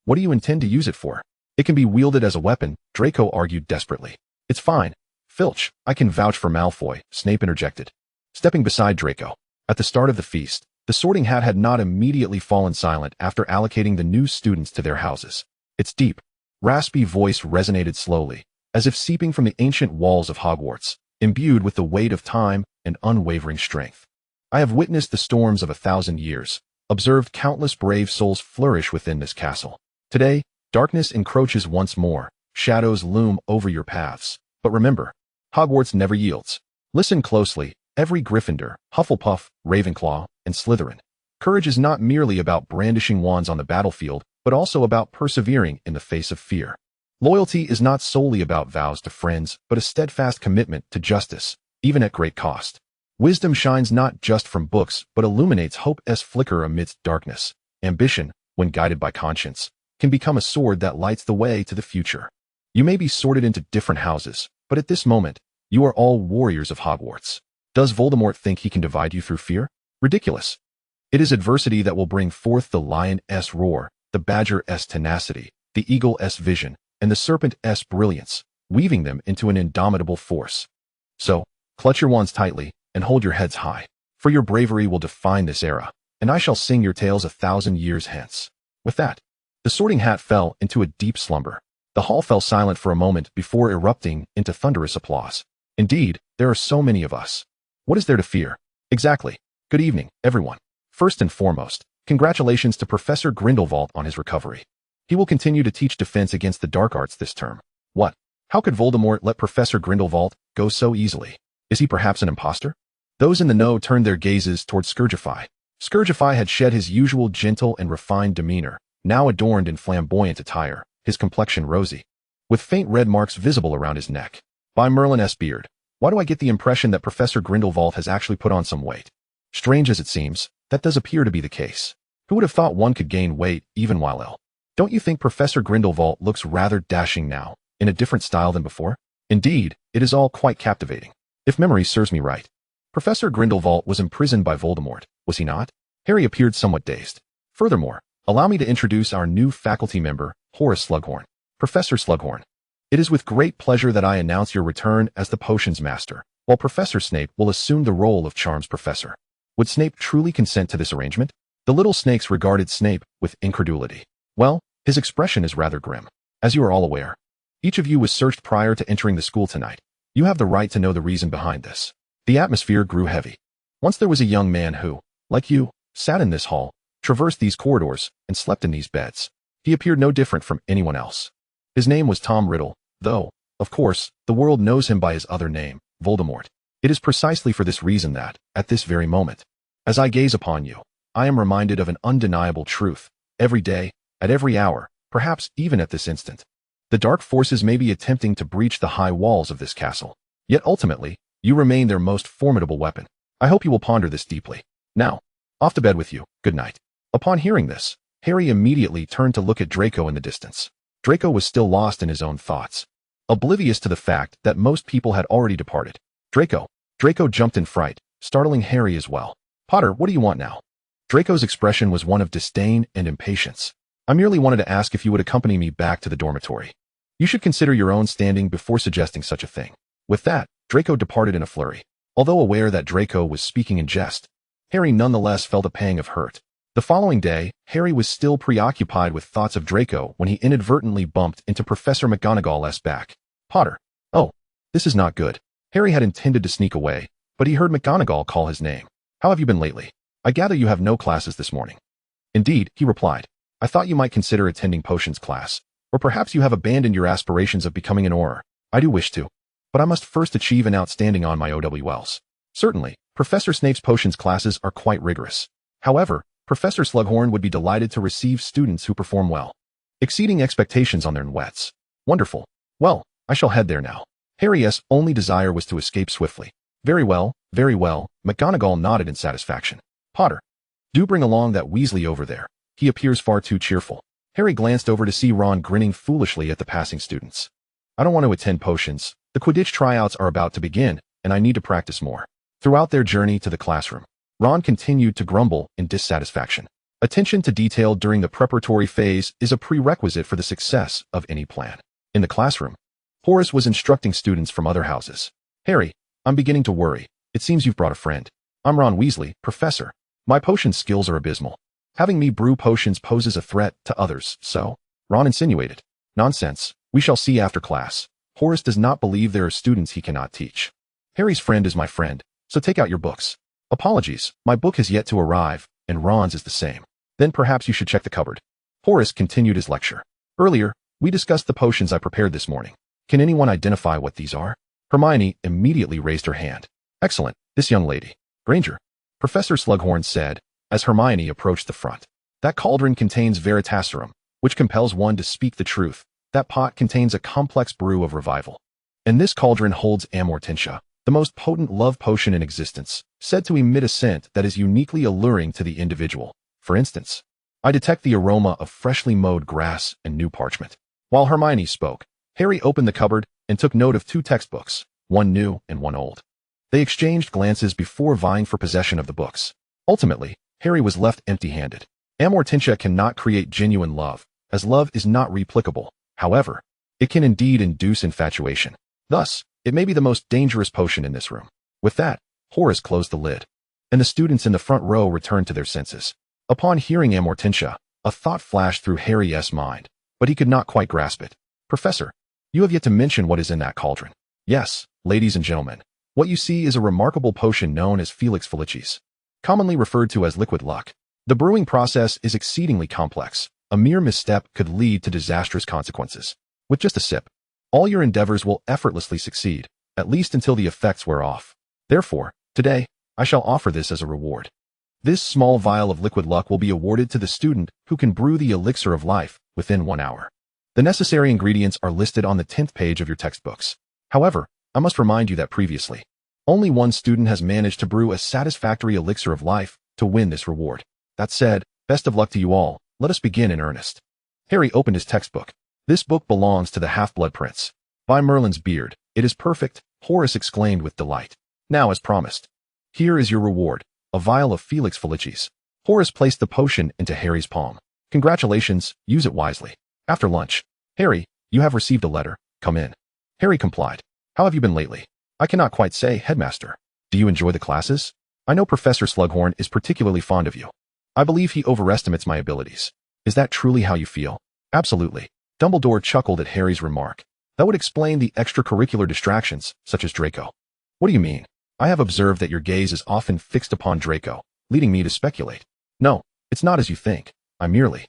What do you intend to use it for? It can be wielded as a weapon, Draco argued desperately. It's fine. Filch, I can vouch for Malfoy, Snape interjected. Stepping beside Draco. At the start of the feast, the Sorting Hat had not immediately fallen silent after allocating the new students to their houses. Its deep, raspy voice resonated slowly, as if seeping from the ancient walls of Hogwarts, imbued with the weight of time and unwavering strength. I have witnessed the storms of 1,000 years, observed countless brave souls flourish within this castle. Today, darkness encroaches once more, shadows loom over your paths. But remember, Hogwarts never yields. Listen closely, every Gryffindor, Hufflepuff, Ravenclaw, and Slytherin. Courage is not merely about brandishing wands on the battlefield, but also about persevering in the face of fear. Loyalty is not solely about vows to friends, but a steadfast commitment to justice, even at great cost. Wisdom shines not just from books, but illuminates hope's flicker amidst darkness. Ambition, when guided by conscience, can become a sword that lights the way to the future. You may be sorted into different houses, but at this moment, you are all warriors of Hogwarts. Does Voldemort think he can divide you through fear? Ridiculous. It is adversity that will bring forth the lion's roar, the badger's tenacity, the eagle's vision, and the serpent's brilliance, weaving them into an indomitable force. So, clutch your wands tightly and hold your heads high, for your bravery will define this era, and I shall sing your tales 1,000 years hence. With that, the Sorting Hat fell into a deep slumber. The hall fell silent for a moment before erupting into thunderous applause. Indeed, there are so many of us. What is there to fear? Exactly. Good evening, everyone. First and foremost, congratulations to Professor Grindelwald on his recovery. He will continue to teach defense against the dark arts this term. What? How could Voldemort let Professor Grindelwald go so easily? Is he perhaps an imposter? Those in the know turned their gazes towards Scourgify. Scourgify had shed his usual gentle and refined demeanor, now adorned in flamboyant attire, his complexion rosy, with faint red marks visible around his neck. By Merlin's beard, why do I get the impression that Professor Grindelwald has actually put on some weight? Strange as it seems, that does appear to be the case. Who would have thought one could gain weight even while ill? Don't you think Professor Grindelwald looks rather dashing now, in a different style than before? Indeed, it is all quite captivating. If memory serves me right, Professor Grindelwald was imprisoned by Voldemort, was he not? Harry appeared somewhat dazed. Furthermore, allow me to introduce our new faculty member, Horace Slughorn. Professor Slughorn. It is with great pleasure that I announce your return as the potions master, while Professor Snape will assume the role of charms professor. Would Snape truly consent to this arrangement? The little snakes regarded Snape with incredulity. Well, his expression is rather grim. As you are all aware, each of you was searched prior to entering the school tonight. You have the right to know the reason behind this. The atmosphere grew heavy. Once there was a young man who, like you, sat in this hall, traversed these corridors, and slept in these beds. He appeared no different from anyone else. His name was Tom Riddle, though, of course, the world knows him by his other name, Voldemort. It is precisely for this reason that, at this very moment, as I gaze upon you, I am reminded of an undeniable truth. Every day, at every hour, perhaps even at this instant, the dark forces may be attempting to breach the high walls of this castle. Yet ultimately, you remain their most formidable weapon. I hope you will ponder this deeply. Now, off to bed with you. Good night. Upon hearing this, Harry immediately turned to look at Draco in the distance. Draco was still lost in his own thoughts, oblivious to the fact that most people had already departed. Draco jumped in fright, startling Harry as well. Potter, what do you want now? Draco's expression was one of disdain and impatience. I merely wanted to ask if you would accompany me back to the dormitory. You should consider your own standing before suggesting such a thing. With that, Draco departed in a flurry. Although aware that Draco was speaking in jest, Harry nonetheless felt a pang of hurt. The following day, Harry was still preoccupied with thoughts of Draco when he inadvertently bumped into Professor McGonagall's back. Potter. Oh, this is not good. Harry had intended to sneak away, but he heard McGonagall call his name. How have you been lately? I gather you have no classes this morning. Indeed, he replied. I thought you might consider attending potions class, or perhaps you have abandoned your aspirations of becoming an Auror. I do wish to, but I must first achieve an outstanding on my OWLs. Certainly, Professor Snape's potions classes are quite rigorous. However, Professor Slughorn would be delighted to receive students who perform well, exceeding expectations on their NWETs. Wonderful. Well, I shall head there now. Harry's only desire was to escape swiftly. Very well, McGonagall nodded in satisfaction. Potter, do bring along that Weasley over there. He appears far too cheerful. Harry glanced over to see Ron grinning foolishly at the passing students. I don't want to attend potions. The Quidditch tryouts are about to begin, and I need to practice more. Throughout their journey to the classroom, Ron continued to grumble in dissatisfaction. Attention to detail during the preparatory phase is a prerequisite for the success of any plan. In the classroom, Horace was instructing students from other houses. Harry, I'm beginning to worry. It seems you've brought a friend. I'm Ron Weasley, Professor. My potion skills are abysmal. Having me brew potions poses a threat to others, so? Ron insinuated. Nonsense. We shall see after class. Horace does not believe there are students he cannot teach. Harry's friend is my friend, so take out your books. Apologies, my book has yet to arrive, and Ron's is the same. Then perhaps you should check the cupboard. Horace continued his lecture. Earlier, we discussed the potions I prepared this morning. Can anyone identify what these are? Hermione immediately raised her hand. Excellent, this young lady. Granger. Professor Slughorn said, as Hermione approached the front. That cauldron contains Veritaserum, which compels one to speak the truth. That pot contains a complex brew of revival. And this cauldron holds Amortentia, the most potent love potion in existence, said to emit a scent that is uniquely alluring to the individual. For instance, I detect the aroma of freshly mowed grass and new parchment. While Hermione spoke, Harry opened the cupboard and took note of 2 textbooks, one new and one old. They exchanged glances before vying for possession of the books. Ultimately, Harry was left empty-handed. Amortentia cannot create genuine love, as love is not replicable. However, it can indeed induce infatuation. Thus, it may be the most dangerous potion in this room. With that, Horace closed the lid, and the students in the front row returned to their senses. Upon hearing Amortentia, a thought flashed through Harry's mind, but he could not quite grasp it. Professor, you have yet to mention what is in that cauldron. Yes, ladies and gentlemen, what you see is a remarkable potion known as Felix Felicis, commonly referred to as liquid luck. The brewing process is exceedingly complex. A mere misstep could lead to disastrous consequences. With just a sip, all your endeavors will effortlessly succeed, at least until the effects wear off. Therefore, today, I shall offer this as a reward. This small vial of liquid luck will be awarded to the student who can brew the elixir of life within 1 hour. The necessary ingredients are listed on the 10th page of your textbooks. However, I must remind you that previously, only one student has managed to brew a satisfactory elixir of life to win this reward. That said, best of luck to you all. Let us begin in earnest. Harry opened his textbook. This book belongs to the Half-Blood Prince. By Merlin's beard, it is perfect, Horace exclaimed with delight. Now, as promised, here is your reward, a vial of Felix Felicis. Horace placed the potion into Harry's palm. Congratulations, use it wisely. After lunch, Harry, you have received a letter. Come in. Harry complied. How have you been lately? I cannot quite say, Headmaster. Do you enjoy the classes? I know Professor Slughorn is particularly fond of you. I believe he overestimates my abilities. Is that truly how you feel? Absolutely. Dumbledore chuckled at Harry's remark. That would explain the extracurricular distractions, such as Draco. What do you mean? I have observed that your gaze is often fixed upon Draco, leading me to speculate. No, it's not as you think. I merely...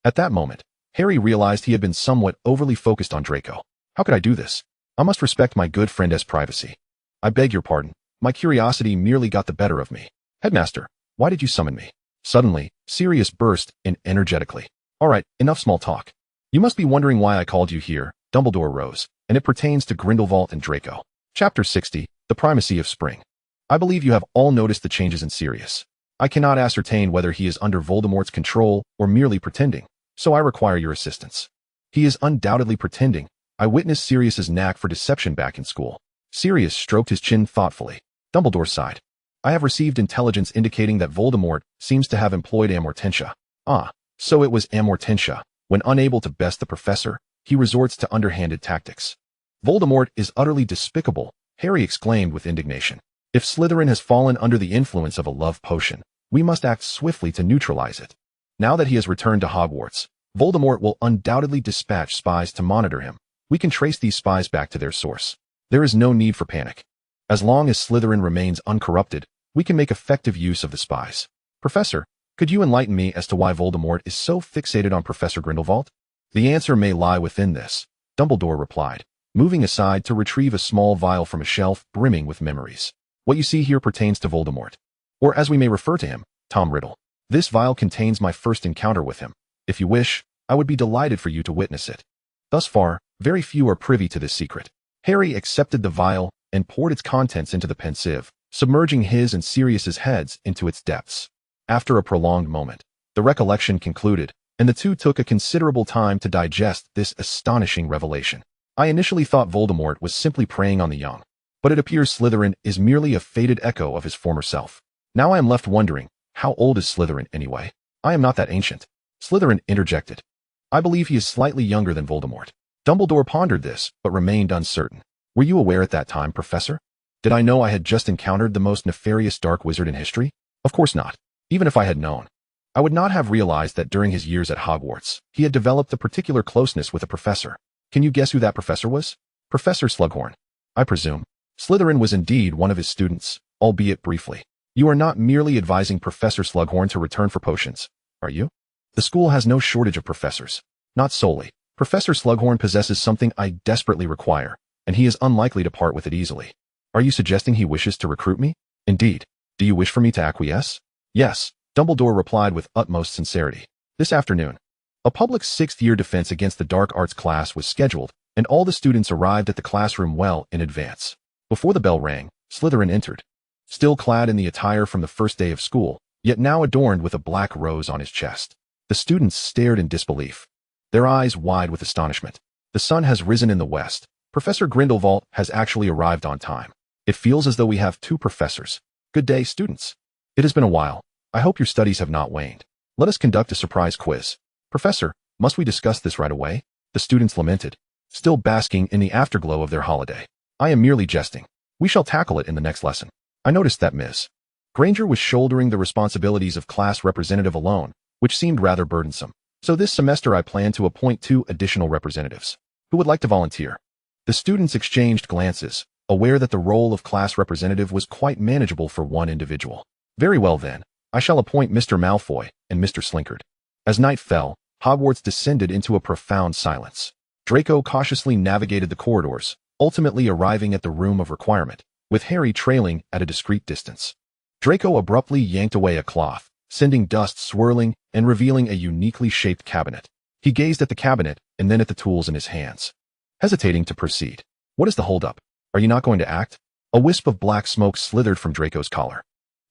At that moment, Harry realized he had been somewhat overly focused on Draco. How could I do this? I must respect my good friend's privacy. I beg your pardon. My curiosity merely got the better of me. Headmaster, why did you summon me? Suddenly, Sirius burst in energetically. All right, enough small talk. You must be wondering why I called you here. Dumbledore rose, and it pertains to Grindelwald and Draco. Chapter 60, The Primacy of Spring. I believe you have all noticed the changes in Sirius. I cannot ascertain whether he is under Voldemort's control or merely pretending, so I require your assistance. He is undoubtedly pretending. I witnessed Sirius's knack for deception back in school. Sirius stroked his chin thoughtfully. Dumbledore sighed. I have received intelligence indicating that Voldemort seems to have employed Amortentia. Ah, so it was Amortentia. When unable to best the professor, he resorts to underhanded tactics. Voldemort is utterly despicable, Harry exclaimed with indignation. If Slytherin has fallen under the influence of a love potion, we must act swiftly to neutralize it. Now that he has returned to Hogwarts, Voldemort will undoubtedly dispatch spies to monitor him. We can trace these spies back to their source. There is no need for panic. As long as Slytherin remains uncorrupted, we can make effective use of the spies. Professor, could you enlighten me as to why Voldemort is so fixated on Professor Grindelwald? The answer may lie within this, Dumbledore replied, moving aside to retrieve a small vial from a shelf brimming with memories. What you see here pertains to Voldemort. Or as we may refer to him, Tom Riddle. This vial contains my first encounter with him. If you wish, I would be delighted for you to witness it. Thus far, very few are privy to this secret. Harry accepted the vial and poured its contents into the pensieve, submerging his and Sirius's heads into its depths. After a prolonged moment, the recollection concluded, and the two took a considerable time to digest this astonishing revelation. I initially thought Voldemort was simply preying on the young, but it appears Slytherin is merely a faded echo of his former self. Now I am left wondering, how old is Slytherin anyway? I am not that ancient. Slytherin interjected. I believe he is slightly younger than Voldemort. Dumbledore pondered this, but remained uncertain. Were you aware at that time, Professor? Did I know I had just encountered the most nefarious dark wizard in history? Of course not. Even if I had known, I would not have realized that during his years at Hogwarts, he had developed a particular closeness with a professor. Can you guess who that professor was? Professor Slughorn. I presume. Slytherin was indeed one of his students, albeit briefly. You are not merely advising Professor Slughorn to return for potions, are you? The school has no shortage of professors. Not solely. Professor Slughorn possesses something I desperately require, and he is unlikely to part with it easily. Are you suggesting he wishes to recruit me? Indeed. Do you wish for me to acquiesce? Yes, Dumbledore replied with utmost sincerity. This afternoon, a public sixth-year defense against the dark arts class was scheduled, and all the students arrived at the classroom well in advance. Before the bell rang, Slytherin entered. Still clad in the attire from the first day of school, yet now adorned with a black rose on his chest. The students stared in disbelief, their eyes wide with astonishment. The sun has risen in the west. Professor Grindelwald has actually arrived on time. It feels as though we have two professors. Good day, students. It has been a while. I hope your studies have not waned. Let us conduct a surprise quiz. Professor, must we discuss this right away? The students lamented, still basking in the afterglow of their holiday. I am merely jesting. We shall tackle it in the next lesson. I noticed that Ms. Granger was shouldering the responsibilities of class representative alone, which seemed rather burdensome. So this semester I plan to appoint 2 additional representatives. Who would like to volunteer? The students exchanged glances, aware that the role of class representative was quite manageable for one individual. Very well then, I shall appoint Mr. Malfoy and Mr. Slinkard. As night fell, Hogwarts descended into a profound silence. Draco cautiously navigated the corridors, ultimately arriving at the room of requirement, with Harry trailing at a discreet distance. Draco abruptly yanked away a cloth, sending dust swirling and revealing a uniquely shaped cabinet. He gazed at the cabinet and then at the tools in his hands, hesitating to proceed. What is the holdup? Are you not going to act? A wisp of black smoke slithered from Draco's collar,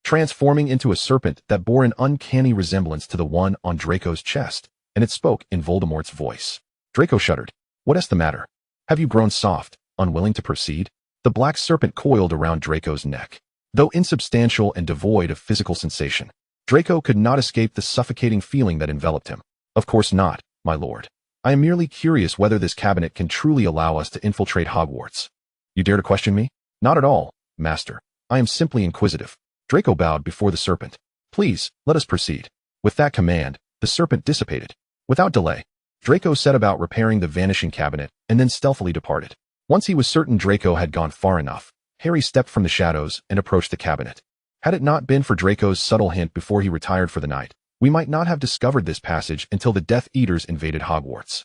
transforming into a serpent that bore an uncanny resemblance to the one on Draco's chest, and it spoke in Voldemort's voice. Draco shuddered. What is the matter? Have you grown soft, unwilling to proceed? The black serpent coiled around Draco's neck. Though insubstantial and devoid of physical sensation, Draco could not escape the suffocating feeling that enveloped him. Of course not, my lord. I am merely curious whether this cabinet can truly allow us to infiltrate Hogwarts. You dare to question me? Not at all, master. I am simply inquisitive. Draco bowed before the serpent. Please, let us proceed. With that command, the serpent dissipated. Without delay, Draco set about repairing the vanishing cabinet and then stealthily departed. Once he was certain Draco had gone far enough, Harry stepped from the shadows and approached the cabinet. Had it not been for Draco's subtle hint before he retired for the night, we might not have discovered this passage until the Death Eaters invaded Hogwarts.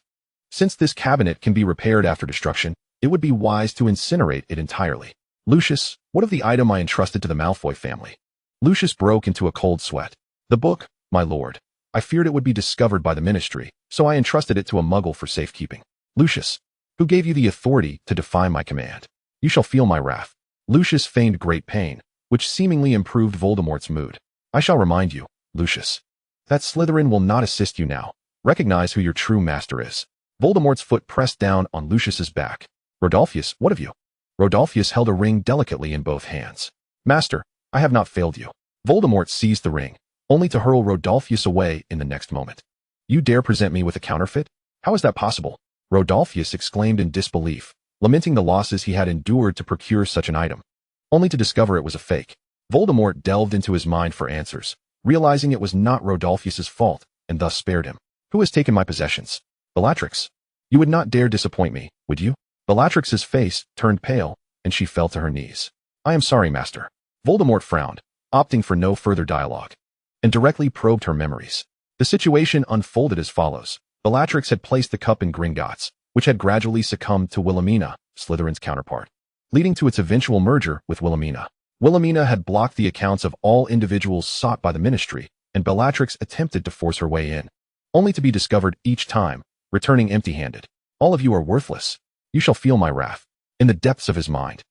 Since this cabinet can be repaired after destruction, it would be wise to incinerate it entirely. Lucius, what of the item I entrusted to the Malfoy family? Lucius broke into a cold sweat. The book, my lord. I feared it would be discovered by the ministry, so I entrusted it to a muggle for safekeeping. Lucius, who gave you the authority to defy my command? You shall feel my wrath. Lucius feigned great pain, which seemingly improved Voldemort's mood. I shall remind you, Lucius, that Slytherin will not assist you now. Recognize who your true master is. Voldemort's foot pressed down on Lucius's back. Rodolphus, what of you? Rodolphus held a ring delicately in both hands. Master, I have not failed you. Voldemort seized the ring, only to hurl Rodolphus away in the next moment. You dare present me with a counterfeit? How is that possible? Rodolphus exclaimed in disbelief, lamenting the losses he had endured to procure such an item. only to discover it was a fake. Voldemort delved into his mind for answers, realizing it was not Rodolphus's fault, and thus spared him. Who has taken my possessions? Bellatrix. You would not dare disappoint me, would you? Bellatrix's face turned pale, and she fell to her knees. I am sorry, master. Voldemort frowned, opting for no further dialogue, and directly probed her memories. The situation unfolded as follows. Bellatrix had placed the cup in Gringotts, which had gradually succumbed to Wilhelmina, Slytherin's counterpart, leading to its eventual merger with Wilhelmina. Wilhelmina had blocked the accounts of all individuals sought by the ministry, and Bellatrix attempted to force her way in, only to be discovered each time, returning empty-handed. All of you are worthless. You shall feel my wrath. In the depths of his mind,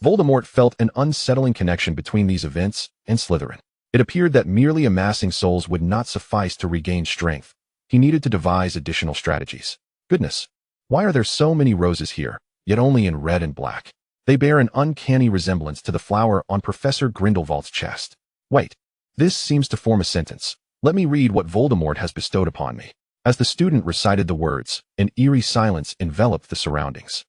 Voldemort felt an unsettling connection between these events and Slytherin. It appeared that merely amassing souls would not suffice to regain strength. He needed to devise additional strategies. Goodness, why are there so many roses here, yet only in red and black? They bear an uncanny resemblance to the flower on Professor Grindelwald's chest. Wait, this seems to form a sentence. Let me read what Voldemort has bestowed upon me. As the student recited the words, an eerie silence enveloped the surroundings.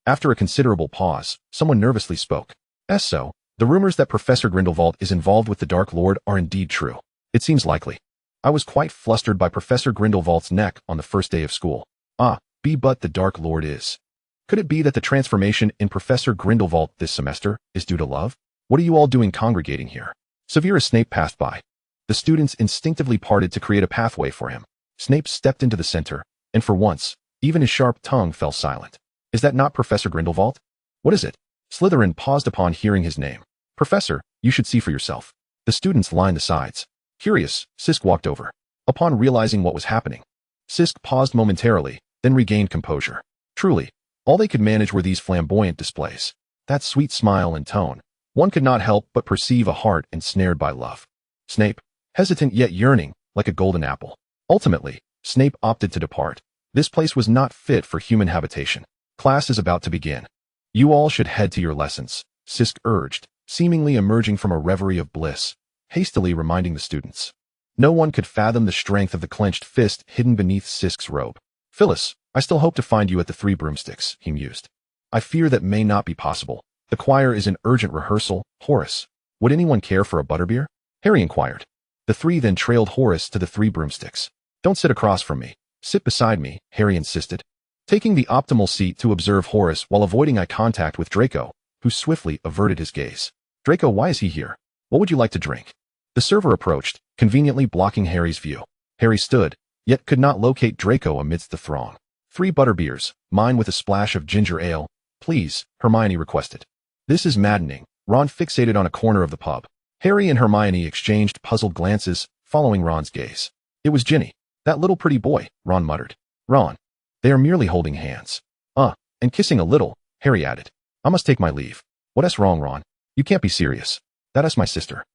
After a considerable pause, someone nervously spoke. So, the rumors that Professor Grindelwald is involved with the Dark Lord are indeed true. It seems likely. I was quite flustered by Professor Grindelwald's neck on the first day of school. But the Dark Lord is. Could it be that the transformation in Professor Grindelwald this semester is due to love? What are you all doing congregating here? Severus Snape passed by. The students instinctively parted to create a pathway for him. Snape stepped into the center, and for once, even his sharp tongue fell silent. Is that not Professor Grindelwald? What is it? Slytherin paused upon hearing his name. Professor, you should see for yourself. The students lined the sides. Curious, Sisk walked over. Upon realizing what was happening, Sisk paused momentarily, then regained composure. Truly, all they could manage were these flamboyant displays. That sweet smile and tone. One could not help but perceive a heart ensnared by love. Snape, hesitant yet yearning, like a golden apple. Ultimately, Snape opted to depart. This place was not fit for human habitation. Class is about to begin. You all should head to your lessons, Sisk urged, seemingly emerging from a reverie of bliss, hastily reminding the students. No one could fathom the strength of the clenched fist hidden beneath Sisk's robe. Phyllis, I still hope to find you at the Three Broomsticks, he mused. I fear that may not be possible. The choir is in urgent rehearsal. Horace, would anyone care for a butterbeer? Harry inquired. The three then trailed Horace to the Three Broomsticks. Don't sit across from me. Sit beside me, Harry insisted, taking the optimal seat to observe Horace while avoiding eye contact with Draco, who swiftly averted his gaze. Draco, why is he here? What would you like to drink? The server approached, conveniently blocking Harry's view. Harry stood, yet could not locate Draco amidst the throng. 3 butterbeers, mine with a splash of ginger ale, please, Hermione requested. This is maddening. Ron fixated on a corner of the pub. Harry and Hermione exchanged puzzled glances, following Ron's gaze. It was Ginny. That little pretty boy, Ron muttered. Ron. They are merely holding hands. And kissing a little, Harry added. I must take my leave. What's wrong, Ron? You can't be serious. That is my sister.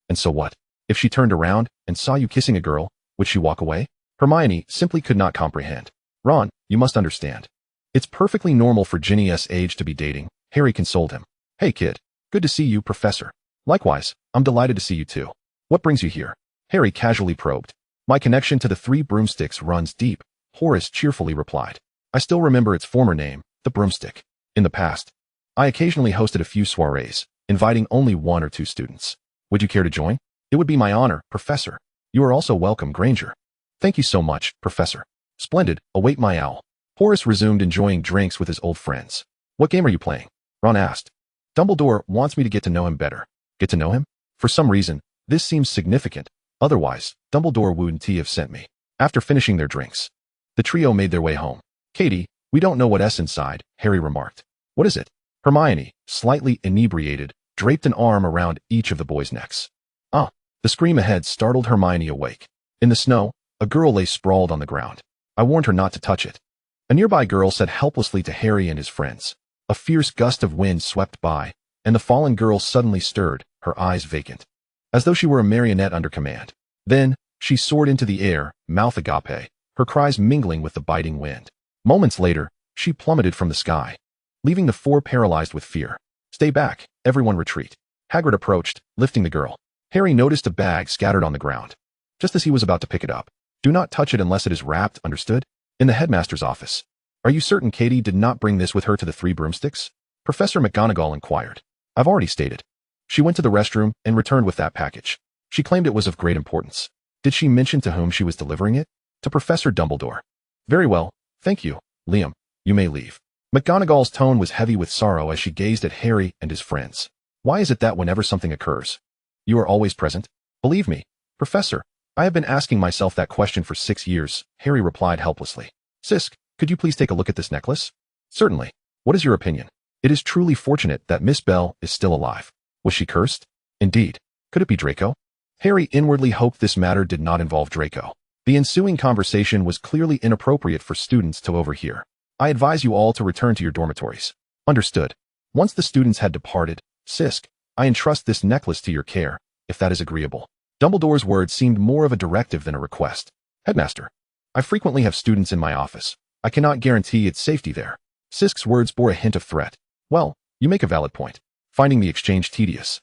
And so what? If she turned around and saw you kissing a girl, would she walk away? Hermione simply could not comprehend. Ron, you must understand. It's perfectly normal for Ginny's age to be dating, Harry consoled him. Hey kid, good to see you, Professor. Likewise, I'm delighted to see you too. What brings you here? Harry casually probed. My connection to the Three Broomsticks runs deep, Horace cheerfully replied. I still remember its former name, the Broomstick. In the past, I occasionally hosted a few soirees, inviting only 1 or 2 students. Would you care to join? It would be my honor, Professor. You are also welcome, Granger. Thank you so much, Professor. Splendid, await my owl. Horace resumed enjoying drinks with his old friends. What game are you playing? Ron asked. Dumbledore wants me to get to know him better. Get to know him? For some reason, this seems significant. Otherwise, Dumbledore wouldn't have sent me. After finishing their drinks, the trio made their way home. Katie, we don't know what's inside, Harry remarked. What is it? Hermione, slightly inebriated, draped an arm around each of the boys' necks. The scream ahead startled Hermione awake. In the snow, a girl lay sprawled on the ground. I warned her not to touch it. A nearby girl said helplessly to Harry and his friends. A fierce gust of wind swept by, and the fallen girl suddenly stirred, her eyes vacant, as though she were a marionette under command. Then, she soared into the air, mouth agape, her cries mingling with the biting wind. Moments later, she plummeted from the sky, leaving the 4 paralyzed with fear. Stay back, everyone retreat. Hagrid approached, lifting the girl. Harry noticed a bag scattered on the ground. Just as he was about to pick it up. Do not touch it unless it is wrapped, understood? In the headmaster's office. Are you certain Katie did not bring this with her to the Three Broomsticks? Professor McGonagall inquired. I've already stated. She went to the restroom and returned with that package. She claimed it was of great importance. Did she mention to whom she was delivering it? To Professor Dumbledore. Very well, thank you, Liam. You may leave. McGonagall's tone was heavy with sorrow as she gazed at Harry and his friends. Why is it that whenever something occurs, you are always present? Believe me, Professor, I have been asking myself that question for 6 years, Harry replied helplessly. Sisk, could you please take a look at this necklace? Certainly. What is your opinion? It is truly fortunate that Miss Bell is still alive. Was she cursed? Indeed. Could it be Draco? Harry inwardly hoped this matter did not involve Draco. The ensuing conversation was clearly inappropriate for students to overhear. I advise you all to return to your dormitories. Understood. Once the students had departed, Sisk, I entrust this necklace to your care, if that is agreeable. Dumbledore's words seemed more of a directive than a request. Headmaster, I frequently have students in my office. I cannot guarantee its safety there. Sisk's words bore a hint of threat. Well, you make a valid point. Finding the exchange tedious,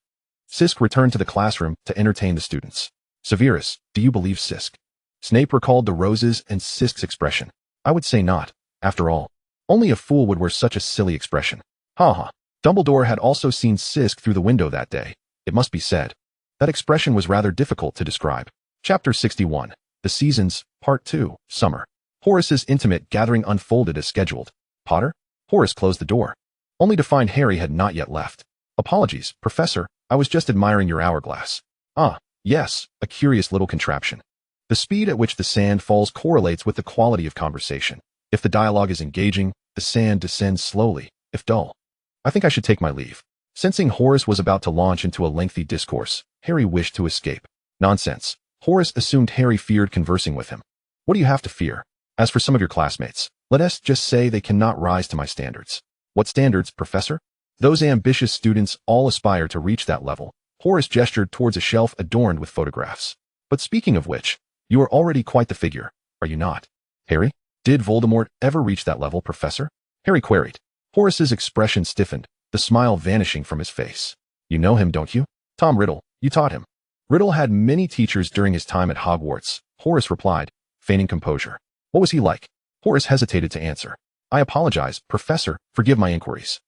Sisk returned to the classroom to entertain the students. Severus, do you believe Sisk? Snape recalled the roses and Sisk's expression. I would say not. After all, only a fool would wear such a silly expression. Ha ha. Dumbledore had also seen Sisk through the window that day. It must be said. That expression was rather difficult to describe. Chapter 61. The Seasons, Part 2, Summer. Horace's intimate gathering unfolded as scheduled. Potter? Horace closed the door, only to find Harry had not yet left. Apologies, Professor, I was just admiring your hourglass. Ah, yes, a curious little contraption. The speed at which the sand falls correlates with the quality of conversation. If the dialogue is engaging, the sand descends slowly, if dull. I think I should take my leave. Sensing Horace was about to launch into a lengthy discourse, Harry wished to escape. Nonsense. Horace assumed Harry feared conversing with him. What do you have to fear? As for some of your classmates, let us just say they cannot rise to my standards. What standards, Professor? Those ambitious students all aspire to reach that level. Horace gestured towards a shelf adorned with photographs. But speaking of which, you are already quite the figure, are you not? Harry, did Voldemort ever reach that level, Professor? Harry queried. Horace's expression stiffened, the smile vanishing from his face. You know him, don't you? Tom Riddle, you taught him. Riddle had many teachers during his time at Hogwarts, Horace replied, feigning composure. What was he like? Horace hesitated to answer. I apologize, Professor, forgive my inquiries.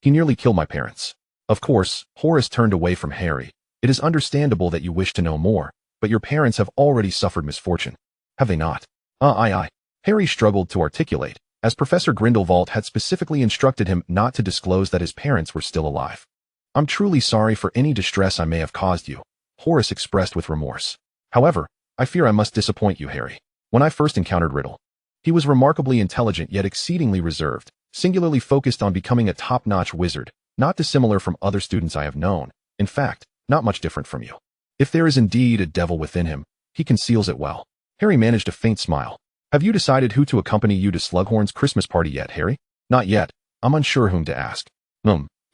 He nearly killed my parents. Of course, Horace turned away from Harry. It is understandable that you wish to know more, but your parents have already suffered misfortune. Have they not? Aye. Harry struggled to articulate, as Professor Grindelwald had specifically instructed him not to disclose that his parents were still alive. I'm truly sorry for any distress I may have caused you, Horace expressed with remorse. However, I fear I must disappoint you, Harry. When I first encountered Riddle, he was remarkably intelligent yet exceedingly reserved, singularly focused on becoming a top-notch wizard, not dissimilar from other students I have known. In fact, not much different from you. If there is indeed a devil within him, he conceals it well. Harry managed a faint smile. Have you decided who to accompany you to Slughorn's Christmas party yet, Harry? Not yet. I'm unsure whom to ask.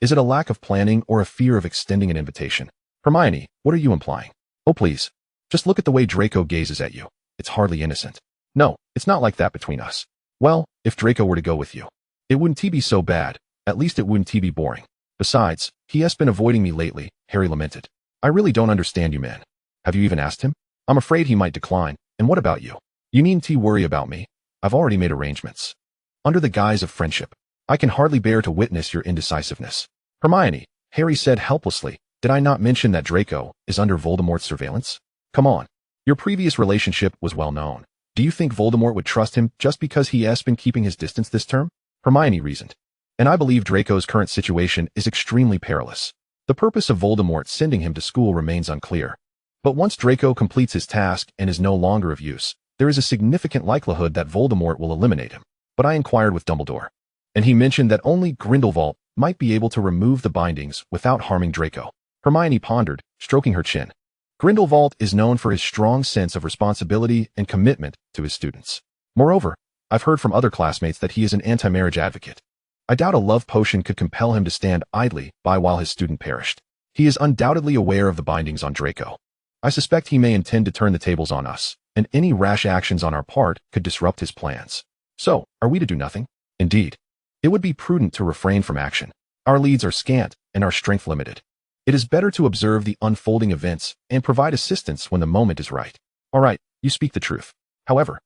Is it a lack of planning or a fear of extending an invitation? Hermione, what are you implying? Oh please. Just look at the way Draco gazes at you. It's hardly innocent. No, it's not like that between us. Well, if Draco were to go with you, it wouldn't be so bad. At least it wouldn't be boring. Besides, he has been avoiding me lately, Harry lamented. I really don't understand you, man. Have you even asked him? I'm afraid he might decline. And what about you? You needn't worry about me. I've already made arrangements. Under the guise of friendship, I can hardly bear to witness your indecisiveness. Hermione, Harry said helplessly, did I not mention that Draco is under Voldemort's surveillance? Come on. Your previous relationship was well known. Do you think Voldemort would trust him just because he has been keeping his distance this term? Hermione reasoned. And I believe Draco's current situation is extremely perilous. The purpose of Voldemort sending him to school remains unclear. But once Draco completes his task and is no longer of use, there is a significant likelihood that Voldemort will eliminate him. But I inquired with Dumbledore, and he mentioned that only Grindelwald might be able to remove the bindings without harming Draco. Hermione pondered, stroking her chin. Grindelwald is known for his strong sense of responsibility and commitment to his students. Moreover, I've heard from other classmates that he is an anti-marriage advocate. I doubt a love potion could compel him to stand idly by while his student perished. He is undoubtedly aware of the bindings on Draco. I suspect he may intend to turn the tables on us, and any rash actions on our part could disrupt his plans. So, are we to do nothing? Indeed. It would be prudent to refrain from action. Our leads are scant, and our strength limited. It is better to observe the unfolding events and provide assistance when the moment is right. All right, you speak the truth. However,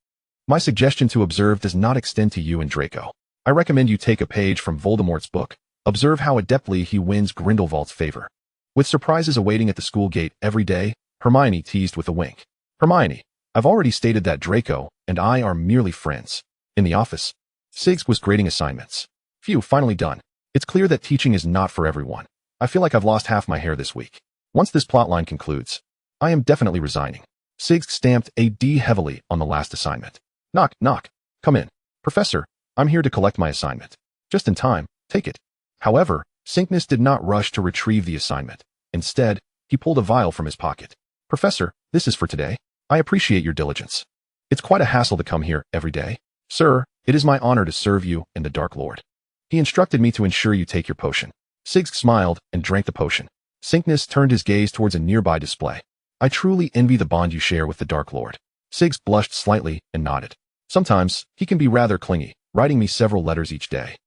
my suggestion to observe does not extend to you and Draco. I recommend you take a page from Voldemort's book. Observe how adeptly he wins Grindelwald's favor. With surprises awaiting at the school gate every day, Hermione teased with a wink. Hermione, I've already stated that Draco and I are merely friends. In the office, Sigs was grading assignments. Phew, finally done. It's clear that teaching is not for everyone. I feel like I've lost half my hair this week. Once this plotline concludes, I am definitely resigning. Sigs stamped a D heavily on the last assignment. Knock, knock. Come in. Professor, I'm here to collect my assignment. Just in time, take it. However, Cygnus did not rush to retrieve the assignment. Instead, he pulled a vial from his pocket. Professor, this is for today. I appreciate your diligence. It's quite a hassle to come here every day. Sir, it is my honor to serve you and the Dark Lord. He instructed me to ensure you take your potion. Sigs smiled and drank the potion. Cygnus turned his gaze towards a nearby display. I truly envy the bond you share with the Dark Lord. Sigs blushed slightly and nodded. Sometimes, he can be rather clingy, writing me several letters each day.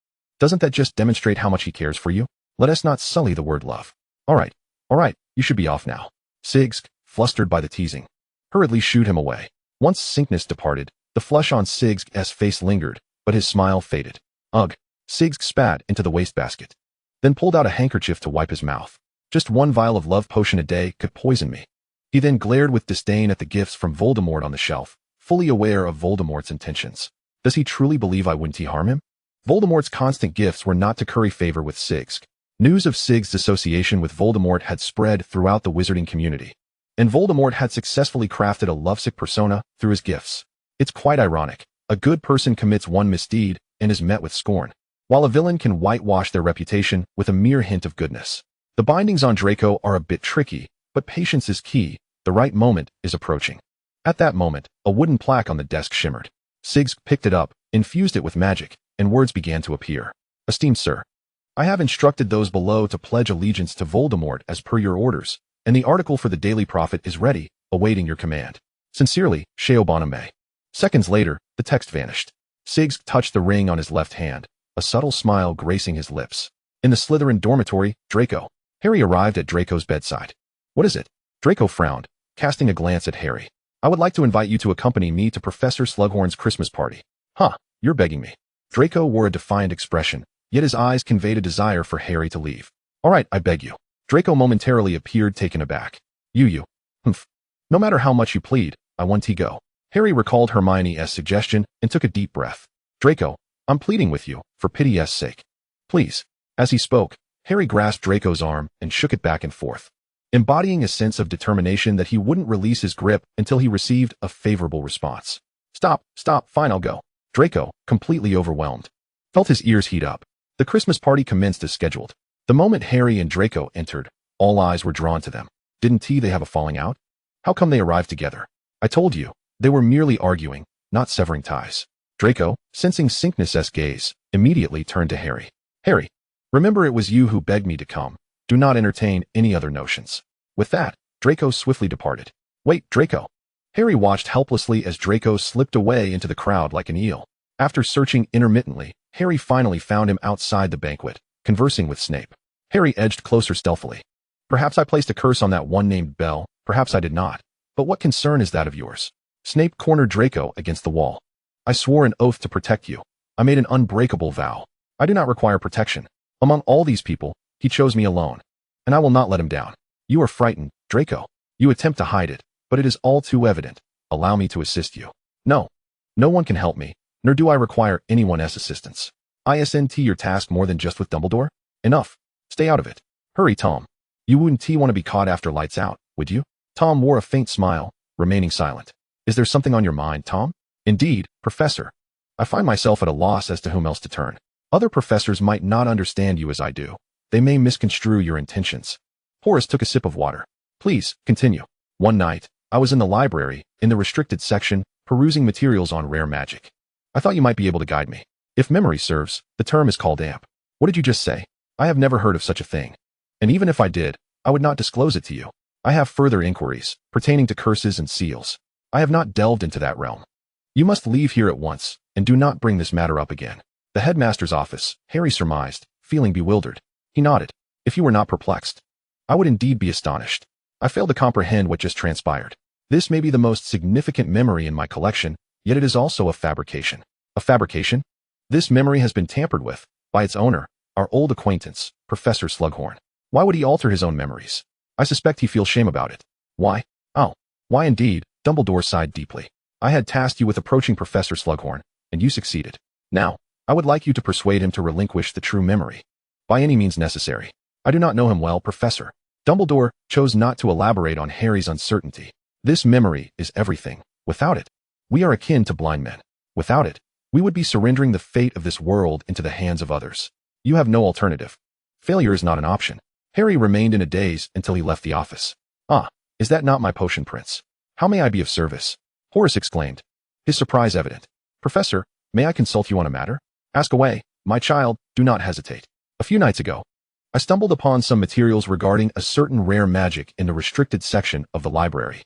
Doesn't that just demonstrate how much he cares for you? Let us not sully the word love. All right, you should be off now. Sigs, flustered by the teasing, hurriedly shooed him away. Once Cygnus departed, the flush on Sigs's face lingered, but his smile faded. Ugh. Sigs spat into the wastebasket, then pulled out a handkerchief to wipe his mouth. Just one vial of love potion a day could poison me. He then glared with disdain at the gifts from Voldemort on the shelf, fully aware of Voldemort's intentions. Does he truly believe I wouldn't harm him? Voldemort's constant gifts were not to curry favor with Sigs. News of Sigs' association with Voldemort had spread throughout the wizarding community, and Voldemort had successfully crafted a lovesick persona through his gifts. It's quite ironic. A good person commits one misdeed and is met with scorn, while a villain can whitewash their reputation with a mere hint of goodness. The bindings on Draco are a bit tricky, but patience is key. The right moment is approaching. At that moment, a wooden plaque on the desk shimmered. Sigs picked it up, infused it with magic, and words began to appear. Esteemed sir, I have instructed those below to pledge allegiance to Voldemort as per your orders, and the article for the Daily Prophet is ready, awaiting your command. Sincerely, Sheo Boname. Seconds later, the text vanished. Sigs touched the ring on his left hand, a subtle smile gracing his lips. In the Slytherin dormitory, Draco. Harry arrived at Draco's bedside. What is it? Draco frowned, casting a glance at Harry. I would like to invite you to accompany me to Professor Slughorn's Christmas party. Huh, you're begging me. Draco wore a defiant expression, yet his eyes conveyed a desire for Harry to leave. All right, I beg you. Draco momentarily appeared taken aback. You. Humph. No matter how much you plead, I want to go. Harry recalled Hermione's suggestion and took a deep breath. Draco, I'm pleading with you, for pity's sake. Please. As he spoke, Harry grasped Draco's arm and shook it back and forth, embodying a sense of determination that he wouldn't release his grip until he received a favorable response. Stop, fine, I'll go. Draco, completely overwhelmed, felt his ears heat up. The Christmas party commenced as scheduled. The moment Harry and Draco entered, all eyes were drawn to them. Didn't they have a falling out? How come they arrived together? I told you, they were merely arguing, not severing ties. Draco, sensing Cygnus's gaze, immediately turned to Harry. Harry, remember it was you who begged me to come. Do not entertain any other notions. With that, Draco swiftly departed. Wait, Draco. Harry watched helplessly as Draco slipped away into the crowd like an eel. After searching intermittently, Harry finally found him outside the banquet, conversing with Snape. Harry edged closer stealthily. Perhaps I placed a curse on that one named Bell, perhaps I did not. But what concern is that of yours? Snape cornered Draco against the wall. I swore an oath to protect you. I made an unbreakable vow. I do not require protection. Among all these people, he chose me alone, and I will not let him down. You are frightened, Draco. You attempt to hide it, but it is all too evident. Allow me to assist you. No one can help me, nor do I require anyone's assistance. Isn't your task more than just with Dumbledore? Enough. Stay out of it. Hurry, Tom. You wouldn't want to be caught after lights out, would you? Tom wore a faint smile, remaining silent. Is there something on your mind, Tom? Indeed, Professor. I find myself at a loss as to whom else to turn. Other professors might not understand you as I do. They may misconstrue your intentions. Horace took a sip of water. Please, continue. One night, I was in the library, in the restricted section, perusing materials on rare magic. I thought you might be able to guide me. If memory serves, the term is called amp. What did you just say? I have never heard of such a thing. And even if I did, I would not disclose it to you. I have further inquiries, pertaining to curses and seals. I have not delved into that realm. You must leave here at once, and do not bring this matter up again. The headmaster's office, Harry surmised, feeling bewildered. He nodded. If you were not perplexed, I would indeed be astonished. I fail to comprehend what just transpired. This may be the most significant memory in my collection, yet it is also a fabrication. A fabrication? This memory has been tampered with, by its owner, our old acquaintance, Professor Slughorn. Why would he alter his own memories? I suspect he feels shame about it. Why? Oh, why indeed? Dumbledore sighed deeply. I had tasked you with approaching Professor Slughorn, and you succeeded. Now, I would like you to persuade him to relinquish the true memory. By any means necessary. I do not know him well, Professor. Dumbledore chose not to elaborate on Harry's uncertainty. This memory is everything. Without it, we are akin to blind men. Without it, we would be surrendering the fate of this world into the hands of others. You have no alternative. Failure is not an option. Harry remained in a daze until he left the office. Ah, is that not my potion, Prince? How may I be of service? Horace exclaimed, his surprise evident. Professor, may I consult you on a matter? Ask away, my child, do not hesitate. A few nights ago, I stumbled upon some materials regarding a certain rare magic in the restricted section of the library.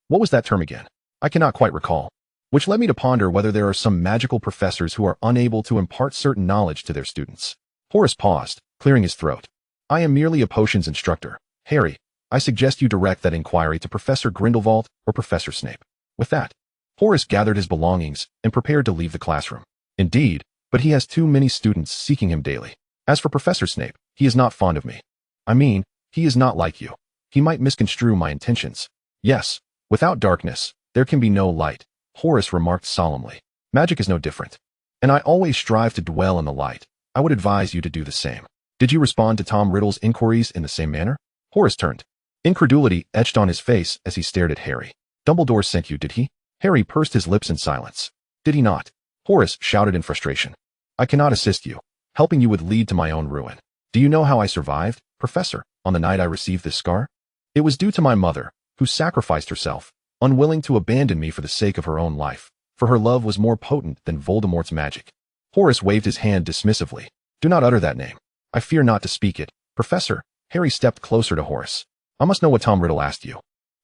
What was that term again? I cannot quite recall. Which led me to ponder whether there are some magical professors who are unable to impart certain knowledge to their students. Horace paused, clearing his throat. I am merely a potions instructor. Harry, I suggest you direct that inquiry to Professor Grindelwald or Professor Snape. With that, Horace gathered his belongings and prepared to leave the classroom. Indeed, but he has too many students seeking him daily. As for Professor Snape, he is not fond of me. I mean, he is not like you. He might misconstrue my intentions. Yes, without darkness, there can be no light, Horace remarked solemnly. Magic is no different. And I always strive to dwell in the light. I would advise you to do the same. Did you respond to Tom Riddle's inquiries in the same manner? Horace turned. Incredulity etched on his face as he stared at Harry. Dumbledore sent you, did he? Harry pursed his lips in silence. Did he not? Horace shouted in frustration. I cannot assist you. Helping you would lead to my own ruin. Do you know how I survived, Professor, on the night I received this scar? It was due to my mother, who sacrificed herself, unwilling to abandon me for the sake of her own life, for her love was more potent than Voldemort's magic. Horace waved his hand dismissively. Do not utter that name. I fear not to speak it. Professor, Harry stepped closer to Horace. I must know what Tom Riddle asked you.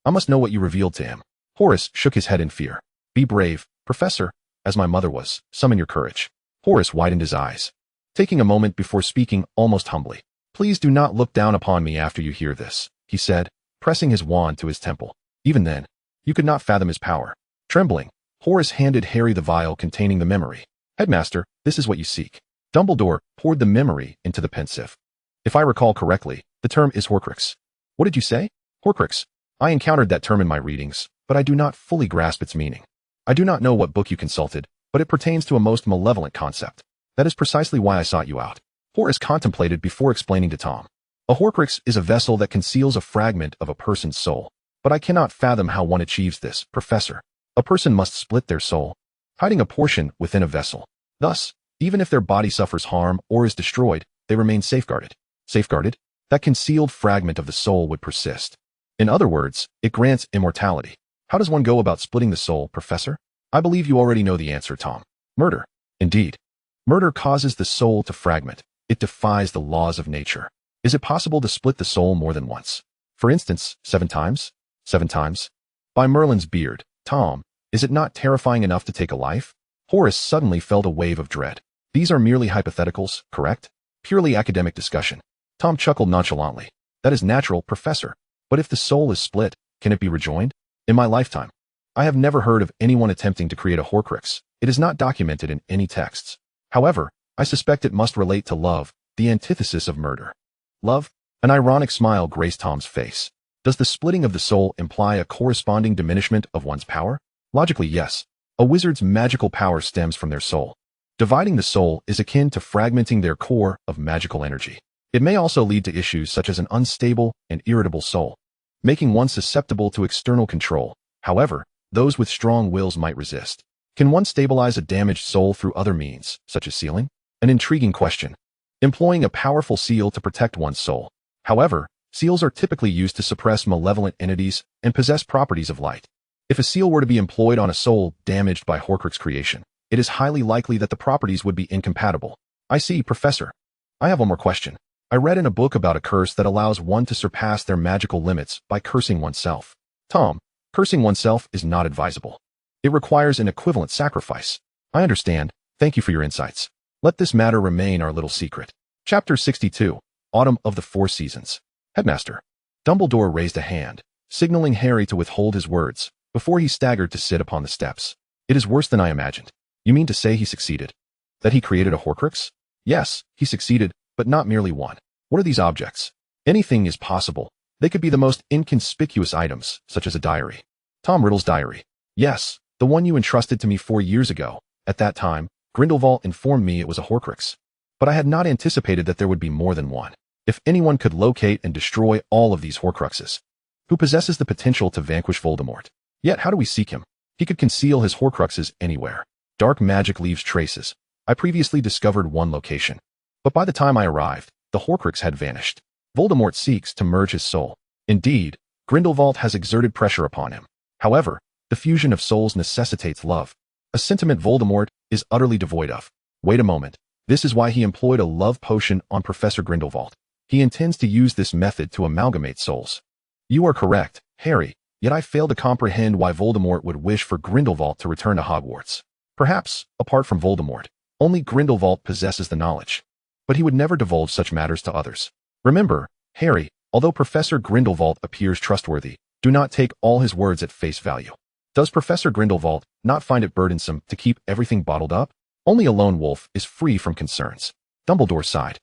I must know what you revealed to him. Horace shook his head in fear. Be brave, Professor, as my mother was. Summon your courage. Horace widened his eyes, taking a moment before speaking almost humbly. Please do not look down upon me after you hear this, he said, pressing his wand to his temple. Even then, you could not fathom his power. Trembling, Horace handed Harry the vial containing the memory. Headmaster, this is what you seek. Dumbledore poured the memory into the pensieve. If I recall correctly, the term is Horcrux. What did you say? Horcrux. I encountered that term in my readings, but I do not fully grasp its meaning. I do not know what book you consulted, but it pertains to a most malevolent concept. That is precisely why I sought you out. Horace contemplated before explaining to Tom. A Horcrux is a vessel that conceals a fragment of a person's soul. But I cannot fathom how one achieves this, Professor. A person must split their soul, hiding a portion within a vessel. Thus, even if their body suffers harm or is destroyed, they remain safeguarded. Safeguarded? That concealed fragment of the soul would persist. In other words, it grants immortality. How does one go about splitting the soul, Professor? I believe you already know the answer, Tom. Murder. Indeed. Murder causes the soul to fragment. It defies the laws of nature. Is it possible to split the soul more than once? For instance, 7 times? 7 times? By Merlin's beard, Tom, is it not terrifying enough to take a life? Horace suddenly felt a wave of dread. These are merely hypotheticals, correct? Purely academic discussion. Tom chuckled nonchalantly. That is natural, Professor. But if the soul is split, can it be rejoined? In my lifetime, I have never heard of anyone attempting to create a Horcrux. It is not documented in any texts. However, I suspect it must relate to love, the antithesis of murder. Love? An ironic smile graced Tom's face. Does the splitting of the soul imply a corresponding diminishment of one's power? Logically, yes. A wizard's magical power stems from their soul. Dividing the soul is akin to fragmenting their core of magical energy. It may also lead to issues such as an unstable and irritable soul, making one susceptible to external control. However, those with strong wills might resist. Can one stabilize a damaged soul through other means, such as sealing? An intriguing question. Employing a powerful seal to protect one's soul. However, seals are typically used to suppress malevolent entities and possess properties of light. If a seal were to be employed on a soul damaged by Horcrux creation, it is highly likely that the properties would be incompatible. I see, Professor. I have one more question. I read in a book about a curse that allows one to surpass their magical limits by cursing oneself. Tom, cursing oneself is not advisable. It requires an equivalent sacrifice. I understand. Thank you for your insights. Let this matter remain our little secret. Chapter 62. Autumn of the Four Seasons. Headmaster. Dumbledore raised a hand, signaling Harry to withhold his words, before he staggered to sit upon the steps. It is worse than I imagined. You mean to say he succeeded? That he created a Horcrux? Yes, he succeeded, but not merely one. What are these objects? Anything is possible. They could be the most inconspicuous items, such as a diary. Tom Riddle's diary. Yes, the one you entrusted to me 4 years ago. At that time, Grindelwald informed me it was a Horcrux. But I had not anticipated that there would be more than one. If anyone could locate and destroy all of these Horcruxes, who possesses the potential to vanquish Voldemort. Yet how do we seek him? He could conceal his Horcruxes anywhere. Dark magic leaves traces. I previously discovered one location. But by the time I arrived, the Horcrux had vanished. Voldemort seeks to merge his soul. Indeed, Grindelwald has exerted pressure upon him. However, the fusion of souls necessitates love, a sentiment Voldemort is utterly devoid of. Wait a moment. This is why he employed a love potion on Professor Grindelwald. He intends to use this method to amalgamate souls. You are correct, Harry, yet I fail to comprehend why Voldemort would wish for Grindelwald to return to Hogwarts. Perhaps, apart from Voldemort, only Grindelwald possesses the knowledge. But he would never divulge such matters to others. Remember, Harry, although Professor Grindelwald appears trustworthy, do not take all his words at face value. Does Professor Grindelwald not find it burdensome to keep everything bottled up? Only a lone wolf is free from concerns. Dumbledore sighed.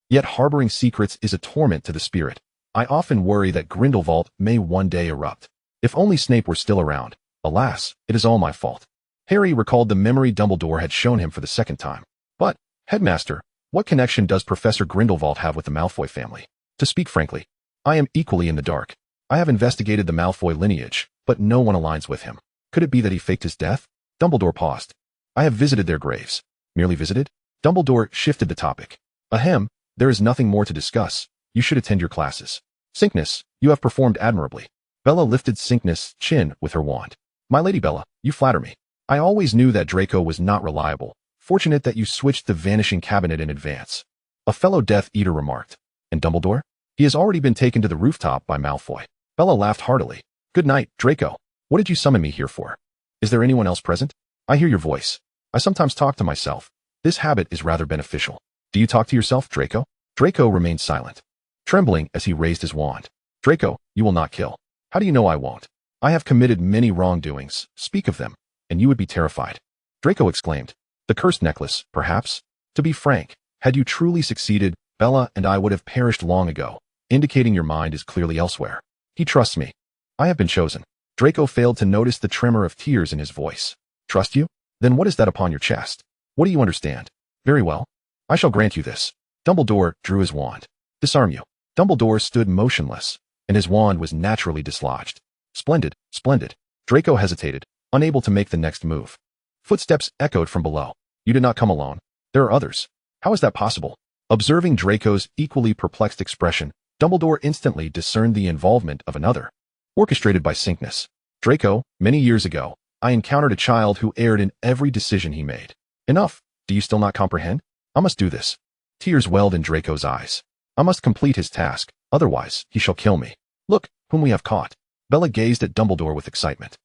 Yet harboring secrets is a torment to the spirit. I often worry that Grindelwald may one day erupt. If only Snape were still around. Alas, it is all my fault. Harry recalled the memory Dumbledore had shown him for the second time. But, Headmaster, what connection does Professor Grindelwald have with the Malfoy family? To speak frankly, I am equally in the dark. I have investigated the Malfoy lineage, but no one aligns with him. Could it be that he faked his death? Dumbledore paused. I have visited their graves. Merely visited? Dumbledore shifted the topic. Ahem, there is nothing more to discuss. You should attend your classes. Cygnus, you have performed admirably. Bella lifted Cygnus' chin with her wand. My Lady Bella, you flatter me. I always knew that Draco was not reliable. Fortunate that you switched the vanishing cabinet in advance. A fellow Death Eater remarked. And Dumbledore? He has already been taken to the rooftop by Malfoy. Bella laughed heartily. Good night, Draco. What did you summon me here for? Is there anyone else present? I hear your voice. I sometimes talk to myself. This habit is rather beneficial. Do you talk to yourself, Draco? Draco remained silent, trembling as he raised his wand. Draco, you will not kill. How do you know I won't? I have committed many wrongdoings. Speak of them, and you would be terrified. Draco exclaimed. The cursed necklace, perhaps? To be frank, had you truly succeeded, Bella and I would have perished long ago, indicating your mind is clearly elsewhere. He trusts me. I have been chosen. Draco failed to notice the tremor of tears in his voice. Trust you? Then what is that upon your chest? What do you understand? Very well. I shall grant you this. Dumbledore drew his wand. Disarm you. Dumbledore stood motionless, and his wand was naturally dislodged. Splendid, splendid. Draco hesitated, unable to make the next move. Footsteps echoed from below. You did not come alone. There are others. How is that possible? Observing Draco's equally perplexed expression, Dumbledore instantly discerned the involvement of another. Orchestrated by Cygnus. Draco, many years ago, I encountered a child who erred in every decision he made. Enough. Do you still not comprehend? I must do this. Tears welled in Draco's eyes. I must complete his task, otherwise he shall kill me. Look, whom we have caught. Bella gazed at Dumbledore with excitement.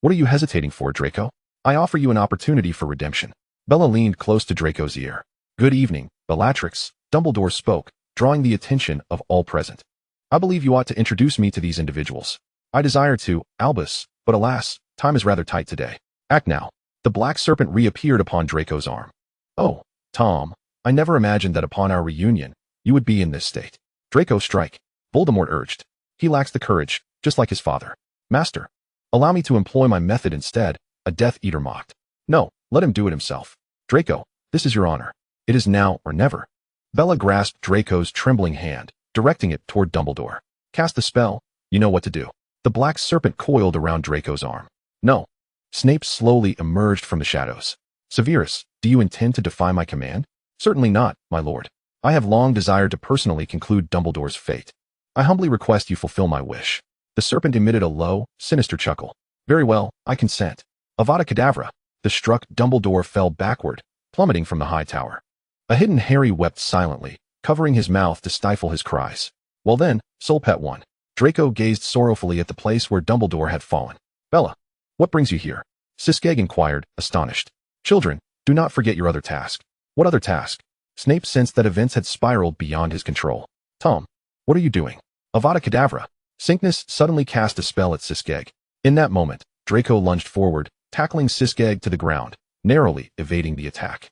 What are you hesitating for, Draco? I offer you an opportunity for redemption. Bella leaned close to Draco's ear. Good evening, Bellatrix, Dumbledore spoke, drawing the attention of all present. I believe you ought to introduce me to these individuals. I desire to, Albus, but alas, time is rather tight today. Act now. The black serpent reappeared upon Draco's arm. Oh, Tom, I never imagined that upon our reunion, you would be in this state. Draco, strike. Voldemort urged. He lacks the courage, just like his father. Master, allow me to employ my method instead, a Death Eater mocked. No, let him do it himself. Draco, this is your honor. It is now or never. Bella grasped Draco's trembling hand, directing it toward Dumbledore. Cast the spell. You know what to do. The black serpent coiled around Draco's arm. No. Snape slowly emerged from the shadows. Severus, do you intend to defy my command? Certainly not, my lord. I have long desired to personally conclude Dumbledore's fate. I humbly request you fulfill my wish. The serpent emitted a low, sinister chuckle. Very well, I consent. Avada Kedavra. The struck Dumbledore fell backward, plummeting from the high tower. A hidden Harry wept silently, covering his mouth to stifle his cries. Well then, Soul Pet 1. Draco gazed sorrowfully at the place where Dumbledore had fallen. Bella, what brings you here? Siskeg inquired, astonished. Children, do not forget your other task. What other task? Snape sensed that events had spiraled beyond his control. Tom, what are you doing? Avada Kedavra. Cygnus suddenly cast a spell at Siskeg. In that moment, Draco lunged forward, tackling Siskeg to the ground, narrowly evading the attack.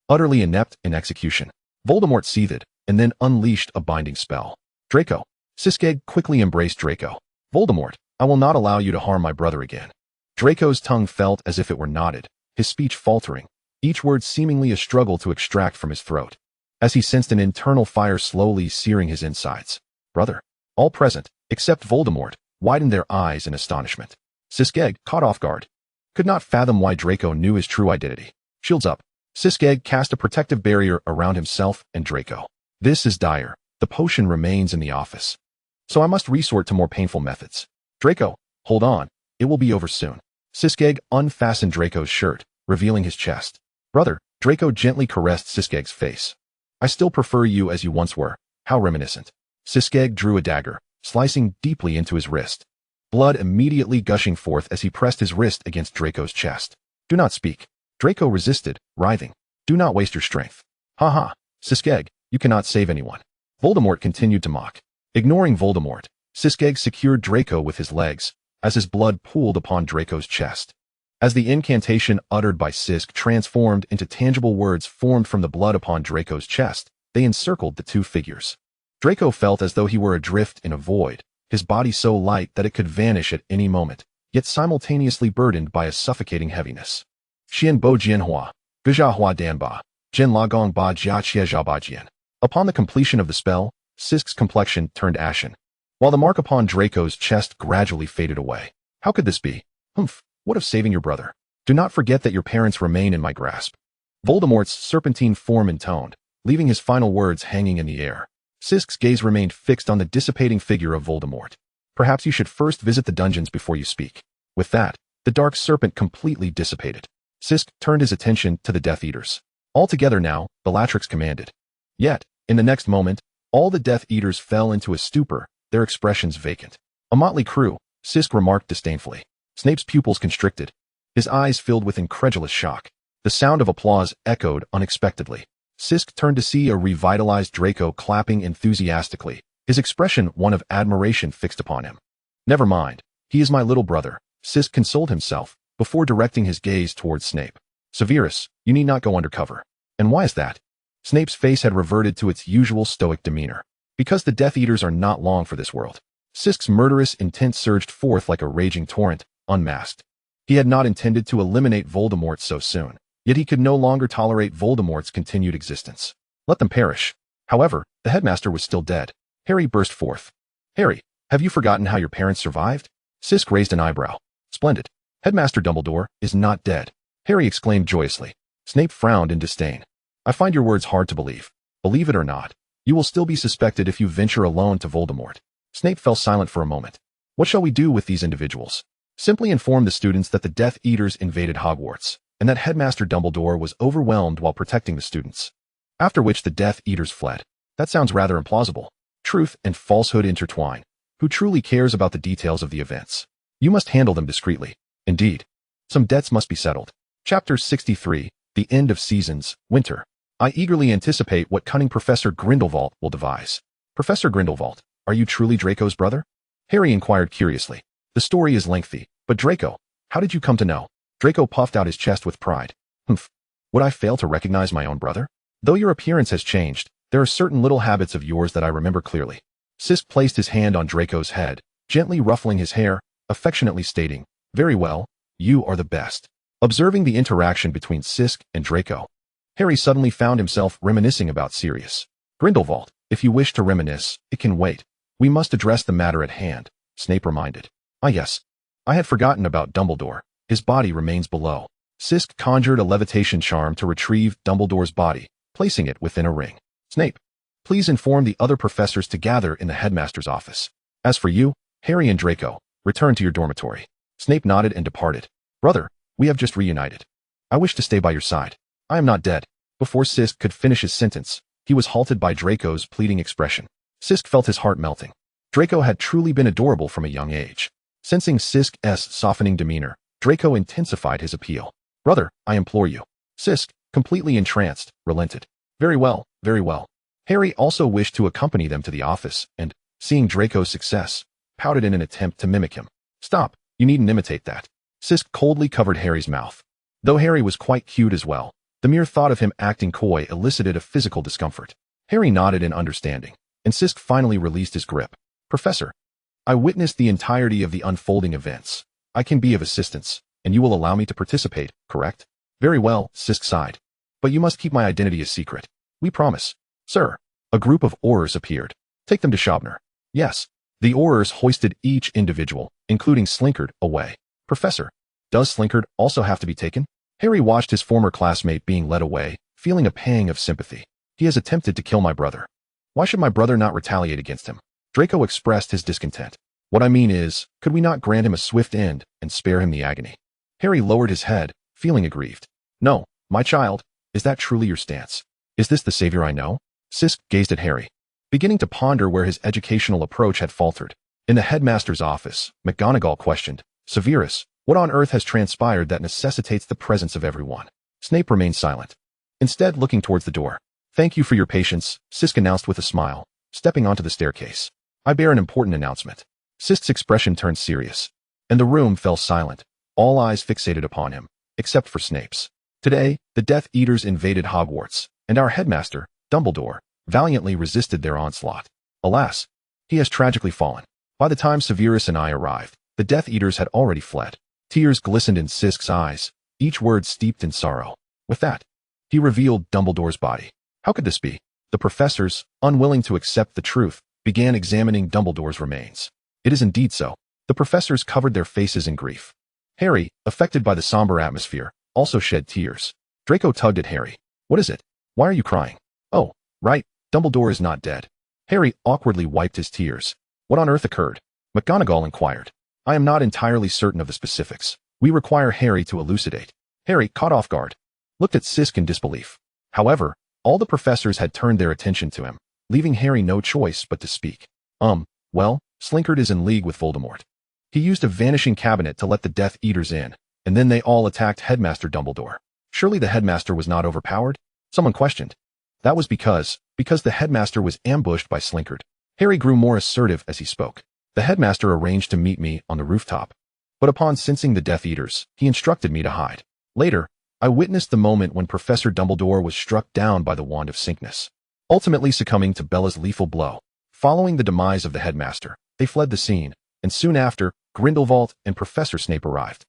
Utterly inept in execution, Voldemort seethed, and then unleashed a binding spell. Draco, Siskeg quickly embraced Draco. Voldemort, I will not allow you to harm my brother again. Draco's tongue felt as if it were knotted, his speech faltering, each word seemingly a struggle to extract from his throat, as he sensed an internal fire slowly searing his insides. Brother. All present, except Voldemort, widened their eyes in astonishment. Siskeg, caught off guard, could not fathom why Draco knew his true identity. Shields up. Siskeg cast a protective barrier around himself and Draco. This is dire. The potion remains in the office, so I must resort to more painful methods. Draco, hold on. It will be over soon. Siskeg unfastened Draco's shirt, revealing his chest. Brother, Draco gently caressed Siskeg's face. I still prefer you as you once were. How reminiscent. Siskeg drew a dagger, slicing deeply into his wrist. Blood immediately gushing forth as he pressed his wrist against Draco's chest. Do not speak. Draco resisted, writhing. Do not waste your strength. Ha ha. Siskeg, you cannot save anyone. Voldemort continued to mock. Ignoring Voldemort, Siskeg secured Draco with his legs, as his blood pooled upon Draco's chest. As the incantation uttered by Sisk transformed into tangible words formed from the blood upon Draco's chest, they encircled the two figures. Draco felt as though he were adrift in a void, his body so light that it could vanish at any moment, yet simultaneously burdened by a suffocating heaviness. Xian bo jianhua, gujahua danba, jin lagong ba jia chia ba jian. Upon the completion of the spell, Sisk's complexion turned ashen, while the mark upon Draco's chest gradually faded away. How could this be? Humph, what of saving your brother? Do not forget that your parents remain in my grasp. Voldemort's serpentine form intoned, leaving his final words hanging in the air. Sisk's gaze remained fixed on the dissipating figure of Voldemort. Perhaps you should first visit the dungeons before you speak. With that, the dark serpent completely dissipated. Sisk turned his attention to the Death Eaters. All together now, Bellatrix commanded. Yet, in the next moment, all the Death Eaters fell into a stupor, their expressions vacant. A motley crew, Sisk remarked disdainfully. Snape's pupils constricted, his eyes filled with incredulous shock. The sound of applause echoed unexpectedly. Sisk turned to see a revitalized Draco clapping enthusiastically, his expression one of admiration fixed upon him. Never mind, he is my little brother, Sisk consoled himself, before directing his gaze towards Snape. Severus, you need not go undercover. And why is that? Snape's face had reverted to its usual stoic demeanor. Because the Death Eaters are not long for this world. Sisk's murderous intent surged forth like a raging torrent, unmasked. He had not intended to eliminate Voldemort so soon, yet he could no longer tolerate Voldemort's continued existence. Let them perish. However, the headmaster was still dead. Harry burst forth. Harry, have you forgotten how your parents survived? Sisk raised an eyebrow. Splendid. Headmaster Dumbledore is not dead. Harry exclaimed joyously. Snape frowned in disdain. I find your words hard to believe. Believe it or not, you will still be suspected if you venture alone to Voldemort. Snape fell silent for a moment. What shall we do with these individuals? Simply inform the students that the Death Eaters invaded Hogwarts, and that Headmaster Dumbledore was overwhelmed while protecting the students. After which the Death Eaters fled. That sounds rather implausible. Truth and falsehood intertwine. Who truly cares about the details of the events? You must handle them discreetly. Indeed. Some debts must be settled. Chapter 63, The End of Seasons, Winter. I eagerly anticipate what cunning Professor Grindelwald will devise. Professor Grindelwald, are you truly Draco's brother? Harry inquired curiously. The story is lengthy, but Draco, how did you come to know? Draco puffed out his chest with pride. Humph. Would I fail to recognize my own brother? Though your appearance has changed, there are certain little habits of yours that I remember clearly. Sisk placed his hand on Draco's head, gently ruffling his hair, affectionately stating, Very well, you are the best. Observing the interaction between Sisk and Draco, Harry suddenly found himself reminiscing about Sirius. Grindelwald, if you wish to reminisce, it can wait. We must address the matter at hand, Snape reminded. Ah yes. I had forgotten about Dumbledore. His body remains below. Sisk conjured a levitation charm to retrieve Dumbledore's body, placing it within a ring. Snape, please inform the other professors to gather in the headmaster's office. As for you, Harry and Draco, return to your dormitory. Snape nodded and departed. Brother, we have just reunited. I wish to stay by your side. I am not dead. Before Sisk could finish his sentence, he was halted by Draco's pleading expression. Sisk felt his heart melting. Draco had truly been adorable from a young age. Sensing Sisk's softening demeanor, Draco intensified his appeal. Brother, I implore you. Sisk, completely entranced, relented. Very well, very well. Harry also wished to accompany them to the office and, seeing Draco's success, pouted in an attempt to mimic him. Stop, you needn't imitate that. Sisk coldly covered Harry's mouth. Though Harry was quite cute as well, the mere thought of him acting coy elicited a physical discomfort. Harry nodded in understanding, and Sisk finally released his grip. Professor, I witnessed the entirety of the unfolding events. I can be of assistance, and you will allow me to participate, correct? Very well, Sisk sighed. But you must keep my identity a secret. We promise. Sir. A group of Aurors appeared. Take them to Shobner. Yes. The Aurors hoisted each individual, including Slinkard, away. Professor, does Slinkard also have to be taken? Harry watched his former classmate being led away, feeling a pang of sympathy. He has attempted to kill my brother. Why should my brother not retaliate against him? Draco expressed his discontent. What I mean is, could we not grant him a swift end and spare him the agony? Harry lowered his head, feeling aggrieved. No, my child, is that truly your stance? Is this the savior I know? Sisk gazed at Harry, beginning to ponder where his educational approach had faltered. In the headmaster's office, McGonagall questioned, Severus, what on earth has transpired that necessitates the presence of everyone? Snape remained silent, instead looking towards the door. Thank you for your patience, Sisk announced with a smile, stepping onto the staircase. I bear an important announcement. Sisk's expression turned serious, and the room fell silent, all eyes fixated upon him, except for Snape's. Today, the Death Eaters invaded Hogwarts, and our headmaster, Dumbledore, valiantly resisted their onslaught. Alas, he has tragically fallen. By the time Severus and I arrived, the Death Eaters had already fled. Tears glistened in Sisk's eyes, each word steeped in sorrow. With that, he revealed Dumbledore's body. How could this be? The professors, unwilling to accept the truth, began examining Dumbledore's remains. It is indeed so. The professors covered their faces in grief. Harry, affected by the somber atmosphere, also shed tears. Draco tugged at Harry. What is it? Why are you crying? Oh, right, Dumbledore is not dead. Harry awkwardly wiped his tears. What on earth occurred? McGonagall inquired. I am not entirely certain of the specifics. We require Harry to elucidate. Harry, caught off guard, looked at Sisk in disbelief. However, all the professors had turned their attention to him, leaving Harry no choice but to speak. Well, Slinkard is in league with Voldemort. He used a vanishing cabinet to let the Death Eaters in, and then they all attacked Headmaster Dumbledore. Surely the headmaster was not overpowered? Someone questioned. That was because the headmaster was ambushed by Slinkard. Harry grew more assertive as he spoke. The headmaster arranged to meet me on the rooftop, but upon sensing the Death Eaters, he instructed me to hide. Later, I witnessed the moment when Professor Dumbledore was struck down by the Wand of Sickness, ultimately succumbing to Bella's lethal blow. Following the demise of the headmaster, they fled the scene, and soon after, Grindelwald and Professor Snape arrived.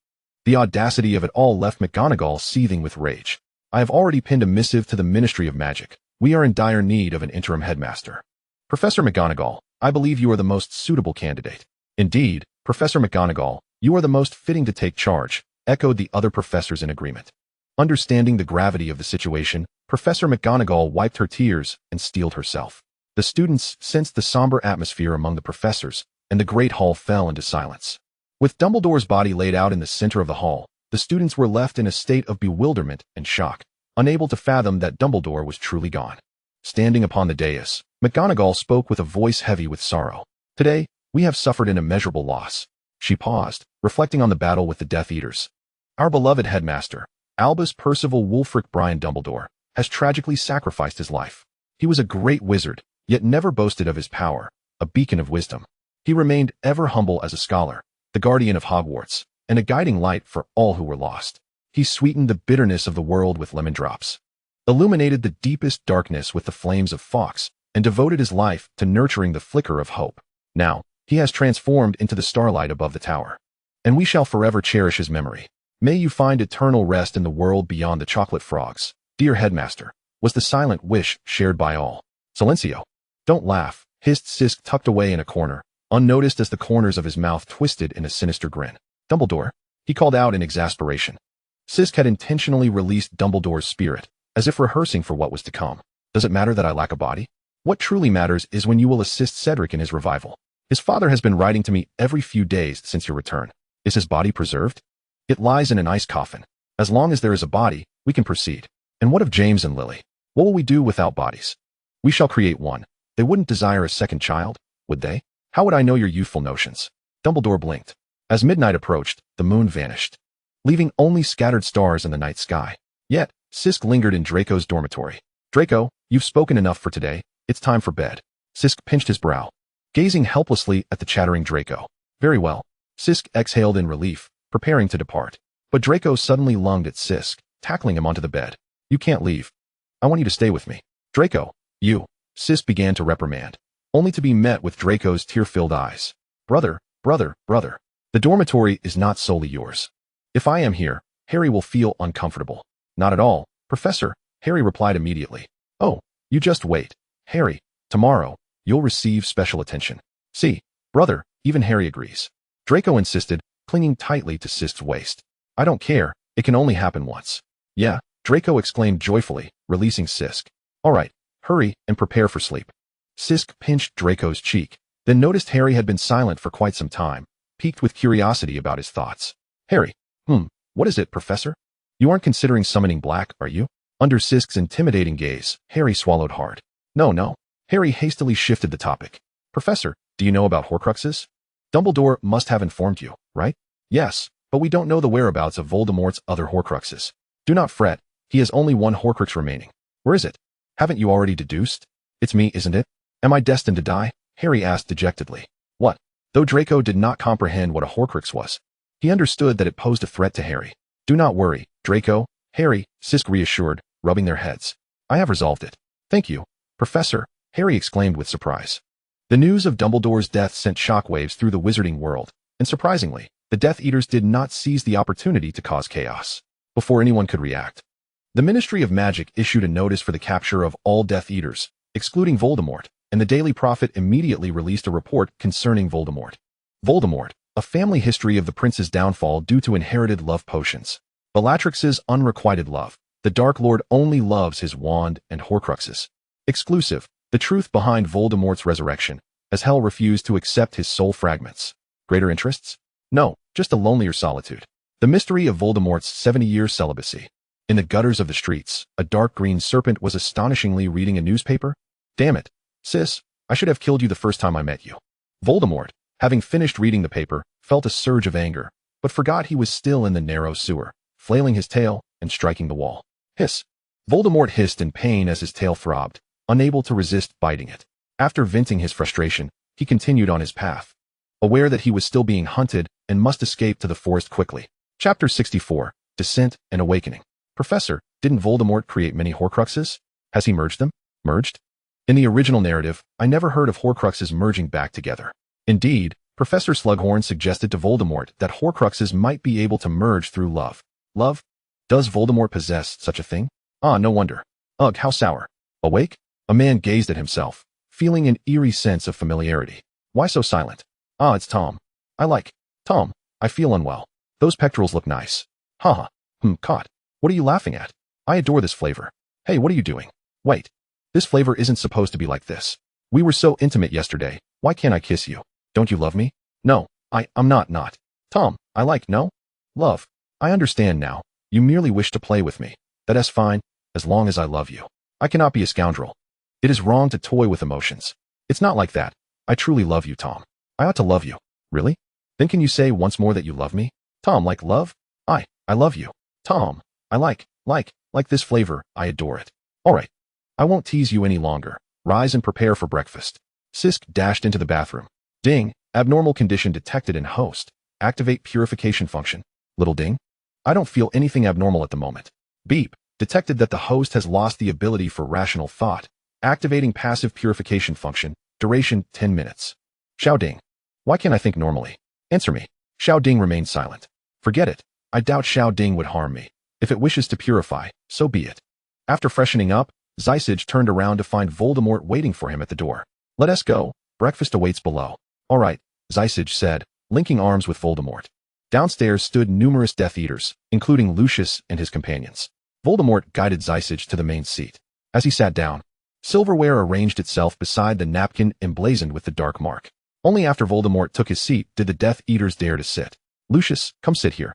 The audacity of it all left McGonagall seething with rage. I have already pinned a missive to the Ministry of Magic. We are in dire need of an interim headmaster. Professor McGonagall, I believe you are the most suitable candidate. Indeed, Professor McGonagall, you are the most fitting to take charge, echoed the other professors in agreement. Understanding the gravity of the situation, Professor McGonagall wiped her tears and steeled herself. The students sensed the somber atmosphere among the professors, and the great hall fell into silence. With Dumbledore's body laid out in the center of the hall, the students were left in a state of bewilderment and shock, unable to fathom that Dumbledore was truly gone. Standing upon the dais, McGonagall spoke with a voice heavy with sorrow. Today, we have suffered an immeasurable loss. She paused, reflecting on the battle with the Death Eaters. Our beloved headmaster, Albus Percival Wulfric Brian Dumbledore, has tragically sacrificed his life. He was a great wizard, yet never boasted of his power, a beacon of wisdom. He remained ever humble as a scholar, the guardian of Hogwarts, and a guiding light for all who were lost. He sweetened the bitterness of the world with lemon drops, illuminated the deepest darkness with the flames of Fawkes, and devoted his life to nurturing the flicker of hope. Now, he has transformed into the starlight above the tower, and we shall forever cherish his memory. May you find eternal rest in the world beyond the chocolate frogs, dear headmaster, was the silent wish shared by all. Silencio. Don't laugh, hissed Sisk tucked away in a corner, unnoticed as the corners of his mouth twisted in a sinister grin. Dumbledore, he called out in exasperation. Sisk had intentionally released Dumbledore's spirit, as if rehearsing for what was to come. Does it matter that I lack a body? What truly matters is when you will assist Cedric in his revival. His father has been writing to me every few days since your return. Is his body preserved? It lies in an ice coffin. As long as there is a body, we can proceed. And what of James and Lily? What will we do without bodies? We shall create one. They wouldn't desire a second child, would they? How would I know your youthful notions? Dumbledore blinked. As midnight approached, the moon vanished, leaving only scattered stars in the night sky. Yet, Sisk lingered in Draco's dormitory. Draco, you've spoken enough for today. It's time for bed. Sisk pinched his brow, gazing helplessly at the chattering Draco. Very well. Sisk exhaled in relief, preparing to depart. But Draco suddenly lunged at Sisk, tackling him onto the bed. You can't leave. I want you to stay with me. Draco, you. Sisk began to reprimand, only to be met with Draco's tear-filled eyes. Brother, brother, brother. The dormitory is not solely yours. If I am here, Harry will feel uncomfortable. Not at all, Professor, Harry replied immediately. Oh, you just wait. Harry, tomorrow, you'll receive special attention. See, brother, even Harry agrees. Draco insisted, clinging tightly to Sisk's waist. I don't care, it can only happen once. Yeah, Draco exclaimed joyfully, releasing Sisk. All right, hurry and prepare for sleep. Sisk pinched Draco's cheek, then noticed Harry had been silent for quite some time, piqued with curiosity about his thoughts. Harry, what is it, Professor? You aren't considering summoning Black, are you? Under Sisk's intimidating gaze, Harry swallowed hard. No. Harry hastily shifted the topic. Professor, do you know about Horcruxes? Dumbledore must have informed you, right? Yes, but we don't know the whereabouts of Voldemort's other Horcruxes. Do not fret, he has only one Horcrux remaining. Where is it? Haven't you already deduced? It's me, isn't it? Am I destined to die? Harry asked dejectedly. What? Though Draco did not comprehend what a Horcrux was, he understood that it posed a threat to Harry. Do not worry, Draco, Harry, Sisk reassured, rubbing their heads. I have resolved it. Thank you, Professor, Harry exclaimed with surprise. The news of Dumbledore's death sent shockwaves through the wizarding world, and surprisingly, the Death Eaters did not seize the opportunity to cause chaos. Before anyone could react, the Ministry of Magic issued a notice for the capture of all Death Eaters, excluding Voldemort, and the Daily Prophet immediately released a report concerning Voldemort. Voldemort, a family history of the prince's downfall due to inherited love potions. Bellatrix's unrequited love. The Dark Lord only loves his wand and Horcruxes. Exclusive. The truth behind Voldemort's resurrection, as hell refused to accept his soul fragments. Greater interests? No, just a lonelier solitude. The mystery of Voldemort's 70-year celibacy. In the gutters of the streets, a dark green serpent was astonishingly reading a newspaper. Damn it, sis, I should have killed you the first time I met you. Voldemort, having finished reading the paper, felt a surge of anger, but forgot he was still in the narrow sewer, flailing his tail and striking the wall. Hiss. Voldemort hissed in pain as his tail throbbed, unable to resist biting it. After venting his frustration, he continued on his path, aware that he was still being hunted and must escape to the forest quickly. Chapter 64, Descent and Awakening. Professor, didn't Voldemort create many Horcruxes? Has he merged them? Merged? In the original narrative, I never heard of Horcruxes merging back together. Indeed, Professor Slughorn suggested to Voldemort that Horcruxes might be able to merge through love. Love? Does Voldemort possess such a thing? Ah, no wonder. Ugh, how sour. Awake? A man gazed at himself, feeling an eerie sense of familiarity. Why so silent? Ah, it's Tom. Tom, I feel unwell. Those pectorals look nice. Haha. Caught. What are you laughing at? I adore this flavor. Hey, what are you doing? Wait. This flavor isn't supposed to be like this. We were so intimate yesterday. Why can't I kiss you? Don't you love me? No, I'm not. Tom, no? Love. I understand now. You merely wish to play with me. That's fine, as long as I love you. I cannot be a scoundrel. It is wrong to toy with emotions. It's not like that. I truly love you, Tom. I ought to love you. Really? Then can you say once more that you love me? Tom, like love? I love you. Tom, I like this flavor. I adore it. All right. I won't tease you any longer. Rise and prepare for breakfast. Sisk dashed into the bathroom. Ding, abnormal condition detected in host. Activate purification function. Little ding. I don't feel anything abnormal at the moment. Beep, detected that the host has lost the ability for rational thought. Activating passive purification function. Duration 10 minutes. Xiao Ding. Why can't I think normally? Answer me. Xiao Ding remained silent. Forget it. I doubt Xiao Ding would harm me. If it wishes to purify, so be it. After freshening up, Zysage turned around to find Voldemort waiting for him at the door. Let us go. Breakfast awaits below. All right, Zysage said, linking arms with Voldemort. Downstairs stood numerous Death Eaters, including Lucius and his companions. Voldemort guided Zysage to the main seat. As he sat down, silverware arranged itself beside the napkin emblazoned with the dark mark. Only after Voldemort took his seat did the Death Eaters dare to sit. Lucius, come sit here.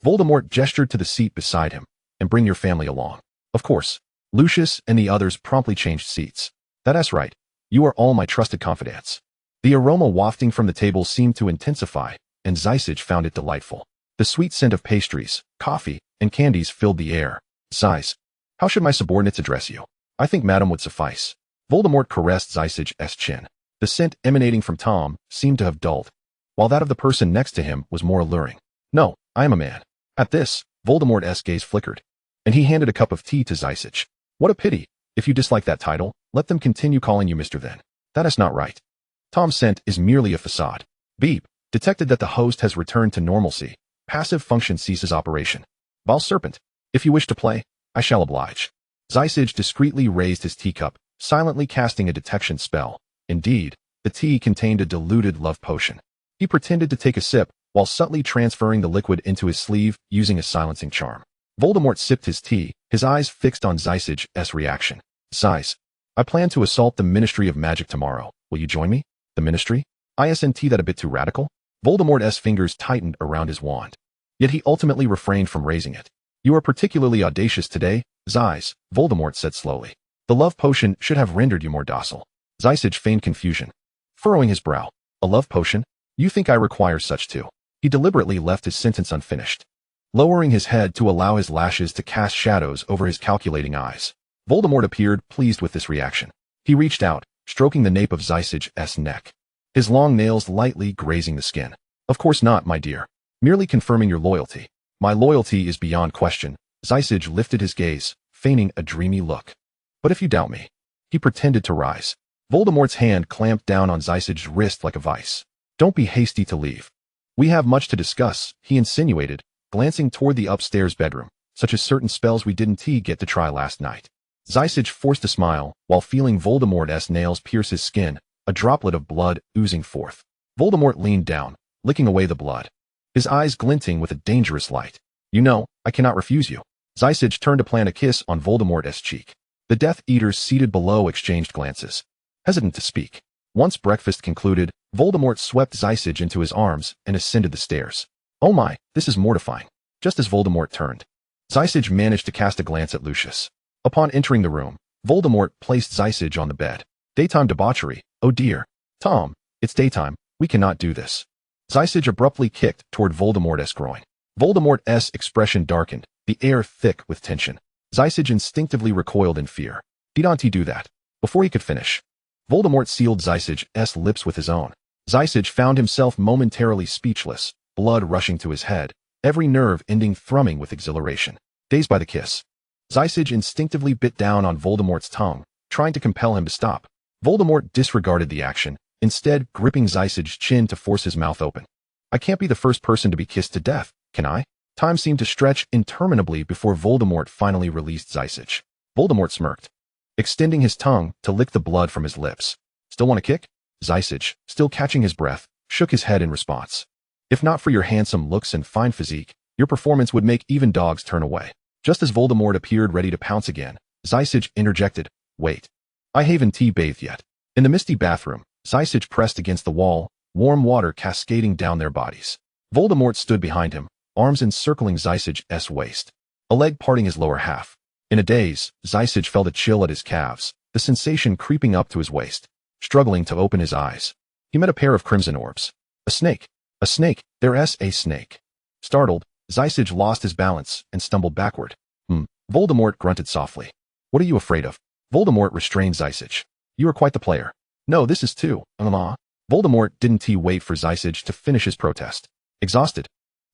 Voldemort gestured to the seat beside him, and bring your family along. Of course. Lucius and the others promptly changed seats. That's right. You are all my trusted confidants. The aroma wafting from the table seemed to intensify, and Zysage found it delightful. The sweet scent of pastries, coffee, and candies filled the air. Sighs. How should my subordinates address you? I think madam would suffice. Voldemort caressed Zysage's chin. The scent emanating from Tom seemed to have dulled, while that of the person next to him was more alluring. No, I am a man. At this, Voldemort's gaze flickered, and he handed a cup of tea to Zysage. What a pity. If you dislike that title, let them continue calling you Mr. then. That is not right. Tom's scent is merely a facade. Beep. Detected that the host has returned to normalcy. Passive function ceases operation. Ball Serpent. If you wish to play, I shall oblige. Zysage discreetly raised his teacup, silently casting a detection spell. Indeed, the tea contained a diluted love potion. He pretended to take a sip, while subtly transferring the liquid into his sleeve using a silencing charm. Voldemort sipped his tea, his eyes fixed on Zysage's reaction. Size. I plan to assault the Ministry of Magic tomorrow. Will you join me? The Ministry? Isn't that a bit too radical? Voldemort's fingers tightened around his wand. Yet he ultimately refrained from raising it. You are particularly audacious today, Zys, Voldemort said slowly. The love potion should have rendered you more docile. Zysage feigned confusion, furrowing his brow. A love potion? You think I require such too? He deliberately left his sentence unfinished, lowering his head to allow his lashes to cast shadows over his calculating eyes. Voldemort appeared pleased with this reaction. He reached out, stroking the nape of Zysage's neck, his long nails lightly grazing the skin. Of course not, my dear. Merely confirming your loyalty. My loyalty is beyond question. Zysage lifted his gaze, feigning a dreamy look. But if you doubt me. He pretended to rise. Voldemort's hand clamped down on Zysage's wrist like a vice. Don't be hasty to leave. We have much to discuss, he insinuated, glancing toward the upstairs bedroom, such as certain spells we didn't get to try last night. Zysage forced a smile, while feeling Voldemort's nails pierce his skin, a droplet of blood oozing forth. Voldemort leaned down, licking away the blood, his eyes glinting with a dangerous light. You know, I cannot refuse you. Zysage turned to plant a kiss on Voldemort's cheek. The Death Eaters seated below exchanged glances, hesitant to speak. Once breakfast concluded, Voldemort swept Zysage into his arms and ascended the stairs. Oh my, this is mortifying. Just as Voldemort turned, Zysage managed to cast a glance at Lucius. Upon entering the room, Voldemort placed Zysage on the bed. Daytime debauchery. Oh dear. Tom, it's daytime. We cannot do this. Zysage abruptly kicked toward Voldemort's groin. Voldemort's expression darkened, the air thick with tension. Zysage instinctively recoiled in fear. Didn't he do that? Before he could finish, Voldemort sealed Zysage's lips with his own. Zysage found himself momentarily speechless, blood rushing to his head, every nerve ending thrumming with exhilaration. Dazed by the kiss, Zysage instinctively bit down on Voldemort's tongue, trying to compel him to stop. Voldemort disregarded the action, instead gripping Zysage's chin to force his mouth open. I can't be the first person to be kissed to death, can I? Time seemed to stretch interminably before Voldemort finally released Zysage. Voldemort smirked, extending his tongue to lick the blood from his lips. Still want to kick? Zysage, still catching his breath, shook his head in response. If not for your handsome looks and fine physique, your performance would make even dogs turn away. Just as Voldemort appeared ready to pounce again, Zysage interjected, wait. I haven't tea-bathed yet. In the misty bathroom, Zysage pressed against the wall, warm water cascading down their bodies. Voldemort stood behind him, arms encircling Zysage's waist, a leg parting his lower half. In a daze, Zysage felt a chill at his calves, the sensation creeping up to his waist. Struggling to open his eyes, he met a pair of crimson orbs. A snake. A snake. There's a snake. Startled, Zysage lost his balance and stumbled backward. Voldemort grunted softly. What are you afraid of? Voldemort restrained Zysage. You are quite the player. No, this is too. Voldemort didn't wait for Zysage to finish his protest. Exhausted,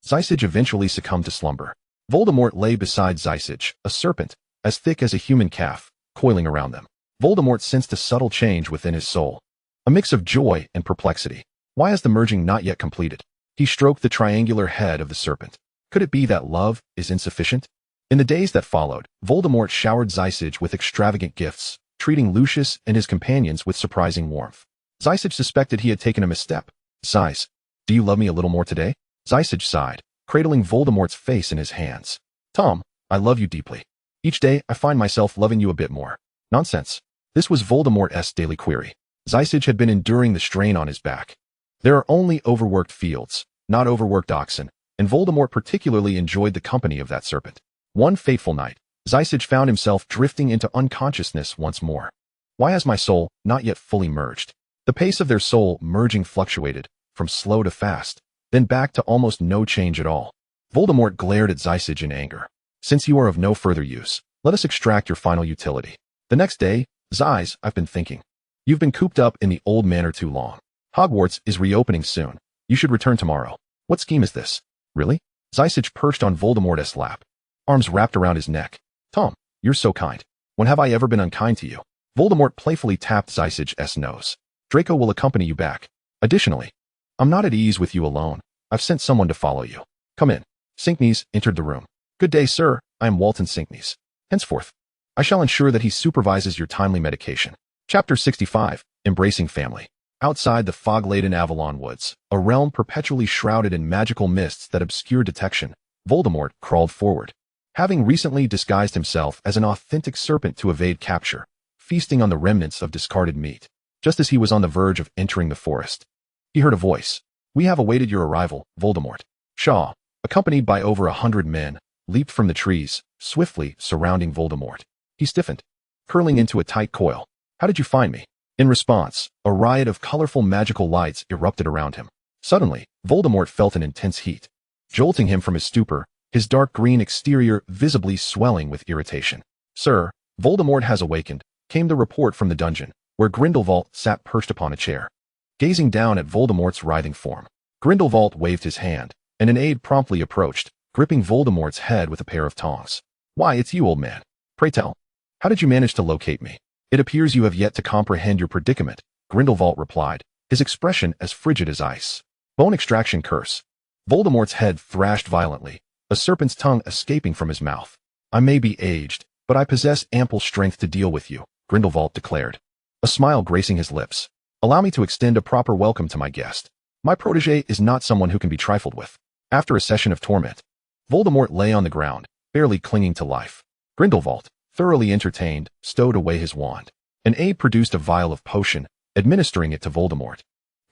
Zysage eventually succumbed to slumber. Voldemort lay beside Zysage, a serpent, as thick as a human calf, coiling around them. Voldemort sensed a subtle change within his soul, a mix of joy and perplexity. Why is the merging not yet completed? He stroked the triangular head of the serpent. Could it be that love is insufficient? In the days that followed, Voldemort showered Zysage with extravagant gifts, treating Lucius and his companions with surprising warmth. Zysage suspected he had taken a misstep. Sighs. Do you love me a little more today? Zysage sighed, cradling Voldemort's face in his hands. Tom, I love you deeply. Each day, I find myself loving you a bit more. Nonsense. This was Voldemort's daily query. Zysage had been enduring the strain on his back. There are only overworked fields, not overworked oxen, and Voldemort particularly enjoyed the company of that serpent. One fateful night, Zysage found himself drifting into unconsciousness once more. Why has my soul not yet fully merged? The pace of their soul merging fluctuated, from slow to fast, then back to almost no change at all. Voldemort glared at Zysage in anger. Since you are of no further use, let us extract your final utility. The next day, Zys, I've been thinking. You've been cooped up in the old manor too long. Hogwarts is reopening soon. You should return tomorrow. What scheme is this? Really? Zysage perched on Voldemort's lap, arms wrapped around his neck. Tom, you're so kind. When have I ever been unkind to you? Voldemort playfully tapped Zysage's nose. Draco will accompany you back. Additionally, I'm not at ease with you alone. I've sent someone to follow you. Come in. Sinknes entered the room. Good day, sir. I am Walton Sinknes. Henceforth, I shall ensure that he supervises your timely medication. Chapter 65, Embracing Family. Outside the fog-laden Avalon Woods, a realm perpetually shrouded in magical mists that obscure detection, Voldemort crawled forward. Having recently disguised himself as an authentic serpent to evade capture, feasting on the remnants of discarded meat. Just as he was on the verge of entering the forest, he heard a voice. We have awaited your arrival, Voldemort. Shaw, accompanied by over 100 men, leaped from the trees, swiftly surrounding Voldemort. He stiffened, curling into a tight coil. How did you find me? In response, a riot of colorful magical lights erupted around him. Suddenly, Voldemort felt an intense heat, jolting him from his stupor, his dark green exterior visibly swelling with irritation. Sir, Voldemort has awakened, came the report from the dungeon, where Grindelwald sat perched upon a chair. Gazing down at Voldemort's writhing form, Grindelwald waved his hand, and an aide promptly approached, gripping Voldemort's head with a pair of tongs. Why, it's you, old man. Pray tell, how did you manage to locate me? It appears you have yet to comprehend your predicament, Grindelwald replied, his expression as frigid as ice. Bone extraction curse. Voldemort's head thrashed violently, a serpent's tongue escaping from his mouth. I may be aged, but I possess ample strength to deal with you, Grindelwald declared, a smile gracing his lips. Allow me to extend a proper welcome to my guest. My protege is not someone who can be trifled with. After a session of torment, Voldemort lay on the ground, barely clinging to life. Grindelwald, thoroughly entertained, stowed away his wand. An aide produced a vial of potion, administering it to Voldemort,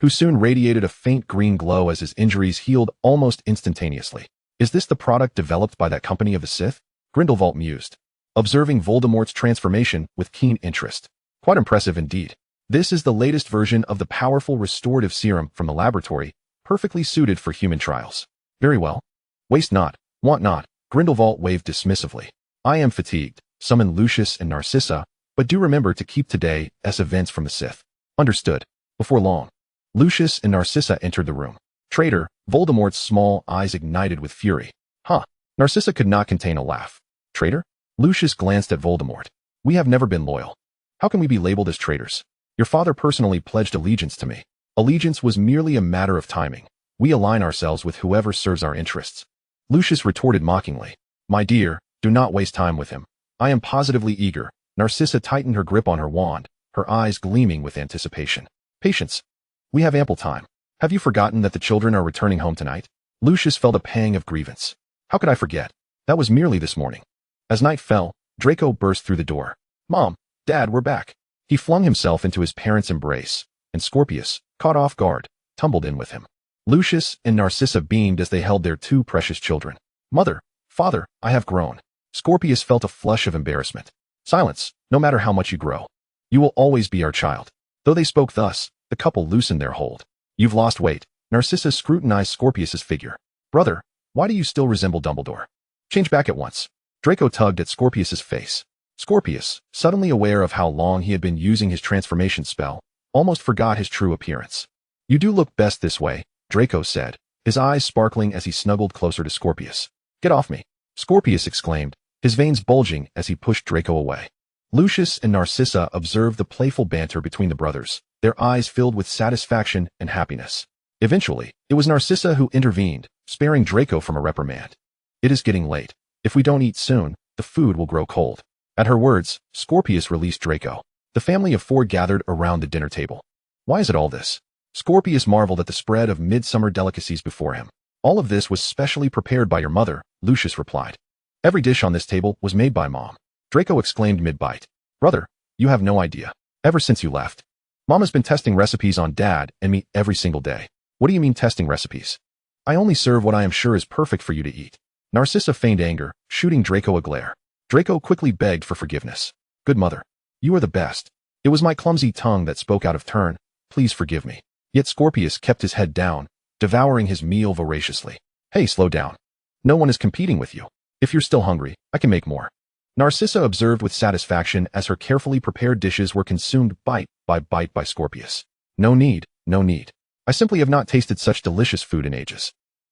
who soon radiated a faint green glow as his injuries healed almost instantaneously. Is this the product developed by that company of the Sith? Grindelwald mused, observing Voldemort's transformation with keen interest. Quite impressive indeed. This is the latest version of the powerful restorative serum from the laboratory, perfectly suited for human trials. Very well. Waste not, want not, Grindelwald waved dismissively. I am fatigued. Summon Lucius and Narcissa, but do remember to keep today's events from the Sith. Understood. Before long, Lucius and Narcissa entered the room. Traitor, Voldemort's small eyes ignited with fury. Huh. Narcissa could not contain a laugh. Traitor? Lucius glanced at Voldemort. We have never been loyal. How can we be labeled as traitors? Your father personally pledged allegiance to me. Allegiance was merely a matter of timing. We align ourselves with whoever serves our interests. Lucius retorted mockingly. My dear, do not waste time with him. I am positively eager. Narcissa tightened her grip on her wand, her eyes gleaming with anticipation. Patience. We have ample time. Have you forgotten that the children are returning home tonight? Lucius felt a pang of grievance. How could I forget? That was merely this morning. As night fell, Draco burst through the door. Mom, Dad, we're back. He flung himself into his parents' embrace, and Scorpius, caught off guard, tumbled in with him. Lucius and Narcissa beamed as they held their two precious children. Mother, father, I have grown. Scorpius felt a flush of embarrassment. Silence, no matter how much you grow. You will always be our child. Though they spoke thus, the couple loosened their hold. You've lost weight. Narcissa scrutinized Scorpius's figure. Brother, why do you still resemble Dumbledore? Change back at once. Draco tugged at Scorpius's face. Scorpius, suddenly aware of how long he had been using his transformation spell, almost forgot his true appearance. You do look best this way, Draco said, his eyes sparkling as he snuggled closer to Scorpius. Get off me, Scorpius exclaimed, his veins bulging as he pushed Draco away. Lucius and Narcissa observed the playful banter between the brothers, their eyes filled with satisfaction and happiness. Eventually, it was Narcissa who intervened, sparing Draco from a reprimand. It is getting late. If we don't eat soon, the food will grow cold. At her words, Scorpius released Draco. The family of four gathered around the dinner table. Why is it all this? Scorpius marveled at the spread of midsummer delicacies before him. All of this was specially prepared by your mother, Lucius replied. Every dish on this table was made by Mom. Draco exclaimed mid-bite. Brother, you have no idea. Ever since you left, Mom has been testing recipes on Dad and me every single day. What do you mean testing recipes? I only serve what I am sure is perfect for you to eat. Narcissa feigned anger, shooting Draco a glare. Draco quickly begged for forgiveness. Good mother. You are the best. It was my clumsy tongue that spoke out of turn. Please forgive me. Yet Scorpius kept his head down, devouring his meal voraciously. Hey, slow down. No one is competing with you. If you're still hungry, I can make more. Narcissa observed with satisfaction as her carefully prepared dishes were consumed bite by Scorpius. No need, no need. I simply have not tasted such delicious food in ages.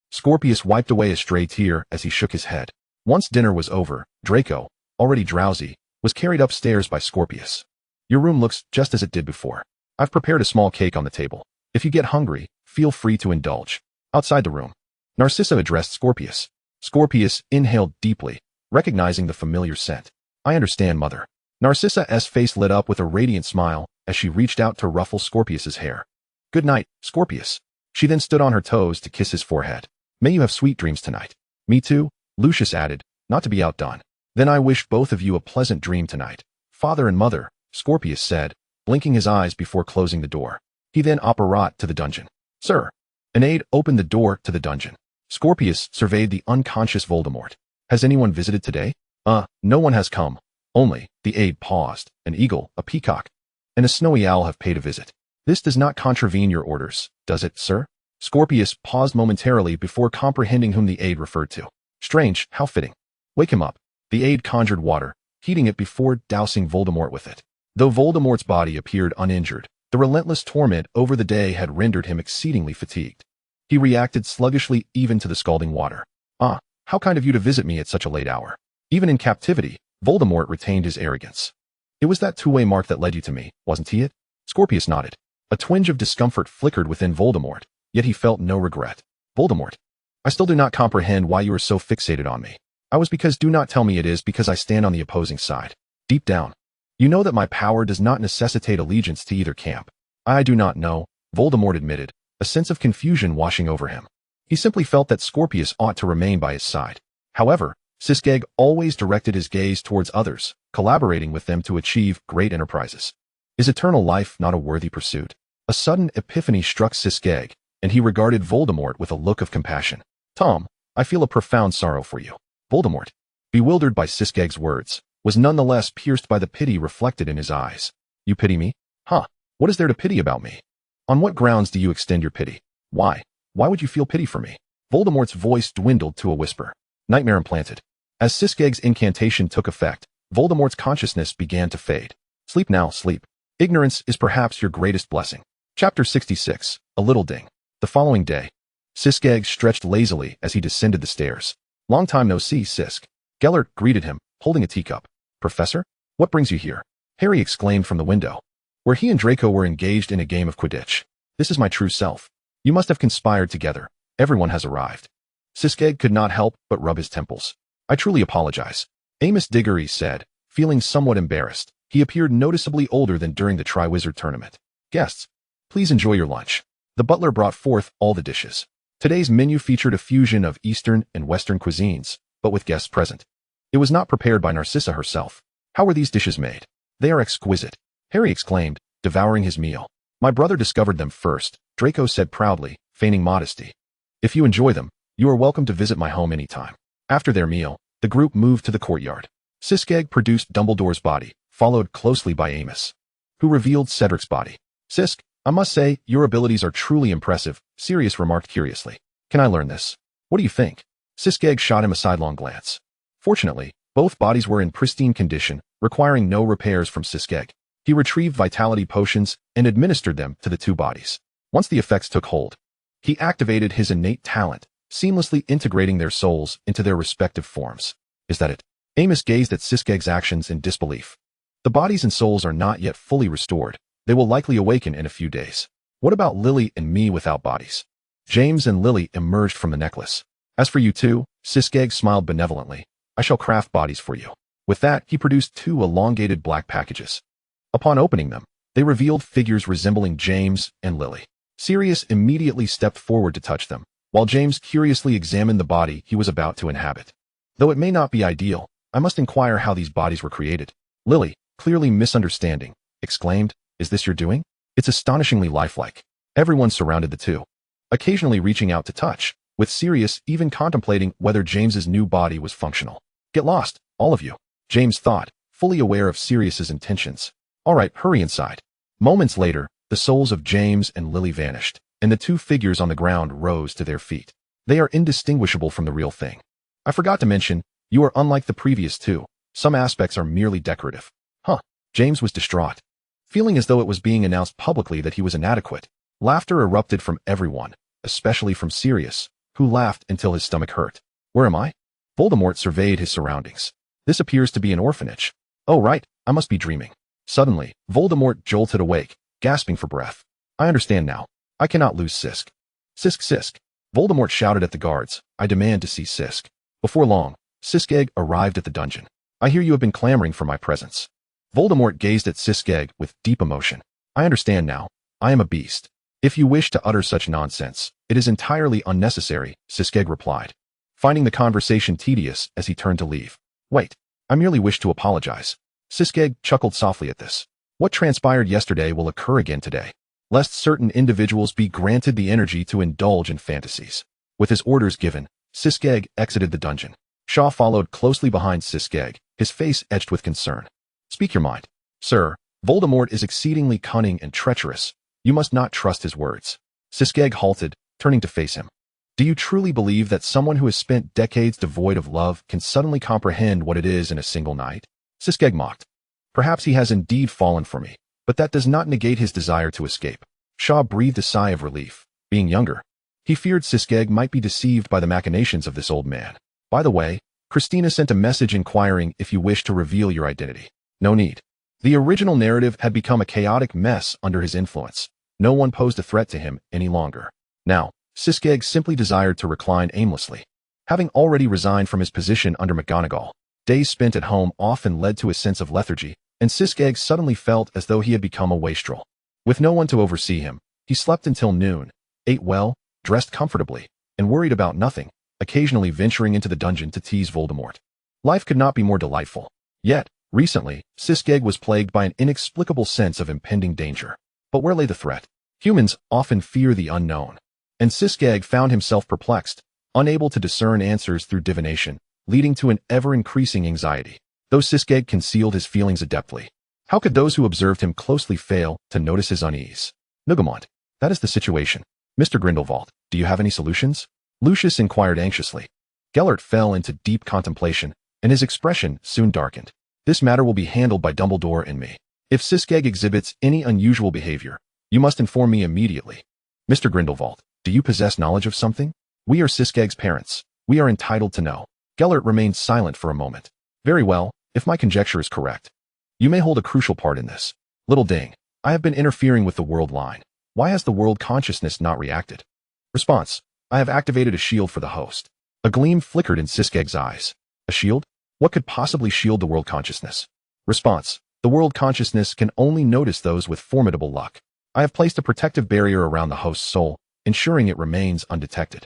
Scorpius wiped away a stray tear as he shook his head. Once dinner was over, Draco, already drowsy, was carried upstairs by Scorpius. Your room looks just as it did before. I've prepared a small cake on the table. If you get hungry, feel free to indulge. Outside the room, Narcissa addressed Scorpius. Scorpius inhaled deeply, recognizing the familiar scent. I understand, Mother. Narcissa's face lit up with a radiant smile as she reached out to ruffle Scorpius's hair. Good night, Scorpius. She then stood on her toes to kiss his forehead. May you have sweet dreams tonight. Me too, Lucius added, not to be outdone. Then I wish both of you a pleasant dream tonight. Father and Mother, Scorpius said, blinking his eyes before closing the door. He then apparat to the dungeon. Sir. An aide opened the door to the dungeon. Scorpius surveyed the unconscious Voldemort. Has anyone visited today? No one has come. Only, the aide paused, an eagle, a peacock, and a snowy owl have paid a visit. This does not contravene your orders, does it, sir? Scorpius paused momentarily before comprehending whom the aide referred to. Strange, how fitting. Wake him up. The aide conjured water, heating it before dousing Voldemort with it. Though Voldemort's body appeared uninjured, the relentless torment over the day had rendered him exceedingly fatigued. He reacted sluggishly even to the scalding water. How kind of you to visit me at such a late hour. Even in captivity, Voldemort retained his arrogance. It was that two-way mark that led you to me, wasn't he it? Scorpius nodded. A twinge of discomfort flickered within Voldemort, yet he felt no regret. Voldemort, I still do not comprehend why you are so fixated on me. Do not tell me it is because I stand on the opposing side. Deep down, you know that my power does not necessitate allegiance to either camp. I do not know, Voldemort admitted, a sense of confusion washing over him. He simply felt that Scorpius ought to remain by his side. However, Siskeg always directed his gaze towards others, collaborating with them to achieve great enterprises. Is eternal life not a worthy pursuit? A sudden epiphany struck Siskeg, and he regarded Voldemort with a look of compassion. Tom, I feel a profound sorrow for you. Voldemort, bewildered by Siskeg's words, was nonetheless pierced by the pity reflected in his eyes. You pity me? What is there to pity about me? On what grounds do you extend your pity? Why would you feel pity for me? Voldemort's voice dwindled to a whisper. Nightmare implanted. As Siskeg's incantation took effect, Voldemort's consciousness began to fade. Sleep now, sleep. Ignorance is perhaps your greatest blessing. Chapter 66, A Little Ding. The following day, Siskeg stretched lazily as he descended the stairs. Long time no see, Sisk. Gellert greeted him, holding a teacup. Professor? What brings you here? Harry exclaimed from the window, where he and Draco were engaged in a game of Quidditch. This is my true self. You must have conspired together. Everyone has arrived. Siskeg could not help but rub his temples. I truly apologize. Amos Diggory said, feeling somewhat embarrassed. He appeared noticeably older than during the Triwizard Tournament. Guests, please enjoy your lunch. The butler brought forth all the dishes. Today's menu featured a fusion of Eastern and Western cuisines, but with guests present. It was not prepared by Narcissa herself. How were these dishes made? They are exquisite, Harry exclaimed, devouring his meal. My brother discovered them first, Draco said proudly, feigning modesty. If you enjoy them, you are welcome to visit my home anytime. After their meal, the group moved to the courtyard. Siskeg produced Dumbledore's body, followed closely by Amos, who revealed Cedric's body. Sisk, I must say, your abilities are truly impressive, Sirius remarked curiously. Can I learn this? What do you think? Siskeg shot him a sidelong glance. Fortunately, both bodies were in pristine condition, requiring no repairs from Siskeg. He retrieved vitality potions and administered them to the two bodies. Once the effects took hold, he activated his innate talent, seamlessly integrating their souls into their respective forms. Is that it? Amos gazed at Siskeg's actions in disbelief. The bodies and souls are not yet fully restored. They will likely awaken in a few days. What about Lily and me without bodies? James and Lily emerged from the necklace. As for you two, Siskeg smiled benevolently. I shall craft bodies for you. With that, he produced two elongated black packages. Upon opening them, they revealed figures resembling James and Lily. Sirius immediately stepped forward to touch them, while James curiously examined the body he was about to inhabit. Though it may not be ideal, I must inquire how these bodies were created. Lily, clearly misunderstanding, exclaimed, Is this your doing? It's astonishingly lifelike. Everyone surrounded the two, occasionally reaching out to touch, with Sirius even contemplating whether James's new body was functional. Get lost, all of you, James thought, fully aware of Sirius's intentions. All right, hurry inside. Moments later, the souls of James and Lily vanished, and the two figures on the ground rose to their feet. They are indistinguishable from the real thing. I forgot to mention, you are unlike the previous two. Some aspects are merely decorative. James was distraught. Feeling as though it was being announced publicly that he was inadequate, laughter erupted from everyone, especially from Sirius, who laughed until his stomach hurt. Where am I? Voldemort surveyed his surroundings. This appears to be an orphanage. Oh right, I must be dreaming. Suddenly, Voldemort jolted awake, gasping for breath. I understand now. I cannot lose Sisk. Sisk, Sisk. Voldemort shouted at the guards. I demand to see Sisk. Before long, Siskegg arrived at the dungeon. I hear you have been clamoring for my presence. Voldemort gazed at Siskegg with deep emotion. I understand now. I am a beast. If you wish to utter such nonsense, it is entirely unnecessary, Siskegg replied, finding the conversation tedious as he turned to leave. Wait, I merely wish to apologize. Siskegg chuckled softly at this. What transpired yesterday will occur again today, lest certain individuals be granted the energy to indulge in fantasies. With his orders given, Siskegg exited the dungeon. Shaw followed closely behind Siskegg, his face etched with concern. Speak your mind. Sir, Voldemort is exceedingly cunning and treacherous. You must not trust his words. Siskegg halted, turning to face him. Do you truly believe that someone who has spent decades devoid of love can suddenly comprehend what it is in a single night? Siskegg mocked. Perhaps he has indeed fallen for me, but that does not negate his desire to escape. Shaw breathed a sigh of relief. Being younger, he feared Siskegg might be deceived by the machinations of this old man. By the way, Christina sent a message inquiring if you wish to reveal your identity. No need. The original narrative had become a chaotic mess under his influence. No one posed a threat to him any longer. Now, Siskegg simply desired to recline aimlessly. Having already resigned from his position under McGonagall, days spent at home often led to a sense of lethargy, and Siskegg suddenly felt as though he had become a wastrel. With no one to oversee him, he slept until noon, ate well, dressed comfortably, and worried about nothing, occasionally venturing into the dungeon to tease Voldemort. Life could not be more delightful. Yet, recently, Siskegg was plagued by an inexplicable sense of impending danger. But where lay the threat? Humans often fear the unknown, and Siskegg found himself perplexed, unable to discern answers through divination, leading to an ever-increasing anxiety. Though Siskegg concealed his feelings adeptly, how could those who observed him closely fail to notice his unease? Neugamont, that is the situation. Mr. Grindelwald, do you have any solutions? Lucius inquired anxiously. Gellert fell into deep contemplation, and his expression soon darkened. This matter will be handled by Dumbledore and me. If Siskegg exhibits any unusual behavior, you must inform me immediately. Mr. Grindelwald, do you possess knowledge of something? We are Siskegg's parents. We are entitled to know. Gellert remained silent for a moment. Very well, if my conjecture is correct. You may hold a crucial part in this. Little Ding, I have been interfering with the world line. Why has the world consciousness not reacted? Response, I have activated a shield for the host. A gleam flickered in Siskegg's eyes. A shield? What could possibly shield the world consciousness? Response, the world consciousness can only notice those with formidable luck. I have placed a protective barrier around the host's soul, ensuring it remains undetected.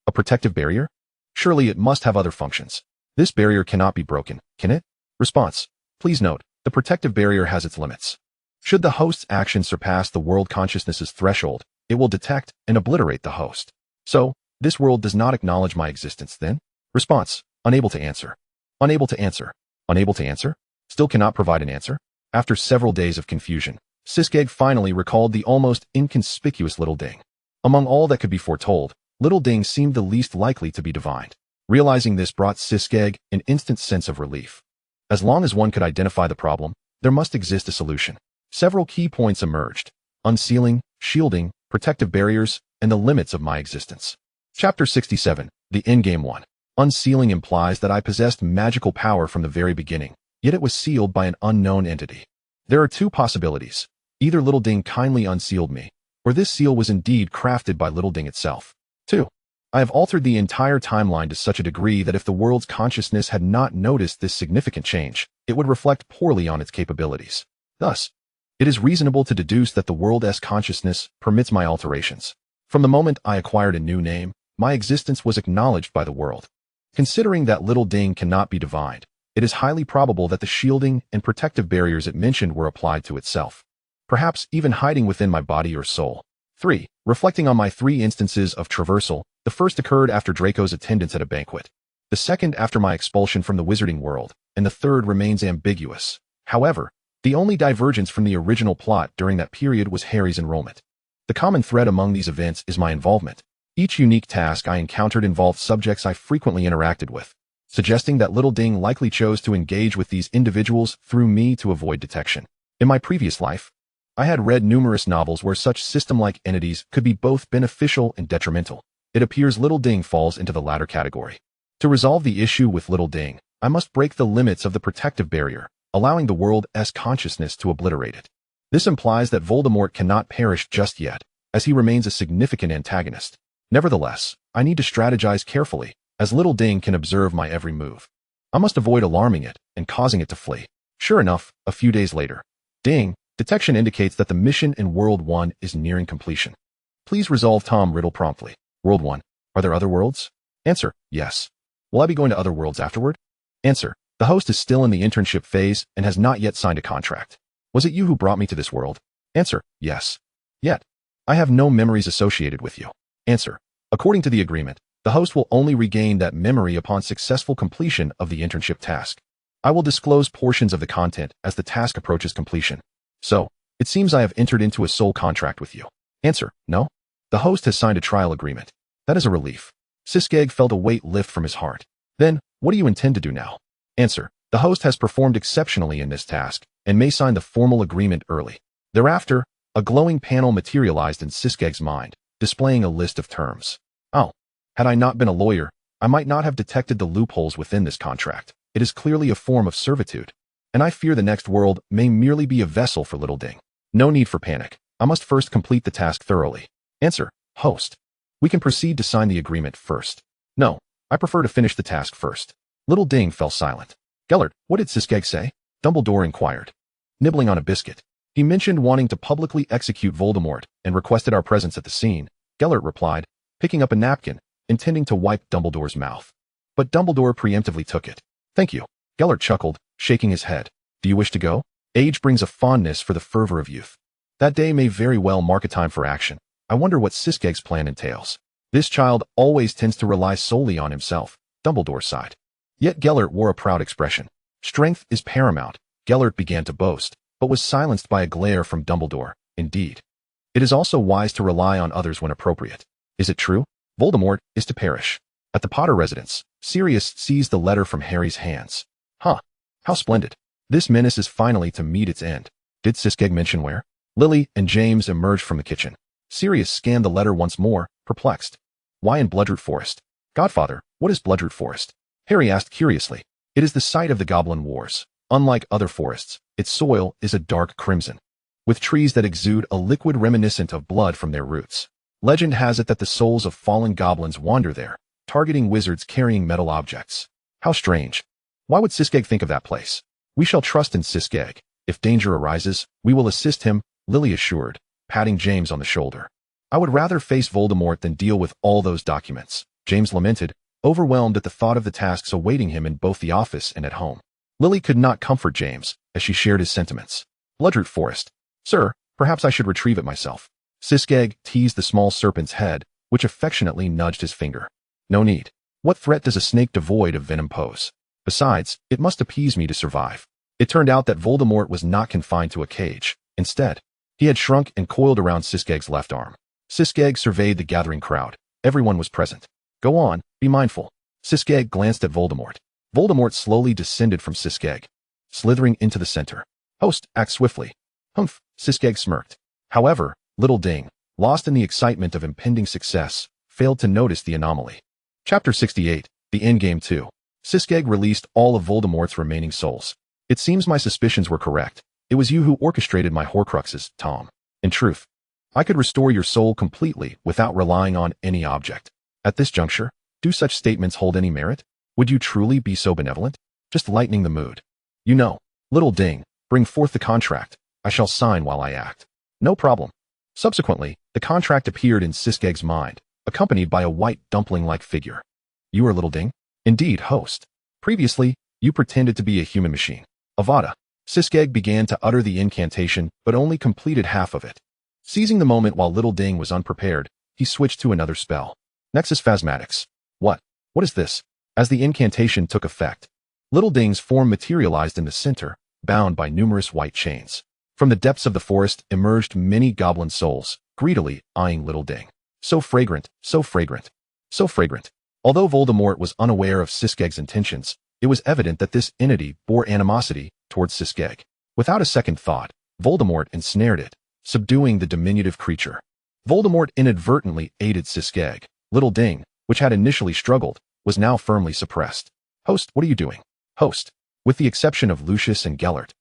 A protective barrier? Surely it must have other functions. This barrier cannot be broken, can it? Response, please note, the protective barrier has its limits. Should the host's action surpass the world consciousness's threshold, it will detect and obliterate the host. So, this world does not acknowledge my existence then? Response, unable to answer. Unable to answer. Unable to answer? Still cannot provide an answer? After several days of confusion, Siskegg finally recalled the almost inconspicuous Little Ding. Among all that could be foretold, Little Ding seemed the least likely to be divined. Realizing this brought Siskegg an instant sense of relief. As long as one could identify the problem, there must exist a solution. Several key points emerged: unsealing, shielding, protective barriers, and the limits of my existence. Chapter 67, The Endgame 1. Unsealing implies that I possessed magical power from the very beginning, yet it was sealed by an unknown entity. There are two possibilities. Either Little Ding kindly unsealed me, or this seal was indeed crafted by Little Ding itself. 2. I have altered the entire timeline to such a degree that if the world's consciousness had not noticed this significant change, it would reflect poorly on its capabilities. Thus, it is reasonable to deduce that the world's consciousness permits my alterations. From the moment I acquired a new name, my existence was acknowledged by the world. Considering that Little Ding cannot be divined, it is highly probable that the shielding and protective barriers it mentioned were applied to itself, perhaps even hiding within my body or soul. 3. Reflecting on my 3 instances of traversal, the first occurred after Draco's attendance at a banquet, the second after my expulsion from the wizarding world, and the third remains ambiguous. However, the only divergence from the original plot during that period was Harry's enrollment. The common thread among these events is my involvement. Each unique task I encountered involved subjects I frequently interacted with, suggesting that Little Ding likely chose to engage with these individuals through me to avoid detection. In my previous life, I had read numerous novels where such system-like entities could be both beneficial and detrimental. It appears Little Ding falls into the latter category. To resolve the issue with Little Ding, I must break the limits of the protective barrier, allowing the world's consciousness to obliterate it. This implies that Voldemort cannot perish just yet, as he remains a significant antagonist. Nevertheless, I need to strategize carefully, as Little Ding can observe my every move. I must avoid alarming it and causing it to flee. Sure enough, a few days later. Ding, detection indicates that the mission in World 1 is nearing completion. Please resolve Tom Riddle promptly. World 1. Are there other worlds? Answer, yes. Will I be going to other worlds afterward? Answer, the host is still in the internship phase and has not yet signed a contract. Was it you who brought me to this world? Answer, yes. Yet. I have no memories associated with you. Answer, according to the agreement, the host will only regain that memory upon successful completion of the internship task. I will disclose portions of the content as the task approaches completion. So, it seems I have entered into a soul contract with you. Answer, no. The host has signed a trial agreement. That is a relief. Siskeg felt a weight lift from his heart. Then, what do you intend to do now? Answer, the host has performed exceptionally in this task and may sign the formal agreement early. Thereafter, a glowing panel materialized in Siskeg's mind, displaying a list of terms. Oh, had I not been a lawyer, I might not have detected the loopholes within this contract. It is clearly a form of servitude, and I fear the next world may merely be a vessel for Little Ding. No need for panic. I must first complete the task thoroughly. Answer, host. We can proceed to sign the agreement first. No, I prefer to finish the task first. Little Ding fell silent. Gellert, what did Siskeg say? Dumbledore inquired. Nibbling on a biscuit. He mentioned wanting to publicly execute Voldemort and requested our presence at the scene. Gellert replied, picking up a napkin, intending to wipe Dumbledore's mouth. But Dumbledore preemptively took it. Thank you. Gellert chuckled, shaking his head. Do you wish to go? Age brings a fondness for the fervor of youth. That day may very well mark a time for action. I wonder what Siskeg's plan entails. This child always tends to rely solely on himself, Dumbledore sighed. Yet Gellert wore a proud expression. Strength is paramount, Gellert began to boast, but was silenced by a glare from Dumbledore. Indeed. It is also wise to rely on others when appropriate. Is it true? Voldemort is to perish. At the Potter residence, Sirius seized the letter from Harry's hands. Huh. How splendid. This menace is finally to meet its end. Did Siskeg mention where? Lily and James emerged from the kitchen. Sirius scanned the letter once more, perplexed. Why in Bloodroot Forest? Godfather, what is Bloodroot Forest? Harry asked curiously. It is the site of the Goblin Wars. Unlike other forests, its soil is a dark crimson, with trees that exude a liquid reminiscent of blood from their roots. Legend has it that the souls of fallen goblins wander there, targeting wizards carrying metal objects. How strange. Why would Siskeg think of that place? We shall trust in Siskeg. If danger arises, we will assist him, Lily assured, patting James on the shoulder. I would rather face Voldemort than deal with all those documents, James lamented, overwhelmed at the thought of the tasks awaiting him in both the office and at home. Lily could not comfort James, as she shared his sentiments. Bloodroot Forest. Sir, perhaps I should retrieve it myself. Siskeg teased the small serpent's head, which affectionately nudged his finger. No need. What threat does a snake devoid of venom pose? Besides, it must appease me to survive. It turned out that Voldemort was not confined to a cage. Instead, he had shrunk and coiled around Siskeg's left arm. Siskeg surveyed the gathering crowd. Everyone was present. Go on, be mindful. Siskeg glanced at Voldemort. Voldemort slowly descended from Siskeg, slithering into the center. Host, act swiftly. Humph, Siskeg smirked. However, Little Ding, lost in the excitement of impending success, failed to notice the anomaly. Chapter 68, The Endgame 2. Siskeg released all of Voldemort's remaining souls. It seems my suspicions were correct. It was you who orchestrated my Horcruxes, Tom. In truth, I could restore your soul completely without relying on any object. At this juncture, do such statements hold any merit? Would you truly be so benevolent? Just lightening the mood. You know, Little Ding, bring forth the contract. I shall sign while I act. No problem. Subsequently, the contract appeared in Siskeg's mind, accompanied by a white dumpling-like figure. You are Little Ding? Indeed, host. Previously, you pretended to be a human machine. Avada. Siskeg began to utter the incantation, but only completed half of it. Seizing the moment while Little Ding was unprepared, he switched to another spell. Nexus Phasmatics. What? What is this? As the incantation took effect, Little Ding's form materialized in the center, bound by numerous white chains. From the depths of the forest emerged many goblin souls, greedily eyeing Little Ding. So fragrant, so fragrant, so fragrant. Although Voldemort was unaware of Siskeg's intentions, it was evident that this entity bore animosity towards Siskeg. Without a second thought, Voldemort ensnared it, subduing the diminutive creature. Voldemort inadvertently aided Siskeg. Little Ding, which had initially struggled, was now firmly suppressed. Host, what are you doing? Host. With the exception of Lucius and Gellert,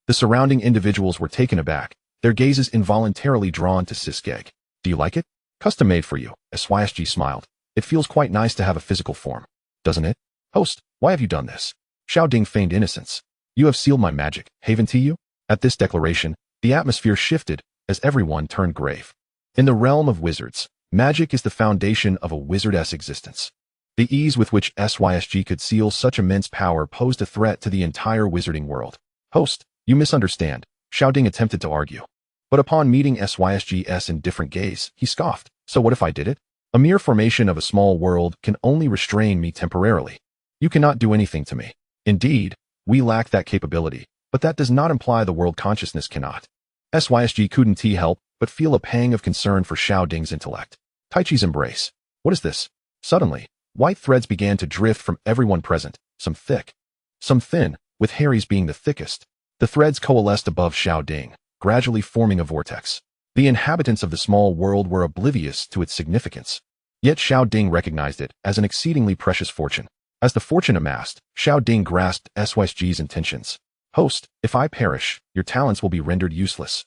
the surrounding individuals were taken aback, their gazes involuntarily drawn to Siskeg. Do you like it? Custom made for you, SYSG smiled. It feels quite nice to have a physical form. Doesn't it? Host, why have you done this? Xiao Ding feigned innocence. You have sealed my magic, haven to you? At this declaration, the atmosphere shifted as everyone turned grave. In the realm of wizards, magic is the foundation of a wizardess existence. The ease with which SYSG could seal such immense power posed a threat to the entire wizarding world. Host, you misunderstand, Xiao Ding attempted to argue. But upon meeting SYSG's indifferent gaze, he scoffed. So what if I did it? A mere formation of a small world can only restrain me temporarily. You cannot do anything to me. Indeed, we lack that capability, but that does not imply the world consciousness cannot. SYSG couldn't help but feel a pang of concern for Xiao Ding's intellect. Taichi's embrace. What is this? Suddenly, white threads began to drift from everyone present, some thick, some thin, with Harry's being the thickest. The threads coalesced above Xiao Ding, gradually forming a vortex. The inhabitants of the small world were oblivious to its significance. Yet Xiao Ding recognized it as an exceedingly precious fortune. As the fortune amassed, Xiao Ding grasped SYSG's intentions. Host, if I perish, your talents will be rendered useless.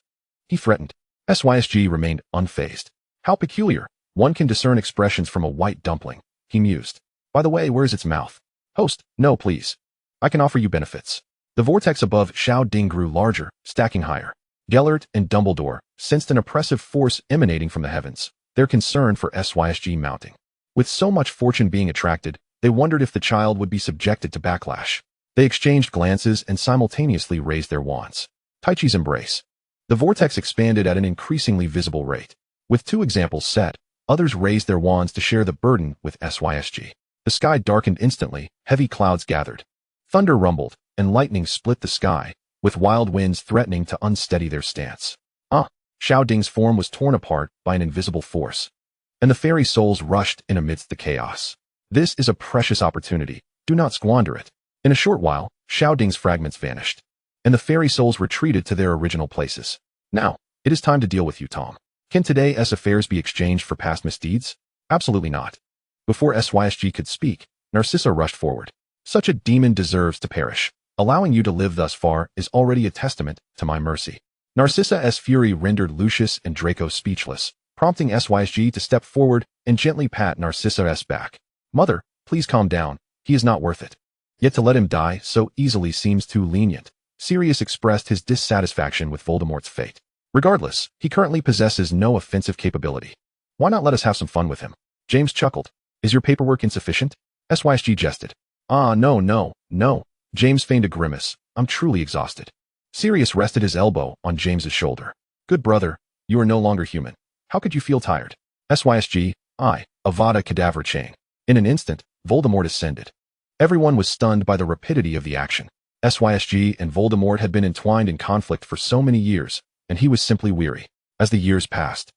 He threatened. SYSG remained unfazed. How peculiar. One can discern expressions from a white dumpling, he mused. By the way, where's its mouth? Host, no please. I can offer you benefits. The vortex above Xiao Ding grew larger, stacking higher. Gellert and Dumbledore sensed an oppressive force emanating from the heavens, their concern for SYSG mounting. With so much fortune being attracted, they wondered if the child would be subjected to backlash. They exchanged glances and simultaneously raised their wands. Taichi's embrace. The vortex expanded at an increasingly visible rate. With 2 examples set, others raised their wands to share the burden with SYSG. The sky darkened instantly, heavy clouds gathered. Thunder rumbled, and lightning split the sky, with wild winds threatening to unsteady their stance. Xiao Ding's form was torn apart by an invisible force, and the fairy souls rushed in amidst the chaos. This is a precious opportunity. Do not squander it. In a short while, Xiao Ding's fragments vanished, and the fairy souls retreated to their original places. Now, it is time to deal with you, Tom. Can today's affairs be exchanged for past misdeeds? Absolutely not. Before SYSG could speak, Narcissa rushed forward. Such a demon deserves to perish. Allowing you to live thus far is already a testament to my mercy. Narcissa's fury rendered Lucius and Draco speechless, prompting SYSG to step forward and gently pat Narcissa's back. Mother, please calm down. He is not worth it. Yet to let him die so easily seems too lenient. Sirius expressed his dissatisfaction with Voldemort's fate. Regardless, he currently possesses no offensive capability. Why not let us have some fun with him? James chuckled. Is your paperwork insufficient? SYSG jested. No. James feigned a grimace. I'm truly exhausted. Sirius rested his elbow on James's shoulder. Good brother, you are no longer human. How could you feel tired? SYSG, Avada Kedavra chain. In an instant, Voldemort ascended. Everyone was stunned by the rapidity of the action. SYSG and Voldemort had been entwined in conflict for so many years, and he was simply weary. As the years passed,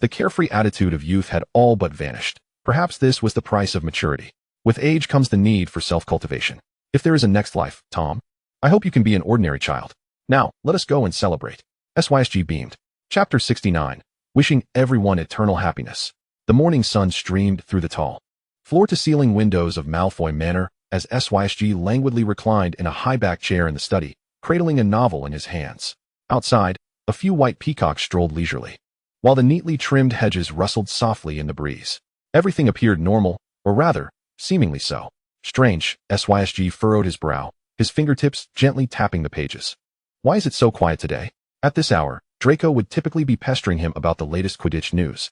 the carefree attitude of youth had all but vanished. Perhaps this was the price of maturity. With age comes the need for self-cultivation. If there is a next life, Tom, I hope you can be an ordinary child. Now, let us go and celebrate. SYSG beamed. Chapter 69. Wishing everyone eternal happiness. The morning sun streamed through the tall, floor-to-ceiling windows of Malfoy Manor as SYSG languidly reclined in a high-backed chair in the study, cradling a novel in his hands. Outside, a few white peacocks strolled leisurely, while the neatly trimmed hedges rustled softly in the breeze. Everything appeared normal, or rather, seemingly so. Strange, SYSG furrowed his brow, his fingertips gently tapping the pages. Why is it so quiet today? At this hour, Draco would typically be pestering him about the latest Quidditch news,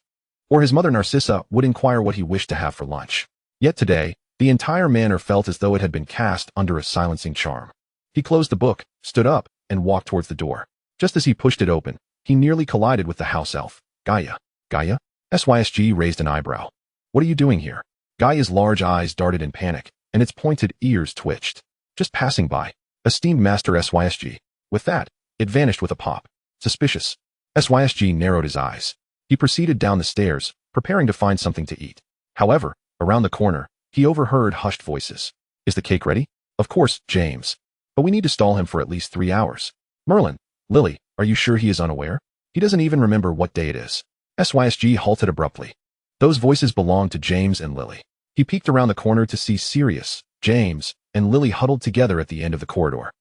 or his mother Narcissa would inquire what he wished to have for lunch. Yet today, the entire manor felt as though it had been cast under a silencing charm. He closed the book, stood up, and walked towards the door. Just as he pushed it open, he nearly collided with the house elf. Gaia? SYSG raised an eyebrow. What are you doing here? Gaia's large eyes darted in panic, and its pointed ears twitched. Just passing by. Esteemed Master SYSG. With that, it vanished with a pop. Suspicious. SYSG narrowed his eyes. He proceeded down the stairs, preparing to find something to eat. However, around the corner, he overheard hushed voices. Is the cake ready? Of course, James. But we need to stall him for at least 3 hours. Merlin, Lily, are you sure he is unaware? He doesn't even remember what day it is. SYSG halted abruptly. Those voices belonged to James and Lily. He peeked around the corner to see Sirius, James, and Lily huddled together at the end of the corridor,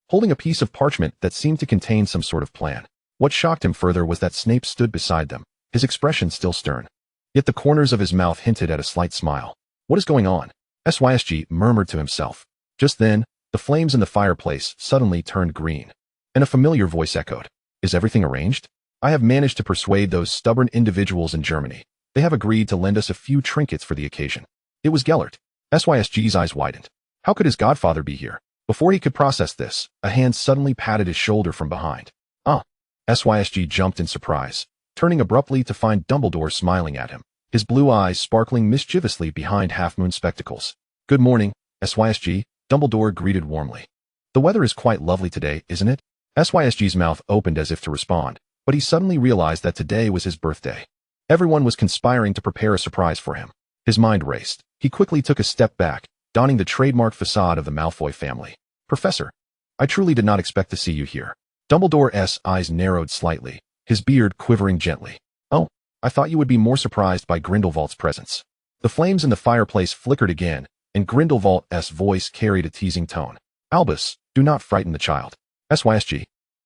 holding a piece of parchment that seemed to contain some sort of plan. What shocked him further was that Snape stood beside them, his expression still stern. Yet the corners of his mouth hinted at a slight smile. What is going on? Sysg murmured to himself. Just then, the flames in the fireplace suddenly turned green, and a familiar voice echoed. Is everything arranged? I have managed to persuade those stubborn individuals in Germany. They have agreed to lend us a few trinkets for the occasion. It was Gellert. Sysg's eyes widened. How could his godfather be here? Before he could process this, a hand suddenly patted his shoulder from behind. Ah! Sysg jumped in surprise, turning abruptly to find Dumbledore smiling at him, his blue eyes sparkling mischievously behind half-moon spectacles. Good morning, Sysg, Dumbledore greeted warmly. The weather is quite lovely today, isn't it? Sysg's mouth opened as if to respond, but he suddenly realized that today was his birthday. Everyone was conspiring to prepare a surprise for him. His mind raced. He quickly took a step back, donning the trademark facade of the Malfoy family. Professor, I truly did not expect to see you here. Dumbledore's eyes narrowed slightly, his beard quivering gently. Oh, I thought you would be more surprised by Grindelwald's presence. The flames in the fireplace flickered again, and Grindelwald's voice carried a teasing tone. Albus, do not frighten the child. Sysg,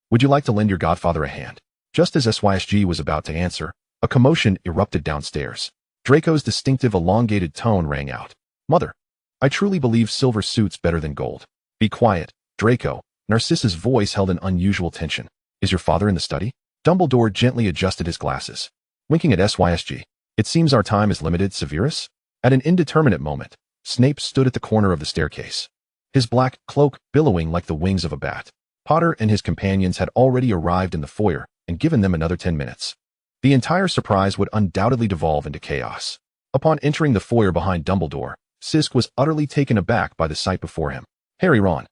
would you like to lend your godfather a hand? Just as Sysg was about to answer, a commotion erupted downstairs. Draco's distinctive elongated tone rang out. Mother, I truly believe silver suits better than gold. Be quiet, Draco. Narcissa's voice held an unusual tension. Is your father in the study? Dumbledore gently adjusted his glasses. Winking at Sysg. It seems our time is limited, Severus? At an indeterminate moment, Snape stood at the corner of the staircase, his black cloak billowing like the wings of a bat. Potter and his companions had already arrived in the foyer and given them another 10 minutes. The entire surprise would undoubtedly devolve into chaos. Upon entering the foyer behind Dumbledore, Sisk was utterly taken aback by the sight before him. Harry, Ron,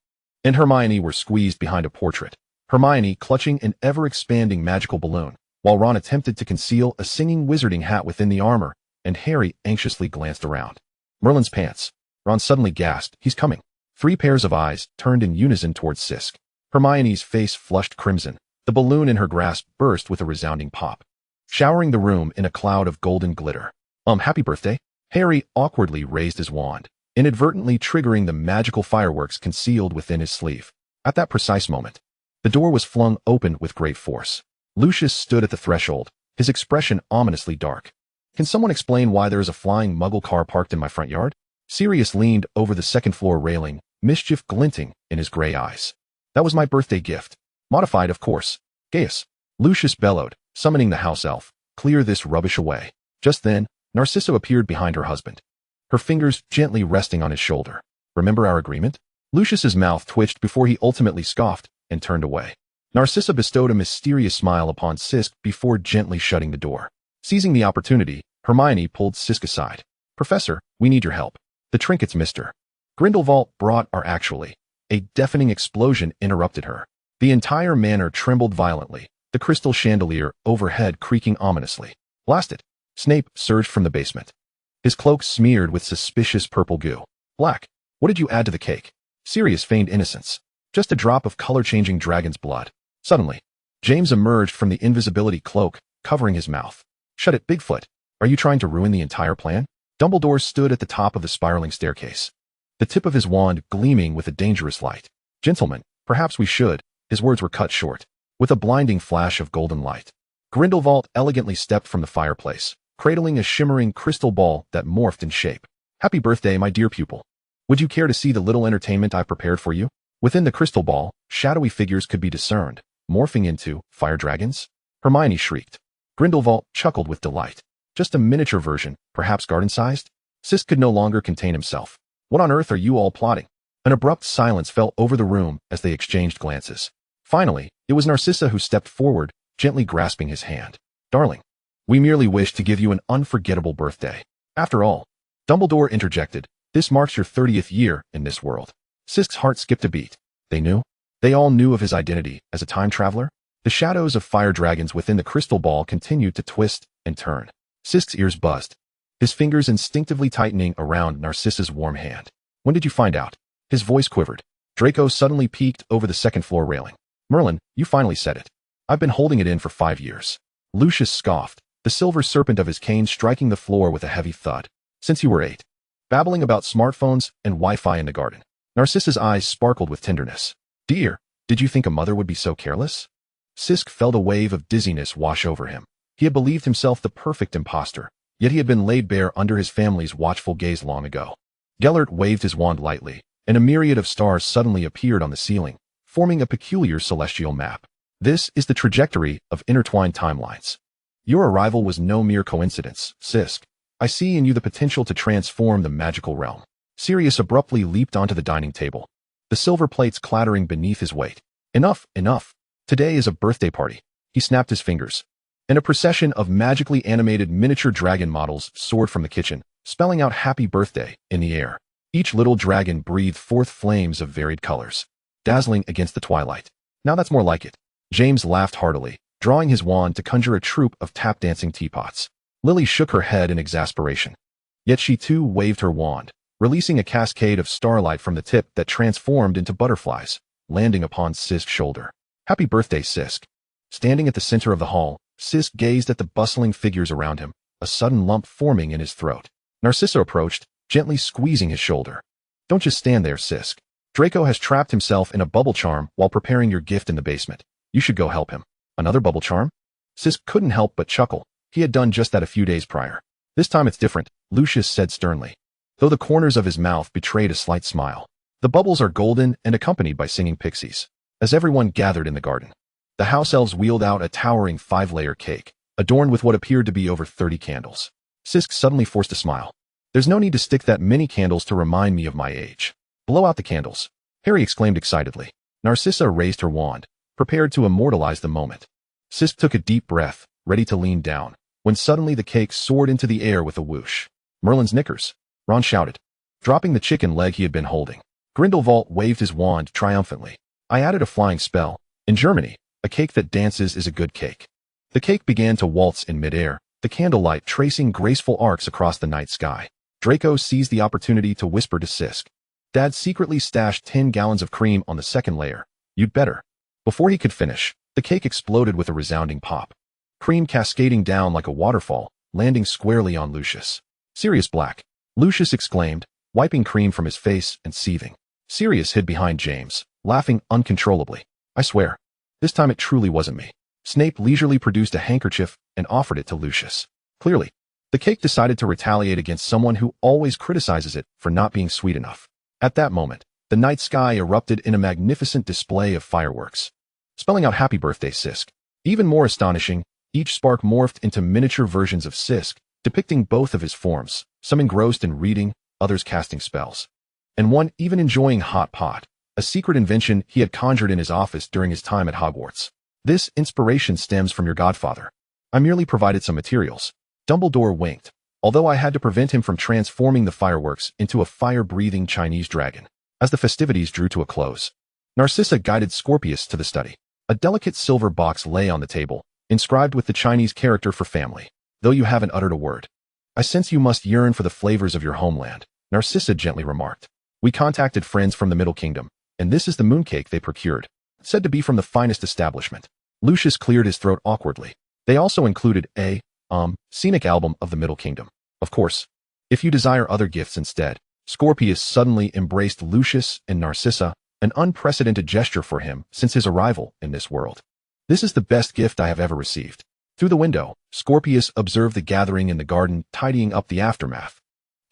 and Hermione were squeezed behind a portrait, Hermione clutching an ever-expanding magical balloon, while Ron attempted to conceal a singing wizarding hat within the armor, and Harry anxiously glanced around. Merlin's pants. Ron suddenly gasped. He's coming. 3 pairs of eyes turned in unison towards Sisk. Hermione's face flushed crimson. The balloon in her grasp burst with a resounding pop, showering the room in a cloud of golden glitter. Happy birthday? Harry awkwardly raised his wand, inadvertently triggering the magical fireworks concealed within his sleeve. At that precise moment, the door was flung open with great force. Lucius stood at the threshold, his expression ominously dark. Can someone explain why there is a flying muggle car parked in my front yard? Sirius leaned over the second-floor railing, mischief glinting in his gray eyes. That was my birthday gift. Modified, of course. Gaius. Lucius bellowed, summoning the house elf. Clear this rubbish away. Just then, Narcissa appeared behind her husband, her fingers gently resting on his shoulder. Remember our agreement? Lucius's mouth twitched before he ultimately scoffed and turned away. Narcissa bestowed a mysterious smile upon Sisk before gently shutting the door. Seizing the opportunity, Hermione pulled Sisk aside. Professor, we need your help. The trinkets Mr. Grindelwald brought are actually... A deafening explosion interrupted her. The entire manor trembled violently, the crystal chandelier overhead creaking ominously. Blast it! Snape surged from the basement, his cloak smeared with suspicious purple goo. Black, what did you add to the cake? Sirius feigned innocence. Just a drop of color-changing dragon's blood. Suddenly, James emerged from the invisibility cloak, covering his mouth. Shut it, Bigfoot. Are you trying to ruin the entire plan? Dumbledore stood at the top of the spiraling staircase, the tip of his wand gleaming with a dangerous light. Gentlemen, perhaps we should. His words were cut short, with a blinding flash of golden light. Grindelwald elegantly stepped from the fireplace, cradling a shimmering crystal ball that morphed in shape. Happy birthday, my dear pupil. Would you care to see the little entertainment I've prepared for you? Within the crystal ball, shadowy figures could be discerned, morphing into fire dragons. Hermione shrieked. Grindelwald chuckled with delight. Just a miniature version, perhaps garden-sized? Sisk could no longer contain himself. What on earth are you all plotting? An abrupt silence fell over the room as they exchanged glances. Finally, it was Narcissa who stepped forward, gently grasping his hand. Darling, we merely wish to give you an unforgettable birthday. After all, Dumbledore interjected, this marks your 30th year in this world. Sisk's heart skipped a beat. They knew? They all knew of his identity as a time traveler? The shadows of fire dragons within the crystal ball continued to twist and turn. Sisk's ears buzzed, his fingers instinctively tightening around Narcissa's warm hand. When did you find out? His voice quivered. Draco suddenly peeked over the second-floor railing. Merlin, you finally said it. I've been holding it in for 5 years. Lucius scoffed, the silver serpent of his cane striking the floor with a heavy thud. Since you were 8. Babbling about smartphones and Wi-Fi in the garden. Narcissa's eyes sparkled with tenderness. Dear, did you think a mother would be so careless? Sisk felt a wave of dizziness wash over him. He had believed himself the perfect imposter, yet he had been laid bare under his family's watchful gaze long ago. Gellert waved his wand lightly, and a myriad of stars suddenly appeared on the ceiling, forming a peculiar celestial map. This is the trajectory of intertwined timelines. Your arrival was no mere coincidence, Sisk. I see in you the potential to transform the magical realm. Sirius abruptly leaped onto the dining table, the silver plates clattering beneath his weight. Enough, enough. Today is a birthday party. He snapped his fingers, and a procession of magically animated miniature dragon models soared from the kitchen, spelling out happy birthday in the air. Each little dragon breathed forth flames of varied colors, dazzling against the twilight. Now that's more like it. James laughed heartily, drawing his wand to conjure a troupe of tap-dancing teapots. Lily shook her head in exasperation. Yet she too waved her wand, releasing a cascade of starlight from the tip that transformed into butterflies, landing upon Sisk's shoulder. Happy birthday, Sisk. Standing at the center of the hall, Sisk gazed at the bustling figures around him, a sudden lump forming in his throat. Narcissa approached, gently squeezing his shoulder. Don't just stand there, Sisk. Draco has trapped himself in a bubble charm while preparing your gift in the basement. You should go help him. Another bubble charm? Sisk couldn't help but chuckle. He had done just that a few days prior. This time it's different, Lucius said sternly, though the corners of his mouth betrayed a slight smile. The bubbles are golden and accompanied by singing pixies. As everyone gathered in the garden, the house elves wheeled out a towering 5-layer cake, adorned with what appeared to be over 30 candles. Sisk suddenly forced a smile. There's no need to stick that many candles to remind me of my age. Blow out the candles, Harry exclaimed excitedly. Narcissa raised her wand, prepared to immortalize the moment. Sisk took a deep breath, ready to lean down, when suddenly the cake soared into the air with a whoosh. Merlin's knickers, Ron shouted, dropping the chicken leg he had been holding. Grindelwald waved his wand triumphantly. I added a flying spell. In Germany, a cake that dances is a good cake. The cake began to waltz in midair, the candlelight tracing graceful arcs across the night sky. Draco seized the opportunity to whisper to Sisk. Dad secretly stashed 10 gallons of cream on the second layer. You'd better. Before he could finish, the cake exploded with a resounding pop. Cream cascading down like a waterfall, landing squarely on Lucius. Sirius Black, Lucius exclaimed, wiping cream from his face and seething. Sirius hid behind James, laughing uncontrollably. I swear, this time it truly wasn't me. Snape leisurely produced a handkerchief and offered it to Lucius. Clearly, the cake decided to retaliate against someone who always criticizes it for not being sweet enough. At that moment, the night sky erupted in a magnificent display of fireworks, spelling out happy birthday, Sisk. Even more astonishing, each spark morphed into miniature versions of Sisk, depicting both of his forms, some engrossed in reading, others casting spells, and one even enjoying hot pot, a secret invention he had conjured in his office during his time at Hogwarts. This inspiration stems from your godfather. I merely provided some materials. Dumbledore winked, although I had to prevent him from transforming the fireworks into a fire-breathing Chinese dragon. As the festivities drew to a close, Narcissa guided Scorpius to the study. A delicate silver box lay on the table, inscribed with the Chinese character for family. Though you haven't uttered a word, I sense you must yearn for the flavors of your homeland, Narcissa gently remarked. We contacted friends from the Middle Kingdom, and this is the mooncake they procured, said to be from the finest establishment. Lucius cleared his throat awkwardly. They also included a, scenic album of the Middle Kingdom. Of course, if you desire other gifts instead. Scorpius suddenly embraced Lucius and Narcissa, an unprecedented gesture for him since his arrival in this world. This is the best gift I have ever received. Through the window, Scorpius observed the gathering in the garden, tidying up the aftermath.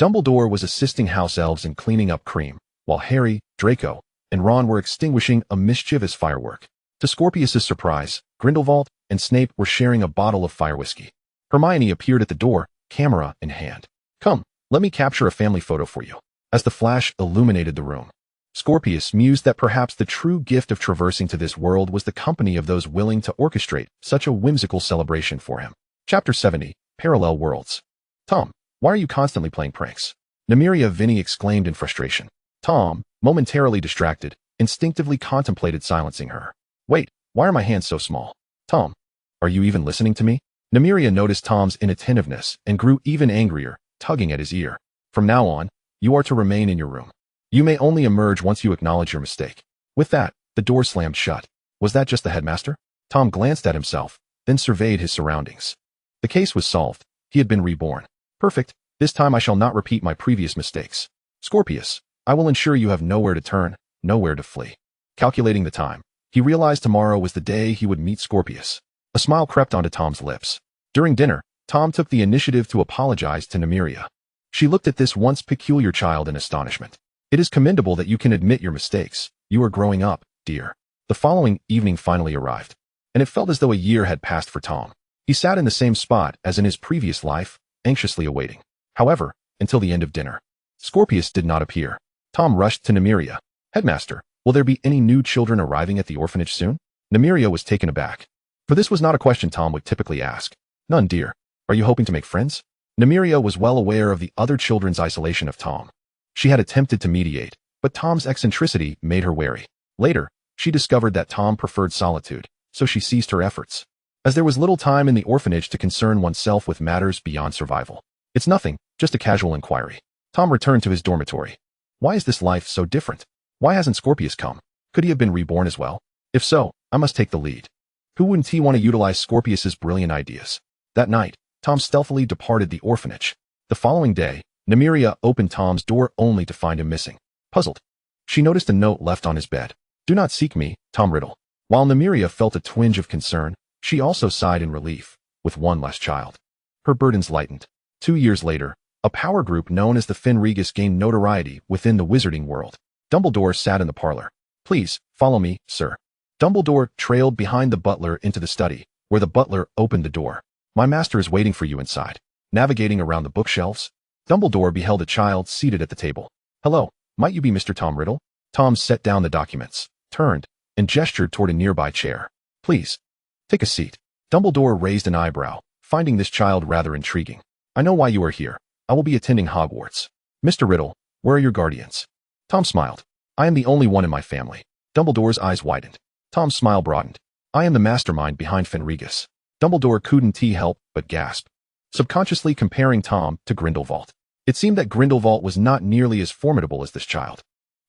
Dumbledore was assisting house elves in cleaning up cream, while Harry, Draco, and Ron were extinguishing a mischievous firework. To Scorpius's surprise, Grindelwald and Snape were sharing a bottle of fire whiskey. Hermione appeared at the door, camera in hand. Come, let me capture a family photo for you. As the flash illuminated the room, Scorpius mused that perhaps the true gift of traversing to this world was the company of those willing to orchestrate such a whimsical celebration for him. Chapter 70, Parallel Worlds. Tom, why are you constantly playing pranks? Nymeria Vinny exclaimed in frustration. Tom, momentarily distracted, instinctively contemplated silencing her. Wait, why are my hands so small? Tom, are you even listening to me? Nymeria noticed Tom's inattentiveness and grew even angrier, tugging at his ear. From now on, you are to remain in your room. You may only emerge once you acknowledge your mistake. With that, the door slammed shut. Was that just the headmaster? Tom glanced at himself, then surveyed his surroundings. The case was solved. He had been reborn. Perfect. This time I shall not repeat my previous mistakes. Scorpius, I will ensure you have nowhere to turn, nowhere to flee. Calculating the time, He realized tomorrow was the day he would meet Scorpius. A smile crept onto Tom's lips. During dinner, Tom took the initiative to apologize to Nymeria. She looked at this once peculiar child in astonishment. It is commendable that you can admit your mistakes. You are growing up, dear. The following evening finally arrived, and it felt as though a year had passed for Tom. He sat in the same spot as in his previous life, anxiously awaiting. However, until the end of dinner, Scorpius did not appear. Tom rushed to Nymeria. Headmaster, will there be any new children arriving at the orphanage soon? Nymeria was taken aback. For this was not a question Tom would typically ask. None, dear. Are you hoping to make friends? Nymeria was well aware of the other children's isolation of Tom. She had attempted to mediate, but Tom's eccentricity made her wary. Later, she discovered that Tom preferred solitude, so she ceased her efforts. As there was little time in the orphanage to concern oneself with matters beyond survival. It's nothing, just a casual inquiry. Tom returned to his dormitory. Why is this life so different? Why hasn't Scorpius come? Could he have been reborn as well? If so, I must take the lead. Who wouldn't he want to utilize Scorpius's brilliant ideas? That night, Tom stealthily departed the orphanage. The following day, Nymeria opened Tom's door only to find him missing. Puzzled, she noticed a note left on his bed. Do not seek me, Tom Riddle. While Nymeria felt a twinge of concern, she also sighed in relief, with one less child. Her burdens lightened. 2 years later, a power group known as the Fenrigus gained notoriety within the wizarding world. Dumbledore sat in the parlor. Please, follow me, sir. Dumbledore trailed behind the butler into the study, where the butler opened the door. My master is waiting for you inside. Navigating around the bookshelves, Dumbledore beheld a child seated at the table. Hello, might you be Mr. Tom Riddle? Tom set down the documents, turned, and gestured toward a nearby chair. Please, take a seat. Dumbledore raised an eyebrow, finding this child rather intriguing. I know why you are here. I will be attending Hogwarts. Mr. Riddle, where are your guardians? Tom smiled. I am the only one in my family. Dumbledore's eyes widened. Tom's smile broadened. I am the mastermind behind Fenrigus. Dumbledore couldn't help but gasp, subconsciously comparing Tom to Grindelwald. It seemed that Grindelwald was not nearly as formidable as this child.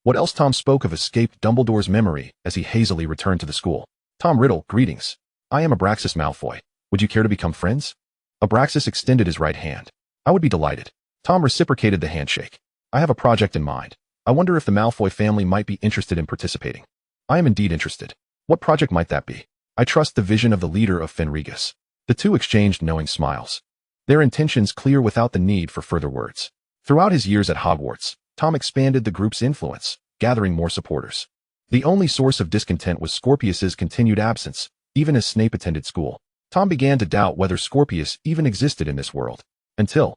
What else Tom spoke of escaped Dumbledore's memory as he hazily returned to the school. Tom Riddle, greetings. I am Abraxas Malfoy. Would you care to become friends? Abraxas extended his right hand. I would be delighted. Tom reciprocated the handshake. I have a project in mind. I wonder if the Malfoy family might be interested in participating. I am indeed interested. What project might that be? I trust the vision of the leader of Fenrigus. The two exchanged knowing smiles. Their intentions clear without the need for further words. Throughout his years at Hogwarts, Tom expanded the group's influence, gathering more supporters. The only source of discontent was Scorpius's continued absence, even as Snape attended school. Tom began to doubt whether Scorpius even existed in this world. Until,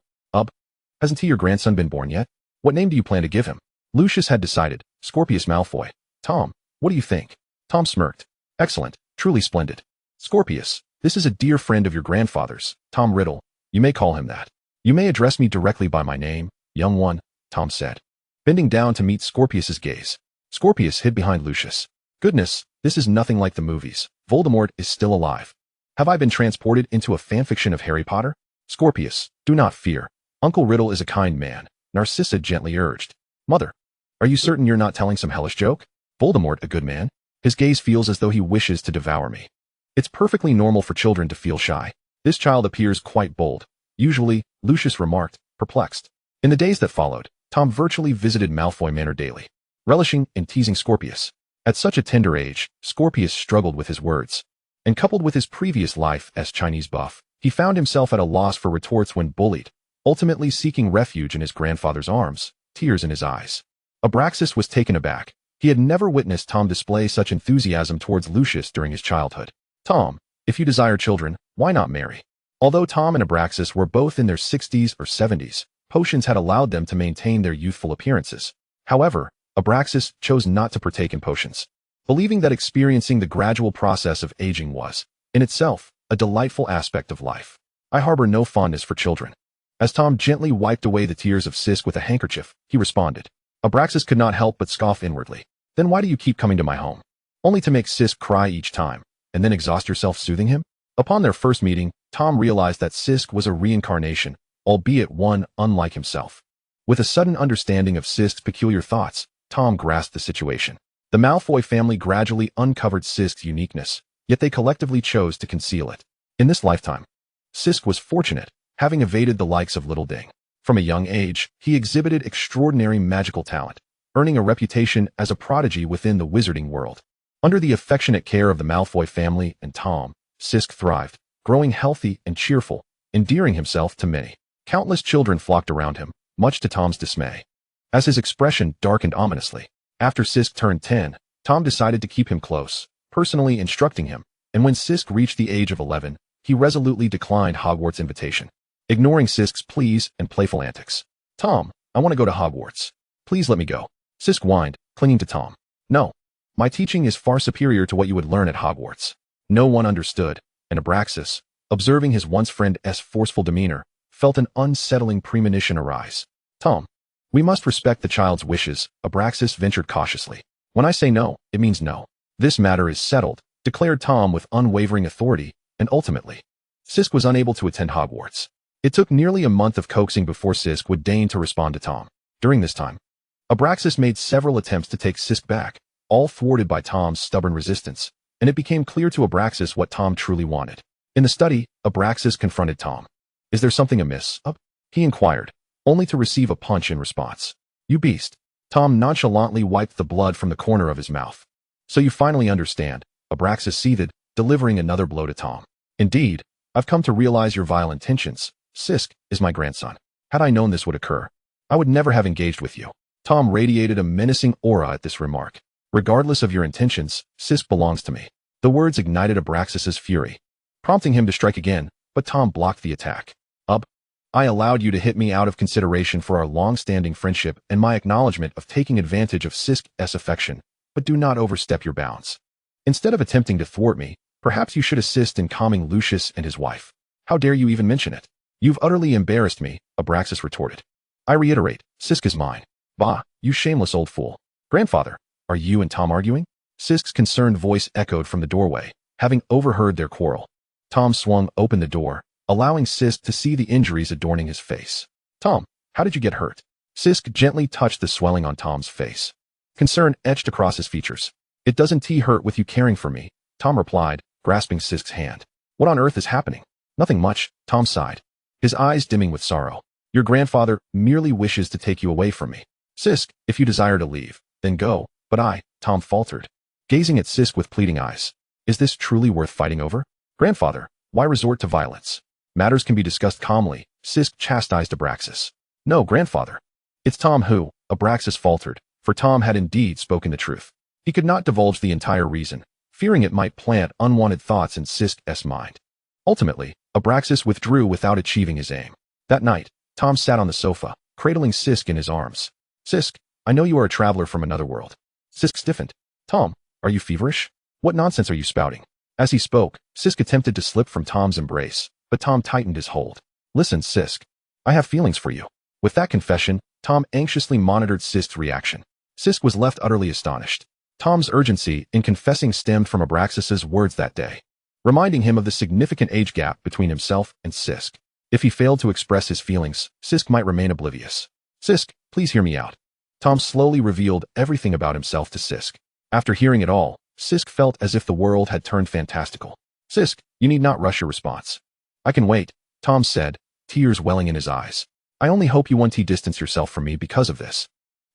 hasn't your grandson been born yet? What name do you plan to give him? Lucius had decided, Scorpius Malfoy. Tom, what do you think? Tom smirked. Excellent, truly splendid. Scorpius, this is a dear friend of your grandfather's, Tom Riddle. You may call him that. You may address me directly by my name, young one, Tom said, bending down to meet Scorpius's gaze. Scorpius hid behind Lucius. Goodness, this is nothing like the movies. Voldemort is still alive. Have I been transported into a fanfiction of Harry Potter? Scorpius, do not fear. Uncle Riddle is a kind man, Narcissa gently urged. Mother, are you certain you're not telling some hellish joke? Voldemort, a good man. His gaze feels as though he wishes to devour me. It's perfectly normal for children to feel shy. This child appears quite bold. Usually, Lucius remarked, perplexed. In the days that followed, Tom virtually visited Malfoy Manor daily, relishing in teasing Scorpius. At such a tender age, Scorpius struggled with his words. And coupled with his previous life as Chinese buff, he found himself at a loss for retorts when bullied, ultimately seeking refuge in his grandfather's arms, tears in his eyes. Abraxas was taken aback. He had never witnessed Tom display such enthusiasm towards Lucius during his childhood. Tom, if you desire children, why not marry? Although Tom and Abraxas were both in their 60s or 70s, potions had allowed them to maintain their youthful appearances. However, Abraxas chose not to partake in potions, believing that experiencing the gradual process of aging was, in itself, a delightful aspect of life. I harbor no fondness for children. As Tom gently wiped away the tears of Sisk with a handkerchief, he responded. Abraxas could not help but scoff inwardly. Then why do you keep coming to my home? Only to make Sisk cry each time, and then exhaust yourself soothing him? Upon their first meeting, Tom realized that Sisk was a reincarnation, albeit one unlike himself. With a sudden understanding of Sisk's peculiar thoughts, Tom grasped the situation. The Malfoy family gradually uncovered Sisk's uniqueness, yet they collectively chose to conceal it. In this lifetime, Sisk was fortunate, having evaded the likes of Little Ding. From a young age, he exhibited extraordinary magical talent, earning a reputation as a prodigy within the wizarding world. Under the affectionate care of the Malfoy family and Tom, Sisk thrived, growing healthy and cheerful, endearing himself to many. Countless children flocked around him, much to Tom's dismay. As his expression darkened ominously, after Sisk turned 10, Tom decided to keep him close, personally instructing him, and when Sisk reached the age of 11, he resolutely declined Hogwarts' invitation, ignoring Sisk's pleas and playful antics. "Tom, I want to go to Hogwarts. Please let me go," Sisk whined, clinging to Tom. "No. My teaching is far superior to what you would learn at Hogwarts." No one understood, and Abraxas, observing his once friend's forceful demeanor, felt an unsettling premonition arise. "Tom, we must respect the child's wishes," Abraxas ventured cautiously. "When I say no, it means no. This matter is settled," declared Tom with unwavering authority, and ultimately, Sisk was unable to attend Hogwarts. It took nearly a month of coaxing before Sisk would deign to respond to Tom. During this time, Abraxas made several attempts to take Sisk back, all thwarted by Tom's stubborn resistance, and it became clear to Abraxas what Tom truly wanted. In the study, Abraxas confronted Tom. "Is there something amiss, Up?" he inquired, only to receive a punch in response. "You beast." Tom nonchalantly wiped the blood from the corner of his mouth. "So you finally understand," Abraxas seethed, delivering another blow to Tom. "Indeed, I've come to realize your vile intentions. Sisk is my grandson. Had I known this would occur, I would never have engaged with you." Tom radiated a menacing aura at this remark. "Regardless of your intentions, Sisk belongs to me." The words ignited Abraxas's fury, prompting him to strike again, but Tom blocked the attack. "I allowed you to hit me out of consideration for our long-standing friendship and my acknowledgement of taking advantage of Sisk's affection, but do not overstep your bounds. Instead of attempting to thwart me, perhaps you should assist in calming Lucius and his wife. How dare you even mention it?" "You've utterly embarrassed me," Abraxas retorted. "I reiterate, Sisk is mine." "Bah, you shameless old fool. Grandfather, are you and Tom arguing?" Sisk's concerned voice echoed from the doorway, having overheard their quarrel. Tom swung open the door, allowing Sisk to see the injuries adorning his face. "Tom, how did you get hurt?" Sisk gently touched the swelling on Tom's face. Concern etched across his features. "It doesn't hurt with you caring for me," Tom replied, grasping Sisk's hand. "What on earth is happening?" "Nothing much," Tom sighed, his eyes dimming with sorrow. "Your grandfather merely wishes to take you away from me. Sisk, if you desire to leave, then go, but I," Tom faltered, gazing at Sisk with pleading eyes. "Is this truly worth fighting over? Grandfather, why resort to violence? Matters can be discussed calmly," Sisk chastised Abraxas. "No, grandfather." "It's Tom who," Abraxas faltered, for Tom had indeed spoken the truth. He could not divulge the entire reason, fearing it might plant unwanted thoughts in Sisk's mind. Ultimately, Abraxas withdrew without achieving his aim. That night, Tom sat on the sofa, cradling Sisk in his arms. "Sisk, I know you are a traveler from another world." Sisk stiffened. "Tom, are you feverish? What nonsense are you spouting?" As he spoke, Sisk attempted to slip from Tom's embrace, but Tom tightened his hold. "Listen, Sisk. I have feelings for you." With that confession, Tom anxiously monitored Sisk's reaction. Sisk was left utterly astonished. Tom's urgency in confessing stemmed from Abraxas's words that day, reminding him of the significant age gap between himself and Sisk. If he failed to express his feelings, Sisk might remain oblivious. "Sisk, please hear me out." Tom slowly revealed everything about himself to Sisk. After hearing it all, Sisk felt as if the world had turned fantastical. "Sisk, you need not rush your response." "I can wait," Tom said, tears welling in his eyes. "I only hope you won't distance yourself from me because of this."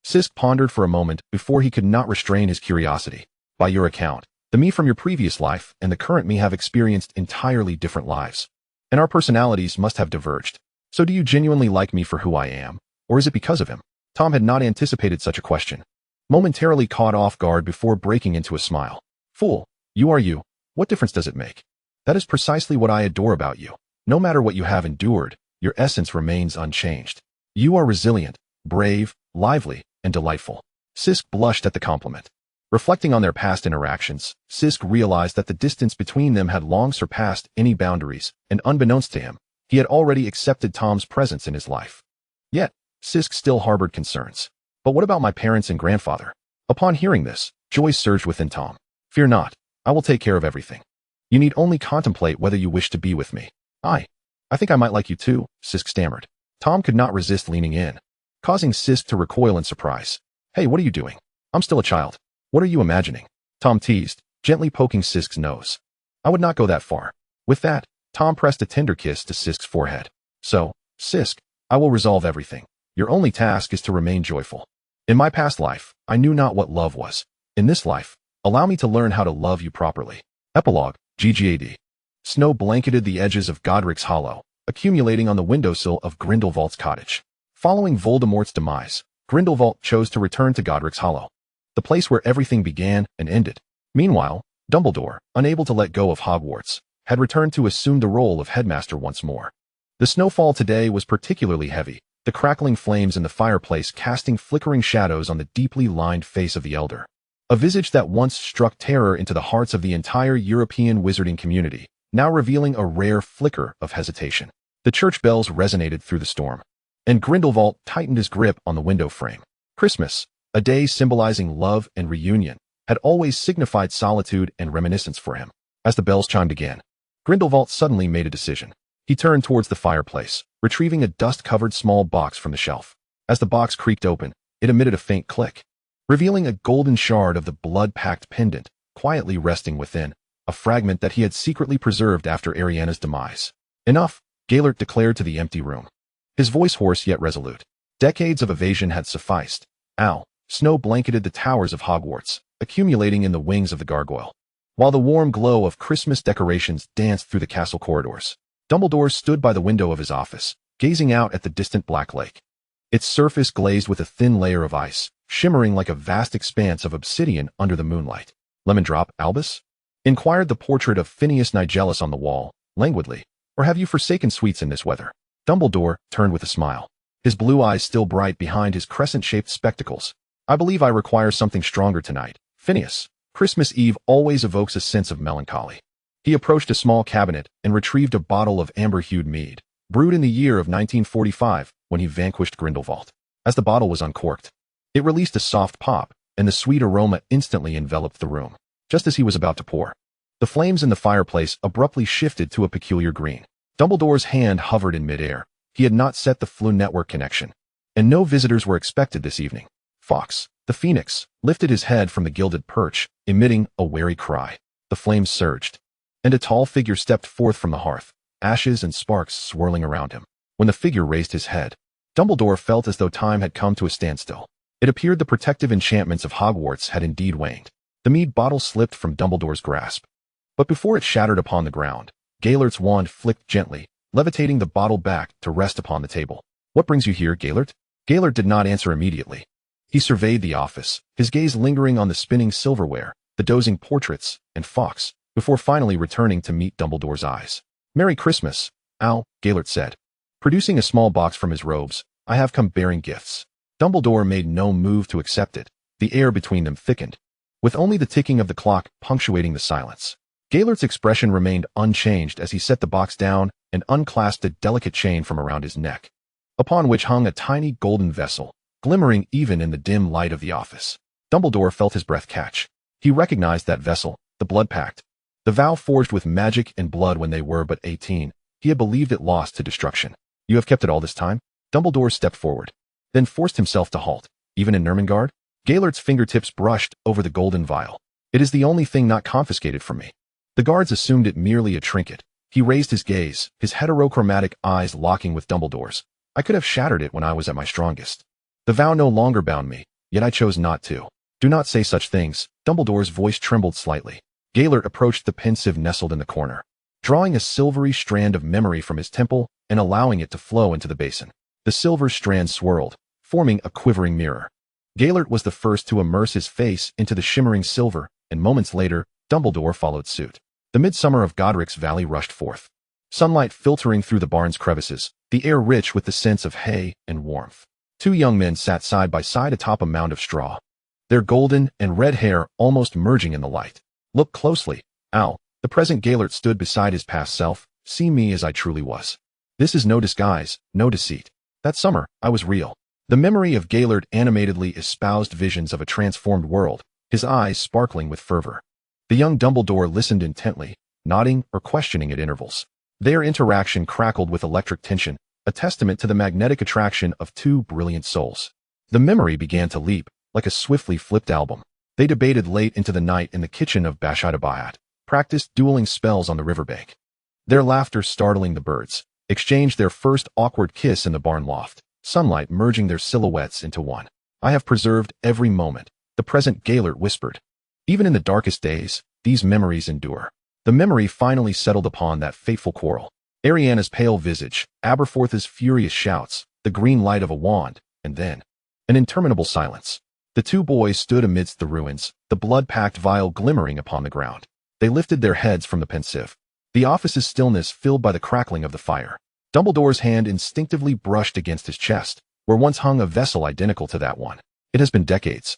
Sisk pondered for a moment before he could not restrain his curiosity. "By your account, the me from your previous life and the current me have experienced entirely different lives, and our personalities must have diverged. So do you genuinely like me for who I am, or is it because of him?" Tom had not anticipated such a question, momentarily caught off guard before breaking into a smile. "Fool, you are you. What difference does it make? That is precisely what I adore about you. No matter what you have endured, your essence remains unchanged. You are resilient, brave, lively, and delightful." Sisk blushed at the compliment. Reflecting on their past interactions, Sisk realized that the distance between them had long surpassed any boundaries, and unbeknownst to him, he had already accepted Tom's presence in his life. Yet, Sisk still harbored concerns. "But what about my parents and grandfather?" Upon hearing this, joy surged within Tom. "Fear not, I will take care of everything. You need only contemplate whether you wish to be with me." I think I might like you too," Sisk stammered. Tom could not resist leaning in, causing Sisk to recoil in surprise. "Hey, what are you doing? I'm still a child. What are you imagining?" Tom teased, gently poking Sisk's nose. "I would not go that far." With that, Tom pressed a tender kiss to Sisk's forehead. "So, Sisk, I will resolve everything. Your only task is to remain joyful. In my past life, I knew not what love was. In this life, Allow me to learn how to love you properly. Epilogue, GGAD. Snow blanketed the edges of Godric's Hollow, accumulating on the windowsill of Grindelwald's cottage. Following Voldemort's demise, Grindelwald chose to return to Godric's Hollow, the place where everything began and ended. Meanwhile, Dumbledore, unable to let go of Hogwarts, had returned to assume the role of headmaster once more. The snowfall today was particularly heavy, the crackling flames in the fireplace casting flickering shadows on the deeply lined face of the elder. A visage that once struck terror into the hearts of the entire European wizarding community, now revealing a rare flicker of hesitation. The church bells resonated through the storm, and Grindelwald tightened his grip on the window frame. Christmas, a day symbolizing love and reunion, had always signified solitude and reminiscence for him. As the bells chimed again, Grindelwald suddenly made a decision. He turned towards the fireplace, retrieving a dust-covered small box from the shelf. As the box creaked open, it emitted a faint click, revealing a golden shard of the blood-packed pendant, quietly resting within, a fragment that he had secretly preserved after Ariana's demise. Enough, Gellert declared to the empty room, his voice hoarse yet resolute. Decades of evasion had sufficed. Snow blanketed the towers of Hogwarts, accumulating in the wings of the gargoyle. While the warm glow of Christmas decorations danced through the castle corridors, Dumbledore stood by the window of his office, gazing out at the distant Black Lake. Its surface glazed with a thin layer of ice, shimmering like a vast expanse of obsidian under the moonlight. "Lemon drop, Albus?" inquired the portrait of Phineas Nigellus on the wall, languidly. "Or have you forsaken sweets in this weather?" Dumbledore turned with a smile, his blue eyes still bright behind his crescent-shaped spectacles. "I believe I require something stronger tonight, Phineas. Christmas Eve always evokes a sense of melancholy." He approached a small cabinet and retrieved a bottle of amber-hued mead, brewed in the year of 1945 when he vanquished Grindelwald. As the bottle was uncorked, it released a soft pop, and the sweet aroma instantly enveloped the room. Just as he was about to pour, the flames in the fireplace abruptly shifted to a peculiar green. Dumbledore's hand hovered in midair. He had not set the Floo network connection, and no visitors were expected this evening. Fawkes, the phoenix, lifted his head from the gilded perch, emitting a wary cry. The flames surged, and a tall figure stepped forth from the hearth, ashes and sparks swirling around him. When the figure raised his head, Dumbledore felt as though time had come to a standstill. It appeared the protective enchantments of Hogwarts had indeed waned. The mead bottle slipped from Dumbledore's grasp, but before it shattered upon the ground, Gellert's wand flicked gently, levitating the bottle back to rest upon the table. "What brings you here, Gellert?" Gellert did not answer immediately. He surveyed the office, his gaze lingering on the spinning silverware, the dozing portraits, and Fawkes, before finally returning to meet Dumbledore's eyes. "Merry Christmas, Al," Gellert said. Producing a small box from his robes, "I have come bearing gifts." Dumbledore made no move to accept it. The air between them thickened, with only the ticking of the clock punctuating the silence. Gellert's expression remained unchanged as he set the box down and unclasped a delicate chain from around his neck, upon which hung a tiny golden vessel, glimmering even in the dim light of the office. Dumbledore felt his breath catch. He recognized that vessel, the blood pact, the vow forged with magic and blood when they were but 18. He had believed it lost to destruction. "You have kept it all this time?" Dumbledore stepped forward, then forced himself to halt. "Even in Neumgard?" Gellert's fingertips brushed over the golden vial. "It is the only thing not confiscated from me." The guards assumed it merely a trinket. He raised his gaze, his heterochromatic eyes locking with Dumbledore's. "I could have shattered it when I was at my strongest. The vow no longer bound me, yet I chose not to." "Do not say such things." Dumbledore's voice trembled slightly. Gellert approached the pensive nestled in the corner, drawing a silvery strand of memory from his temple and allowing it to flow into the basin. The silver strand swirled, forming a quivering mirror. Gellert was the first to immerse his face into the shimmering silver, and moments later, Dumbledore followed suit. The midsummer of Godric's Valley rushed forth, sunlight filtering through the barn's crevices, the air rich with the scents of hay and warmth. Two young men sat side by side atop a mound of straw, their golden and red hair almost merging in the light. "Look closely, Al." The present Gellert stood beside his past self. "See me as I truly was. This is no disguise, no deceit. That summer, I was real." The memory of Gellert animatedly espoused visions of a transformed world, his eyes sparkling with fervor. The young Dumbledore listened intently, nodding or questioning at intervals. Their interaction crackled with electric tension, a testament to the magnetic attraction of two brilliant souls. The memory began to leap, like a swiftly flipped album. They debated late into the night in the kitchen of Bashadabayat, practiced dueling spells on the riverbank. Their laughter startling the birds, exchanged their first awkward kiss in the barn loft, sunlight merging their silhouettes into one. "I have preserved every moment," the present Gellert whispered. Even in the darkest days, these memories endure. The memory finally settled upon that fateful quarrel. Ariana's pale visage, Aberforth's furious shouts, the green light of a wand, and then an interminable silence. The two boys stood amidst the ruins, the blood-packed vial glimmering upon the ground. They lifted their heads from the pensive. The office's stillness filled by the crackling of the fire. Dumbledore's hand instinctively brushed against his chest, where once hung a vessel identical to that one. It has been decades.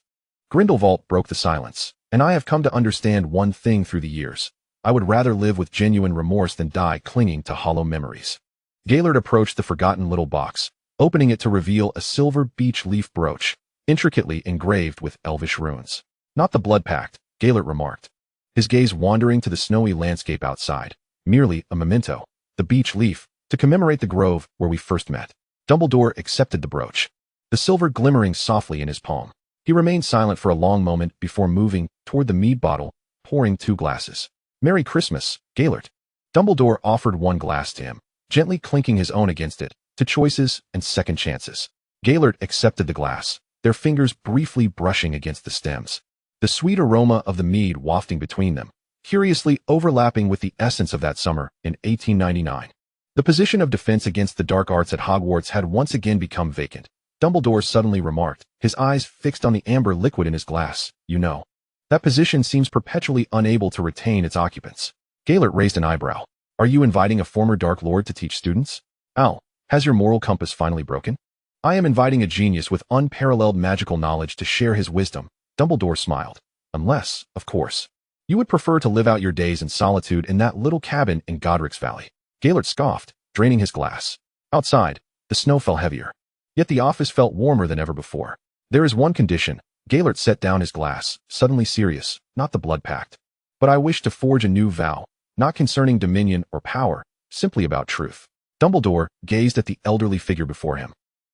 Grindelwald broke the silence, and I have come to understand one thing through the years. I would rather live with genuine remorse than die clinging to hollow memories. Gaylord approached the forgotten little box, opening it to reveal a silver beech leaf brooch, intricately engraved with elvish runes. Not the blood-pact, Gaylord remarked, his gaze wandering to the snowy landscape outside. Merely a memento, the beech leaf, to commemorate the grove where we first met. Dumbledore accepted the brooch, the silver glimmering softly in his palm. He remained silent for a long moment before moving toward the mead bottle, pouring 2 glasses. Merry Christmas, Gaylord. Dumbledore offered 1 glass to him, gently clinking his own against it, to choices and second chances. Gaylord accepted the glass, their fingers briefly brushing against the stems, the sweet aroma of the mead wafting between them, curiously overlapping with the essence of that summer in 1899. The position of defense against the dark arts at Hogwarts had once again become vacant. Dumbledore suddenly remarked, his eyes fixed on the amber liquid in his glass. You know, that position seems perpetually unable to retain its occupants. Gaylord raised an eyebrow. Are you inviting a former Dark Lord to teach students? Al, has your moral compass finally broken? I am inviting a genius with unparalleled magical knowledge to share his wisdom. Dumbledore smiled. Unless, of course, you would prefer to live out your days in solitude in that little cabin in Godric's Valley. Gaylord scoffed, draining his glass. Outside, the snow fell heavier. Yet the office felt warmer than ever before. There is one condition. Gaylord set down his glass, suddenly serious, not the blood pact. But I wish to forge a new vow, not concerning dominion or power, simply about truth. Dumbledore gazed at the elderly figure before him,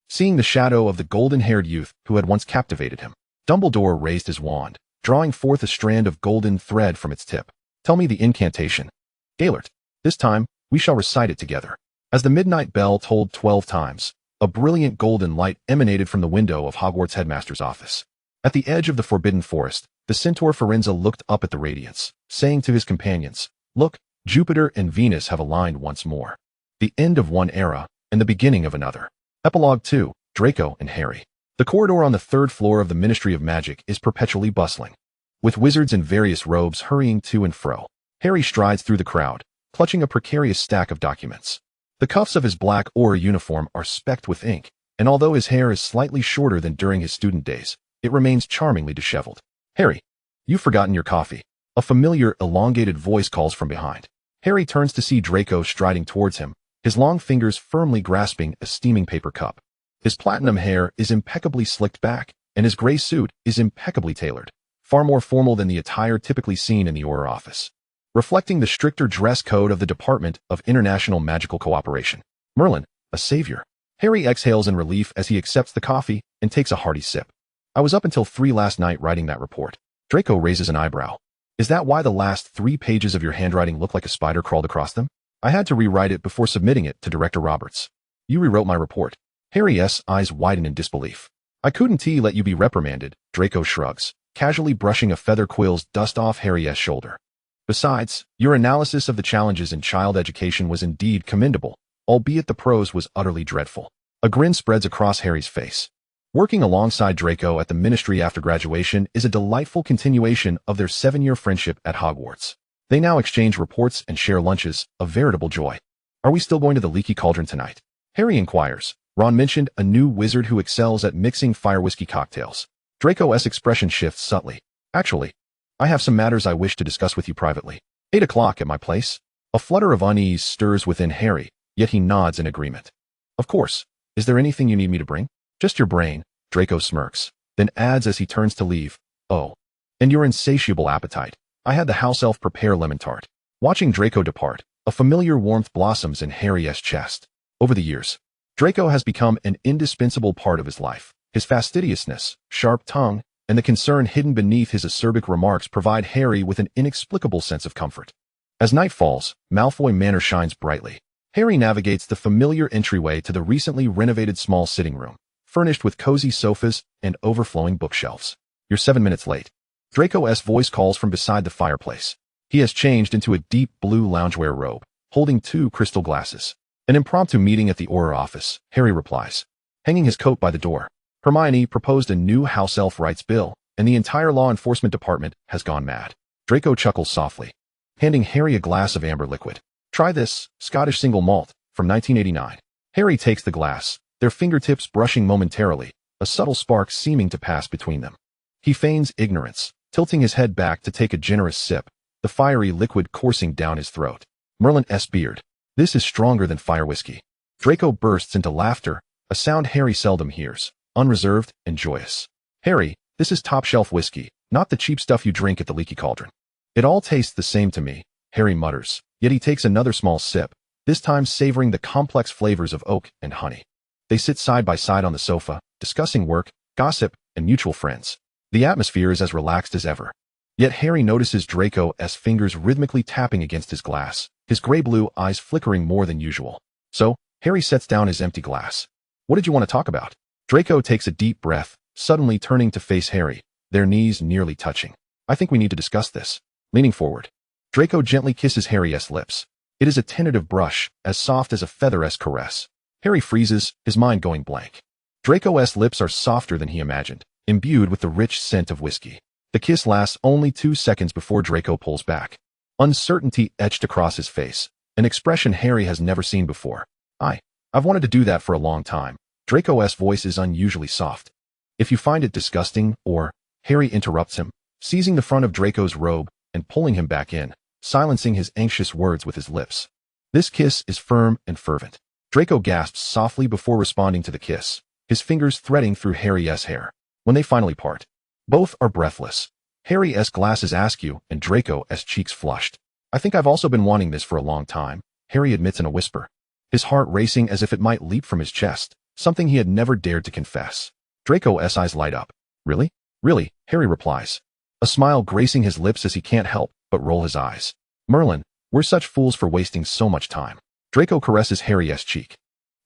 seeing the shadow of the golden-haired youth who had once captivated him. Dumbledore raised his wand, drawing forth a strand of golden thread from its tip. Tell me the incantation. Gaylord, this time, we shall recite it together. As the midnight bell tolled 12 times, a brilliant golden light emanated from the window of Hogwarts' headmaster's office. At the edge of the forbidden forest, the centaur Firenze looked up at the radiance, saying to his companions, Look, Jupiter and Venus have aligned once more. The end of one era, and the beginning of another. Epilogue 2, Draco and Harry. The corridor on the 3rd floor of the Ministry of Magic is perpetually bustling, with wizards in various robes hurrying to and fro. Harry strides through the crowd, clutching a precarious stack of documents. The cuffs of his black Auror uniform are specked with ink, and although his hair is slightly shorter than during his student days, it remains charmingly disheveled. Harry, you've forgotten your coffee. A familiar, elongated voice calls from behind. Harry turns to see Draco striding towards him, his long fingers firmly grasping a steaming paper cup. His platinum hair is impeccably slicked back, and his gray suit is impeccably tailored, far more formal than the attire typically seen in the Auror office, reflecting the stricter dress code of the Department of International Magical Cooperation. Merlin, a savior. Harry exhales in relief as he accepts the coffee and takes a hearty sip. I was up until 3 last night writing that report. Draco raises an eyebrow. Is that why the last 3 pages of your handwriting look like a spider crawled across them? I had to rewrite it before submitting it to Director Roberts. You rewrote my report. Harry's eyes widen in disbelief. I couldn't let you be reprimanded, Draco shrugs, casually brushing a feather quill's dust off Harry's shoulder. Besides, your analysis of the challenges in child education was indeed commendable, albeit the prose was utterly dreadful. A grin spreads across Harry's face. Working alongside Draco at the ministry after graduation is a delightful continuation of their 7-year friendship at Hogwarts. They now exchange reports and share lunches, a veritable joy. Are we still going to the Leaky Cauldron tonight? Harry inquires. Ron mentioned a new wizard who excels at mixing fire whiskey cocktails. Draco's expression shifts subtly. Actually, I have some matters I wish to discuss with you privately. 8 o'clock at my place. A flutter of unease stirs within Harry, yet he nods in agreement. Of course. Is there anything you need me to bring? Just your brain, Draco smirks, then adds as he turns to leave, Oh, and your insatiable appetite. I had the house elf prepare lemon tart. Watching Draco depart, a familiar warmth blossoms in Harry's chest. Over the years, Draco has become an indispensable part of his life. His fastidiousness, sharp tongue, and the concern hidden beneath his acerbic remarks provide Harry with an inexplicable sense of comfort. As night falls, Malfoy Manor shines brightly. Harry navigates the familiar entryway to the recently renovated small sitting room, furnished with cozy sofas and overflowing bookshelves. You're 7 minutes late. Draco's voice calls from beside the fireplace. He has changed into a deep blue loungewear robe, holding 2 crystal glasses. An impromptu meeting at the Auror office, Harry replies. Hanging his coat by the door. Hermione proposed a new house elf rights bill, and the entire law enforcement department has gone mad. Draco chuckles softly, handing Harry a glass of amber liquid. Try this, Scottish single malt, from 1989. Harry takes the glass, their fingertips brushing momentarily, a subtle spark seeming to pass between them. He feigns ignorance, tilting his head back to take a generous sip, the fiery liquid coursing down his throat. Merlin's beard. This is stronger than fire whiskey. Draco bursts into laughter, a sound Harry seldom hears, unreserved and joyous. Harry, this is top-shelf whiskey, not the cheap stuff you drink at the Leaky Cauldron. It all tastes the same to me, Harry mutters, yet he takes another small sip, this time savoring the complex flavors of oak and honey. They sit side by side on the sofa, discussing work, gossip, and mutual friends. The atmosphere is as relaxed as ever. Yet Harry notices Draco's fingers rhythmically tapping against his glass, his gray-blue eyes flickering more than usual. So, Harry sets down his empty glass. What did you want to talk about? Draco takes a deep breath, suddenly turning to face Harry, their knees nearly touching. I think we need to discuss this. Leaning forward, Draco gently kisses Harry's lips. It is a tentative brush, as soft as a feather's caress. Harry freezes, his mind going blank. Draco's lips are softer than he imagined, imbued with the rich scent of whiskey. The kiss lasts only 2 seconds before Draco pulls back. Uncertainty etched across his face, an expression Harry has never seen before. I've wanted to do that for a long time. Draco's voice is unusually soft. If you find it disgusting, or... Harry interrupts him, seizing the front of Draco's robe and pulling him back in, silencing his anxious words with his lips. This kiss is firm and fervent. Draco gasps softly before responding to the kiss, his fingers threading through Harry's hair. When they finally part, both are breathless. Harry's glasses askew and Draco's cheeks flushed. I think I've also been wanting this for a long time, Harry admits in a whisper, his heart racing as if it might leap from his chest, something he had never dared to confess. Draco's eyes light up. Really? Really, Harry replies, a smile gracing his lips as he can't help but roll his eyes. Merlin, we're such fools for wasting so much time. Draco caresses Harry's cheek,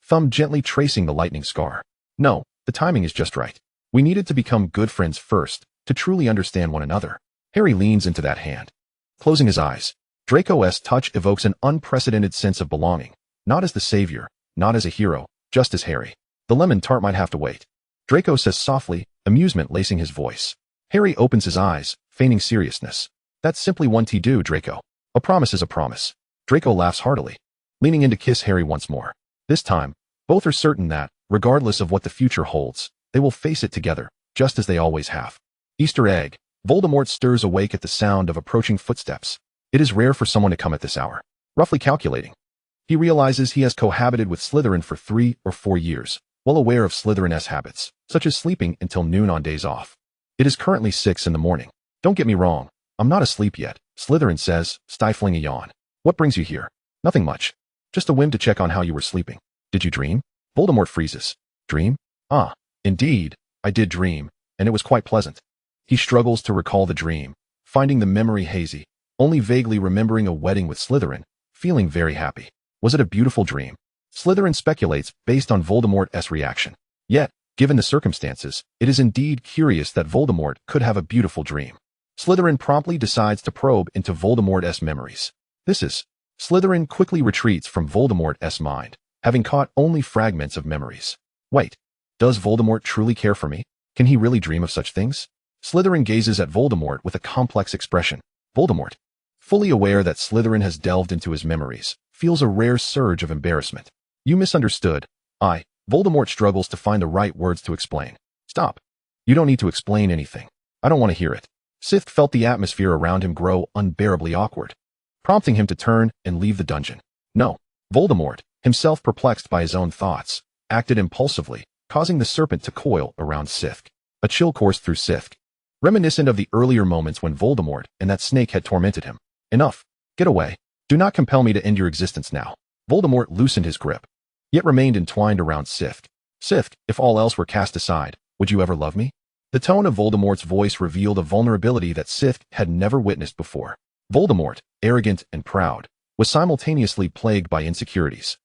thumb gently tracing the lightning scar. No, the timing is just right. We needed to become good friends first, to truly understand one another. Harry leans into that hand. Closing his eyes, Draco's touch evokes an unprecedented sense of belonging, not as the savior, not as a hero, just as Harry. The lemon tart might have to wait. Draco says softly, amusement lacing his voice. Harry opens his eyes, feigning seriousness. That's simply one to-do, Draco. A promise is a promise. Draco laughs heartily, leaning in to kiss Harry once more. This time, both are certain that, regardless of what the future holds, they will face it together, just as they always have. Easter egg. Voldemort stirs awake at the sound of approaching footsteps. It is rare for someone to come at this hour. Roughly calculating, he realizes he has cohabited with Slytherin for 3 or 4 years, well aware of Slytherin's habits, such as sleeping until noon on days off. It is currently 6 in the morning. Don't get me wrong, I'm not asleep yet, Slytherin says, stifling a yawn. What brings you here? Nothing much. Just a whim to check on how you were sleeping. Did you dream? Voldemort freezes. Dream? Ah, indeed, I did dream, and it was quite pleasant. He struggles to recall the dream, finding the memory hazy, only vaguely remembering a wedding with Slytherin, feeling very happy. Was it a beautiful dream? Slytherin speculates based on Voldemort's reaction. Yet, given the circumstances, it is indeed curious that Voldemort could have a beautiful dream. Slytherin promptly decides to probe into Voldemort's memories. Slytherin quickly retreats from Voldemort's mind, having caught only fragments of memories. Wait, does Voldemort truly care for me? Can he really dream of such things? Slytherin gazes at Voldemort with a complex expression. Voldemort, fully aware that Slytherin has delved into his memories, feels a rare surge of embarrassment. You misunderstood. Voldemort struggles to find the right words to explain. Stop. You don't need to explain anything. I don't want to hear it. Sith felt the atmosphere around him grow unbearably awkward, prompting him to turn and leave the dungeon. No. Voldemort, himself perplexed by his own thoughts, acted impulsively, causing the serpent to coil around Sith. A chill coursed through Sith, reminiscent of the earlier moments when Voldemort and that snake had tormented him. Enough. Get away. Do not compel me to end your existence now. Voldemort loosened his grip, yet remained entwined around Sith. Sith, if all else were cast aside, would you ever love me? The tone of Voldemort's voice revealed a vulnerability that Sith had never witnessed before. Voldemort, arrogant and proud, was simultaneously plagued by insecurities.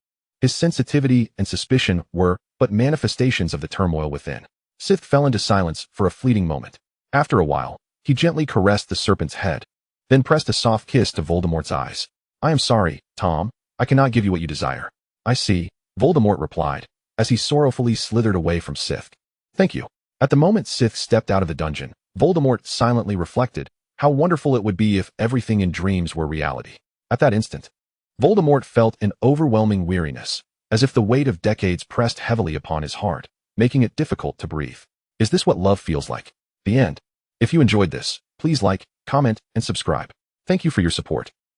His sensitivity and suspicion were but manifestations of the turmoil within. Sith fell into silence for a fleeting moment. After a while, He gently caressed the serpent's head, then pressed a soft kiss to Voldemort's eyes. I am sorry, Tom. I cannot give you what you desire. I see, Voldemort replied, as he sorrowfully slithered away from Sith. Thank you. At the moment Sith stepped out of the dungeon, Voldemort silently reflected how wonderful it would be if everything in dreams were reality. At that instant, Voldemort felt an overwhelming weariness, as if the weight of decades pressed heavily upon his heart, making it difficult to breathe. Is this what love feels like? The end. If you enjoyed this, please like, comment, and subscribe. Thank you for your support.